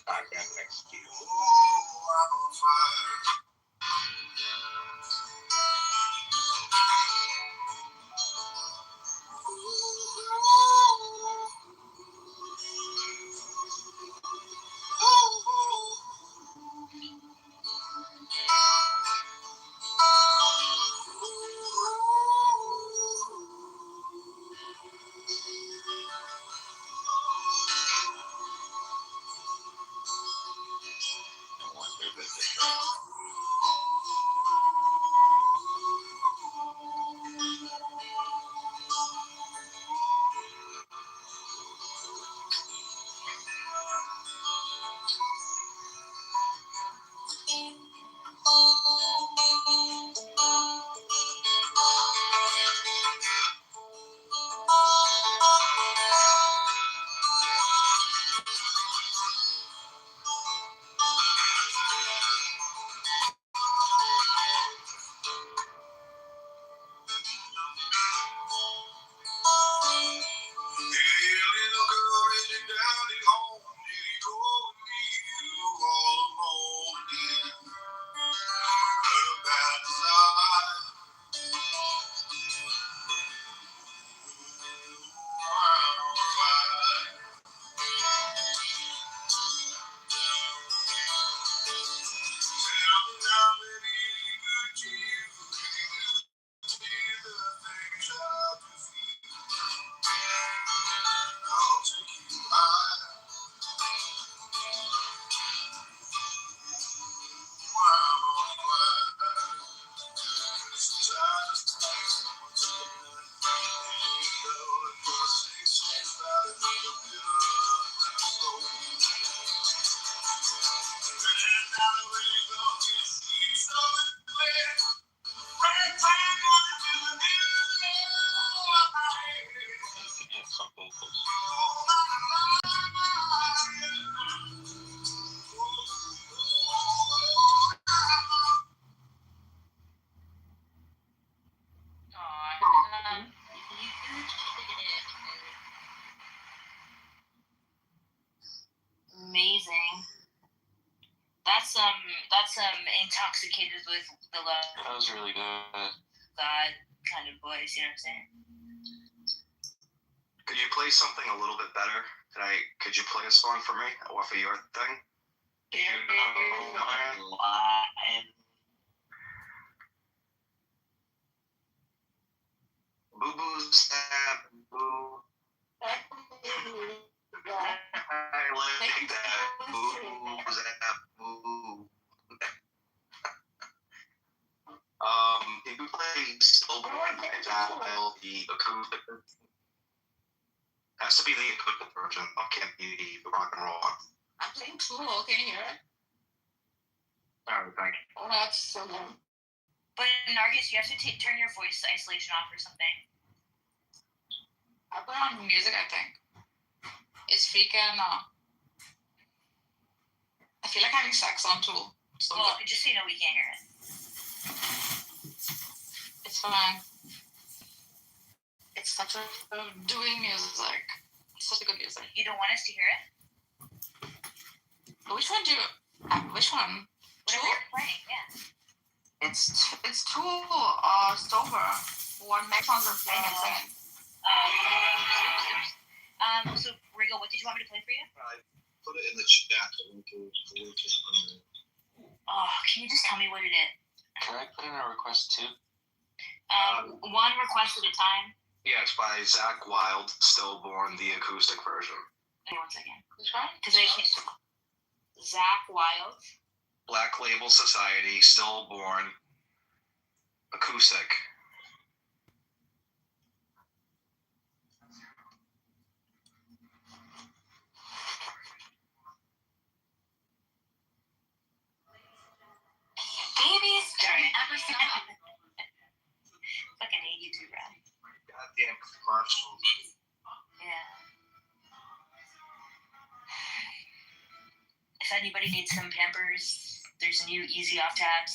I'm next to you. Amazing. That's intoxicated with the love. That was really good. God kind of voice, you know what I'm saying? Could you play something a little bit better? Could you play a song for me off of your thing? Boo boo snap boo. I like that. Boo snap boo. If you play Stillborn by Dial, the acoustic has to be the acoustic version. It can't be the rock and roll one. I'm playing Tool. Can you hear it? Alright, thank you. Oh, that's so good. But Nargis, you have to turn your voice isolation off or something. I put on music, I think. It's freaking. I feel like having sex on Tool. So well, just so you know, we can't hear it. It's fine. It's such a doing music. It's such a good music. You don't want us to hear it? Which one do you? Which one? Whatever you're playing, yeah. It's Tool. Kitover. What Maxons are playing and singing. So Rigo, what did you want me to play for you? I put it in the chat. Oh, can you just tell me what it is? Can I put in a request too? One request at a time. Yeah, it's by Zach Wild, Stillborn, the acoustic version. Hang on 1 second. Which one? Because I can't. Zach Wild. Black Label Society, Stillborn, acoustic. Babies during episode. Fucking hate you too, Brad. Goddamn commercials. Yeah. If anybody needs some Pampers, there's new Easy Off tabs.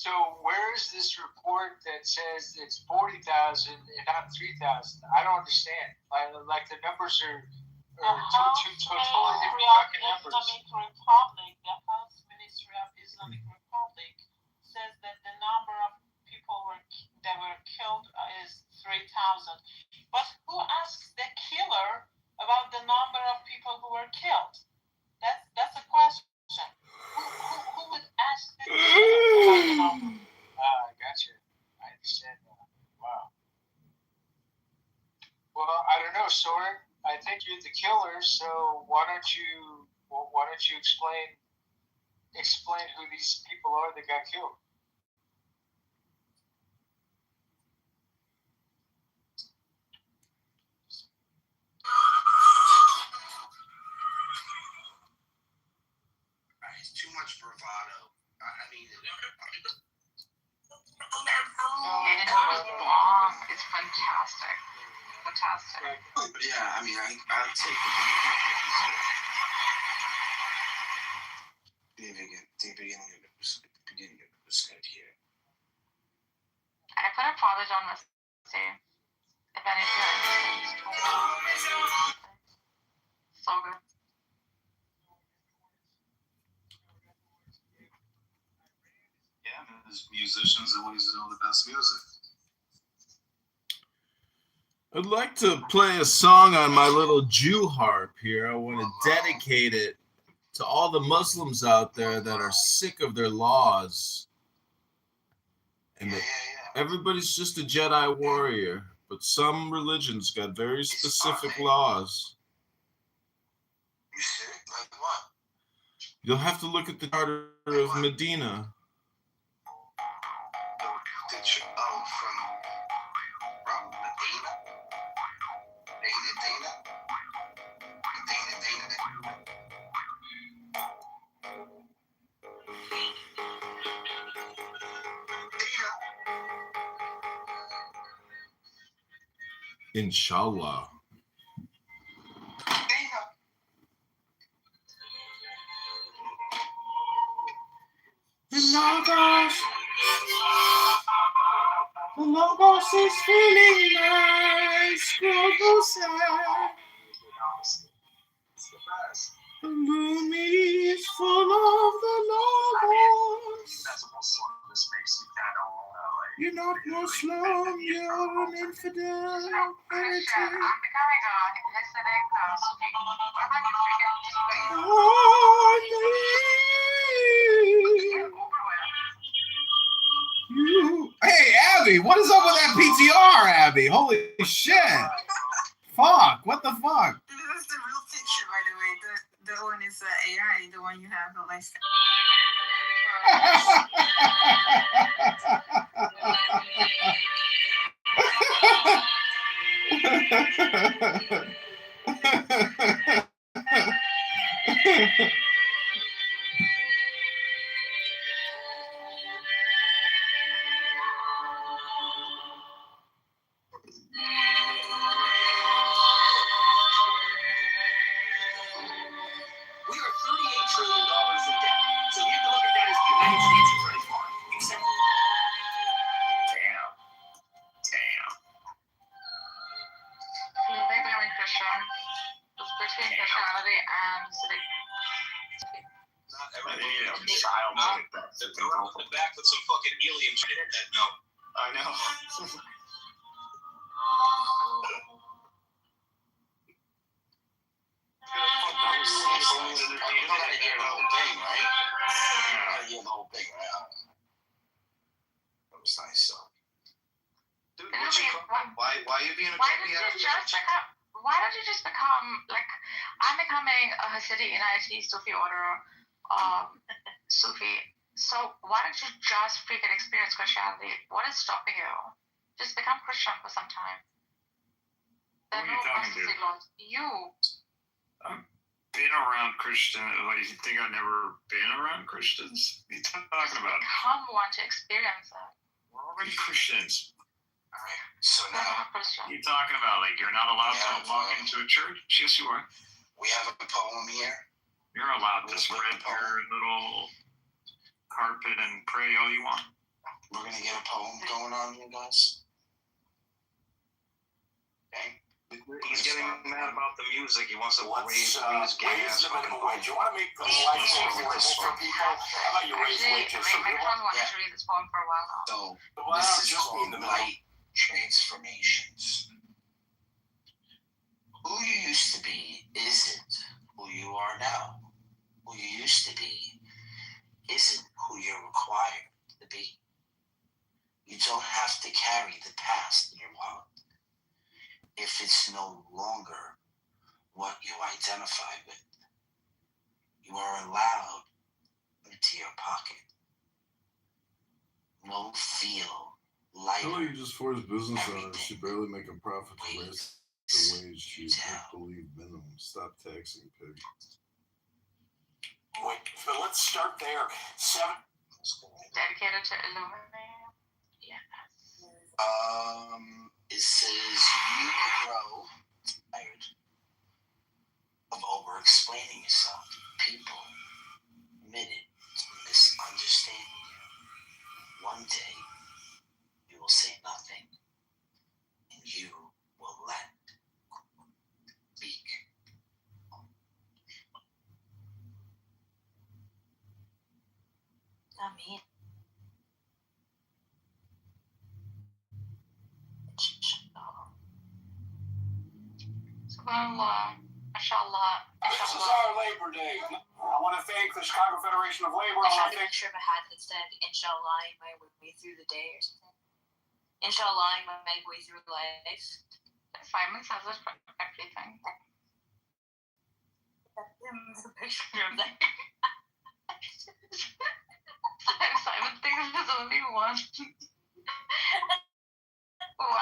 So where's this report that says it's 40,000 and not 3,000? I don't understand. Like the numbers are two totally different fucking numbers. Islamic Republic, the House Ministry of Islamic Republic says that the number of people that were killed is 3,000. But who asks the killer about the number of people who were killed? That's a question. Who would ask the killer about the number? I gotcha. I understand that. Wow. Well, I don't know, Sword. I think you're the killer, so why don't you explain who these people are that got killed? It's too much bravado. I mean, It's fantastic. Fantastic. yeah, I mean, I'd take the beginning of it was good here. I put a college on this too. If any of you are interested, so good. Yeah, as musicians always know the best music. I'd like to play a song on my little Jew harp here. I want to dedicate it to all the Muslims out there that are sick of their laws. And that everybody's just a Jedi warrior, but some religions got very specific laws. You sick? Like what? You'll have to look at the Charter of Medina. From Medina? Dana? Inshallah. The Logos is feeling nice, sad. The movie is full of the Logos. You're not Muslim, you're an infidel. Christian, I'm becoming a Hasidic Sufi. Hey, Abby, what is up with that PTR, Abby? Holy shit. Fuck, what the fuck? This is the real picture, by the way. The one is AI, the one you have on my screen. We are $38 trillion in debt. So you have to look at that as the United States credit card. Except, damn. Maybe I'm Christian. It's between Christianity and Hasidic. Not everybody child like that. They're on the back with some fucking helium shit. No, I know. You don't gotta hear the whole thing, right? You don't gotta hear the whole thing, right? That was nice, so. Dude, why are you being a Why don't you just become like I'm becoming a Hasidic United Sufi order Sufi. So why don't you just freaking experience Christianity? What is stopping you? Just become Christian for some time. There are no apostasy laws. I've been around Christian. Like, you think I've never been around Christians? What are you talking about? Become one to experience it. We're already Christians. Alright, so now. You're talking about like you're not allowed to walk into a church? Yes, you are. We have a poem here. You're allowed to spread your little carpet and pray all you want. We're gonna get a poem going on here, guys. Okay. He's getting mad about the music. He wants to raise gas. The minimum wage. You want to make the life affordable for people? How about you raise wages? Microphone wanted to read this poem for a while now. So Well, this is just called mean the light transformations. Who you used to be isn't who you are now. Who you used to be isn't who you're required to be. You don't have to carry the past in your wallet if it's no longer what you identify with. You are allowed into your pocket. No feel lighter. Hello, you just forced business owners who barely make a profit to raise the wage to make-believe minimum. Stop taxing pig. Wait, so let's start there. 7. Dedicated to illuminating. Yeah. It says you grow tired of over-explaining yourself to people committed to misunderstanding you. One day, you will say nothing, and you will let speak. Not me. Subhanallah. Mashallah. This is our Labor Day. I want to thank the Chicago Federation of Labor. I had to make sure I had that said, Inshallah, my way through the day or something. Inshallah, my way through life. Simon says this for everything. That's a picture of that. Simon thinks there's only one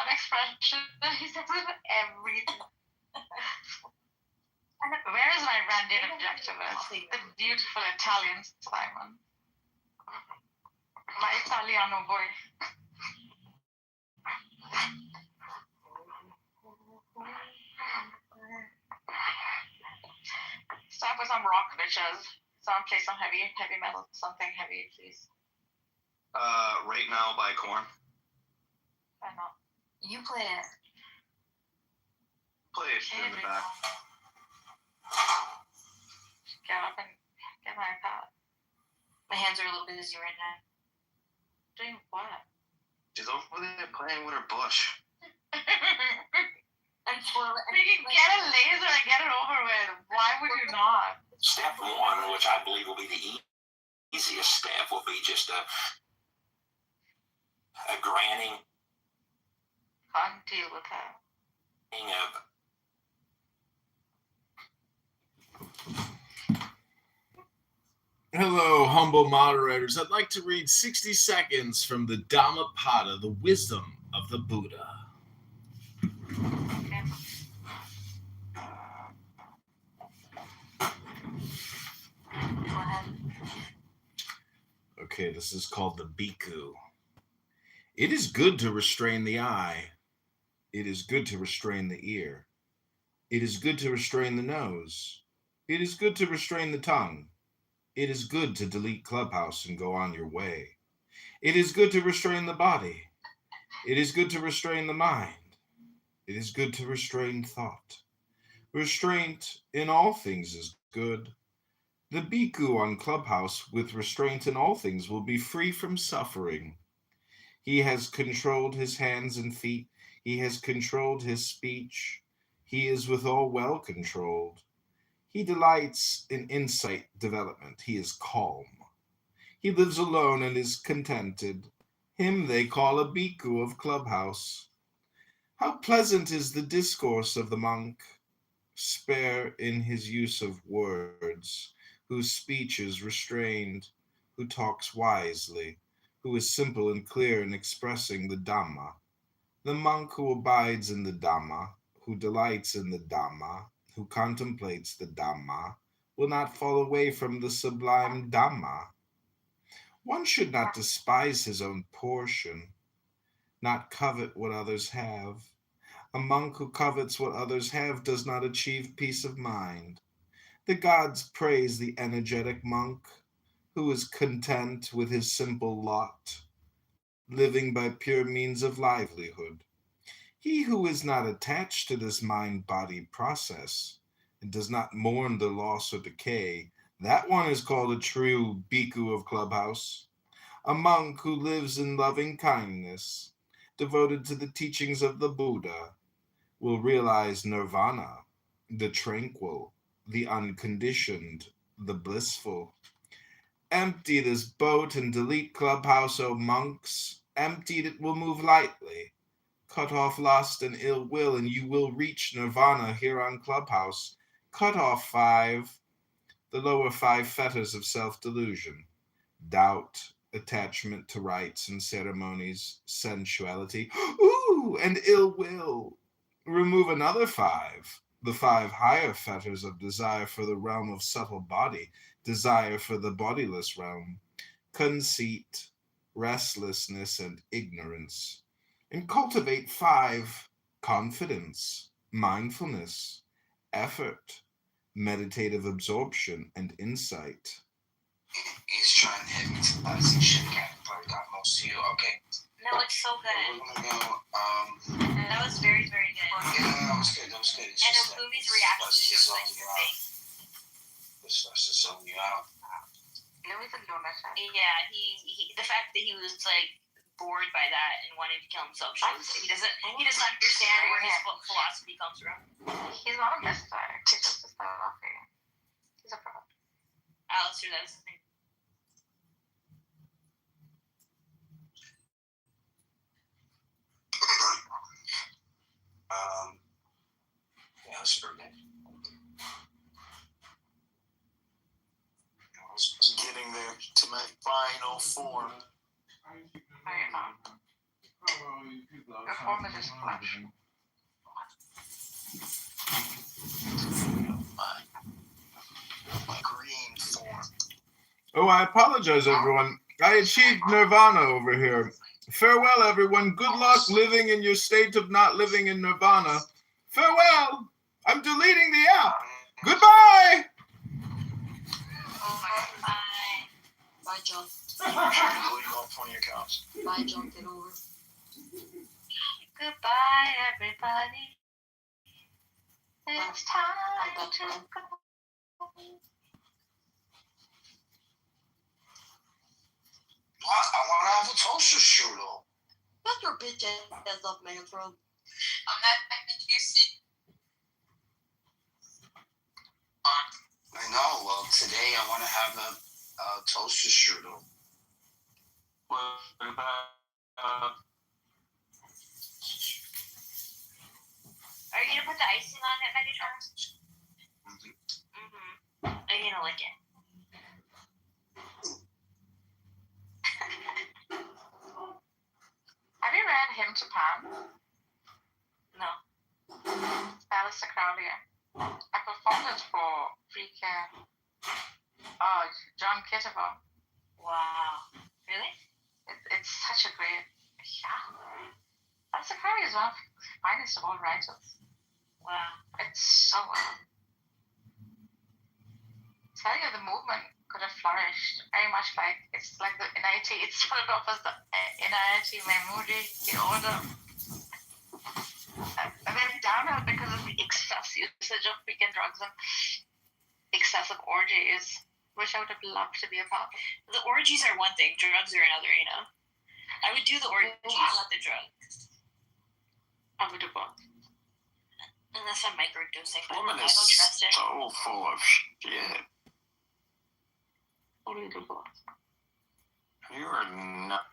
expression. He says it for everything. Where is my branded objectivist? The beautiful Italian Simon. My Italiano boy. Start with some rock, bitches. Someone play some heavy metal, something heavy, please. Right Now by Korn. Why not? You play it. Play it in the back. Get up and get my iPad. My hands are a little busy right now. Doing what? She's over there playing with her bush. We can get a laser and get it over with. Why would you not? Step 1, which I believe will be the easiest step, will be just a granting. Can't deal with that. Hello, humble moderators. I'd like to read 60 seconds from the Dhammapada, the wisdom of the Buddha. Okay, this is called the Bhikkhu. It is good to restrain the eye. It is good to restrain the ear. It is good to restrain the nose. It is good to restrain the tongue. It is good to delete Clubhouse and go on your way. It is good to restrain the body. It is good to restrain the mind. It is good to restrain thought. Restraint in all things is good. The Bhikkhu on Clubhouse with restraint in all things will be free from suffering. He has controlled his hands and feet. He has controlled his speech. He is withal well controlled. He delights in insight development. He is calm. He lives alone and is contented. Him they call a Bhikkhu of Clubhouse. How pleasant is the discourse of the monk, spare in his use of words, whose speech is restrained, who talks wisely, who is simple and clear in expressing the Dhamma. The monk who abides in the Dhamma, who delights in the Dhamma, who contemplates the Dhamma, will not fall away from the sublime Dhamma. One should not despise his own portion, not covet what others have. A monk who covets what others have does not achieve peace of mind. The gods praise the energetic monk who is content with his simple lot. living by pure means of livelihood. He who is not attached to this mind-body process and does not mourn the loss or decay, that one is called a true bhikkhu of Clubhouse, a monk who lives in loving kindness, devoted to the teachings of the Buddha, will realize nirvana, the tranquil, the unconditioned, the blissful. Empty this boat and delete Clubhouse, O monks. Emptied, it will move lightly. Cut off lust and ill will, and you will reach nirvana here on Clubhouse. Cut off the lower 5 fetters of self-delusion: doubt, attachment to rites and ceremonies, sensuality, and ill will. Remove another 5, the 5 higher fetters of desire for the realm of subtle body, desire for the bodiless realm, conceit, restlessness, and ignorance, and cultivate 5, confidence, mindfulness, effort, meditative absorption, and insight. He's trying to hit me to buy some shit. Probably got most of you. Okay. No, it's so good. We're gonna go. That was very, very good. Yeah, that was good. It's And just the movie's reaction to your zone you out. This starts to zone you out. Yeah, he the fact that he was like bored by that and wanting to kill himself shows that he doesn't understand where his philosophy comes from. He's not a mystic. He's just a philosophy. He's a fraud. Alistair, that's the thing. Yeah, that's pretty good. Getting there to my final form. Your form is just flesh. My green form. Oh, I apologize, everyone. I achieved nirvana over here. Farewell, everyone. Good luck living in your state of not living in nirvana. Farewell. I'm deleting the app. Goodbye. Bye. Bye, John. Who are you going for on your accounts? Bye, John. Get over. Goodbye, everybody. It's time to go. What? I want to have a toaster strudel. Shut your bitch ass up, Manfred. I'm not used I know. Well, today I want to have a toaster strudel. What about Are you gonna put the icing on it, Megatron? Mm-hmm. Are you gonna lick it? Have you read Hymn to Pan? No. Alistair Crowley. I performed it for freaking John Kitover. Wow. Really? It's such a great. Yeah. Alistair Crowley is one of the finest of all writers. Wow. It's so tell you the movement could have flourished very much like it's like the NIT. It started off as the NIT Memuri, the order. And then downhill because of the excess usage of freaking drugs and excessive orgies, which I would have loved to be a part of. The orgies are one thing, drugs are another, you know. I would do the orgies, not the drugs. I would do both. Unless I'm microdosing, but woman I is don't trust it. so full of shit. What do you do both? You are not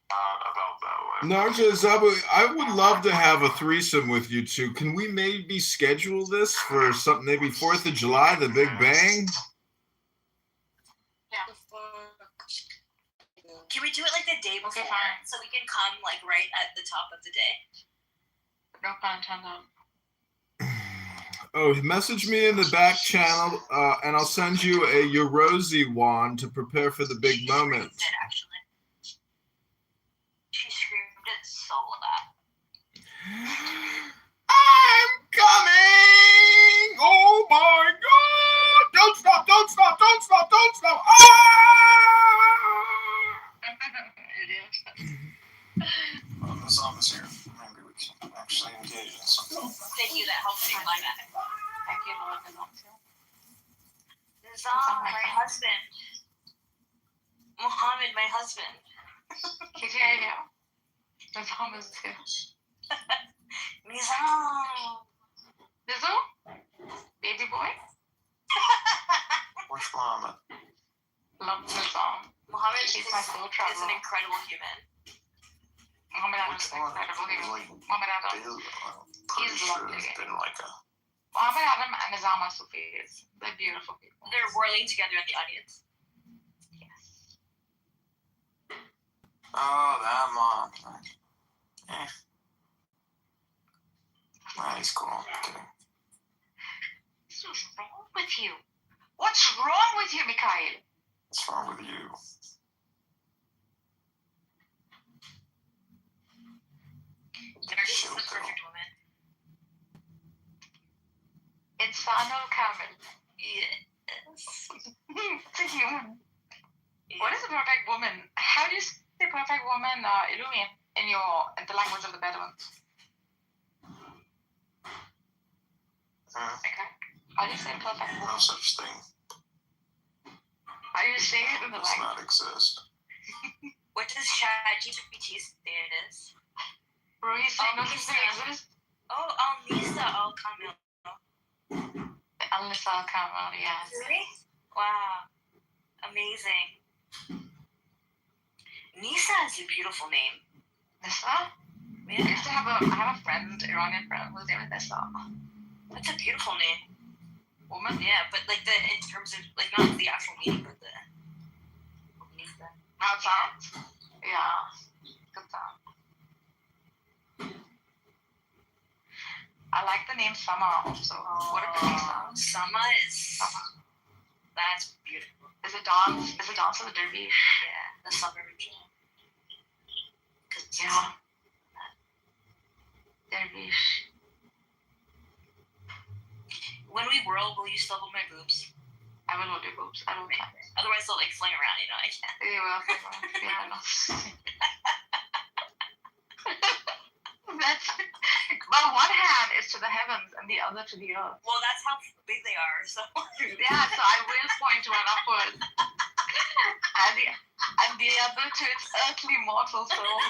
about that way. Narja Zabu, I would love to have a threesome with you two. Can we maybe schedule this for something, maybe 4th of July, the Big Bang? Yeah. Can we do it like the day before? Okay, fine. So we can come like right at the top of the day? No pun intended. Oh, message me in the back channel, and I'll send you a Yorosi wand to prepare for the big moment. She screamed it, actually. She screamed it so loud. I'm coming! Oh my God! Don't stop! Don't stop! Don't stop! Don't stop! Ah! Zama's here. Maybe we can actually engage in something. Thank you, that helps me like that. Thank you, Lord, and Lord, too. Nizam, my husband. Muhammad, my husband. Yeah. Nizam is here. Nizam. Nizam? Baby boy? Which Muhammad? Love Nizam. Muhammad He's my soul traveler. is an incredible human. Muhammad Adam Which is one? incredible. Like, Muhammad Adam. I'm pretty He's sure lovely. it's been like a. Muhammad Adam and Nizam are Sufis. They're beautiful people. They're whirling together in the audience. Yes. Oh, that mom. Eh. Nah, he's cool. I'm kidding. What's wrong with you? What's wrong with you, Mikhail? What's wrong with you? They're just the perfect woman. Insanul Kamil. Yes. It's a human. What is a perfect woman? How do you say perfect woman, Ilumi, in the language of the Bedouins? Okay. How do you say perfect woman? No such thing. How do you say it in the Does language? not exist. What does ChatGPT say it is? Bro, you say nothing exist? Oh, Nisa Al-Kamil. Al-Nisa Al-Kamil, yes. Really? Wow. Amazing. Nisa is a beautiful name. Nisa? Yeah. I have a friend, Iranian friend, whose name is Nisa. That's a beautiful name. Woman? Yeah, but like in terms of like not the actual meaning, but the Nisa. How it sounds? Yeah. Good sound. I like the name Sama also. What a pretty sound. Sama is. That's beautiful. Is it dance? Is it dance of the dervish? Yeah, the summer ritual. Yeah. Dervish. When we whirl, will you still hold my boobs? I will hold your boobs. I don't care. Otherwise, they'll like fling around. You know, I can't. You will. Yeah, I know. That's. Well, one hand is to the heavens and the other to the earth. Well, that's how big they are. So. Yeah, so I will point one upwards. And the other to its earthly mortal soul.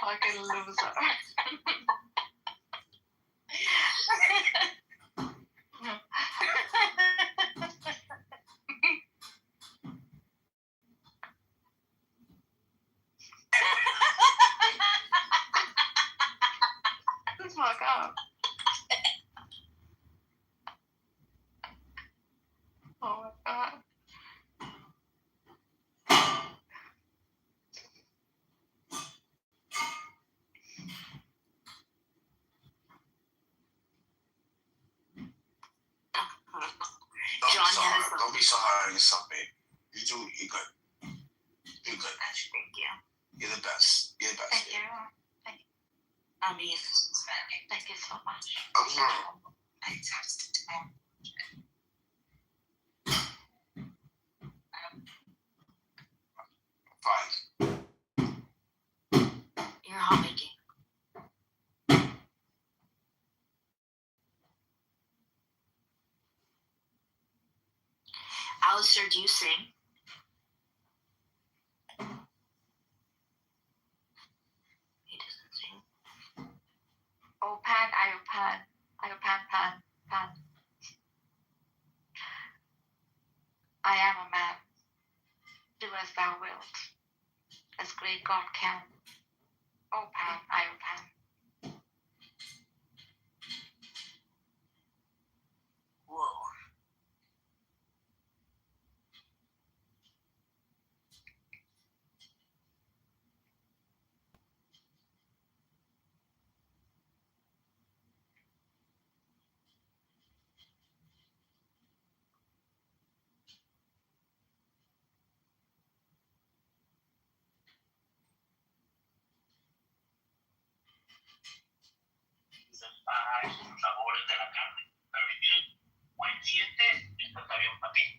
Fucking loser. Just fuck up. Oh my god. Don't be so hard on yourself, babe. You're good. You're good. Thank you. You're the best. You're the best. Thank you. Thank you. I mean, Thank you so much. Fine. You're hot making. Alistair, do you sing? He doesn't sing. Oh, pan, ayo pan. Ayo pan, pan, pan. I am a man. Do as thou wilt. As great God can. Oh, pan, ayo pan. Whoa. Los sabores de la carne. Permitir buen siente, esto estaría un patín.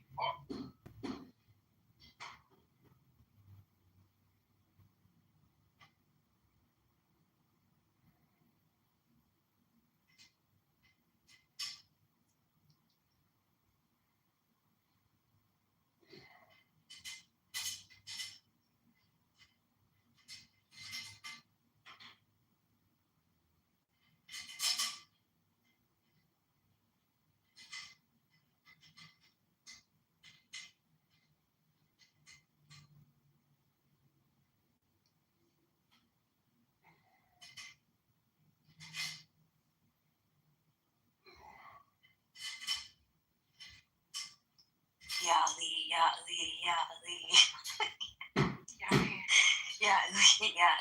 Ya Ali, Ya Ali. Yeah. Ya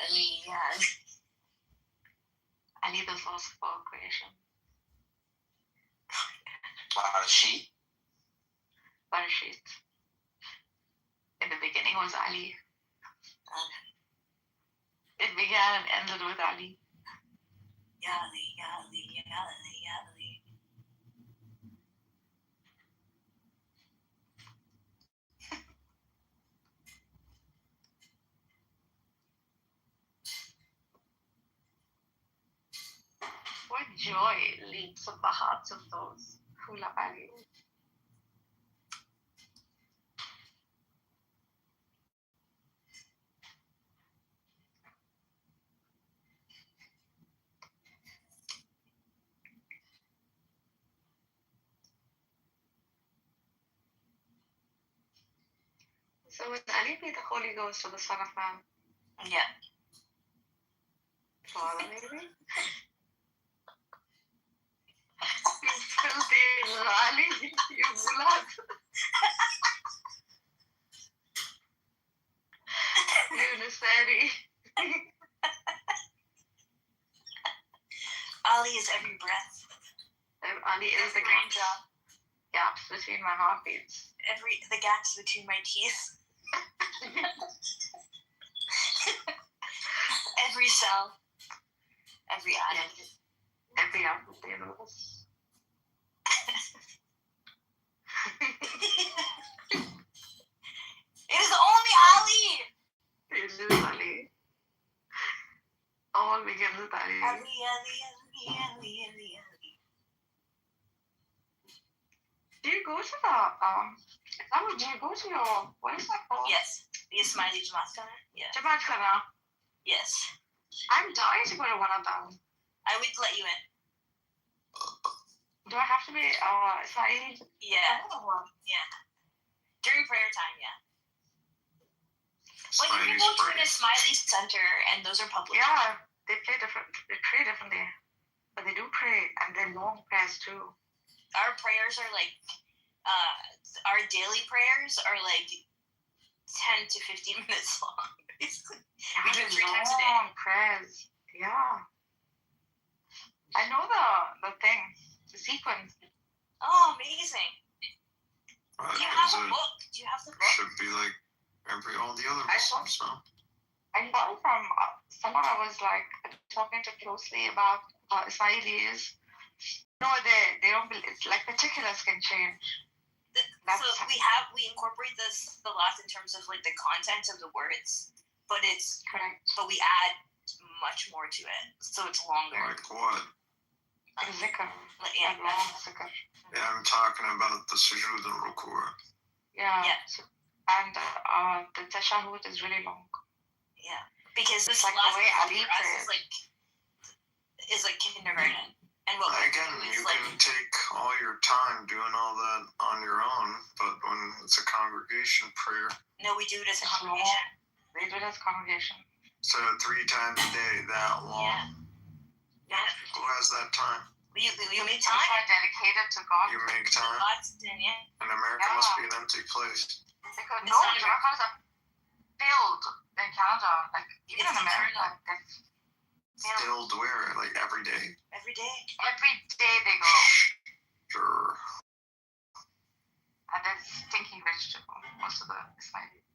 Ali, Ya Ali. Ali the first for creation. Barashit. Barashit. In the beginning was Ali. It began and ended with Ali. Ya Ali, Ya Ali, Ya Ali, Ya Ali. What joy leaps of the hearts of those who love Ali. So would Ali be the Holy Ghost or the Son of Man? Yeah. Father, maybe? You filthy Ali, you blood. Lunacy. Ali is every breath. Ali is the gaps between my heartbeats. The gaps between my teeth. Every cell. Every atom. Every atom of the universe. It is only Ali! It is Ali. All begins with Ali. Ali, Ali, Ali, Ali, Ali, Ali. Do you go to the do you go to your, what is that called? Yes. The Ismaili Jamaat Khana? Yeah. Jamaat Khana. Yes. I'm dying to go to one of them. I would let you in. Do I have to be Ismaili? Yeah. Yeah. During prayer time, yeah. Well, you can go to an Ismaili center, and those are public. Yeah, they pray differently. But they do pray, and they're long prayers too. Our prayers are like, our daily prayers are like 10 to 15 minutes long, basically. We do it 3 times a day. Long prayers. Yeah. I know the thing, the sequence. Oh, amazing. Do you have a It book? Do you have the book? should be like all the other Muslims, no? I got it from someone I was like talking to closely about Ismailis. No, they don't believe, it's like particulars can change. So we incorporate the laws in terms of like the content of the words, but it's correct. But we add much more to it, so it's longer. Like what? Like zikr. Yeah. Long zikr. Yeah, I'm talking about the sujood and ruku'. Yeah. And the tashahhud is really long. Yeah, because this like last the way Ali for us prays. is like kindergarten, and what Again, you can take all your time doing all that on your own, but when it's a congregation prayer, no, we do it as a congregation. We do it as a congregation. So 3 times a day, that long. Yeah. Who has that time? You make time. Dedicated to God. You make time. And America must be an empty place. Because no, Jamaicans are filled in Canada, like even in America. Filled where? Like every day? Every day. Every day they go. Sure. And they're stinking rich too, most of the Ismailis.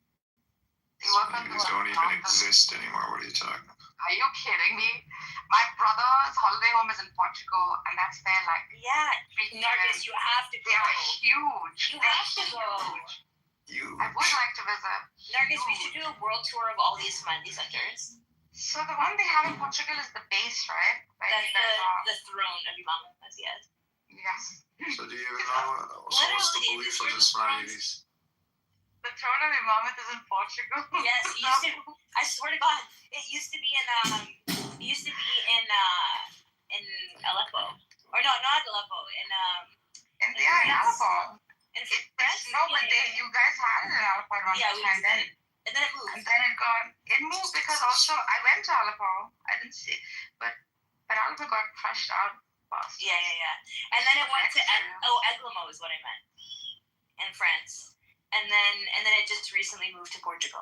These don't even exist anymore. What are you talking about? Are you kidding me? My brother's holiday home is in Portugal, and that's their like. Yeah, Nargis, you have to go. They are huge. You have to go. I would like to visit. Nargis, we should do a world tour of all these Ismaili centers. So the one they have in Portugal is the base, right? That's the throne of Imam Ahmed, yes. Yes. So do you even know what's the belief of Ismailis? The throne of Imam Ahmed is in Portugal. Yes, it used to. I swear to God, it used to be in Aleppo, or no, not Aleppo, in Aleppo. In France. No, but you guys had it in Aleppo at one time. And then it moved. And then it moved because also I went to Aleppo. I didn't see, but Aleppo got crushed out fast. Yeah. And then it went to Eglimo is what I meant, in France. and then it just recently moved to Portugal.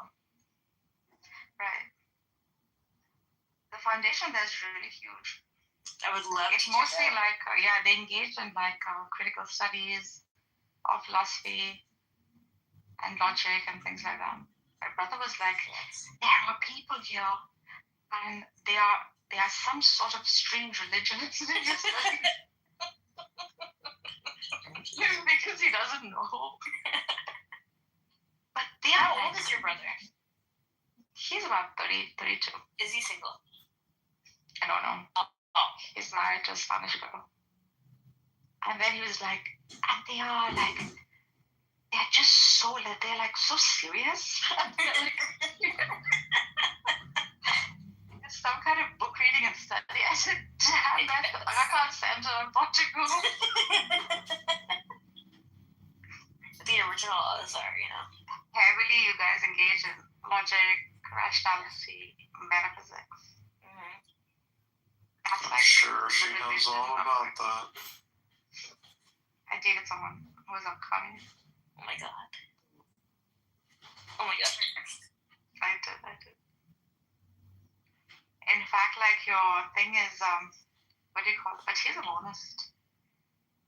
Right. The foundation there is really huge. I would love It's to mostly do that. like, they engage in like critical studies of philosophy and logic and things like that. My brother was like, there are people here and they are some sort of strange religion. Because he doesn't know. But they are How old like, is your brother? he's about 30, 32. Is he single? I don't know. Oh. He's married to a Spanish girl. And then he was like, and they are like, they're just so, they're like so serious. It's some kind of book reading and study. I said, damn, that's the Arakan Center in Portugal. The original Azar, you know. Heavily, you guys engage in logic, rationality, metaphysics. Mm-hmm. That's I'm like sure she the knows religion all of about it. that. I dated someone who was a communist. Oh my god. Oh my god. I did. In fact, like your thing is, what do you call it? But she's a monist.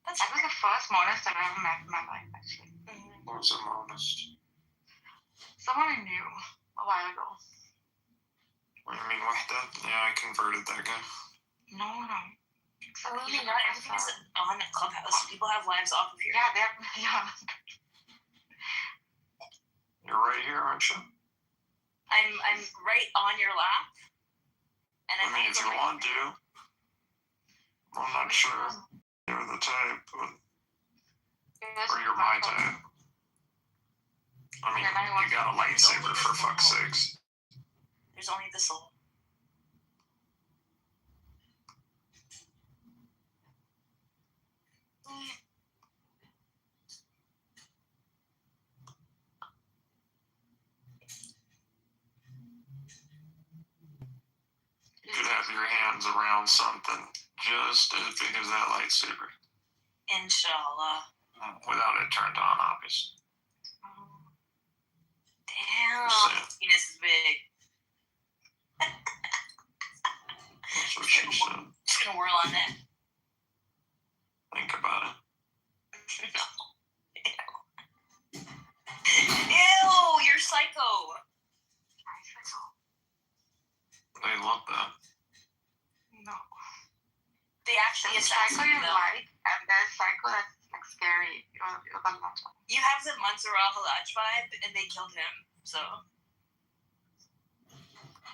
That was the first monist I've ever met in my life, actually. What's a monist? Someone I knew a while ago. What do you mean, Wahda? Yeah, I converted that guy. No. Absolutely not. Everything is on Clubhouse. People have lives off of here. Yeah, You're right here, aren't you? I'm right on your lap. And I mean, if you want to. I'm not sure you're the type, but... Or you're my type. I mean, you got a lightsaber, for fuck's sakes. There's only the soul. You could have your hands around something just as big as that lightsaber. Inshallah. Without it turned on, obviously. Damn. Penis is big. That's what she said. Just gonna whirl on that. Think about it. Ew, you're psycho. They love that. No. They actually There's assassinate psycho you them. like, and there's psycho that's like scary. You're the latter. You have the Montserrat Halaj vibe, and they killed him, so.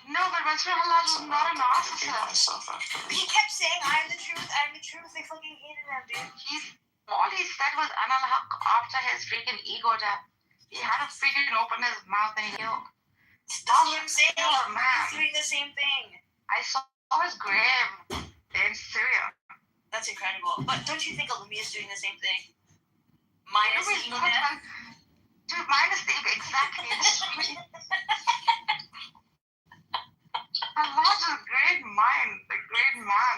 No, but Mansur Halaj was not a narcissist. But he kept saying, I'm the truth. They fucking hated him, dude. All he said was Anal Haq after his freaking ego death. He had to freaking open his mouth and he killed. That's what I'm saying. Man. He's doing the same thing. I saw his grave in Syria. That's incredible. But don't you think Olymia is doing the same thing? Minus the ego death? Dude, minus the ego, exactly. Halaj is a great mind, a great man.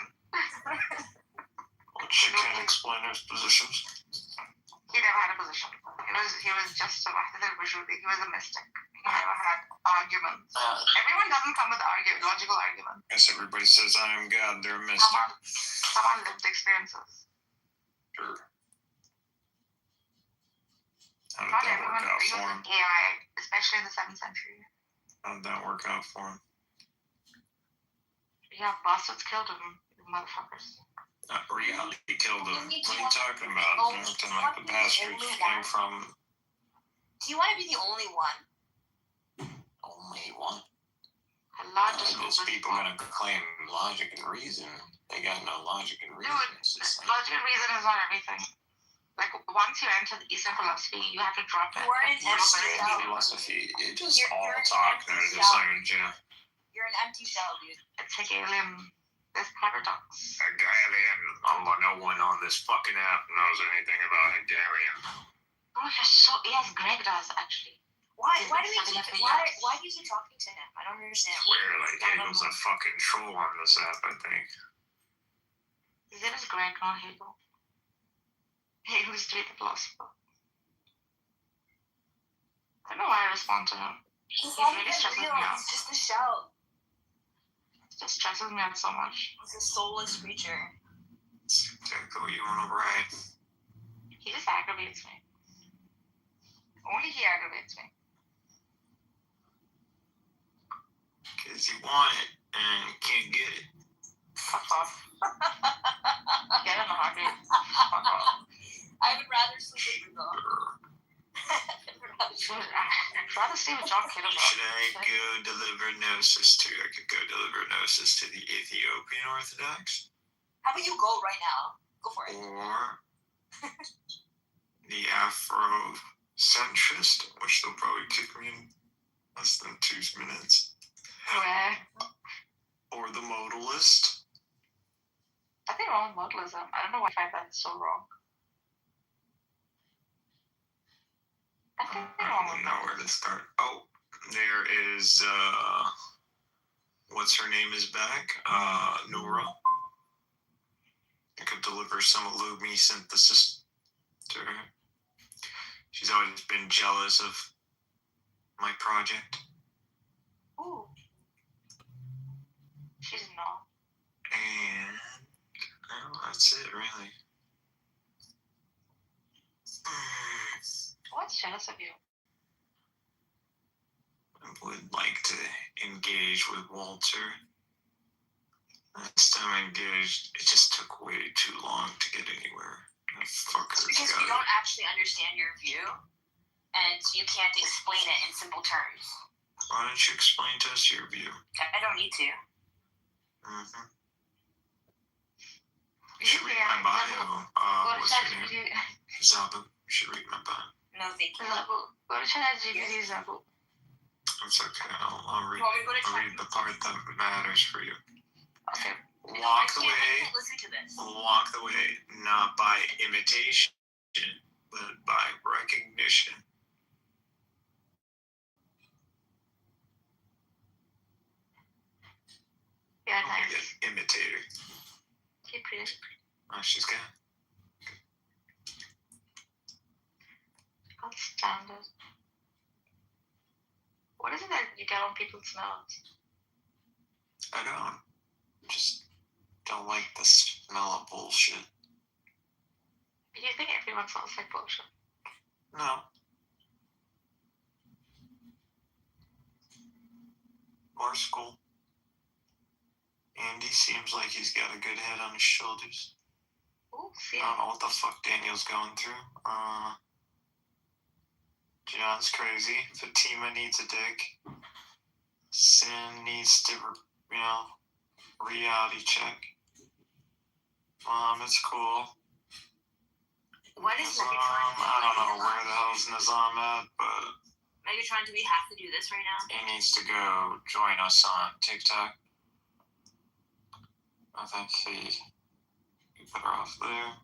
But she can't explain his positions. He never had a position. He was just a he was a mystic. He never had arguments. Everyone doesn't come with logical arguments. Yes, everybody says I am God, they're a mystic. Someone lived experiences. Sure. How did Not that work everyone out agrees for him? with AI, especially in the 7th century. How did that work out for him? Yeah, bastards killed him, you motherfuckers. Reality killed him. What are you talking about? Acting like the bastards came from... Do you want to be the only one? Only one? These people gonna claim logic and reason. They got no logic and reason. Dude, logic and reason is not everything. Like, once you enter the Eastern philosophy, you have to drop it. You're an Eastern philosophy, it just all talk. They're just like, you're an empty shell, dude. It's Hegelian. There's paradox. Hegelian. No one on this fucking app knows anything about Hegelian. Oh, you're so... Yes, Greg does, actually. Why do you keep talking to him? I don't understand. Swear, like, Hegel's a fucking troll on this app, I think. His name is Greg, not Hegel. Hegel is the philosopher. respond to him. He's He not really even stresses real. me out. He's just a shell. It just stresses me out so much. He's a soulless creature. Exactly what you want to write. He just aggravates me. Only he aggravates me. Because you want it and you can't get it. Fuck off. Get in the heartbeat. Fuck off. I would rather sleep with you though. I'd rather stay with John Kitover. Should I go deliver gnosis to? I could go deliver gnosis to the Ethiopian Orthodox. How about you go right now? Go for it. Or the Afrocentrist, which they'll probably kick me in less than 2 minutes. Where? Or the modalist. I think wrong with modalism. I don't know why I find that so wrong. I think I don't know where to start. Oh, there is, what's her name is back? Nora. I could deliver some Illumi synthesis to her. She's always been jealous of my project. Ooh. She's not. And well, that's it, really. What's jealous of you? I would like to engage with Walter. Last time I engaged, it just took way too long to get anywhere. Because you don't actually understand your view, and you can't explain it in simple terms. Why don't you explain to us your view? I don't need to. Mm-hmm. You should read my bio. What's your name? Zabu. You should read my bio. No, thank you. Go to ChatGPT, Zabu. It's okay. I'll read the part that matters for you. Okay. Walk the way. I can't listen to this. Walk the way, not by imitation, but by recognition. Yeah, nice. Imitator. Keep reading. Oh, she's good. Can't stand it. What is it that you get on people's nerves? I just don't like the smell of bullshit. Do you think everyone sounds like bullshit? No. More school. Andy seems like he's got a good head on his shoulders. Ooh, I don't know what the fuck Daniel's going through. John's crazy. Fatima needs a dick. Sin needs to, reality check. Mom, it's cool. What is Nizam, I don't know where the hell's Nizam at, but Megatron, do we have to do this right now? he needs to go join us on TikTok. I think he put her off there.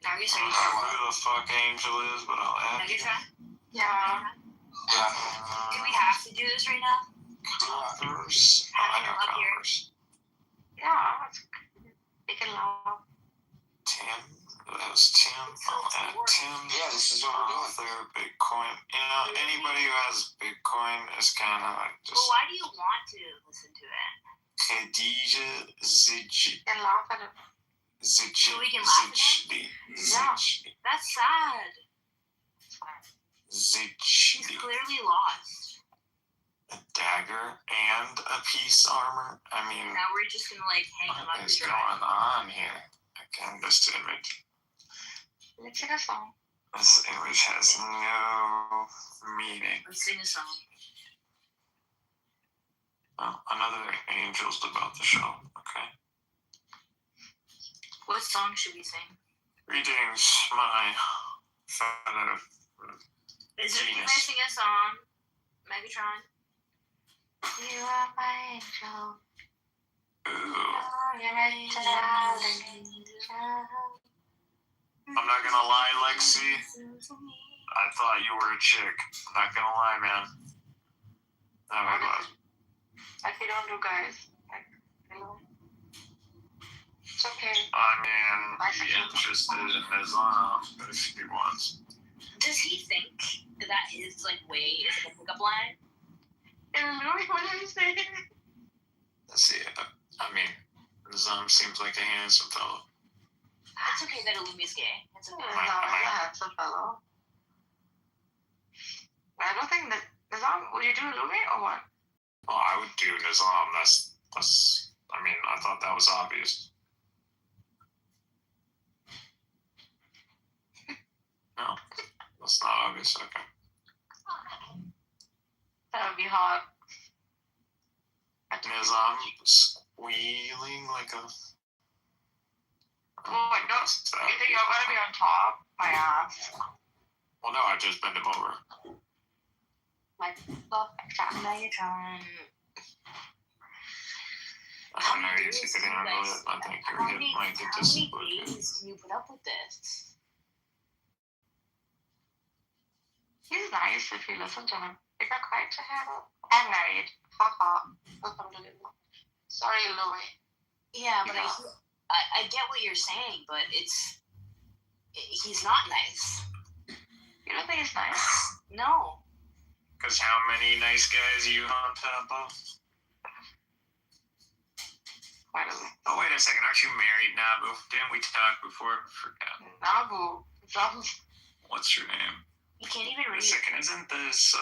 Now you're I don't know who the fuck Angel is, but I'll add you. Megatron? Yeah. Do we have to do this right now? Converse. I know Converse. Yeah, it's big and loud. Tim. That was Tim. I'll add Tim. Yeah, this is what we're doing. Their Bitcoin. Anybody who has Bitcoin is kind of like just. Well, why do you want to listen to it? Khadija Zij. And laugh at it. So we can laugh at it? Yeah. That's sad. Zij. He's clearly lost. A dagger and a piece armor. I mean, Now we're just gonna hang him up what is to going dry. on here? Again, this image. Let's sing a song. This image has no meaning. Let's sing a song. Oh, another angel's about to show. Okay. What song should we sing? Greetings, my fellow Is it genius. gonna sing a song? Megatron? You are my angel. Ooh. You're my darling angel. I'm not gonna lie, Lexi. I thought you were a chick. I'm not gonna lie, man. Oh my god. Like we don't do guys. Like, it's okay. I mean, I'd be interested in Nizam if he wants. Does he think that his like way is like a pickup line. And Louis, what did you say? Let's see. I mean, Nizam seems like a handsome fellow. It's okay that Illumi's gay. It's okay. Nizam is a handsome fellow. I don't think that Nizam, would you do Louis or what? Oh, I would do Nizam. That's. I mean, I thought that was obvious. No, that's not obvious. Okay. That would be hard. Nizam squealing like a. Oh, I don't. You think you're gonna be on top? My ass. Well, no, I just bent him over. Like, Megatron. I don't know if you could handle it. I think your hip might get dislocated. How many days can you put up with this? He's nice if you listen to him. If you're quiet to him, I'm married. Haha. Sorry, Louis. Yeah, but I get what you're saying, but he's not nice. You don't think he's nice? No. Because how many nice guys you on top of? Oh, wait a second. Aren't you married, Nabu? Didn't we talk before? I forgot. Nabu. What's your name? You can't even read. Wait a second. Isn't this,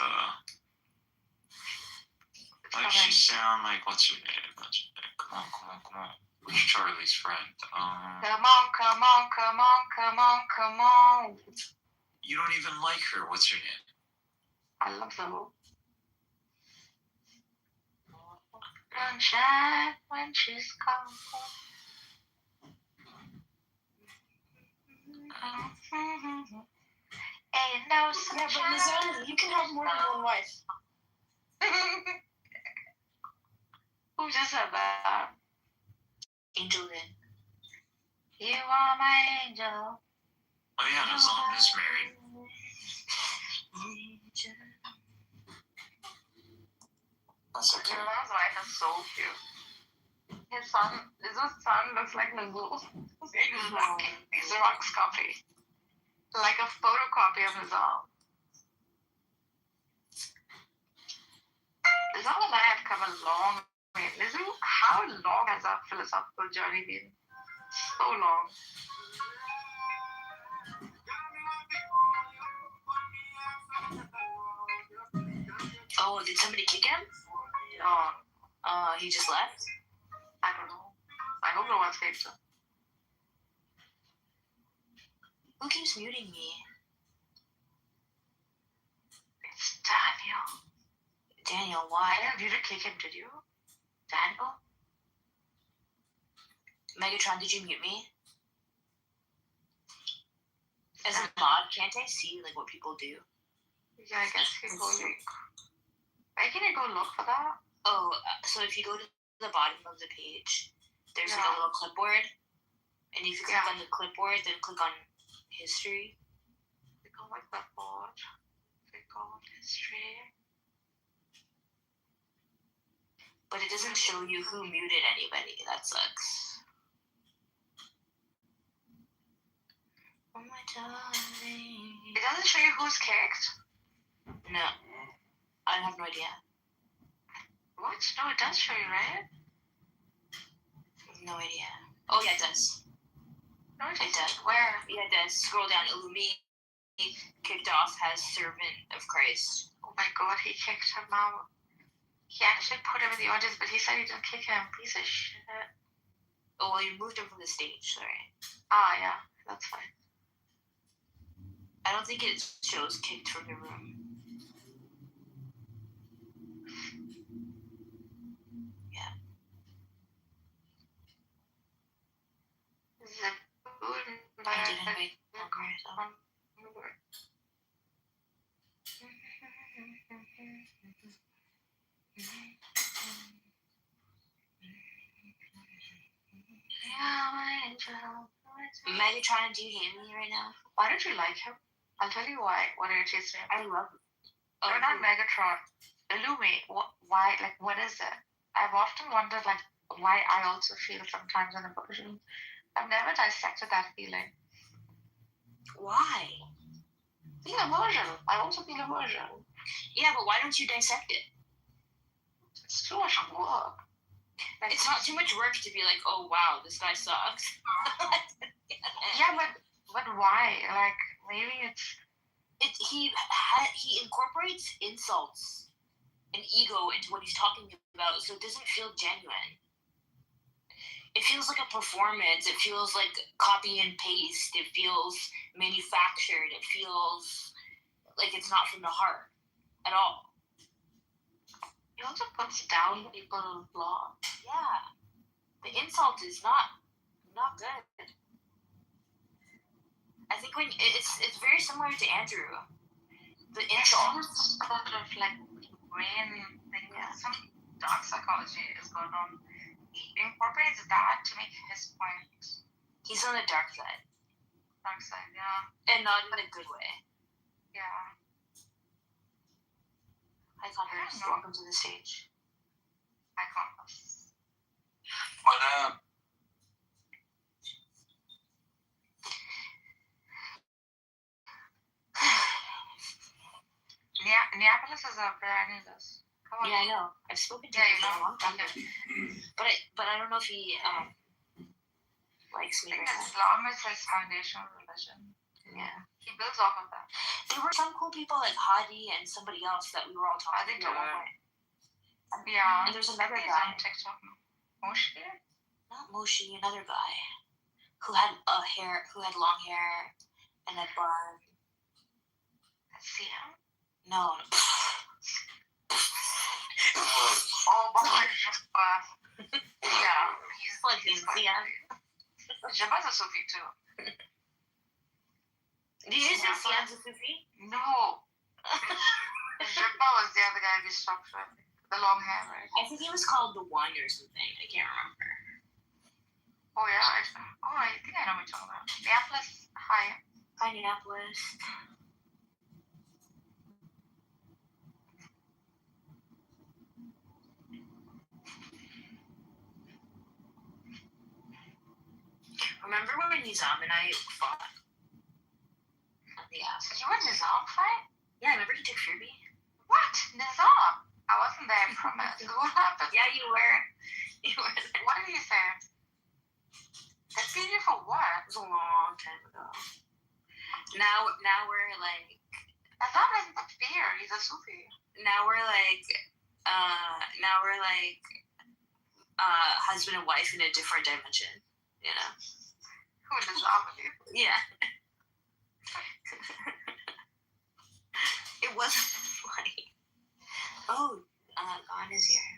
like she sound like, what's your name? Come on. Who's Charlie's friend? Come on. You don't even like her. What's your name? I love them. Sunshine when she's gone. Ain't no sunshine. Yeah, but Nizam, you can have more than one wife. Who just said that? Angel did. You are my angel. Oh yeah, Nizam is married. That's okay. Nizam's wife is so cute. His son looks like Nizam. Exactly. He's a Rock's copy. Like a photocopy of Nizam. Nizam and I have come a long way. Nizam, how long has our philosophical journey been? So long. Oh, did somebody kick him? No. He just left? I don't know. I hope no one's kicked him. Who keeps muting me? It's Daniel. Daniel, why? You didn't kick him, did you? Daniel? Megatron, did you mute me? As a mod, can't I see like what people do? Yeah, I guess you can go look. Where can I go look for that? Oh, so if you go to the bottom of the page, there's like a little clipboard, and if you click on the clipboard, then click on history. Click on like that board. Click on history. But it doesn't show you who muted anybody. That sucks. Oh my darling. It doesn't show you who's kicked? No. I have no idea. What? No, it does show you, right? No idea. Oh yeah, it does. No, it does. Where? Yeah, it does. Scroll down. Illumi kicked off as servant of Christ. Oh my god, he kicked him out. He actually put him in the audience, but he said he didn't kick him. Piece of shit. Oh, well, you moved him from the stage, sorry. Ah, yeah, that's fine. I don't think it shows kicked from the room. Yeah. I didn't make progress on. Megatron, do you hate me right now? Why don't you like him? I'll tell you why. What irritates me. I love him. Oh, not Megatron. Illumi. Why? Like, what is it? I've often wondered, like, why I also feel sometimes an aversion. I've never dissected that feeling. Why? Feel emotion. I also feel emotion. Yeah, but why don't you dissect it? It's too much work. Like, it's not too much work to be like, oh wow, this guy sucks. Yeah, but why? Like, maybe he incorporates insults and ego into what he's talking about, so it doesn't feel genuine. It feels like a performance. It feels like copy and paste. It feels manufactured. It feels like it's not from the heart at all. He also puts down people's flaws. Yeah. The insult is not good. I think when it's very similar to Andrew. The insult. It's sort of like brain thing. Yeah. Some dark psychology is going on. He incorporates that to make his point. He's on the dark side. Dark side, yeah. And not in a good way. Yeah. Hi, Congress. Welcome to the stage. Hi, Congress. What up? Neapolis is up there. I knew this. Come on. Yeah, I know. I've spoken to him for a long time. But I don't know if he likes me. I think Islam is his foundational religion. Yeah. He builds off of that. There were some cool people like Hadi and somebody else that we were all talking to. Yeah. And there's another He's guy. on TikTok. Moshi? Not Moshi, another guy who had long hair and a bun. See him? No. Oh my God. Yeah. He's like Zian. Jabba's a Sufi too. Did you say Zian's a Sufi? No. Jabba was the other guy we stopped with. The long hair, right? I think he was called the One or something. I can't remember. Oh yeah. I think I know what you're talking about. Neapolis. Hi. Hi, Neapolis. Remember when Nizam and I fought? Yeah. So you were Nizam fight? Yeah, remember he took Furby? What? Nizam? I wasn't there, I promise. What happened? Yeah, you were. What did he say? That beat you for what? It was a long time ago. Now we're like... Nizam isn't the fear, he's a Sufi. Now we're like husband and wife in a different dimension, you know? Who Nizam with you? Yeah. It wasn't funny. Oh, Gon is here.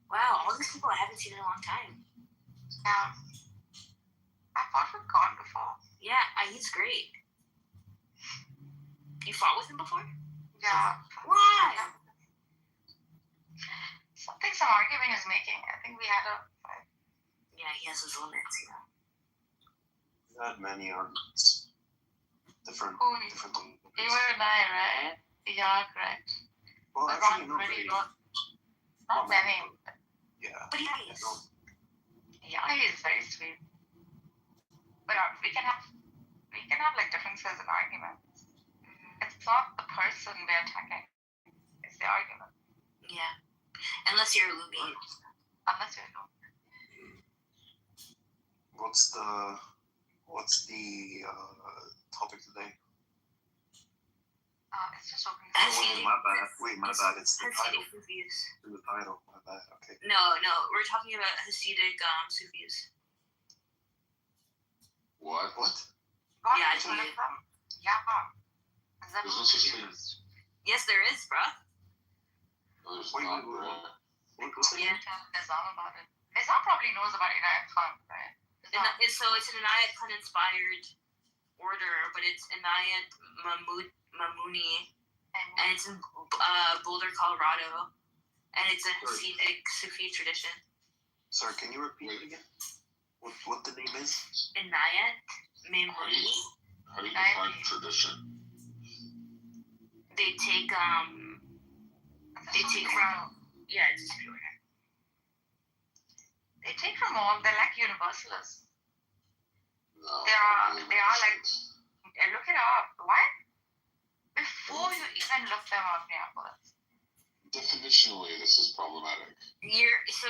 Wow, all these people I haven't seen in a long time. Yeah. I fought with Gon before. Yeah, he's great. You fought with him before? Yeah. Why? Something some argument is making. I think we had a fight. Yeah, he has his limits, you know. We've had many arguments. Different things. You were and I, right? Yeah, correct. Well, but actually, not really. Not many. Yeah. But he is. Yeah, he's very sweet. But we can have like differences in arguments. It's not the person we're attacking. It's the argument. Yeah. Unless you're a Lumi. Unless you're a Lumi. What's the topic today? It's just open. My bad. It's the title. Sufis. The title. My bad. Okay. No. We're talking about Hasidic Sufis. What? Yeah, I one of them. Yeah. There's no such thing. Yes, there is, bruh. There's not, bro. Yeah. Nizam about it. Nizam probably knows about Inayat Khan, right? So it's an Inayat Khan inspired order, but it's Inayat Mamuni, and it's in Boulder, Colorado, and it's a Hasidic Sufi tradition. Sorry, can you repeat it again? What the name is? Inayat Mamuni. How do you define tradition? They take from it's a Sufi order. They take from all. They're like universalists. No. They are like Look it up. What? Before you even look them up, Neapolis. Definitionally, this is problematic. So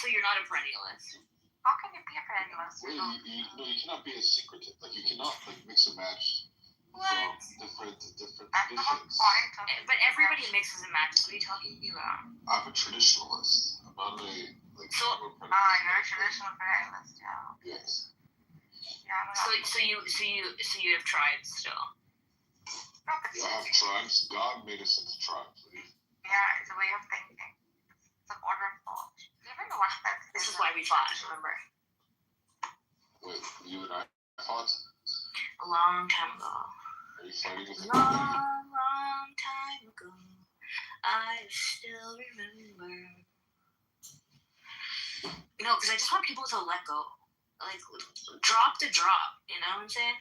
you're not a perennialist. How can you be a perennialist? Wait, you cannot be a secretive. Like, you cannot mix and match from different traditions. But everybody mixes and matches. What are you talking about? I'm a traditionalist. I'm not a you're a traditional perennialist, yeah. Yes. Yeah, so you have tribes still. Yeah, I have tribes. God made us into tribes. Yeah, it's a way of thinking. It's an order of thought. Even the one that this is why we fought, remember? Wait, you and I fought? A long time ago. Are you fighting with long time ago. I still remember. Because I just want people to let go. Like, drop to drop, you know what I'm saying?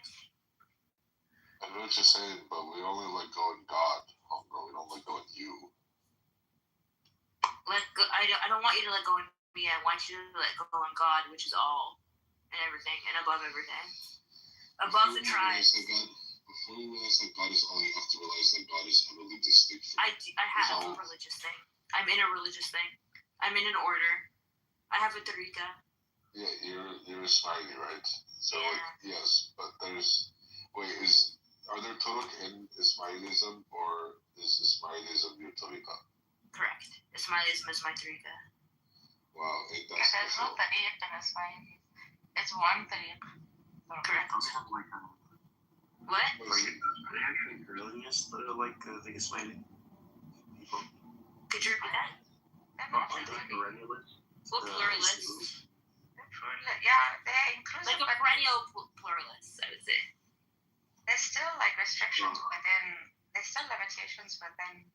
I know what you're saying, but we only let go in God, homegirl. We don't let go in you. Let go. I don't want you to let go in me. I want you to let go in God, which is all and everything and above everything. Above the tribes. Before you realize that God is all, you have to realize that God is utterly distinct from I have a religious thing. I'm in a religious thing. I'm in an order. I have a tariqa. Yeah, you're a Smiley, right? So yes, but are there Turk in Ismailism, or is Ismailism your tariqa? Correct. Ismailism is my tariqa. Wow, ain't that special? There's no tariq in Ismailism. It's one tariq. Correct. What? Are they actually pluralists that are like the Ismaili people? Could you repeat that? Aren't they perennialists? Well, pluralists. Yeah, they're inclusive. Like a perennial pluralist, I would say. There's still restrictions within. There's still limitations within.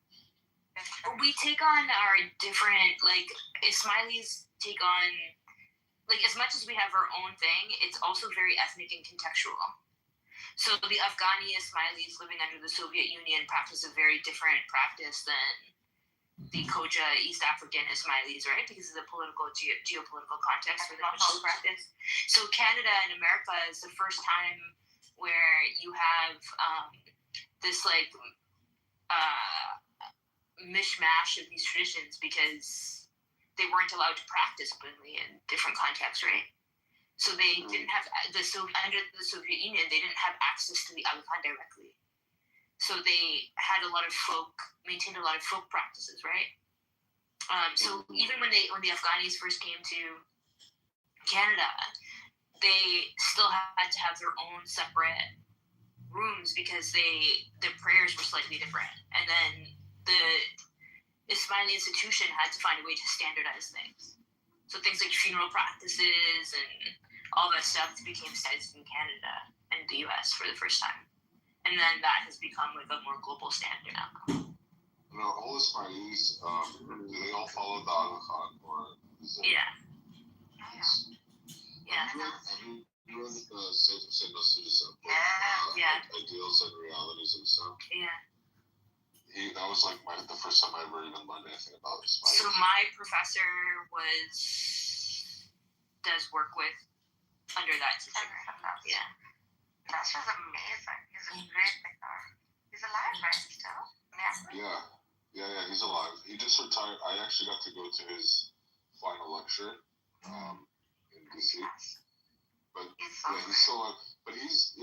We take on our different Ismailis take on as much as we have our own thing. It's also very ethnic and contextual. So the Afghani Ismailis living under the Soviet Union practice a very different practice than the Koja East African Ismailis, right? Because of the geopolitical context for the practice. So Canada and America is the first time where you have this mishmash of these traditions because they weren't allowed to practice openly in different contexts, right? So they didn't have under the Soviet Union, they didn't have access to the Afghan directly. So they had maintained a lot of folk practices, right? So even when the Afghanis first came to Canada, they still had to have their own separate rooms because their prayers were slightly different. And then the Ismaili institution had to find a way to standardize things. So things like funeral practices and all that stuff became standards in Canada and the US for the first time. And then that has become a more global standard now. All Ismailis, do they all follow the Aga Khan, or is it? Yeah. Have you read the Saif Hussein Nasr's book, Ideals and Realities and stuff? Yeah. That was the first time I ever even learned anything about Ismailis. So my professor does work with under that teacher. Yeah. Nasr's amazing. He's a great thinker. He's alive, right? Still? Yeah, he's alive. He just retired. I actually got to go to his final lecture in DC. But he's still alive. But he's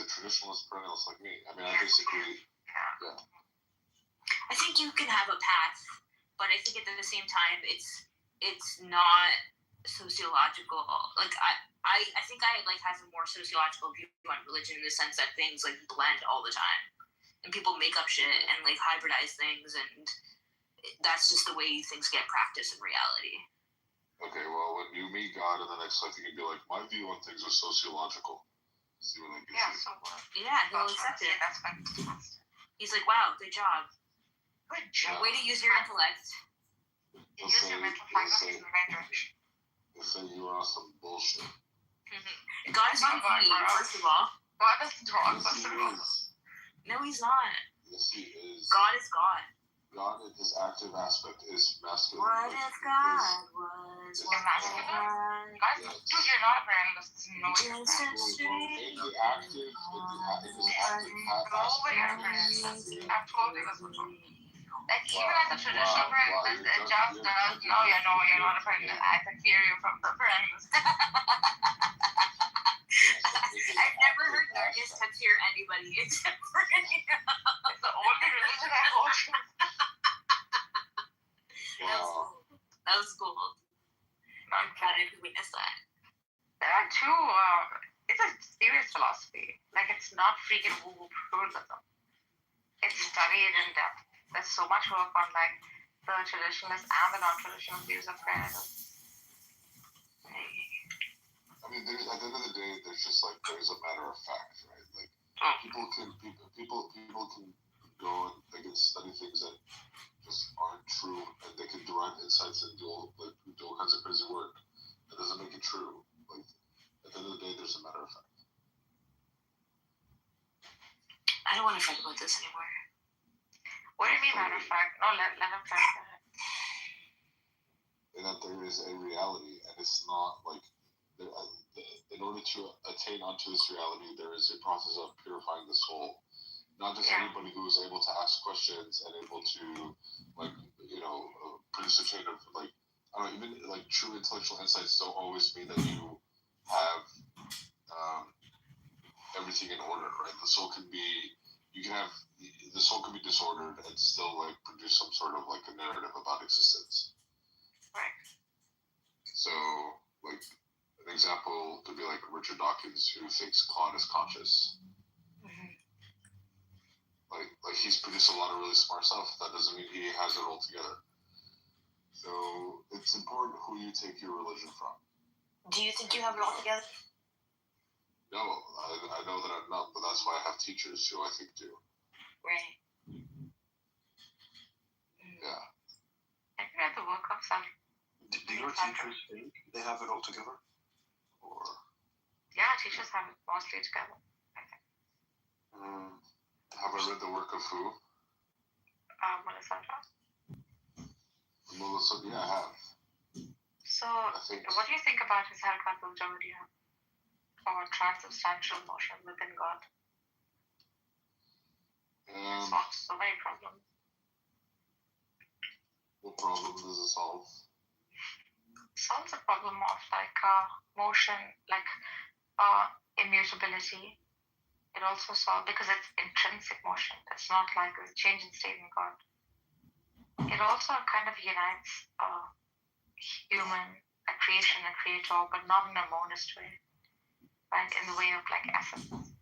a traditionalist perennialist like me. I mean, I basically, I think you can have a path, but I think at the same time, it's not sociological. I think I have a more sociological view on religion in the sense that things blend all the time, and people make up shit and hybridize things, and that's just the way things get practiced in reality. Okay, well, when you meet God in the next life, you can be like, my view on things are sociological. See what I can see. He'll accept it. That's fantastic. He's like, wow, good job. Good job. Way to use your intellect. Use your mental faculties in the right direction. They say you are some bullshit. God is not funny, first of all. God is wrong, Yes, he is. No, he's not. Yes, he is. God is God. God in his active aspect is masculine. What if God was masculine? God, dude, you're not a parentalist. No, you're just a In the active, in his active nobody has a parentalist. I've told you this before. Like, even as a traditional parentalist, it just does. No, you're not a parentalist. I can hear you from the parentalist. I've never heard Nargis hear anybody except for It's the only religion I hold to. That was cool. I'm glad I could witness that. There are two, it's a serious philosophy. Like, it's not freaking woo-woo pluralism. It's studied in depth. There's so much work on, like, the traditionalist and the non-traditional views of parenthood. I mean, at the end of the day, there's a matter of fact, right? Like, people can go and they can study things that just aren't true, and they can derive insights and do all kinds of crazy work. That doesn't make it true. Like, at the end of the day, there's a matter of fact. I don't want to fight about this anymore. What do you mean, matter of fact? No, let him try that. And that there is a reality, and it's not like in order to attain onto this reality, there is a process of purifying the soul. Not just anybody who is able to ask questions and able to, produce a chain of, even, true intellectual insights don't always mean that you have everything in order, right? The soul can be disordered and still, produce some sort of, a narrative about existence. Right. So, an example could be Richard Dawkins, who thinks Claude is conscious. Like he's produced a lot of really smart stuff. That doesn't mean he has it all together. So it's important who you take your religion from. Do you think you have it all together? No, I know that I'm not, but that's why I have teachers who I think do. Right. Yeah. I think at the work of some. Do your teachers think they have it all together? Or yeah, teachers have it mostly together, I think. Have I read the work of who? Melissa. Melissa, yeah, I have. So, what do you think about his Halakha Jauhariya, or transubstantial motion within God? It solves so many problems. What problem does it solve? It solves the problem of motion, immutability. It also solves because it's intrinsic motion. It's not like a change in state in God. It also kind of unites human, a creation, a creator, but not in a monist way, right? In the way of essence,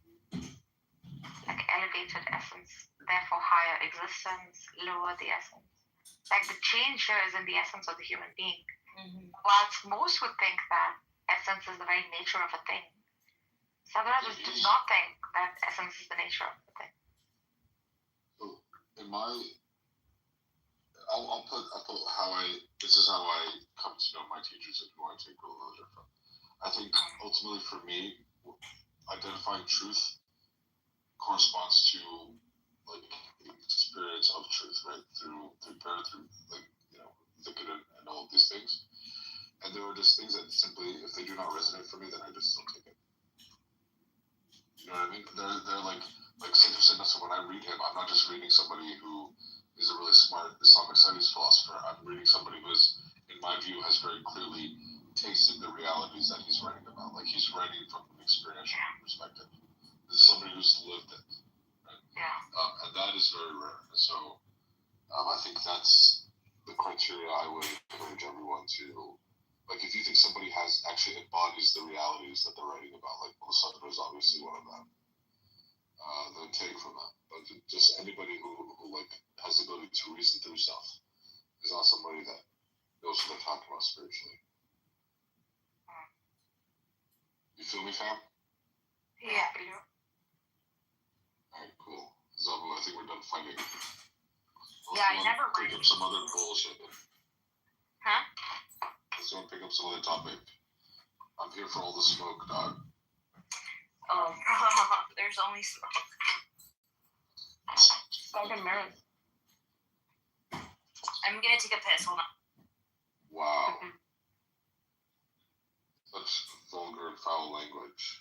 elevated essence, therefore higher existence, lower the essence. The change here is in the essence of the human being. Mm-hmm. Whilst most would think that essence is the very nature of a thing, Sadhguru did not think that essence is the nature of the thing. So, this is how I come to know my teachers and who I take religion from. I think ultimately for me, identifying truth corresponds to experience of truth, right? Through prayer, through thinking and all of these things. And there are just things that simply, if they do not resonate for me, then I just don't take it. You know what I mean? They're like Saint Hussein. So when I read him, I'm not just reading somebody who is a really smart Islamic studies philosopher. I'm reading somebody who is, in my view, has very clearly tasted the realities that he's writing about. He's writing from an experiential perspective. This is somebody who's lived it, right? Yeah. And that is very rare. So I think that's the criteria I would encourage everyone to. If you think somebody actually embodies the realities that they're writing about, Melissa is obviously one of them, then take from them. But just anybody who has the ability to reason through stuff is not somebody that knows what they're talking about spiritually. You feel me, fam? Yeah. Alright, cool. Zabu, I think we're done fighting. I never pick up some other bullshit. Huh? Let's go and pick up some other topic. I'm here for all the smoke, dog. Oh, there's only smoke. Fucking mirrors. I'm gonna take a piss. Hold on. Wow. Such vulgar and foul language.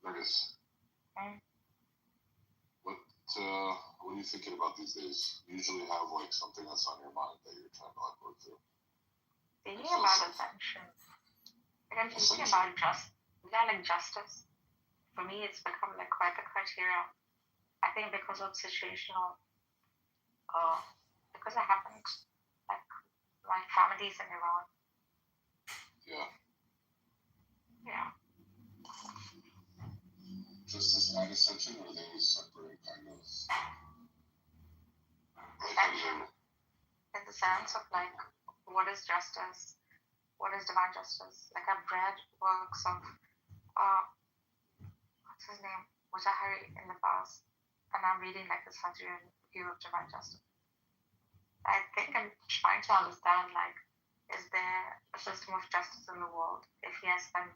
Nice. What are you thinking about these days? You usually have like something that's on your mind that you're trying to like work through. Thinking about ascension. Like I'm thinking about justice. For me, it's become like quite the criteria. I think because of situational, because I happened, like my family's in Iran. Yeah. Yeah. Justice and ascension, or are they separate kind of? Ascension, in the sense of like, what is justice? What is divine justice? Like I've read works of, what's his name, Mujahari in the past, and I'm reading like the Satyajit view of divine justice. I think I'm trying to understand like, is there a system of justice in the world? If yes, then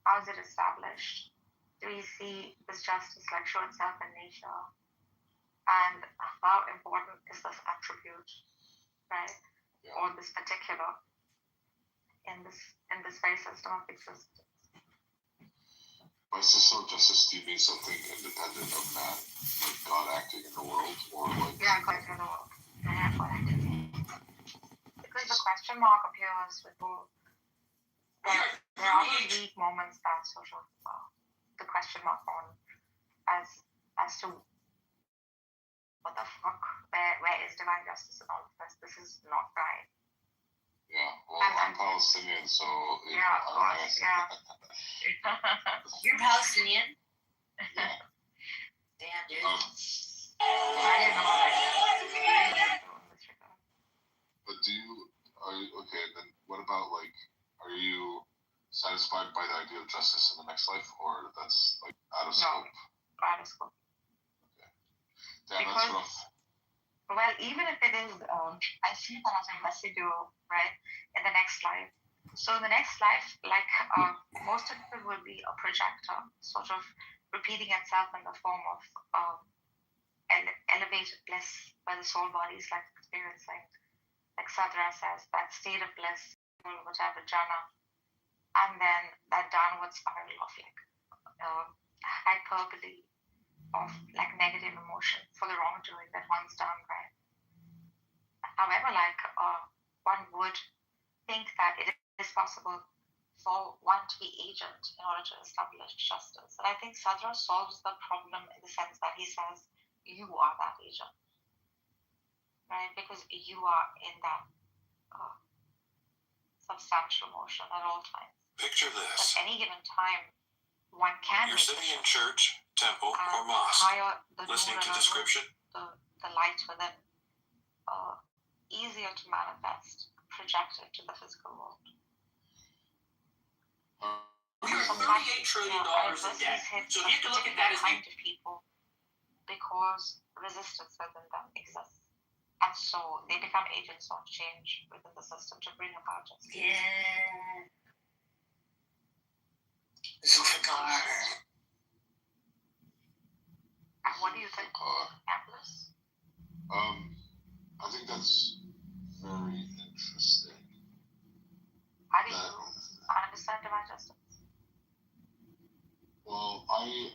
how is it established? Do we see this justice like show itself in nature? And how important is this attribute, right? Yeah. Or this particular in this very system of existence? By system of justice, do you mean something independent of man, like God acting in the world, or like? Yeah, God acting in the world. Yeah, God acting. Because the question mark appears with both. There are those weak moments that sort of the question mark on as to what the fuck, where is divine justice in all of this? This is not right. Yeah, well, I'm Palestinian, so yeah, of course, yeah. You're Palestinian? Yeah. Damn, dude. I didn't know that. But okay, then what about like, are you satisfied by the idea of justice in the next life, or that's like out of scope? No, out of scope. Okay. Damn, that's rough. Well, even if it is, I see that as a residual, right, in the next life. So in the next life, like most of it will be a projector, sort of repeating itself in the form of elevated bliss, where the soul body is like experiencing, like Sadhra says, that state of bliss, whatever jhana, and then that downward spiral of like hyperbole of like negative emotion for the wrongdoing that one's done, right? However, like one would think that it is possible for one to be agent in order to establish justice. And I think Sadhra solves the problem in the sense that he says, you are that agent, right? Because you are in that substantial motion at all times. Picture this. At any given time, one can. You're sitting in church, temple, or mosque, listening to description. The light within, easier to manifest, projected to the physical world. We are $38 trillion in debt. So you have to look at that as kind of people, because resistance within them exists. And so they become agents of change within the system to bring about justice. Yeah. Zulfikar. And what do you think? Endless? I think that's very interesting. How do you understand divine justice? Well, I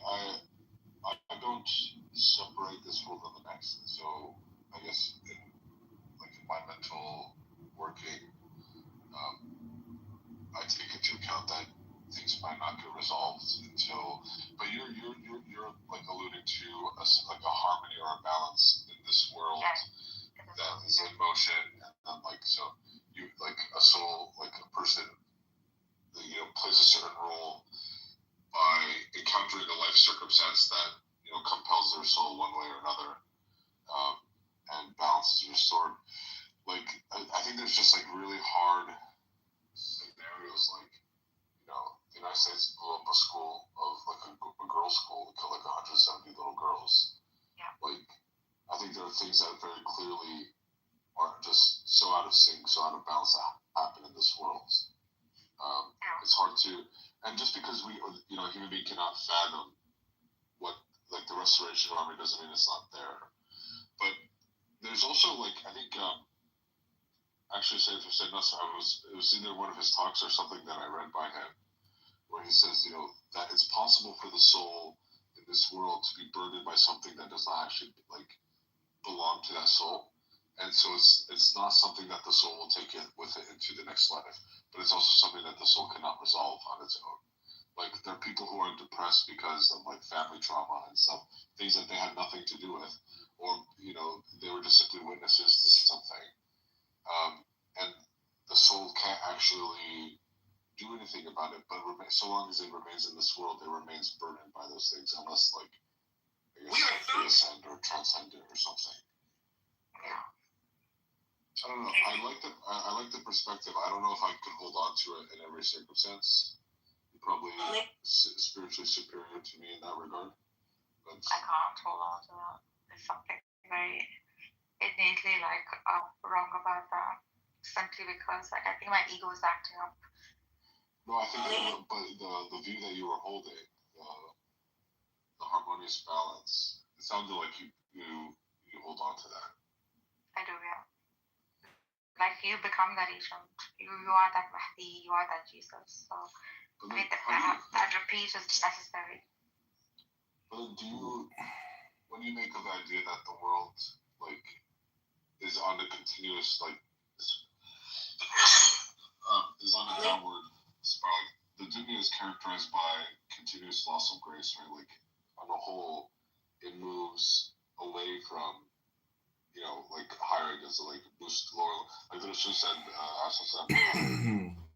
don't separate this world and the next. So I guess in my mental working, I take into account that things might not get resolved until. But you're like alluding to a harmony or a balance in this world that is in motion, and then like so you like a soul, like a person that plays a certain role by encountering a life circumstance that compels their soul one way or another, and balance is restored. Like I think there's just like really hard scenarios, like the United States blew up a school of like a girls' school that killed like 170 little girls. Yeah. Like I think there are things that very clearly are just so so out of sync, so out of balance that happen in this world. It's hard to, and just because we, a human being cannot fathom what, like, the Restoration Army doesn't mean it's not there. But there's also, like, I think, actually, it was either one of his talks or something that I read by him, where he says, that it's possible for the soul in this world to be burdened by something that does not actually, like, belong to that soul. And so it's not something that the soul will take it with it into the next life, but it's also something that the soul cannot resolve on its own. Like, there are people who are depressed because of, like, family trauma and stuff, things that they had nothing to do with, or, they were just simply witnesses to something. And the soul can't actually do anything about it, but so long as it remains in this world, it remains burdened by those things, unless, like, I guess, transcend or transcendent or something. I don't know. I like the perspective. I don't know if I could hold on to it in every circumstance. You're probably spiritually superior to me in that regard. But I can't hold on to that. There's something very innately, like, wrong about that. Simply because, like, I think my ego is acting up. No, I think, but the view that you were holding, the harmonious balance, it sounded like you hold on to that. I do, yeah. Like, you become that agent. You are that Mahdi. You are that Jesus. So, I mean, that repeat is necessary. But when you make of the idea that the world, like, is on a continuous, like, is on a downward spiral, the dunya is characterized by continuous loss of grace, right? Like, on a whole, it moves away from, like, higher ideas, like, boost lower, like the Rasul said,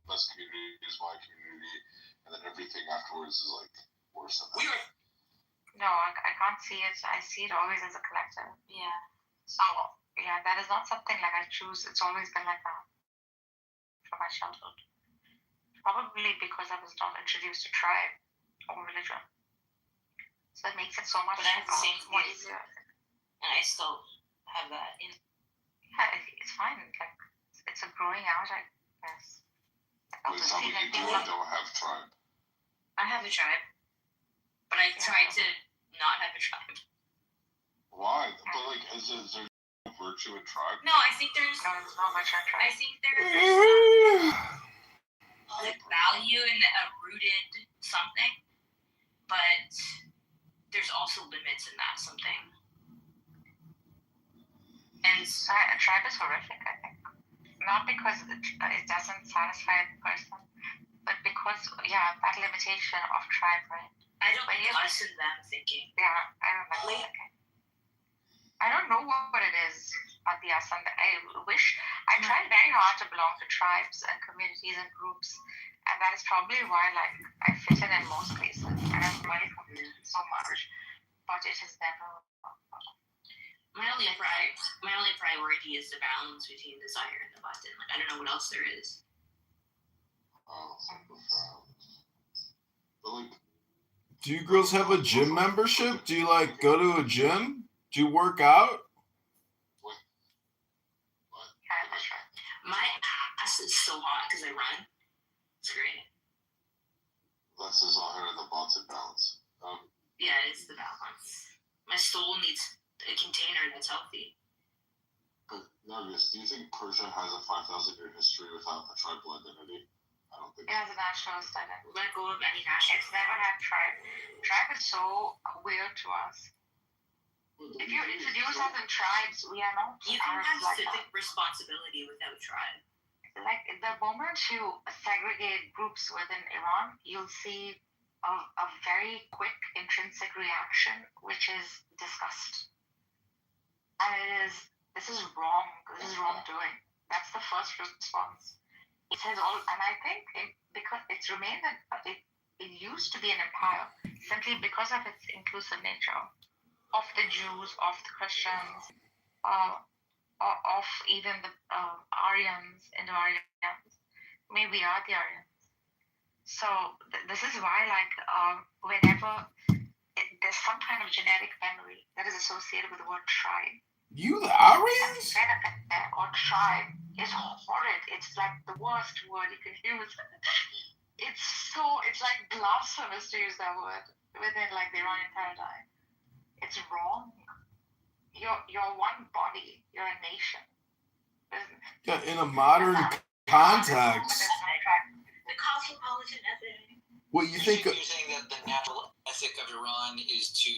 best community is my community, and then everything afterwards is, like, worse than that. No, I can't see it. I see it always as a collective. Yeah. So, yeah, that is not something like I choose. It's always been like that from my childhood. Probably because I was not introduced to tribe or religion. So it makes it so much more easier. And I still have that in. Yeah, it's fine. Like, it's a growing out, I guess. But it's not like you don't have tribe. I have a tribe, but I try to not have a tribe. Why? But, like, is there virtue in tribe? No, I think there's. No, there's not much in tribe. I think there's like value in a rooted something, but there's also limits in that something. And a tribe is horrific, I think. Not because it doesn't satisfy the person, but because, that limitation of tribe, right? I don't listen to them thinking. Yeah, I don't like thinking. I don't know what it is at the Assam. I tried very hard to belong to tribes and communities and groups, and that is probably why, like, I fit in most places, and I'm welcome so much, but it is never. My only priority is the balance between desire and the button. Like, I don't know what else there is. Oh, so profound. But, like, do you girls have a gym membership? Do you, like, go to a gym? Do you work out? What? My ass is so hot because I run. It's great. That's the Zahir and the bottom balance. Yeah, it's the balance. My soul needs a container that's healthy. But, Nargis, do you think Persia has a 5,000-year history without a tribal identity? I don't think it has a nationalist identity. Let go of any nationalist. It's never had tribe. Tribe is so weird to us. If you introduce us in tribes, we are not. You can have civic responsibility without tribe. Like, the moment you segregate groups within Iran, you'll see a very quick intrinsic reaction, which is disgust. And this is wrong. This is wrongdoing. That's the first response. It has all, and I think because it's remained it used to be an empire simply because of its inclusive nature, of the Jews, of the Christians, of even the Aryans, Indo-Aryans. Maybe we are the Aryans. So this is why, like, whenever there's some kind of genetic memory that is associated with the word tribe. You the Aryans? Or tribe is horrid. It's like the worst word you can use. It's like blasphemous to use that word within like the Iranian paradigm. It's wrong. You're one body. You're a nation. Yeah, in a modern context. The cosmopolitan ethic. What you think? You're saying that the natural ethic of Iran is to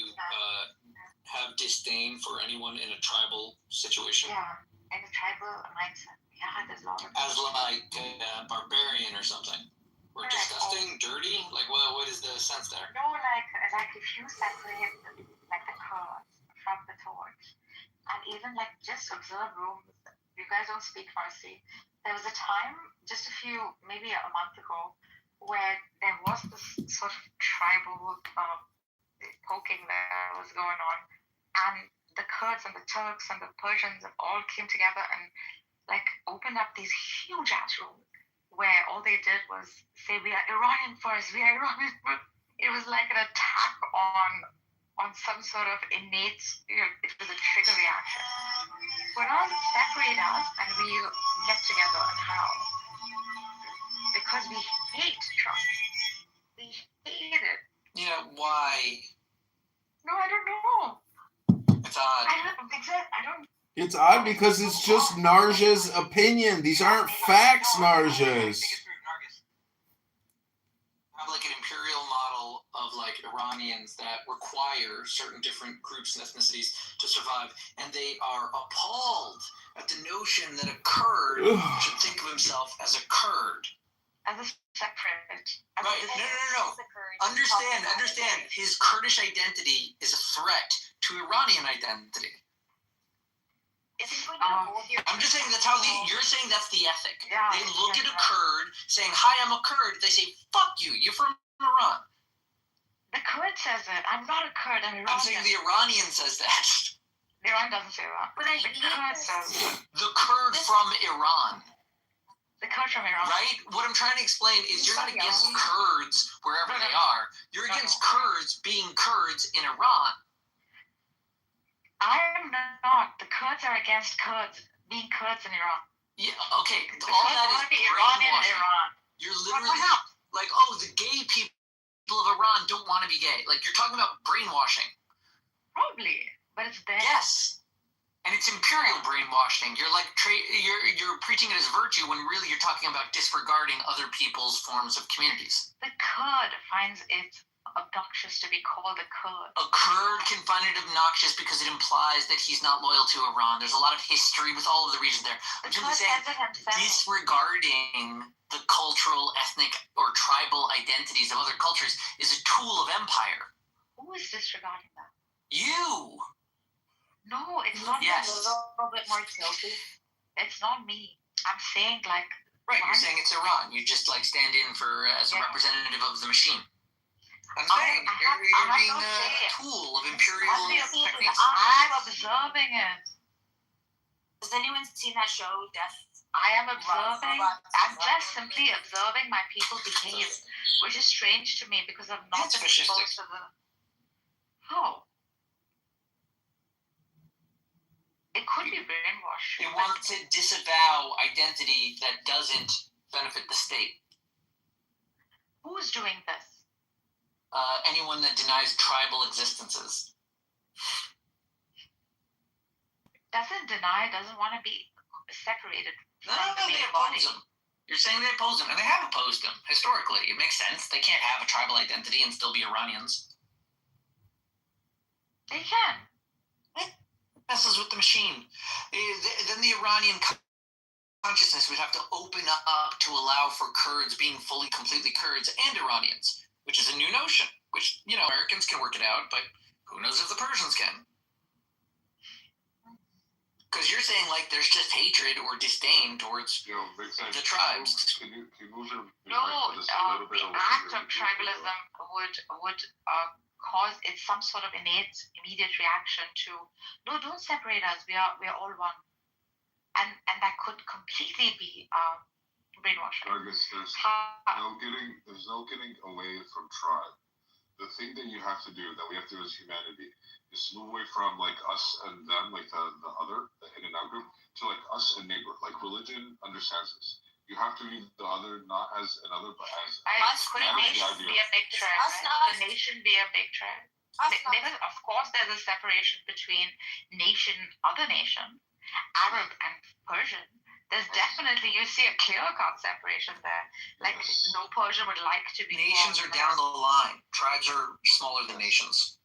have disdain for anyone in a tribal situation? Yeah, in a tribal mindset. Yeah, there's a lot of. As like a barbarian or something? Or disgusting, dirty? Like, what is the sense there? No, like if you separate like the Kurds from the Turks, and even like just observe rooms, you guys don't speak Farsi. There was a time, just maybe a month ago, where there was this sort of tribal poking that was going on, and the Kurds and the Turks and the Persians all came together and like opened up these huge ass rooms where all they did was say, we are Iranian first, we are Iranian first. It was like an attack on some sort of innate, it was a trigger reaction. We're not separate us and we'll get together. And how? Because we hate Trump. We hate it. Yeah, why? No, I don't know. It's odd. I don't. It's odd because it's just Narja's opinion. These aren't facts, Narja's. Have like an imperial model of like Iranians that require certain different groups and ethnicities to survive, and they are appalled at the notion that a Kurd should think of himself as a Kurd. As a separate. Right? No. Understand. His Kurdish identity is a threat to Iranian identity. I'm just saying that's how you're saying that's the ethic. Yeah, they look at a Kurd saying, "Hi, I'm a Kurd." They say, "Fuck you. You're from Iran." The Kurd says it. I'm not a Kurd. I'm Iranian. I'm saying the Iranian says that. The Iran doesn't say that. But the Kurd says it. The Kurd from Iran. The Kurd from Iran. Right? What I'm trying to explain is you're not against Kurds wherever they are. You're against Kurds being Kurds in Iran. I am not. The Kurds are against Kurds being Kurds in Iran. Yeah, okay. All that is Iranian in Iran. You're literally like, oh, the gay people of Iran don't want to be gay. Like, you're talking about brainwashing. Probably, but it's there. Yes. And it's imperial brainwashing. You're like, you're preaching it as virtue when really you're talking about disregarding other people's forms of communities. The Kurd finds it obnoxious to be called a Kurd. A Kurd can find it obnoxious because it implies that he's not loyal to Iran. There's a lot of history with all of the reasons there. I'm just saying, disregarding the cultural, ethnic, or tribal identities of other cultures is a tool of empire. Who is disregarding that? You! No, it's not. Yes. A little bit more tilted. It's not me. I'm saying like. Right, you're saying it's Iran. You just like stand in for as a representative of the machine. I'm saying you're being a tool of imperial. I'm observing it. Has anyone seen that show, Death? I am observing. I'm just simply observing my people behave, which is strange to me because I'm not exposed to the. How? It could be brainwashed. They want to disavow identity that doesn't benefit the state. Who's doing this? Anyone that denies tribal existences. Doesn't want to be separated from the main body. You're saying they oppose him, and they have opposed him, historically. It makes sense. They can't have a tribal identity and still be Iranians. They can. It messes with the machine. Then the Iranian consciousness would have to open up to allow for Kurds being fully, completely Kurds and Iranians. Which is a new notion, which, Americans can work it out, but who knows if the Persians can. Because you're saying, like, there's just hatred or disdain towards the tribes. Can you move your the act of tribalism would cause some sort of innate, immediate reaction to, no, don't separate us, we are all one. And that could completely be brainwashing. There's no getting away from tribe. the thing that you have to do, that we have to do as humanity, is move away from like us and them, like the other, the in and out group, to like us and neighbor. Like religion understands this. You have to view the other not as another, but as Could a nation be a big tribe? Right? The nation be a big tribe? Of course, there's a separation between nation, other nation, Arab and Persian. There's definitely, you see a clear-cut separation there. Like, no Persian would like to be. Nations are down the line. Tribes are smaller than nations.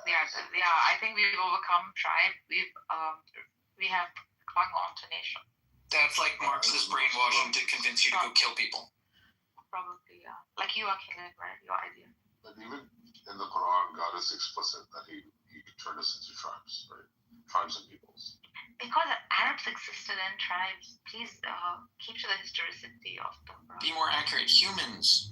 Yeah. I think we've overcome tribe. We have clung on to nation. That's like Marxist brainwashing to convince you to go kill people. Probably, yeah. Like you are killing, right? Your idea. But even in the Quran, God is explicit that He could turn us into tribes, right? Tribes and peoples. Because Arabs existed in tribes. Please keep to the historicity of them. Be more accurate. Humans.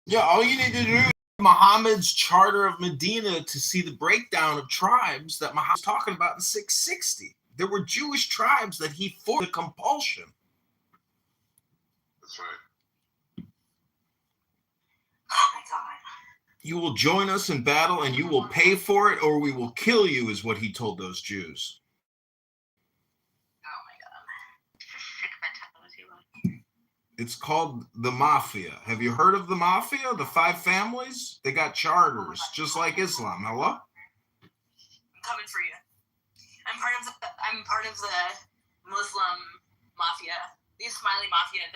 Yeah, all you need to do is Muhammad's Charter of Medina to see the breakdown of tribes that Muhammad was talking about in 660. There were Jewish tribes that he forced the compulsion. That's right. Oh my God. You will join us in battle and you will pay for it, or we will kill you, is what he told those Jews. It's called the Mafia. Have you heard of the Mafia? The 5 families? They got charters, just like Islam. Hello? I'm coming for you. I'm part of the Muslim mafia, the Ismaili mafia.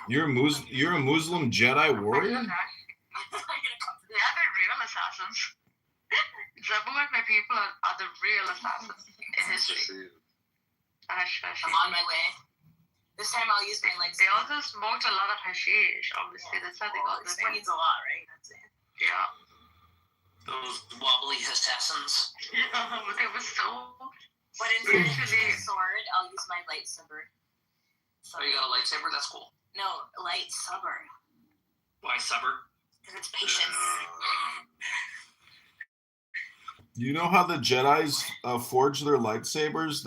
You're a Muslim Jedi warrior? They are the real assassins. Zabu and my people are the real assassins in history. I'm on my way. This time I'll use my legs. They also smoked a lot of hashish, obviously. That's how they got the name. Explains a lot, right? That's it. Yeah. Those wobbly assassins. Yeah, but they were so. But instead of using a sword, I'll use my lightsaber. So you got a lightsaber? That's cool. No, lightsaber. Why saber? Because it's patience. You know how the Jedis forge their lightsabers?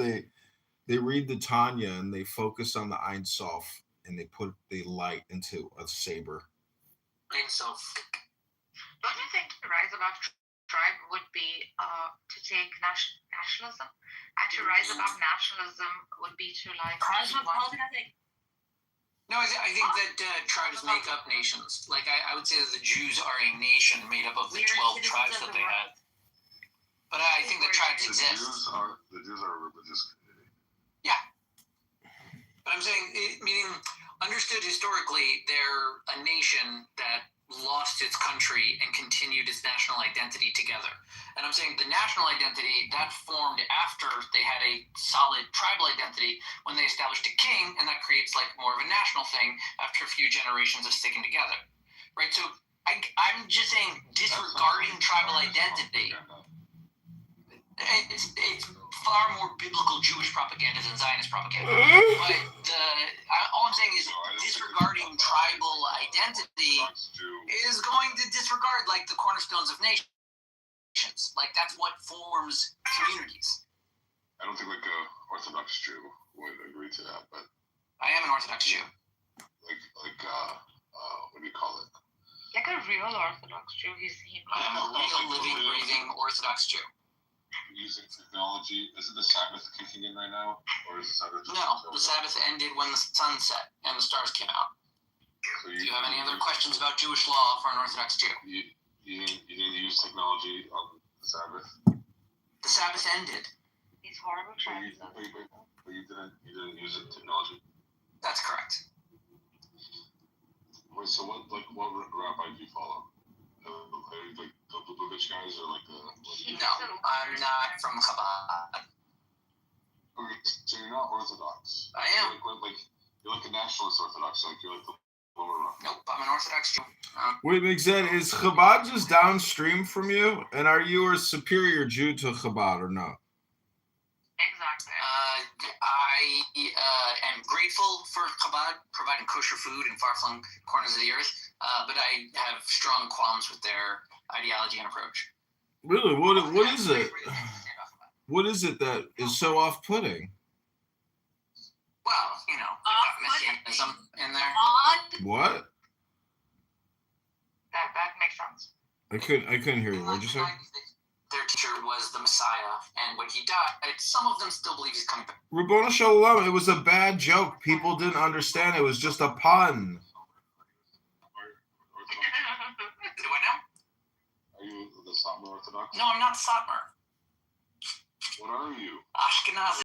They read the Tanya and they focus on the Ein Sof and they put the light into a saber. Ein Sof. Don't you think the rise above tribe would be to take nationalism? And to rise above nationalism would be to like. No, I think that tribes make up nations. Like I would say that the Jews are a nation made up of the 12 tribes that they had. But I think that tribes exist. The Jews are a religious community. Yeah. But I'm saying, meaning understood historically, they're a nation that lost its country and continued its national identity together. And I'm saying the national identity, that formed after they had a solid tribal identity when they established a king, and that creates like more of a national thing after a few generations of sticking together. Right? So I'm just saying disregarding tribal identity, it's far more biblical Jewish propaganda than Zionist propaganda. But all I'm saying is disregarding tribal identity is going to disregard like the cornerstones of nations. Like that's what forms communities. I don't think like a Orthodox Jew would agree to that, but I am an Orthodox Jew. Like what do you call it? Like a real Orthodox Jew. I'm a real living, breathing Orthodox Jew. Using technology, is it the Sabbath kicking in right now, or is the Sabbath? No, the Sabbath ended when the sun set and the stars came out. So do you have any other questions about Jewish law for an Orthodox Jew? You didn't use technology on the Sabbath. The Sabbath ended. These horrible trends. But you didn't use it technology. That's correct. Wait, so what rabbi do you follow? Like the Lubavitch guys, or like the? No, I'm not from Chabad. Okay, so you're not Orthodox. I am. You're like a nationalist Orthodox. Like you're like the lower rung. Nope, I'm an Orthodox Jew. Wait, Mixed, is Chabad just downstream from you? And are you a superior Jew to Chabad or not? Exactly. I am grateful for Chabad providing kosher food in far-flung corners of the earth, but I have strong qualms with their ideology and approach. Really? What is it? What is it that is so off-putting? Well, you know, messianism in there. What? That makes makes sense. I couldn't hear you. What'd you say? Their teacher was the Messiah, and when he died, some of them still believe he's coming back. Rabbona Shalom, it was a bad joke. People didn't understand. It was just a pun. Do I now? Are you the Satmar Orthodox? No, I'm not Satmar. What are you? Ashkenazi.